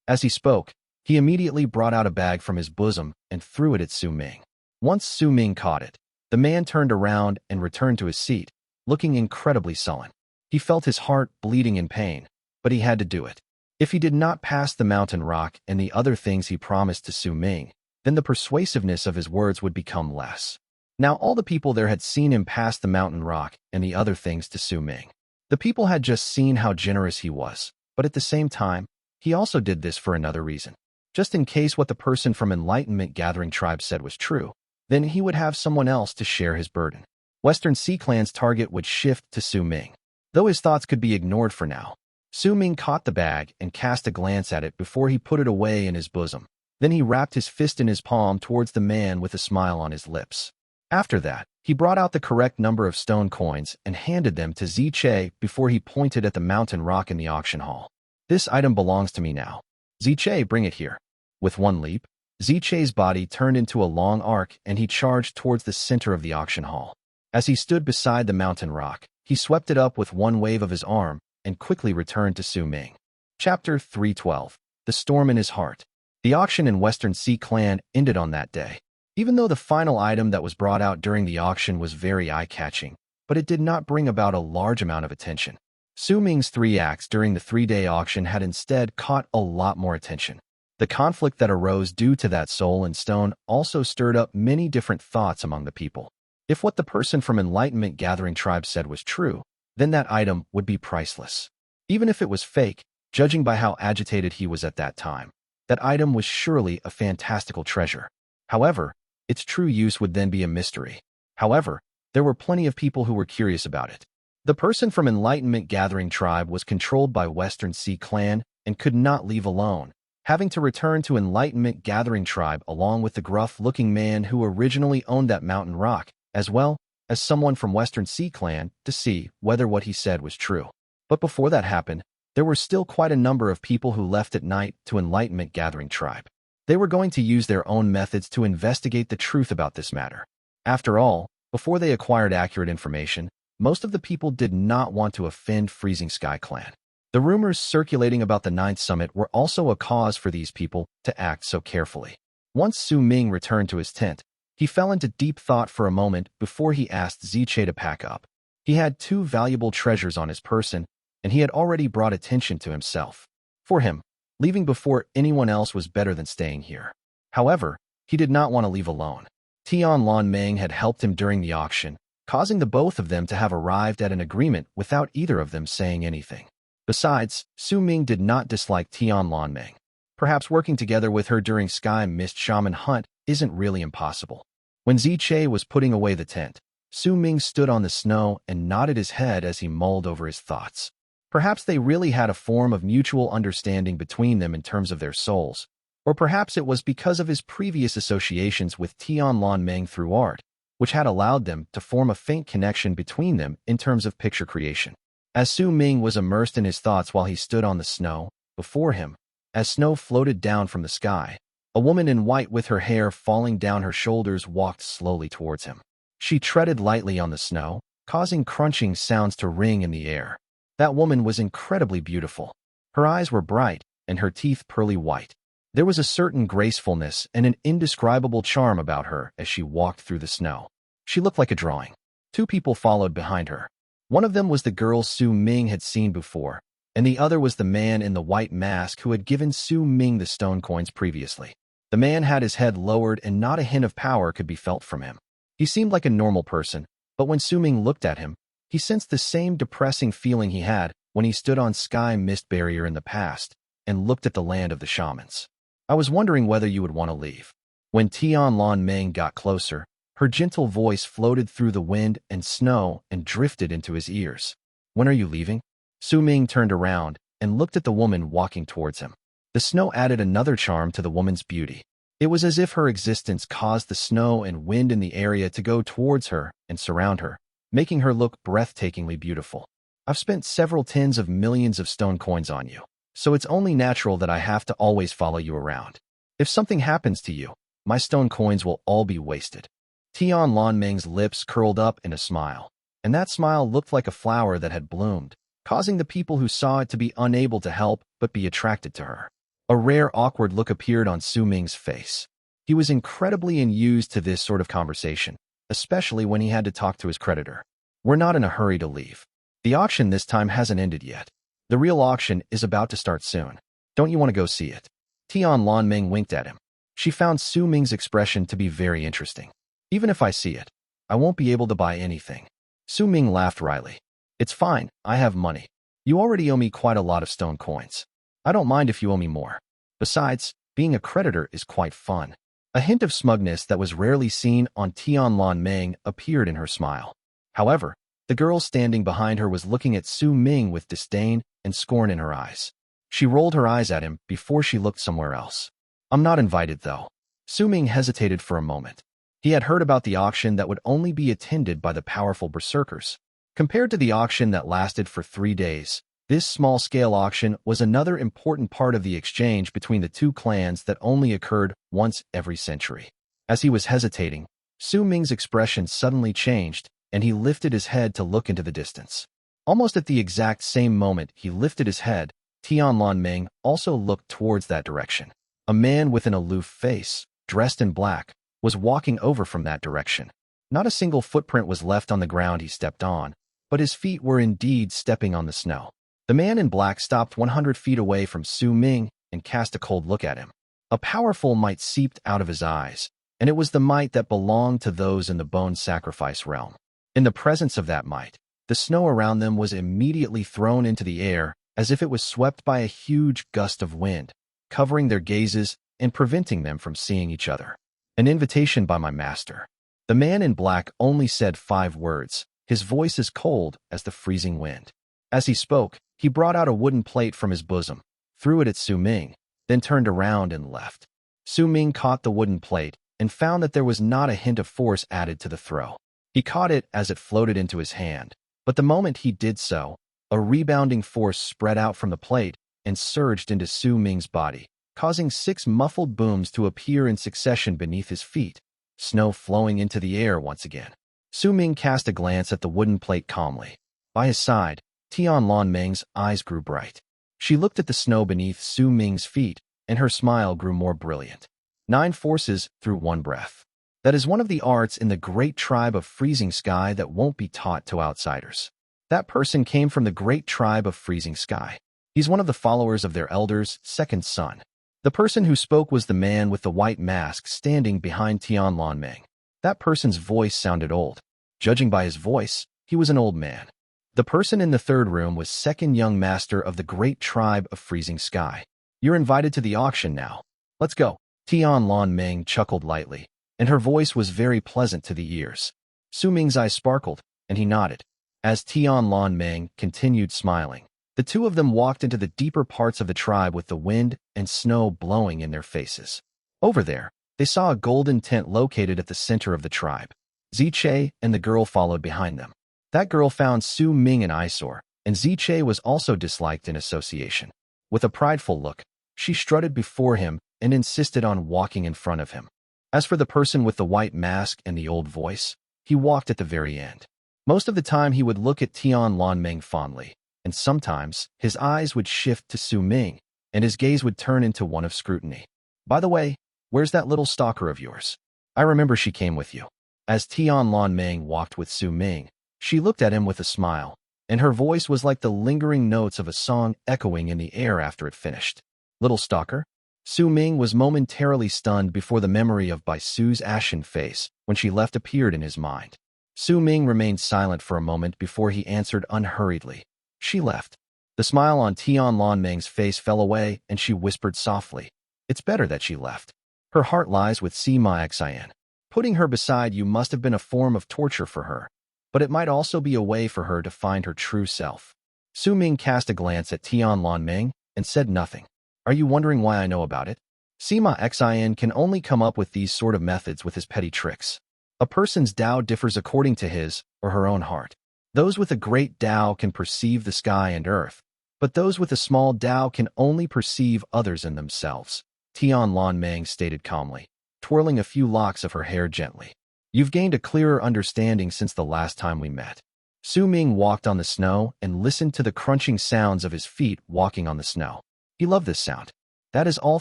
As he spoke, he immediately brought out a bag from his bosom and threw it at Su Ming. Once Su Ming caught it, the man turned around and returned to his seat, looking incredibly sullen. He felt his heart bleeding in pain, but he had to do it. If he did not pass the mountain rock and the other things he promised to Su Ming, then the persuasiveness of his words would become less. Now all the people there had seen him pass the mountain rock and the other things to Su Ming. The people had just seen how generous he was, but at the same time, he also did this for another reason. Just in case what the person from Enlightenment Gathering Tribe said was true, then he would have someone else to share his burden. Western Sea Clan's target would shift to Su Ming. Though his thoughts could be ignored for now, Su Ming caught the bag and cast a glance at it before he put it away in his bosom. Then he wrapped his fist in his palm towards the man with a smile on his lips. After that, he brought out the correct number of stone coins and handed them to Ziche before he pointed at the mountain rock in the auction hall. This item belongs to me now. Ziche, bring it here. With one leap, Ziche's body turned into a long arc and he charged towards the center of the auction hall. As he stood beside the mountain rock, he swept it up with one wave of his arm and quickly returned to Su Ming. Chapter 312. The Storm in His Heart. The auction in Western Sea Clan ended on that day. Even though the final item that was brought out during the auction was very eye-catching, but it did not bring about a large amount of attention. Su Ming's 3 acts during the 3-day auction had instead caught a lot more attention. The conflict that arose due to that soul and stone also stirred up many different thoughts among the people. If what the person from Enlightenment Gathering Tribe said was true, then that item would be priceless. Even if it was fake, judging by how agitated he was at that time, that item was surely a fantastical treasure. However, its true use would then be a mystery. However, there were plenty of people who were curious about it. The person from Enlightenment Gathering Tribe was controlled by Western Sea Clan and could not leave alone, having to return to Enlightenment Gathering Tribe along with the gruff-looking man who originally owned that mountain rock, as well as someone from Western Sea Clan, to see whether what he said was true. But before that happened, there were still quite a number of people who left at night to Enlightenment Gathering Tribe. They were going to use their own methods to investigate the truth about this matter. After all, before they acquired accurate information, most of the people did not want to offend Freezing Sky Clan. The rumors circulating about the 9th Summit were also a cause for these people to act so carefully. Once Su Ming returned to his tent, he fell into deep thought for a moment before he asked Ziche to pack up. He had 2 valuable treasures on his person, and he had already brought attention to himself. For him, leaving before anyone else was better than staying here. However, he did not want to leave alone. Tian Ming had helped him during the auction, causing the both of them to have arrived at an agreement without either of them saying anything. Besides, Su Ming did not dislike Tian Ming. Perhaps working together with her during Sky Mist Shaman hunt isn't really impossible. When Ziche was putting away the tent, Su Ming stood on the snow and nodded his head as he mulled over his thoughts. Perhaps they really had a form of mutual understanding between them in terms of their souls, or perhaps it was because of his previous associations with Tian Ming through art, which had allowed them to form a faint connection between them in terms of picture creation. As Su Ming was immersed in his thoughts while he stood on the snow, before him, as snow floated down from the sky, a woman in white with her hair falling down her shoulders walked slowly towards him. She treaded lightly on the snow, causing crunching sounds to ring in the air. That woman was incredibly beautiful. Her eyes were bright, and her teeth pearly white. There was a certain gracefulness and an indescribable charm about her as she walked through the snow. She looked like a drawing. 2 people followed behind her. One of them was the girl Su Ming had seen before, and the other was the man in the white mask who had given Su Ming the stone coins previously. The man had his head lowered and not a hint of power could be felt from him. He seemed like a normal person, but when Su Ming looked at him, he sensed the same depressing feeling he had when he stood on Sky Mist Barrier in the past and looked at the land of the shamans. I was wondering whether you would want to leave. When Tian Ming got closer, her gentle voice floated through the wind and snow and drifted into his ears. When are you leaving? Su Ming turned around and looked at the woman walking towards him. The snow added another charm to the woman's beauty. It was as if her existence caused the snow and wind in the area to go towards her and surround her, making her look breathtakingly beautiful. I've spent several tens of millions of stone coins on you, so it's only natural that I have to always follow you around. If something happens to you, my stone coins will all be wasted. Tian Ming's lips curled up in a smile, and that smile looked like a flower that had bloomed, causing the people who saw it to be unable to help but be attracted to her. A rare awkward look appeared on Su Ming's face. He was incredibly unused to this sort of conversation, especially when he had to talk to his creditor. We're not in a hurry to leave. The auction this time hasn't ended yet. The real auction is about to start soon. Don't you want to go see it? Tian Ming winked at him. She found Su Ming's expression to be very interesting. Even if I see it, I won't be able to buy anything. Su Ming laughed wryly. It's fine, I have money. You already owe me quite a lot of stone coins. I don't mind if you owe me more. Besides, being a creditor is quite fun. A hint of smugness that was rarely seen on Tian Ming appeared in her smile. However, the girl standing behind her was looking at Su Ming with disdain and scorn in her eyes. She rolled her eyes at him before she looked somewhere else. I'm not invited, though. Su Ming hesitated for a moment. He had heard about the auction that would only be attended by the powerful Berserkers. Compared to the auction that lasted for 3 days, this small-scale auction was another important part of the exchange between the 2 clans that only occurred once every century. As he was hesitating, Su Ming's expression suddenly changed, and he lifted his head to look into the distance. Almost at the exact same moment he lifted his head, Tian Ming also looked towards that direction. A man with an aloof face, dressed in black, was walking over from that direction. Not a single footprint was left on the ground he stepped on, but his feet were indeed stepping on the snow. The man in black stopped 100 feet away from Su Ming and cast a cold look at him. A powerful might seeped out of his eyes, and it was the might that belonged to those in the bone sacrifice realm. In the presence of that might, the snow around them was immediately thrown into the air as if it was swept by a huge gust of wind, covering their gazes and preventing them from seeing each other. An invitation by my master. The man in black only said 5 words, his voice as cold as the freezing wind. As he spoke, he brought out a wooden plate from his bosom, threw it at Su Ming, then turned around and left. Su Ming caught the wooden plate and found that there was not a hint of force added to the throw. He caught it as it floated into his hand, but the moment he did so, a rebounding force spread out from the plate and surged into Su Ming's body, causing 6 muffled booms to appear in succession beneath his feet, snow flowing into the air once again. Su Ming cast a glance at the wooden plate calmly. By his side, Tianlanmeng's eyes grew bright. She looked at the snow beneath Su Ming's feet, and her smile grew more brilliant. 9 forces through 1 breath. That is one of the arts in the great tribe of Freezing Sky that won't be taught to outsiders. That person came from the great tribe of Freezing Sky. He's one of the followers of their elder's 2nd son. The person who spoke was the man with the white mask standing behind Tianlanmeng. That person's voice sounded old. Judging by his voice, he was an old man. The person in the 3rd room was 2nd young master of the great tribe of Freezing Sky. You're invited to the auction now. Let's go. Tianlanmeng chuckled lightly, and her voice was very pleasant to the ears. Su Ming's eyes sparkled, and he nodded. As Tianlanmeng continued smiling, the two of them walked into the deeper parts of the tribe with the wind and snow blowing in their faces. Over there, they saw a golden tent located at the center of the tribe. Ziche and the girl followed behind them. That girl found Su Ming an eyesore, and Ziche was also disliked in association. With a prideful look, she strutted before him and insisted on walking in front of him. As for the person with the white mask and the old voice, he walked at the very end. Most of the time he would look at Tianlanmeng fondly, and sometimes his eyes would shift to Su Ming, and his gaze would turn into one of scrutiny. By the way, where's that little stalker of yours? I remember she came with you. As Tianlanmeng walked with Su Ming, she looked at him with a smile, and her voice was like the lingering notes of a song echoing in the air after it finished. Little stalker? Su Ming was momentarily stunned before the memory of Bai Su's ashen face when she left appeared in his mind. Su Ming remained silent for a moment before he answered unhurriedly. She left. The smile on Tianlanmeng's face fell away, and she whispered softly, "It's better that she left. Her heart lies with Sima Xian. Putting her beside you must have been a form of torture for her, but it might also be a way for her to find her true self." Su Ming cast a glance at Tianlanmeng and said nothing. Are you wondering why I know about it? Sima Xian can only come up with these sort of methods with his petty tricks. A person's Tao differs according to his or her own heart. Those with a great Tao can perceive the sky and earth, but those with a small Tao can only perceive others and themselves, Tianlanmeng stated calmly, twirling a few locks of her hair gently. You've gained a clearer understanding since the last time we met. Su Ming walked on the snow and listened to the crunching sounds of his feet walking on the snow. He loved this sound. That is all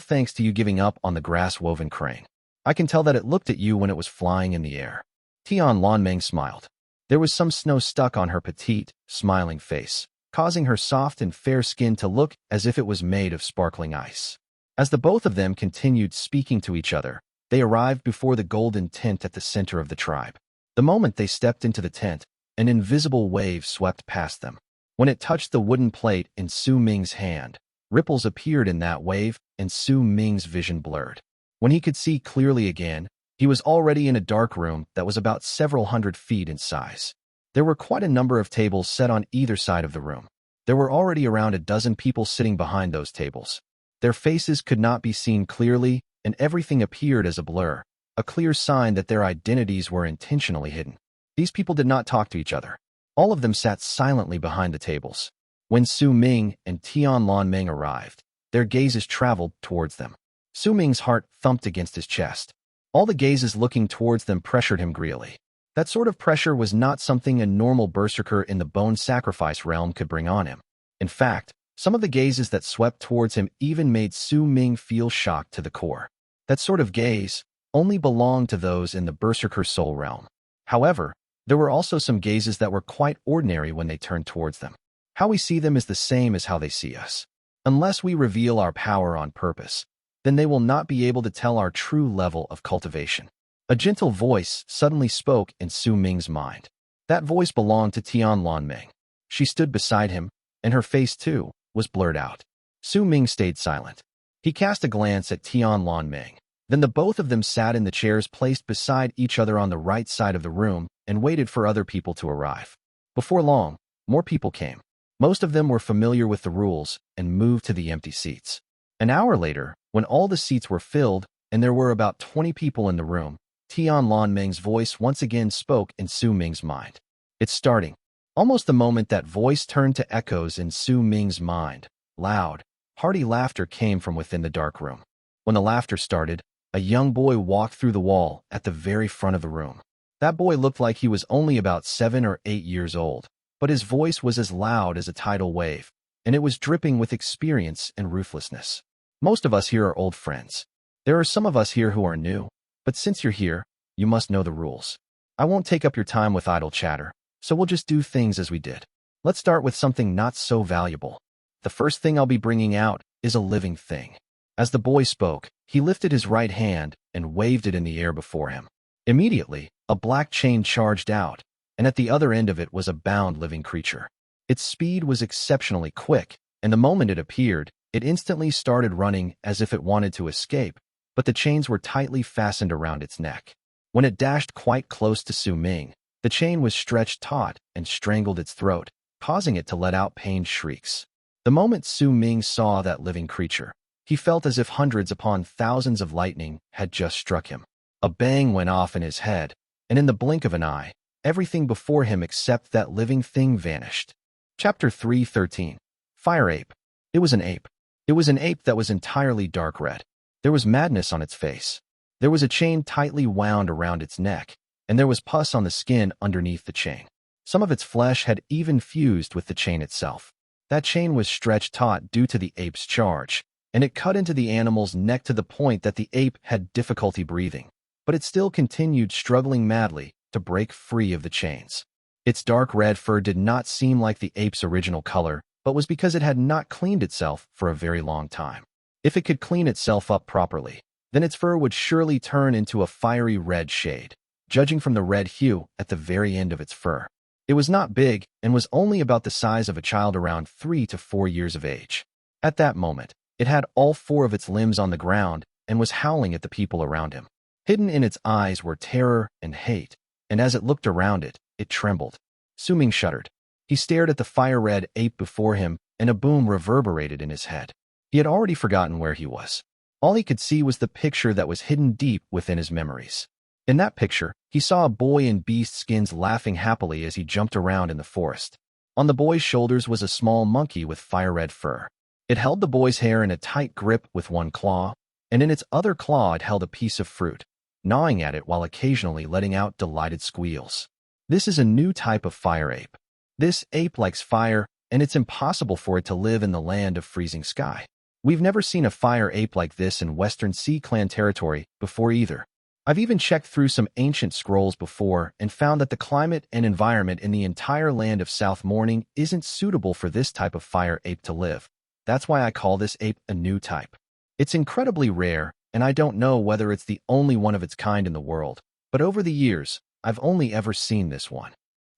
thanks to you giving up on the grass-woven crane. I can tell that it looked at you when it was flying in the air. Tianlanmeng smiled. There was some snow stuck on her petite, smiling face, causing her soft and fair skin to look as if it was made of sparkling ice. As the both of them continued speaking to each other, they arrived before the golden tent at the center of the tribe. The moment they stepped into the tent, an invisible wave swept past them. When it touched the wooden plate in Su Ming's hand, ripples appeared in that wave, and Su Ming's vision blurred. When he could see clearly again, he was already in a dark room that was about several hundred feet in size. There were quite a number of tables set on either side of the room. There were already around a dozen people sitting behind those tables. Their faces could not be seen clearly, and everything appeared as a blur, a clear sign that their identities were intentionally hidden. These people did not talk to each other. All of them sat silently behind the tables. When Su Ming and Tianlanmeng arrived, their gazes traveled towards them. Su Ming's heart thumped against his chest. All the gazes looking towards them pressured him greedily. That sort of pressure was not something a normal berserker in the bone sacrifice realm could bring on him. In fact, some of the gazes that swept towards him even made Su Ming feel shocked to the core. That sort of gaze only belonged to those in the berserker soul realm. However, there were also some gazes that were quite ordinary when they turned towards them. How we see them is the same as how they see us. Unless we reveal our power on purpose, then they will not be able to tell our true level of cultivation. A gentle voice suddenly spoke in Su Ming's mind. That voice belonged to Tian Ming. She stood beside him, and her face, too, was blurred out. Su Ming stayed silent. He cast a glance at Tian Ming. Then the both of them sat in the chairs placed beside each other on the right side of the room and waited for other people to arrive. Before long, more people came. Most of them were familiar with the rules and moved to the empty seats. An hour later, when all the seats were filled and there were about 20 people in the room, Tian Ming's voice once again spoke in Su Ming's mind. It's starting. Almost the moment that voice turned to echoes in Su Ming's mind, loud, hearty laughter came from within the dark room. When the laughter started, a young boy walked through the wall at the very front of the room. That boy looked like he was only about 7 or 8 years old, but his voice was as loud as a tidal wave, and it was dripping with experience and ruthlessness. Most of us here are old friends. There are some of us here who are new, but since you're here, you must know the rules. I won't take up your time with idle chatter, so we'll just do things as we did. Let's start with something not so valuable. The first thing I'll be bringing out is a living thing. As the boy spoke, he lifted his right hand and waved it in the air before him. Immediately, a black chain charged out, and at the other end of it was a bound living creature. Its speed was exceptionally quick, and the moment it appeared, it instantly started running as if it wanted to escape, but the chains were tightly fastened around its neck. When it dashed quite close to Su Ming, the chain was stretched taut and strangled its throat, causing it to let out pained shrieks. The moment Su Ming saw that living creature, he felt as if hundreds upon thousands of lightning had just struck him. A bang went off in his head, and in the blink of an eye, everything before him except that living thing vanished. Chapter 3:13. Fire Ape. It was an ape. It was an ape that was entirely dark red. There was madness on its face. There was a chain tightly wound around its neck, and there was pus on the skin underneath the chain. Some of its flesh had even fused with the chain itself. That chain was stretched taut due to the ape's charge, and it cut into the animal's neck to the point that the ape had difficulty breathing, but it still continued struggling madly to break free of the chains. Its dark red fur did not seem like the ape's original color, but was because it had not cleaned itself for a very long time. If it could clean itself up properly, then its fur would surely turn into a fiery red shade, judging from the red hue at the very end of its fur. It was not big and was only about the size of a child around 3 to 4 years of age. At that moment, it had all 4 of its limbs on the ground and was howling at the people around him. Hidden in its eyes were terror and hate, and as it looked around it, it trembled. Su Ming shuddered. He stared at the fire-red ape before him, and a boom reverberated in his head. He had already forgotten where he was. All he could see was the picture that was hidden deep within his memories. In that picture, he saw a boy in beast skins laughing happily as he jumped around in the forest. On the boy's shoulders was a small monkey with fire-red fur. It held the boy's hair in a tight grip with one claw, and in its other claw it held a piece of fruit, gnawing at it while occasionally letting out delighted squeals. This is a new type of fire ape. This ape likes fire, and it's impossible for it to live in the land of freezing sky. We've never seen a fire ape like this in Western Sea Clan territory before either. I've even checked through some ancient scrolls before and found that the climate and environment in the entire land of South Morning isn't suitable for this type of fire ape to live. That's why I call this ape a new type. It's incredibly rare, and I don't know whether it's the only one of its kind in the world, but over the years, I've only ever seen this one.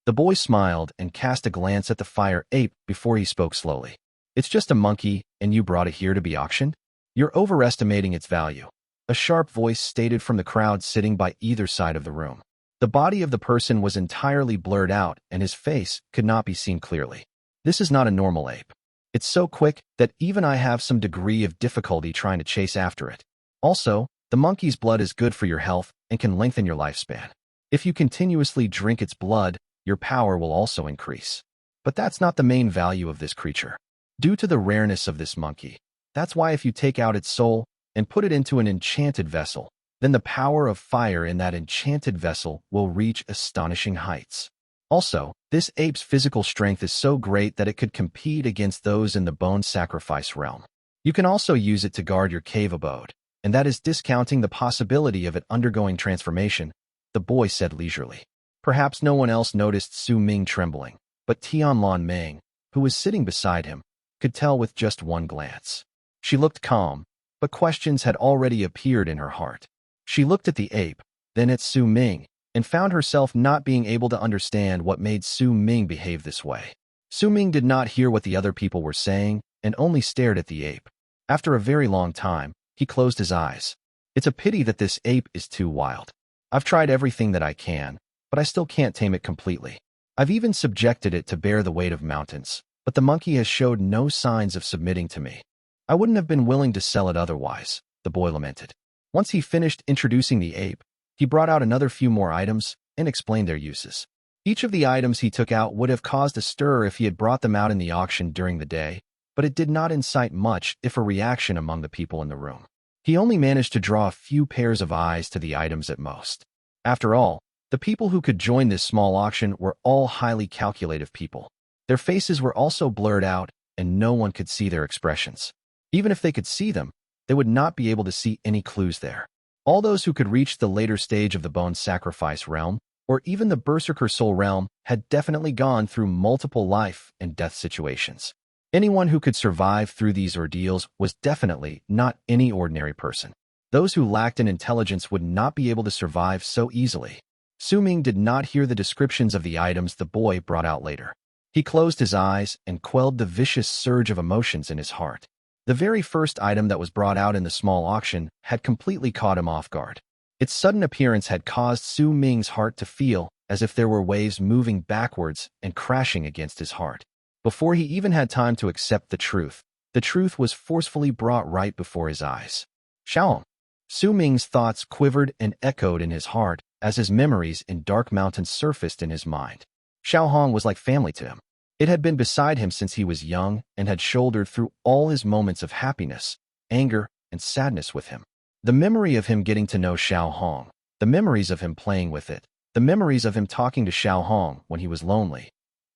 The boy smiled and cast a glance at the fire ape before he spoke slowly. It's just a monkey, and you brought it here to be auctioned? You're overestimating its value. A sharp voice stated from the crowd sitting by either side of the room. The body of the person was entirely blurred out, and his face could not be seen clearly. This is not a normal ape. It's so quick that even I have some degree of difficulty trying to chase after it. Also, the monkey's blood is good for your health and can lengthen your lifespan. If you continuously drink its blood, your power will also increase. But that's not the main value of this creature. Due to the rareness of this monkey, that's why if you take out its soul and put it into an enchanted vessel, then the power of fire in that enchanted vessel will reach astonishing heights. Also, this ape's physical strength is so great that it could compete against those in the bone sacrifice realm. You can also use it to guard your cave abode, and that is discounting the possibility of it undergoing transformation, the boy said leisurely. Perhaps no one else noticed Su Ming trembling, but Tianlan Ming, who was sitting beside him, could tell with just one glance. She looked calm, but questions had already appeared in her heart. She looked at the ape, then at Su Ming, and found herself not being able to understand what made Su Ming behave this way. Su Ming did not hear what the other people were saying and only stared at the ape. After a very long time, he closed his eyes. It's a pity that this ape is too wild. I've tried everything that I can, but I still can't tame it completely. I've even subjected it to bear the weight of mountains, but the monkey has showed no signs of submitting to me. I wouldn't have been willing to sell it otherwise, the boy lamented. Once he finished introducing the ape, he brought out another few more items and explained their uses. Each of the items he took out would have caused a stir if he had brought them out in the auction during the day, but it did not incite much, if a reaction among the people in the room. He only managed to draw a few pairs of eyes to the items at most. After all, the people who could join this small auction were all highly calculative people. Their faces were also blurred out, and no one could see their expressions. Even if they could see them, they would not be able to see any clues there. All those who could reach the later stage of the bone sacrifice realm, or even the Berserker soul realm, had definitely gone through multiple life and death situations. Anyone who could survive through these ordeals was definitely not any ordinary person. Those who lacked in intelligence would not be able to survive so easily. Su Ming did not hear the descriptions of the items the boy brought out later. He closed his eyes and quelled the vicious surge of emotions in his heart. The very first item that was brought out in the small auction had completely caught him off guard. Its sudden appearance had caused Su Ming's heart to feel as if there were waves moving backwards and crashing against his heart. Before he even had time to accept the truth was forcefully brought right before his eyes. Xiao. Su Ming's thoughts quivered and echoed in his heart as his memories in Dark Mountain surfaced in his mind. Xiao was like family to him. It had been beside him since he was young and had shouldered through all his moments of happiness, anger, and sadness with him. The memory of him getting to know Xiao, the memories of him playing with it, the memories of him talking to Xiao when he was lonely.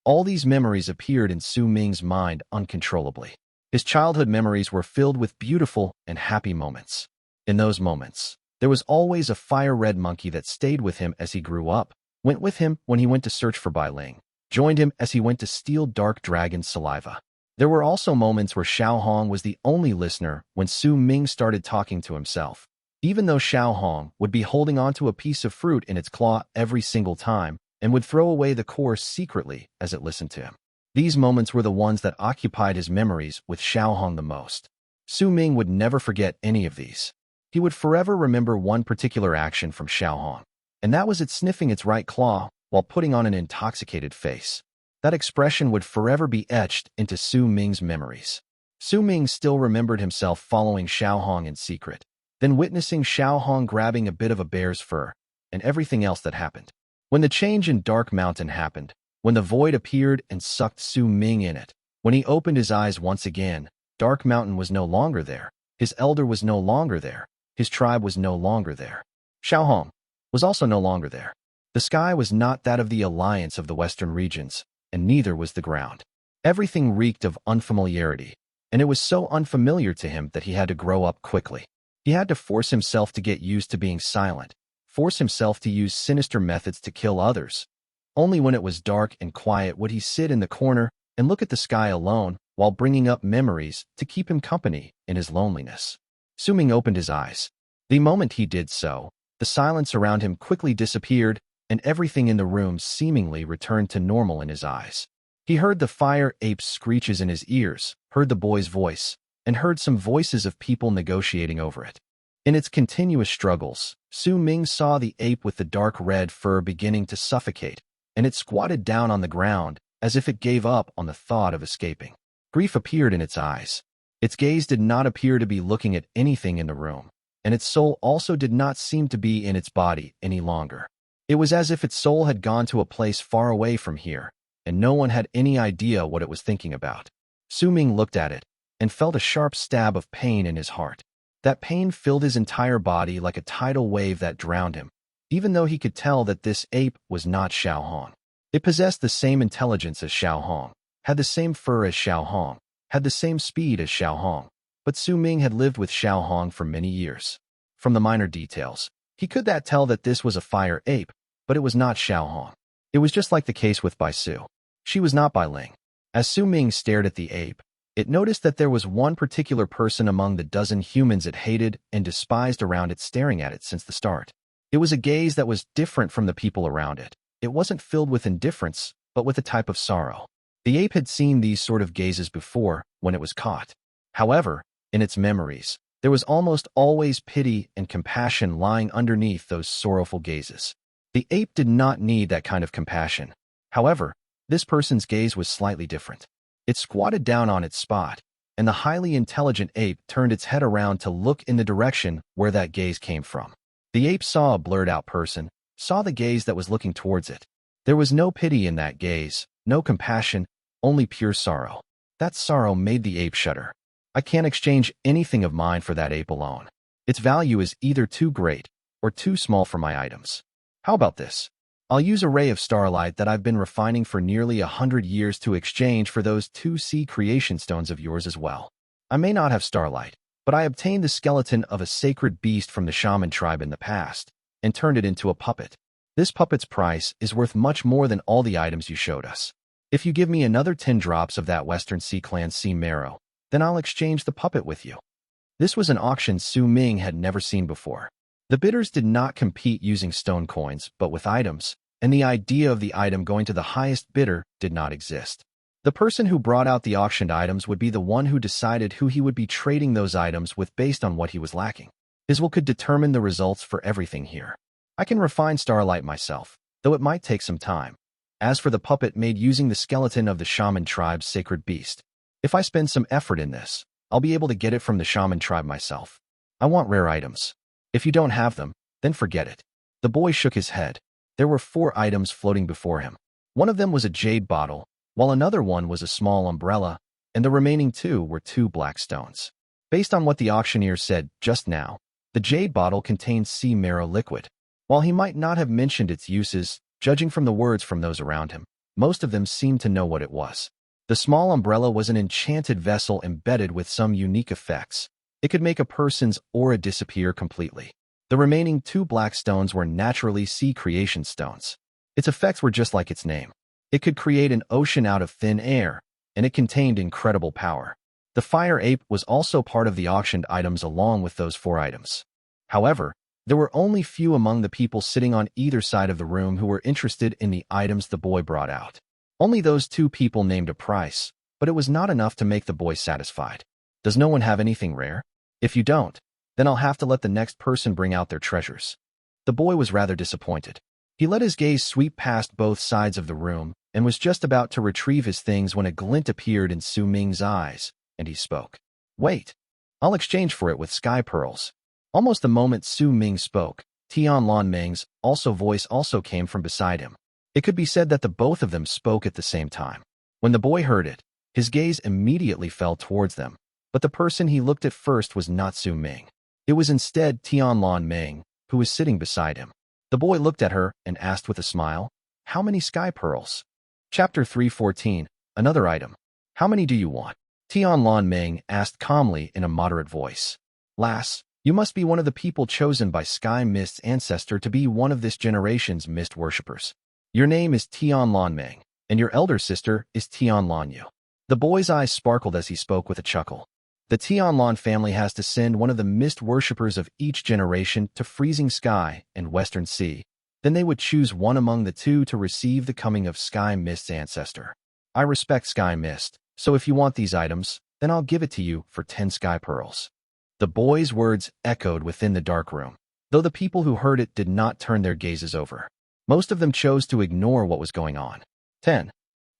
All these memories appeared in Su Ming's mind uncontrollably. His childhood memories were filled with beautiful and happy moments. In those moments, there was always a fire-red monkey that stayed with him as he grew up, went with him when he went to search for Bai Ling, joined him as he went to steal Dark Dragon's saliva. There were also moments where Xiao was the only listener when Su Ming started talking to himself. Even though Xiao would be holding onto a piece of fruit in its claw every single time and would throw away the core secretly as it listened to him. These moments were the ones that occupied his memories with Xiao the most. Su Ming would never forget any of these. He would forever remember one particular action from Xiao, and that was it sniffing its right claw while putting on an intoxicated face. That expression would forever be etched into Su Ming's memories. Su Ming still remembered himself following Xiao in secret, then witnessing Xiao grabbing a bit of a bear's fur, and everything else that happened. When the change in Dark Mountain happened, when the void appeared and sucked Su Ming in it, when he opened his eyes once again, Dark Mountain was no longer there, his elder was no longer there, his tribe was no longer there. Xiao was also no longer there. The sky was not that of the alliance of the western regions, and neither was the ground. Everything reeked of unfamiliarity, and it was so unfamiliar to him that he had to grow up quickly. He had to force himself to get used to being silent, force himself to use sinister methods to kill others. Only when it was dark and quiet would he sit in the corner and look at the sky alone while bringing up memories to keep him company in his loneliness. Su Ming opened his eyes. The moment he did so, the silence around him quickly disappeared, and everything in the room seemingly returned to normal in his eyes. He heard the fire ape's screeches in his ears, heard the boy's voice, and heard some voices of people negotiating over it. In its continuous struggles, Su Ming saw the ape with the dark red fur beginning to suffocate, and it squatted down on the ground as if it gave up on the thought of escaping. Grief appeared in its eyes. Its gaze did not appear to be looking at anything in the room, and its soul also did not seem to be in its body any longer. It was as if its soul had gone to a place far away from here, and no one had any idea what it was thinking about. Su Ming looked at it and felt a sharp stab of pain in his heart. That pain filled his entire body like a tidal wave that drowned him, even though he could tell that this ape was not Xiao. It possessed the same intelligence as Xiao, had the same fur as Xiao, had the same speed as Xiao, but Su Ming had lived with Xiao for many years. From the minor details, he could tell that this was a fire ape, but it was not Xiao. It was just like the case with Bai Su. She was not Bai Ling. As Su Ming stared at the ape, it noticed that there was one particular person among the dozen humans it hated and despised around it staring at it since the start. It was a gaze that was different from the people around it. It wasn't filled with indifference, but with a type of sorrow. The ape had seen these sort of gazes before, when it was caught. However, in its memories, there was almost always pity and compassion lying underneath those sorrowful gazes. The ape did not need that kind of compassion. However, this person's gaze was slightly different. It squatted down on its spot, and the highly intelligent ape turned its head around to look in the direction where that gaze came from. The ape saw a blurred-out person, saw the gaze that was looking towards it. There was no pity in that gaze, no compassion, only pure sorrow. That sorrow made the ape shudder. I can't exchange anything of mine for that ape alone. Its value is either too great or too small for my items. How about this? I'll use a ray of starlight that I've been refining for nearly 100 years to exchange for those 2 sea creation stones of yours as well. I may not have starlight, but I obtained the skeleton of a sacred beast from the Shaman tribe in the past and turned it into a puppet. This puppet's price is worth much more than all the items you showed us. If you give me another 10 drops of that Western Sea Clan sea marrow, then I'll exchange the puppet with you. This was an auction Su Ming had never seen before. The bidders did not compete using stone coins, but with items, and the idea of the item going to the highest bidder did not exist. The person who brought out the auctioned items would be the one who decided who he would be trading those items with based on what he was lacking. His will could determine the results for everything here. I can refine starlight myself, though it might take some time. As for the puppet made using the skeleton of the Shaman tribe's sacred beast, if I spend some effort in this, I'll be able to get it from the Shaman tribe myself. I want rare items. If you don't have them, then forget it. The boy shook his head. There were 4 items floating before him. One of them was a jade bottle, while another one was a small umbrella, and the remaining 2 were 2 black stones. Based on what the auctioneer said just now, the jade bottle contained sea marrow liquid. While he might not have mentioned its uses, judging from the words from those around him, most of them seemed to know what it was. The small umbrella was an enchanted vessel embedded with some unique effects. It could make a person's aura disappear completely. The remaining 2 black stones were naturally sea creation stones. Its effects were just like its name. It could create an ocean out of thin air, and it contained incredible power. The fire ape was also part of the auctioned items along with those 4 items. However, there were only few among the people sitting on either side of the room who were interested in the items the boy brought out. Only those 2 people named a price, but it was not enough to make the boy satisfied. Does no one have anything rare? If you don't, then I'll have to let the next person bring out their treasures. The boy was rather disappointed. He let his gaze sweep past both sides of the room and was just about to retrieve his things when a glint appeared in Su Ming's eyes, and he spoke. Wait. I'll exchange for it with sky pearls. Almost the moment Su Ming spoke, Tianlan Ming's voice also came from beside him. It could be said that the both of them spoke at the same time. When the boy heard it, his gaze immediately fell towards them, but the person he looked at first was not Su Ming. It was instead Tianlan Ming, who was sitting beside him. The boy looked at her and asked with a smile, "How many sky pearls?" Chapter 314, another item. "How many do you want?" Tianlan Ming asked calmly in a moderate voice. "Lass, you must be one of the people chosen by Sky Mist's ancestor to be one of this generation's mist worshippers. Your name is Tianlan Ming, and your elder sister is Tianlan Yu." The boy's eyes sparkled as he spoke with a chuckle. The Tianlan family has to send one of the mist worshippers of each generation to Freezing Sky and Western Sea. Then they would choose one among the 2 to receive the coming of Sky Mist's ancestor. I respect Sky Mist, so if you want these items, then I'll give it to you for 10 sky pearls. The boy's words echoed within the dark room, though the people who heard it did not turn their gazes over. Most of them chose to ignore what was going on. 10.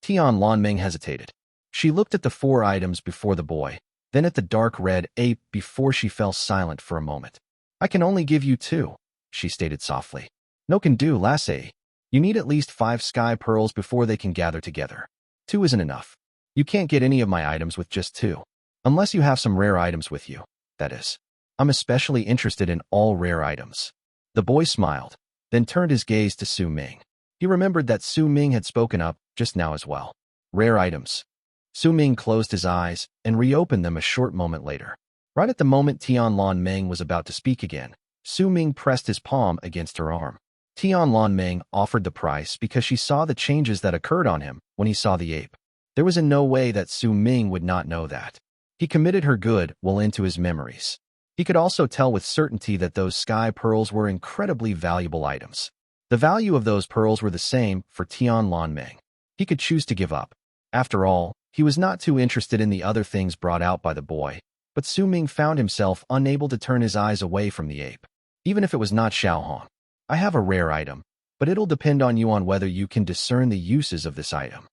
Tianlan Ming hesitated. She looked at the 4 items before the boy, then at the dark red ape before she fell silent for a moment. "I can only give you 2, she stated softly. "No can do, lassie. You need at least 5 sky pearls before they can gather together. 2 isn't enough. You can't get any of my items with just 2. Unless you have some rare items with you, that is. I'm especially interested in all rare items." The boy smiled, then turned his gaze to Su Ming. He remembered that Su Ming had spoken up just now as well. Rare items. Su Ming closed his eyes and reopened them a short moment later. Right at the moment Tianlan Ming was about to speak again, Su Ming pressed his palm against her arm. Tian Ming offered the price because she saw the changes that occurred on him when he saw the ape. There was in no way that Su Ming would not know that. He committed her good will into his memories. He could also tell with certainty that those sky pearls were incredibly valuable items. The value of those pearls were the same for Tian Ming. He could choose to give up. After all, he was not too interested in the other things brought out by the boy, but Su Ming found himself unable to turn his eyes away from the ape. Even if it was not Xiao, I have a rare item, but it'll depend on you on whether you can discern the uses of this item.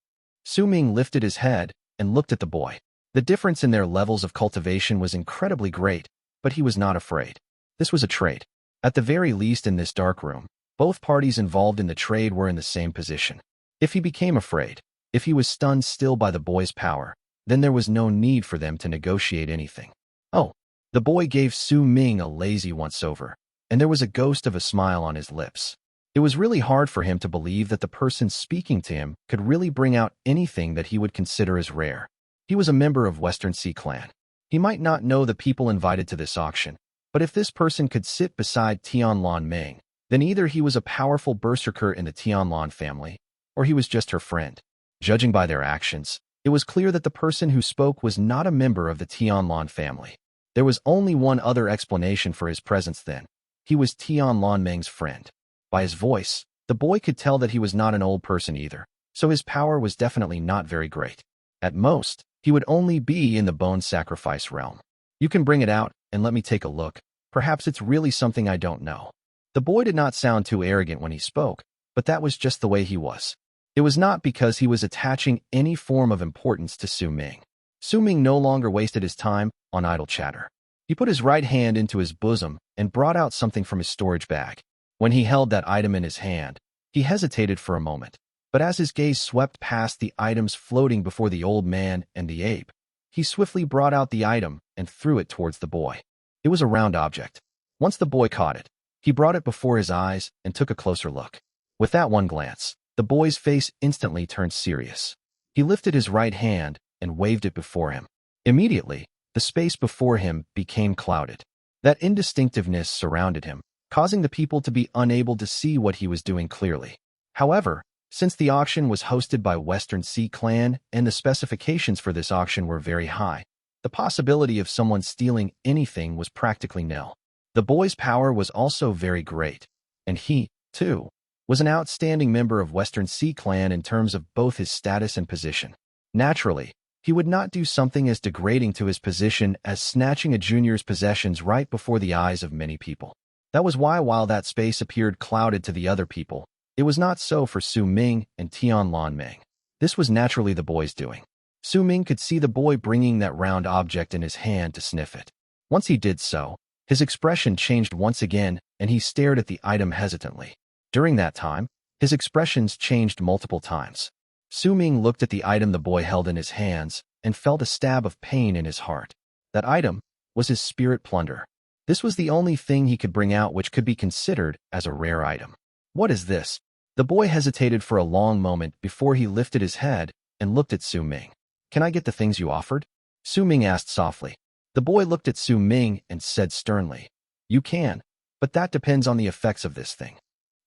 Su Ming lifted his head and looked at the boy. The difference in their levels of cultivation was incredibly great, but he was not afraid. This was a trade. At the very least in this dark room, both parties involved in the trade were in the same position. If he became afraid, if he was stunned still by the boy's power, then there was no need for them to negotiate anything. Oh, the boy gave Su Ming a lazy once-over, and there was a ghost of a smile on his lips. It was really hard for him to believe that the person speaking to him could really bring out anything that he would consider as rare. He was a member of Western Sea Clan. He might not know the people invited to this auction, but if this person could sit beside Tian Ming, then either he was a powerful berserker in the Tian family, or he was just her friend. Judging by their actions, it was clear that the person who spoke was not a member of the Tian family. There was only one other explanation for his presence then. He was Tian Ming's friend. By his voice, the boy could tell that he was not an old person either, so his power was definitely not very great. At most, he would only be in the bone sacrifice realm. You can bring it out and let me take a look. Perhaps it's really something I don't know. The boy did not sound too arrogant when he spoke, but that was just the way he was. It was not because he was attaching any form of importance to Su Ming. Su Ming no longer wasted his time on idle chatter. He put his right hand into his bosom and brought out something from his storage bag. When he held that item in his hand, he hesitated for a moment, but as his gaze swept past the items floating before the old man and the ape, he swiftly brought out the item and threw it towards the boy. It was a round object. Once the boy caught it, he brought it before his eyes and took a closer look. With that one glance, the boy's face instantly turned serious. He lifted his right hand and waved it before him. Immediately, the space before him became clouded. That indistinctiveness surrounded him, causing the people to be unable to see what he was doing clearly. However, since the auction was hosted by Western Sea Clan and the specifications for this auction were very high, the possibility of someone stealing anything was practically nil. The boy's power was also very great, and he, too, was an outstanding member of Western Sea Clan in terms of both his status and position. Naturally, he would not do something as degrading to his position as snatching a junior's possessions right before the eyes of many people. That was why while that space appeared clouded to the other people, it was not so for Su Ming and Tian Ming. This was naturally the boy's doing. Su Ming could see the boy bringing that round object in his hand to sniff it. Once he did so, his expression changed once again and he stared at the item hesitantly. During that time, his expressions changed multiple times. Su Ming looked at the item the boy held in his hands and felt a stab of pain in his heart. That item was his spirit plunder. This was the only thing he could bring out which could be considered as a rare item. What is this? The boy hesitated for a long moment before he lifted his head and looked at Su Ming. Can I get the things you offered? Su Ming asked softly. The boy looked at Su Ming and said sternly, You can, but that depends on the effects of this thing.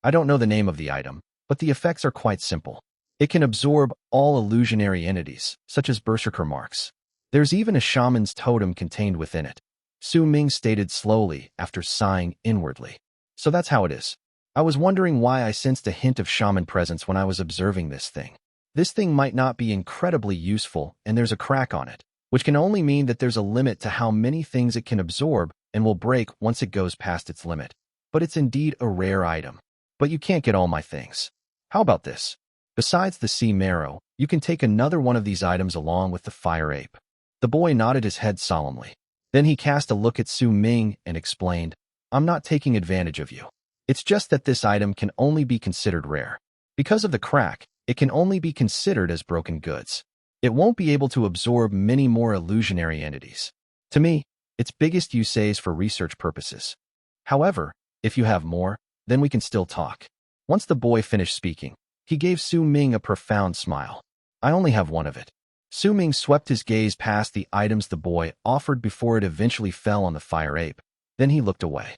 I don't know the name of the item, but the effects are quite simple. It can absorb all illusionary entities, such as berserker marks. There's even a shaman's totem contained within it. Su Ming stated slowly after sighing inwardly. So that's how it is. I was wondering why I sensed a hint of shaman presence when I was observing this thing. This thing might not be incredibly useful and there's a crack on it, which can only mean that there's a limit to how many things it can absorb and will break once it goes past its limit. But it's indeed a rare item. But you can't get all my things. How about this? Besides the sea marrow, you can take another one of these items along with the fire ape. The boy nodded his head solemnly. Then he cast a look at Su Ming and explained, I'm not taking advantage of you. It's just that this item can only be considered rare. Because of the crack, it can only be considered as broken goods. It won't be able to absorb many more illusionary entities. To me, its biggest use is for research purposes. However, if you have more, then we can still talk. Once the boy finished speaking, he gave Su Ming a profound smile. I only have one of it. Su Ming swept his gaze past the items the boy offered before it eventually fell on the fire ape. Then he looked away.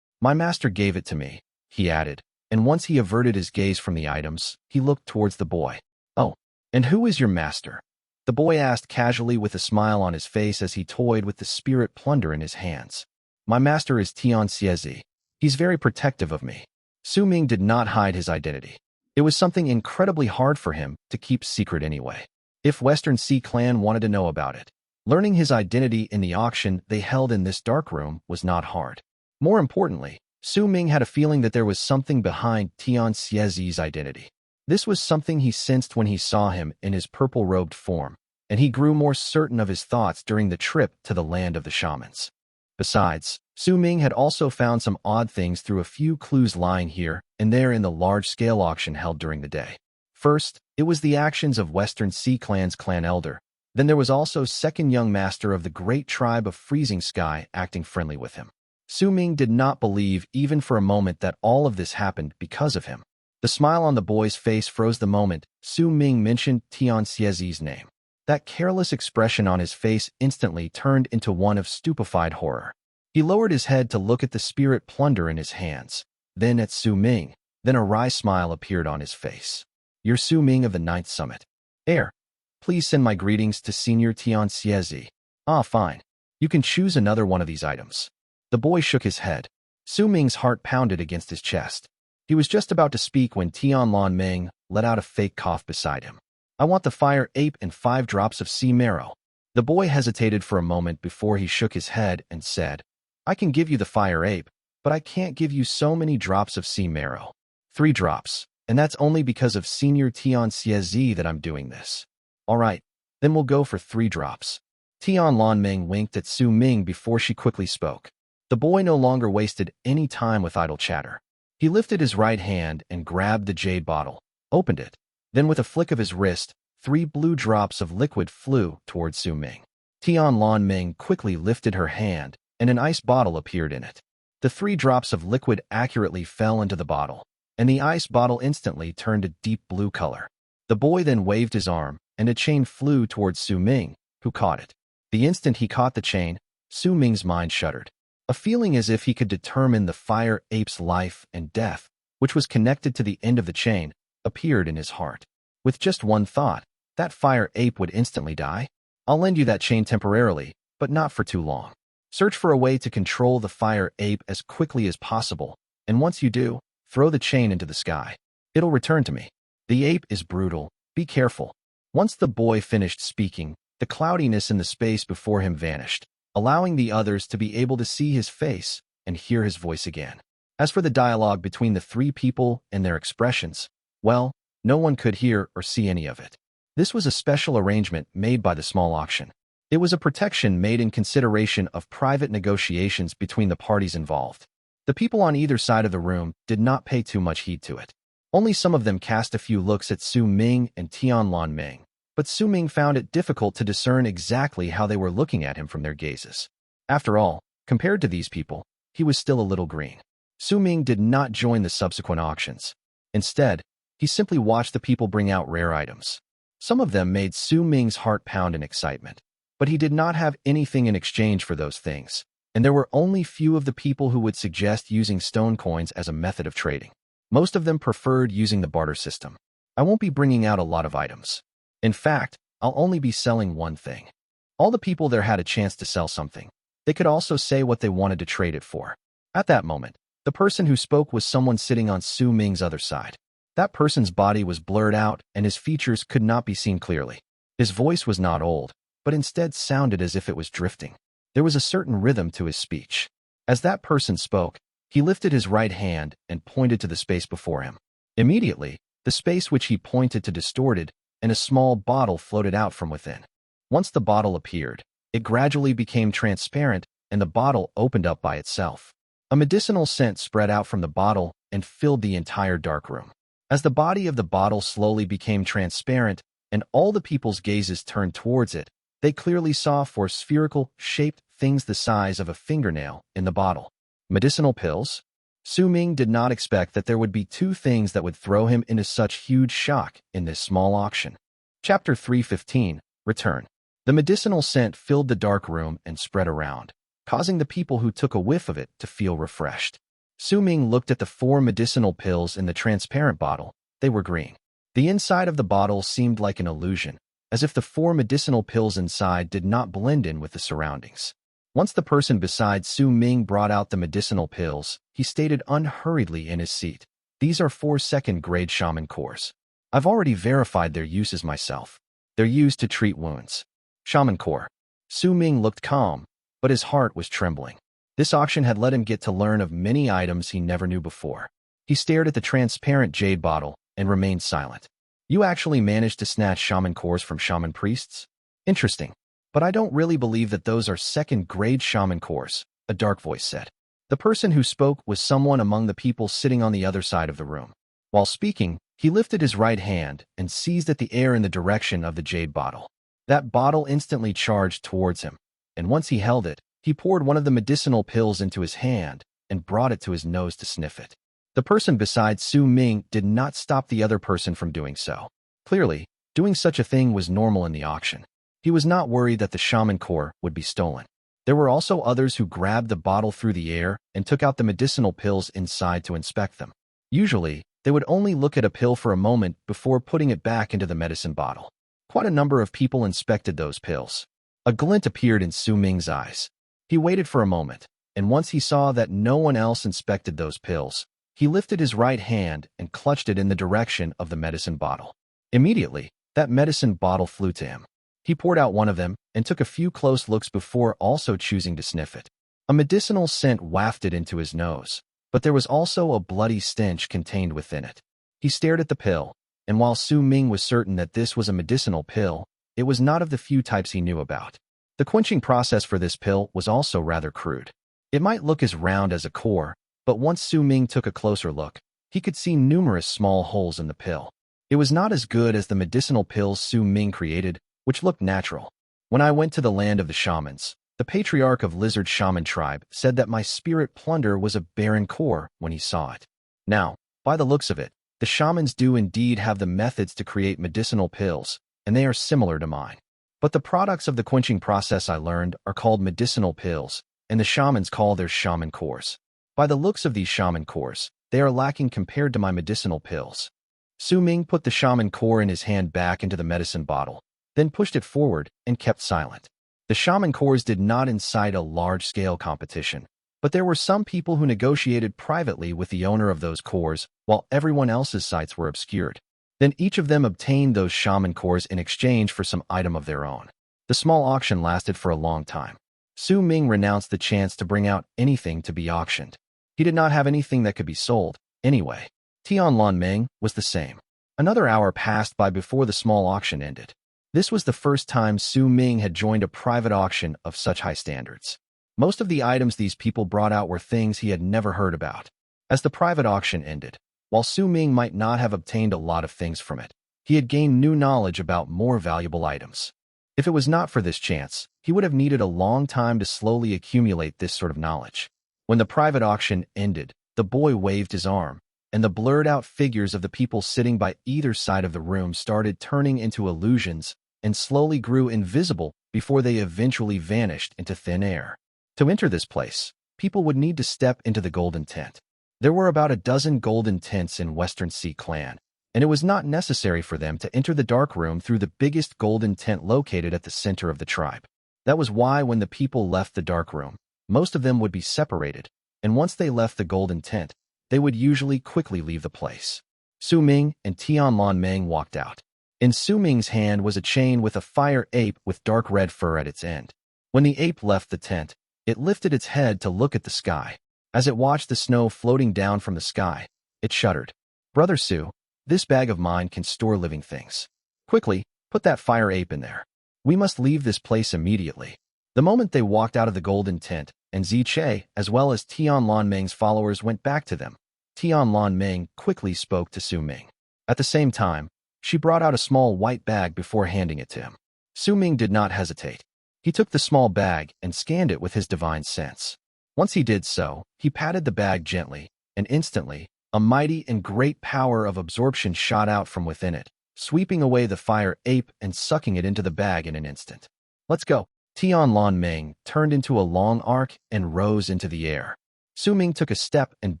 My master gave it to me, he added, and once he averted his gaze from the items, he looked towards the boy. "Oh, and who is your master?" The boy asked casually with a smile on his face as he toyed with the spirit plunder in his hands. "My master is Tian Xie Zi. He's very protective of me." Su Ming did not hide his identity. It was something incredibly hard for him to keep secret anyway. If Western Sea Clan wanted to know about it, learning his identity in the auction they held in this dark room was not hard. More importantly, Su Ming had a feeling that there was something behind Tian Xie Zi's identity. This was something he sensed when he saw him in his purple-robed form, and he grew more certain of his thoughts during the trip to the land of the shamans. Besides, Su Ming had also found some odd things through a few clues lying here and there in the large-scale auction held during the day. First, it was the actions of Western Sea Clan's clan elder. Then there was also second young master of the great tribe of Freezing Sky acting friendly with him. Su Ming did not believe even for a moment that all of this happened because of him. The smile on the boy's face froze the moment Su Ming mentioned Tian Xie Zi's name. That careless expression on his face instantly turned into one of stupefied horror. He lowered his head to look at the spirit plunder in his hands, then at Su Ming. Then a wry smile appeared on his face. "You're Su Ming of the Ninth Summit. Heir, please send my greetings to Senior Tian Xie Zi." "Ah, fine. You can choose another one of these items." The boy shook his head. Su Ming's heart pounded against his chest. He was just about to speak when Tian Ming let out a fake cough beside him. "I want the fire ape and 5 drops of sea marrow." The boy hesitated for a moment before he shook his head and said, "I can give you the fire ape, but I can't give you so many drops of sea marrow. 3 drops, and that's only because of Senior Tian Xie Zi that I'm doing this." "All right, then we'll go for 3 drops." Tian Ming winked at Su Ming before she quickly spoke. The boy no longer wasted any time with idle chatter. He lifted his right hand and grabbed the jade bottle, opened it. Then with a flick of his wrist, 3 blue drops of liquid flew towards Su Ming. Tian Ming quickly lifted her hand, and an ice bottle appeared in it. The 3 drops of liquid accurately fell into the bottle, and the ice bottle instantly turned a deep blue color. The boy then waved his arm, and a chain flew towards Su Ming, who caught it. The instant he caught the chain, Su Ming's mind shuddered. A feeling as if he could determine the fire ape's life and death, which was connected to the end of the chain, appeared in his heart. With just one thought, that fire ape would instantly die. "I'll lend you that chain temporarily, but not for too long. Search for a way to control the fire ape as quickly as possible, and once you do, throw the chain into the sky. It'll return to me. The ape is brutal. Be careful." Once the boy finished speaking, the cloudiness in the space before him vanished, allowing the others to be able to see his face and hear his voice again. As for the dialogue between the 3 people and their expressions, well, no one could hear or see any of it. This was a special arrangement made by the small auction. It was a protection made in consideration of private negotiations between the parties involved. The people on either side of the room did not pay too much heed to it. Only some of them cast a few looks at Su Ming and Tian Ming. But Su Ming found it difficult to discern exactly how they were looking at him from their gazes. After all, compared to these people, he was still a little green. Su Ming did not join the subsequent auctions. Instead, he simply watched the people bring out rare items. Some of them made Su Ming's heart pound in excitement, but he did not have anything in exchange for those things, and there were only few of the people who would suggest using stone coins as a method of trading. Most of them preferred using the barter system. "I won't be bringing out a lot of items. In fact, I'll only be selling one thing." All the people there had a chance to sell something. They could also say what they wanted to trade it for. At that moment, the person who spoke was someone sitting on Su Ming's other side. That person's body was blurred out and his features could not be seen clearly. His voice was not old, but instead sounded as if it was drifting. There was a certain rhythm to his speech. As that person spoke, he lifted his right hand and pointed to the space before him. Immediately, the space which he pointed to distorted, and a small bottle floated out from within. Once the bottle appeared, it gradually became transparent, and the bottle opened up by itself. A medicinal scent spread out from the bottle and filled the entire dark room. As the body of the bottle slowly became transparent, and all the people's gazes turned towards it, they clearly saw 4 spherical-shaped things the size of a fingernail in the bottle. Medicinal pills? Su Ming did not expect that there would be 2 things that would throw him into such huge shock in this small auction. Chapter 315, Return. The medicinal scent filled the dark room and spread around, causing the people who took a whiff of it to feel refreshed. Su Ming looked at the 4 medicinal pills in the transparent bottle. They were green. The inside of the bottle seemed like an illusion, as if the 4 medicinal pills inside did not blend in with the surroundings. Once the person beside Su Ming brought out the medicinal pills, he stated unhurriedly in his seat, "These are 4 second-grade shaman cores. I've already verified their uses myself. They're used to treat wounds." Shaman core. Su Ming looked calm, but his heart was trembling. This auction had let him get to learn of many items he never knew before. He stared at the transparent jade bottle and remained silent. "You actually managed to snatch shaman cores from shaman priests? Interesting. But I don't really believe that those are second-grade shaman cores," a dark voice said. The person who spoke was someone among the people sitting on the other side of the room. While speaking, he lifted his right hand and seized at the air in the direction of the jade bottle. That bottle instantly charged towards him, and once he held it, he poured one of the medicinal pills into his hand and brought it to his nose to sniff it. The person beside Su Ming did not stop the other person from doing so. Clearly, doing such a thing was normal in the auction. He was not worried that the shaman core would be stolen. There were also others who grabbed the bottle through the air and took out the medicinal pills inside to inspect them. Usually, they would only look at a pill for a moment before putting it back into the medicine bottle. Quite a number of people inspected those pills. A glint appeared in Su Ming's eyes. He waited for a moment, and once he saw that no one else inspected those pills, he lifted his right hand and clutched it in the direction of the medicine bottle. Immediately, that medicine bottle flew to him. He poured out one of them and took a few close looks before also choosing to sniff it. A medicinal scent wafted into his nose, but there was also a bloody stench contained within it. He stared at the pill, and while Su Ming was certain that this was a medicinal pill, it was not of the few types he knew about. The quenching process for this pill was also rather crude. It might look as round as a core, but once Su Ming took a closer look, he could see numerous small holes in the pill. It was not as good as the medicinal pills Su Ming created, which looked natural. "When I went to the land of the shamans, the Patriarch of Lizard Shaman tribe said that my spirit plunder was a barren core when he saw it. Now, by the looks of it, the shamans do indeed have the methods to create medicinal pills, and they are similar to mine. But the products of the quenching process I learned are called medicinal pills, and the shamans call their shaman cores. By the looks of these shaman cores, they are lacking compared to my medicinal pills." Su Ming put the shaman core in his hand back into the medicine bottle, then pushed it forward and kept silent. The shaman cores did not incite a large-scale competition, but there were some people who negotiated privately with the owner of those cores while everyone else's sites were obscured. Then each of them obtained those shaman cores in exchange for some item of their own. The small auction lasted for a long time. Su Ming renounced the chance to bring out anything to be auctioned. He did not have anything that could be sold, anyway. Tianlan Ming was the same. Another hour passed by before the small auction ended. This was the first time Su Ming had joined a private auction of such high standards. Most of the items these people brought out were things he had never heard about. As the private auction ended, while Su Ming might not have obtained a lot of things from it, he had gained new knowledge about more valuable items. If it was not for this chance, he would have needed a long time to slowly accumulate this sort of knowledge. When the private auction ended, the boy waved his arm, and the blurred-out figures of the people sitting by either side of the room started turning into illusions and slowly grew invisible before they eventually vanished into thin air. To enter this place, people would need to step into the golden tent. There were about a dozen golden tents in Western Sea Clan, and it was not necessary for them to enter the dark room through the biggest golden tent located at the center of the tribe. That was why when the people left the dark room, most of them would be separated, and once they left the golden tent, they would usually quickly leave the place. Su Ming and Tianlan Ming walked out. In Su Ming's hand was a chain with a fire ape with dark red fur at its end. When the ape left the tent, it lifted its head to look at the sky. As it watched the snow floating down from the sky, it shuddered. "Brother Su, this bag of mine can store living things. Quickly, put that fire ape in there. We must leave this place immediately." The moment they walked out of the golden tent, and Ziche, as well as Tianlan Ming's followers, went back to them, Tianlan Ming quickly spoke to Su Ming. At the same time, she brought out a small white bag before handing it to him. Su Ming did not hesitate. He took the small bag and scanned it with his divine sense. Once he did so, he patted the bag gently, and instantly, a mighty and great power of absorption shot out from within it, sweeping away the fire ape and sucking it into the bag in an instant. "Let's go." Tianlan Ming turned into a long arc and rose into the air. Su Ming took a step and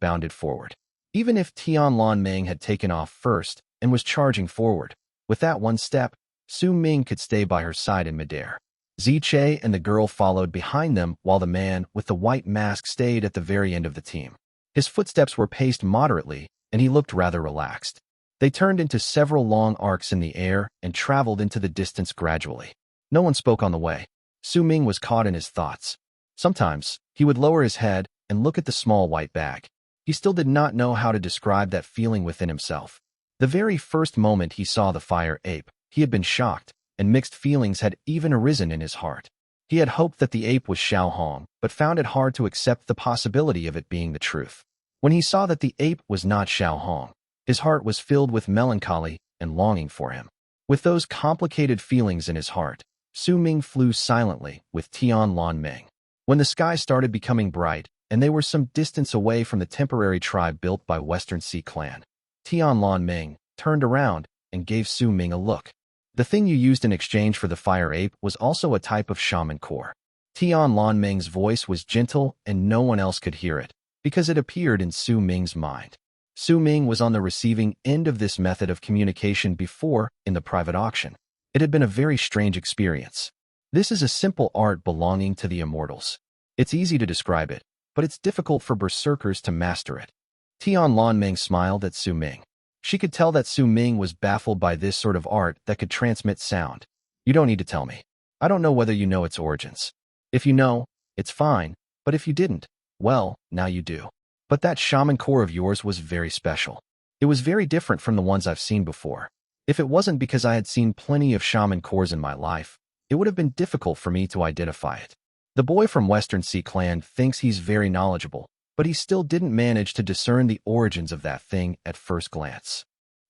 bounded forward. Even if Tianlan Ming had taken off first and was charging forward, with that one step, Su Ming could stay by her side in midair. Ziche and the girl followed behind them while the man with the white mask stayed at the very end of the team. His footsteps were paced moderately, and he looked rather relaxed. They turned into several long arcs in the air and traveled into the distance gradually. No one spoke on the way. Su Ming was caught in his thoughts. Sometimes, he would lower his head and look at the small white bag. He still did not know how to describe that feeling within himself. The very first moment he saw the fire ape, he had been shocked, and mixed feelings had even arisen in his heart. He had hoped that the ape was Xiao Hong, but found it hard to accept the possibility of it being the truth. When he saw that the ape was not Xiao Hong, his heart was filled with melancholy and longing for him. With those complicated feelings in his heart, Su Ming flew silently with Tianlan Ming. When the sky started becoming bright, and they were some distance away from the temporary tribe built by Western Sea Clan, Tianlan Ming turned around and gave Su Ming a look. The thing you used in exchange for the fire ape was also a type of shaman core. Tianlan Ming's voice was gentle and no one else could hear it, because it appeared in Su Ming's mind. Su Ming was on the receiving end of this method of communication before, in the private auction. It had been a very strange experience. This is a simple art belonging to the immortals. It's easy to describe it, but it's difficult for berserkers to master it. Tianlan Ming smiled at Su Ming. She could tell that Su Ming was baffled by this sort of art that could transmit sound. You don't need to tell me. I don't know whether you know its origins. If you know, it's fine, but if you didn't, well, now you do. But that shaman core of yours was very special. It was very different from the ones I've seen before. If it wasn't because I had seen plenty of shaman cores in my life, it would have been difficult for me to identify it. The boy from Western Sea Clan thinks he's very knowledgeable, but he still didn't manage to discern the origins of that thing at first glance.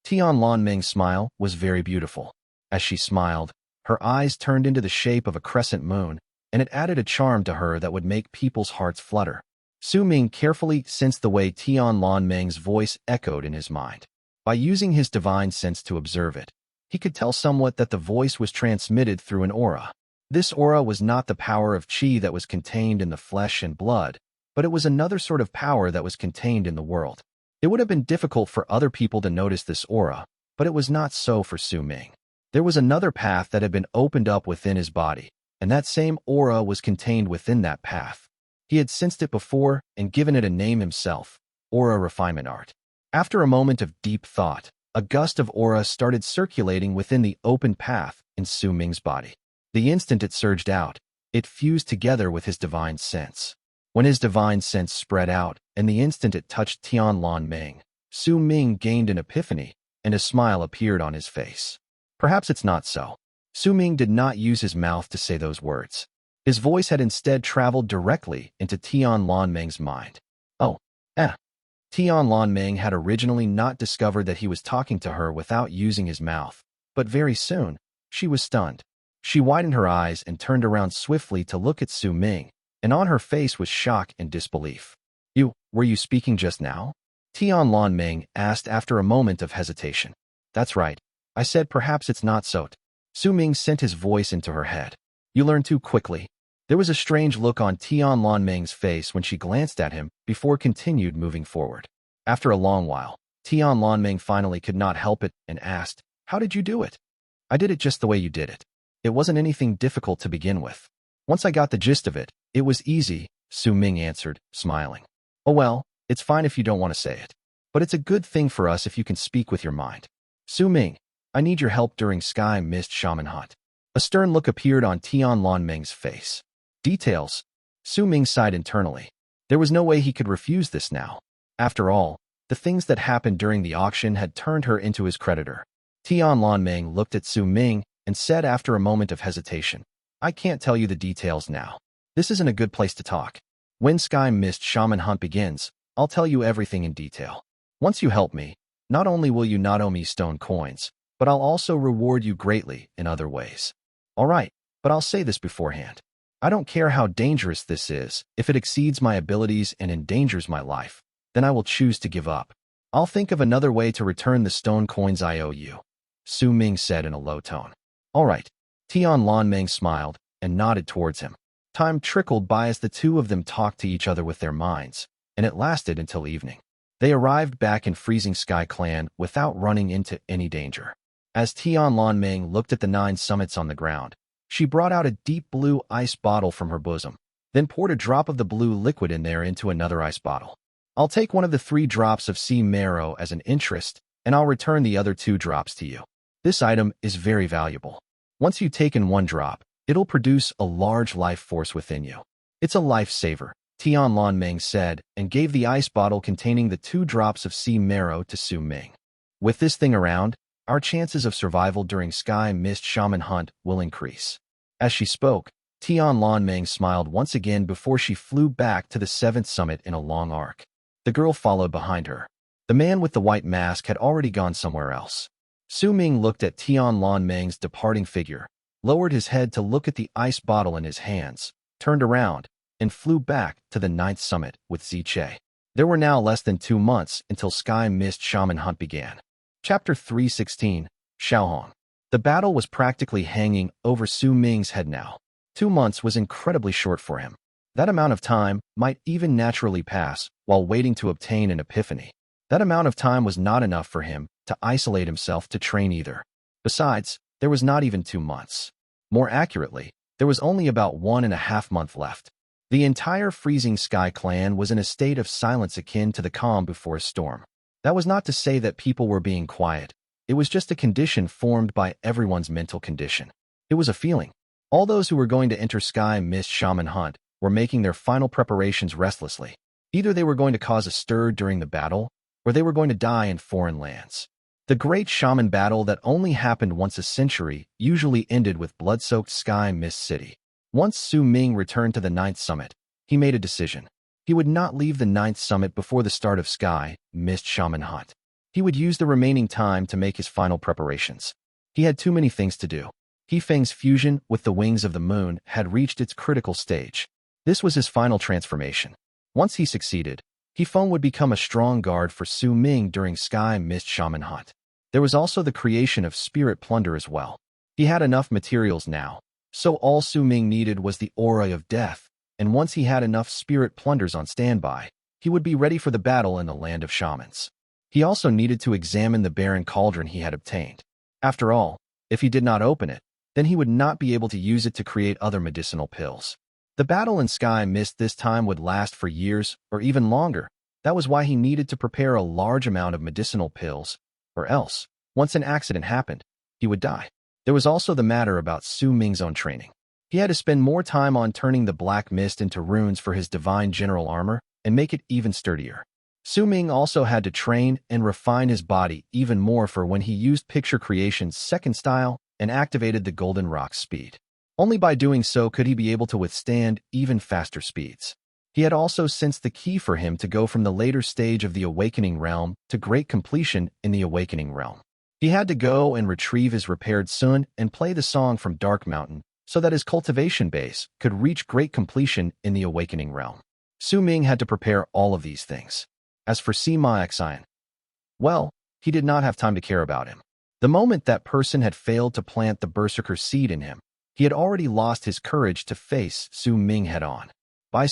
Tianlan Ming's smile was very beautiful. As she smiled, her eyes turned into the shape of a crescent moon, and it added a charm to her that would make people's hearts flutter. Su Ming carefully sensed the way Tianlan Ming's voice echoed in his mind. By using his divine sense to observe it, he could tell somewhat that the voice was transmitted through an aura. This aura was not the power of qi that was contained in the flesh and blood, but it was another sort of power that was contained in the world. It would have been difficult for other people to notice this aura, but it was not so for Su Ming. There was another path that had been opened up within his body, and that same aura was contained within that path. He had sensed it before and given it a name himself, Aura Refinement Art. After a moment of deep thought, a gust of aura started circulating within the open path in Su Ming's body. The instant it surged out, it fused together with his divine sense. When his divine sense spread out, and the instant it touched Tianlan Ming, Su Ming gained an epiphany, and a smile appeared on his face. Perhaps it's not so. Su Ming did not use his mouth to say those words. His voice had instead traveled directly into Tianlan Ming's mind. Oh, Tianlan Ming had originally not discovered that he was talking to her without using his mouth, but very soon, she was stunned. She widened her eyes and turned around swiftly to look at Su Ming, and on her face was shock and disbelief. Were you speaking just now? Tianlan Ming asked after a moment of hesitation. That's right. I said perhaps it's not so. Su Ming sent his voice into her head. You learn too quickly. There was a strange look on Tianlan Ming's face when she glanced at him before continued moving forward. After a long while, Tianlan Ming finally could not help it and asked, How did you do it? I did it just the way you did it. It wasn't anything difficult to begin with. Once I got the gist of it, it was easy, Su Ming answered, smiling. Oh well, it's fine if you don't want to say it. But it's a good thing for us if you can speak with your mind. Su Ming, I need your help during Sky Mist Shaman Hunt. A stern look appeared on Tianlan Ming's face. Details. Su Ming sighed internally. There was no way he could refuse this now. After all, the things that happened during the auction had turned her into his creditor. Tianlan Ming looked at Su Ming and said after a moment of hesitation, I can't tell you the details now. This isn't a good place to talk. When Sky Mist Shaman Hunt begins, I'll tell you everything in detail. Once you help me, not only will you not owe me stone coins, but I'll also reward you greatly in other ways. All right, but I'll say this beforehand. I don't care how dangerous this is. If it exceeds my abilities and endangers my life, then I will choose to give up. I'll think of another way to return the stone coins I owe you, Su Ming said in a low tone. All right. Tianlan Ming smiled and nodded towards him. Time trickled by as the two of them talked to each other with their minds, and it lasted until evening. They arrived back in Freezing Sky Clan without running into any danger. As Ming looked at the 9 summits on the ground, she brought out a deep blue ice bottle from her bosom, then poured a drop of the blue liquid in there into another ice bottle. I'll take one of the 3 drops of sea marrow as an interest, and I'll return the other 2 drops to you. This item is very valuable. Once you've taken 1 drop, it'll produce a large life force within you. It's a lifesaver, Ming said, and gave the ice bottle containing the 2 drops of sea marrow to Ming. With this thing around, our chances of survival during Sky Mist Shaman hunt will increase. As she spoke, Ming smiled once again before she flew back to the 7th summit in a long arc. The girl followed behind her. The man with the white mask had already gone somewhere else. Ming looked at Ming's departing figure, lowered his head to look at the ice bottle in his hands, turned around, and flew back to the 9th summit with Ziche. There were now less than 2 months until Sky Mist Shaman hunt began. Chapter 316, Xiao. The battle was practically hanging over Ming's head now. 2 months was incredibly short for him. That amount of time might even naturally pass while waiting to obtain an epiphany. That amount of time was not enough for him to isolate himself to train either. Besides, there was not even 2 months. More accurately, there was only about 1.5 months left. The entire Freezing Sky Clan was in a state of silence akin to the calm before a storm. That was not to say that people were being quiet. It was just a condition formed by everyone's mental condition. It was a feeling. All those who were going to enter Sky Mist Shaman hunt were making their final preparations restlessly. Either they were going to cause a stir during the battle, or they were going to die in foreign lands. The great shaman battle that only happened once a century usually ended with blood-soaked Sky Mist City. Once Ming returned to the 9th summit, he made a decision. He would not leave the 9th summit before the start of Sky Mist Shaman hunt. He would use the remaining time to make his final preparations. He had too many things to do. Hefeng's fusion with the wings of the moon had reached its critical stage. This was his final transformation. Once he succeeded, Hefeng would become a strong guard for Ming during Sky Mist Shaman hunt. There was also the creation of spirit plunder as well. He had enough materials now, so all Ming needed was the aura of death, and once he had enough spirit plunders on standby, he would be ready for the battle in the land of shamans. He also needed to examine the barren cauldron he had obtained. After all, if he did not open it, then he would not be able to use it to create other medicinal pills. The battle in Sky Mist this time would last for years or even longer. That was why he needed to prepare a large amount of medicinal pills, or else, once an accident happened, he would die. There was also the matter about Ming's own training. He had to spend more time on turning the black mist into runes for his divine general armor and make it even sturdier. Ming also had to train and refine his body even more for when he used Picture Creation's second style and activated the Golden Rock's speed. Only by doing so could he be able to withstand even faster speeds. He had also sensed the key for him to go from the later stage of the Awakening Realm to great completion in the Awakening Realm. He had to go and retrieve his repaired Sun and play the song from Dark Mountain so that his cultivation base could reach great completion in the Awakening Realm. Ming had to prepare all of these things. As for Sima Xian, well, he did not have time to care about him. The moment that person had failed to plant the Berserker seed in him, he had already lost his courage to face Ming head-on. Bai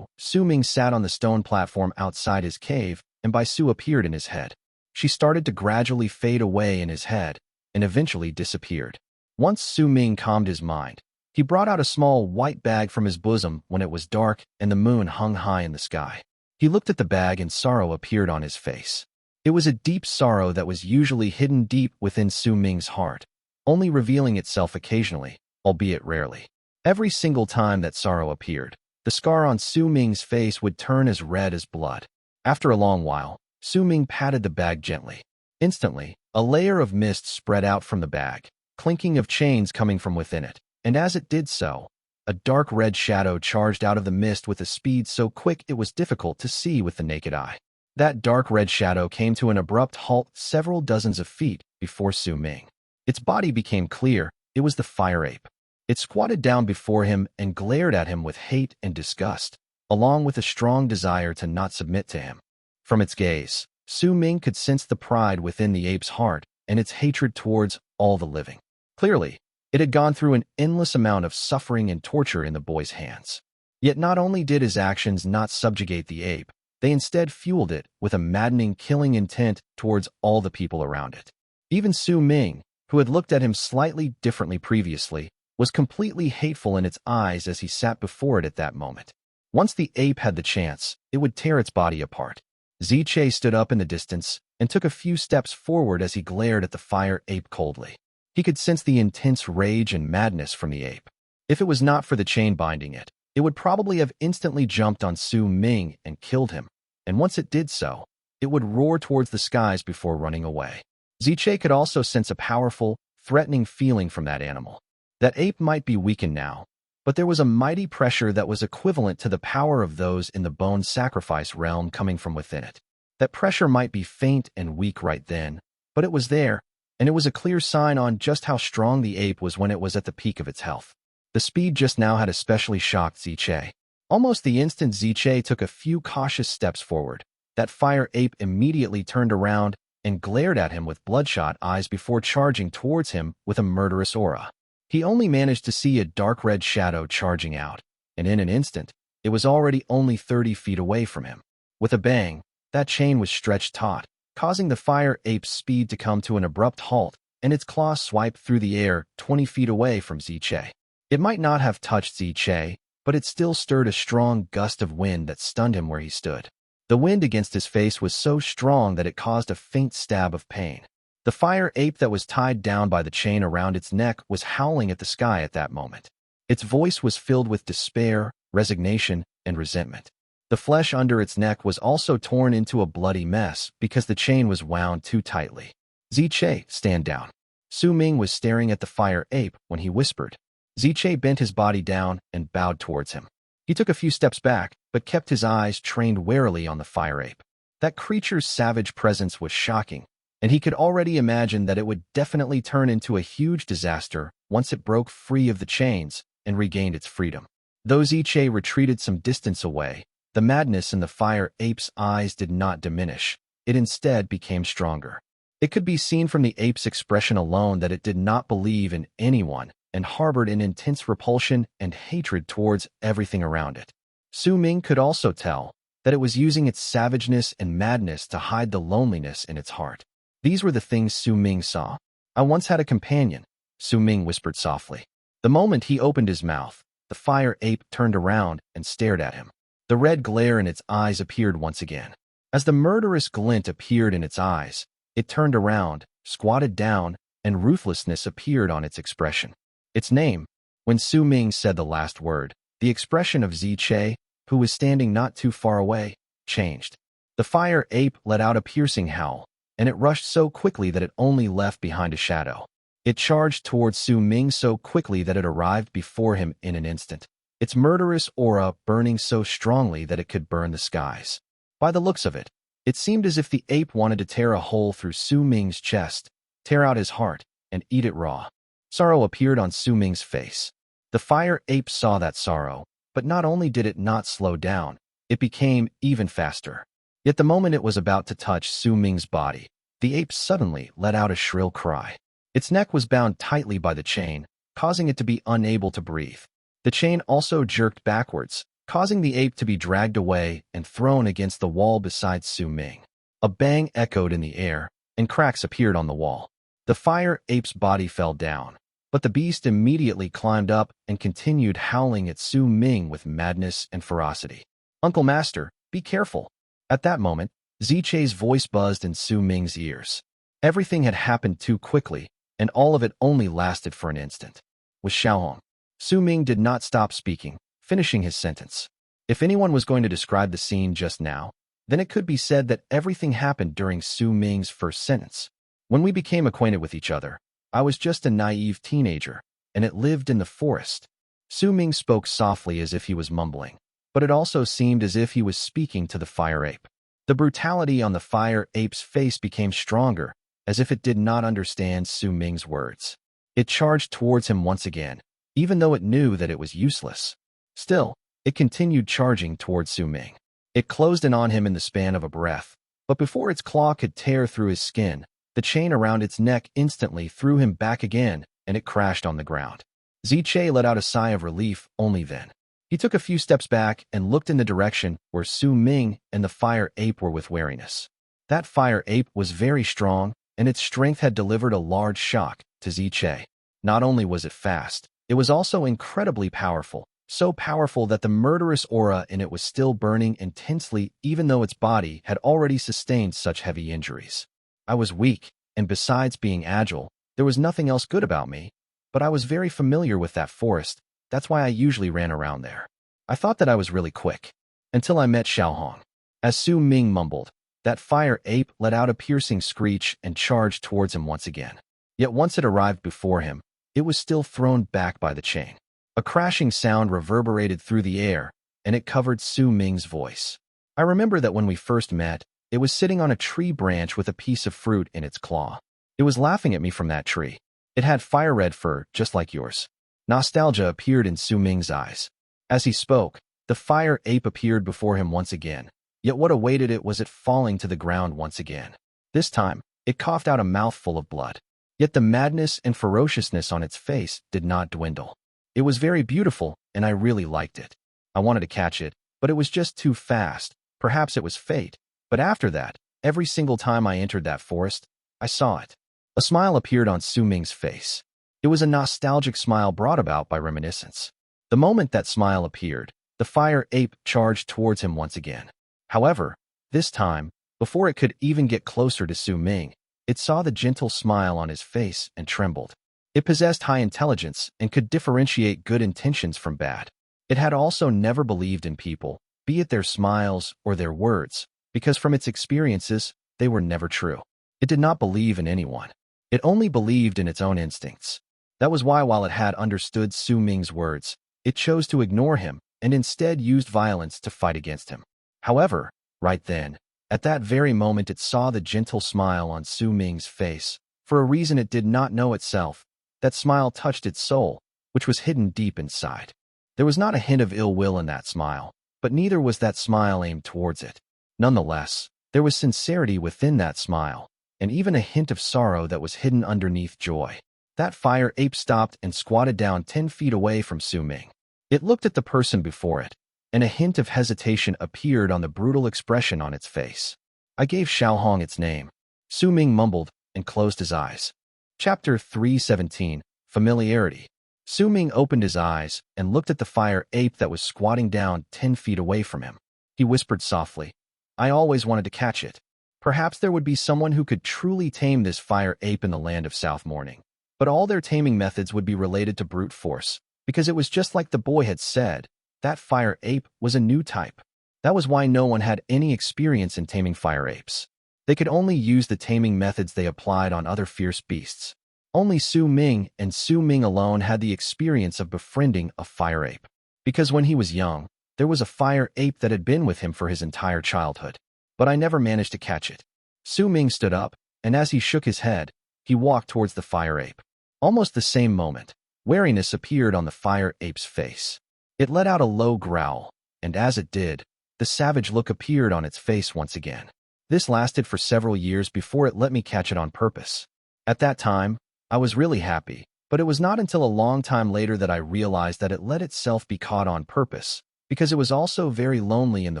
Ming sat on the stone platform outside his cave, and Bai appeared in his head. She started to gradually fade away in his head, and eventually disappeared. Once Ming calmed his mind, he brought out a small white bag from his bosom when it was dark and the moon hung high in the sky. He looked at the bag and sorrow appeared on his face. It was a deep sorrow that was usually hidden deep within Ming's heart, only revealing itself occasionally, albeit rarely. Every single time that sorrow appeared, the scar on Ming's face would turn as red as blood. After a long while, Ming patted the bag gently. Instantly, a layer of mist spread out from the bag, clinking of chains coming from within it, and as it did so, a dark red shadow charged out of the mist with a speed so quick it was difficult to see with the naked eye. That dark red shadow came to an abrupt halt several dozens of feet before Ming. Its body became clear. It was the fire ape. It squatted down before him and glared at him with hate and disgust, along with a strong desire to not submit to him. From its gaze, Ming could sense the pride within the ape's heart and its hatred towards all the living. Clearly, it had gone through an endless amount of suffering and torture in the boy's hands. Yet not only did his actions not subjugate the ape, They instead fueled it with a maddening killing intent towards all the people around it. Even Su Ming, who had looked at him slightly differently previously, was completely hateful in its eyes as he sat before it at that moment. Once the ape had the chance, it would tear its body apart. Ziche stood up in the distance and took a few steps forward as he glared at the fire ape coldly. He could sense the intense rage and madness from the ape. If it was not for the chain binding it, it would probably have instantly jumped on Su Ming and killed him, and once it did so, it would roar towards the skies before running away. Ziche could also sense a powerful, threatening feeling from that animal. That ape might be weakened now, but there was a mighty pressure that was equivalent to the power of those in the bone sacrifice realm coming from within it. That pressure might be faint and weak right then, but it was there, and it was a clear sign on just how strong the ape was when it was at the peak of its health. The speed just now had especially shocked Ziche. Almost the instant Ziche took a few cautious steps forward, that fire ape immediately turned around and glared at him with bloodshot eyes before charging towards him with a murderous aura. He only managed to see a dark red shadow charging out, and in an instant, it was already only 30 feet away from him. With a bang, that chain was stretched taut, causing the fire ape's speed to come to an abrupt halt, and its claws swiped through the air 20 feet away from Ziche. It might not have touched Ziche, but it still stirred a strong gust of wind that stunned him where he stood. The wind against his face was so strong that it caused a faint stab of pain. The fire ape that was tied down by the chain around its neck was howling at the sky at that moment. Its voice was filled with despair, resignation, and resentment. The flesh under its neck was also torn into a bloody mess because the chain was wound too tightly. Ziche, stand down. Su Ming was staring at the fire ape when he whispered. Ziche bent his body down and bowed towards him. He took a few steps back, but kept his eyes trained warily on the fire ape. That creature's savage presence was shocking, and he could already imagine that it would definitely turn into a huge disaster once it broke free of the chains and regained its freedom. Though Ziche retreated some distance away, the madness in the fire ape's eyes did not diminish. It instead became stronger. It could be seen from the ape's expression alone that it did not believe in anyone and harbored an intense repulsion and hatred towards everything around it. Su Ming could also tell that it was using its savageness and madness to hide the loneliness in its heart. These were the things Su Ming saw. I once had a companion, Su Ming whispered softly. The moment he opened his mouth, the fire ape turned around and stared at him. The red glare in its eyes appeared once again. As the murderous glint appeared in its eyes, it turned around, squatted down, and ruthlessness appeared on its expression. Its name, when Su Ming said the last word, the expression of Ziche, who was standing not too far away, changed. The fire ape let out a piercing howl, and it rushed so quickly that it only left behind a shadow. It charged towards Su Ming so quickly that it arrived before him in an instant, its murderous aura burning so strongly that it could burn the skies. By the looks of it, it seemed as if the ape wanted to tear a hole through Su Ming's chest, tear out his heart, and eat it raw. Sorrow appeared on Su Ming's face. The fire ape saw that sorrow, but not only did it not slow down, it became even faster. Yet the moment it was about to touch Su Ming's body, the ape suddenly let out a shrill cry. Its neck was bound tightly by the chain, causing it to be unable to breathe. The chain also jerked backwards, causing the ape to be dragged away and thrown against the wall beside Su Ming. A bang echoed in the air, and cracks appeared on the wall. The fire ape's body fell down, but the beast immediately climbed up and continued howling at Su Ming with madness and ferocity. "Uncle Master, be careful." At that moment, Ziche's voice buzzed in Su Ming's ears. Everything had happened too quickly, and all of it only lasted for an instant. With Xiao, Su Ming did not stop speaking, finishing his sentence. If anyone was going to describe the scene just now, then it could be said that everything happened during Su Ming's first sentence. When we became acquainted with each other, I was just a naive teenager, and it lived in the forest. Su Ming spoke softly as if he was mumbling, but it also seemed as if he was speaking to the fire ape. The brutality on the fire ape's face became stronger, as if it did not understand Su Ming's words. It charged towards him once again, even though it knew that it was useless. Still, it continued charging towards Su Ming. It closed in on him in the span of a breath, but before its claw could tear through his skin, the chain around its neck instantly threw him back again, and it crashed on the ground. Ziche let out a sigh of relief only then. He took a few steps back and looked in the direction where Su Ming and the fire ape were with wariness. That fire ape was very strong, and its strength had delivered a large shock to Ziche. Not only was it fast, it was also incredibly powerful, so powerful that the murderous aura in it was still burning intensely even though its body had already sustained such heavy injuries. I was weak, and besides being agile, there was nothing else good about me, but I was very familiar with that forest. That's why I usually ran around there. I thought that I was really quick, until I met Xiao. As Su Ming mumbled, that fire ape let out a piercing screech and charged towards him once again. Yet once it arrived before him, it was still thrown back by the chain. A crashing sound reverberated through the air, and it covered Su Ming's voice. I remember that when we first met, it was sitting on a tree branch with a piece of fruit in its claw. It was laughing at me from that tree. It had fire-red fur, just like yours. Nostalgia appeared in Su Ming's eyes. As he spoke, the fire ape appeared before him once again, yet what awaited it was it falling to the ground once again. This time, it coughed out a mouthful of blood. Yet the madness and ferociousness on its face did not dwindle. It was very beautiful, and I really liked it. I wanted to catch it, but it was just too fast. Perhaps it was fate, but after that, every single time I entered that forest, I saw it. A smile appeared on Su Ming's face. It was a nostalgic smile brought about by reminiscence. The moment that smile appeared, the fire ape charged towards him once again. However, this time, before it could even get closer to Su Ming, it saw the gentle smile on his face and trembled. It possessed high intelligence and could differentiate good intentions from bad. It had also never believed in people, be it their smiles or their words, because from its experiences, they were never true. It did not believe in anyone. It only believed in its own instincts. That was why, while it had understood Su Ming's words, it chose to ignore him and instead used violence to fight against him. However, right then, at that very moment, it saw the gentle smile on Su Ming's face. For a reason it did not know itself, that smile touched its soul, which was hidden deep inside. There was not a hint of ill will in that smile, but neither was that smile aimed towards it. Nonetheless, there was sincerity within that smile, and even a hint of sorrow that was hidden underneath joy. That fire ape stopped and squatted down 10 feet away from Su Ming. It looked at the person before it, and a hint of hesitation appeared on the brutal expression on its face. I gave Xiao its name. Su Ming mumbled and closed his eyes. Chapter 317, Familiarity. Su Ming opened his eyes and looked at the fire ape that was squatting down 10 feet away from him. He whispered softly, "I always wanted to catch it. Perhaps there would be someone who could truly tame this fire ape in the land of South Morning. But all their taming methods would be related to brute force, because it was just like the boy had said, that fire ape was a new type. That was why no one had any experience in taming fire apes. They could only use the taming methods they applied on other fierce beasts. Only Su Ming and Su Ming alone had the experience of befriending a fire ape. Because when he was young, there was a fire ape that had been with him for his entire childhood. But I never managed to catch it." Su Ming stood up, and as he shook his head, he walked towards the fire ape. Almost the same moment, wariness appeared on the fire ape's face. It let out a low growl, and as it did, the savage look appeared on its face once again. This lasted for several years before it let me catch it on purpose. At that time, I was really happy, but it was not until a long time later that I realized that it let itself be caught on purpose, because it was also very lonely in the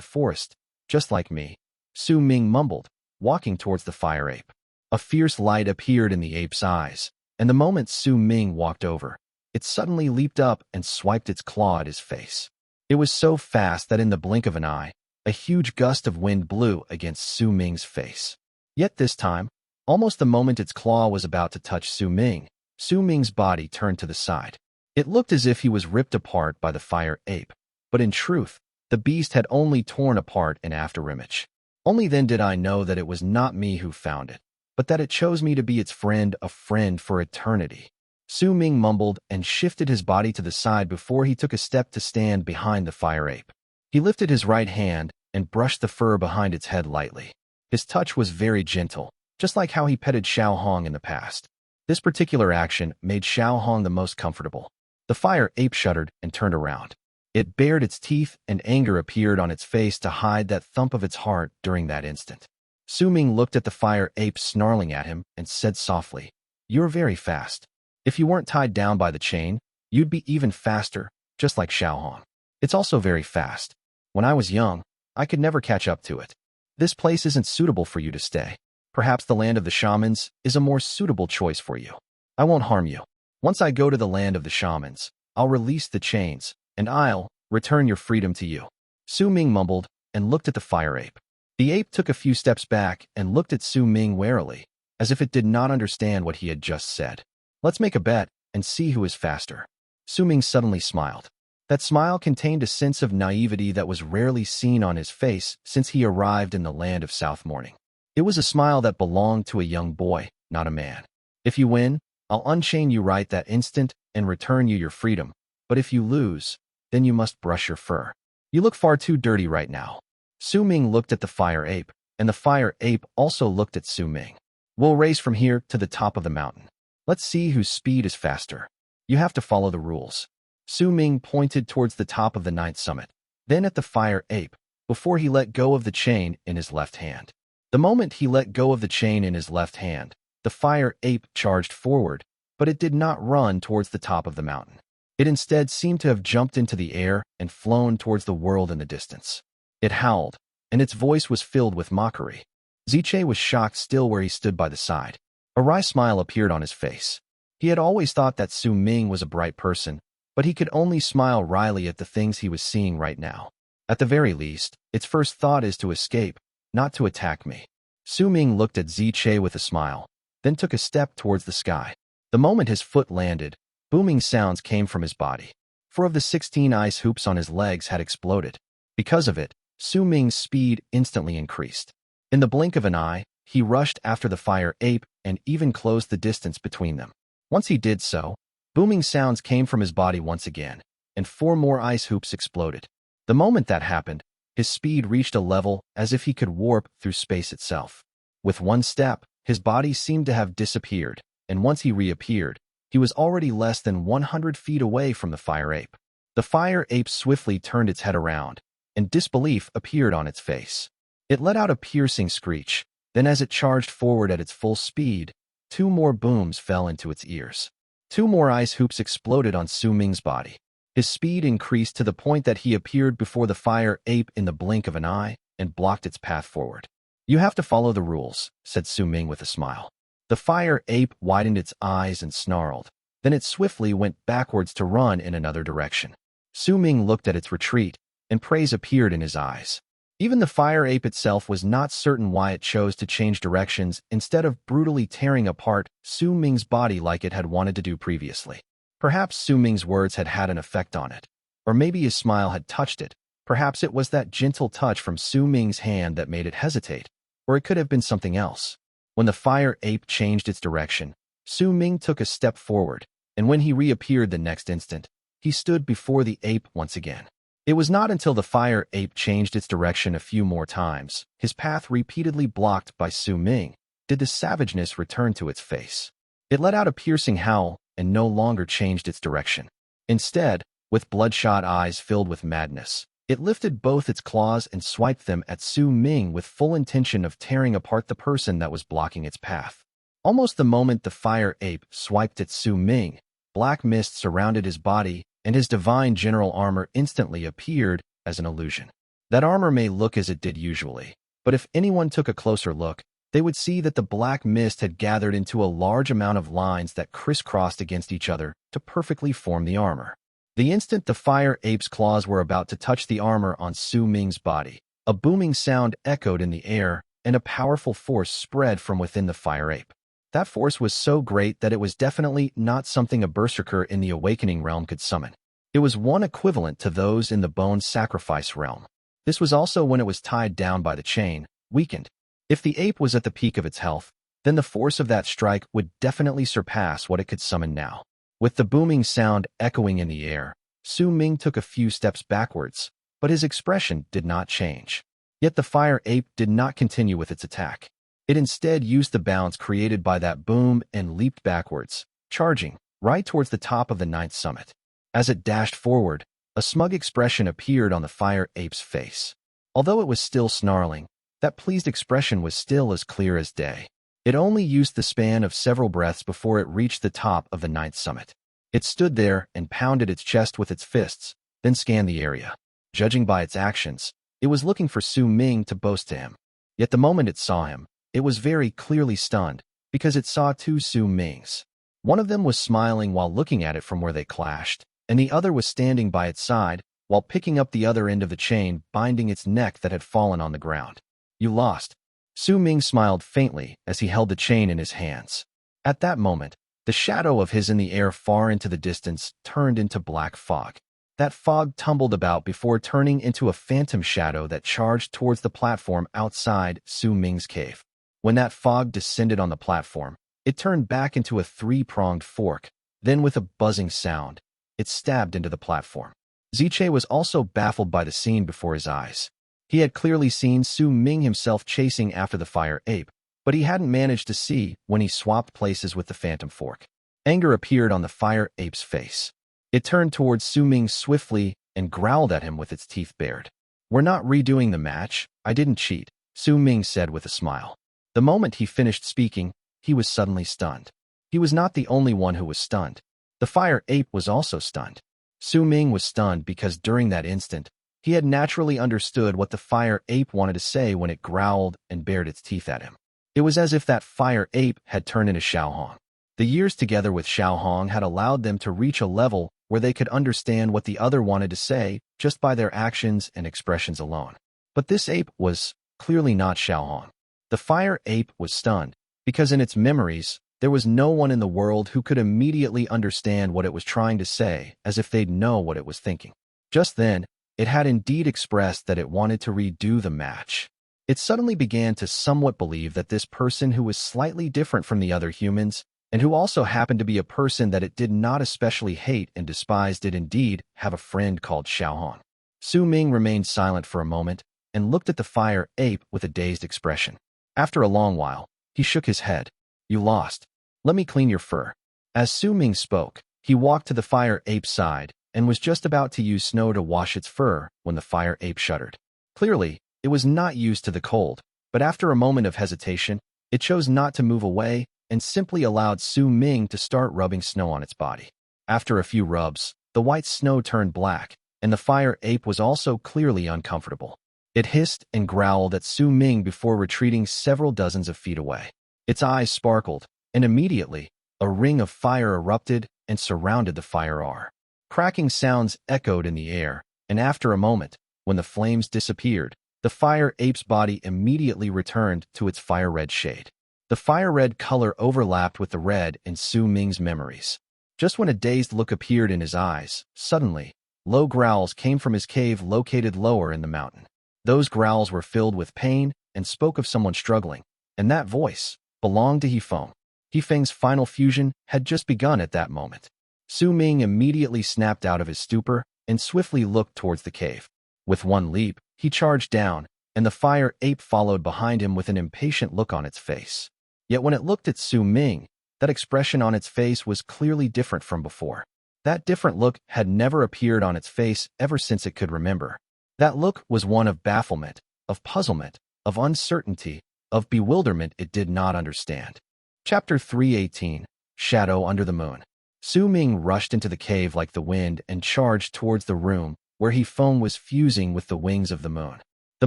forest, just like me. Su Ming mumbled, walking towards the fire ape. A fierce light appeared in the ape's eyes, and the moment Su Ming walked over, it suddenly leaped up and swiped its claw at his face. It was so fast that in the blink of an eye, a huge gust of wind blew against Su Ming's face. Yet this time, almost the moment its claw was about to touch Su Ming's body turned to the side. It looked as if he was ripped apart by the fire ape, but in truth, the beast had only torn apart an afterimage. Only then did I know that it was not me who found it, but that it chose me to be its friend, a friend for eternity. Su Ming mumbled and shifted his body to the side before he took a step to stand behind the fire ape. He lifted his right hand and brushed the fur behind its head lightly. His touch was very gentle, just like how he petted Xiao in the past. This particular action made Xiao the most comfortable. The fire ape shuddered and turned around. It bared its teeth and anger appeared on its face to hide that thump of its heart during that instant. Su Ming looked at the fire ape snarling at him and said softly, "You're very fast. If you weren't tied down by the chain, you'd be even faster, just like Xiao." It's also very fast. When I was young, I could never catch up to it. This place isn't suitable for you to stay. Perhaps the land of the shamans is a more suitable choice for you. I won't harm you. Once I go to the land of the shamans, I'll release the chains, and I'll return your freedom to you. Su Ming mumbled and looked at the fire ape. The ape took a few steps back and looked at Su Ming warily, as if it did not understand what he had just said. Let's make a bet and see who is faster. Su Ming suddenly smiled. That smile contained a sense of naivety that was rarely seen on his face since he arrived in the land of South Morning. It was a smile that belonged to a young boy, not a man. If you win, I'll unchain you right that instant and return you your freedom. But if you lose, then you must brush your fur. You look far too dirty right now. Su Ming looked at the fire ape, and the fire ape also looked at Su Ming. We'll race from here to the top of the mountain. Let's see whose speed is faster. You have to follow the rules. Su Ming pointed towards the top of the ninth summit, then at the fire ape, before he let go of the chain in his left hand. The moment he let go of the chain in his left hand, the fire ape charged forward, but it did not run towards the top of the mountain. It instead seemed to have jumped into the air and flown towards the world in the distance. It howled, and its voice was filled with mockery. Ziche was shocked still where he stood by the side. A wry smile appeared on his face. He had always thought that Su Ming was a bright person, but he could only smile wryly at the things he was seeing right now. At the very least, its first thought is to escape, not to attack me. Su Ming looked at Ziche with a smile, then took a step towards the sky. The moment his foot landed, booming sounds came from his body. 4 of the 16 ice hoops on his legs had exploded. Because of it, Su Ming's speed instantly increased. In the blink of an eye, he rushed after the fire ape and even closed the distance between them. Once he did so, booming sounds came from his body once again, and 4 more ice hoops exploded. The moment that happened, his speed reached a level as if he could warp through space itself. With one step, his body seemed to have disappeared, and once he reappeared, he was already less than 100 feet away from the fire ape. The fire ape swiftly turned its head around, and disbelief appeared on its face. It let out a piercing screech, then as it charged forward at its full speed, 2 more booms fell into its ears. 2 more ice hoops exploded on Su Ming's body. His speed increased to the point that he appeared before the fire ape in the blink of an eye and blocked its path forward. You have to follow the rules, said Su Ming with a smile. The fire ape widened its eyes and snarled. Then it swiftly went backwards to run in another direction. Su Ming looked at its retreat, and praise appeared in his eyes. Even the fire ape itself was not certain why it chose to change directions instead of brutally tearing apart Su Ming's body like it had wanted to do previously. Perhaps Su Ming's words had had an effect on it. Or maybe his smile had touched it. Perhaps it was that gentle touch from Su Ming's hand that made it hesitate. Or it could have been something else. When the fire ape changed its direction, Su Ming took a step forward, and when he reappeared the next instant, he stood before the ape once again. It was not until the fire ape changed its direction a few more times, his path repeatedly blocked by Su Ming, did the savageness return to its face. It let out a piercing howl and no longer changed its direction. Instead, with bloodshot eyes filled with madness, it lifted both its claws and swiped them at Su Ming with full intention of tearing apart the person that was blocking its path. Almost the moment the fire ape swiped at Su Ming, black mist surrounded his body, and his divine general armor instantly appeared as an illusion. That armor may look as it did usually, but if anyone took a closer look, they would see that the black mist had gathered into a large amount of lines that crisscrossed against each other to perfectly form the armor. The instant the fire ape's claws were about to touch the armor on Su Ming's body, a booming sound echoed in the air, and a powerful force spread from within the fire ape. That force was so great that it was definitely not something a berserker in the awakening realm could summon. It was one equivalent to those in the bone sacrifice realm. This was also when it was tied down by the chain, weakened. If the ape was at the peak of its health, then the force of that strike would definitely surpass what it could summon now. With the booming sound echoing in the air, Su Ming took a few steps backwards, but his expression did not change. Yet the fire ape did not continue with its attack. It instead used the bounce created by that boom and leaped backwards, charging right towards the top of the 9th summit. As it dashed forward, a smug expression appeared on the fire ape's face. Although it was still snarling, that pleased expression was still as clear as day. It only used the span of several breaths before it reached the top of the 9th summit. It stood there and pounded its chest with its fists, then scanned the area. Judging by its actions, it was looking for Su Ming to boast to him. Yet the moment it saw him, it was very clearly stunned, because it saw two Su Mings. One of them was smiling while looking at it from where they clashed, and the other was standing by its side, while picking up the other end of the chain binding its neck that had fallen on the ground. You lost. Su Ming smiled faintly as he held the chain in his hands. At that moment, the shadow of his in the air far into the distance turned into black fog. That fog tumbled about before turning into a phantom shadow that charged towards the platform outside Su Ming's cave. When that fog descended on the platform, it turned back into a three-pronged fork. Then with a buzzing sound, it stabbed into the platform. Ziche was also baffled by the scene before his eyes. He had clearly seen Su Ming himself chasing after the fire ape, but he hadn't managed to see when he swapped places with the phantom fork. Anger appeared on the fire ape's face. It turned towards Su Ming swiftly and growled at him with its teeth bared. "We're not redoing the match. I didn't cheat," Su Ming said with a smile. The moment he finished speaking, he was suddenly stunned. He was not the only one who was stunned. The fire ape was also stunned. Su Ming was stunned because during that instant, he had naturally understood what the fire ape wanted to say when it growled and bared its teeth at him. It was as if that fire ape had turned into Xiao. The years together with Xiao had allowed them to reach a level where they could understand what the other wanted to say just by their actions and expressions alone. But this ape was clearly not Xiao. The fire ape was stunned because in its memories, there was no one in the world who could immediately understand what it was trying to say as if they'd know what it was thinking. Just then, it had indeed expressed that it wanted to redo the match. It suddenly began to somewhat believe that this person who was slightly different from the other humans and who also happened to be a person that it did not especially hate and despise did indeed have a friend called Xiao. Su Ming remained silent for a moment and looked at the fire ape with a dazed expression. After a long while, he shook his head. "You lost. Let me clean your fur." As Su Ming spoke, he walked to the fire ape's side and was just about to use snow to wash its fur when the fire ape shuddered. Clearly, it was not used to the cold, but after a moment of hesitation, it chose not to move away and simply allowed Su Ming to start rubbing snow on its body. After a few rubs, the white snow turned black, and the fire ape was also clearly uncomfortable. It hissed and growled at Su Ming before retreating several dozens of feet away. Its eyes sparkled, and immediately, a ring of fire erupted and surrounded the fire. Cracking sounds echoed in the air, and after a moment, when the flames disappeared, the fire ape's body immediately returned to its fire-red shade. The fire-red color overlapped with the red in Su Ming's memories. Just when a dazed look appeared in his eyes, suddenly, low growls came from his cave located lower in the mountain. Those growls were filled with pain and spoke of someone struggling, and that voice belonged to Hefeng. Hefeng's final fusion had just begun at that moment. Su Ming immediately snapped out of his stupor and swiftly looked towards the cave. With one leap, he charged down, and the fire ape followed behind him with an impatient look on its face. Yet when it looked at Su Ming, that expression on its face was clearly different from before. That different look had never appeared on its face ever since it could remember. That look was one of bafflement, of puzzlement, of uncertainty, of bewilderment it did not understand. Chapter 318, Shadow Under the Moon. Su Ming rushed into the cave like the wind and charged towards the room where Hefeng was fusing with the wings of the moon. The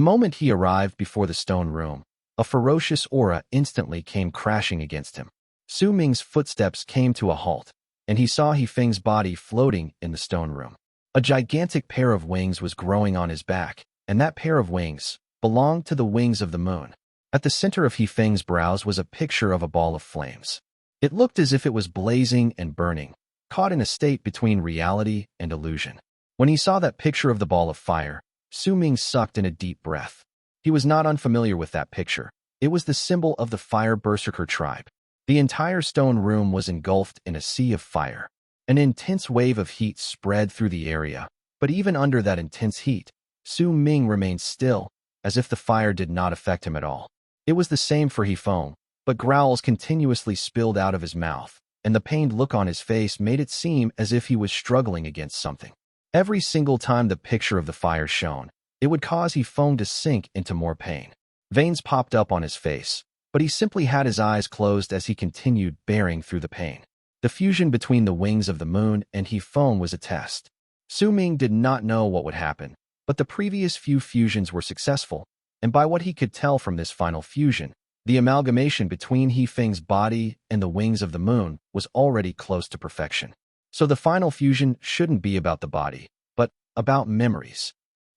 moment he arrived before the stone room, a ferocious aura instantly came crashing against him. Su Ming's footsteps came to a halt, and he saw Hefeng's body floating in the stone room. A gigantic pair of wings was growing on his back, and that pair of wings belonged to the wings of the moon. At the center of Hefeng's brows was a picture of a ball of flames. It looked as if it was blazing and burning, caught in a state between reality and illusion. When he saw that picture of the ball of fire, Su Ming sucked in a deep breath. He was not unfamiliar with that picture. It was the symbol of the fire Berserker tribe. The entire stone room was engulfed in a sea of fire. An intense wave of heat spread through the area, but even under that intense heat, Su Ming remained still, as if the fire did not affect him at all. It was the same for Hefeng, but growls continuously spilled out of his mouth, and the pained look on his face made it seem as if he was struggling against something. Every single time the picture of the fire shone, it would cause Hefeng to sink into more pain. Veins popped up on his face, but he simply had his eyes closed as he continued bearing through the pain. The fusion between the wings of the moon and Hefeng was a test. Su Ming did not know what would happen, but the previous few fusions were successful, and by what he could tell from this final fusion, the amalgamation between He Feng's body and the wings of the moon was already close to perfection. So the final fusion shouldn't be about the body, but about memories.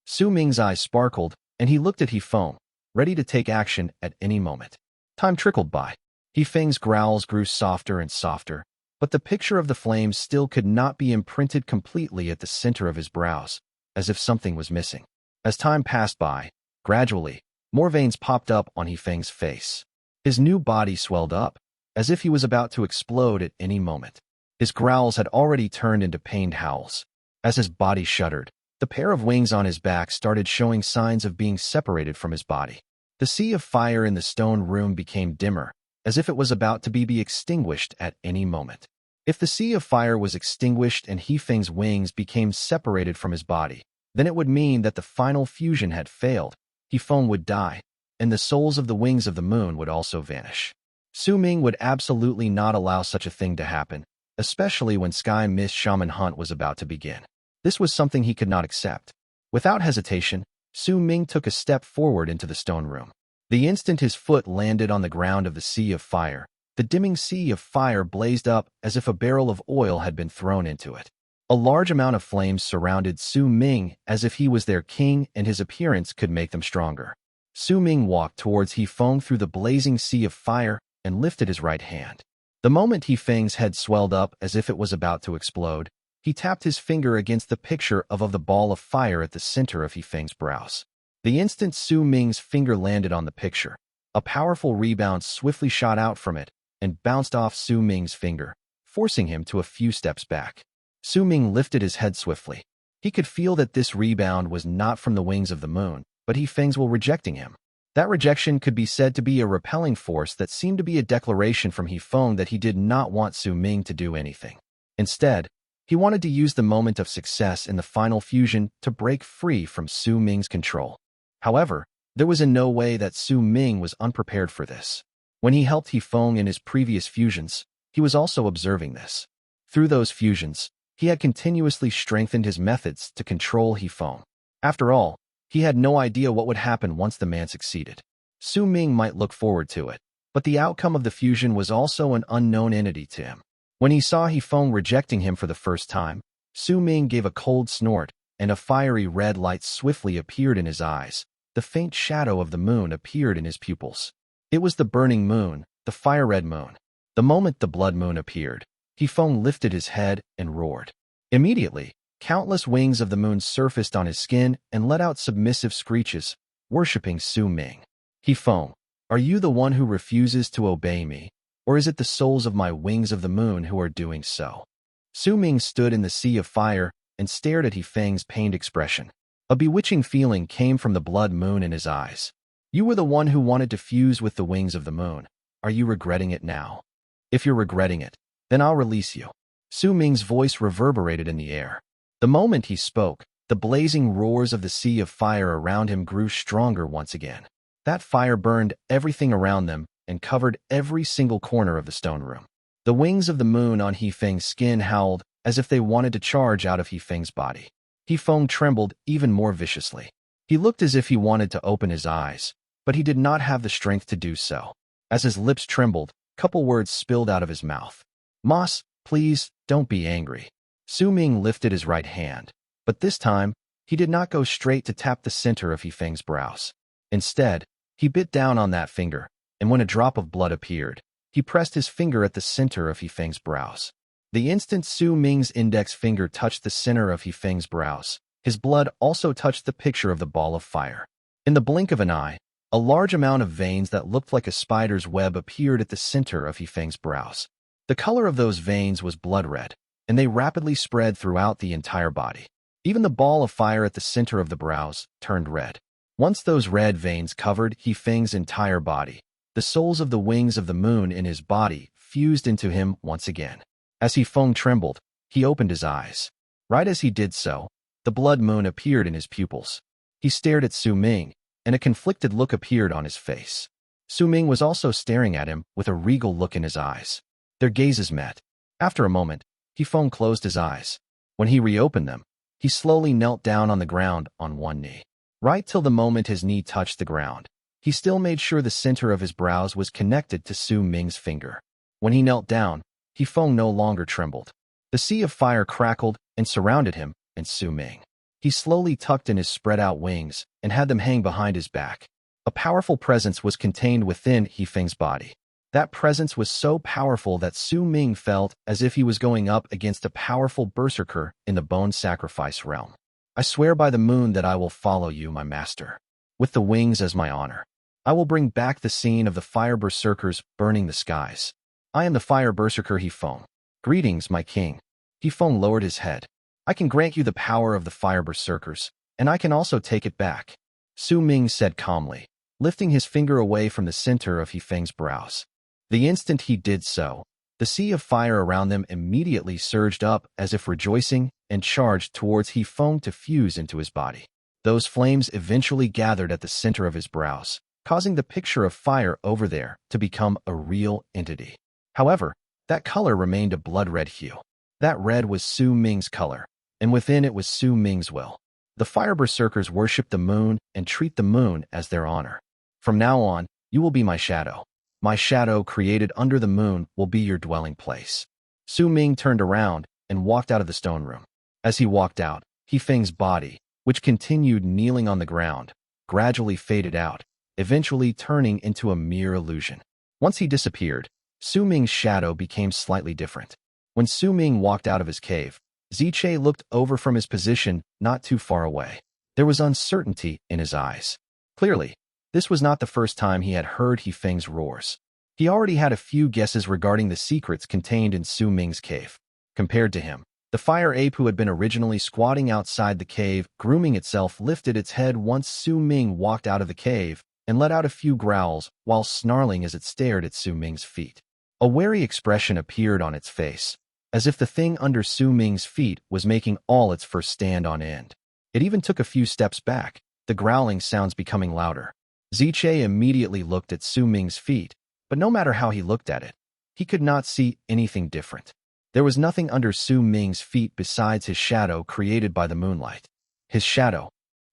Su Ming's eyes sparkled, and he looked at He Feng, ready to take action at any moment. Time trickled by. He Feng's growls grew softer and softer, but the picture of the flames still could not be imprinted completely at the center of his brows, as if something was missing. As time passed by, gradually, more veins popped up on He Feng's face. His new body swelled up, as if he was about to explode at any moment. His growls had already turned into pained howls. As his body shuddered, the pair of wings on his back started showing signs of being separated from his body. The sea of fire in the stone room became dimmer, as if it was about to be extinguished at any moment. If the sea of fire was extinguished and He Feng's wings became separated from his body, then it would mean that the final fusion had failed. He Feng would die, and the souls of the wings of the moon would also vanish. Su Ming would absolutely not allow such a thing to happen, especially when Sky Mist Shaman Hunt was about to begin. This was something he could not accept. Without hesitation, Su Ming took a step forward into the stone room. The instant his foot landed on the ground of the sea of fire, the dimming sea of fire blazed up as if a barrel of oil had been thrown into it. A large amount of flames surrounded Su Ming as if he was their king and his appearance could make them stronger. Su Ming walked towards He Feng through the blazing sea of fire and lifted his right hand. The moment He Feng's head swelled up as if it was about to explode, he tapped his finger against the picture of the ball of fire at the center of He Feng's brows. The instant Su Ming's finger landed on the picture, a powerful rebound swiftly shot out from it and bounced off Su Ming's finger, forcing him to a few steps back. Su Ming lifted his head swiftly. He could feel that this rebound was not from the wings of the moon, but He Feng's will rejecting him. That rejection could be said to be a repelling force that seemed to be a declaration from He Feng that he did not want Su Ming to do anything. Instead, he wanted to use the moment of success in the final fusion to break free from Su Ming's control. However, there was in no way that Su Ming was unprepared for this. When he helped He Feng in his previous fusions, he was also observing this. Through those fusions, he had continuously strengthened his methods to control He Feng. After all, he had no idea what would happen once the man succeeded. Su Ming might look forward to it, but the outcome of the fusion was also an unknown entity to him. When he saw He Feng rejecting him for the first time, Su Ming gave a cold snort, and a fiery red light swiftly appeared in his eyes. The faint shadow of the moon appeared in his pupils. It was the burning moon, the fire-red moon. The moment the blood moon appeared, He Feng lifted his head and roared. Immediately, countless wings of the moon surfaced on his skin and let out submissive screeches, worshipping Su Ming. He Feng, are you the one who refuses to obey me, or is it the souls of my wings of the moon who are doing so? Su Ming stood in the sea of fire and stared at He Feng's pained expression. A bewitching feeling came from the blood moon in his eyes. You were the one who wanted to fuse with the wings of the moon. Are you regretting it now? If you're regretting it, then I'll release you. Su Ming's voice reverberated in the air. The moment he spoke, the blazing roars of the sea of fire around him grew stronger once again. That fire burned everything around them and covered every single corner of the stone room. The wings of the moon on He Feng's skin howled as if they wanted to charge out of He Feng's body. He Feng trembled even more viciously. He looked as if he wanted to open his eyes, but he did not have the strength to do so. As his lips trembled, a couple words spilled out of his mouth. Moss, please, don't be angry. Su Ming lifted his right hand, but this time, he did not go straight to tap the center of He Feng's brows. Instead, he bit down on that finger, and when a drop of blood appeared, he pressed his finger at the center of He Feng's brows. The instant Su Ming's index finger touched the center of He Feng's brows, his blood also touched the picture of the ball of fire. In the blink of an eye, a large amount of veins that looked like a spider's web appeared at the center of He Feng's brows. The color of those veins was blood red, and they rapidly spread throughout the entire body. Even the ball of fire at the center of the brows turned red. Once those red veins covered He Feng's entire body, the souls of the wings of the moon in his body fused into him once again. As He Feng trembled, he opened his eyes. Right as he did so, the blood moon appeared in his pupils. He stared at Su Ming, and a conflicted look appeared on his face. Su Ming was also staring at him with a regal look in his eyes. Their gazes met. After a moment, He Feng closed his eyes. When he reopened them, He slowly knelt down on the ground on one knee. Right till the moment his knee touched the ground, he still made sure the center of his brows was connected to Su Ming's finger. When he knelt down, He Feng no longer trembled. The sea of fire crackled and surrounded him and Su Ming. He slowly tucked in his spread-out wings and had them hang behind his back. A powerful presence was contained within He Feng's body. That presence was so powerful that Su Ming felt as if he was going up against a powerful berserker in the bone sacrifice realm. I swear by the moon that I will follow you, my master. With the wings as my honor, I will bring back the scene of the fire berserkers burning the skies. I am the fire berserker He Feng. Greetings, my king. He Feng lowered his head. I can grant you the power of the fire berserkers, and I can also take it back, Su Ming said calmly, lifting his finger away from the center of He Feng's brows. The instant he did so, the sea of fire around them immediately surged up as if rejoicing and charged towards He Feng to fuse into his body. Those flames eventually gathered at the center of his brows, causing the picture of fire over there to become a real entity. However, that color remained a blood-red hue. That red was Su Ming's color, and within it was Su Ming's will. The fire berserkers worship the moon and treat the moon as their honor. From now on, you will be my shadow. My shadow created under the moon will be your dwelling place. Su Ming turned around and walked out of the stone room. As he walked out, He Feng's body, which continued kneeling on the ground, gradually faded out, eventually turning into a mere illusion. Once he disappeared, Su Ming's shadow became slightly different. When Su Ming walked out of his cave, Ziche looked over from his position not too far away. There was uncertainty in his eyes. Clearly, this was not the first time he had heard He Feng's roars. He already had a few guesses regarding the secrets contained in Su Ming's cave. Compared to him, the fire ape who had been originally squatting outside the cave, grooming itself, lifted its head once Su Ming walked out of the cave and let out a few growls while snarling as it stared at Su Ming's feet. A wary expression appeared on its face, as if the thing under Su Ming's feet was making all its fur stand on end. It even took a few steps back, the growling sounds becoming louder. Ziche immediately looked at Su Ming's feet, but no matter how he looked at it, he could not see anything different. There was nothing under Su Ming's feet besides his shadow created by the moonlight. His shadow.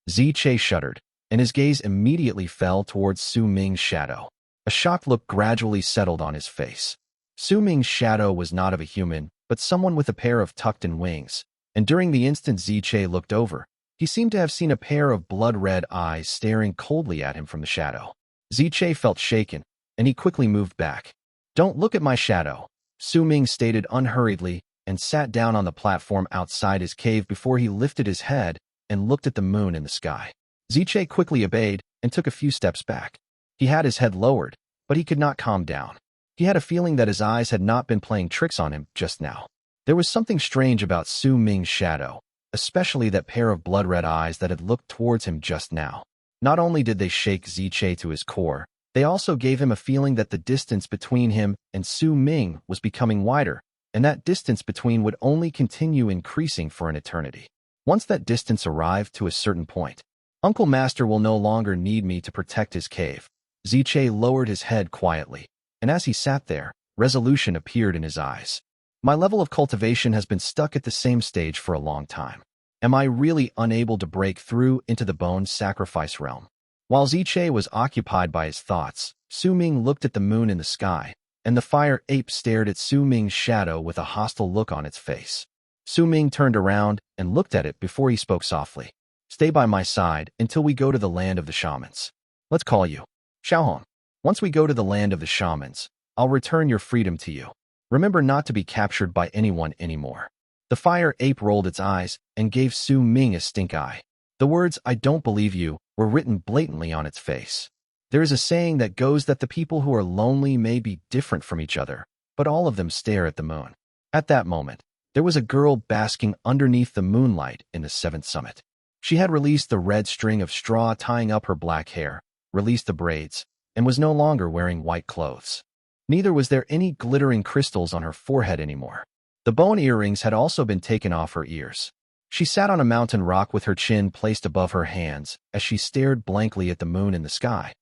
Ziche shuddered, and his gaze immediately fell towards Su Ming's shadow. A shocked look gradually settled on his face. Su Ming's shadow was not of a human, but someone with a pair of tucked-in wings, and during the instant Ziche looked over, he seemed to have seen a pair of blood-red eyes staring coldly at him from the shadow. Ziche felt shaken, and he quickly moved back. Don't look at my shadow, Su Ming stated unhurriedly, and sat down on the platform outside his cave before he lifted his head and looked at the moon in the sky. Ziche quickly obeyed and took a few steps back. He had his head lowered, but he could not calm down. He had a feeling that his eyes had not been playing tricks on him just now. There was something strange about Su Ming's shadow, especially that pair of blood-red eyes that had looked towards him just now. Not only did they shake Ziche to his core, they also gave him a feeling that the distance between him and Su Ming was becoming wider, and that distance between would only continue increasing for an eternity. Once that distance arrived to a certain point, Uncle Master will no longer need me to protect his cave. Ziche lowered his head quietly, and as he sat there, resolution appeared in his eyes. My level of cultivation has been stuck at the same stage for a long time. Am I really unable to break through into the bone sacrifice realm? While Ziche was occupied by his thoughts, Su Ming looked at the moon in the sky, and the fire ape stared at Su Ming's shadow with a hostile look on its face. Su Ming turned around and looked at it before he spoke softly. Stay by my side until we go to the land of the shamans. Let's call you Xiao. Once we go to the land of the shamans, I'll return your freedom to you. Remember not to be captured by anyone anymore. The fire ape rolled its eyes and gave Su Ming a stink eye. The words, I don't believe you, were written blatantly on its face. There is a saying that goes that the people who are lonely may be different from each other, but all of them stare at the moon. At that moment, there was a girl basking underneath the moonlight in the seventh summit. She had released the red string of straw tying up her black hair, released the braids, and was no longer wearing white clothes. Neither was there any glittering crystals on her forehead anymore. The bone earrings had also been taken off her ears. She sat on a mountain rock with her chin placed above her hands as she stared blankly at the moon in the sky.